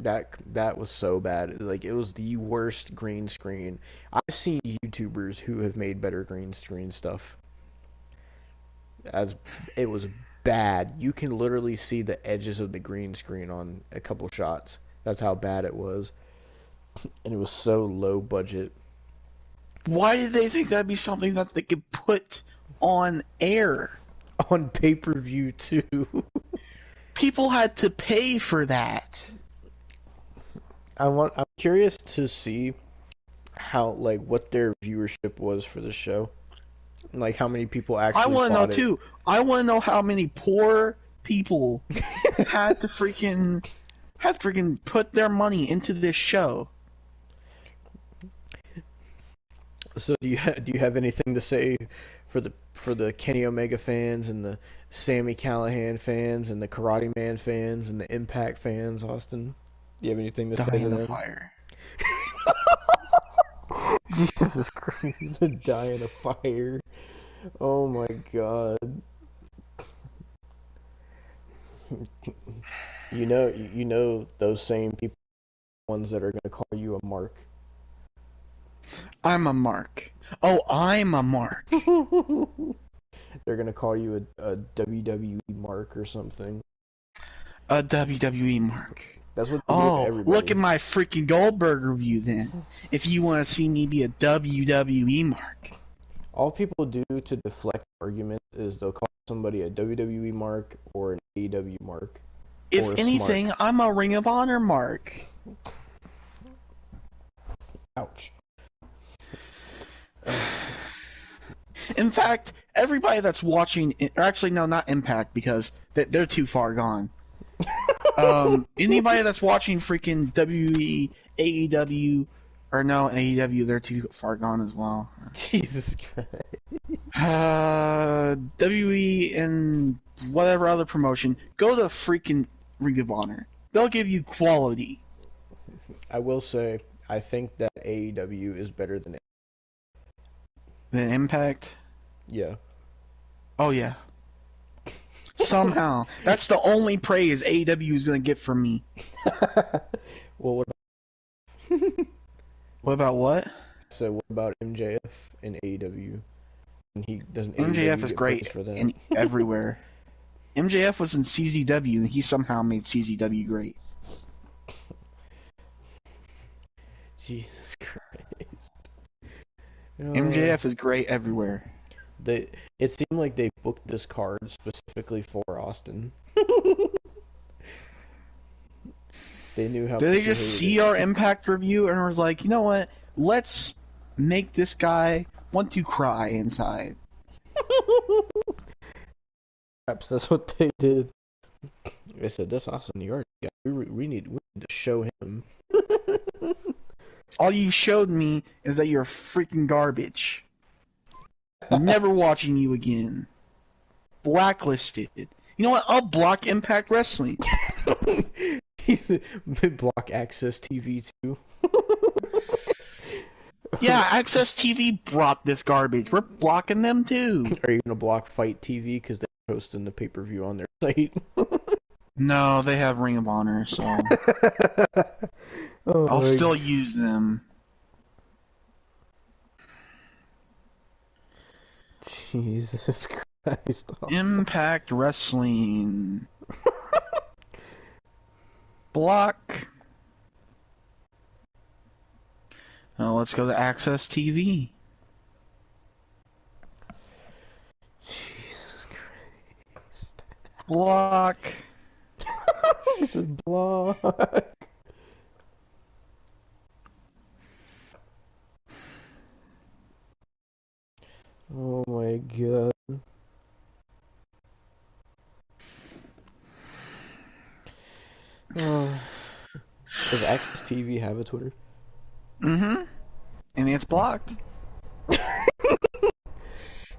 That was so bad. Like, it was the worst green screen. I've seen YouTubers who have made better green screen stuff. As it was bad. You can literally see the edges of the green screen on a couple shots. That's how bad it was. And it was so low budget. Why did they think that'd be something that they could put on air? On pay-per-view too. People had to pay for that. I'm curious to see how, like, what their viewership was for the show. Like, how many people actually I want to know bought it. too. I want to know how many poor people had to freaking put their money into this show. So do you have anything to say for the Kenny Omega fans and the Sammy Callahan fans and the Karate Man fans and the Impact fans, Austin? Do you have anything to Die say to in the them? fire. Jesus Christ, die in a fire. Oh my God. You know those same people, ones that are gonna call you a mark. I'm a mark. Oh, I'm a mark. They're gonna call you a WWE mark or something. A WWE mark. That's what they do to Oh, everybody. look at my freaking Goldberg review then. If you want to see me be a WWE mark. All people do to deflect arguments is they'll call somebody a WWE mark or an AEW mark. If or a anything, smart. I'm a Ring of Honor mark. Ouch. In fact, everybody that's watching, or actually no, not Impact because they're too far gone. Anybody that's watching freaking WWE, AEW, or no, AEW, they're too far gone as well. Jesus Christ. WWE and whatever other promotion, go to freaking Ring of Honor. They'll give you quality. I will say, I think that AEW is better than. The Impact. Yeah. Oh yeah. Somehow, that's the only praise AEW is gonna get from me. Well, What about what? what about MJF in AEW? And he doesn't. MJF AEW is get great praised for that. in everywhere. MJF was in CZW, and he somehow made CZW great. Jesus Christ. MJF is great everywhere. It seemed like they booked this card specifically for Austin. They knew how. Did they just see our Impact review and was like, you know what? Let's make this guy want to cry inside. Perhaps that's what they did. They said, "This Austin Yard guy, we need to show him." All you showed me is that you're freaking garbage. Never watching you again. Blacklisted. You know what? I'll block Impact Wrestling. He's block Access TV too. Yeah, Access TV brought this garbage. We're blocking them too. Are you gonna block Fight TV because they're posting the pay-per-view on their site? No, they have Ring of Honor, so Oh I'll my still use them. Jesus Christ. Impact Wrestling. Block. Oh, let's go to Access TV. Jesus Christ. Block. Just block. Oh my God. Oh. Does Access TV have a Twitter? Mm-hmm. And it's blocked.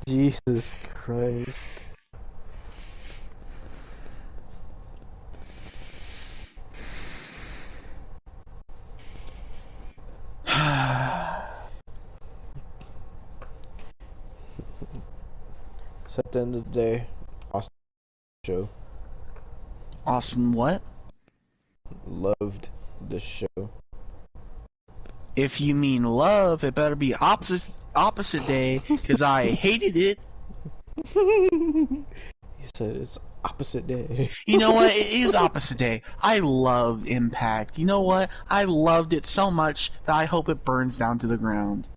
Jesus Christ. So at the end of the day, Austin show. Awesome what? Loved. this show. If you mean love, it better be opposite day, because I hated it. He said it's opposite day. You know what? It is opposite day. I loved Impact. You know what? I loved it so much that I hope it burns down to the ground.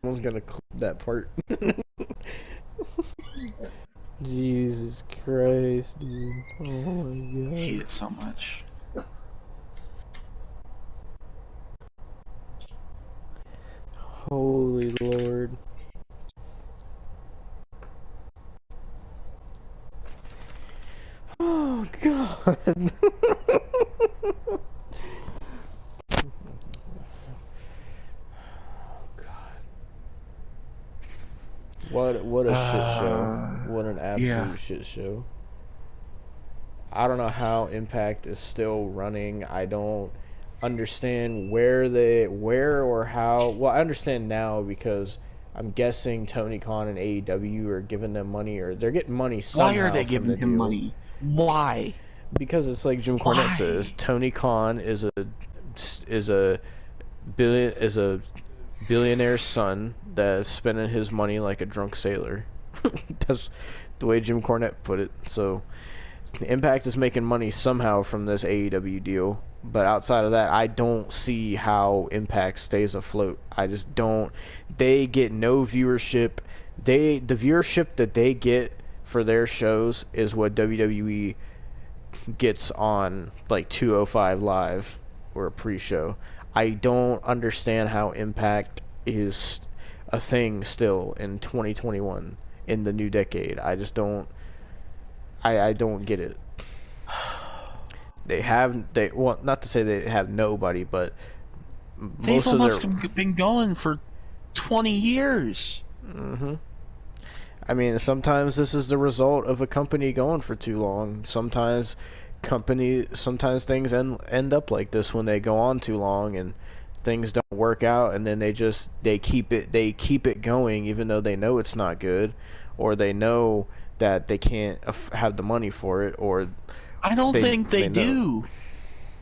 Someone's gonna clip that part. Jesus Christ, dude. Oh my I god. hate it so much. Holy Lord. Oh god. What a shit show. What an absolute Yeah. shit show. I don't know how Impact is still running. I don't understand where or how. Well, I understand now because I'm guessing Tony Khan and AEW are giving them money, or they're getting money somehow Why are they from giving the him deal. money? Why? Because it's like Jim Why? Cornette says, Tony Khan is a billionaire's son that's spending his money like a drunk sailor. That's the way Jim Cornette put it. So Impact is making money somehow from this AEW deal, but outside of that, I don't see how Impact stays afloat. I just don't. They get no viewership. The viewership that they get for their shows is what WWE gets on like 205 Live or a pre-show. I don't understand how Impact is a thing still in 2021 in the new decade. I just don't. I don't get it. Well, not to say they have nobody, but They've most of their. almost been going for 20 years. I mean, sometimes this is the result of a company going for too long. Sometimes things end up like this when they go on too long and things don't work out, and then they keep it going even though they know it's not good, or they know that they can't have the money for it, or I don't think they know. do.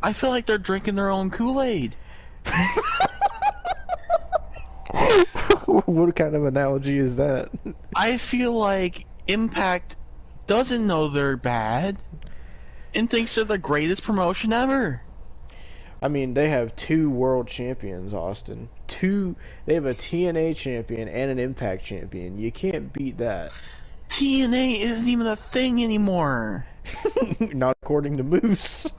I feel like they're drinking their own Kool-Aid. What kind of analogy is that? I feel like Impact doesn't know they're bad and thinks they're the greatest promotion ever. I mean, they have 2 world champions, Austin. They have a TNA champion and an Impact champion. You can't beat that. TNA isn't even a thing anymore. Not according to Moose.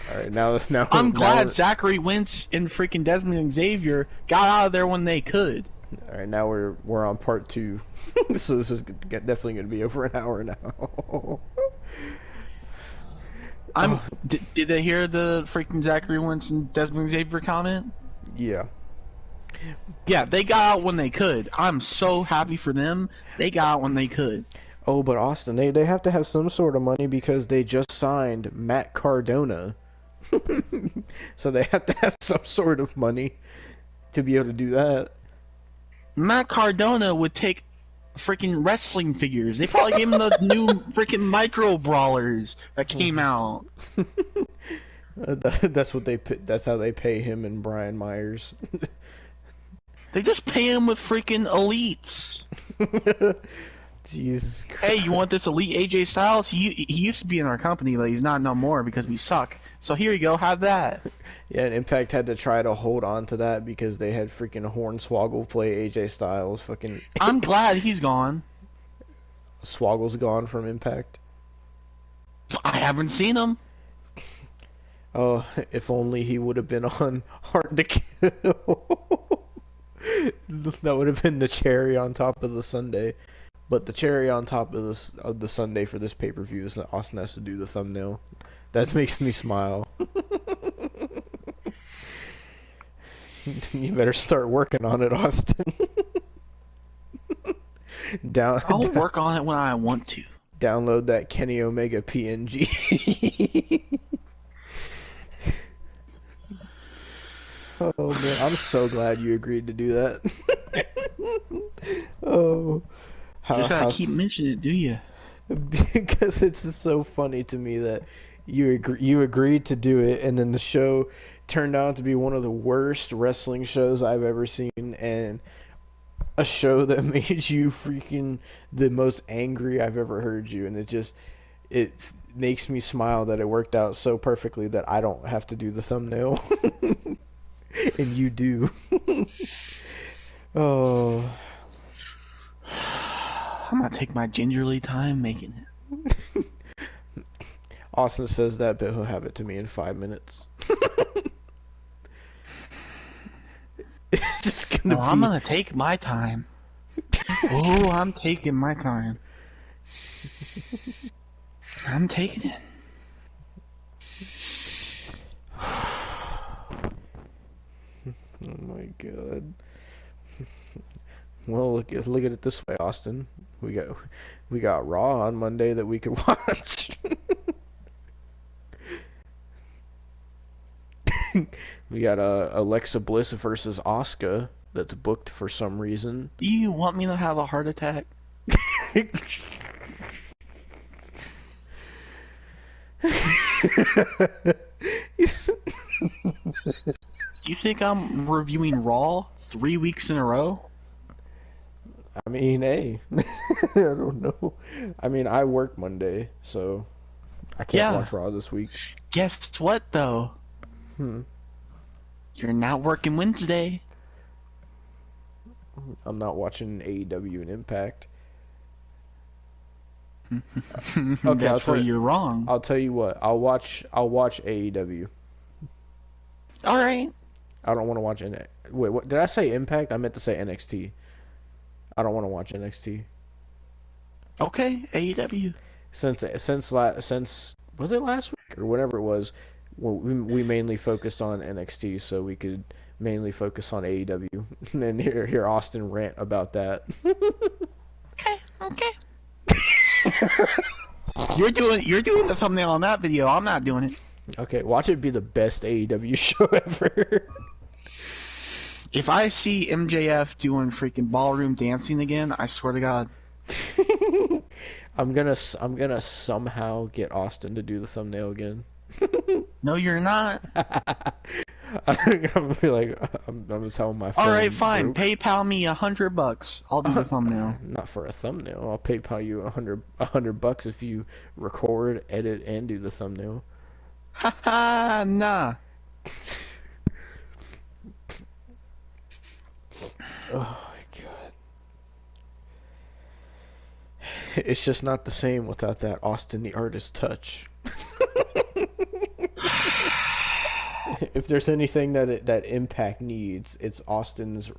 Alright, now I'm glad Zachary Wentz and freaking Desmond Xavier got out of there when they could. Alright, now we're on part 2. So this is definitely going to be over an hour now. Did they hear the freaking Zachary Wentz and Desmond Xavier comment? Yeah. Yeah, they got out when they could. I'm so happy for them. They got out when they could. Oh, but Austin, they have to have some sort of money because they just signed Matt Cardona. So they have to have some sort of money to be able to do that. Matt Cardona would take freaking wrestling figures. They probably gave him the new freaking micro brawlers that came out. That's how they pay him and Brian Myers. They just pay him with freaking elites. Jesus Christ. Hey, you want this elite AJ Styles? He used to be in our company, but he's not no more because we suck. So here you go, have that. Yeah, and Impact had to try to hold on to that because they had freaking Hornswoggle play AJ Styles. Fucking. I'm glad he's gone. Swoggle's gone from Impact. I haven't seen him. Oh, if only he would have been on Hard to Kill. That would have been the cherry on top of the sundae. But the cherry on top of the sundae for this pay-per-view is that Austin has to do the thumbnail. That makes me smile. You better start working on it, Austin. I'll work on it when I want to. Download that Kenny Omega PNG. Oh man, I'm so glad you agreed to do that. Oh, Just gotta keep mentioning it, do you? Because it's just so funny to me that you agreed to do it, and then the show turned out to be one of the worst wrestling shows I've ever seen, and a show that made you freaking the most angry I've ever heard you, and it makes me smile that it worked out so perfectly that I don't have to do the thumbnail, and you do. Oh, I'm gonna take my gingerly time making it. Austin says that, but he'll have it to me in 5 minutes. It's just gonna No, be. I'm gonna take my time. Oh, I'm taking my time. I'm taking it. Oh my god. Well, look at it this way, Austin. We got Raw on Monday that we could watch. We got Alexa Bliss versus Asuka that's booked for some reason. Do you want me to have a heart attack? You think I'm reviewing Raw 3 weeks in a row? I mean, hey, I don't know. I mean, I work Monday, so I can't watch Raw this week. Guess what, though? You're not working Wednesday. I'm not watching AEW and Impact. Okay, that's where you're wrong. I'll tell you what. I'll watch AEW. All right. I don't want to watch Wait, what did I say? Impact? I meant to say NXT. I don't want to watch NXT. Okay, AEW. Since was it last week or whatever it was? Well, we mainly focused on NXT, so we could mainly focus on AEW. And then hear Austin rant about that. Okay. You're doing the thumbnail on that video. I'm not doing it. Okay, watch it be the best AEW show ever. If I see MJF doing freaking ballroom dancing again, I swear to God. I'm gonna somehow get Austin to do the thumbnail again. No, you're not. I'm gonna be like, I'm gonna tell my phone. All right, fine. broke. PayPal me $100. I'll do the thumbnail. Not for a thumbnail. I'll PayPal you $100 if you record, edit, and do the thumbnail. Haha, nah. Oh my god. It's just not the same without that Austin the Artist touch. If there's anything that Impact needs, it's Austin's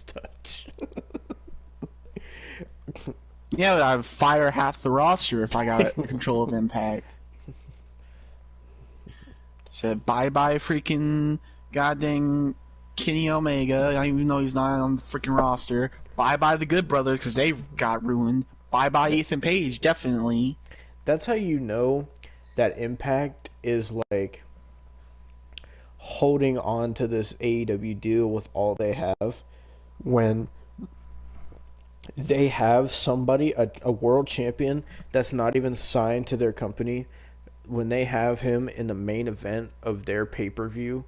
touch. Yeah, I'd fire half the roster if I got control of Impact. Said bye-bye freaking goddamn Kenny Omega. I don't even know he's not on the freaking roster. Bye-bye the Good Brothers because they got ruined. Bye-bye Ethan Page, definitely. That's how you know that Impact is like holding on to this AEW deal with all they have when they have somebody, a world champion that's not even signed to their company, when they have him in the main event of their pay-per-view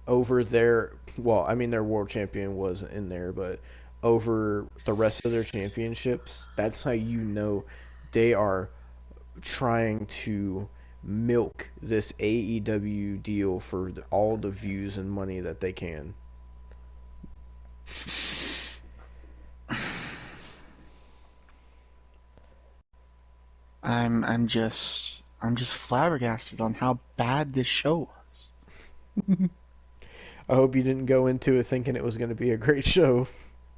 over their, well, I mean their world champion was in there, but over the rest of their championships, that's how you know they are trying to milk this AEW deal for all the views and money that they can. I'm just flabbergasted on how bad this show was. I hope you didn't go into it thinking it was going to be a great show.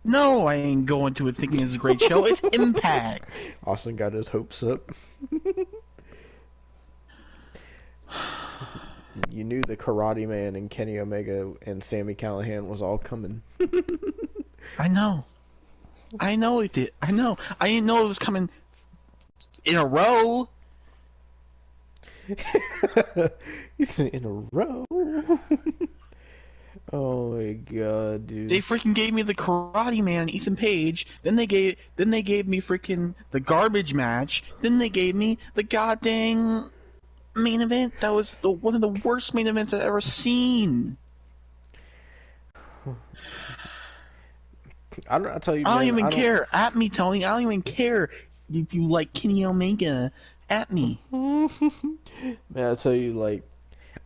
No, I ain't going to it thinking it's a great show. It's Impact. Austin got his hopes up. You knew the Karate Man and Kenny Omega and Sami Callihan was all coming. I know it did. I know. I didn't know it was coming in a row. He's in a row. Oh my god, dude. They freaking gave me the Karate Man, Ethan Page. Then they gave me freaking the garbage match. Then they gave me the goddamn main event. That was one of the worst main events I've ever seen. I'll tell you, I don't man. even I don't. care. At me, Tony. I don't even care if you like Kenny Omega. At me. Man, I tell you, like,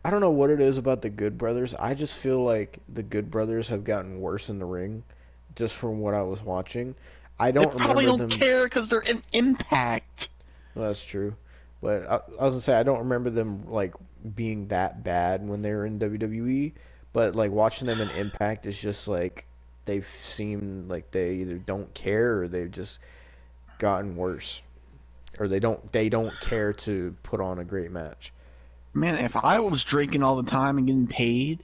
I don't know what it is about the Good Brothers. I just feel like the Good Brothers have gotten worse in the ring, just from what I was watching. I They don't probably remember don't them. care because they're in Impact. Well, that's true, but I was gonna say I don't remember them like being that bad when they were in WWE. But like watching them in Impact is just like they've seemed like they either don't care or they've just gotten worse, or they don't care to put on a great match. Man, if I was drinking all the time and getting paid,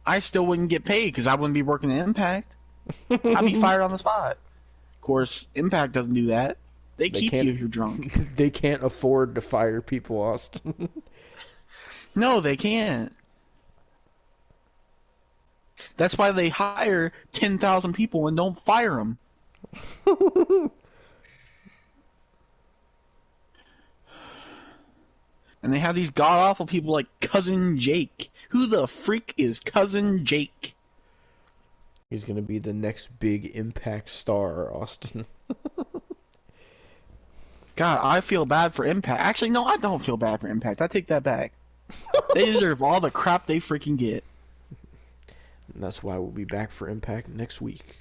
I still wouldn't get paid because I wouldn't be working at Impact. I'd be fired on the spot. Of course, Impact doesn't do that. They They keep can't. you if you're drunk. They can't afford to fire people, Austin. No, they can't. That's why they hire 10,000 people and don't fire them. And they have these god-awful people like Cousin Jake. Who the freak is Cousin Jake? He's gonna be the next big Impact star, Austin. God, I feel bad for Impact. Actually, no, I don't feel bad for Impact. I take that back. They deserve all the crap they freaking get. And that's why we'll be back for Impact next week.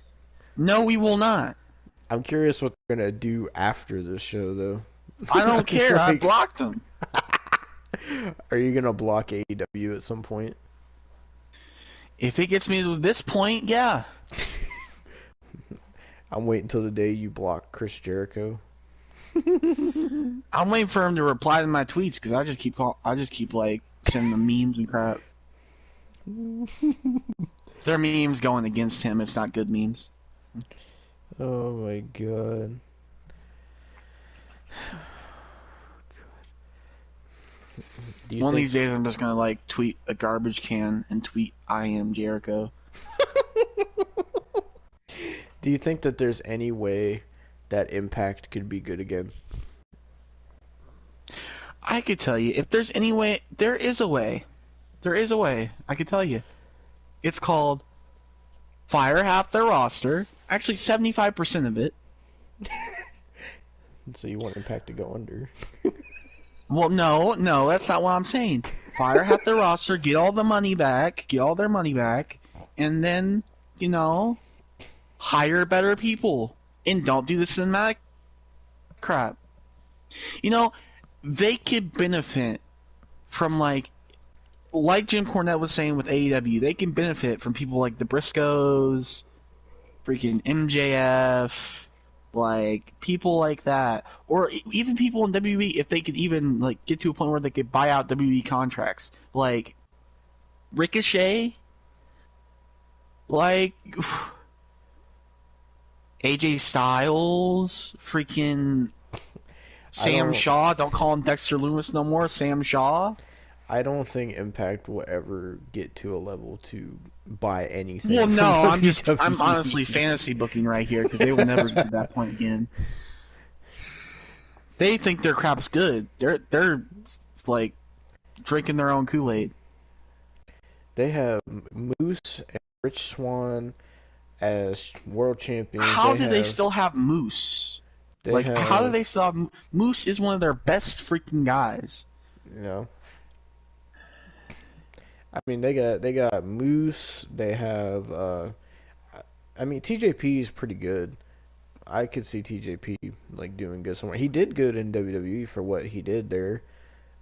No, we will not. I'm curious what they're gonna do after this show, though. I don't care. I Like, blocked them. are you gonna block AEW at some point? If it gets me to this point, yeah. I'm waiting until the day you block Chris Jericho. I'm waiting for him to reply to my tweets because I just keep like sending them memes and crap. They're memes going against him. It's not good memes. Oh my god. Do you One of think these days, I'm just gonna like tweet a garbage can and tweet "I am Jericho." Do you think that there's any way that Impact could be good again? I could tell you if there's any way. There is a way. There is a way. I could tell you. It's called fire half their roster. Actually, 75% of it. So you want Impact to go under? Well, no, that's not what I'm saying. Fire half their roster, get all the money back, get all their money back, and then, hire better people. And don't do the cinematic crap. They could benefit from, like Jim Cornette was saying with AEW, they can benefit from people like the Briscoes, freaking MJF, like people like that, or even people in WWE if they could even like get to a point where they could buy out WWE contracts, like Ricochet, like AJ Styles, freaking Sam Shaw. Don't call him Dexter Loomis no more. Sam Shaw. I don't think Impact will ever get to a level to buy anything. Well, from no, I'm WWE. honestly fantasy booking right here because they will never get to that point again. They think their crap's good. They're like drinking their own Kool-Aid. They have Moose and Rich Swann as world champions. How do they still have Moose? Like, how do they still have Moose? Is one of their best freaking guys. You know. I mean, they got Moose. They have. I mean, TJP is pretty good. I could see TJP like doing good somewhere. He did good in WWE for what he did there.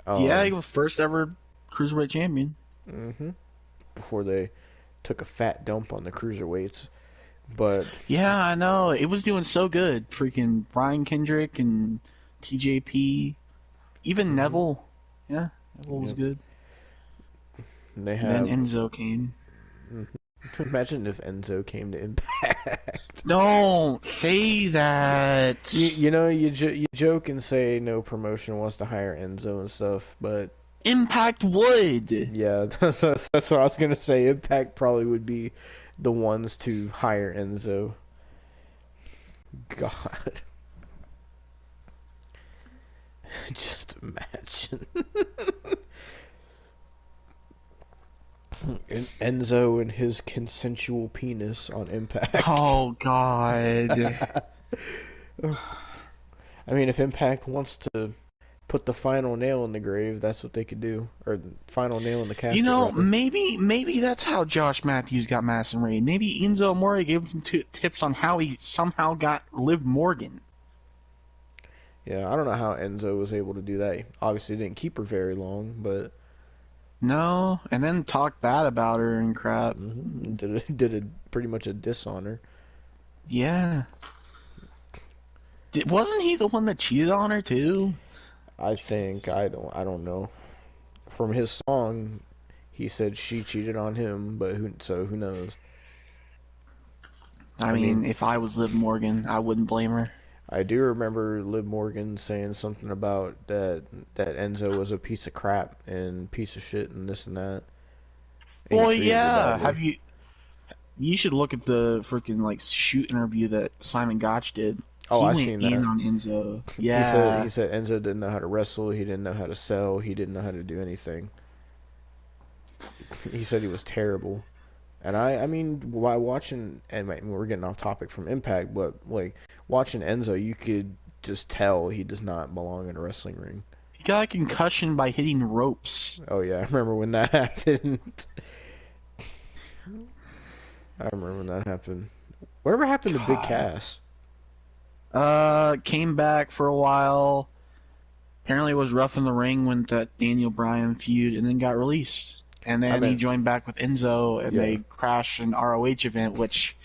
Yeah, he was first ever cruiserweight champion. Mm-hmm. Before they took a fat dump on the cruiserweights, but yeah, I know it was doing so good. Freaking Brian Kendrick and TJP, even Neville. Yeah, Neville was good. They have. And then Enzo came. Mm-hmm. Imagine if Enzo came to Impact. Don't say that. You joke and say no promotion wants to hire Enzo and stuff, but Impact would. Yeah, that's what I was gonna say. Impact probably would be the ones to hire Enzo. God. Just imagine. Enzo and his consensual penis on Impact. Oh God. I mean, if Impact wants to put the final nail in the grave, that's what they could do, or the final nail in the You casket, know, rather. maybe that's how Josh Matthews got Madison Rayne. Maybe Enzo Amore gave him some tips on how he somehow got Liv Morgan. Yeah, I don't know how Enzo was able to do that. He obviously didn't keep her very long, but No, and then talk bad about her and crap. did a pretty much a diss on her. Yeah. Wasn't he the one that cheated on her too? I think I don't know. From his song, he said she cheated on him, but who knows? I I mean, mean, if I was Liv Morgan, I wouldn't blame her. I do remember Liv Morgan saying something about that Enzo was a piece of crap and piece of shit and this and that. And he Well, treated her yeah. badly. You should look at the freaking like shoot interview that Simon Gotch did. Oh, He I went seen in that. on Enzo. He Yeah. said Enzo didn't know how to wrestle. He didn't know how to sell. He didn't know how to do anything. He said he was terrible. And I mean, while watching, and we're getting off topic from Impact, but like watching Enzo, you could just tell he does not belong in a wrestling ring. He got a concussion by hitting ropes. Oh yeah, I remember when that happened. I remember when that happened. Whatever happened to Big Cass? Came back for a while. Apparently was rough in the ring when that Daniel Bryan feud, and then got released. And then he joined back with Enzo, and they crashed an ROH event, which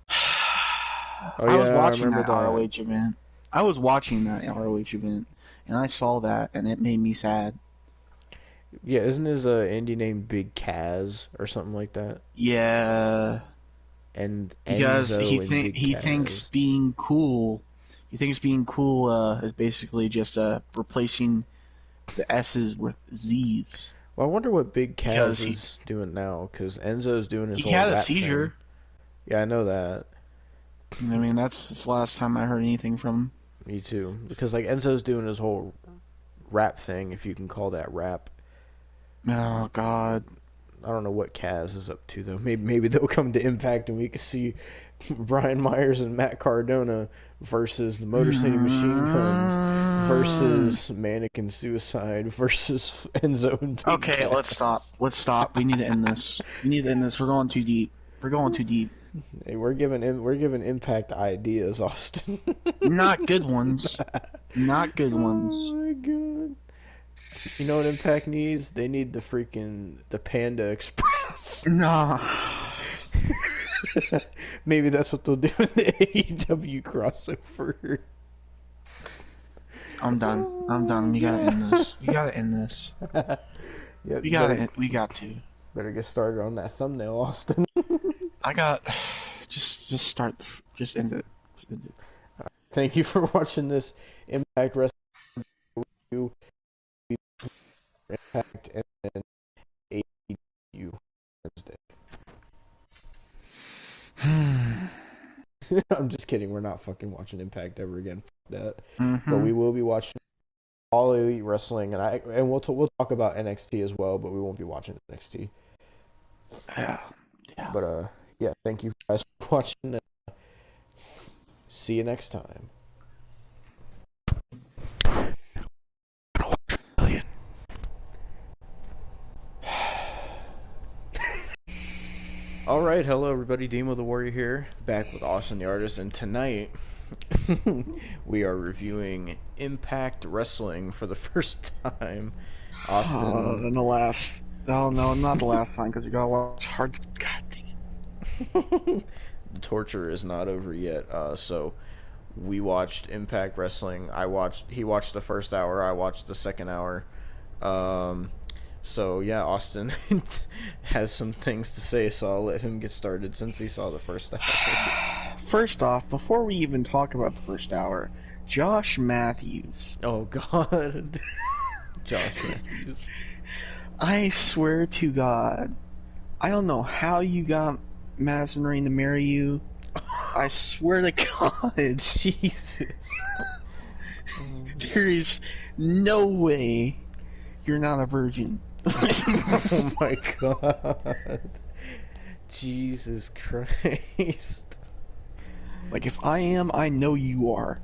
I was watching that ROH event. I was watching that ROH event, and I saw that, and it made me sad. Yeah, isn't his indie name Big Kaz or something like that? Yeah, And because Enzo and Big he Kaz. thinks being cool, is basically just replacing the S's with Z's. Well, I wonder what Big Because Kaz is doing now, because Enzo's doing his He whole had a rap seizure. thing. Yeah, I know that. I mean, that's the last time I heard anything from him. Me too. Because like Enzo's doing his whole rap thing, if you can call that rap. Oh God. I don't know what Kaz is up to though. Maybe they'll come to Impact and we can see Brian Myers and Matt Cardona versus the Motor City Machine Guns versus Mannequin Suicide versus Enzo and Big Okay, Kaz. let's stop. Let's stop. We need to end this. We're going too deep. Hey, we're giving Impact ideas, Austin. Not good ones. Not good ones. Oh my god. You know what Impact needs? They need the Panda Express. No. Maybe that's what they'll do in the AEW crossover. I'm done. We gotta end this. Yep, We got to. better get started on that thumbnail, Austin. Just start. Just end it. Thank you for watching this Impact Wrestling review. Impact and then AEW Wednesday. I'm just kidding. We're not fucking watching Impact ever again. Fuck that. But we will be watching All Elite Wrestling, and we'll talk about NXT as well. But we won't be watching NXT. Yeah. But yeah. Thank you guys for watching. See you next time. Alright, hello everybody, Demo the Warrior here, back with Austin the Artist, and tonight we are reviewing Impact Wrestling for the first time. Austin... and the last... Oh no, not the last time, because you gotta watch hard... God dang it. The torture is not over yet, so we watched Impact Wrestling. He watched the first hour, I watched the second hour. So yeah, Austin has some things to say, so I'll let him get started since he saw the first hour. First off, before we even talk about the first hour, Josh Matthews. Oh god. Josh Matthews. I swear to God, I don't know how you got Madison Rayne to marry you. I swear to God. Jesus. There is no way you're not a virgin. Oh my god. Jesus Christ. Like, if I am, I know you are.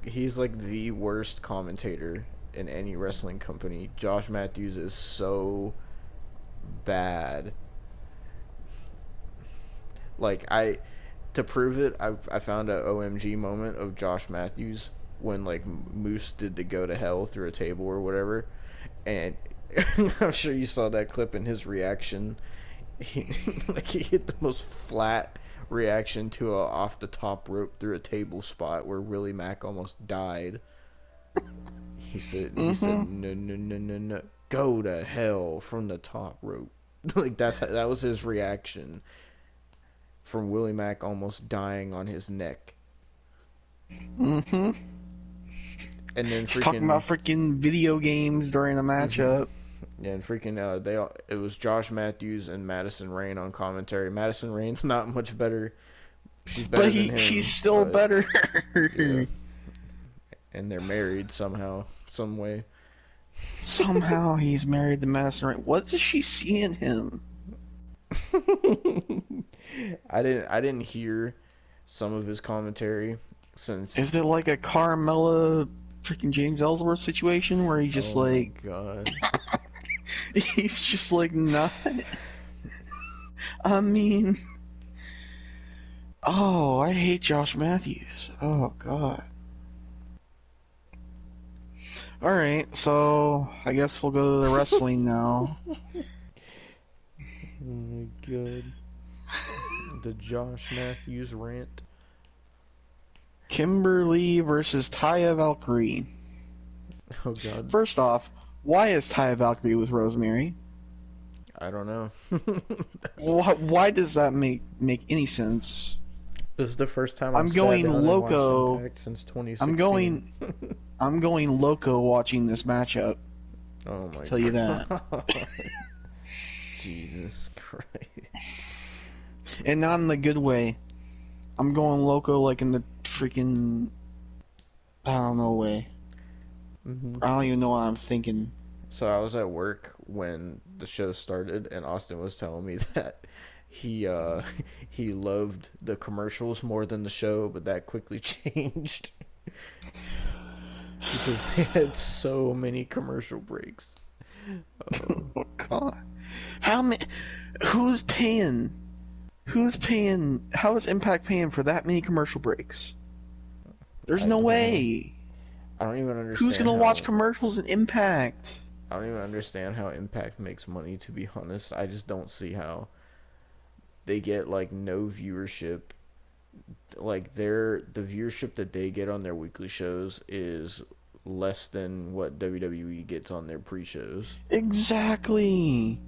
He's like the worst commentator in any wrestling company. Josh Matthews is so bad. Like, to prove it, I found a OMG moment of Josh Matthews when like Moose did the go to hell through a table or whatever, and I'm sure you saw that clip in his reaction. He hit the most flat reaction to a off the top rope through a table spot where Willie Mack almost died. He said no no no no no, go to hell from the top rope. Like that was his reaction from Willie Mack almost dying on his neck. Mm-hmm. And then He's talking about freaking video games during the matchup. Yeah, and freaking it was Josh Matthews and Madison Rayne on commentary. Madison Rayne's not much better. She's better than him. She's still better. Yeah. And they're married somehow, some way. Somehow he's married to Madison Rayne. What does she see in him? I didn't hear some of his commentary since. Is it like a Carmella freaking James Ellsworth situation where he's just like, God. He's just like not. I mean, oh, I hate Josh Matthews. Oh God. All right, so I guess we'll go to the wrestling now. Oh my God. The Josh Matthews rant. Kimberly versus Taya Valkyrie. Oh God. First off, why is Taya Valkyrie with Rosemary? I don't know. Why does that make any sense? This is the first time I'm going sat down loco. and watched Impact since 2016. I'm going loco watching this matchup. Oh my! Tell you that. Jesus Christ! And not in the good way. I'm going loco like in the freaking I don't know way. I don't even know what I'm thinking. So I was at work when the show started, and Austin was telling me that he loved the commercials more than the show, but that quickly changed because they had so many commercial breaks. Oh God! How many? Who's paying? Who's paying? How is Impact paying for that many commercial breaks? There's no way. I don't even understand. Who's gonna watch commercials in Impact? I don't even understand how Impact makes money, to be honest. I just don't see how they get like no viewership. Like the viewership that they get on their weekly shows is less than what WWE gets on their pre-shows. Exactly.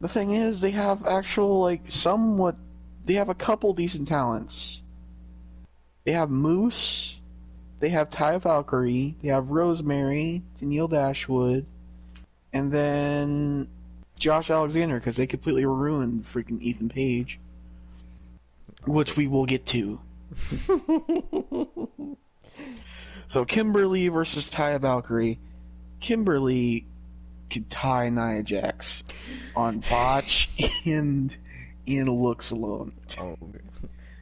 The thing is, they have actual they have a couple decent talents. They have Moose. They have Taya Valkyrie, they have Rosemary, Danielle Dashwood, and then Josh Alexander, because they completely ruined freaking Ethan Page. Which we will get to. So Kimberly versus Taya Valkyrie. Kimberly could tie Nia Jax on botch and looks alone. Oh,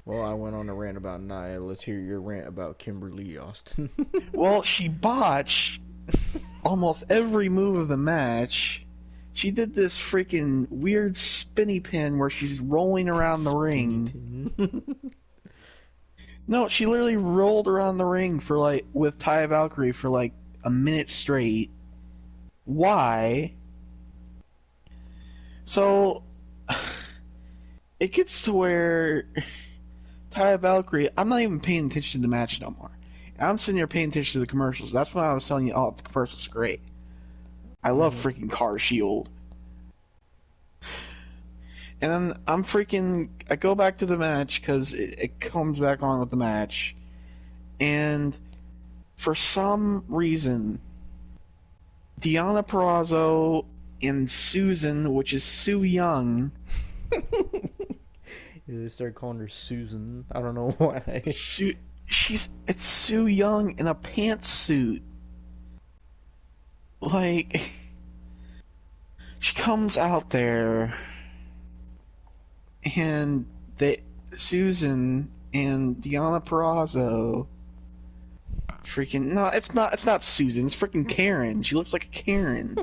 well, I went on a rant about Nia. Let's hear your rant about Kimberly, Austin. Well, she botched almost every move of the match. She did this freaking weird spinny pin where she's rolling around the ring. No, she literally rolled around the ring for with Taya Valkyrie for a minute straight. Why? So it gets to where Taya Valkyrie, I'm not even paying attention to the match no more. I'm sitting here paying attention to the commercials. That's when I was telling you, oh, the commercials are great. I love freaking Car Shield. And then I go back to the match because it comes back on with the match. And for some reason, Deonna Purrazzo and Susan, which is Sue Young, Yeah, they started calling her Susan. I don't know why. It's Sue Young in a pantsuit. Like, she comes out there, and Susan and Deanna Perrazzo, freaking no, it's not Susan, it's freaking Karen. She looks like a Karen.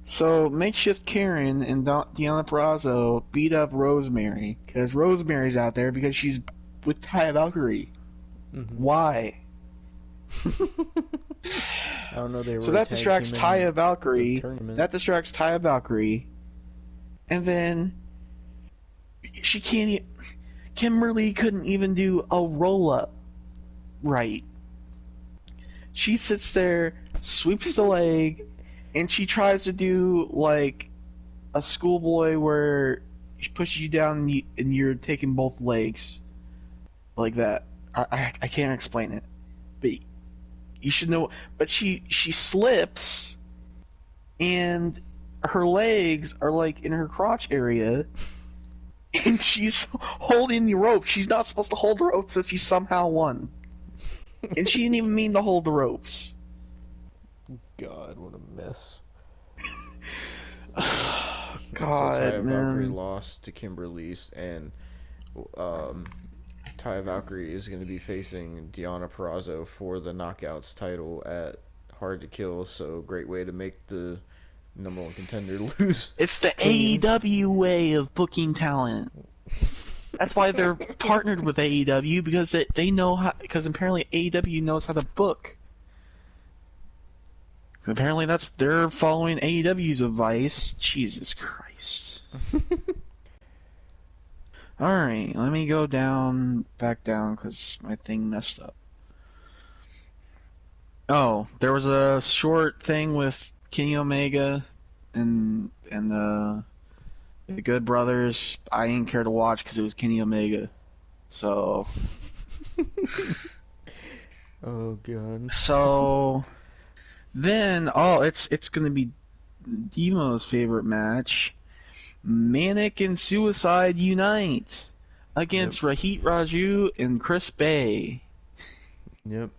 So makeshift Karen and Deanna Perrazzo beat up Rosemary because Rosemary's out there because she's with Taya Valkyrie. Why? I don't know. They were So that distracts Taya Valkyrie. tournament. That distracts Taya Valkyrie, and then she can't. Kimberly couldn't even do a roll up right. She sits there, sweeps the leg, and she tries to do like a schoolboy where she pushes you down and you're taking both legs, like that. I can't explain it, but you should know. But she slips, and her legs are like in her crotch area, and she's holding the rope. She's not supposed to hold the ropes, but she somehow won. And she didn't even mean to hold the ropes. God, what a mess. God, so Taya Valkyrie man. lost to Kimberly's, and Taya Valkyrie is going to be facing Deanna Perrazzo for the Knockouts title at Hard to Kill. So great way to make the #1 contender lose. It's the Clean. AEW way of booking talent. That's why they're partnered with AEW, because they know how. Because apparently AEW knows how to book. Apparently they're following AEW's advice. Jesus Christ. Alright, let me go back down, because my thing messed up. Oh, there was a short thing with Kenny Omega and the Good Brothers. I didn't care to watch because it was Kenny Omega. So... Oh, God. So... Then, it's gonna be Demo's favorite match. Manic and Suicide unite against Rahit Raju and Chris Bay. Yep.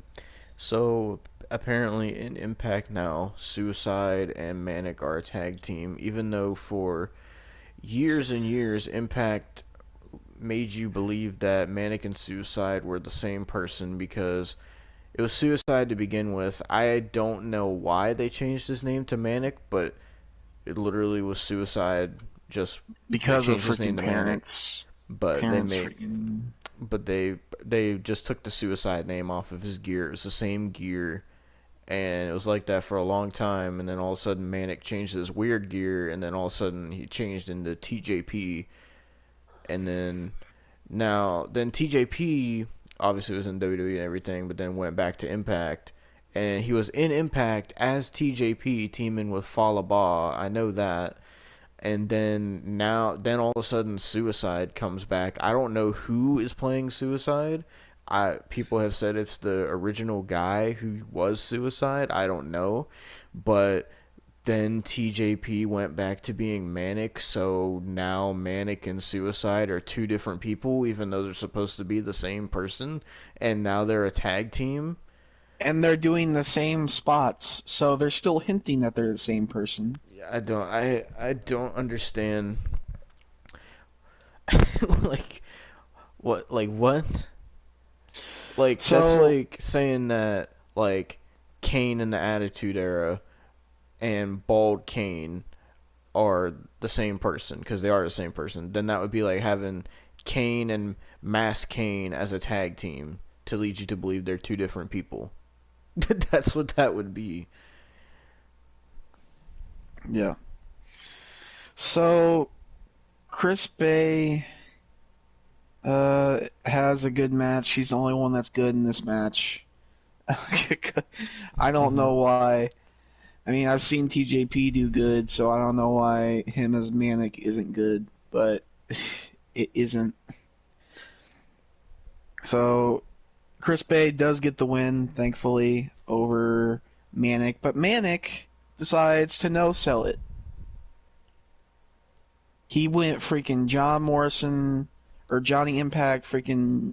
So apparently in Impact now, Suicide and Manic are a tag team, even though for years and years Impact made you believe that Manic and Suicide were the same person because it was Suicide to begin with. I don't know why they changed his name to Manic, but it literally was Suicide. Just Because they of changed his name freaking to Manic, parents. but Parents they made, freaking... but they just took the Suicide name off of his gear. It was the same gear, and it was like that for a long time. And then all of a sudden, Manic changed his weird gear, and then all of a sudden he changed into TJP, and then TJP obviously was in WWE and everything, but then went back to Impact, and he was in Impact as TJP teaming with Fallah Bahh. I know that. And then all of a sudden Suicide comes back. I don't know who is playing Suicide. People have said it's the original guy who was Suicide. I don't know. But then TJP went back to being Manic, so now Manic and Suicide are two different people, even though they're supposed to be the same person. And now they're a tag team. And they're doing the same spots, so they're still hinting that they're the same person. I don't understand. like what? Like that's like saying that like Kane in the Attitude Era and Bald Kane are the same person, because they are the same person. Then that would be like having Kane and Mass Kane as a tag team to lead you to believe they're two different people. That's what that would be. Yeah. So, Chris Bay has a good match. He's the only one that's good in this match. I don't know why. I mean, I've seen TJP do good, so I don't know why him as Manic isn't good, but it isn't. So, Chris Bay does get the win, thankfully, over Manic, but Manic decides to no-sell it. He went freaking John Morrison or Johnny Impact freaking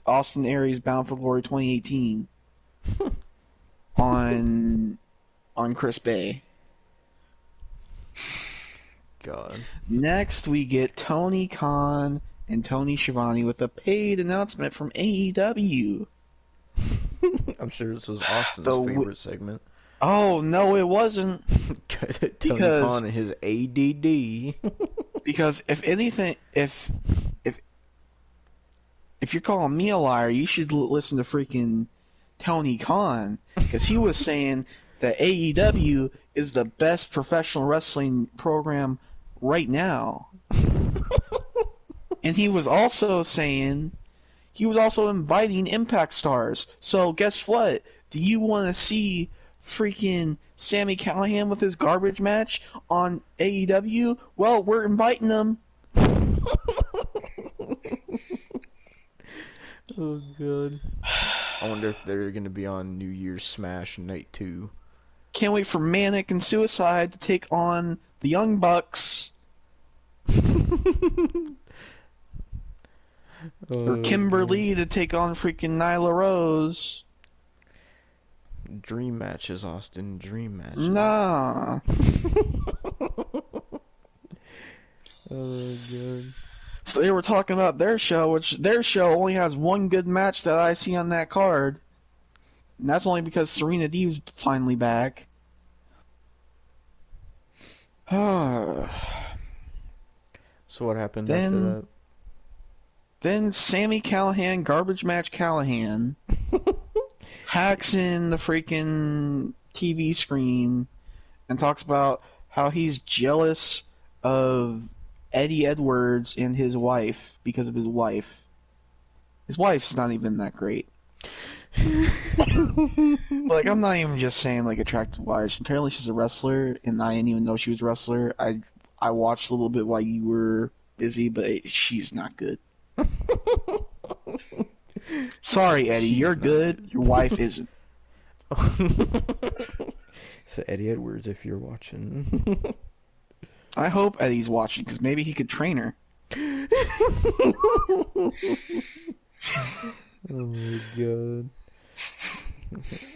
Austin Aries Bound for Glory 2018 on Chris Bay. God. Next, we get Tony Khan and Tony Schiavone with a paid announcement from AEW. I'm sure this was Austin's The favorite segment. Oh, no, it wasn't. Tony Khan and his ADD. Because if anything, if you're calling me a liar, you should listen to freaking Tony Khan, because he was saying that AEW is the best professional wrestling program right now. And he was also inviting Impact stars. So guess what? Do you want to see freaking Sami Callihan with his garbage match on AEW? Well, we're inviting them. Oh, God. I wonder if they're going to be on New Year's Smash Night 2. Can't wait for Manic and Suicide to take on the Young Bucks. Or Kimberly to take on freaking Nyla Rose. Dream matches, Austin. Dream matches. Nah. Oh, God. So they were talking about their show, which their show only has one good match that I see on that card. And that's only because Serena Deeb's finally back. So what happened after that? Then Sami Callihan, garbage match Callihan, hacks in the freaking TV screen and talks about how he's jealous of Eddie Edwards and his wife because of his wife. His wife's not even that great. Like, I'm not even just saying, like, attractive wives. Apparently she's a wrestler, and I didn't even know she was a wrestler. I watched a little bit while you were busy, but she's not good. Sorry, Eddie, you're good. Your wife isn't. So Eddie Edwards, if you're watching. I hope Eddie's watching, because maybe he could train her. Oh my God.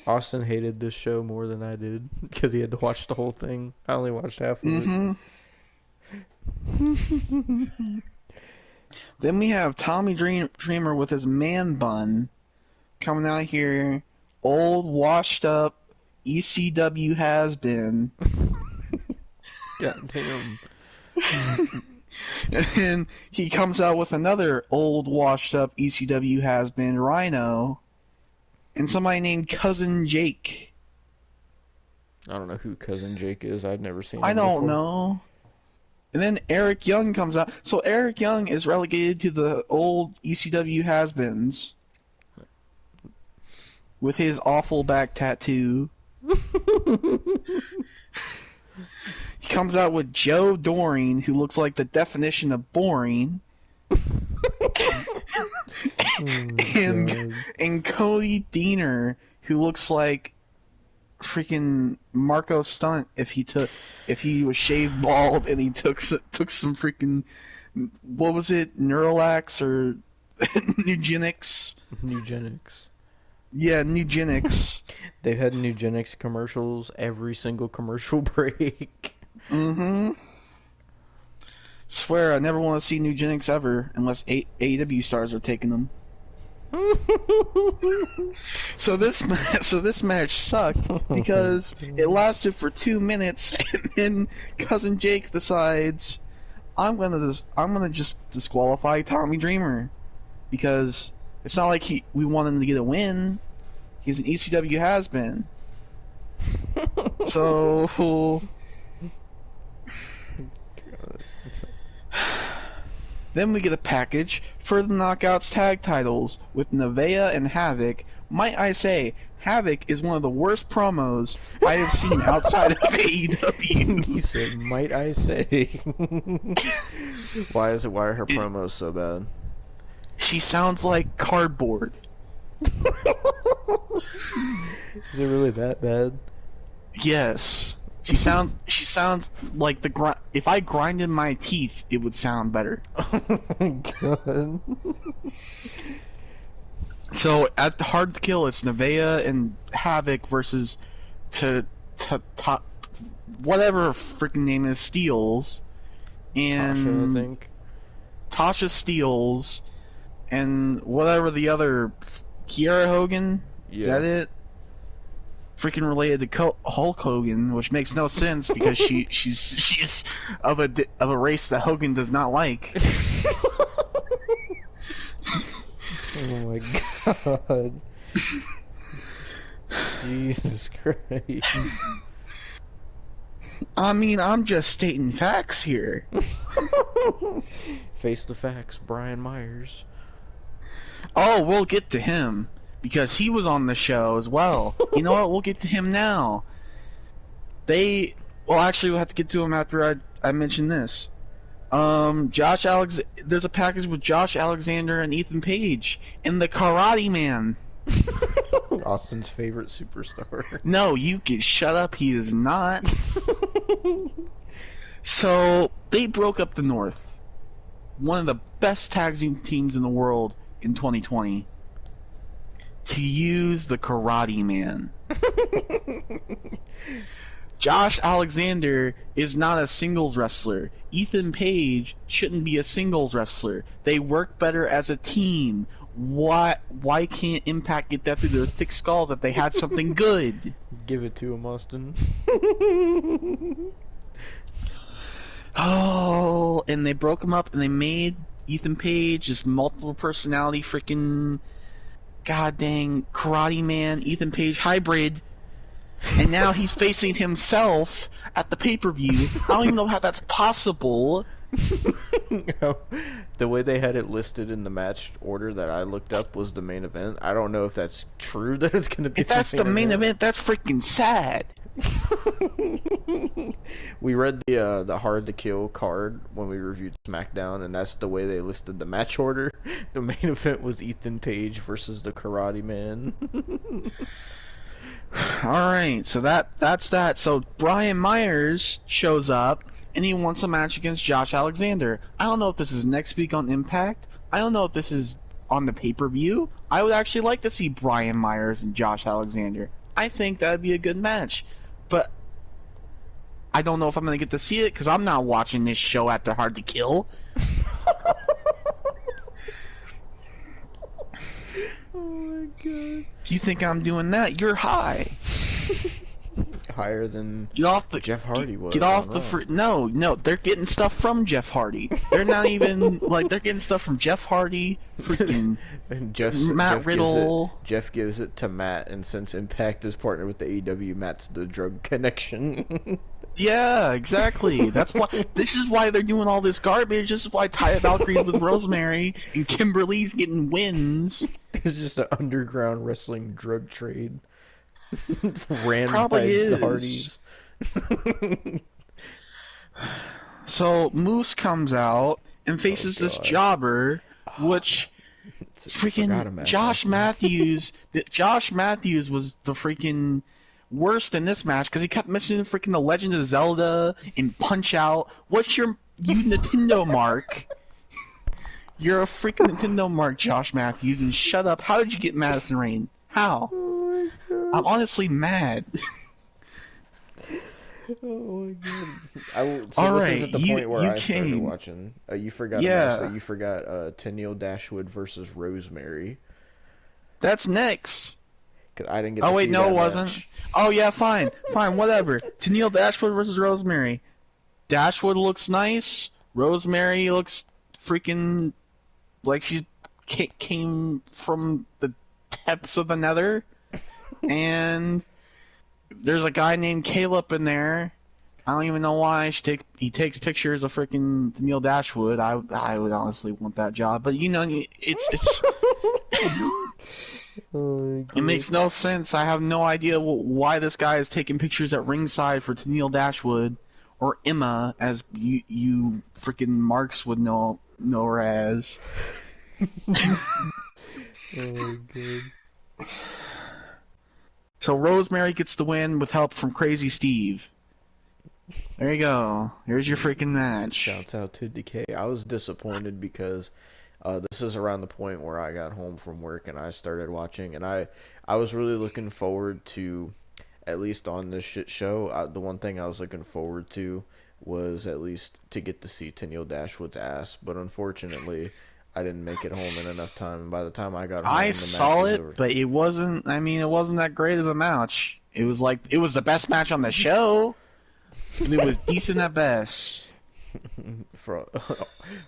Austin hated this show more than I did because he had to watch the whole thing. I only watched half of it. Then we have Tommy Dreamer with his man bun coming out here, old, washed up, ECW has-been. God damn. And he comes out with another old, washed up ECW has-been, Rhino, and somebody named Cousin Jake. I don't know who Cousin Jake is. I've never seen him I don't before. know. And then Eric Young comes out. So Eric Young is relegated to the old ECW has-beens with his awful back tattoo. He comes out with Joe Doring, who looks like the definition of boring. And Cody Deaner, who looks like freaking Marco Stunt if he was shaved bald and he took some freaking, what was it, Neuralax or Nugenics? Nugenics. Yeah, Nugenics. They've had Nugenics commercials every single commercial break. Mm-hmm. Swear, I never want to see Nugenics ever unless AEW stars are taking them. So this match sucked because it lasted for 2 minutes, and then Cousin Jake decides I'm gonna just disqualify Tommy Dreamer because it's not like we want him to get a win. He's an ECW has-been. So then we get a package for the Knockouts tag titles with Nevaeh and Havoc. Might I say, Havoc is one of the worst promos I have seen outside of AEW. He said, might I say. Why are her promos so bad? She sounds like cardboard. Is it really that bad? Yes. She sounds like if I grinded my teeth, it would sound better. Oh my god. So at the Hard to Kill, it's Nevaeh and Havoc versus to whatever freaking name is Steels and Tasha, I think. Tasha Steels and whatever the other Kiera Hogan. Yeah. Is that it? Freaking related to Hulk Hogan, which makes no sense because she's of a race that Hogan does not like. Oh my god. Jesus Christ. I mean, I'm just stating facts here. Face the facts, Brian Myers. Oh, we'll get to him because he was on the show as well. You know what? We'll get to him now. Well, actually, we'll have to get to him after I mention this. There's a package with Josh Alexander and Ethan Page and the Karate Man. Austin's favorite superstar. No, you can shut up. He is not. So they broke up the North, one of the best tag teams in the world in 2020, to use the Karate Man. Josh Alexander is not a singles wrestler. Ethan Page shouldn't be a singles wrestler. They work better as a team. Why can't Impact get that through their thick skulls that they had something good? Give it to him, Austin. Oh, and they broke him up and they made Ethan Page this multiple personality freaking goddamn Karate Man, Ethan Page hybrid. And now he's facing himself at the pay-per-view. I don't even know how that's possible. The way they had it listed in the match order that I looked up was the main event. I don't know if that's true that it's going to be. If that's the main event, that's freaking sad. We read the Hard to Kill card when we reviewed SmackDown, and that's the way they listed the match order. The main event was Ethan Page versus the Karate Man. Alright, so that's that. So Brian Myers shows up, and he wants a match against Josh Alexander. I don't know if this is next week on Impact. I don't know if this is on the pay-per-view. I would actually like to see Brian Myers and Josh Alexander. I think that would be a good match. But I don't know if I'm going to get to see it, because I'm not watching this show after Hard to Kill. Oh my god. Do you think I'm doing that? You're high. Higher than Get off the Jeff Hardy was. Get off on the Raw. no, they're getting stuff from Jeff Hardy. They're not even like they're getting stuff from Jeff Hardy, freaking And Matt Riddle. Jeff gives it to Matt, and since Impact is partnered with the AEW, Matt's the drug connection. Yeah, exactly. That's why. This is why they're doing all this garbage. This is why Taya Valkyrie with Rosemary and Kimberly's getting wins. It's just an underground wrestling drug trade. Ran Probably by is. the Hardys. So Moose comes out and faces this God. jobber, which Forgot freaking him, Josh Austin. Matthews. Josh Matthews was the freaking worst in this match because he kept mentioning freaking The Legend of Zelda and Punch Out. What's you Nintendo mark? You're a freaking Nintendo mark, Josh Matthews, and shut up. How did you get Madison Rain? How? I'm honestly mad. Oh my god! So All this right, is at the you- point where you I started came. watching. You forgot. Yeah. You forgot Tenille Dashwood versus Rosemary. That's next. 'Cause I didn't get. Oh to wait, see no, that it wasn't. match. Oh yeah, fine, whatever. Tenille Dashwood versus Rosemary. Dashwood looks nice. Rosemary looks freaking like she came from the depths of the Nether. And there's a guy named Caleb in there. I don't even know why. He takes pictures of freaking Tenille Dashwood. I would honestly want that job, but you know, it's. Oh, It makes no sense. I have no idea why this guy is taking pictures at ringside for Tenille Dashwood, or Emma, as you freaking marks would know her as. Oh my god. So Rosemary gets the win with help from Crazy Steve. There you go. Here's your freaking match. Shouts out to Decay. I was disappointed because this is around the point where I got home from work and I started watching, and I was really looking forward to, at least on this shit show, the one thing I was looking forward to was at least to get to see Tennille Dashwood's ass, but unfortunately, I didn't make it home in enough time, and by the time I got home, I the match saw was it, over. but it wasn't. I mean, it wasn't that great of a match. It was like it was the best match on the show. And it was decent at best. For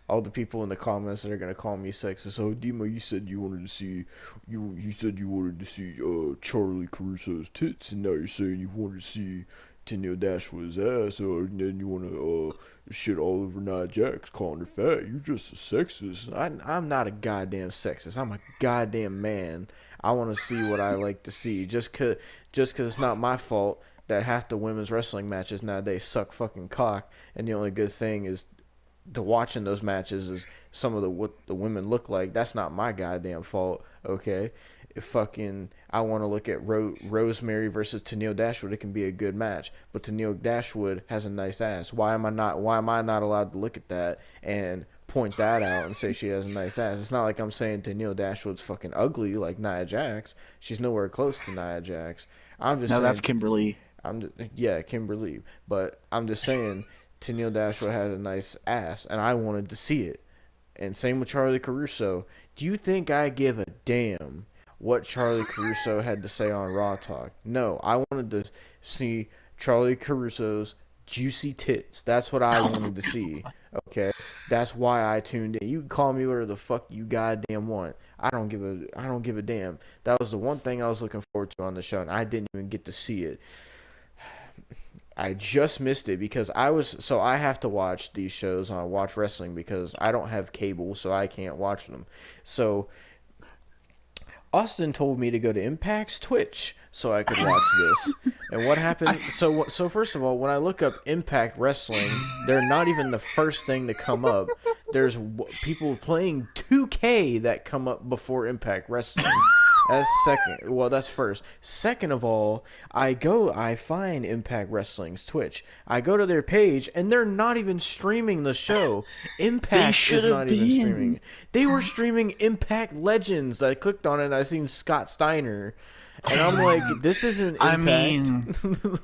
all the people in the comments that are gonna call me sexist, oh Dima, you said you wanted to see Charlie Caruso's tits, and now you're saying you wanted to see Tennille Dashwood's ass, and then you want to shit all over Nia Jax, calling her fat. You're just a sexist. I'm not a goddamn sexist. I'm a goddamn man. I want to see what I like to see. Just cause it's not my fault that half the women's wrestling matches nowadays suck fucking cock, and the only good thing is to watching those matches is some of what the women look like. That's not my goddamn fault, okay? If fucking I want to look at Rosemary versus Tennille Dashwood, it can be a good match, but Tennille Dashwood has a nice ass. Why am I not allowed to look at that and point that out and say she has a nice ass? It's not like I'm saying Tennille Dashwood's fucking ugly like Nia Jax. She's nowhere close to Nia Jax. I'm just No, saying, that's Kimberly. yeah, Kimberly. But I'm just saying, Tennille Dashwood had a nice ass, and I wanted to see it. And same with Charlie Caruso. Do you think I give a damn what Charlie Caruso had to say on Raw Talk? No, I wanted to see Charlie Caruso's juicy tits. That's what I wanted to see. Okay, that's why I tuned in. You can call me whatever the fuck you goddamn want. I don't give a damn. That was the one thing I was looking forward to on the show, and I didn't even get to see it. I just missed it because I have to watch these shows on Watch Wrestling because I don't have cable, so I can't watch them. So Austin told me to go to Impact's Twitch so I could watch this. And what happened? So first of all, when I look up Impact Wrestling, they're not even the first thing to come up. There's people playing 2K that come up before Impact Wrestling. That's second. Well, that's first. Second of all, I find Impact Wrestling's Twitch. I go to their page, and they're not even streaming the show. Impact is not even streaming. They were streaming Impact Legends. I clicked on it, and I seen Scott Steiner. And I'm like, this isn't Impact. I mean,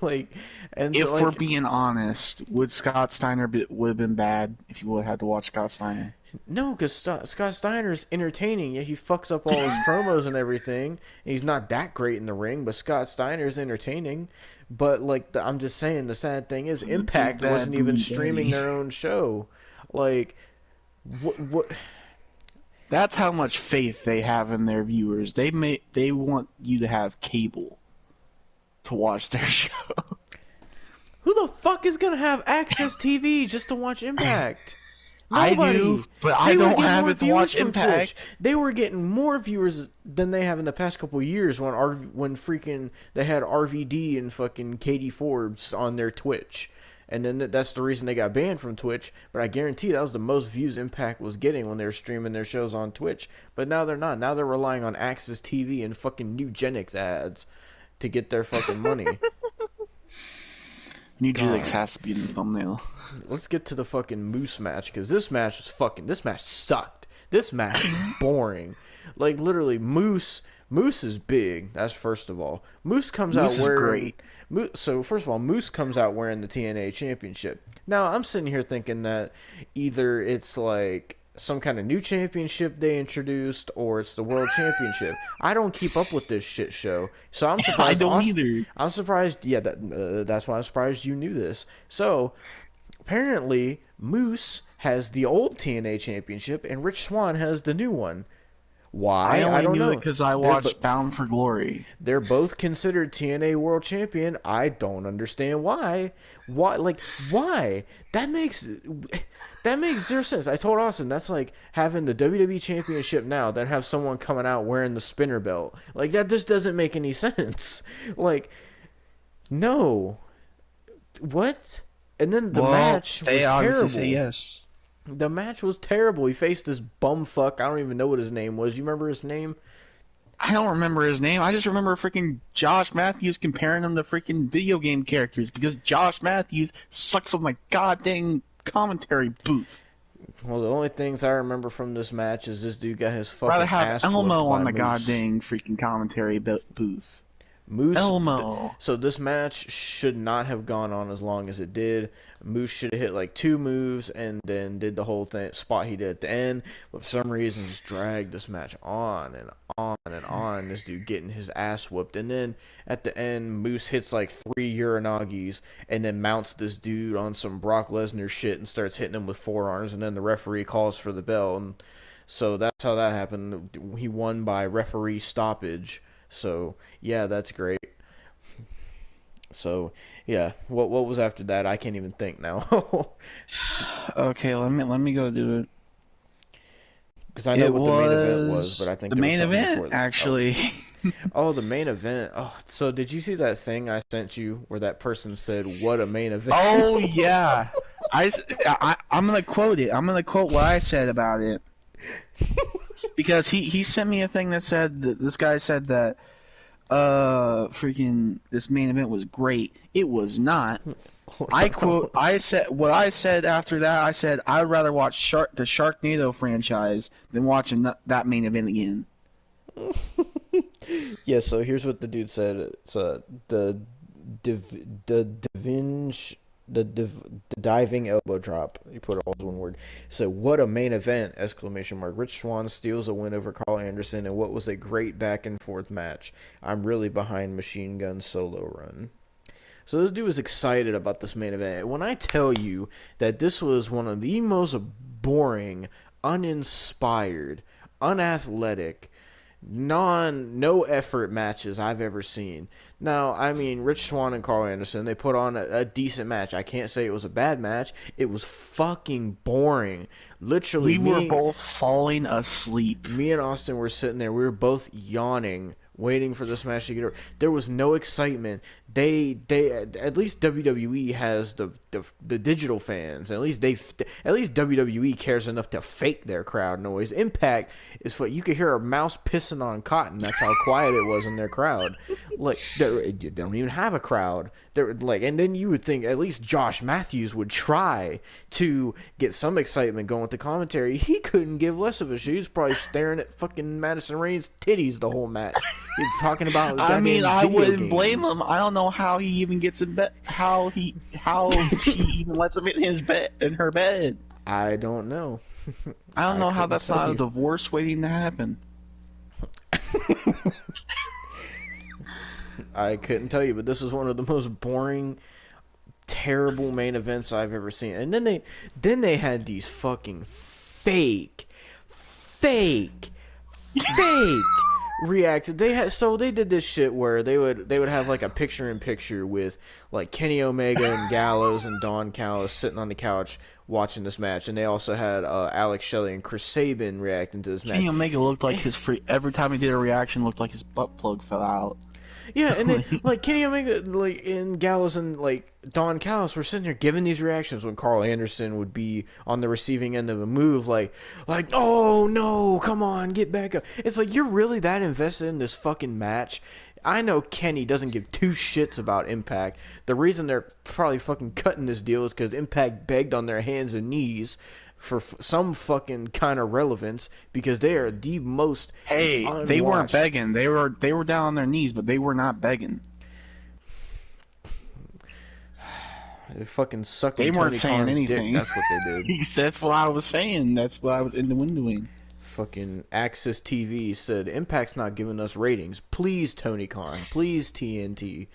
like, and if like, we're being honest, would Scott Steiner would have been bad if you would have had to watch Scott Steiner? no, because Scott Steiner's entertaining. Yeah, he fucks up all his promos and everything. And he's not that great in the ring, but Scott Steiner's entertaining. But like, I'm just saying, the sad thing is, Impact Bad wasn't even Booty streaming Daddy. their own show. Like, what? That's how much faith they have in their viewers. They want you to have cable to watch their show. Who the fuck is gonna have Access TV just to watch Impact? Nobody. I do, but I They were don't getting have more it to viewers watch from Impact. Twitch. They were getting more viewers than they have in the past couple of years when freaking they had RVD and fucking Katie Forbes on their Twitch. And then that's the reason they got banned from Twitch. But I guarantee that was the most views Impact was getting when they were streaming their shows on Twitch. But now they're not. Now they're relying on Access TV and fucking Nugenics ads to get their fucking money. Nugenics has to be in the thumbnail. Let's get to the fucking Moose match, because this match sucked. This match is boring. Like, literally, Moose is big. That's first of all. Moose comes out Moose is wearing... great. So, first of all, Moose comes out wearing the TNA Championship. Now, I'm sitting here thinking that either it's like some kind of new championship they introduced, or it's the World Championship. I don't keep up with this shit show, so I'm surprised. I don't either. I'm surprised. Yeah, that's why I'm surprised you knew this. So, apparently, Moose has the old TNA Championship, and Rich Swann has the new one. Why? I only don't knew know. it because I watched Bound for Glory. They're both considered TNA World Champion. I don't understand why. Why? Like, why? That makes zero sense. I told Austin that's like having the WWE Championship now, then have someone coming out wearing the spinner belt. Like, that just doesn't make any sense. Like, no. What? And then the match was they obviously terrible. say yes. The match was terrible. He faced this bumfuck. I don't even know what his name was. You remember his name? I don't remember his name. I just remember freaking Josh Matthews comparing him to freaking video game characters because Josh Matthews sucks on the goddamn commentary booth. Well, the only things I remember from this match is this dude got his Rather fucking have ass Elmo whooped on by the Moose. goddamn freaking commentary booth. Moose. Elmo. So this match should not have gone on as long as it did. Moose should have hit like 2 moves and then did the whole thing spot he did at the end. But for some reason, just dragged this match on and on and on. This dude getting his ass whooped, and then at the end, Moose hits like 3 Uranagis and then mounts this dude on some Brock Lesnar shit and starts hitting him with forearms. And then the referee calls for the bell, and so that's how that happened. He won by referee stoppage. So yeah, that's great. So yeah, what was after that? I can't even think now. Okay, let me go do it. Because I know It what the main event was, but I think the there was main something event before that. actually. Oh, the main event. Oh, so did you see that thing I sent you where that person said, "What a main event"? Oh yeah, I'm gonna quote it. I'm gonna quote what I said about it because he sent me a thing that said that this guy said that freaking this main event was great. It was not. I said what I said after that. I said I'd rather watch the Sharknado franchise than watching that main event again. Yeah. So here's what the dude said. It's the diving elbow drop. He put it all as one word. So what a main event! Exclamation mark. Rich Swann steals a win over Carl Anderson in what was a great back and forth match. I'm really behind Machine Gun's solo run. So this dude was excited about this main event. When I tell you that this was one of the most boring, uninspired, unathletic, no effort matches I've ever seen. Now, I mean, Rich Swann and Carl Anderson, they put on a decent match. I can't say it was a bad match. It was fucking boring. Literally, We were both falling asleep. me and Austin were sitting there. We were both yawning, waiting for this match to get over. There was no excitement. They at least WWE has the digital fans. At least WWE cares enough to fake their crowd noise. Impact is what you could hear a mouse pissing on cotton. That's how quiet it was in their crowd. Like they don't even have a crowd. They're like, and then you would think at least Josh Matthews would try to get some excitement going with the commentary. He couldn't give less of a shit. He was probably staring at fucking Madison Rain's titties the whole match. He's talking about. I mean, I video wouldn't games. blame him. I don't know how he even gets in bed. How she even lets him in her bed. I don't know. I don't know how couldn't that's tell not a you. divorce waiting to happen. I couldn't tell you, but this is one of the most boring, terrible main events I've ever seen. And then they had these fucking fake reacted. They did this shit where they would have like a picture in picture with like Kenny Omega and Gallows and Don Callis sitting on the couch watching this match, and they also had Alex Shelley and Chris Sabin reacting to this match. Kenny Omega looked like every time he did a reaction looked like his butt plug fell out. Yeah, and then like Kenny Omega, like and Gallows and like Don Callis were sitting there giving these reactions when Carl Anderson would be on the receiving end of a move, like oh no, come on, get back up. It's like you're really that invested in this fucking match. I know Kenny doesn't give 2 shits about Impact. The reason they're probably fucking cutting this deal is because Impact begged on their hands and knees for some fucking kind of relevance because they are the most Hey, unwatched. they weren't begging. They were down on their knees, but they were not begging. They fucking sucking They Tony weren't saying Khan's dick. anything. That's what they did. That's what I was saying. That's what I was innuendoing. Fucking Access TV said Impact's not giving us ratings. Please, Tony Khan. Please, TNT.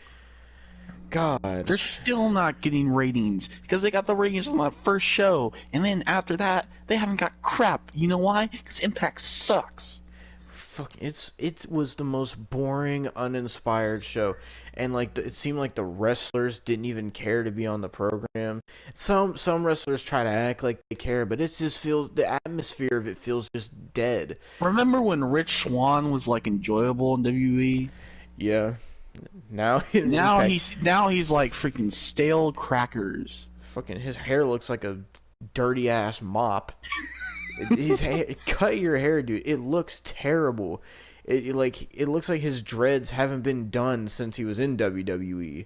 God. They're still not getting ratings because they got the ratings on that first show, and then after that, they haven't got crap. You know why? Because Impact sucks. Fuck, it was the most boring, uninspired show, and like it seemed like the wrestlers didn't even care to be on the program. Some wrestlers try to act like they care, but it just feels the atmosphere of it feels just dead. Remember when Rich Swann was like enjoyable in WWE? Yeah. Now he's like freaking stale crackers. fucking his hair looks like a dirty ass mop. Cut your hair, dude. It looks terrible. It looks like his dreads haven't been done since he was in WWE.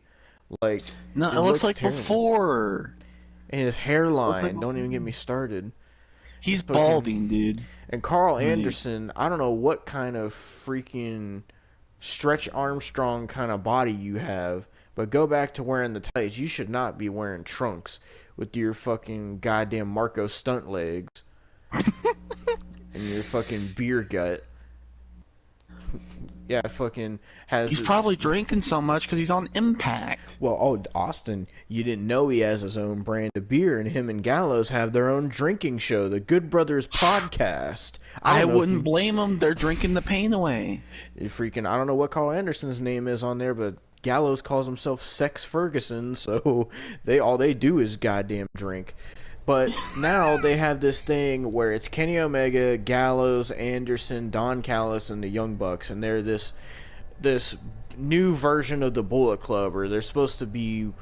Like, No, it it looks looks like terrible. before. And his Looks like hairline, don't even before. get me started. He's It's fucking balding, dude. And Carl Like, Anderson, I don't know what kind of freaking Stretch Armstrong kind of body you have, but go back to wearing the tights. You should not be wearing trunks with your fucking goddamn Marco stunt legs and your fucking beer gut. Yeah, fucking has. he's probably drinking so much because he's on Impact. Well, oh, Austin, you didn't know he has his own brand of beer, and him and Gallows have their own drinking show, the Good Brothers Podcast. I don't know if wouldn't you- blame him. They're drinking the pain away. Freaking, I don't know what Carl Anderson's name is on there, but Gallows calls himself Sex Ferguson, so all they do is goddamn drink. But now they have this thing where it's Kenny Omega, Gallows, Anderson, Don Callis, and the Young Bucks, and they're this new version of the Bullet Club, or they're supposed to be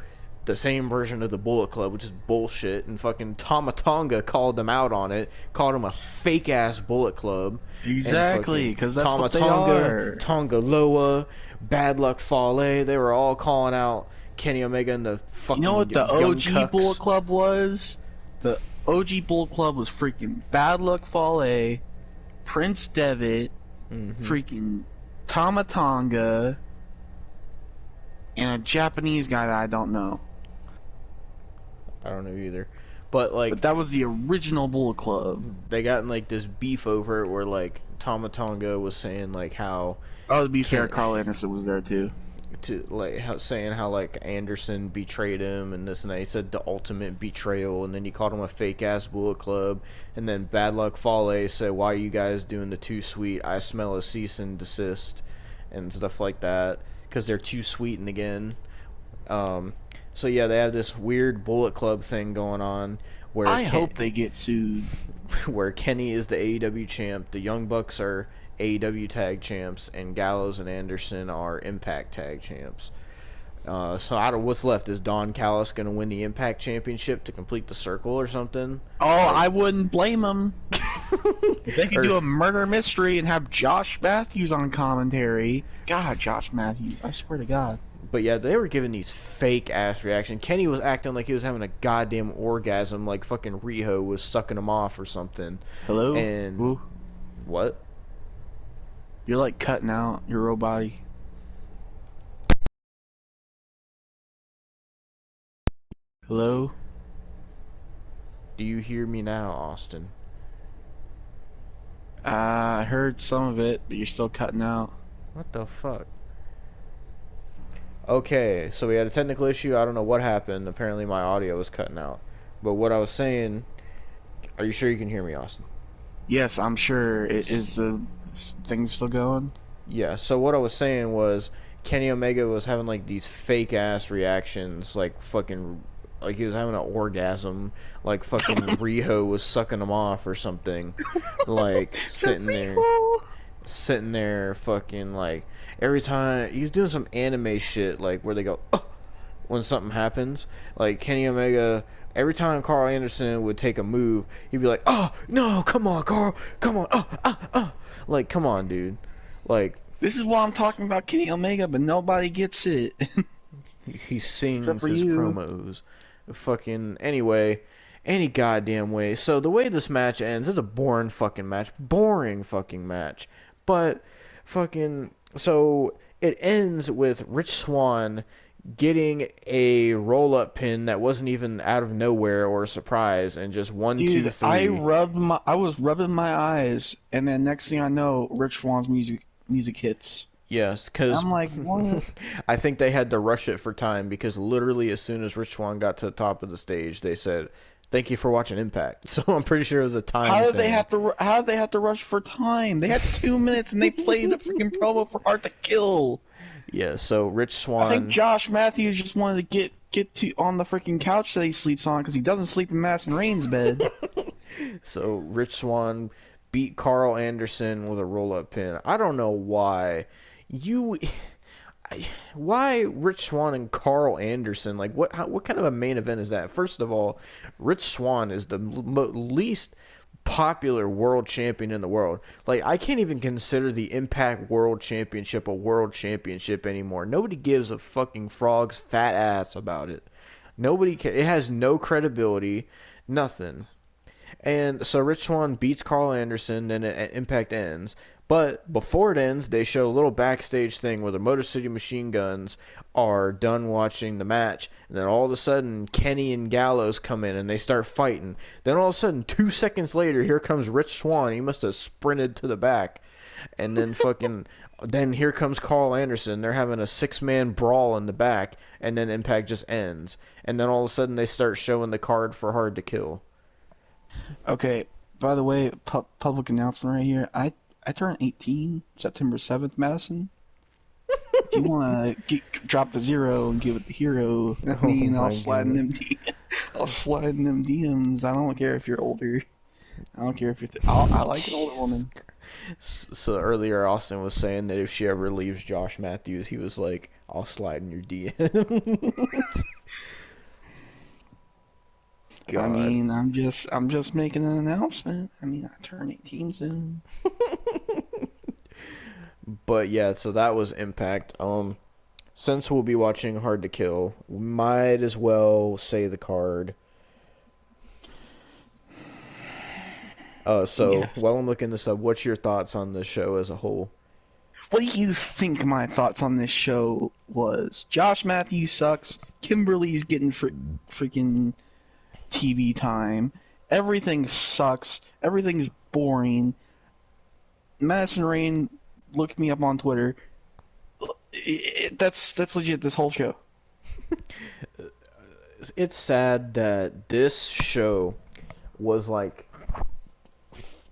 the same version of the Bullet Club, which is bullshit. And fucking Tama Tonga called them out on it, called them a fake ass Bullet Club. Exactly, because that's what they Tonga, are. Tonga Loa, Bad Luck Fale, they were all calling out Kenny Omega and the fucking You know what the Young OG Cucks. Bullet Club was? The OG Bullet Club was freaking Bad Luck Fale, Prince Devitt, freaking Tama Tonga, and a Japanese guy that I don't know. I don't know either. But like But that was the original Bullet Club. they got in like this beef over it where like Tama Tonga was saying like how Oh, to be fair, Can't- Carl Anderson was there too. saying how like Anderson betrayed him and this and that. He said the ultimate betrayal, and then he called him a fake ass Bullet Club. And then Bad Luck Fale said, "Why are you guys doing the too sweet? I smell a cease and desist," and stuff like that because they're too sweeting again. So yeah, they have this weird Bullet Club thing going on where I hope they get sued. where Kenny is the AEW champ, the Young Bucks are AEW tag champs, and Gallows and Anderson are Impact tag champs. So out of what's left, is Don Callis going to win the Impact Championship to complete the circle or something? Oh, I wouldn't blame him. If they could do a murder mystery and have Josh Matthews on commentary. God, Josh Matthews, I swear to God. But yeah, they were giving these fake ass reactions. Kenny was acting like he was having a goddamn orgasm, like fucking Riho was sucking him off or something. Hello? And Ooh, what? you're like cutting out your robot. Hello? Do you hear me now, Austin? I heard some of it, but you're still cutting out. What the fuck? Okay, so we had a technical issue. I don't know what happened. Apparently my audio was cutting out. But what I was saying, are you sure you can hear me, Austin? Yes, I'm sure. Is the thing still going? Yeah, so what I was saying was Kenny Omega was having like these fake ass reactions, like fucking like he was having an orgasm, like fucking Riho was sucking him off or something. Like sitting there fucking like every time he was doing some anime shit like where they go oh, when something happens. Like Kenny Omega, every time Carl Anderson would take a move, he'd be like, "Oh no, come on, Carl, come on, like come on, dude." Like This is why I'm talking about Kenny Omega, but nobody gets it. he sings Except for his you. promos. Fucking anyway, any goddamn way. So the way this match ends, it's a boring fucking match. But fucking so it ends with Rich Swann getting a roll-up pin that wasn't even out of nowhere or a surprise, and just 1, 2, 3. Dude, I was rubbing my eyes, and then next thing I know, Rich Swann's music hits. Yes, because I'm like, what? I think they had to rush it for time, because literally as soon as Rich Swann got to the top of the stage, they said, "Thank you for watching Impact." So I'm pretty sure it was a time How did thing. they have to rush for time? They had 2 minutes, and they played the freaking promo for Hard to Kill. Yeah, so Rich Swann. I think Josh Matthews just wanted to get to on the freaking couch that he sleeps on because he doesn't sleep in Madison Rain's bed. So Rich Swann beat Carl Anderson with a roll-up pin. I don't know why. Why Rich Swann and Carl Anderson? Like, what kind of a main event is that? First of all, Rich Swann is the least popular world champion in the world. Like, I can't even consider the Impact World Championship a world championship anymore. Nobody gives a fucking frog's fat ass about it. Nobody it has no credibility, nothing. And so Rich Swann beats Carl Anderson, and Impact ends. But before it ends, they show a little backstage thing where the Motor City Machine Guns are done watching the match, and then all of a sudden Kenny and Gallows come in and they start fighting. Then all of a sudden, 2 seconds later, here comes Rich Swann. He must have sprinted to the back, and then fucking then here comes Carl Anderson. They're having a 6-man brawl in the back, and then Impact just ends. And then all of a sudden, they start showing the card for Hard to Kill. Okay, by the way, public announcement right here. I turn 18 September 7th, Madison. If you want to drop the 0 and give it the hero, and I'll slide in them I'll slide in them DMs. I don't care if you're older. I don't care if you're I like an older woman. So earlier, Austin was saying that if she ever leaves Josh Matthews, he was like, I'll slide in your DMs. I mean, I'm just making an announcement. I mean, I turn 18 soon. But yeah, so that was Impact. Since we'll be watching Hard to Kill, we might as well say the card. While I'm looking this up, what's your thoughts on the show as a whole? What do you think my thoughts on this show was? Josh Matthews sucks. Kimberly's getting freaking TV time. Everything sucks. Everything's boring. Madison Rain looked me up on Twitter. That's legit. This whole show. It's sad that this show was like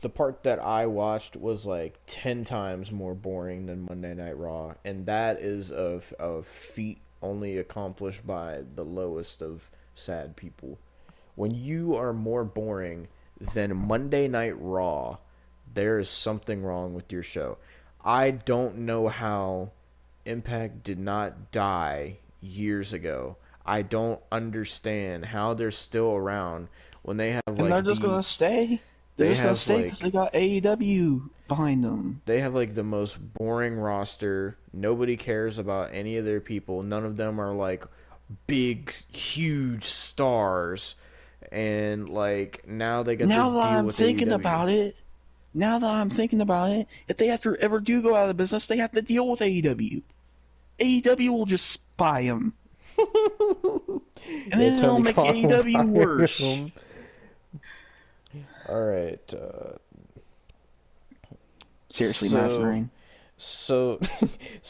the part that I watched was like 10 times more boring than Monday Night Raw, and that is a feat only accomplished by the lowest of sad people. When you are more boring than Monday Night Raw, there is something wrong with your show. I don't know how Impact did not die years ago. I don't understand how they're still around when they have like. And they're just gonna stay. They're just gonna stay because they got AEW behind them. They have like the most boring roster. Nobody cares about any of their people. None of them are like big, huge stars. And like now they got this deal with AEW. Now that I'm thinking about it, if they ever do go out of business, they have to deal with AEW. AEW will just buy them. And then it'll make AEW worse. Alright. Seriously, Mastering. So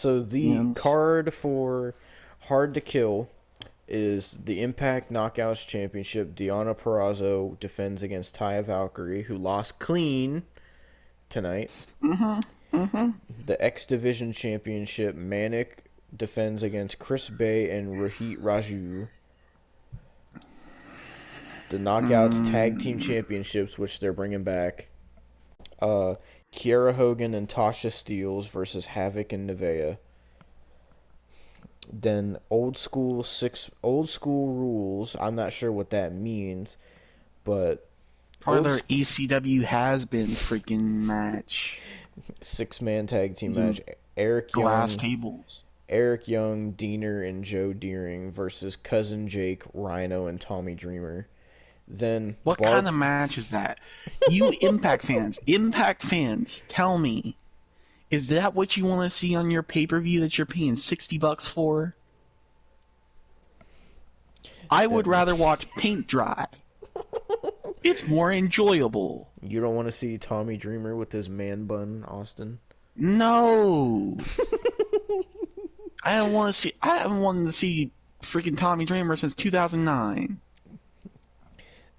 the card for Hard to Kill is the Impact Knockouts Championship. Deonna Purrazzo defends against Taya Valkyrie, who lost clean tonight. The X Division Championship, Manic defends against Chris Bay and Rohit Raju. The Knockouts Tag Team Championships, which they're bringing back. Kiera Hogan and Tasha Steelz versus Havoc and Nevaeh. Then old school rules. I'm not sure what that means, but Part of their ECW has been freaking match. 6-man tag team match. Glass tables. Eric Young, Diener, and Joe Deering versus Cousin Jake, Rhino, and Tommy Dreamer. Then what kind of match is that? You Impact fans, tell me, is that what you want to see on your pay-per-view that you're paying $60 for? I would rather watch paint dry. It's more enjoyable. You don't want to see Tommy Dreamer with his man bun, Austin? No. I haven't wanted to see freaking Tommy Dreamer since 2009.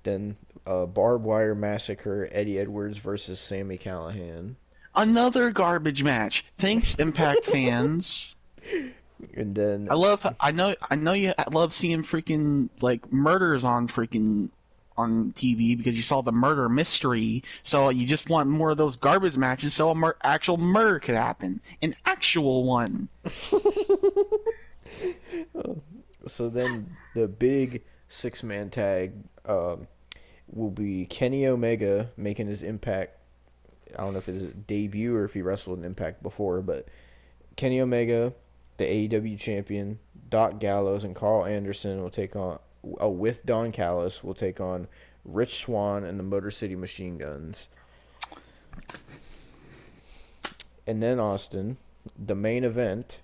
Then Barbed Wire Massacre, Eddie Edwards versus Sami Callihan. Another garbage match. Thanks, Impact fans. And then I know you love seeing freaking like murders on TV because you saw the murder mystery. So you just want more of those garbage matches so actual murder could happen. An actual one. So then the big 6-man tag will be Kenny Omega making his Impact. I don't know if it's his debut or if he wrestled in Impact before, but Kenny Omega, the AEW champion, Doc Gallows and Carl Anderson will take on, with Don Callis, will take on Rich Swann and the Motor City Machine Guns. And then, Austin, the main event.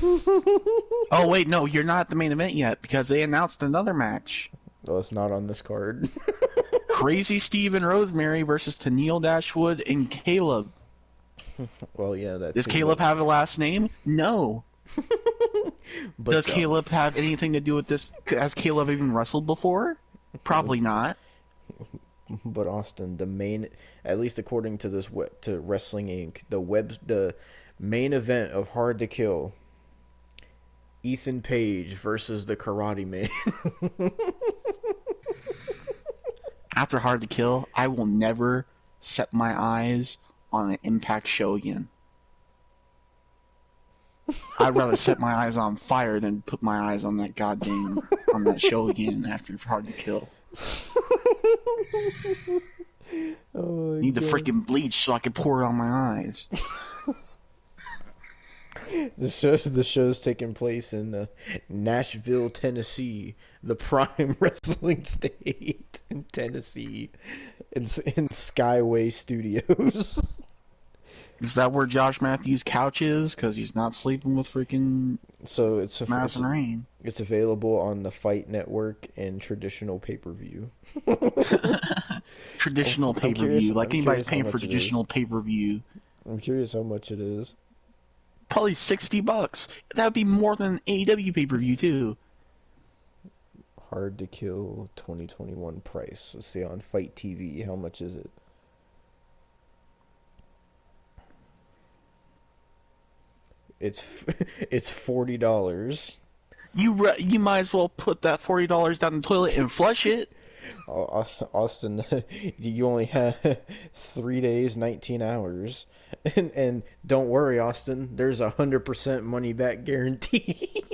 Oh, wait, no, you're not at the main event yet because they announced another match. Well, it's not on this card. Crazy Steve and Rosemary versus Tennille Dashwood and Caleb. Well, yeah, that Does too, Caleb but- have a last name? No. but, Does Caleb have anything to do with this? Has Caleb even wrestled before? Probably not. But Austin, the main, at least according to this to Wrestling Inc., the main event of Hard to Kill, Ethan Page versus the Karate Man. After Hard to Kill, I will never set my eyes on an Impact show again. I'd rather set my eyes on fire than put my eyes on that on that show again after Hard to Kill. Oh, Need the freaking bleach so I can pour it on my eyes. The show's taking place in Nashville, Tennessee, the prime wrestling state in Tennessee, in Skyway Studios. Is that where Josh Matthews' couch is? Because he's not sleeping with freaking So it's Madison Rain. It's available on the Fight Network and traditional pay-per-view. Traditional I'm pay-per-view. curious- Like I'm anybody's curious how paying much for it is. traditional pay-per-view. I'm curious how much it is. Probably $60. That would be more than AEW pay-per-view too. Hard to Kill 2021 price. Let's see on Fight TV. How much is it? It's it's $40. You might as well put that $40 down the toilet and flush it. Austin, you only have 3 days, 19 hours, and don't worry, Austin. There's 100% money back guarantee.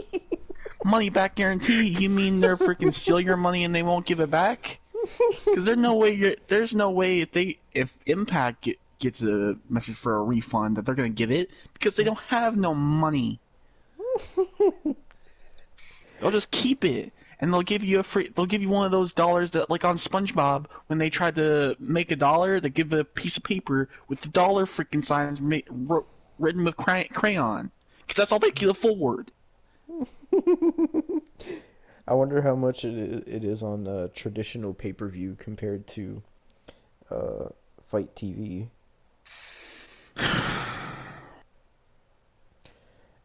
Money back guarantee? You mean they're freaking steal your money and they won't give it back? Because there's no way if Impact gets a message for a refund that they're gonna give it because they don't have no money. They'll just keep it. And they'll give you one of those dollars that, like on SpongeBob, when they tried to make a dollar, they give a piece of paper with the dollar freaking signs written with crayon. Because that's all they can afford. I wonder how much it is on traditional pay-per-view compared to Fight TV.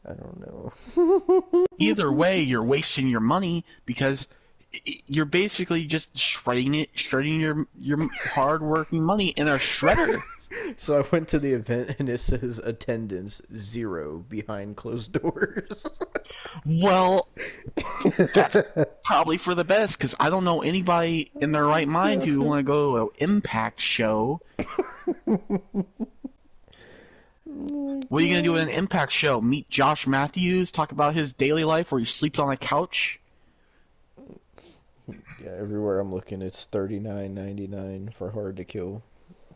I don't know. Either way, you're wasting your money because you're basically just shredding your hard-working money in a shredder. So I went to the event and it says attendance 0 behind closed doors. Well, that's probably for the best because I don't know anybody in their right mind who want to go to an Impact show. What are you going to do at an Impact show? Meet Josh Matthews? Talk about his daily life where he sleeps on a couch? Yeah, everywhere I'm looking, it's $39.99 for Hard to Kill.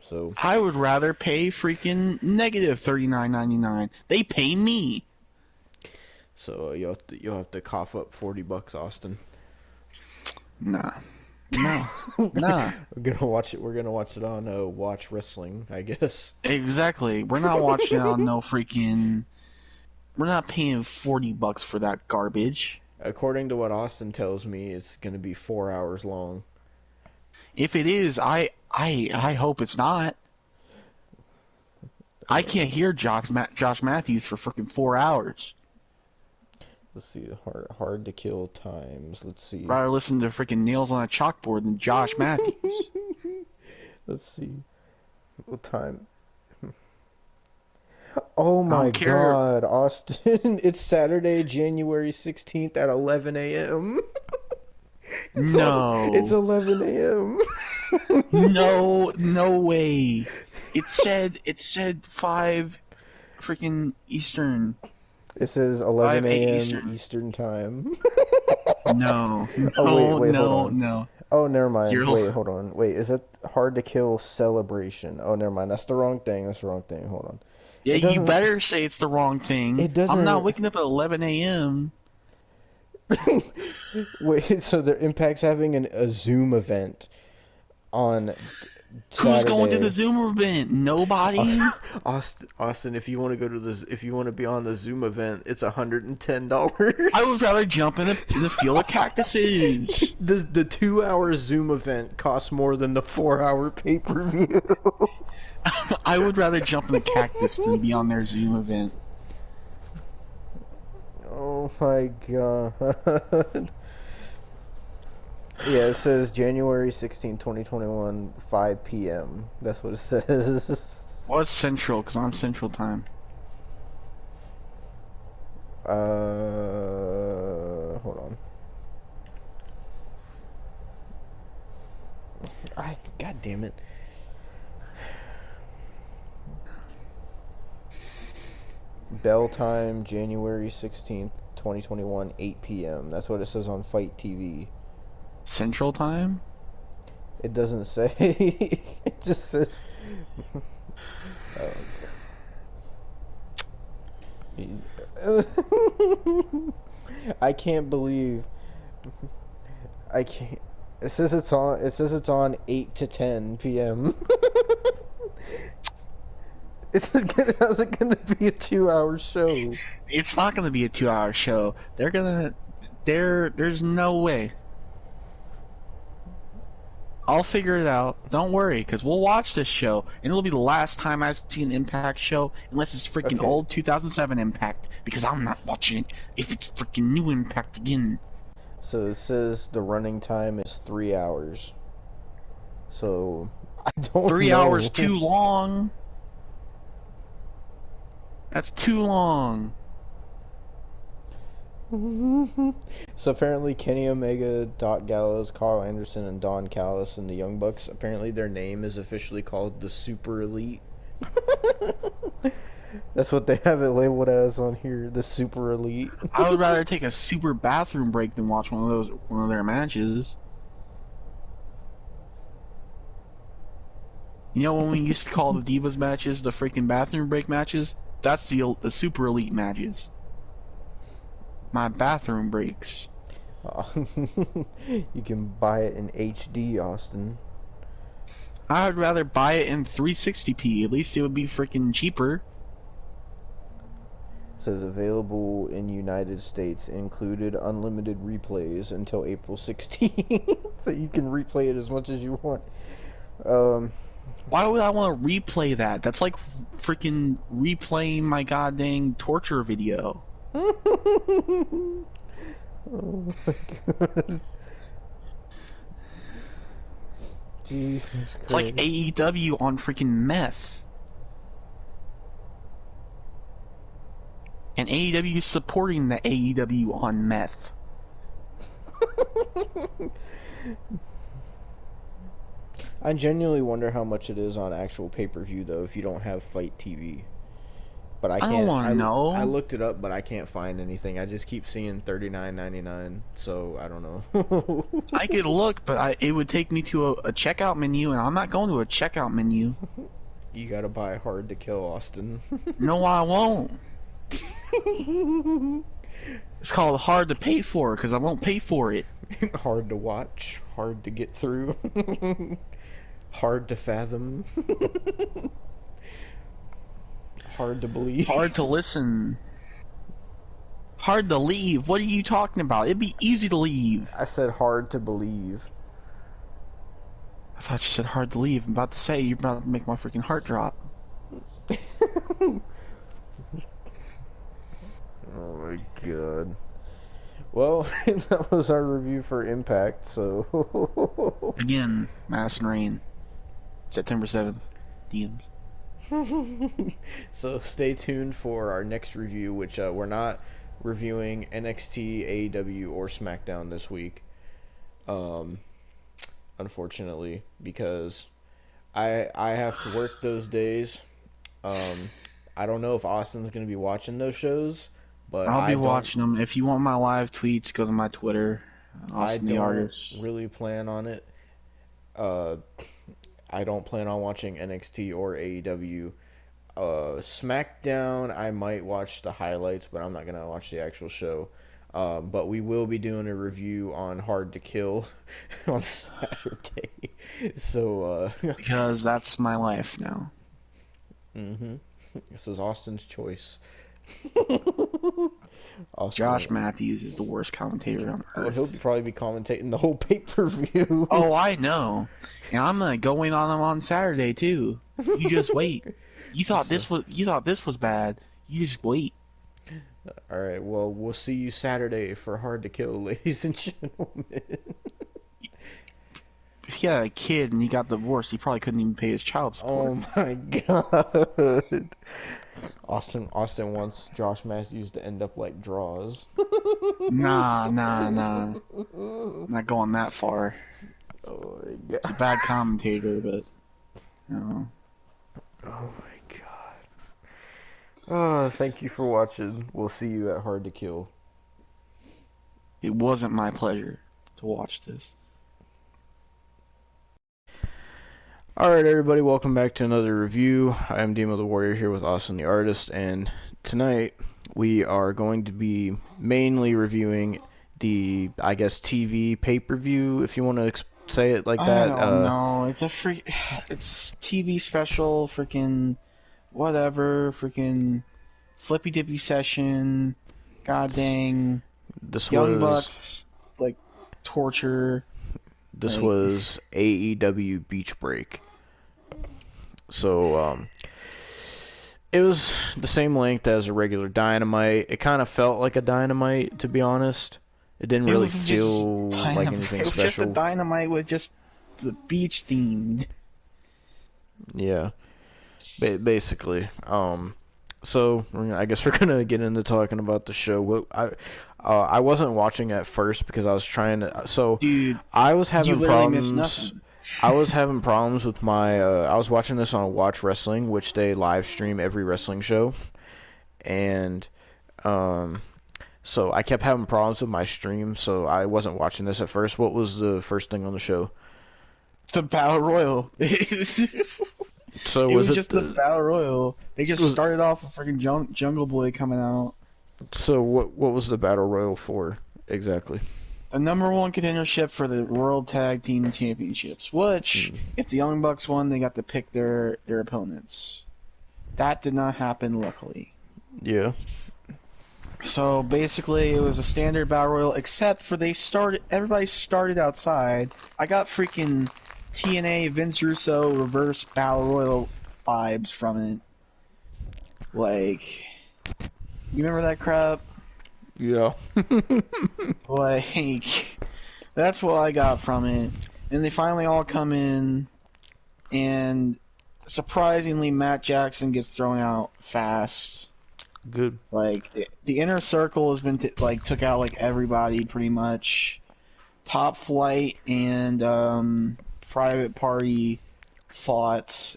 So I would rather pay freaking negative $39.99. They pay me. So you'll have to cough up $40, Austin. Nah. No. Nah. We're gonna watch it on Watch Wrestling, I guess. Exactly. We're not watching on no freaking. We're not paying $40 for that garbage. According to what Austin tells me, it's gonna be 4 hours long. If it is, I hope it's not. I can't hear Josh Matthews for freaking 4 hours. Let's see, hard to kill times. Let's see. Rather listen to freaking nails on a chalkboard than Josh Matthews. Let's see. What time? Oh my care. God, Austin! It's Saturday, January 16th at 11 a.m. No. It's 11 a.m. No way. It said 5 freaking Eastern. It says 11 5, 8 a.m. Eastern. Eastern time. No. Oh, wait, hold no, on. no. Oh, never mind. You're Wait, hold on. Wait, is it Hard to Kill Celebration? Oh, never mind. That's the wrong thing. That's the wrong thing. Hold on. yeah. It You doesn't. better say it's the wrong thing. It I'm not doesn't. waking up at 11 a.m. Wait, so the Impact's having a Zoom event on Who's going to the Saturday. Zoom event? Nobody. Austin, if you want to go to this, if you want to be on the Zoom event, it's $110. I would rather jump in the field of cactuses. The 2 hour Zoom event costs more than the 4 hour pay-per-view. I would rather jump in the cactus than be on their Zoom event. Oh my god. Yeah, it says January 16, 2021, 5 p.m. That's what it says. What's Central? Because I'm Central Time. Hold on. God damn it. Bell time, January 16th, 2021, 8 p.m. That's what it says on Fight TV. Central Time? It doesn't say. It just says. I can't believe. I can't. It says it's on. It says it's on 8 to 10 p.m. How's it gonna be a 2 hour show? It's not going to be a 2 hour show. There's no way. I'll figure it out. Don't worry, because we'll watch this show, and it'll be the last time I see an Impact show, unless it's freaking Okay. old 2007 Impact, because I'm not watching it if it's freaking new Impact again. So it says the running time is 3 hours. So I don't 3 know. hours too long. That's too long. So apparently Kenny Omega, Doc Gallows, Carl Anderson, and Don Callis and the Young Bucks, apparently their name is officially called the Super Elite. That's what they have it labeled as on here, the Super Elite. I would rather take a super bathroom break than watch one of their matches. You know when we used to call the Divas matches the freaking bathroom break matches? That's the super elite matches. My bathroom breaks. You can buy it in HD, Austin. I would rather buy it in 360p. At least it would be freaking cheaper. It says available in United States, included unlimited replays until April 16th. So you can replay it as much as you want. Why would I want to replay that? That's like freaking replaying my goddamn torture video. Oh my god. Jesus Christ. It's like AEW on freaking meth. And AEW is supporting the AEW on meth. I genuinely wonder how much it is on actual pay-per-view though if you don't have Fight TV. But I can't. don't wanna know. I looked it up, but I can't find anything. I just keep seeing $39.99, so I don't know. I could look, but it would take me to a checkout menu, and I'm not going to a checkout menu. You gotta buy Hard to Kill, Austin. No, I won't. It's called hard to pay for, because I won't pay for it. Hard to watch, hard to get through, hard to fathom, hard to believe. Hard to listen. Hard to leave. What are you talking about? It'd be easy to leave. I said hard to believe. I thought you said hard to leave. I'm about to say you're about to make my freaking heart drop. Oh my god. Well, that was our review for Impact, so... Again, Madison Rain. September 7th. DMs. So stay tuned for our next review, which we're not reviewing NXT, AEW, or SmackDown this week. Unfortunately, because I have to work those days. I don't know if Austin's going to be watching those shows, but I'll be I don't... watching them. If you want my live tweets, go to my Twitter. I Austin the don't artist. really plan on it. Uh, I don't plan on watching NXT or AEW. SmackDown, I might watch the highlights, but I'm not gonna watch the actual show. But we will be doing a review on Hard to Kill on Saturday. So, Because that's my life now. this is Austin's choice. Josh Austin, Matthews is the worst commentator on earth. he'll probably be commentating the whole pay-per-view. Oh, I know. And I'm gonna go in on him on Saturday too. You just wait. You thought this was bad. You just wait. All right, well, we'll see you Saturday for Hard to Kill, ladies and gentlemen. If he had a kid and he got divorced, he probably couldn't even pay his child support. Oh my god. Austin wants Josh Matthews to end up like Draws. Nah. Not going that far. Oh my He's a god. bad commentator, but Oh my god. Oh, thank you for watching. We'll see you at Hard to Kill. it wasn't my pleasure to watch this. Alright, everybody, welcome back to another review. I am Demo the Warrior here with Austin the Artist, and tonight we are going to be mainly reviewing the, I guess, TV pay-per-view, if you want to say it like that. I don't know. It's TV special, freaking whatever, freaking flippy dippy session. God dang, This Young was Bucks like torture. this like- was AEW Beach Break. So it was the same length as a regular Dynamite. It kind of felt like a Dynamite, to be honest. It didn't really was just feel like Dynamite. anything It was just a special. Dynamite with just the beach themed. Yeah, basically. So I guess we're gonna get into talking about the show. I wasn't watching at first because I was trying to. So Dude, I was you having literally missed problems. nothing. I was having problems with my. I was watching this on Watch Wrestling, which they live stream every wrestling show, and so I kept having problems with my stream. So I wasn't watching this at first. What was the first thing on the show? The Battle Royal. So It was it just the Battle Royal. They just was- started off with freaking Jungle Boy coming out. So what was the Battle Royal for exactly? A #1 contendership for the World Tag Team Championships, which, if the Young Bucks won, they got to pick their opponents. That did not happen, luckily. Yeah. So basically, it was a standard Battle Royal, except for everybody started outside. I got freaking TNA Vince Russo reverse Battle Royal vibes from it. Like, you remember that crap? Yeah. Like, that's what I got from it. And they finally all come in, and surprisingly, Matt Jackson gets thrown out fast. Good. Like, the inner circle has been, took out, like, everybody, pretty much. Top Flight and, Private Party fought.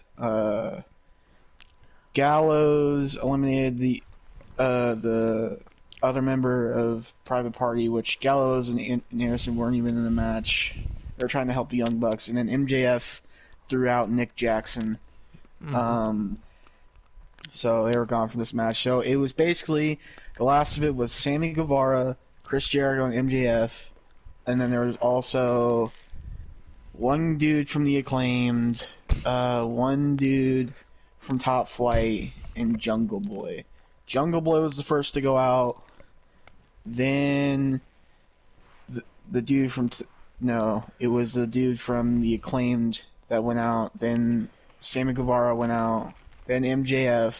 Gallows eliminated the other member of Private Party, which Gallows and Anderson weren't even in the match. They were trying to help the Young Bucks, and then MJF threw out Nick Jackson. So they were gone from this match. So it was basically, the last of it was Sammy Guevara, Chris Jericho, and MJF, and then there was also one dude from the Acclaimed, one dude from Top Flight, and Jungle Boy. Jungle Boy was the first to go out. Then the dude from it was the dude from the Acclaimed that went out. Then Sammy Guevara went out. Then MJF.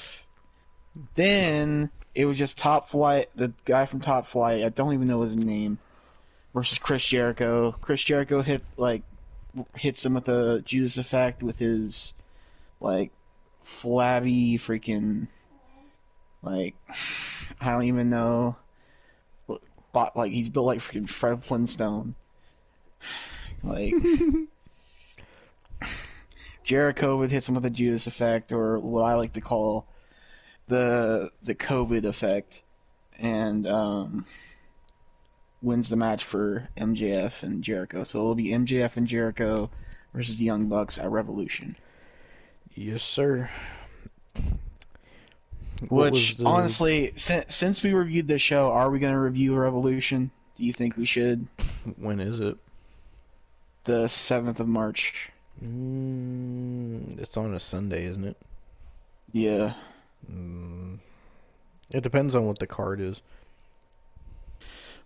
Then it was just Top Flight, the guy from Top Flight. I don't even know his name. Versus Chris Jericho. Chris Jericho hits him with a Judas Effect with his flabby freaking I don't even know. He's built like freaking Fred Flintstone. Jericho would hit him with a Judas Effect, or what I like to call the COVID effect, and wins the match for MJF and Jericho. So it'll be MJF and Jericho versus the Young Bucks at Revolution. Yes, sir. What was Which, the... honestly, since we reviewed this show, are we going to review Revolution? Do you think we should? When is it? The 7th of March. It's on a Sunday, isn't it? Yeah. It depends on what the card is.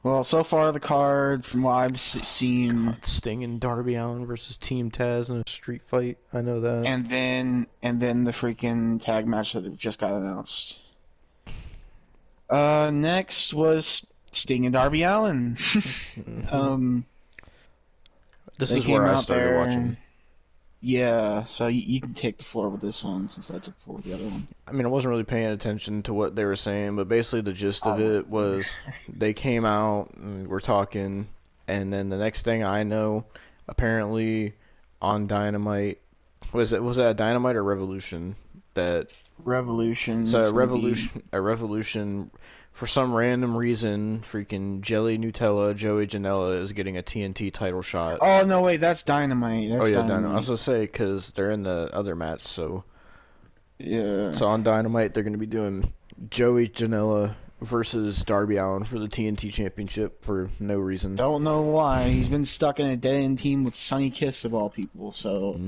Well, so far the card, from what I've seen, Sting and Darby Allin versus Team Taz in a street fight. I know that. and then the freaking tag match that just got announced. Next was Sting and Darby Allin. This They is where came I out started there. watching. Yeah, so you can take the floor with this one since I took the floor with the other one. I mean, I wasn't really paying attention to what they were saying, but basically the gist of it was they came out and were talking, and then the next thing I know, apparently on Dynamite, was it a Dynamite or Revolution that Revolution. so a Revolution for some random reason, freaking Jelly Nutella Joey Janela is getting a TNT title shot. Oh no, wait, that's Dynamite. That's Dynamite. I was gonna say because they're in the other match, so. Yeah. So on Dynamite, they're going to be doing Joey Janela versus Darby Allin for the TNT Championship for no reason. Don't know why. He's been stuck in a dead-end team with Sonny Kiss of all people. So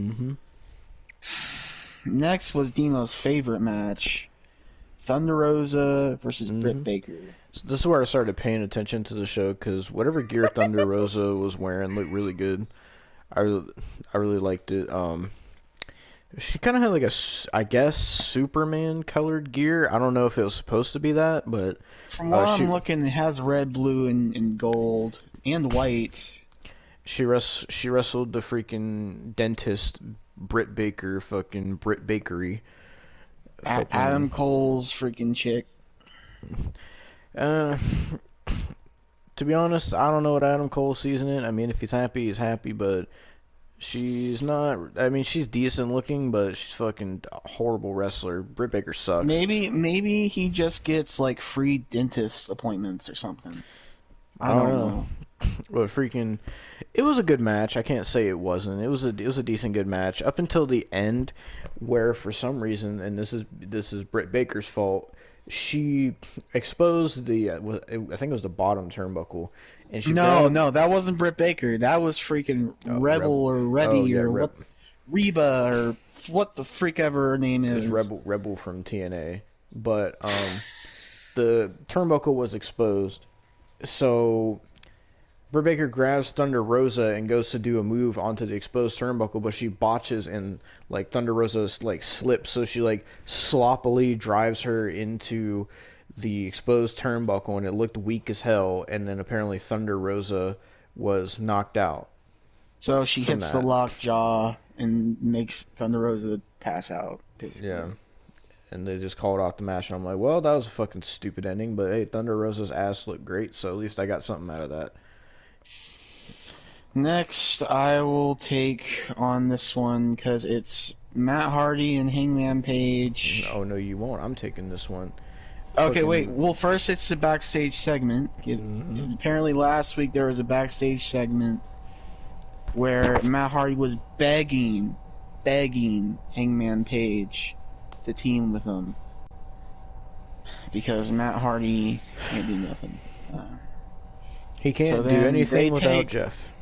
next was Demo's favorite match: Thunder Rosa versus Britt Baker. So this is where I started paying attention to the show because whatever gear Thunder Rosa was wearing looked really good. I really liked it. She kind of had like I guess, Superman colored gear. I don't know if it was supposed to be that, but From what I'm looking, it has red, blue, and gold, and white. She wrestled the freaking dentist Britt Baker, fucking Britt Bakery. Adam Cole's freaking chick. To be honest, I don't know what Adam Cole sees in it. I mean, if he's happy, he's happy, but she's not. I mean, she's decent looking, but she's fucking a horrible wrestler. Britt Baker sucks. Maybe he just gets like free dentist appointments or something. I don't know. But freaking, it was a good match. I can't say it wasn't. It was a decent good match up until the end, where for some reason, and this is Britt Baker's fault. She exposed I think it was the bottom turnbuckle, and she no, that wasn't Britt Baker. That was freaking Rebel or Rebby or what, Reba or what the freak ever her name is. Rebel from TNA, but the turnbuckle was exposed, so Britt Baker grabs Thunder Rosa and goes to do a move onto the exposed turnbuckle, but she botches and like Thunder Rosa like slips, so she like sloppily drives her into the exposed turnbuckle, and it looked weak as hell. And then apparently Thunder Rosa was knocked out. So she hits the lockjaw and makes Thunder Rosa pass out, basically. Yeah. And they just called off the match, and I'm like, well, that was a fucking stupid ending, but hey, Thunder Rosa's ass looked great, so at least I got something out of that. Next, I will take on this one because it's Matt Hardy and Hangman Page. Oh, no, you won't. I'm taking this one. Okay, wait. Well, first it's the backstage segment. Apparently last week there was a backstage segment where Matt Hardy was begging Hangman Page to team with him because Matt Hardy can't do nothing. He can't do anything without Jeff.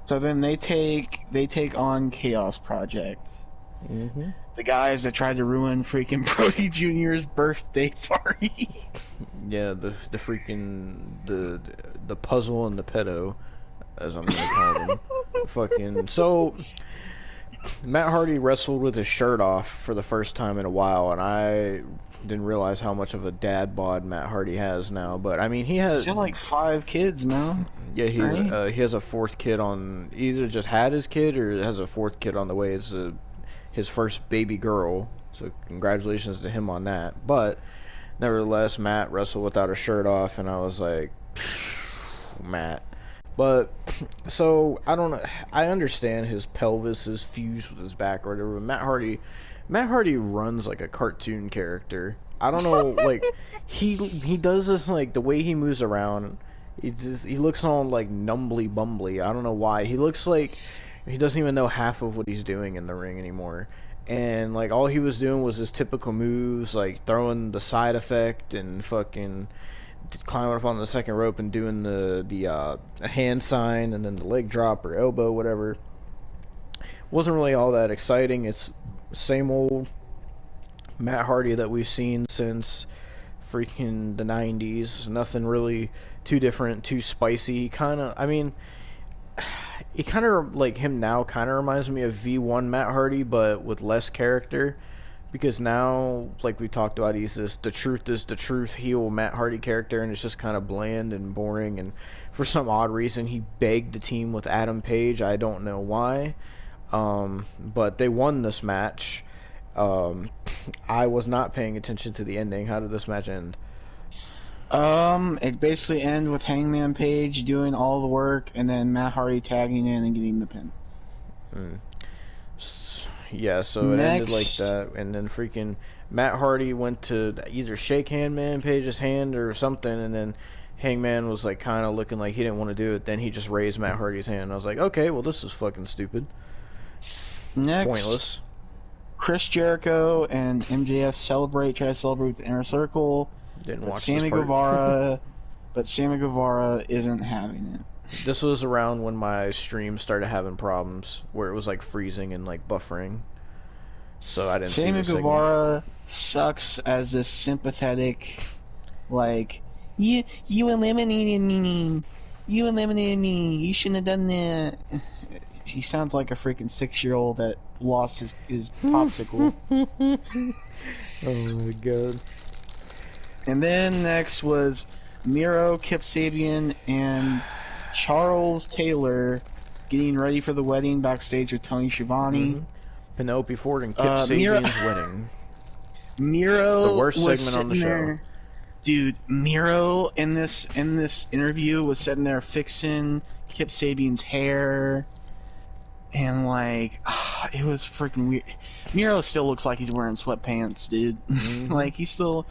So then they take on Chaos Project. The guys that tried to ruin freaking Brody Jr.'s birthday party. Yeah, the freaking the puzzle and the pedo, as I'm gonna call them. Fucking so. Matt Hardy wrestled with his shirt off for the first time in a while, and I didn't realize how much of a dad bod Matt Hardy has now. But I mean, he has like 5 kids now. Yeah, he has a 4th kid on. Either just had his kid or has a 4th kid on the way. It's his first baby girl. So congratulations to him on that. But nevertheless, Matt wrestled without a shirt off, and I was like, Matt. But so I don't know. I understand his pelvis is fused with his back or whatever. But Matt Hardy runs like a cartoon character. I don't know, like he does this like the way he moves around. He looks all like numbly bumbly. I don't know why. He looks like he doesn't even know half of what he's doing in the ring anymore. And like all he was doing was his typical moves, like throwing the side effect and fucking climbing up on the second rope and doing the hand sign and then the leg drop or elbow, whatever. Wasn't really all that exciting. It's same old Matt Hardy that we've seen since freaking the 90s. Nothing really too different, too spicy. Kind of, I mean, he kind of, like him now, kind of reminds me of V1 Matt Hardy, but with less character. Because now, like we talked about, he's this the truth is the truth heel Matt Hardy character, and it's just kind of bland and boring. And for some odd reason, he begged the team with Adam Page. I don't know why. But they won this match. Um, I was not paying attention to the ending. How did this match end? It basically ended with Hangman Page doing all the work, and then Matt Hardy tagging in and getting the pin. Hmm. Yeah, so it ended like Next, that, and then freaking Matt Hardy went to either shake Hangman Page's hand or something, and then Hangman was like kind of looking like he didn't want to do it. Then he just raised Matt Hardy's hand. I was like, okay, well this is fucking stupid, next, pointless. Chris Jericho and MJF try to celebrate with the Inner Circle, Didn't but watch this part. Sammy Guevara isn't having it. This was around when my stream started having problems, where it was like freezing and like buffering. So I didn't see Sammy the segment. Guevara sucks as this sympathetic, like, you eliminated me. You eliminated me. You shouldn't have done that. He sounds like a freaking 6-year-old that lost his popsicle. Oh my god. And then next was Miro, Kip Sabian, and Charles Taylor getting ready for the wedding backstage with Tony Schiavone. Penelope Ford and Kip Miro, Sabian's wedding. Miro The worst was segment on the sitting show. there. Dude, Miro in this interview was sitting there fixing Kip Sabian's hair, and like, it was freaking weird. Miro still looks like he's wearing sweatpants, dude. Like he still.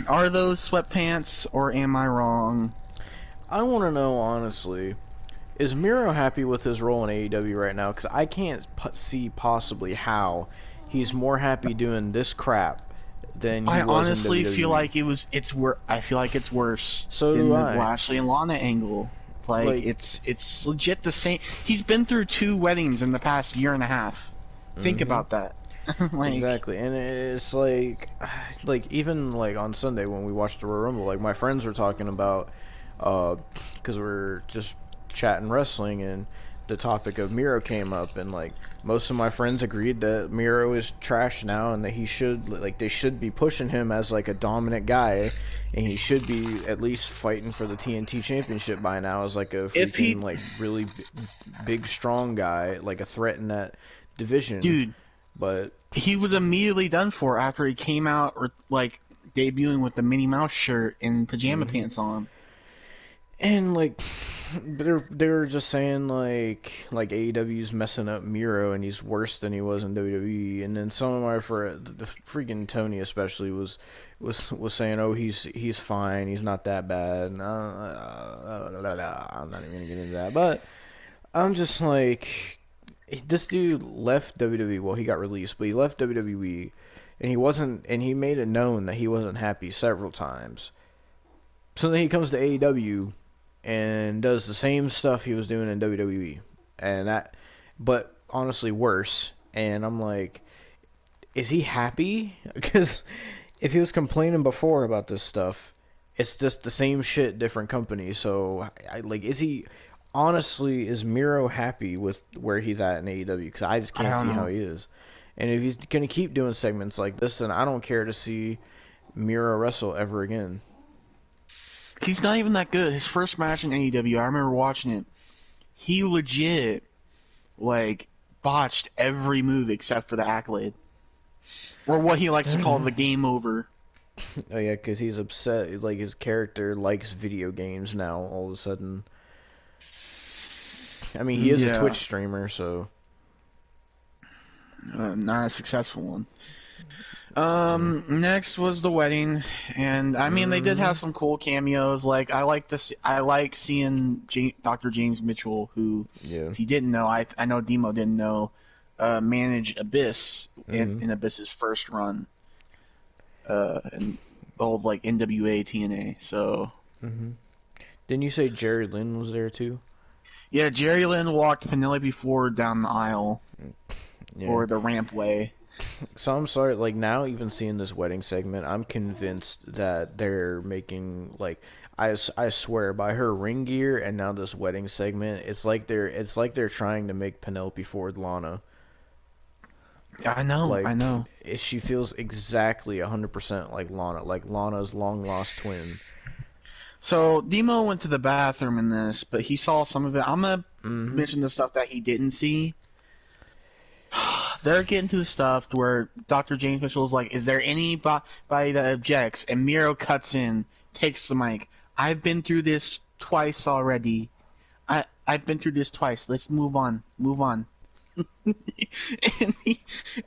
Are those sweatpants, or am I wrong? I want to know, honestly, is Miro happy with his role in AEW right now? Because I can't see possibly how he's more happy doing this crap than he I was honestly in WWE. feel like I feel like it's worse So than do the I. Lashley and Lana angle. Like it's legit the same. He's been through 2 weddings in the past year and a half. Think about that. Like, Exactly, and it's like even like on Sunday when we watched the Royal Rumble, like my friends were talking about, because we're just chatting wrestling, and the topic of Miro came up, and like most of my friends agreed that Miro is trash now, and that they should be pushing him as like a dominant guy, and he should be at least fighting for the TNT Championship by now as like a If he- freaking like really big strong guy, like a threat in that division, dude, but. he was immediately done for after he came out like debuting with the Minnie Mouse shirt and pajama pants on. And like they're just saying like AEW's messing up Miro and he's worse than he was in WWE. And then some of my the freaking Tony especially was saying, oh, he's fine, he's not that bad. And, I'm not even gonna get into that, but I'm just like, this dude left WWE. Well, he got released, but he left WWE, and he made it known that he wasn't happy several times. So then he comes to AEW and does the same stuff he was doing in WWE, but honestly worse. And I'm like, is he happy? Because if he was complaining before about this stuff, it's just the same shit, different company. So is Miro happy with where he's at in AEW? Because I just can't see how he is. And if he's gonna keep doing segments like this, then I don't care to see Miro wrestle ever again. He's not even that good. His first match in AEW, I remember watching it. He legit, like, botched every move except for the accolade. Or what he likes to call the game over. Oh yeah, because he's upset. Like, his character likes video games now, all of a sudden. I mean, he is a Twitch streamer, so... not a successful one. Next was the wedding, and I mean they did have some cool cameos. Like I like seeing Dr. James Mitchell, who, Yeah. if you didn't know, I know Demo didn't know, manage Abyss in Abyss's first run, and old like NWA TNA. So Didn't you say Jerry Lynn was there too? yeah, Jerry Lynn walked Penelope Ford down the aisle Yeah. or the rampway. So I'm sorry, like now even seeing this wedding segment, I'm convinced that they're making like I swear by her ring gear and now this wedding segment, it's like they're trying to make Penelope Ford Lana. I know, Like I know. she feels exactly 100% like Lana's long lost twin. So Demo went to the bathroom in this, but he saw some of it. I'm gonna mention the stuff that he didn't see. They're getting to the stuff where Dr. James Mitchell is like, "Is there anybody that objects?" And Miro cuts in, takes the mic. "I've been through this twice already. I've been through this twice. Let's move on. Move on." And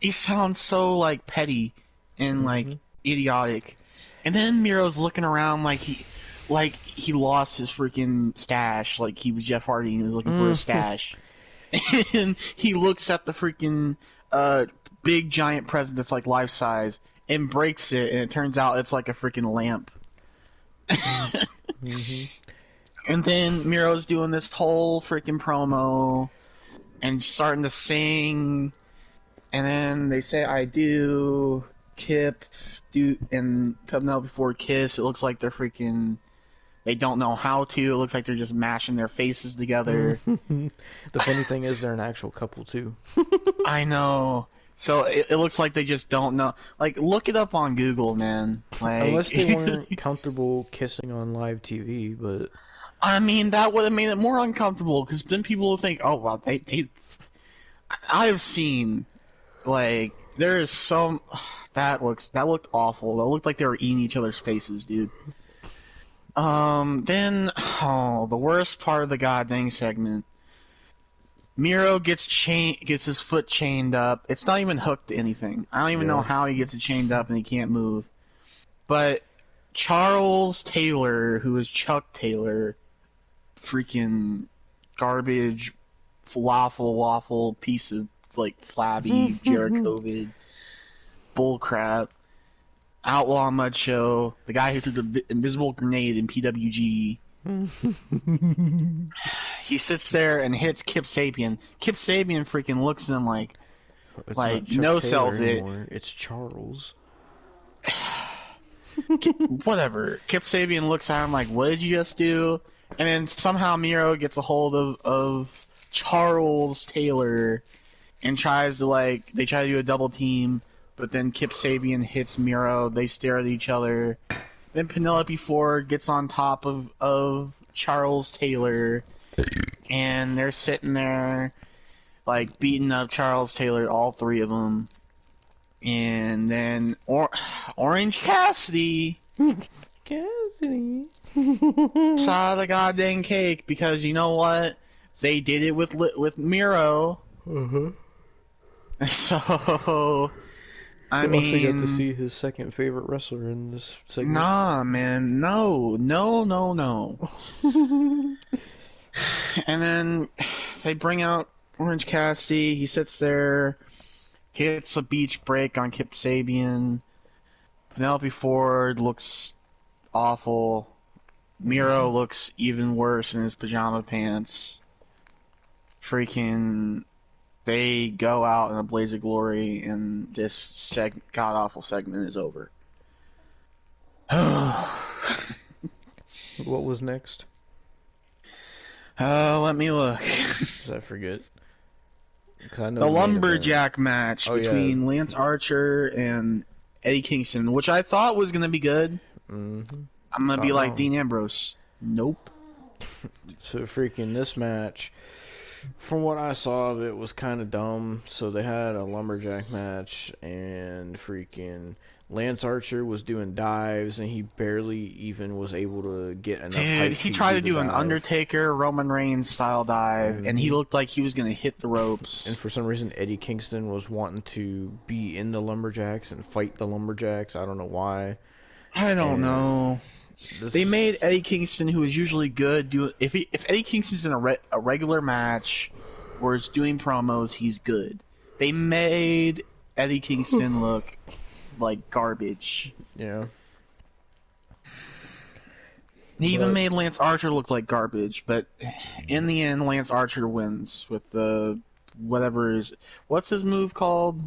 he sounds so like petty and like idiotic. And then Miro's looking around like he lost his freaking stash, like he was Jeff Hardy and he was looking for his stash. And he looks at the freaking big giant present that's like life size and breaks it, and it turns out it's like a freaking lamp. And then Miro's doing this whole freaking promo and starting to sing, and then they say "I do," Kip, do, and Penelope before kiss. It looks like they're freaking. They don't know how to. It looks like they're just mashing their faces together. The funny thing is they're an actual couple too. I know. So it looks like they just don't know. Like, look it up on Google, man. Like, Unless they weren't comfortable kissing on live TV, but I mean, that would have made it more uncomfortable because then people would think, "Oh, well, they." I've seen, like, there is some that looked awful. That looked like they were eating each other's faces, dude. Then, the worst part of the goddamn segment. Miro gets his foot chained up. It's not even hooked to anything. I don't even know how he gets it chained up and he can't move. But Charles Taylor, who is Chuck Taylor, freaking garbage, falafel waffle piece of like flabby Jericho bullcrap. Outlaw Mud Show, the guy who threw the invisible grenade in PWG. He sits there and hits Kip Sabian. Kip Sabian freaking looks at him like it's not Chuck no Taylor sells anymore. It's Charles. Whatever. Kip Sabian looks at him like, "What did you just do?" And then somehow Miro gets a hold of Charles Taylor and tries to they try to do a double team. But then Kip Sabian hits Miro. They stare at each other. Then Penelope Ford gets on top of Charles Taylor. And they're sitting there, like, beating up Charles Taylor, all three of them. And then Orange Cassidy Cassidy. saw the goddamn cake because you know what? They did it with Miro. So... I We also mean, got to see his second favorite wrestler in this segment. nah, man, no. And then they bring out Orange Cassidy. He sits there, hits a beach break on Kip Sabian. Penelope Ford looks awful. Miro looks even worse in his pajama pants. Freaking... They go out in a blaze of glory, and this god-awful segment is over. What was next? Let me look. Because I forget. 'Cause I know The main lumberjack match between Lance Archer and Eddie Kingston, which I thought was going to be good. I'm going to be like Dean Ambrose. Nope. So freaking this match, from what I saw of it, was kind of dumb. So they had a lumberjack match, and freaking Lance Archer was doing dives, and he barely even was able to get enough height Dude, he to tried to do do the an dive. Undertaker, Roman Reigns style dive, and he looked like he was gonna hit the And ropes. for some reason, Eddie Kingston was wanting to be in the Lumberjacks and fight the Lumberjacks. I don't know why. I don't And know. this, They made Eddie Kingston, who is usually good, do if Eddie Kingston's in a regular match where it's doing promos, he's good. They made Eddie Kingston look like garbage. yeah. They even But- made Lance Archer look like garbage, but in the end, Lance Archer wins with the what's his move called?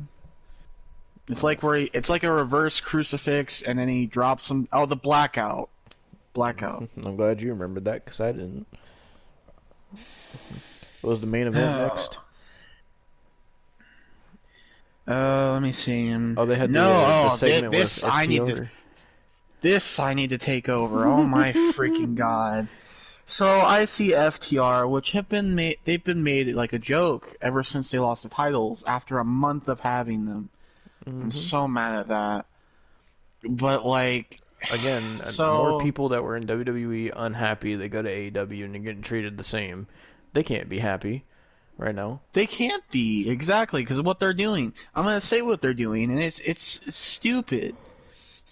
It's like it's like a reverse crucifix, and then he drops him. Oh, the blackout. Blackout. I'm glad you remembered that because I didn't. What was the main event next? Let me see him. Oh, they had no. the segment this with I need FTR. to. This I need to take over. Oh my freaking god! So I see FTR, which have been made. They've been made like a joke ever since they lost the titles after a month of having them. I'm so mad at that. But like, Again, So- more people that were in WWE unhappy. They go to AEW and they're getting treated the same. They can't be happy right now. they can't be exactly because of what they're doing. I'm gonna say what they're doing, and it's stupid.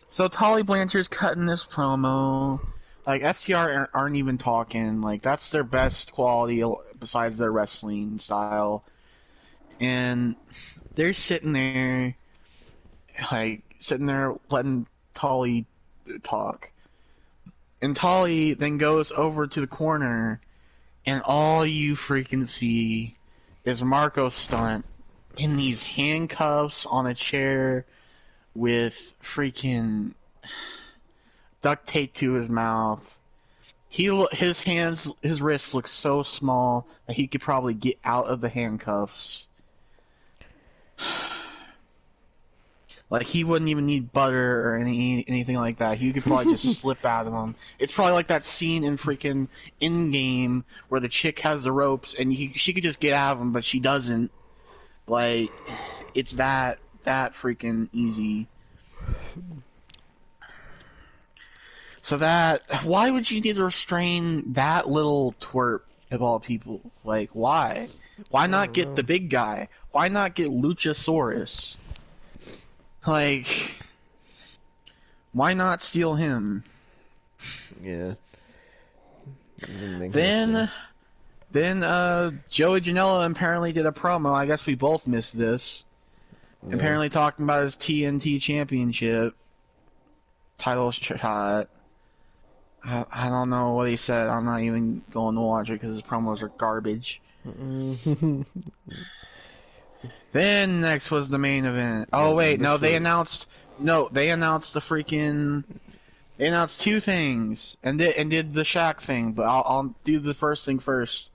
So Tully Blanchard's cutting this promo. Like FTR aren't even talking. Like that's their best quality besides their wrestling style, and they're sitting there, letting Tully talk, and Tully then goes over to the corner, and all you freaking see is Marco Stunt in these handcuffs on a chair with freaking duct tape to his mouth. His wrists look so small that he could probably get out of the handcuffs. Like he wouldn't even need butter or anything like that. He could probably just slip out of them. It's probably like that scene in freaking In-Game where the chick has the ropes and she could just get out of them, but she doesn't. Like it's that freaking easy. So why would you need to restrain that little twerp of all people? Like, why? Why not get the big guy? Why not get Luchasaurus? Like, why not steal him? Yeah. Didn't make no Then, sense. Joey Janela apparently did a promo. I guess we both missed this. Yeah. Apparently talking about his TNT championship title shot. I don't know what he said. I'm not even going to watch it because his promos are garbage. Then next was the main event. Oh Yeah, wait, no, this they was- announced the freaking. They announced two things and did the Shaq thing, but I'll do the first thing first.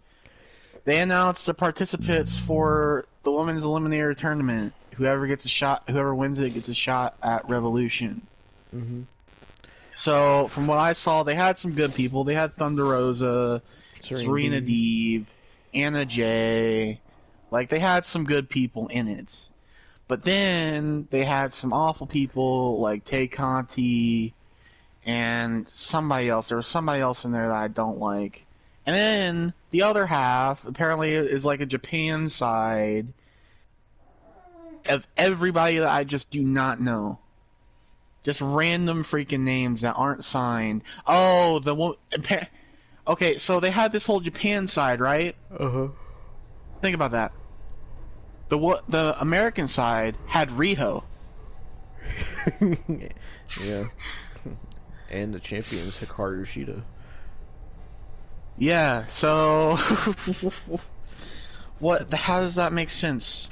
They announced the participants for the women's eliminator tournament. Whoever wins it gets a shot at Revolution. Mhm. So from what I saw, they had some good people. They had Thunder Rosa, Serena Deeb, Anna Jay. Like they had some good people in it. But then they had some awful people like Tay Conti and somebody else. There was somebody else in there that I don't like. And then the other half apparently is like a Japan side of everybody that I just do not know. Just random freaking names that aren't signed. Oh, okay, so they had this whole Japan side, right? Uh-huh. Think about that. The American side had Riho. Yeah. And the champion's Hikaru Shida. Yeah, so how does that make sense?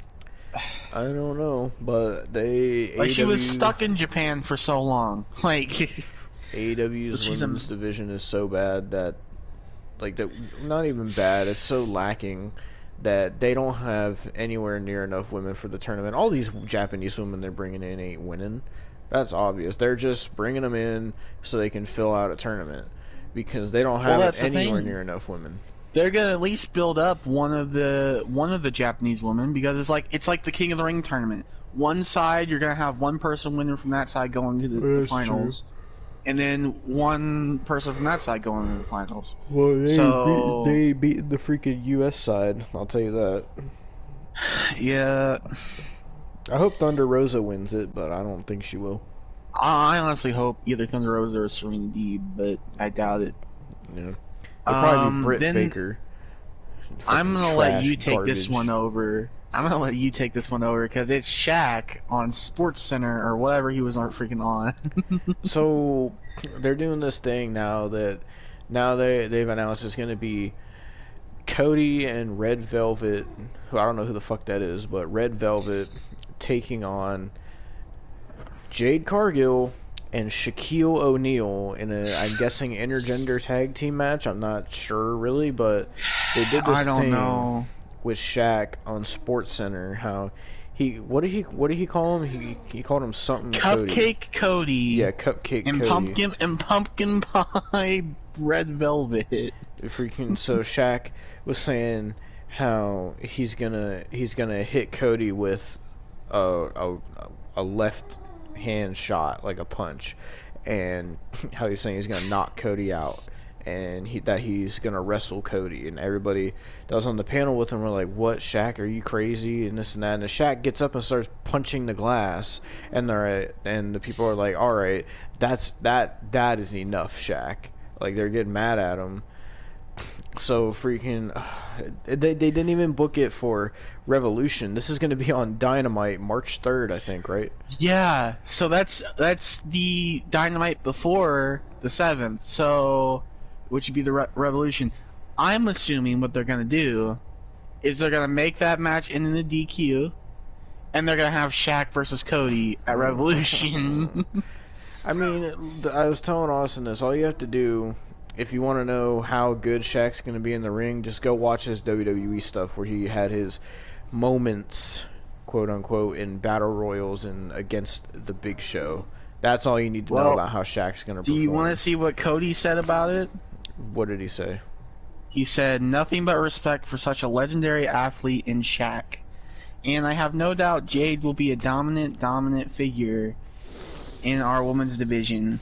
I don't know, but they Like she was AEW stuck in Japan for so long. Like AEW's She's a- women's division is so bad that, not even bad, it's so lacking that they don't have anywhere near enough women for the tournament. All these Japanese women they're bringing in ain't winning. That's obvious. They're just bringing them in so they can fill out a tournament because they don't have that's the anywhere thing. near enough women. they're gonna at least build up one of the Japanese women, because it's like the King of the Ring tournament. One side, you're gonna have one person winning from that side going to the That's finals, and then one person from that side going to the finals. Well, So beat the freaking U.S. side. I'll tell you that. yeah, I hope Thunder Rosa wins it, but I don't think she will. I honestly hope either Thunder Rosa or Serena Deeb, but I doubt it. Yeah, it'll probably be Britt Then Baker. I'm gonna Fucking let you trash take this garbage. one over. I'm gonna let you take this one over because it's Shaq on Sports Center or whatever he was freaking on. So they're doing this thing now that they've announced it's going to be Cody and Red Velvet, who I don't know who the fuck that is, but Red Velvet taking on Jade Cargill and Shaquille O'Neal in a, I'm guessing, intergender tag team match. I'm not sure really, but they did this I don't thing know. with Shaq on Sports Center. How what did he call him? He called him something Cupcake Cody. Yeah, Cupcake and Cody. pumpkin pie Red Velvet. Freaking so Shaq was saying how he's gonna hit Cody with a left hand shot, like a punch, and how he's saying he's gonna knock Cody out, and he's gonna wrestle Cody, and everybody that was on the panel with him were like, "What, Shaq? Are you crazy?" and this and that. And the Shaq gets up and starts punching the glass, and the people are like, "All right, that is enough, Shaq." Like they're getting mad at him. So freaking, they didn't even book it for Revolution. This is going to be on Dynamite March 3rd, I think, right? Yeah, so that's the Dynamite before the 7th, so which would be the Revolution. I'm assuming what they're gonna do is they're gonna make that match in the DQ, and they're gonna have Shaq versus Cody at Revolution. I mean, I was telling Austin this. All you have to do, if you want to know how good Shaq's going to be in the ring, just go watch his WWE stuff where he had his moments, quote unquote, in battle royals and against the Big Show. That's all you need to know about how Shaq's going to perform. Do you want to see what Cody said about it? What did he say? He said, "Nothing but respect for such a legendary athlete in Shaq. And I have no doubt Jade will be a dominant figure in our women's division.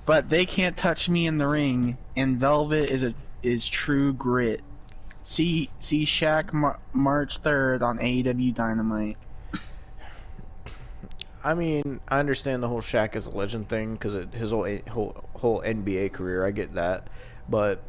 But they can't touch me in the ring, and Velvet is true grit. See Shaq March 3rd on AEW Dynamite." I mean, I understand the whole Shaq is a legend thing because his whole NBA career. I get that, but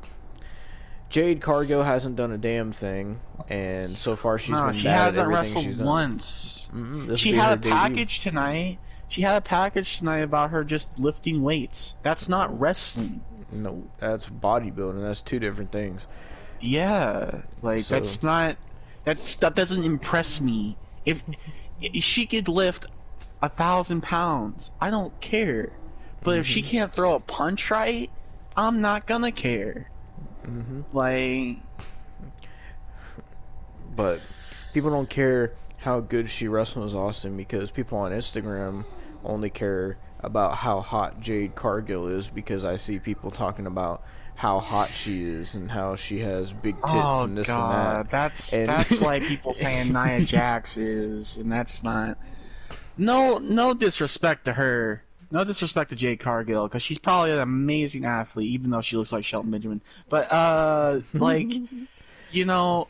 Jade Cargill hasn't done a damn thing, and so far she's been she bad at hasn't everything wrestled she's done. once. She She had a package tonight. She had a package tonight about her just lifting weights. That's not wrestling. No, that's bodybuilding. That's two different things. Yeah, like So- that's not. That doesn't impress me. If she could lift 1,000 pounds, I don't care. But if she can't throw a punch right, I'm not gonna care. Like, But people don't care how good she wrestles Austin because people on Instagram only care about how hot Jade Cargill is because I see people talking about how hot she is and how she has big tits oh and this god, and that. that's like people saying Nia Jax is, and that's not. No disrespect to her. No disrespect to Jade Cargill, because she's probably an amazing athlete, even though she looks like Shelton Benjamin. But like, you know,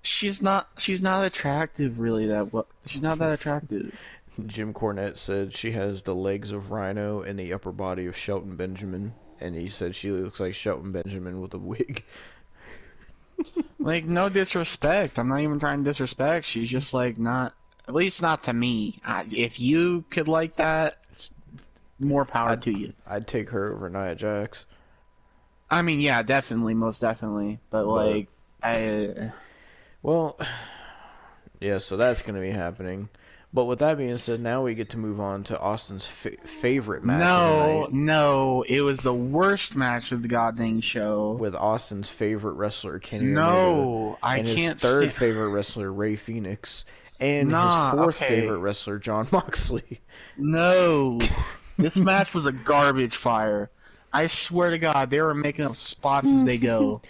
she's not attractive really. She's not that attractive. Jim Cornette said she has the legs of Rhino and the upper body of Shelton Benjamin, and he said she looks like Shelton Benjamin with a wig. Like, no disrespect. I'm not even trying to disrespect. She's just like not, at least not to me. If you could like that, more power to you. I'd take her over Nia Jax. I mean, yeah, definitely, most definitely. But like, Well, yeah, so that's going to be happening. But with that being said, now we get to move on to Austin's favorite match of the night. No, it was the worst match of the goddamn show. With Austin's favorite wrestler, Kenny Omega. No, I and his can't third favorite wrestler, Rey Fenix. And his fourth favorite wrestler, Jon Moxley. No, this match was a garbage fire. I swear to God, they were making up spots as they go.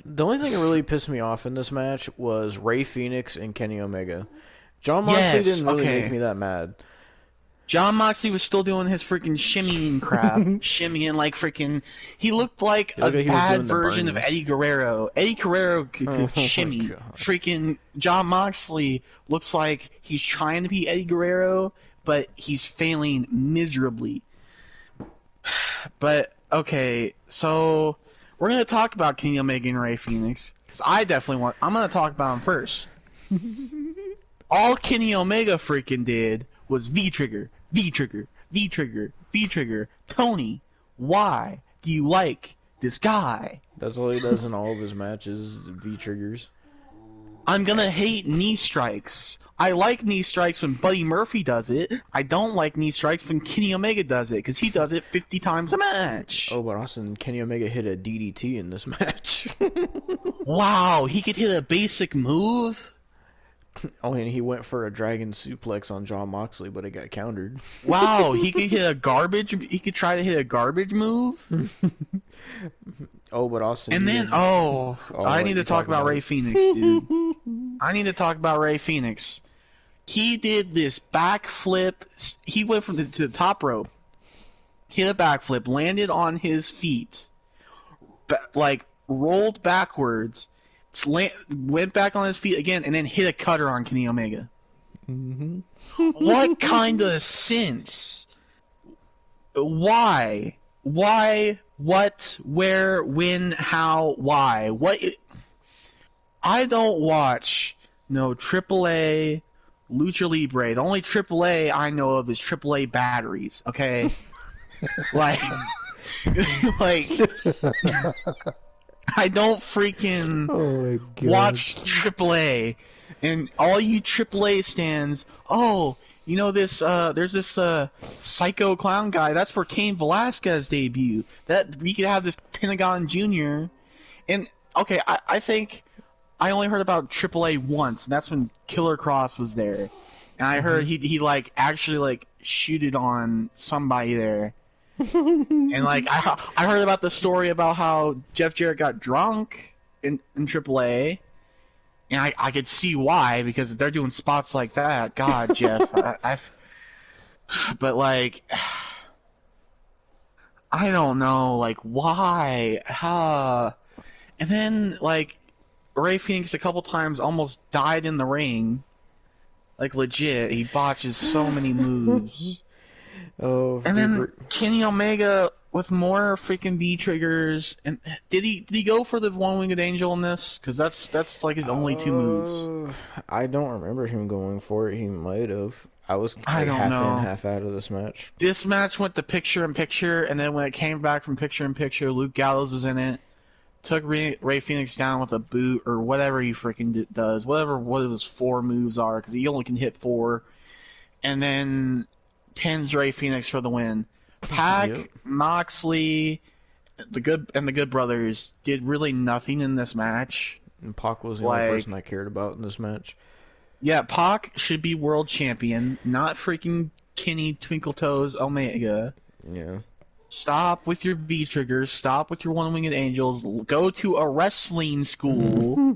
The only thing that really pissed me off in this match was Ray Phoenix and Kenny Omega. John Moxley Yes, didn't really okay. make me that mad. John Moxley was still doing his freaking shimmying crap. Shimmying like freaking... He looked like He looked a like he was bad doing the version of burning. Eddie Guerrero. Eddie Guerrero could Oh my shimmy. God. Freaking John Moxley looks like he's trying to be Eddie Guerrero, but he's failing miserably. But, okay, so... We're going to talk about Kenny Omega and Ray Phoenix. Because I definitely want... I'm going to talk about him first. All Kenny Omega freaking did was V-trigger, V-trigger, V-trigger, V-trigger. Tony, why do you like this guy? That's all he does in all of his matches, V-triggers. I'm gonna hate knee strikes. I like knee strikes when Buddy Murphy does it. I don't like knee strikes when Kenny Omega does it, because he does it 50 times a match. Oh, but Austin, Kenny Omega hit a DDT in this match. Wow, he could hit a basic move? Oh, and he went for a dragon suplex on John Moxley, but it got countered. Wow, he could hit a garbage... He could try to hit a garbage move? Oh, but Austin... And then, I'll I let need you to talk about it. Ray Phoenix, dude. I need to talk about Ray Phoenix. He did this backflip. He went to the top rope, hit a backflip, landed on his feet, rolled backwards, went back on his feet again, and then hit a cutter on Kenny Omega. Mm-hmm. What kind of sense? Why? Why? What? Where? When? How? Why? What? I don't watch no AAA Lucha Libre. The only AAA I know of is AAA batteries. Okay, like, like I don't freaking watch AAA. And all you AAA stands, oh, you know this, there's this, Psycho Clown guy, that's for Cain Velasquez debut. That, we could have this Pentagon Jr. And, okay, I think I only heard about AAA once, and that's when Killer Cross was there. And I heard he like, actually, like, shooted on somebody there. And, like, I heard about the story about how Jeff Jarrett got drunk in AAA. And I could see why, because if they're doing spots like that, God, Jeff, but like, I don't know, like, why? And then, like, Ray Phoenix a couple times almost died in the ring. Like, legit, he botches so many moves. Oh, And then Kenny Omega with more freaking V triggers. And did he go for the one-winged angel in this? Because that's like his only two moves. I don't remember him going for it. He might have. I was I don't half know. in, half out of this match. This match went to picture-in-picture, and then when it came back from picture-in-picture, Luke Gallows was in it. Took Ray Phoenix down with a boot or whatever he freaking does, what his 4 moves are, because he only can hit 4, and then pins Ray Phoenix for the win. Pac, Yep. Moxley, the Good Brothers did really nothing in this match. And Pac was the only person I cared about in this match. Yeah, Pac should be world champion, not freaking Kenny Twinkle Toes Omega. Yeah. Stop with your V triggers. Stop with your one-winged angels. Go to a wrestling school.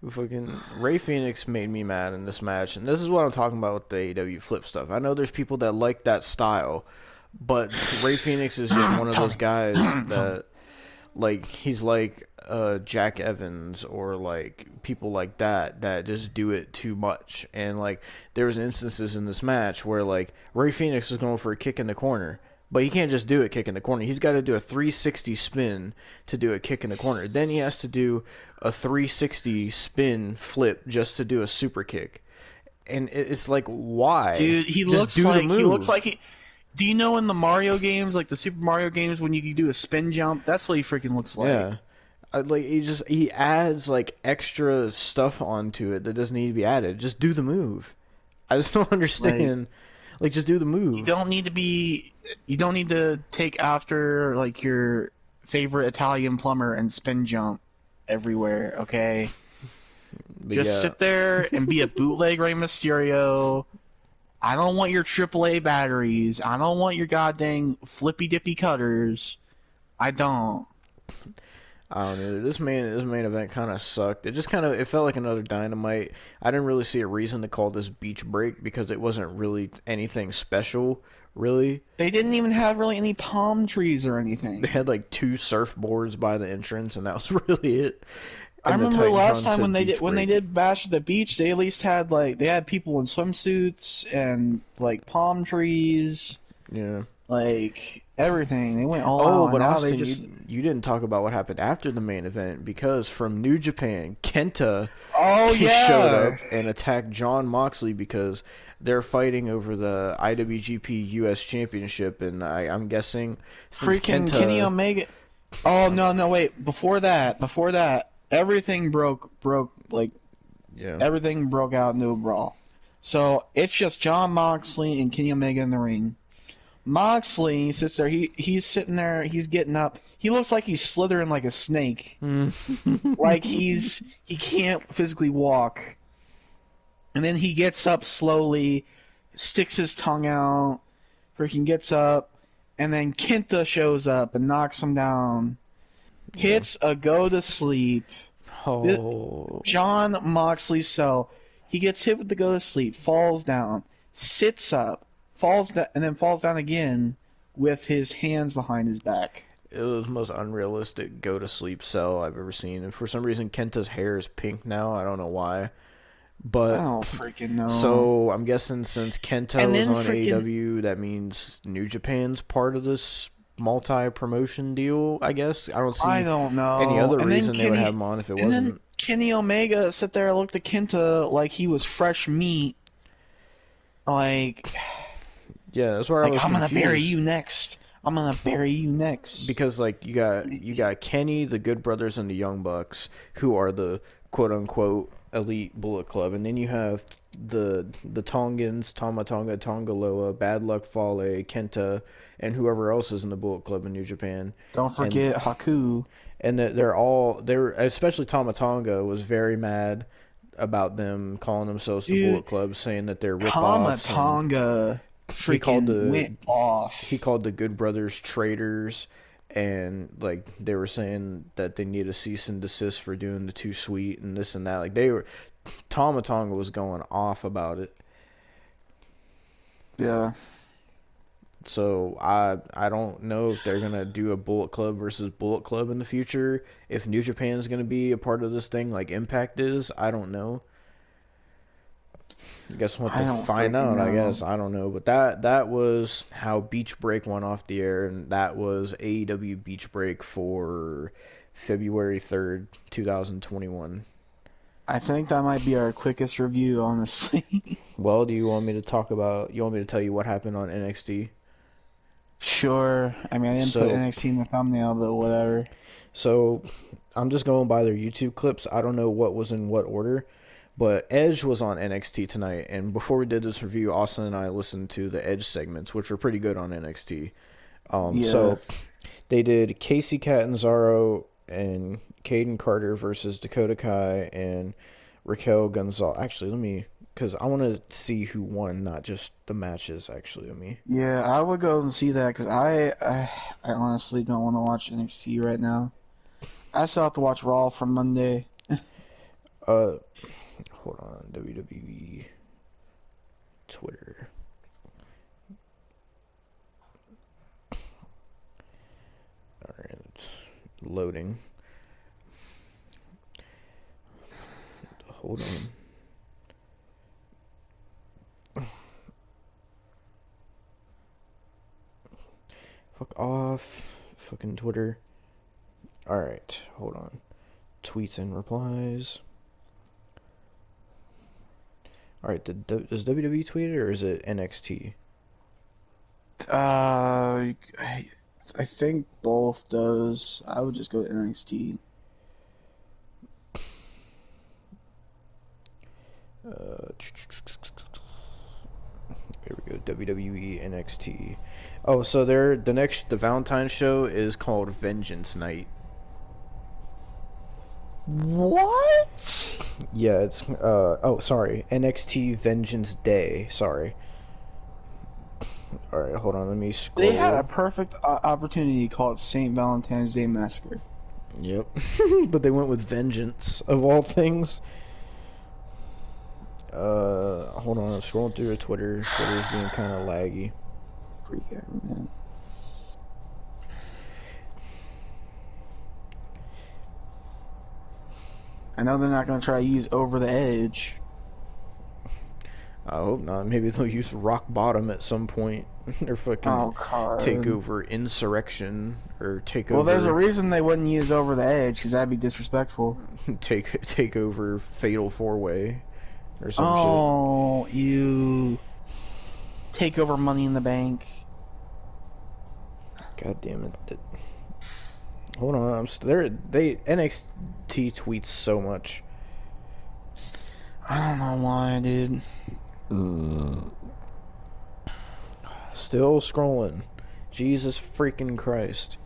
Fucking Ray Phoenix made me mad in this match, and this is what I'm talking about with the AEW flip stuff. I know there's people that like that style, but Ray Phoenix is just one of those guys that, like, he's like Jack Evans or like people like that just do it too much. And like there was instances in this match where like Ray Phoenix was going for a kick in the corner, but he can't just do a kick in the corner. He's got to do a 360 spin to do a kick in the corner. Then he has to do a 360 spin flip just to do a super kick. And it's like, why? Dude, he Just looks do the like move. Do you know in the Mario games, like the Super Mario games, when you can do a spin jump? That's what he freaking looks like. Yeah. Like he adds like extra stuff onto it that doesn't need to be added. Just do the move. I just don't understand. Like just do the move. You don't need to take after like your favorite Italian plumber and spin jump everywhere, okay? But Just yeah. sit there and be a bootleg Rey Mysterio. I don't want your AAA batteries. I don't want your goddamn flippy dippy cutters. I don't. I don't know. This main event kind of sucked. It felt like another Dynamite. I didn't really see a reason to call this Beach Break because it wasn't really anything special, really. They didn't even have really any palm trees or anything. They had like 2 surfboards by the entrance, and that was really it. I And the remember last Titantron time said when Beach they Break. did Bash at the Beach, they at least had people in swimsuits and like palm trees, Yeah. like everything. They went all Oh, out, and but now they Austin, just you didn't talk about what happened after the main event because from New Japan, Kenta he showed up and attacked John Moxley because they're fighting over the IWGP US Championship, and I'm guessing since freaking Kenta, Kenny Omega. Oh no, wait! Before that, everything broke like yeah, everything broke out into a brawl. So it's just John Moxley and Kenny Omega in the ring. Moxley sits there. He's sitting there. He's getting up. He looks like he's slithering like a snake. Like he can't physically walk. And then he gets up slowly, sticks his tongue out, freaking gets up, and then Kenta shows up and knocks him down. Hits a go to sleep. oh, John Moxley, so he gets hit with the go to sleep, falls down, sits up, falls down, and then falls down again with his hands behind his back. it was the most unrealistic go to sleep cell I've ever seen, and for some reason Kenta's hair is pink now. I don't know why. But I don't freaking know. so I'm guessing since Kenta And was then on freaking- AEW, that means New Japan's part of this multi-promotion deal. I guess I don't see I don't know. any other And then reason they would Kenny- have him on if it And then wasn't. Kenny Omega sat there and looked at Kenta like he was fresh meat. Like Yeah, that's where I was I'm gonna confused. bury you next. I'm gonna bury you next. Because like you got Kenny, the Good Brothers, and the Young Bucks, who are the quote unquote elite Bullet Club, and then you have the Tongans, Tama Tonga, Tongaloa, Bad Luck Fale, Kenta, and whoever else is in the Bullet Club in New Japan. Don't forget Haku. And that they're especially Tama Tonga was very mad about them calling themselves the Dude, Bullet Club, saying that they're Tama rip-offs. and Tonga freaking went off. He called the Good Brothers traitors, and like they were saying that they need a cease and desist for doing the Too Sweet and this and that. Like Tama Tonga was going off about it. Yeah. So I don't know if they're gonna do a Bullet Club versus Bullet Club in the future. If New Japan is gonna be a part of this thing like Impact is, I don't know. I guess we'll have I to don't find freaking out. I know. guess I don't know, but that was how Beach Break went off the air, and that was AEW Beach Break for February 3rd, 2021. I think that might be our quickest review, honestly. Well, do you want me to talk about? You want me to tell you what happened on NXT? Sure. I mean, I didn't So- put NXT in the thumbnail, but whatever. So I'm just going by their YouTube clips. I don't know what was in what order, but Edge was on NXT tonight. And before we did this review, Austin and I listened to the Edge segments, which were pretty good on NXT. Yeah. So they did Casey Catanzaro and Caden Carter versus Dakota Kai and Raquel Gonzalez. Actually, because I want to see who won, not just the matches. Actually, Yeah, I would go and see that because I honestly don't want to watch NXT right now. I still have to watch Raw from Monday. hold on, WWE Twitter. All right, it's loading. Hold on. Fuck off, fucking Twitter. All right, hold on. Tweets and replies. All right, does WWE tweet it or is it NXT? I think both does. I would just go to NXT. Here we go. WWE NXT. Oh, so the Valentine's show is called Vengeance Night. What? Yeah, it's sorry, NXT Vengeance Day. Sorry. All right, hold on. Let me scroll. They had a perfect opportunity to call it St. Valentine's Day Massacre. Yep. But they went with Vengeance, of all things. Hold on, I'm scrolling through Twitter. Twitter's being kind of laggy. Freak out, man. I know they're not going to try to use Over the Edge. I hope not. Maybe they'll use Rock Bottom at some point. Or fucking take over Insurrection or take over. Well, there's a reason they wouldn't use Over the Edge, because that'd be disrespectful. take over Fatal 4-Way or some shit. Oh, you take over Money in the Bank. God damn it! Hold on, they NXT tweets so much. I don't know why, dude. Still scrolling. Jesus freaking Christ.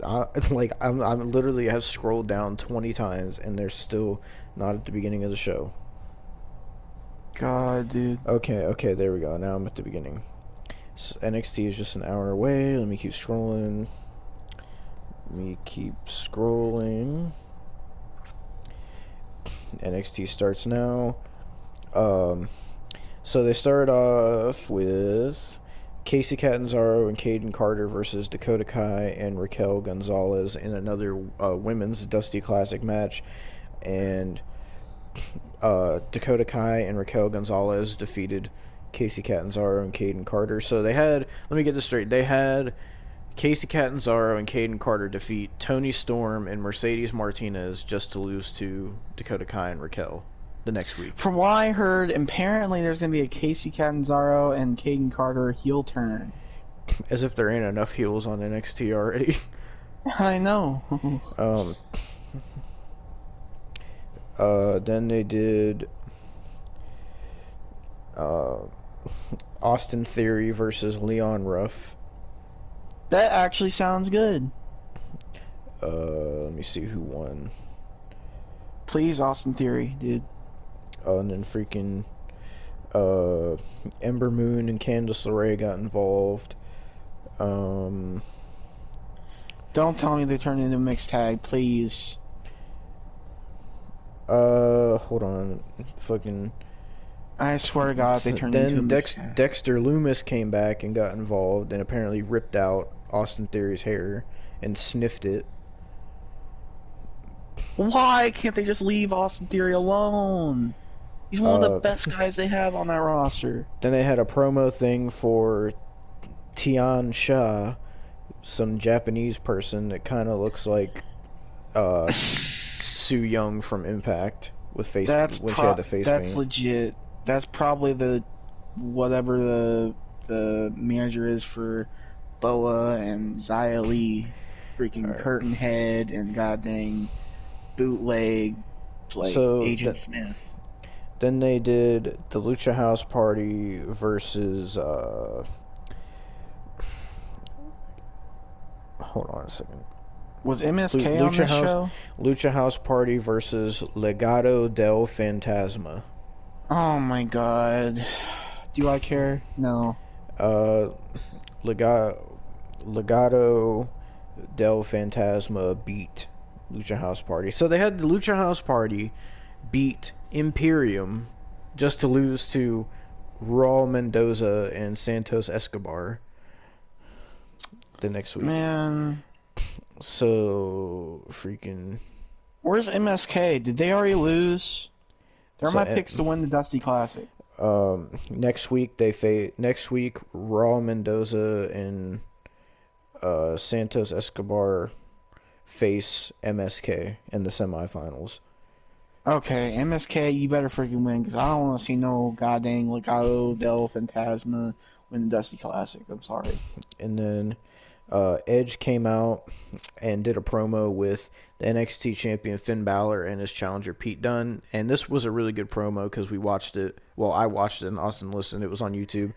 I'm literally have scrolled down 20 times and they're still not at the beginning of the show. God, dude. Okay, there we go. Now I'm at the beginning. So NXT is just an hour away. Let me keep scrolling. NXT starts now. So they start off with Casey Catanzaro and Caden Carter versus Dakota Kai and Raquel Gonzalez in another women's Dusty Classic match, and Dakota Kai and Raquel Gonzalez defeated Casey Catanzaro and Caden Carter. So they had, let me get this straight, they had Casey Catanzaro and Caden Carter defeat Tony Storm and Mercedes Martinez just to lose to Dakota Kai and Raquel the next week. From what I heard, apparently there's going to be a Casey Catanzaro and Caden Carter heel turn. As if there ain't enough heels on NXT already. I know. Then they did Austin Theory versus Leon Ruff. That actually sounds good. Let me see who won. Please, Austin Theory, dude. And then freaking Ember Moon and Candice LeRae got involved. Don't tell me they turned into a mixed tag, please. Hold on. Fucking... I swear to God, they turned into a mixed tag. Dexter Loomis came back and got involved and apparently ripped out Austin Theory's hair and sniffed it. Why can't they just leave Austin Theory alone? He's one of the best guys they have on that roster. Then they had a promo thing for Tian Sha, some Japanese person that kind of looks like Su Yung from Impact with face when she had the face paint. That's legit. That's probably the whatever the manager is for Boa and Xia Li, freaking Curtain Head and goddamn bootleg like Agent Smith. Then they did the Lucha House Party versus hold on a second. Was MSK on this show? Lucha House Party versus Legado del Fantasma. Oh my God. Do I care? No. Legado del Fantasma beat Lucha House Party. So they had the Lucha House Party beat Imperium just to lose to Raul Mendoza and Santos Escobar the next week. Man. So freaking... Where's MSK? Did they already lose? They're my picks to win the Dusty Classic. Next week Raul Mendoza and Santos Escobar face MSK in the semifinals. Okay, MSK, you better freaking win, because I don't want to see no goddamn Legado del Fantasma win the Dusty Classic. I'm sorry. And then Edge came out and did a promo with the NXT champion Finn Balor and his challenger Pete Dunne. And this was a really good promo because we watched it. Well, I watched it and Austin listened. It was on YouTube.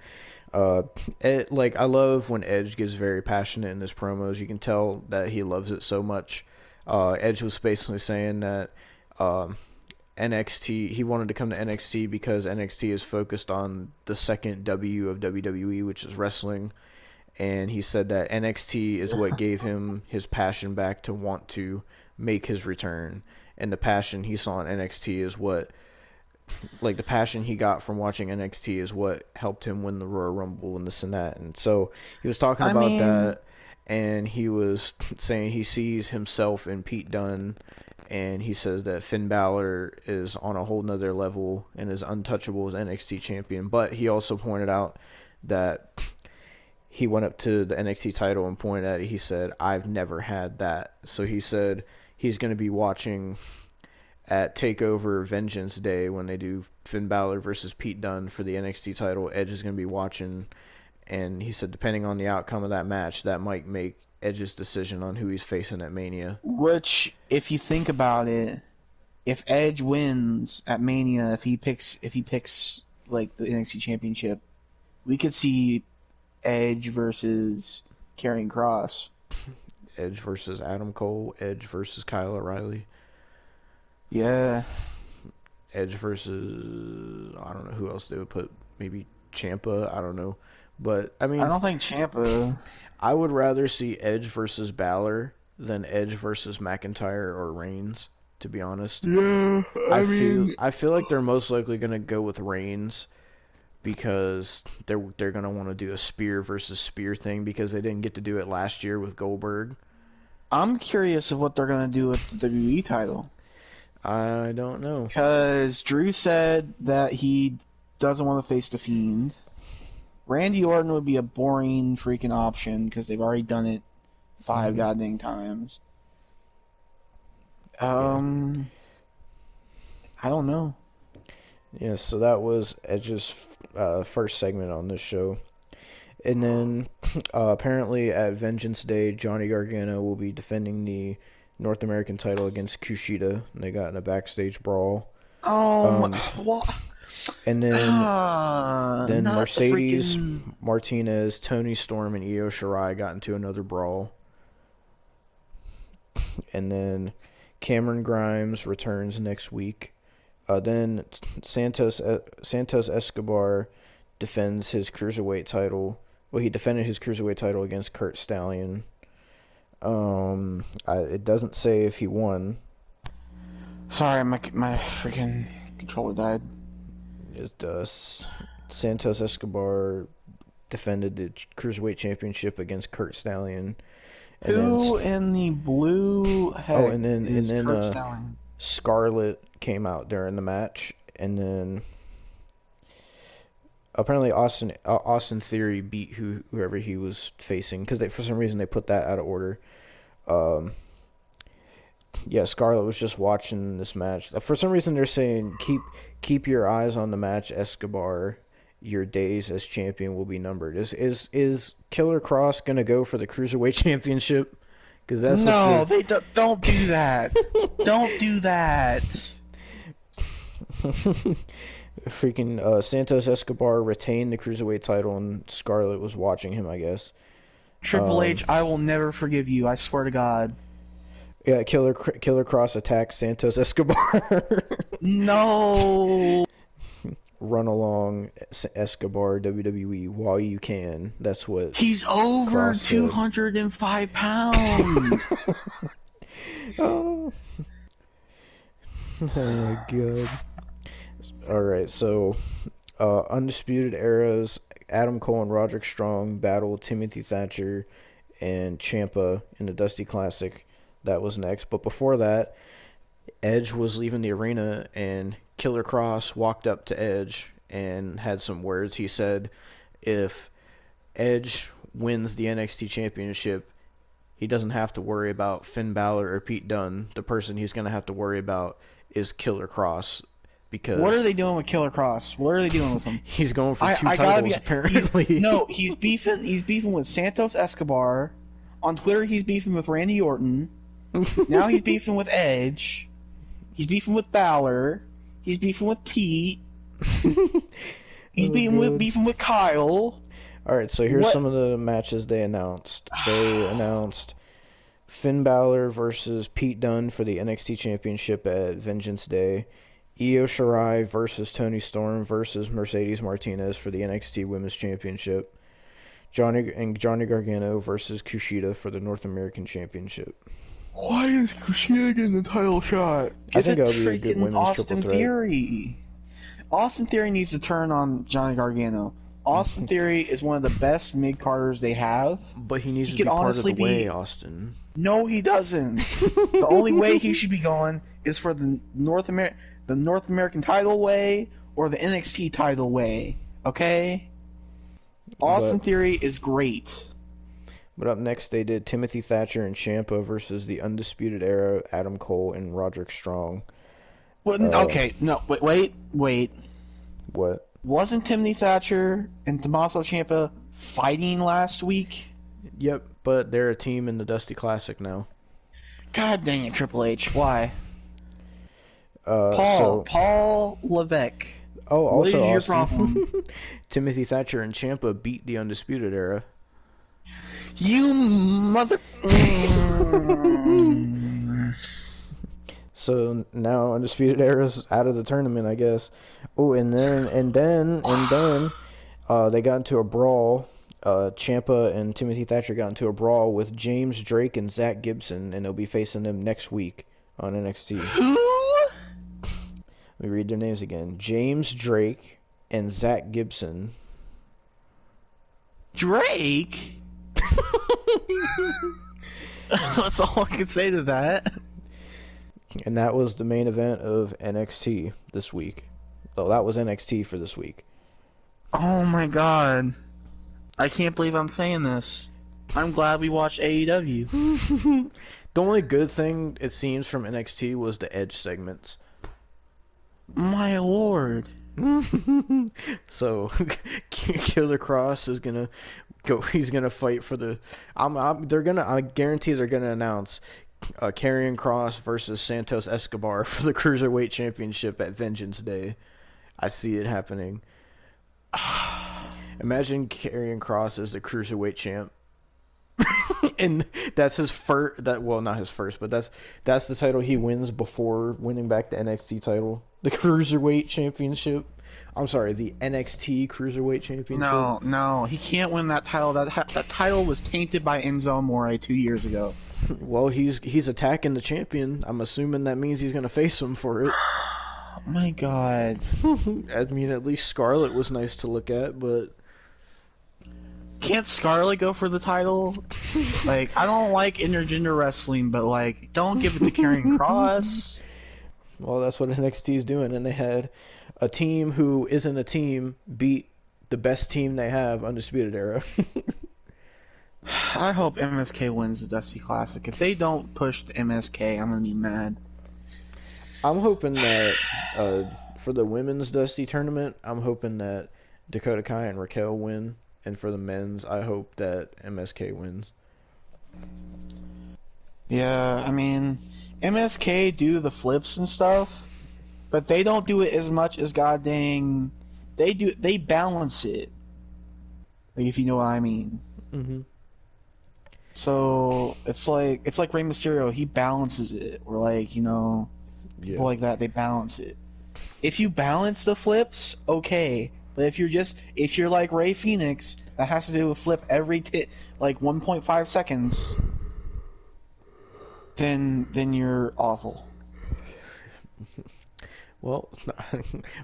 I love when Edge gets very passionate in his promos. You can tell that he loves it so much. Edge was basically saying that NXT. He wanted to come to NXT because NXT is focused on the second W of WWE, which is wrestling. And he said that NXT is what gave him his passion back to want to make his return. And the passion he saw in NXT is what, like, the passion he got from watching NXT is what helped him win the Royal Rumble and this and that. And so he was talking about that, and he was saying he sees himself in Pete Dunne, and he says that Finn Balor is on a whole nother level and is untouchable as NXT champion. But he also pointed out that he went up to the NXT title and pointed at it. He said, I've never had that. So he said he's going to be watching at TakeOver Vengeance Day when they do Finn Balor versus Pete Dunne for the NXT title. Edge is going to be watching. And he said depending on the outcome of that match, that might make Edge's decision on who he's facing at Mania. Which, if you think about it, if Edge wins at Mania, if he picks like the NXT Championship, we could see Edge versus Karrion Kross. Edge versus Adam Cole. Edge versus Kyle O'Reilly. Yeah. Edge versus, I don't know who else they would put. Maybe Ciampa. I don't know. But, I mean, I don't think Ciampa. I would rather see Edge versus Balor than Edge versus McIntyre or Reigns, to be honest. Yeah, I feel like they're most likely going to go with Reigns because they're going to want to do a spear versus spear thing because they didn't get to do it last year with Goldberg. I'm curious of what they're going to do with the WWE title. I don't know. Because Drew said that he doesn't want to face The Fiend. Randy Orton would be a boring freaking option because they've already done it 5 goddamn times. I don't know. Yeah, so that was Edge's first segment on this show. And then, apparently at Vengeance Day, Johnny Gargano will be defending the North American title against Kushida. And they got in a backstage brawl. What? And then Mercedes, freaking... Martinez, Tony Storm, and Io Shirai got into another brawl. And then Cameron Grimes returns next week. Then Santos Escobar defends his cruiserweight title. Well, he defended his cruiserweight title against Kurt Stallion. It doesn't say if he won. Sorry, my freaking controller died. It does. Santos Escobar defended the cruiserweight championship against Kurt Stallion. And Who in the blue heck and then Kurt Stallion? Scarlett came out during the match, and then apparently Austin Theory beat whoever he was facing because for some reason they put that out of order. Yeah, Scarlett was just watching this match. For some reason they're saying keep your eyes on the match, Escobar. Your days as champion will be numbered. Is Killer Cross gonna go for the cruiserweight championship? Because that's they don't do that. Don't do that. Freaking Santos Escobar retained the cruiserweight title, and Scarlett was watching him, I guess. Triple H, I will never forgive you. I swear to God. Yeah, Killer Cross attacks Santos Escobar. No. Run along, Escobar, WWE, while you can. That's what he's over Cross 205 pounds. Oh my god. Alright, so Undisputed Era's Adam Cole and Roderick Strong battle Timothy Thatcher and Ciampa in the Dusty Classic. That was next. But before that, Edge was leaving the arena and Killer Cross walked up to Edge and had some words. He said if Edge wins the NXT Championship, he doesn't have to worry about Finn Balor or Pete Dunne. The person he's going to have to worry about is Killer Cross. Because what are they doing with Killer Cross? What are they doing with him? He's going for two titles, apparently. He's beefing with Santos Escobar. On Twitter, he's beefing with Randy Orton. Now he's beefing with Edge. He's beefing with Balor. He's beefing with Pete. He's beefing with Kyle. Alright, so here's some of the matches they announced. They announced Finn Balor versus Pete Dunne for the NXT Championship at Vengeance Day. Io Shirai versus Toni Storm versus Mercedes Martinez for the NXT Women's Championship. Johnny Gargano versus Kushida for the North American Championship. Why is Kushida getting the title shot? I Give think it that'll to be a good freaking women's triple Austin threat. Theory. Austin Theory needs to turn on Johnny Gargano. Austin Theory is one of the best mid-carders they have. But he needs He to be could part of the honestly way, be- Austin. No, he doesn't. The only way he should be going is for the North American title way or the NXT title way. Okay? Austin Theory is great. But up next, they did Timothy Thatcher and Ciampa versus the Undisputed Era, Adam Cole and Roderick Strong. Well, okay, no, wait. What? Wasn't Timothy Thatcher and Tommaso Ciampa fighting last week? Yep, but they're a team in the Dusty Classic now. God dang it, Triple H, why? Paul Levesque. Oh, What is also, your Austin, problem? Timothy Thatcher and Ciampa beat the Undisputed Era. You mother... So now Undisputed Era's out of the tournament, I guess. Oh, and then they got into a brawl. Ciampa and Timothy Thatcher got into a brawl with James Drake and Zach Gibson, and they'll be facing them next week on NXT. Who? Let me read their names again. James Drake and Zach Gibson. Drake? That's all I can say to that. And that was the main event of NXT this week. Oh, that was NXT for this week. Oh my god. I can't believe I'm saying this. I'm glad we watched AEW. The only good thing, it seems, from NXT was the Edge segments. My lord. So, Killer Cross is gonna go. He's gonna fight for the. I guarantee they're gonna announce Karrion Kross versus Santos Escobar for the Cruiserweight Championship at Vengeance Day. I see it happening. Imagine Karrion Kross as the Cruiserweight champ. And that's his first. Not his first, but that's the title he wins before winning back the NXT title, the Cruiserweight Championship. I'm sorry, the NXT Cruiserweight Championship. No, he can't win that title. That title was tainted by Enzo Amore 2 years ago. Well, he's attacking the champion. I'm assuming that means he's gonna face him for it. Oh my god. I mean, at least Scarlett was nice to look at, but. Can't Scarlett go for the title? Like, I don't like intergender wrestling, but like, don't give it to Karrion Kross. Well, that's what NXT is doing, and they had a team who isn't a team beat the best team they have, Undisputed Era. I hope MSK wins the Dusty Classic. If they don't push the MSK, I'm gonna be mad. I'm hoping that for the women's Dusty tournament, I'm hoping that Dakota Kai and Raquel win. And for the men's, I hope that MSK wins. Yeah, I mean, MSK do the flips and stuff, but they don't do it as much as god dang. They balance it. Like, if you know what I mean. Mm-hmm. So it's like Rey Mysterio. He balances it, or like people like that. They balance it. If you balance the flips, okay. But if you're like Rey Fenix, that has to do a flip every 1.5 seconds, then you're awful. Well,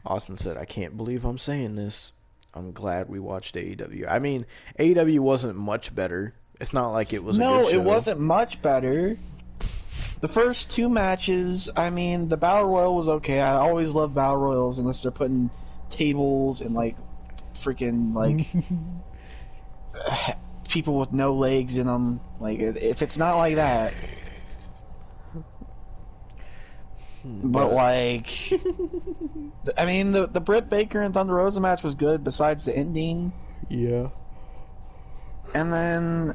Austin said, I can't believe I'm saying this. I'm glad we watched AEW. I mean, AEW wasn't much better. It's not like it was a good show. No, it wasn't much better. The first two matches, I mean, the Battle Royal was okay. I always love Battle Royals unless they're putting tables and freaking people with no legs in them. Like, if it's not like that. But like, I mean, the Britt Baker and Thunder Rosa match was good besides the ending. Yeah. And then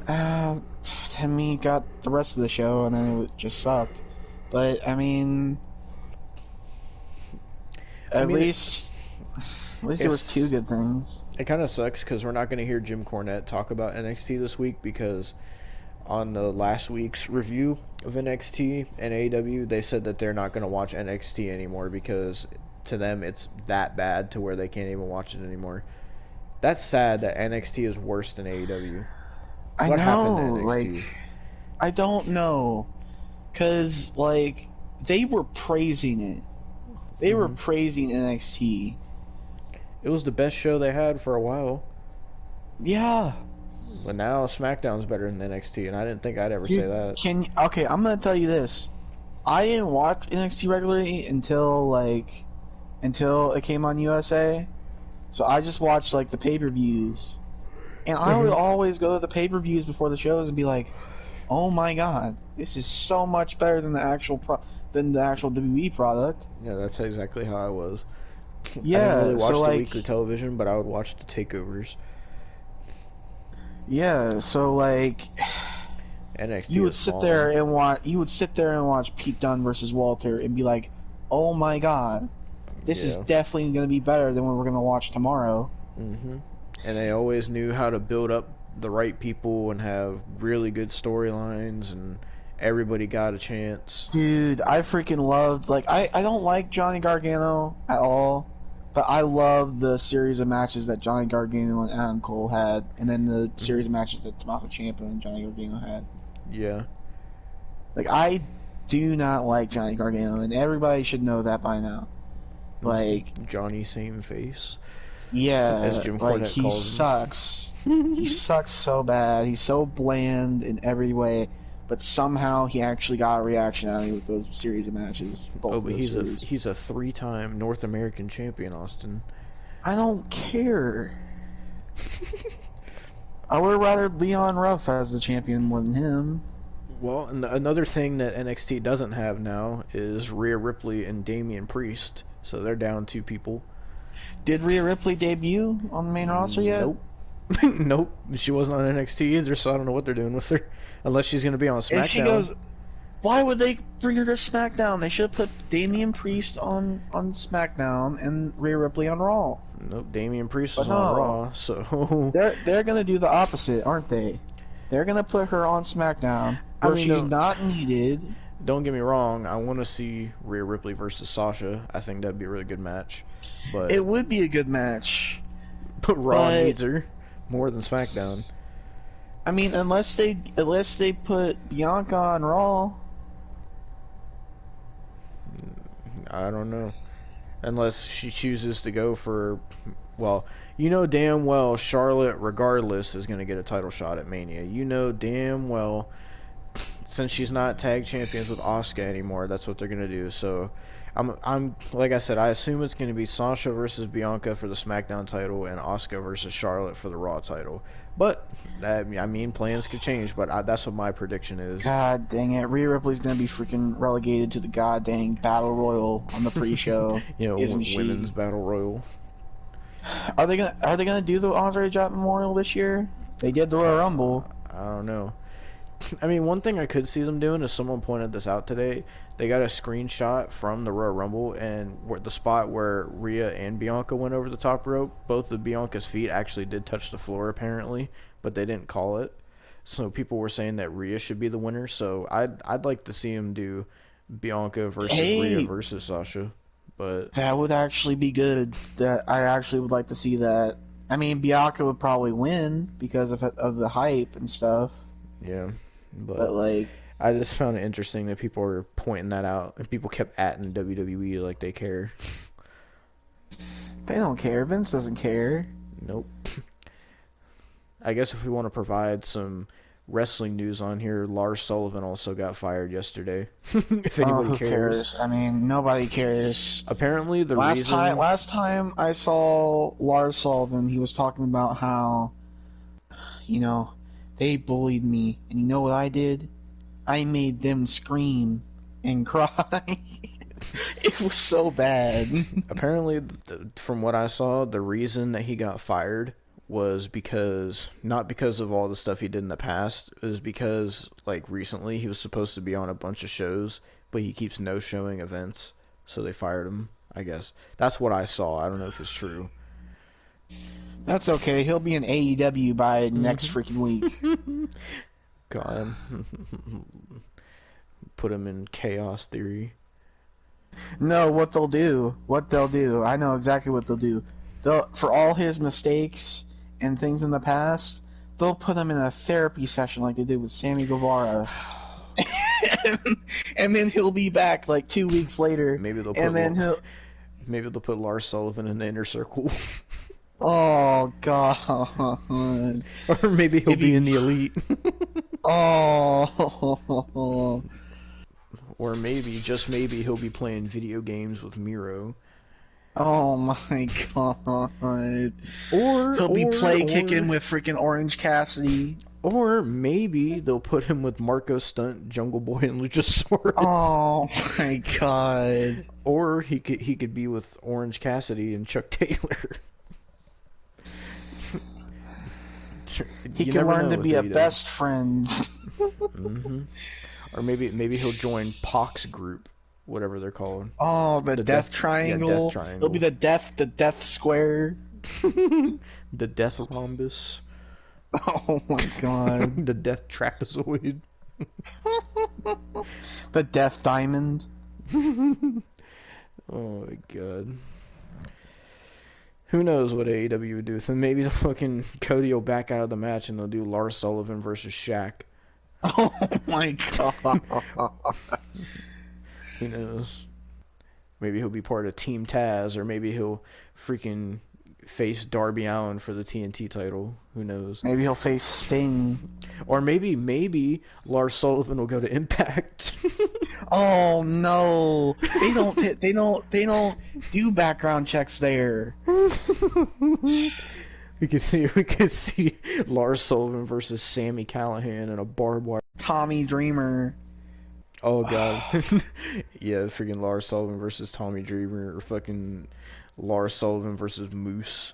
we got the rest of the show, and then it just sucked. But I mean, at least there was two good things. It kind of sucks because we're not going to hear Jim Cornette talk about NXT this week, because on the last week's review of NXT and AEW, they said that they're not going to watch NXT anymore because to them it's that bad to where they can't even watch it anymore. That's sad that NXT is worse than AEW. I What happened to know, NXT? like, I don't know, cause like they were praising it. They were praising NXT. It was the best show they had for a while. Yeah, But now SmackDown's better than NXT, and I didn't think I'd ever dude, say that. okay, I'm gonna tell you this. I didn't watch NXT regularly until it came on USA. So I just watched like the pay-per-views. And I would always go to the pay-per-views before the shows and be like, "Oh my god, this is so much better than the actual WWE product." Yeah, that's exactly how I was. I didn't Yeah, really watch so the like, weekly television, but I would watch the takeovers. yeah, so like, NXT you would is sit falling. there and watch. You would sit there and watch Pete Dunne versus Walter and be like, "Oh my god, this is Yeah. definitely going to be better than what we're going to watch tomorrow." And they always knew how to build up the right people and have really good storylines, and everybody got a chance. Dude, I freaking loved, like, I don't like Johnny Gargano at all, but I love the series of matches that Johnny Gargano and Adam Cole had, and then the series of matches that Tommaso Ciampa and Johnny Gargano had. Yeah. Like, I do not like Johnny Gargano, and everybody should know that by now. Like, Johnny Same Face. yeah, As Jim like, Cornette he calls him. sucks. He sucks so bad. He's so bland in every way, but somehow he actually got a reaction out of me with those series of matches. Both Oh, of but those series. he's a 3-time North American champion, Austin. I don't care. I would rather Leon Ruff as the champion more than him. Well, and another thing that NXT doesn't have now is Rhea Ripley and Damian Priest, so they're down 2 people. Did Rhea Ripley debut on the main roster yet? Nope. Nope. She wasn't on NXT either, so I don't know what they're doing with her. Unless she's going to be on SmackDown. If she goes, why would they bring her to SmackDown? They should have put Damian Priest on SmackDown and Rhea Ripley on Raw. Nope, Damian Priest was But on no. Raw, so... They're gonna do the opposite, aren't they? They're gonna put her on SmackDown I where mean, she's no. not needed. Don't get me wrong, I want to see Rhea Ripley versus Sasha. I think that'd be a really good match. But, It would be a good match. Raw but- needs her more than SmackDown. I mean, unless they put Bianca on Raw. I don't know. Unless she chooses to go for... Well, you know damn well Charlotte, regardless, is going to get a title shot at Mania. You know damn well, since she's not tag champions with Asuka anymore, that's what they're going to do. So, I'm like I said, I assume it's going to be Sasha versus Bianca for the SmackDown title and Asuka versus Charlotte for the Raw title. But, I mean, plans could change, but that's what my prediction is. God dang it, Rhea Ripley's gonna be freaking relegated to the goddamn Battle Royal on the pre-show. You know, isn't she? Women's Battle Royal. Are they gonna do the Andre Giant Memorial this year? They did the Royal Rumble. I don't know. I mean, one thing I could see them doing is someone pointed this out today. They got a screenshot from the Royal Rumble, and the spot where Rhea and Bianca went over the top rope, both of Bianca's feet actually did touch the floor apparently, but they didn't call it. So people were saying that Rhea should be the winner. So I'd like to see him do Bianca versus Rhea versus Sasha. But That would actually be good. That I actually would like to see that. I mean, Bianca would probably win because of the hype and stuff. yeah, But like, I just found it interesting that people were pointing that out, and people kept atting WWE like they care. they don't care. Vince doesn't care. Nope. I guess if we want to provide some wrestling news on here, Lars Sullivan also got fired yesterday. If anybody who cares. cares? I mean, nobody cares. Apparently the Last reason... time I saw Lars Sullivan, he was talking about how, they bullied me, and you know what I did? I made them scream and cry. It was so bad. Apparently, from what I saw, the reason that he got fired was not because of all the stuff he did in the past. It was because, like, recently he was supposed to be on a bunch of shows, but he keeps no-showing events, so they fired him, I guess. That's what I saw. I don't know if it's true. That's okay. He'll be in AEW by next freaking week. God. Put him in Chaos Theory. No, what they'll do, I know exactly what they'll do. They'll, for all his mistakes and things in the past, they'll put him in a therapy session like they did with Sammy Guevara. and then he'll be back like 2 weeks later. Maybe they'll and then he'll. maybe they'll put Lars Sullivan in the inner circle. Oh God. Or maybe he'll be in the elite. Oh. Or maybe, just maybe, he'll be playing video games with Miro. Oh my God. Or He'll be kicking with freaking Orange Cassidy. Or maybe they'll put him with Marco Stunt, Jungle Boy, and Luchasaurus. Oh my God. Or he could be with Orange Cassidy and Chuck Taylor. He can learn to be a best friend. Mm-hmm. Or maybe he'll join Pac's group, whatever they're called. Oh, the Death Triangle. Yeah, Death Triangle. He'll be the Death Square. The Death Rhombus. Oh my God. The Death Trapezoid. The Death Diamond. Oh my God. Who knows what AEW would do with him? Maybe the fucking Cody will back out of the match and they'll do Lars Sullivan versus Shaq. Oh my God. Who knows? Maybe he'll be part of Team Taz, or maybe he'll freaking face Darby Allin for the TNT title. Who knows? Maybe he'll face Sting. Or maybe Lars Sullivan will go to Impact. Oh no. They don't do background checks there. We could see Lars Sullivan versus Sami Callihan in a barbed wire. Tommy Dreamer. Oh God. Yeah, freaking Lars Sullivan versus Tommy Dreamer, or fucking Lars Sullivan versus Moose.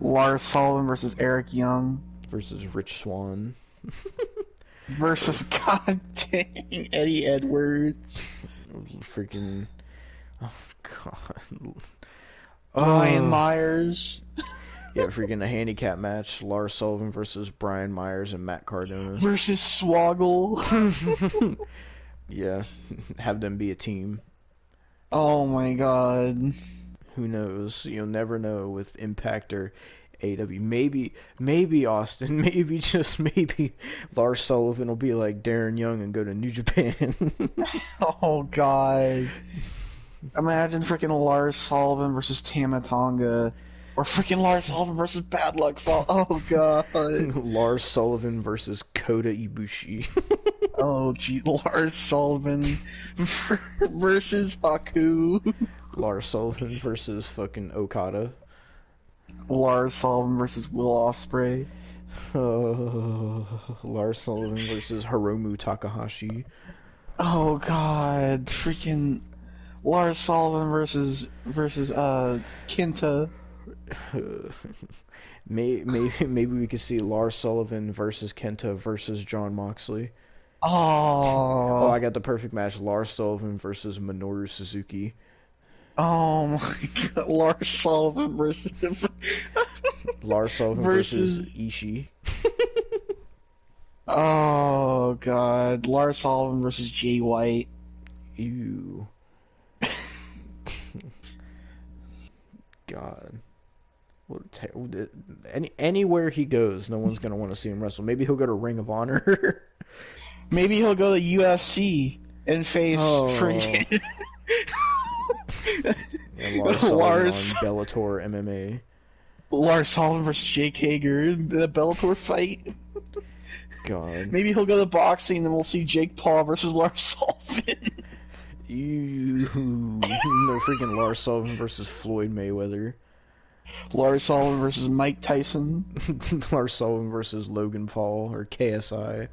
Lars Sullivan versus Eric Young. Versus Rich Swann. Versus God dang Eddie Edwards. Freaking. Oh God. Brian Myers. Yeah, freaking a handicap match. Lars Sullivan versus Brian Myers and Matt Cardona. Versus Swoggle. Yeah, have them be a team. Oh my God. Who knows? You'll never know with Impact or AW. Maybe Austin, maybe just maybe Lars Sullivan will be like Darren Young and go to New Japan. Oh God. Imagine freaking Lars Sullivan versus Tama Tonga. Or freaking Lars Sullivan versus Bad Luck Fall. Oh God. Lars Sullivan versus Kota Ibushi. Oh gee, Lars Sullivan versus Haku. Lars Sullivan versus fucking Okada. Lars Sullivan versus Will Ospreay. Lars Sullivan versus Hiromu Takahashi. Oh God, freaking Lars Sullivan versus Kenta. Maybe we could see Lars Sullivan versus Kenta versus John Moxley. Oh, I got the perfect match. Lars Sullivan versus Minoru Suzuki. Oh my God, Lars Sullivan versus Lars Sullivan versus Ishii. Oh God, Lars Sullivan versus Jay White. Ew. God. Anywhere he goes, no one's gonna want to see him wrestle. Maybe he'll go to Ring of Honor. Maybe he'll go to UFC and face freaking Lars Sullivan on Bellator MMA. Lars Sullivan versus Jake Hager in the Bellator fight. God. Maybe he'll go to boxing and then we'll see Jake Paul versus Lars Sullivan. Ew. No, freaking Lars Sullivan versus Floyd Mayweather. Lars Sullivan versus Mike Tyson. Lars Sullivan versus Logan Paul or KSI.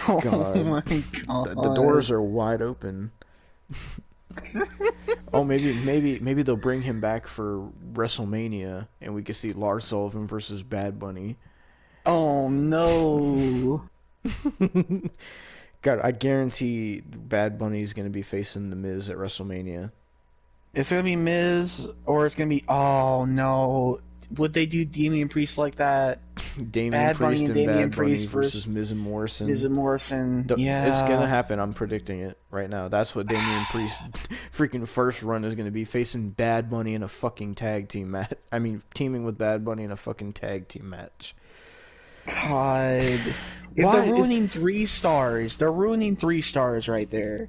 Oh God. my God. The doors are wide open. Oh, maybe they'll bring him back for WrestleMania and we could see Lars Sullivan versus Bad Bunny. Oh no. God, I guarantee Bad Bunny's gonna be facing The Miz at WrestleMania. It's gonna be Miz, or it's gonna be, oh no, would they do Damian Priest like that? Damian Bad Bunny Priest and and Damian Bad Bunny Priest versus Miz and Morrison. Miz and Morrison. It's Yeah. gonna happen. I'm predicting it right now. That's what Damian Priest freaking first run is gonna be, facing Bad Bunny in a fucking tag team match. I mean, teaming with Bad Bunny in a fucking tag team match. God. If Why they're ruining 3 stars. They're ruining 3 stars right there.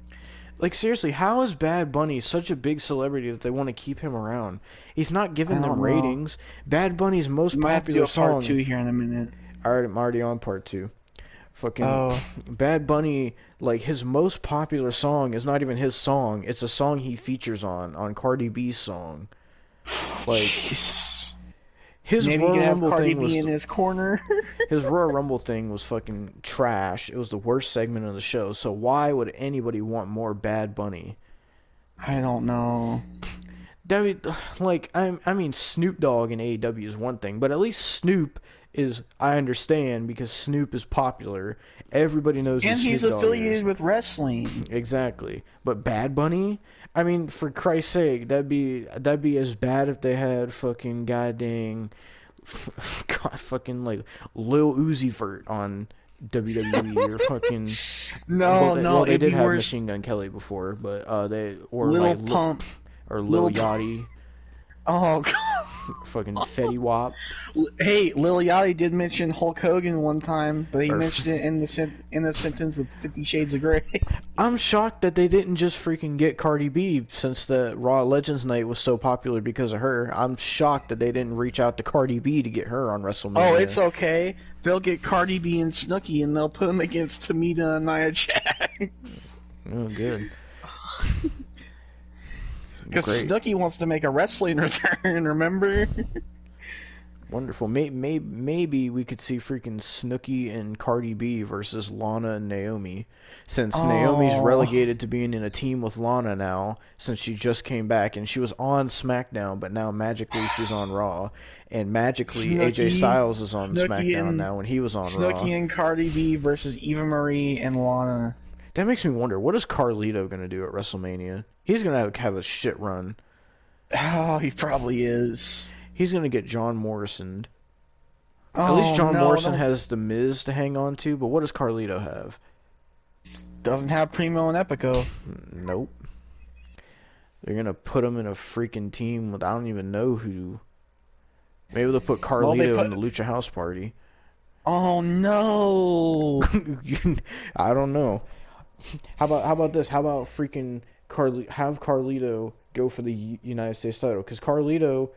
Like, seriously, how is Bad Bunny such a big celebrity that they want to keep him around? He's not giving I them don't know. ratings. Bad Bunny's most You might have to do popular a song. part 2 here in a minute. I'm already on part 2. Fucking Oh. Bad Bunny, like, his most popular song is not even his song. It's a song he features on Cardi B's song. Like, Jesus. his Maybe you Royal could have Rumble Cardi thing B was in his corner. his Royal Rumble thing was fucking trash. It was the worst segment of the show. So why would anybody want more Bad Bunny? I don't know. Like, I mean, Snoop Dogg in AEW is one thing, but at least Snoop is, I understand, because Snoop is popular. Everybody knows And who he's Snoop Dogg affiliated is. with wrestling. Exactly. But Bad Bunny? I mean, for Christ's sake, that'd be as bad if they had fucking goddamn fucking like Lil Uzi Vert on WWE or fucking they it'd did be have worse. Machine Gun Kelly before, but Little Pump. or Lil Lil Yachty, Oh, God. fucking Fetty Wap. Hey, Lil Yachty did mention Hulk Hogan one time, but he Or- mentioned it in the sentence with 50 Shades of Grey. I'm shocked that they didn't just freaking get Cardi B, since the Raw Legends night was so popular because of her. I'm shocked that they didn't reach out to Cardi B to get her on WrestleMania. Oh, it's okay. They'll get Cardi B and Snooki, and they'll put them against Tamina and Nia Jax. Oh, good. Because Great. Snooki wants to make a wrestling return, remember? Wonderful. Maybe we could see freaking Snooki and Cardi B versus Lana and Naomi, since Naomi's Oh. relegated to being in a team with Lana now, since she just came back, and she was on SmackDown, but now magically she's on Raw, and magically AJ Snooki- Styles is on Snooki SmackDown and- now when he was on Raw. Snooki and Cardi B versus Eva Marie and Lana. That makes me wonder, what is Carlito gonna do at WrestleMania? He's gonna have a shit run. Oh, he probably is. He's gonna get John Morrison. Oh, At least John no, Morrison don't- has The Miz to hang on to, but what does Carlito have? doesn't have Primo and Epico. Nope. They're gonna put him in a freaking team with I don't even know who. Maybe they'll put Well, they Carlito put- in the Lucha House Party. Oh no! I don't know. How about this? How about freaking have Carlito go for the United States title? Because Carlito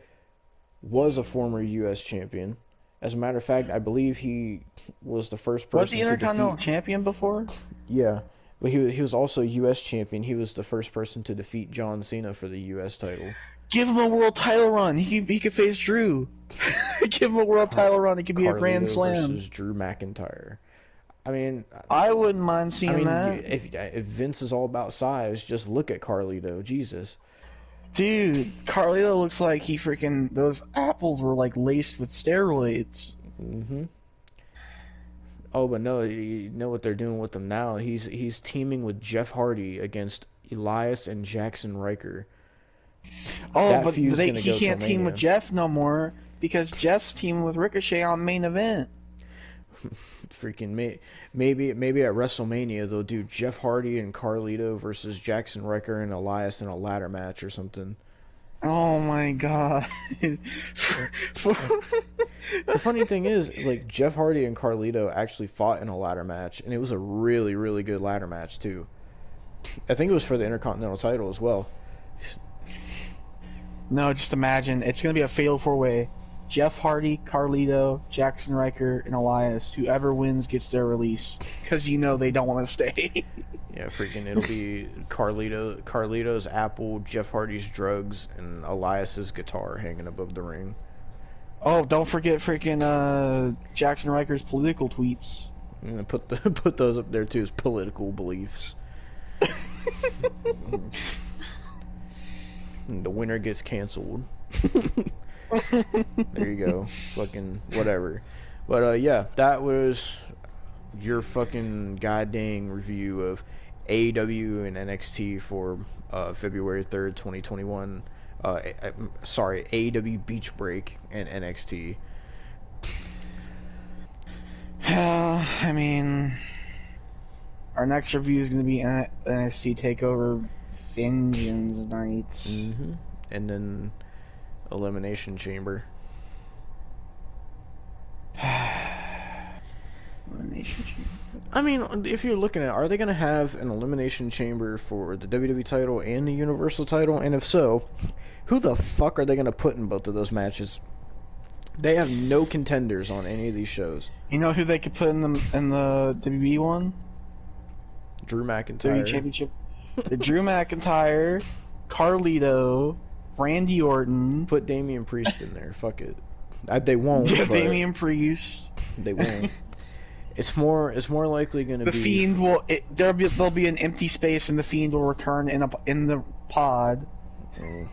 was a former U.S. champion. As a matter of fact, I believe he was the first person Was he to Intercontinental defeat. Champion before? Yeah, but he was also U.S. champion. He was the first person to defeat John Cena for the U.S. title. Give him a world title run. He could face Drew. Give him a world title run. It could be a Grand Carlito Slam. versus Drew McIntyre. I mean, I wouldn't mind seeing that. if Vince is all about size, just look at Carlito. Jesus. Dude, Carlito looks like he freaking those apples were like laced with steroids. Mm-hmm. Oh, but no, you know what they're doing with him now? He's teaming with Jeff Hardy against Elias and Jackson Riker. Oh, That but feud's gonna he go can't till team Mania. with Jeff no more because Jeff's teaming with Ricochet on main event. Freaking maybe at WrestleMania they'll do Jeff Hardy and Carlito versus Jackson Riker and Elias in a ladder match or something. Oh my god. The funny thing is, like, Jeff Hardy and Carlito actually fought in a ladder match, and it was a really, really good ladder match too. I think it was for the Intercontinental title as well. No, just imagine. It's going to be a fatal 4-way. Jeff Hardy, Carlito, Jackson Riker, and Elias. Whoever wins gets their release. Because you know they don't want to stay. Yeah, freaking it'll be Carlito's apple, Jeff Hardy's drugs, and Elias's guitar hanging above the ring. Oh, don't forget freaking Jackson Riker's political tweets. And then put those up there too as political beliefs. And the winner gets canceled. There you go. Fucking whatever. But yeah, that was your fucking goddamn review of AEW and NXT for February 3rd, 2021. sorry, AEW Beach Break and NXT. I mean, our next review is going to be NXT Takeover Vengeance Nights. And then Elimination Chamber. Elimination Chamber. I mean, if you're looking at, are they going to have an Elimination Chamber for the WWE title and the Universal title? And if so, who the fuck are they going to put in both of those matches? They have no contenders on any of these shows. You know who they could put in the WWE one? Drew McIntyre. WWE Championship. The Drew McIntyre, Carlito, Randy Orton. Put Damian Priest in there. Fuck it. They won't. Yeah, but Damian Priest. They won't. It's more likely going to be the Fiend will. There'll be an empty space, and the Fiend will return in the pod. Oh.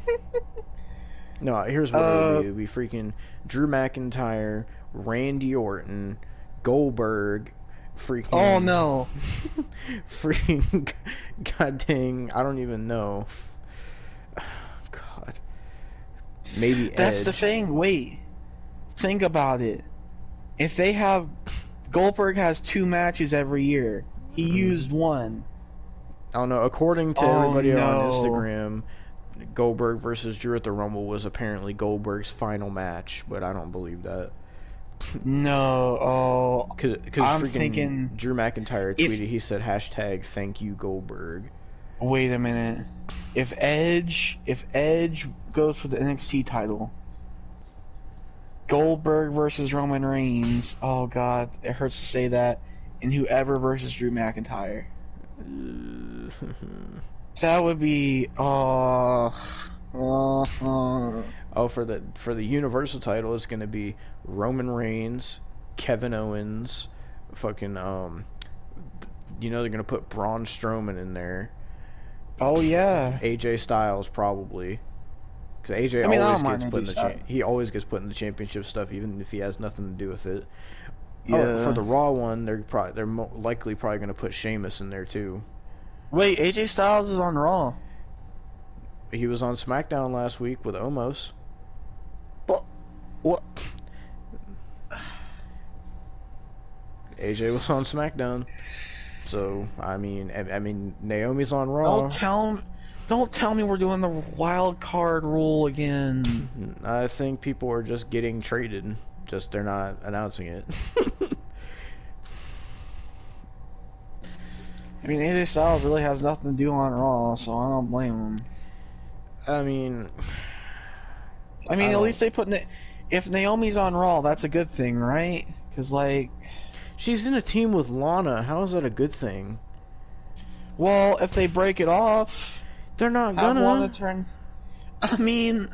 No, here's what it'll be. It'll be freaking Drew McIntyre, Randy Orton, Goldberg, freaking... Oh, no. freaking... God dang, I don't even know. God. Maybe That's Edge. the thing. Wait. Think about it. If they have... Goldberg has 2 matches every year. He used 1. I don't know. According to everybody no. on Instagram... Goldberg versus Drew at the Rumble was apparently Goldberg's final match, but I don't believe that. No, Because I'm freaking thinking Drew McIntyre tweeted, he said hashtag thank you Goldberg. Wait a minute. If Edge goes for the NXT title, Goldberg versus Roman Reigns, oh god, it hurts to say that, and whoever versus Drew McIntyre. That would be Oh, for the Universal title, it's gonna be Roman Reigns, Kevin Owens, fucking they're gonna put Braun Strowman in there. Oh yeah. AJ Styles probably, because AJ always gets put in the championship stuff, even if he has nothing to do with it. Yeah. Oh, for the Raw one, they're likely gonna put Sheamus in there too. Wait, AJ Styles is on Raw. He was on SmackDown last week with Omos. What? AJ was on SmackDown. So, I mean Naomi's on Raw. Don't tell me we're doing the wild card rule again. I think people are just getting traded. Just they're not announcing it. I mean, AJ Styles really has nothing to do on Raw, so I don't blame him. I mean, at least they put if Naomi's on Raw, that's a good thing, right? Because she's in a team with Lana. How is that a good thing? Well, if they break it off, they're not gonna want to turn. I mean,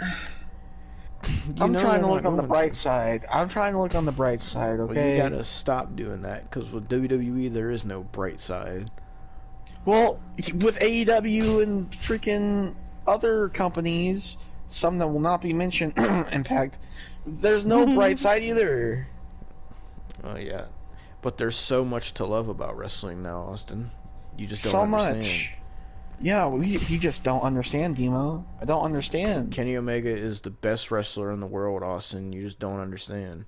I'm trying to look on the bright side. I'm trying to look on the bright side. Okay. Well, you gotta stop doing that, because with WWE there is no bright side. Well, with AEW and freaking other companies, some that will not be mentioned, Impact, there's no bright side either. Oh yeah, but there's so much to love about wrestling now, Austin. You just don't understand. Much. Yeah, you just don't understand, Demo. I don't understand. Kenny Omega is the best wrestler in the world, Austin. You just don't understand.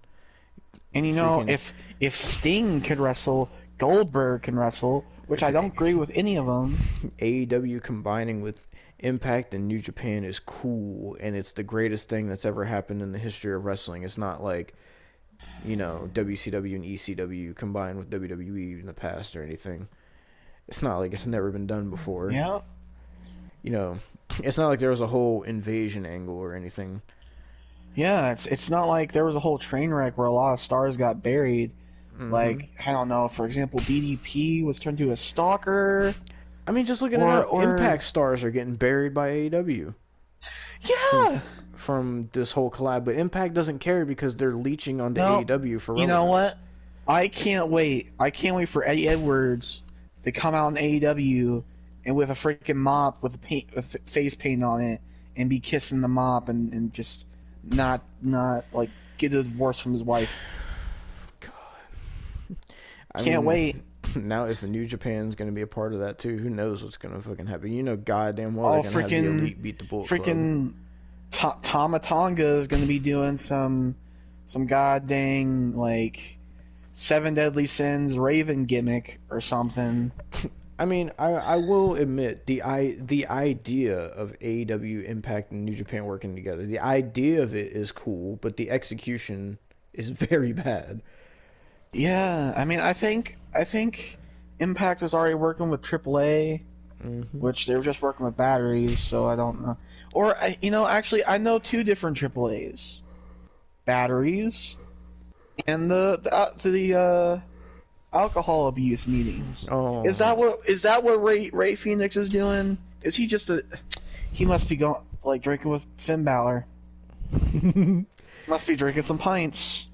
And if Sting could wrestle, Goldberg can wrestle, which I don't agree with any of them. AEW combining with Impact and New Japan is cool, and it's the greatest thing that's ever happened in the history of wrestling. It's not like, WCW and ECW combined with WWE in the past or anything. It's not like it's never been done before. Yeah. It's not like there was a whole invasion angle or anything. Yeah, it's not like there was a whole train wreck where a lot of stars got buried. Mm-hmm. Like, I don't know, for example, DDP was turned to a stalker. I mean, just looking at how Impact stars are getting buried by AEW. Yeah! From this whole collab, but Impact doesn't care because they're leeching onto AEW for romance. You know what? I can't wait. I can't wait for Eddie Edwards to come out in AEW and with a freaking mop with face paint on it and be kissing the mop and just not like get a divorce from his wife. God. Can't wait. Now if New Japan's going to be a part of that too, who knows what's going to fucking happen. Goddamn well they're going to have the Elite beat the Bullet Club. Tama Tonga is going to be doing some god dang like Seven Deadly Sins Raven gimmick or something. I mean, I will admit the idea of AEW, Impact, and New Japan working together. The idea of it is cool, but the execution is very bad. Yeah, I mean, I think Impact was already working with AAA, which they were just working with batteries, so I don't know. Or actually, I know two different AAAs, batteries, and the alcohol abuse meetings. Oh, Is that what Ray Phoenix is doing? Is he just he must be going like drinking with Finn Balor. Must be drinking some pints.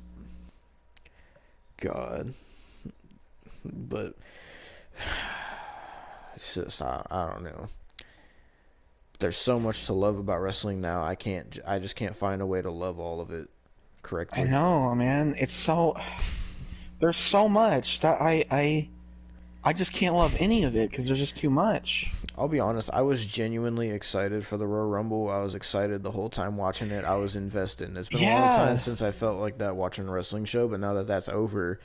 God, but it's just I don't know. There's so much to love about wrestling now. I just can't find a way to love all of it correctly. I know, man. There's so much that I just can't love any of it because there's just too much. I'll be honest, I was genuinely excited for the Royal Rumble. I was excited the whole time watching it. I was invested. It's been a long time since I felt like that watching a wrestling show, but now that that's over,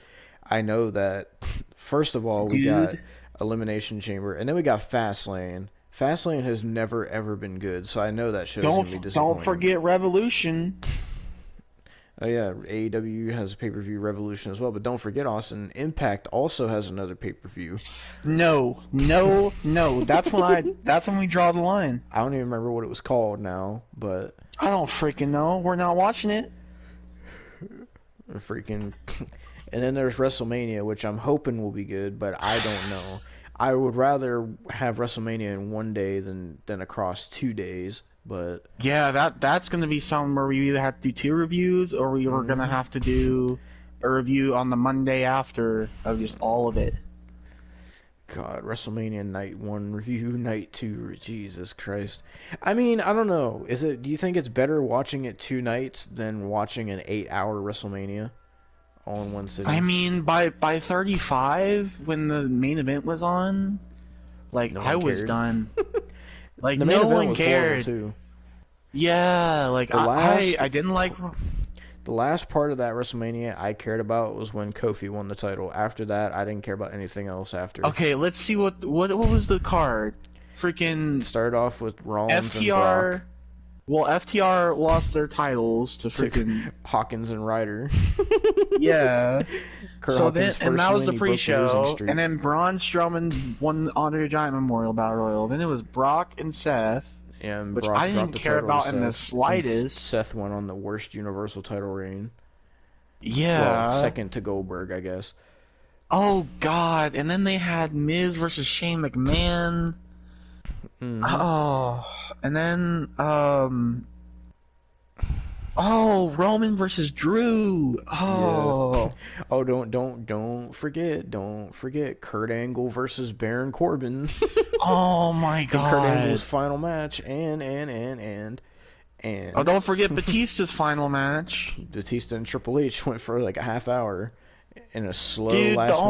I know that, first of all, we got Elimination Chamber, and then we got Fastlane. Fastlane has never, ever been good, so I know that show's going to be disappointing. Don't forget Revolution. Oh yeah, AEW has a pay-per-view Revolution as well, but don't forget, Austin, Impact also has another pay-per-view. No. That's when we draw the line. I don't even remember what it was called now, but I don't freaking know. We're not watching it. Freaking. And then there's WrestleMania, which I'm hoping will be good, but I don't know. I would rather have WrestleMania in one day than across 2 days. But yeah, that's going to be something where we either have to do 2 reviews or we were going to have to do a review on the Monday after of just all of it. God, WrestleMania night 1 review, night 2, Jesus Christ. I mean, I don't know. Do you think it's better watching it 2 nights than watching an 8-hour WrestleMania all in one sitting? I mean, by 35 when the main event was on, like I was done. Like the main no event one was cared. Too. Yeah, like I didn't like. The last part of that WrestleMania I cared about was when Kofi won the title. After that, I didn't care about anything else after. Okay, let's see what was the card. Freaking started off with Rollins FTR. And Brock. Well, FTR lost their titles to freaking Hawkins and Ryder. Yeah. Kurt so Hawkins then, and that was the pre-show, the and then Braun Strowman won the Andre the Giant Memorial Battle Royal. Then it was Brock and Seth, and which Brock I didn't care about in the slightest. Seth went on the worst Universal title reign. Yeah. Well, second to Goldberg, I guess. Oh God! And then they had Miz versus Shane McMahon. Mm-hmm. Oh, and then Roman versus Drew. Oh, yeah. Oh, don't forget Kurt Angle versus Baron Corbin. Oh my God! Kurt Angle's final match, and oh, don't forget Batista's final match. Batista and Triple H went for like a half hour in a slow last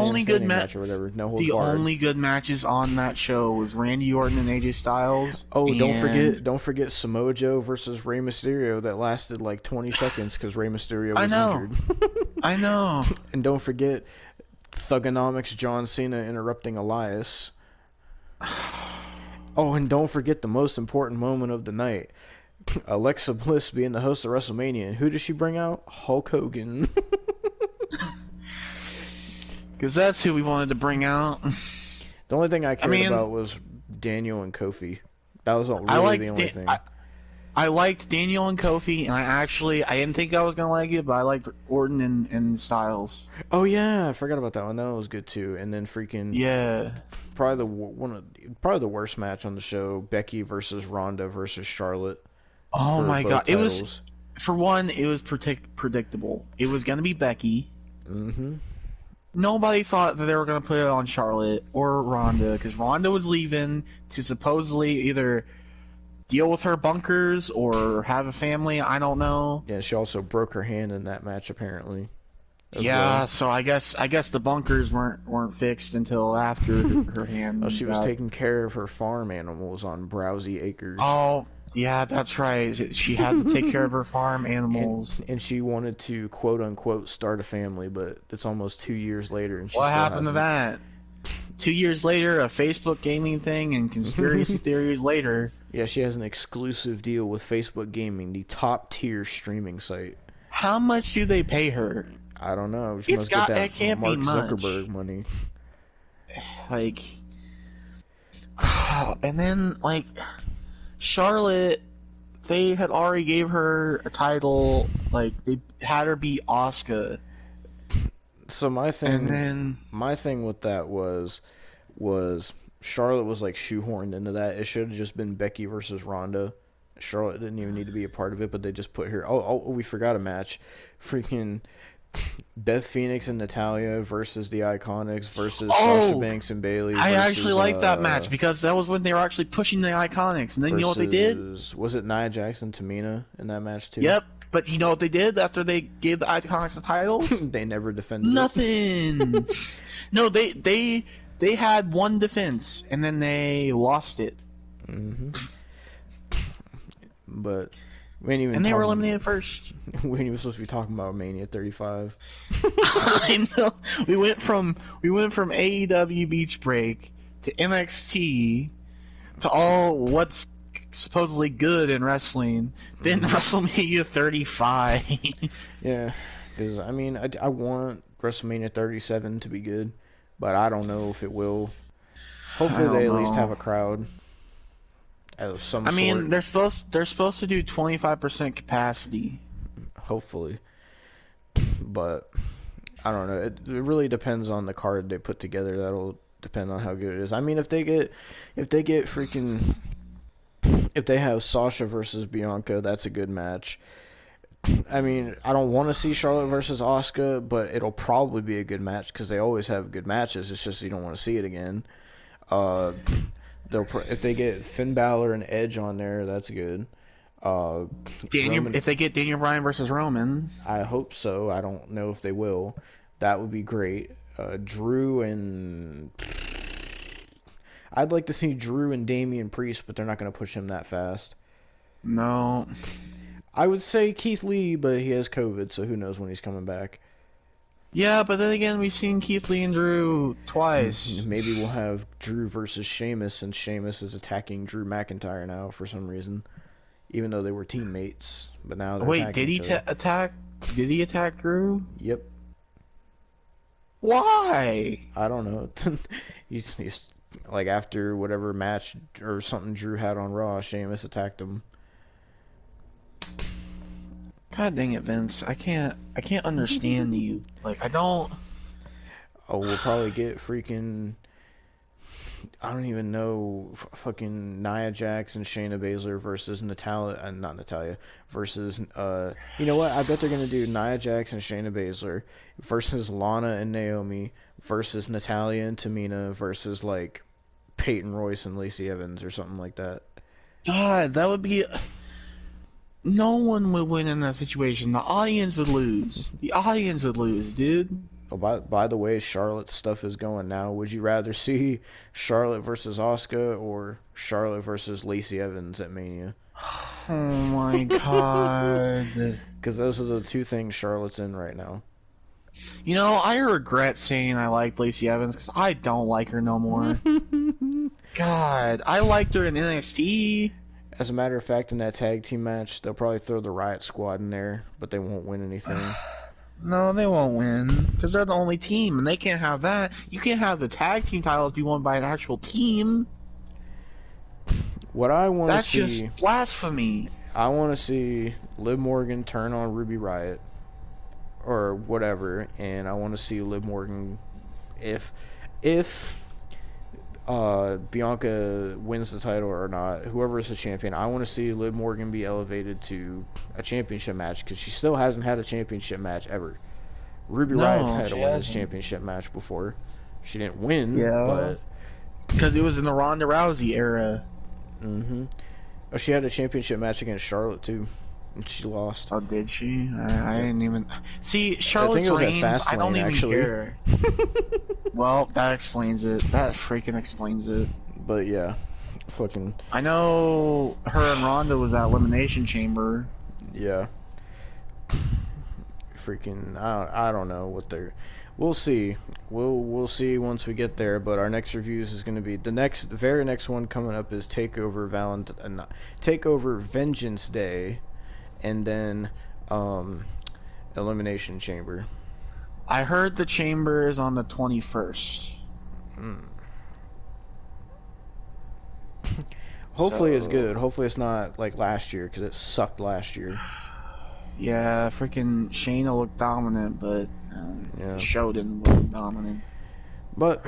match or whatever. No holds barred. Only good matches on that show was Randy Orton and AJ Styles. Oh, don't forget Samoa Joe versus Rey Mysterio that lasted like 20 seconds because Rey Mysterio was injured. I know. And don't forget Thugonomics John Cena interrupting Elias. Oh, and don't forget the most important moment of the night. Alexa Bliss being the host of WrestleMania. And who does she bring out? Hulk Hogan. Because that's who we wanted to bring out. The only thing I cared about was Daniel and Kofi. That was the only thing. I liked Daniel and Kofi, and I didn't think I was going to like it, but I liked Orton and Styles. Oh, yeah, I forgot about that one. That one was good, too. And then probably the worst match on the show, Becky versus Ronda versus Charlotte. Oh, my God. Titles. For one, it was predictable. It was going to be Becky. Mm-hmm. Nobody thought that they were going to put it on Charlotte or Ronda, because Ronda was leaving to supposedly either deal with her bunkers or have a family. I don't know. Yeah, she also broke her hand in that match, apparently. Yeah, so I guess the bunkers weren't fixed until after her hand. Well, she was taking care of her farm animals on Browsy Acres. Oh, Yeah, that's right. She had to take care of her farm animals. And she wanted to quote unquote start a family, but it's almost 2 years later and she What still happened to hasn't. that? 2 years later, a Facebook gaming thing and conspiracy theories later. Yeah, she has an exclusive deal with Facebook Gaming, the top tier streaming site. How much do they pay her? I don't know. She must get that It can't Mark be much. Zuckerberg money. Like, and then like Charlotte, they had already gave her a title. Like they had her beat Asuka. So my thing with that was Charlotte was like shoehorned into that. It should have just been Becky versus Ronda. Charlotte didn't even need to be a part of it, but they just put her. Oh, we forgot a match. Freaking Beth Phoenix and Natalya versus the Iconics versus Sasha Banks and Bayley. I versus, actually liked that match because that was when they were actually pushing the Iconics. And then you know what they did? Was it Nia Jax and Tamina in that match too? Yep. But you know what they did after they gave the Iconics the titles? They never defended Nothing. No, they had one defense and then they lost it. Mm-hmm. But we ain't even. And they were eliminated first. We ain't even supposed to be talking about Mania 35. I know. We went from AEW Beach Break to NXT to all what's supposedly good in wrestling. Then WrestleMania 35. Yeah, because I mean, I want WrestleMania 37 to be good, but I don't know if it will. Hopefully, they at least have a crowd. Of some I mean, sort. they're supposed to do 25% capacity. Hopefully, but I don't know. It really depends on the card they put together. That'll depend on how good it is. I mean, if they get freaking. If they have Sasha versus Bianca, that's a good match. I mean, I don't want to see Charlotte versus Asuka, but it'll probably be a good match because they always have good matches. It's just you don't want to see it again. If they get Finn Balor and Edge on there, that's good. If they get Daniel Bryan versus Roman, I hope so. I don't know if they will. That would be great. Drew and I'd like to see Drew and Damian Priest, but they're not going to push him that fast. No. I would say Keith Lee, but he has COVID, so who knows when he's coming back. Yeah, but then again, we've seen Keith Lee and Drew twice. Maybe we'll have Drew versus Sheamus, and Sheamus is attacking Drew McIntyre now for some reason, even though they were teammates. But now they're Wait, attacking did he each other. attack? Did he attack Drew? Yep. Why? I don't know. he's like after whatever match or something Drew had on Raw, Sheamus attacked him. God dang it, Vince! I can't understand you. Like I don't. Oh, we'll probably get freaking. I don't even know. Fucking Nia Jax and Shayna Baszler versus Natalia, not Natalia, versus. You know what? I bet they're gonna do Nia Jax and Shayna Baszler versus Lana and Naomi versus Natalia and Tamina versus like Peyton Royce and Lacey Evans or something like that. God, that would be. No one would win in that situation. The audience would lose. The audience would lose, dude. Oh, by the way, Charlotte's stuff is going now. Would you rather see Charlotte versus Asuka or Charlotte versus Lacey Evans at Mania? Oh my god. Because those are the two things Charlotte's in right now. You know, I regret saying I liked Lacey Evans because I don't like her no more. God, I liked her in NXT. As a matter of fact, in that tag team match, they'll probably throw the Riot Squad in there, but they won't win anything. No, they won't win because they're the only team, and they can't have that. You can't have the tag team titles be won by an actual team. What I want to see... That's just blasphemy. I want to see Liv Morgan turn on Ruby Riott, or whatever, and I want to see Liv Morgan, if Bianca wins the title or not, whoever is the champion, I want to see Liv Morgan be elevated to a championship match because she still hasn't had a championship match ever. Ruby Riott's had a women's championship match before. She didn't win, but because it was in the Ronda Rousey era. Mm-hmm. Oh, she had a championship match against Charlotte too, and she lost. Oh, did she? I didn't even see Charlotte's reigns. I don't even care. Well, that explains it. That freaking explains it. But yeah, Fucking I know her and Ronda was at Elimination Chamber. yeah. Freaking I don't know what they're. We'll see. We'll see once we get there. But our next reviews is going to be the very next one coming up is Takeover Vengeance Day, and then Elimination Chamber. I heard the Chamber is on the 21st. Hopefully it's good. Hopefully it's not like last year because it sucked last year. Yeah, freaking Shayna looked dominant, but Yeah. Shoden wasn't dominant. But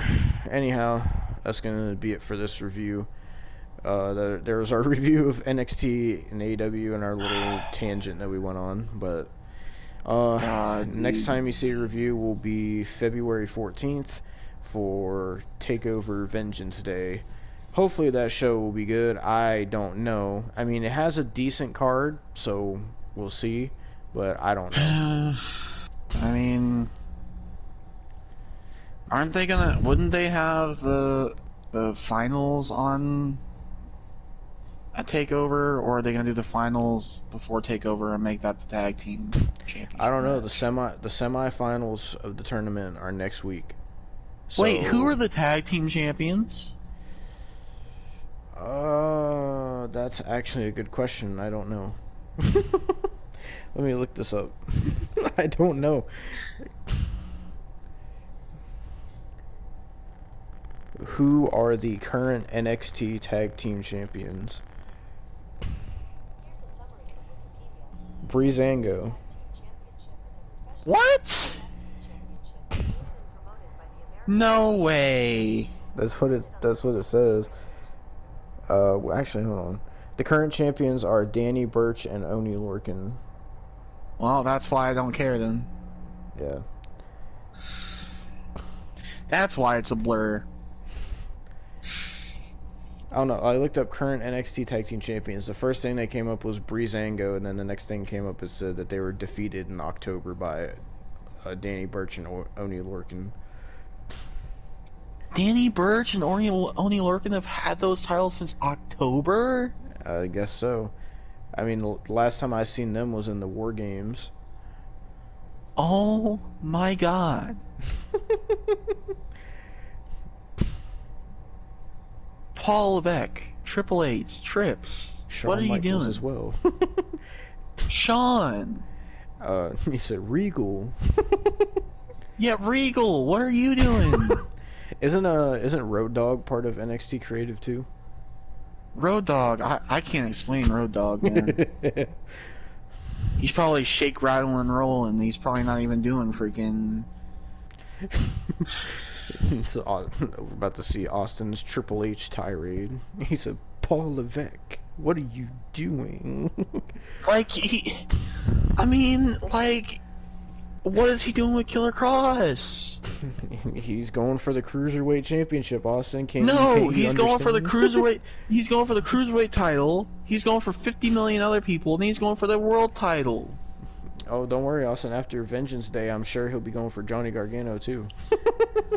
anyhow, that's gonna be it for this review. There was our review of NXT and AEW and our little tangent that we went on. But next time you see a review will be February 14th for Takeover Vengeance Day. Hopefully that show will be good. I don't know. I mean, it has a decent card, so we'll see. But I don't know. I mean, wouldn't they have the finals on a Takeover, or are they gonna do the finals before Takeover and make that the tag team championship? I don't know. The match? semifinals of the tournament are next week. Wait, who So, are the tag team champions? that's actually a good question. I don't know. Let me look this up. I don't know. Who are the current NXT Tag Team Champions? Breezango. What? No way. That's what it says. Actually, hold on. The current champions are Danny Burch and Oney Lorcan. Well, that's why I don't care then. Yeah. That's why it's a blur. I don't know. I looked up current NXT Tag Team Champions. The first thing that came up was Breezango, and then the next thing came up and said that they were defeated in October by Danny Burch and Oney Lorcan. Danny Burch and Oney Lorcan have had those titles since October? I guess so. I mean, the last time I seen them was in the War Games. Oh my god. Paul Levesque, Triple H, Trips. Shawn What are you Michaels doing? as well. Sean. He said Regal. Yeah, Regal. What are you doing? Isn't Road Dogg part of NXT Creative too? Road Dogg. I can't explain Road Dogg, man. He's probably shake, rattle, and roll, and he's probably not even doing freaking. So, we're about to see Austin's Triple H tirade. He said, "Paul Levesque, what are you doing?" I mean, what is he doing with Killer Cross? He's going for the Cruiserweight Championship, Austin. He's going for the Cruiserweight. He's going for the Cruiserweight title. He's going for 50 million other people, and he's going for the World title. Oh, don't worry, Austin. After Vengeance Day, I'm sure he'll be going for Johnny Gargano too.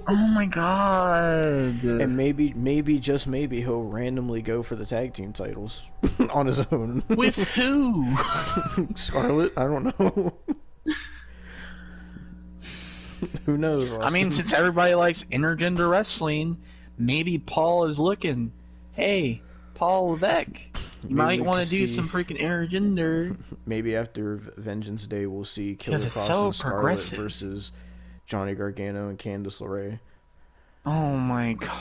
Oh my god! And maybe, just maybe, he'll randomly go for the tag team titles on his own. With who? Scarlett? I don't know. Who knows, Austin? I mean, since everybody likes intergender wrestling, maybe Paul is looking. Hey, Paul Levesque, you might want to do some freaking intergender. Maybe after Vengeance Day, we'll see Killer Cross so and Scarlett progressive. versus Johnny Gargano and Candice LeRae. Oh my god.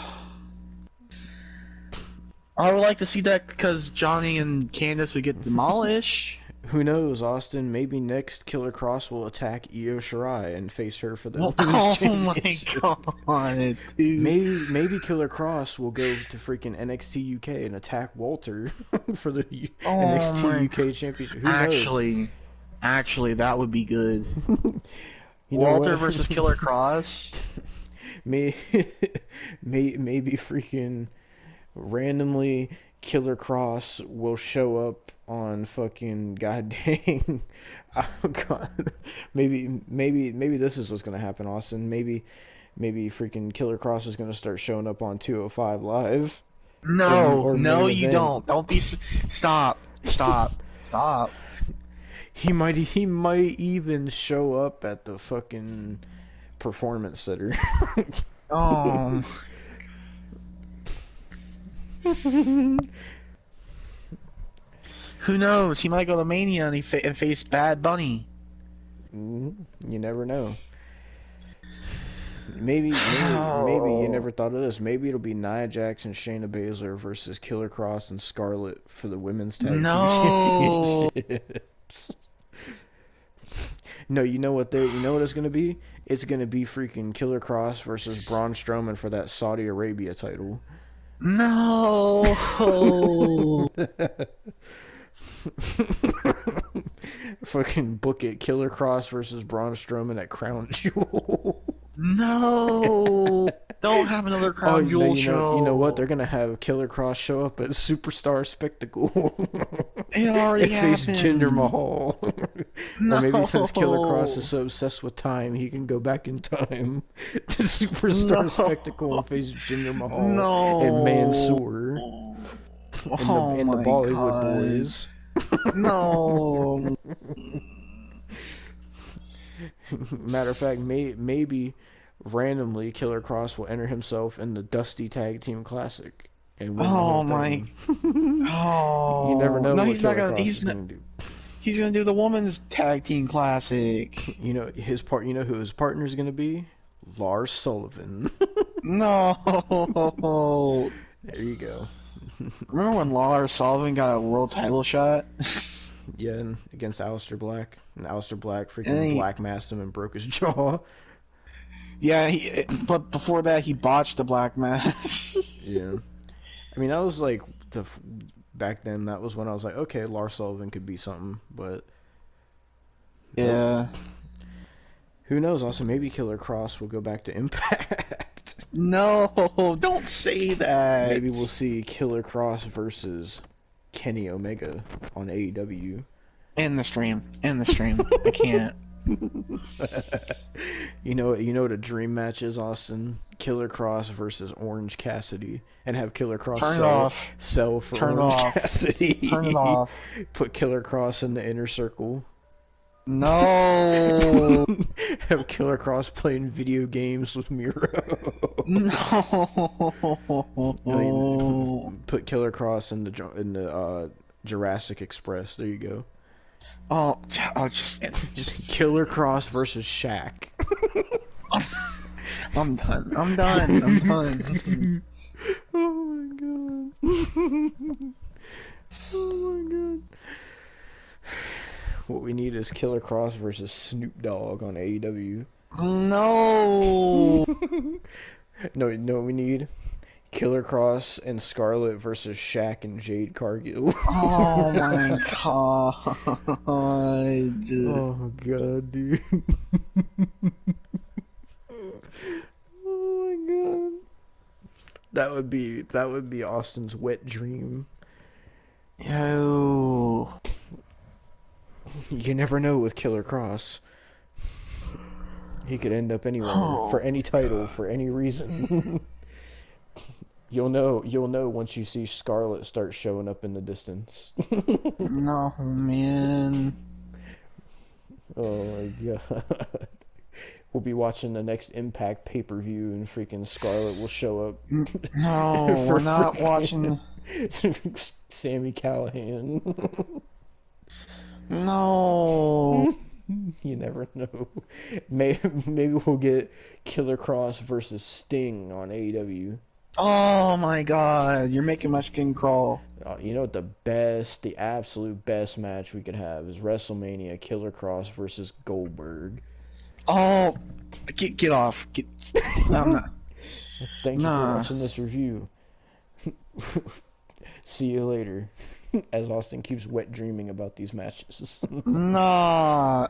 I would like to see that because Johnny and Candice would get demolished. Who knows, Austin? Maybe next Killer Cross will attack Io Shirai and face her for the women's Oh my championship. god, dude. Maybe Killer Cross will go to freaking NXT UK and attack Walter for the NXT UK championship. Who knows? Actually, that would be good. You know Walter what? versus Killer Cross. Maybe freaking randomly Killer Cross will show up on fucking goddamn. Oh god. Maybe this is what's gonna happen, Austin. Maybe freaking Killer Cross is gonna start showing up on 205 Live. No, or no, main you event. don't. Don't be. Stop. Stop. Stop. He might even show up at the fucking performance center. Oh. Who knows? He might go to Mania and and face Bad Bunny. You never know. Maybe you Oh. never thought of this. Maybe it'll be Nia Jax and Shayna Baszler versus Killer Cross and Scarlett for the women's tag team No. championships. No, you know what it's gonna be? It's gonna be freaking Killer Cross versus Braun Strowman for that Saudi Arabia title. No. Fucking book it. Killer Cross versus Braun Strowman at Crown Jewel. No. Don't have another Oh, Crown Jewel show. you know what? They're gonna have Killer Cross show up at Superstar Spectacle. It already and face happened. Jinder Mahal. No. Or maybe since Killer Cross is so obsessed with time, he can go back in time to Superstar No. Spectacle and face Jinder Mahal No. and Mansoor and the my Bollywood God. boys. No. Matter of fact, maybe randomly Killer Cross will enter himself in the Dusty Tag Team Classic and win the Oh whole my. thing. Oh. You never know No, what he's not Killer gonna. Cross He's is not. gonna do. He's gonna do the women's tag team classic. You know You know who his partner's gonna be? Lars Sullivan. No. There you go. Remember when Lawler Sullivan got a world title shot? Yeah, and against Aleister Black, and Aleister Black And freaking he- black masked him and broke his jaw. Yeah, but before that he botched the black mass. Yeah, I mean that was like back then. That was when I was like, okay, Lars Sullivan could be something, but Yeah. who knows? Also, maybe Killer Cross will go back to Impact. No, don't say that. Maybe we'll see Killer Cross versus Kenny Omega on AEW. End the stream. End the stream. I can't. You know what a dream match is, Austin? Killer Cross versus Orange Cassidy, and have Killer Cross Turn it off. sell for Turn it Orange off. Cassidy. Turn it off. Put Killer Cross in the inner circle. No. Have Killer Cross playing video games with Miro. No. Put Killer Cross in the Jurassic Express. There you go. Oh, just. Killer Cross versus Shaq. I'm done. I'm done. I'm done. Oh my god. Oh my god. What we need is Killer Cross versus Snoop Dogg on AEW. No. No, we need Killer Cross and Scarlett versus Shaq and Jade Cargill. Oh my god. Oh god, dude. Oh my god. That would be Austin's wet dream. Yo. You never know with Killer Cross. He could end up anywhere Oh. for any title for any reason. You'll know once you see Scarlett start showing up in the distance. No, man. Oh my god. We'll be watching the next Impact pay-per-view and freaking Scarlett will show up. No, For we're not freaking- watching. Sammy Callahan. No. You never know. Maybe we'll get Killer Cross versus Sting on AEW. Oh my god, you're making my skin crawl. You know what the absolute best match we could have is WrestleMania Killer Cross versus Goldberg. Oh, get off. No, I'm not. Thank you for Nah. watching this review. See you later. As Austin keeps wet dreaming about these matches. Nah,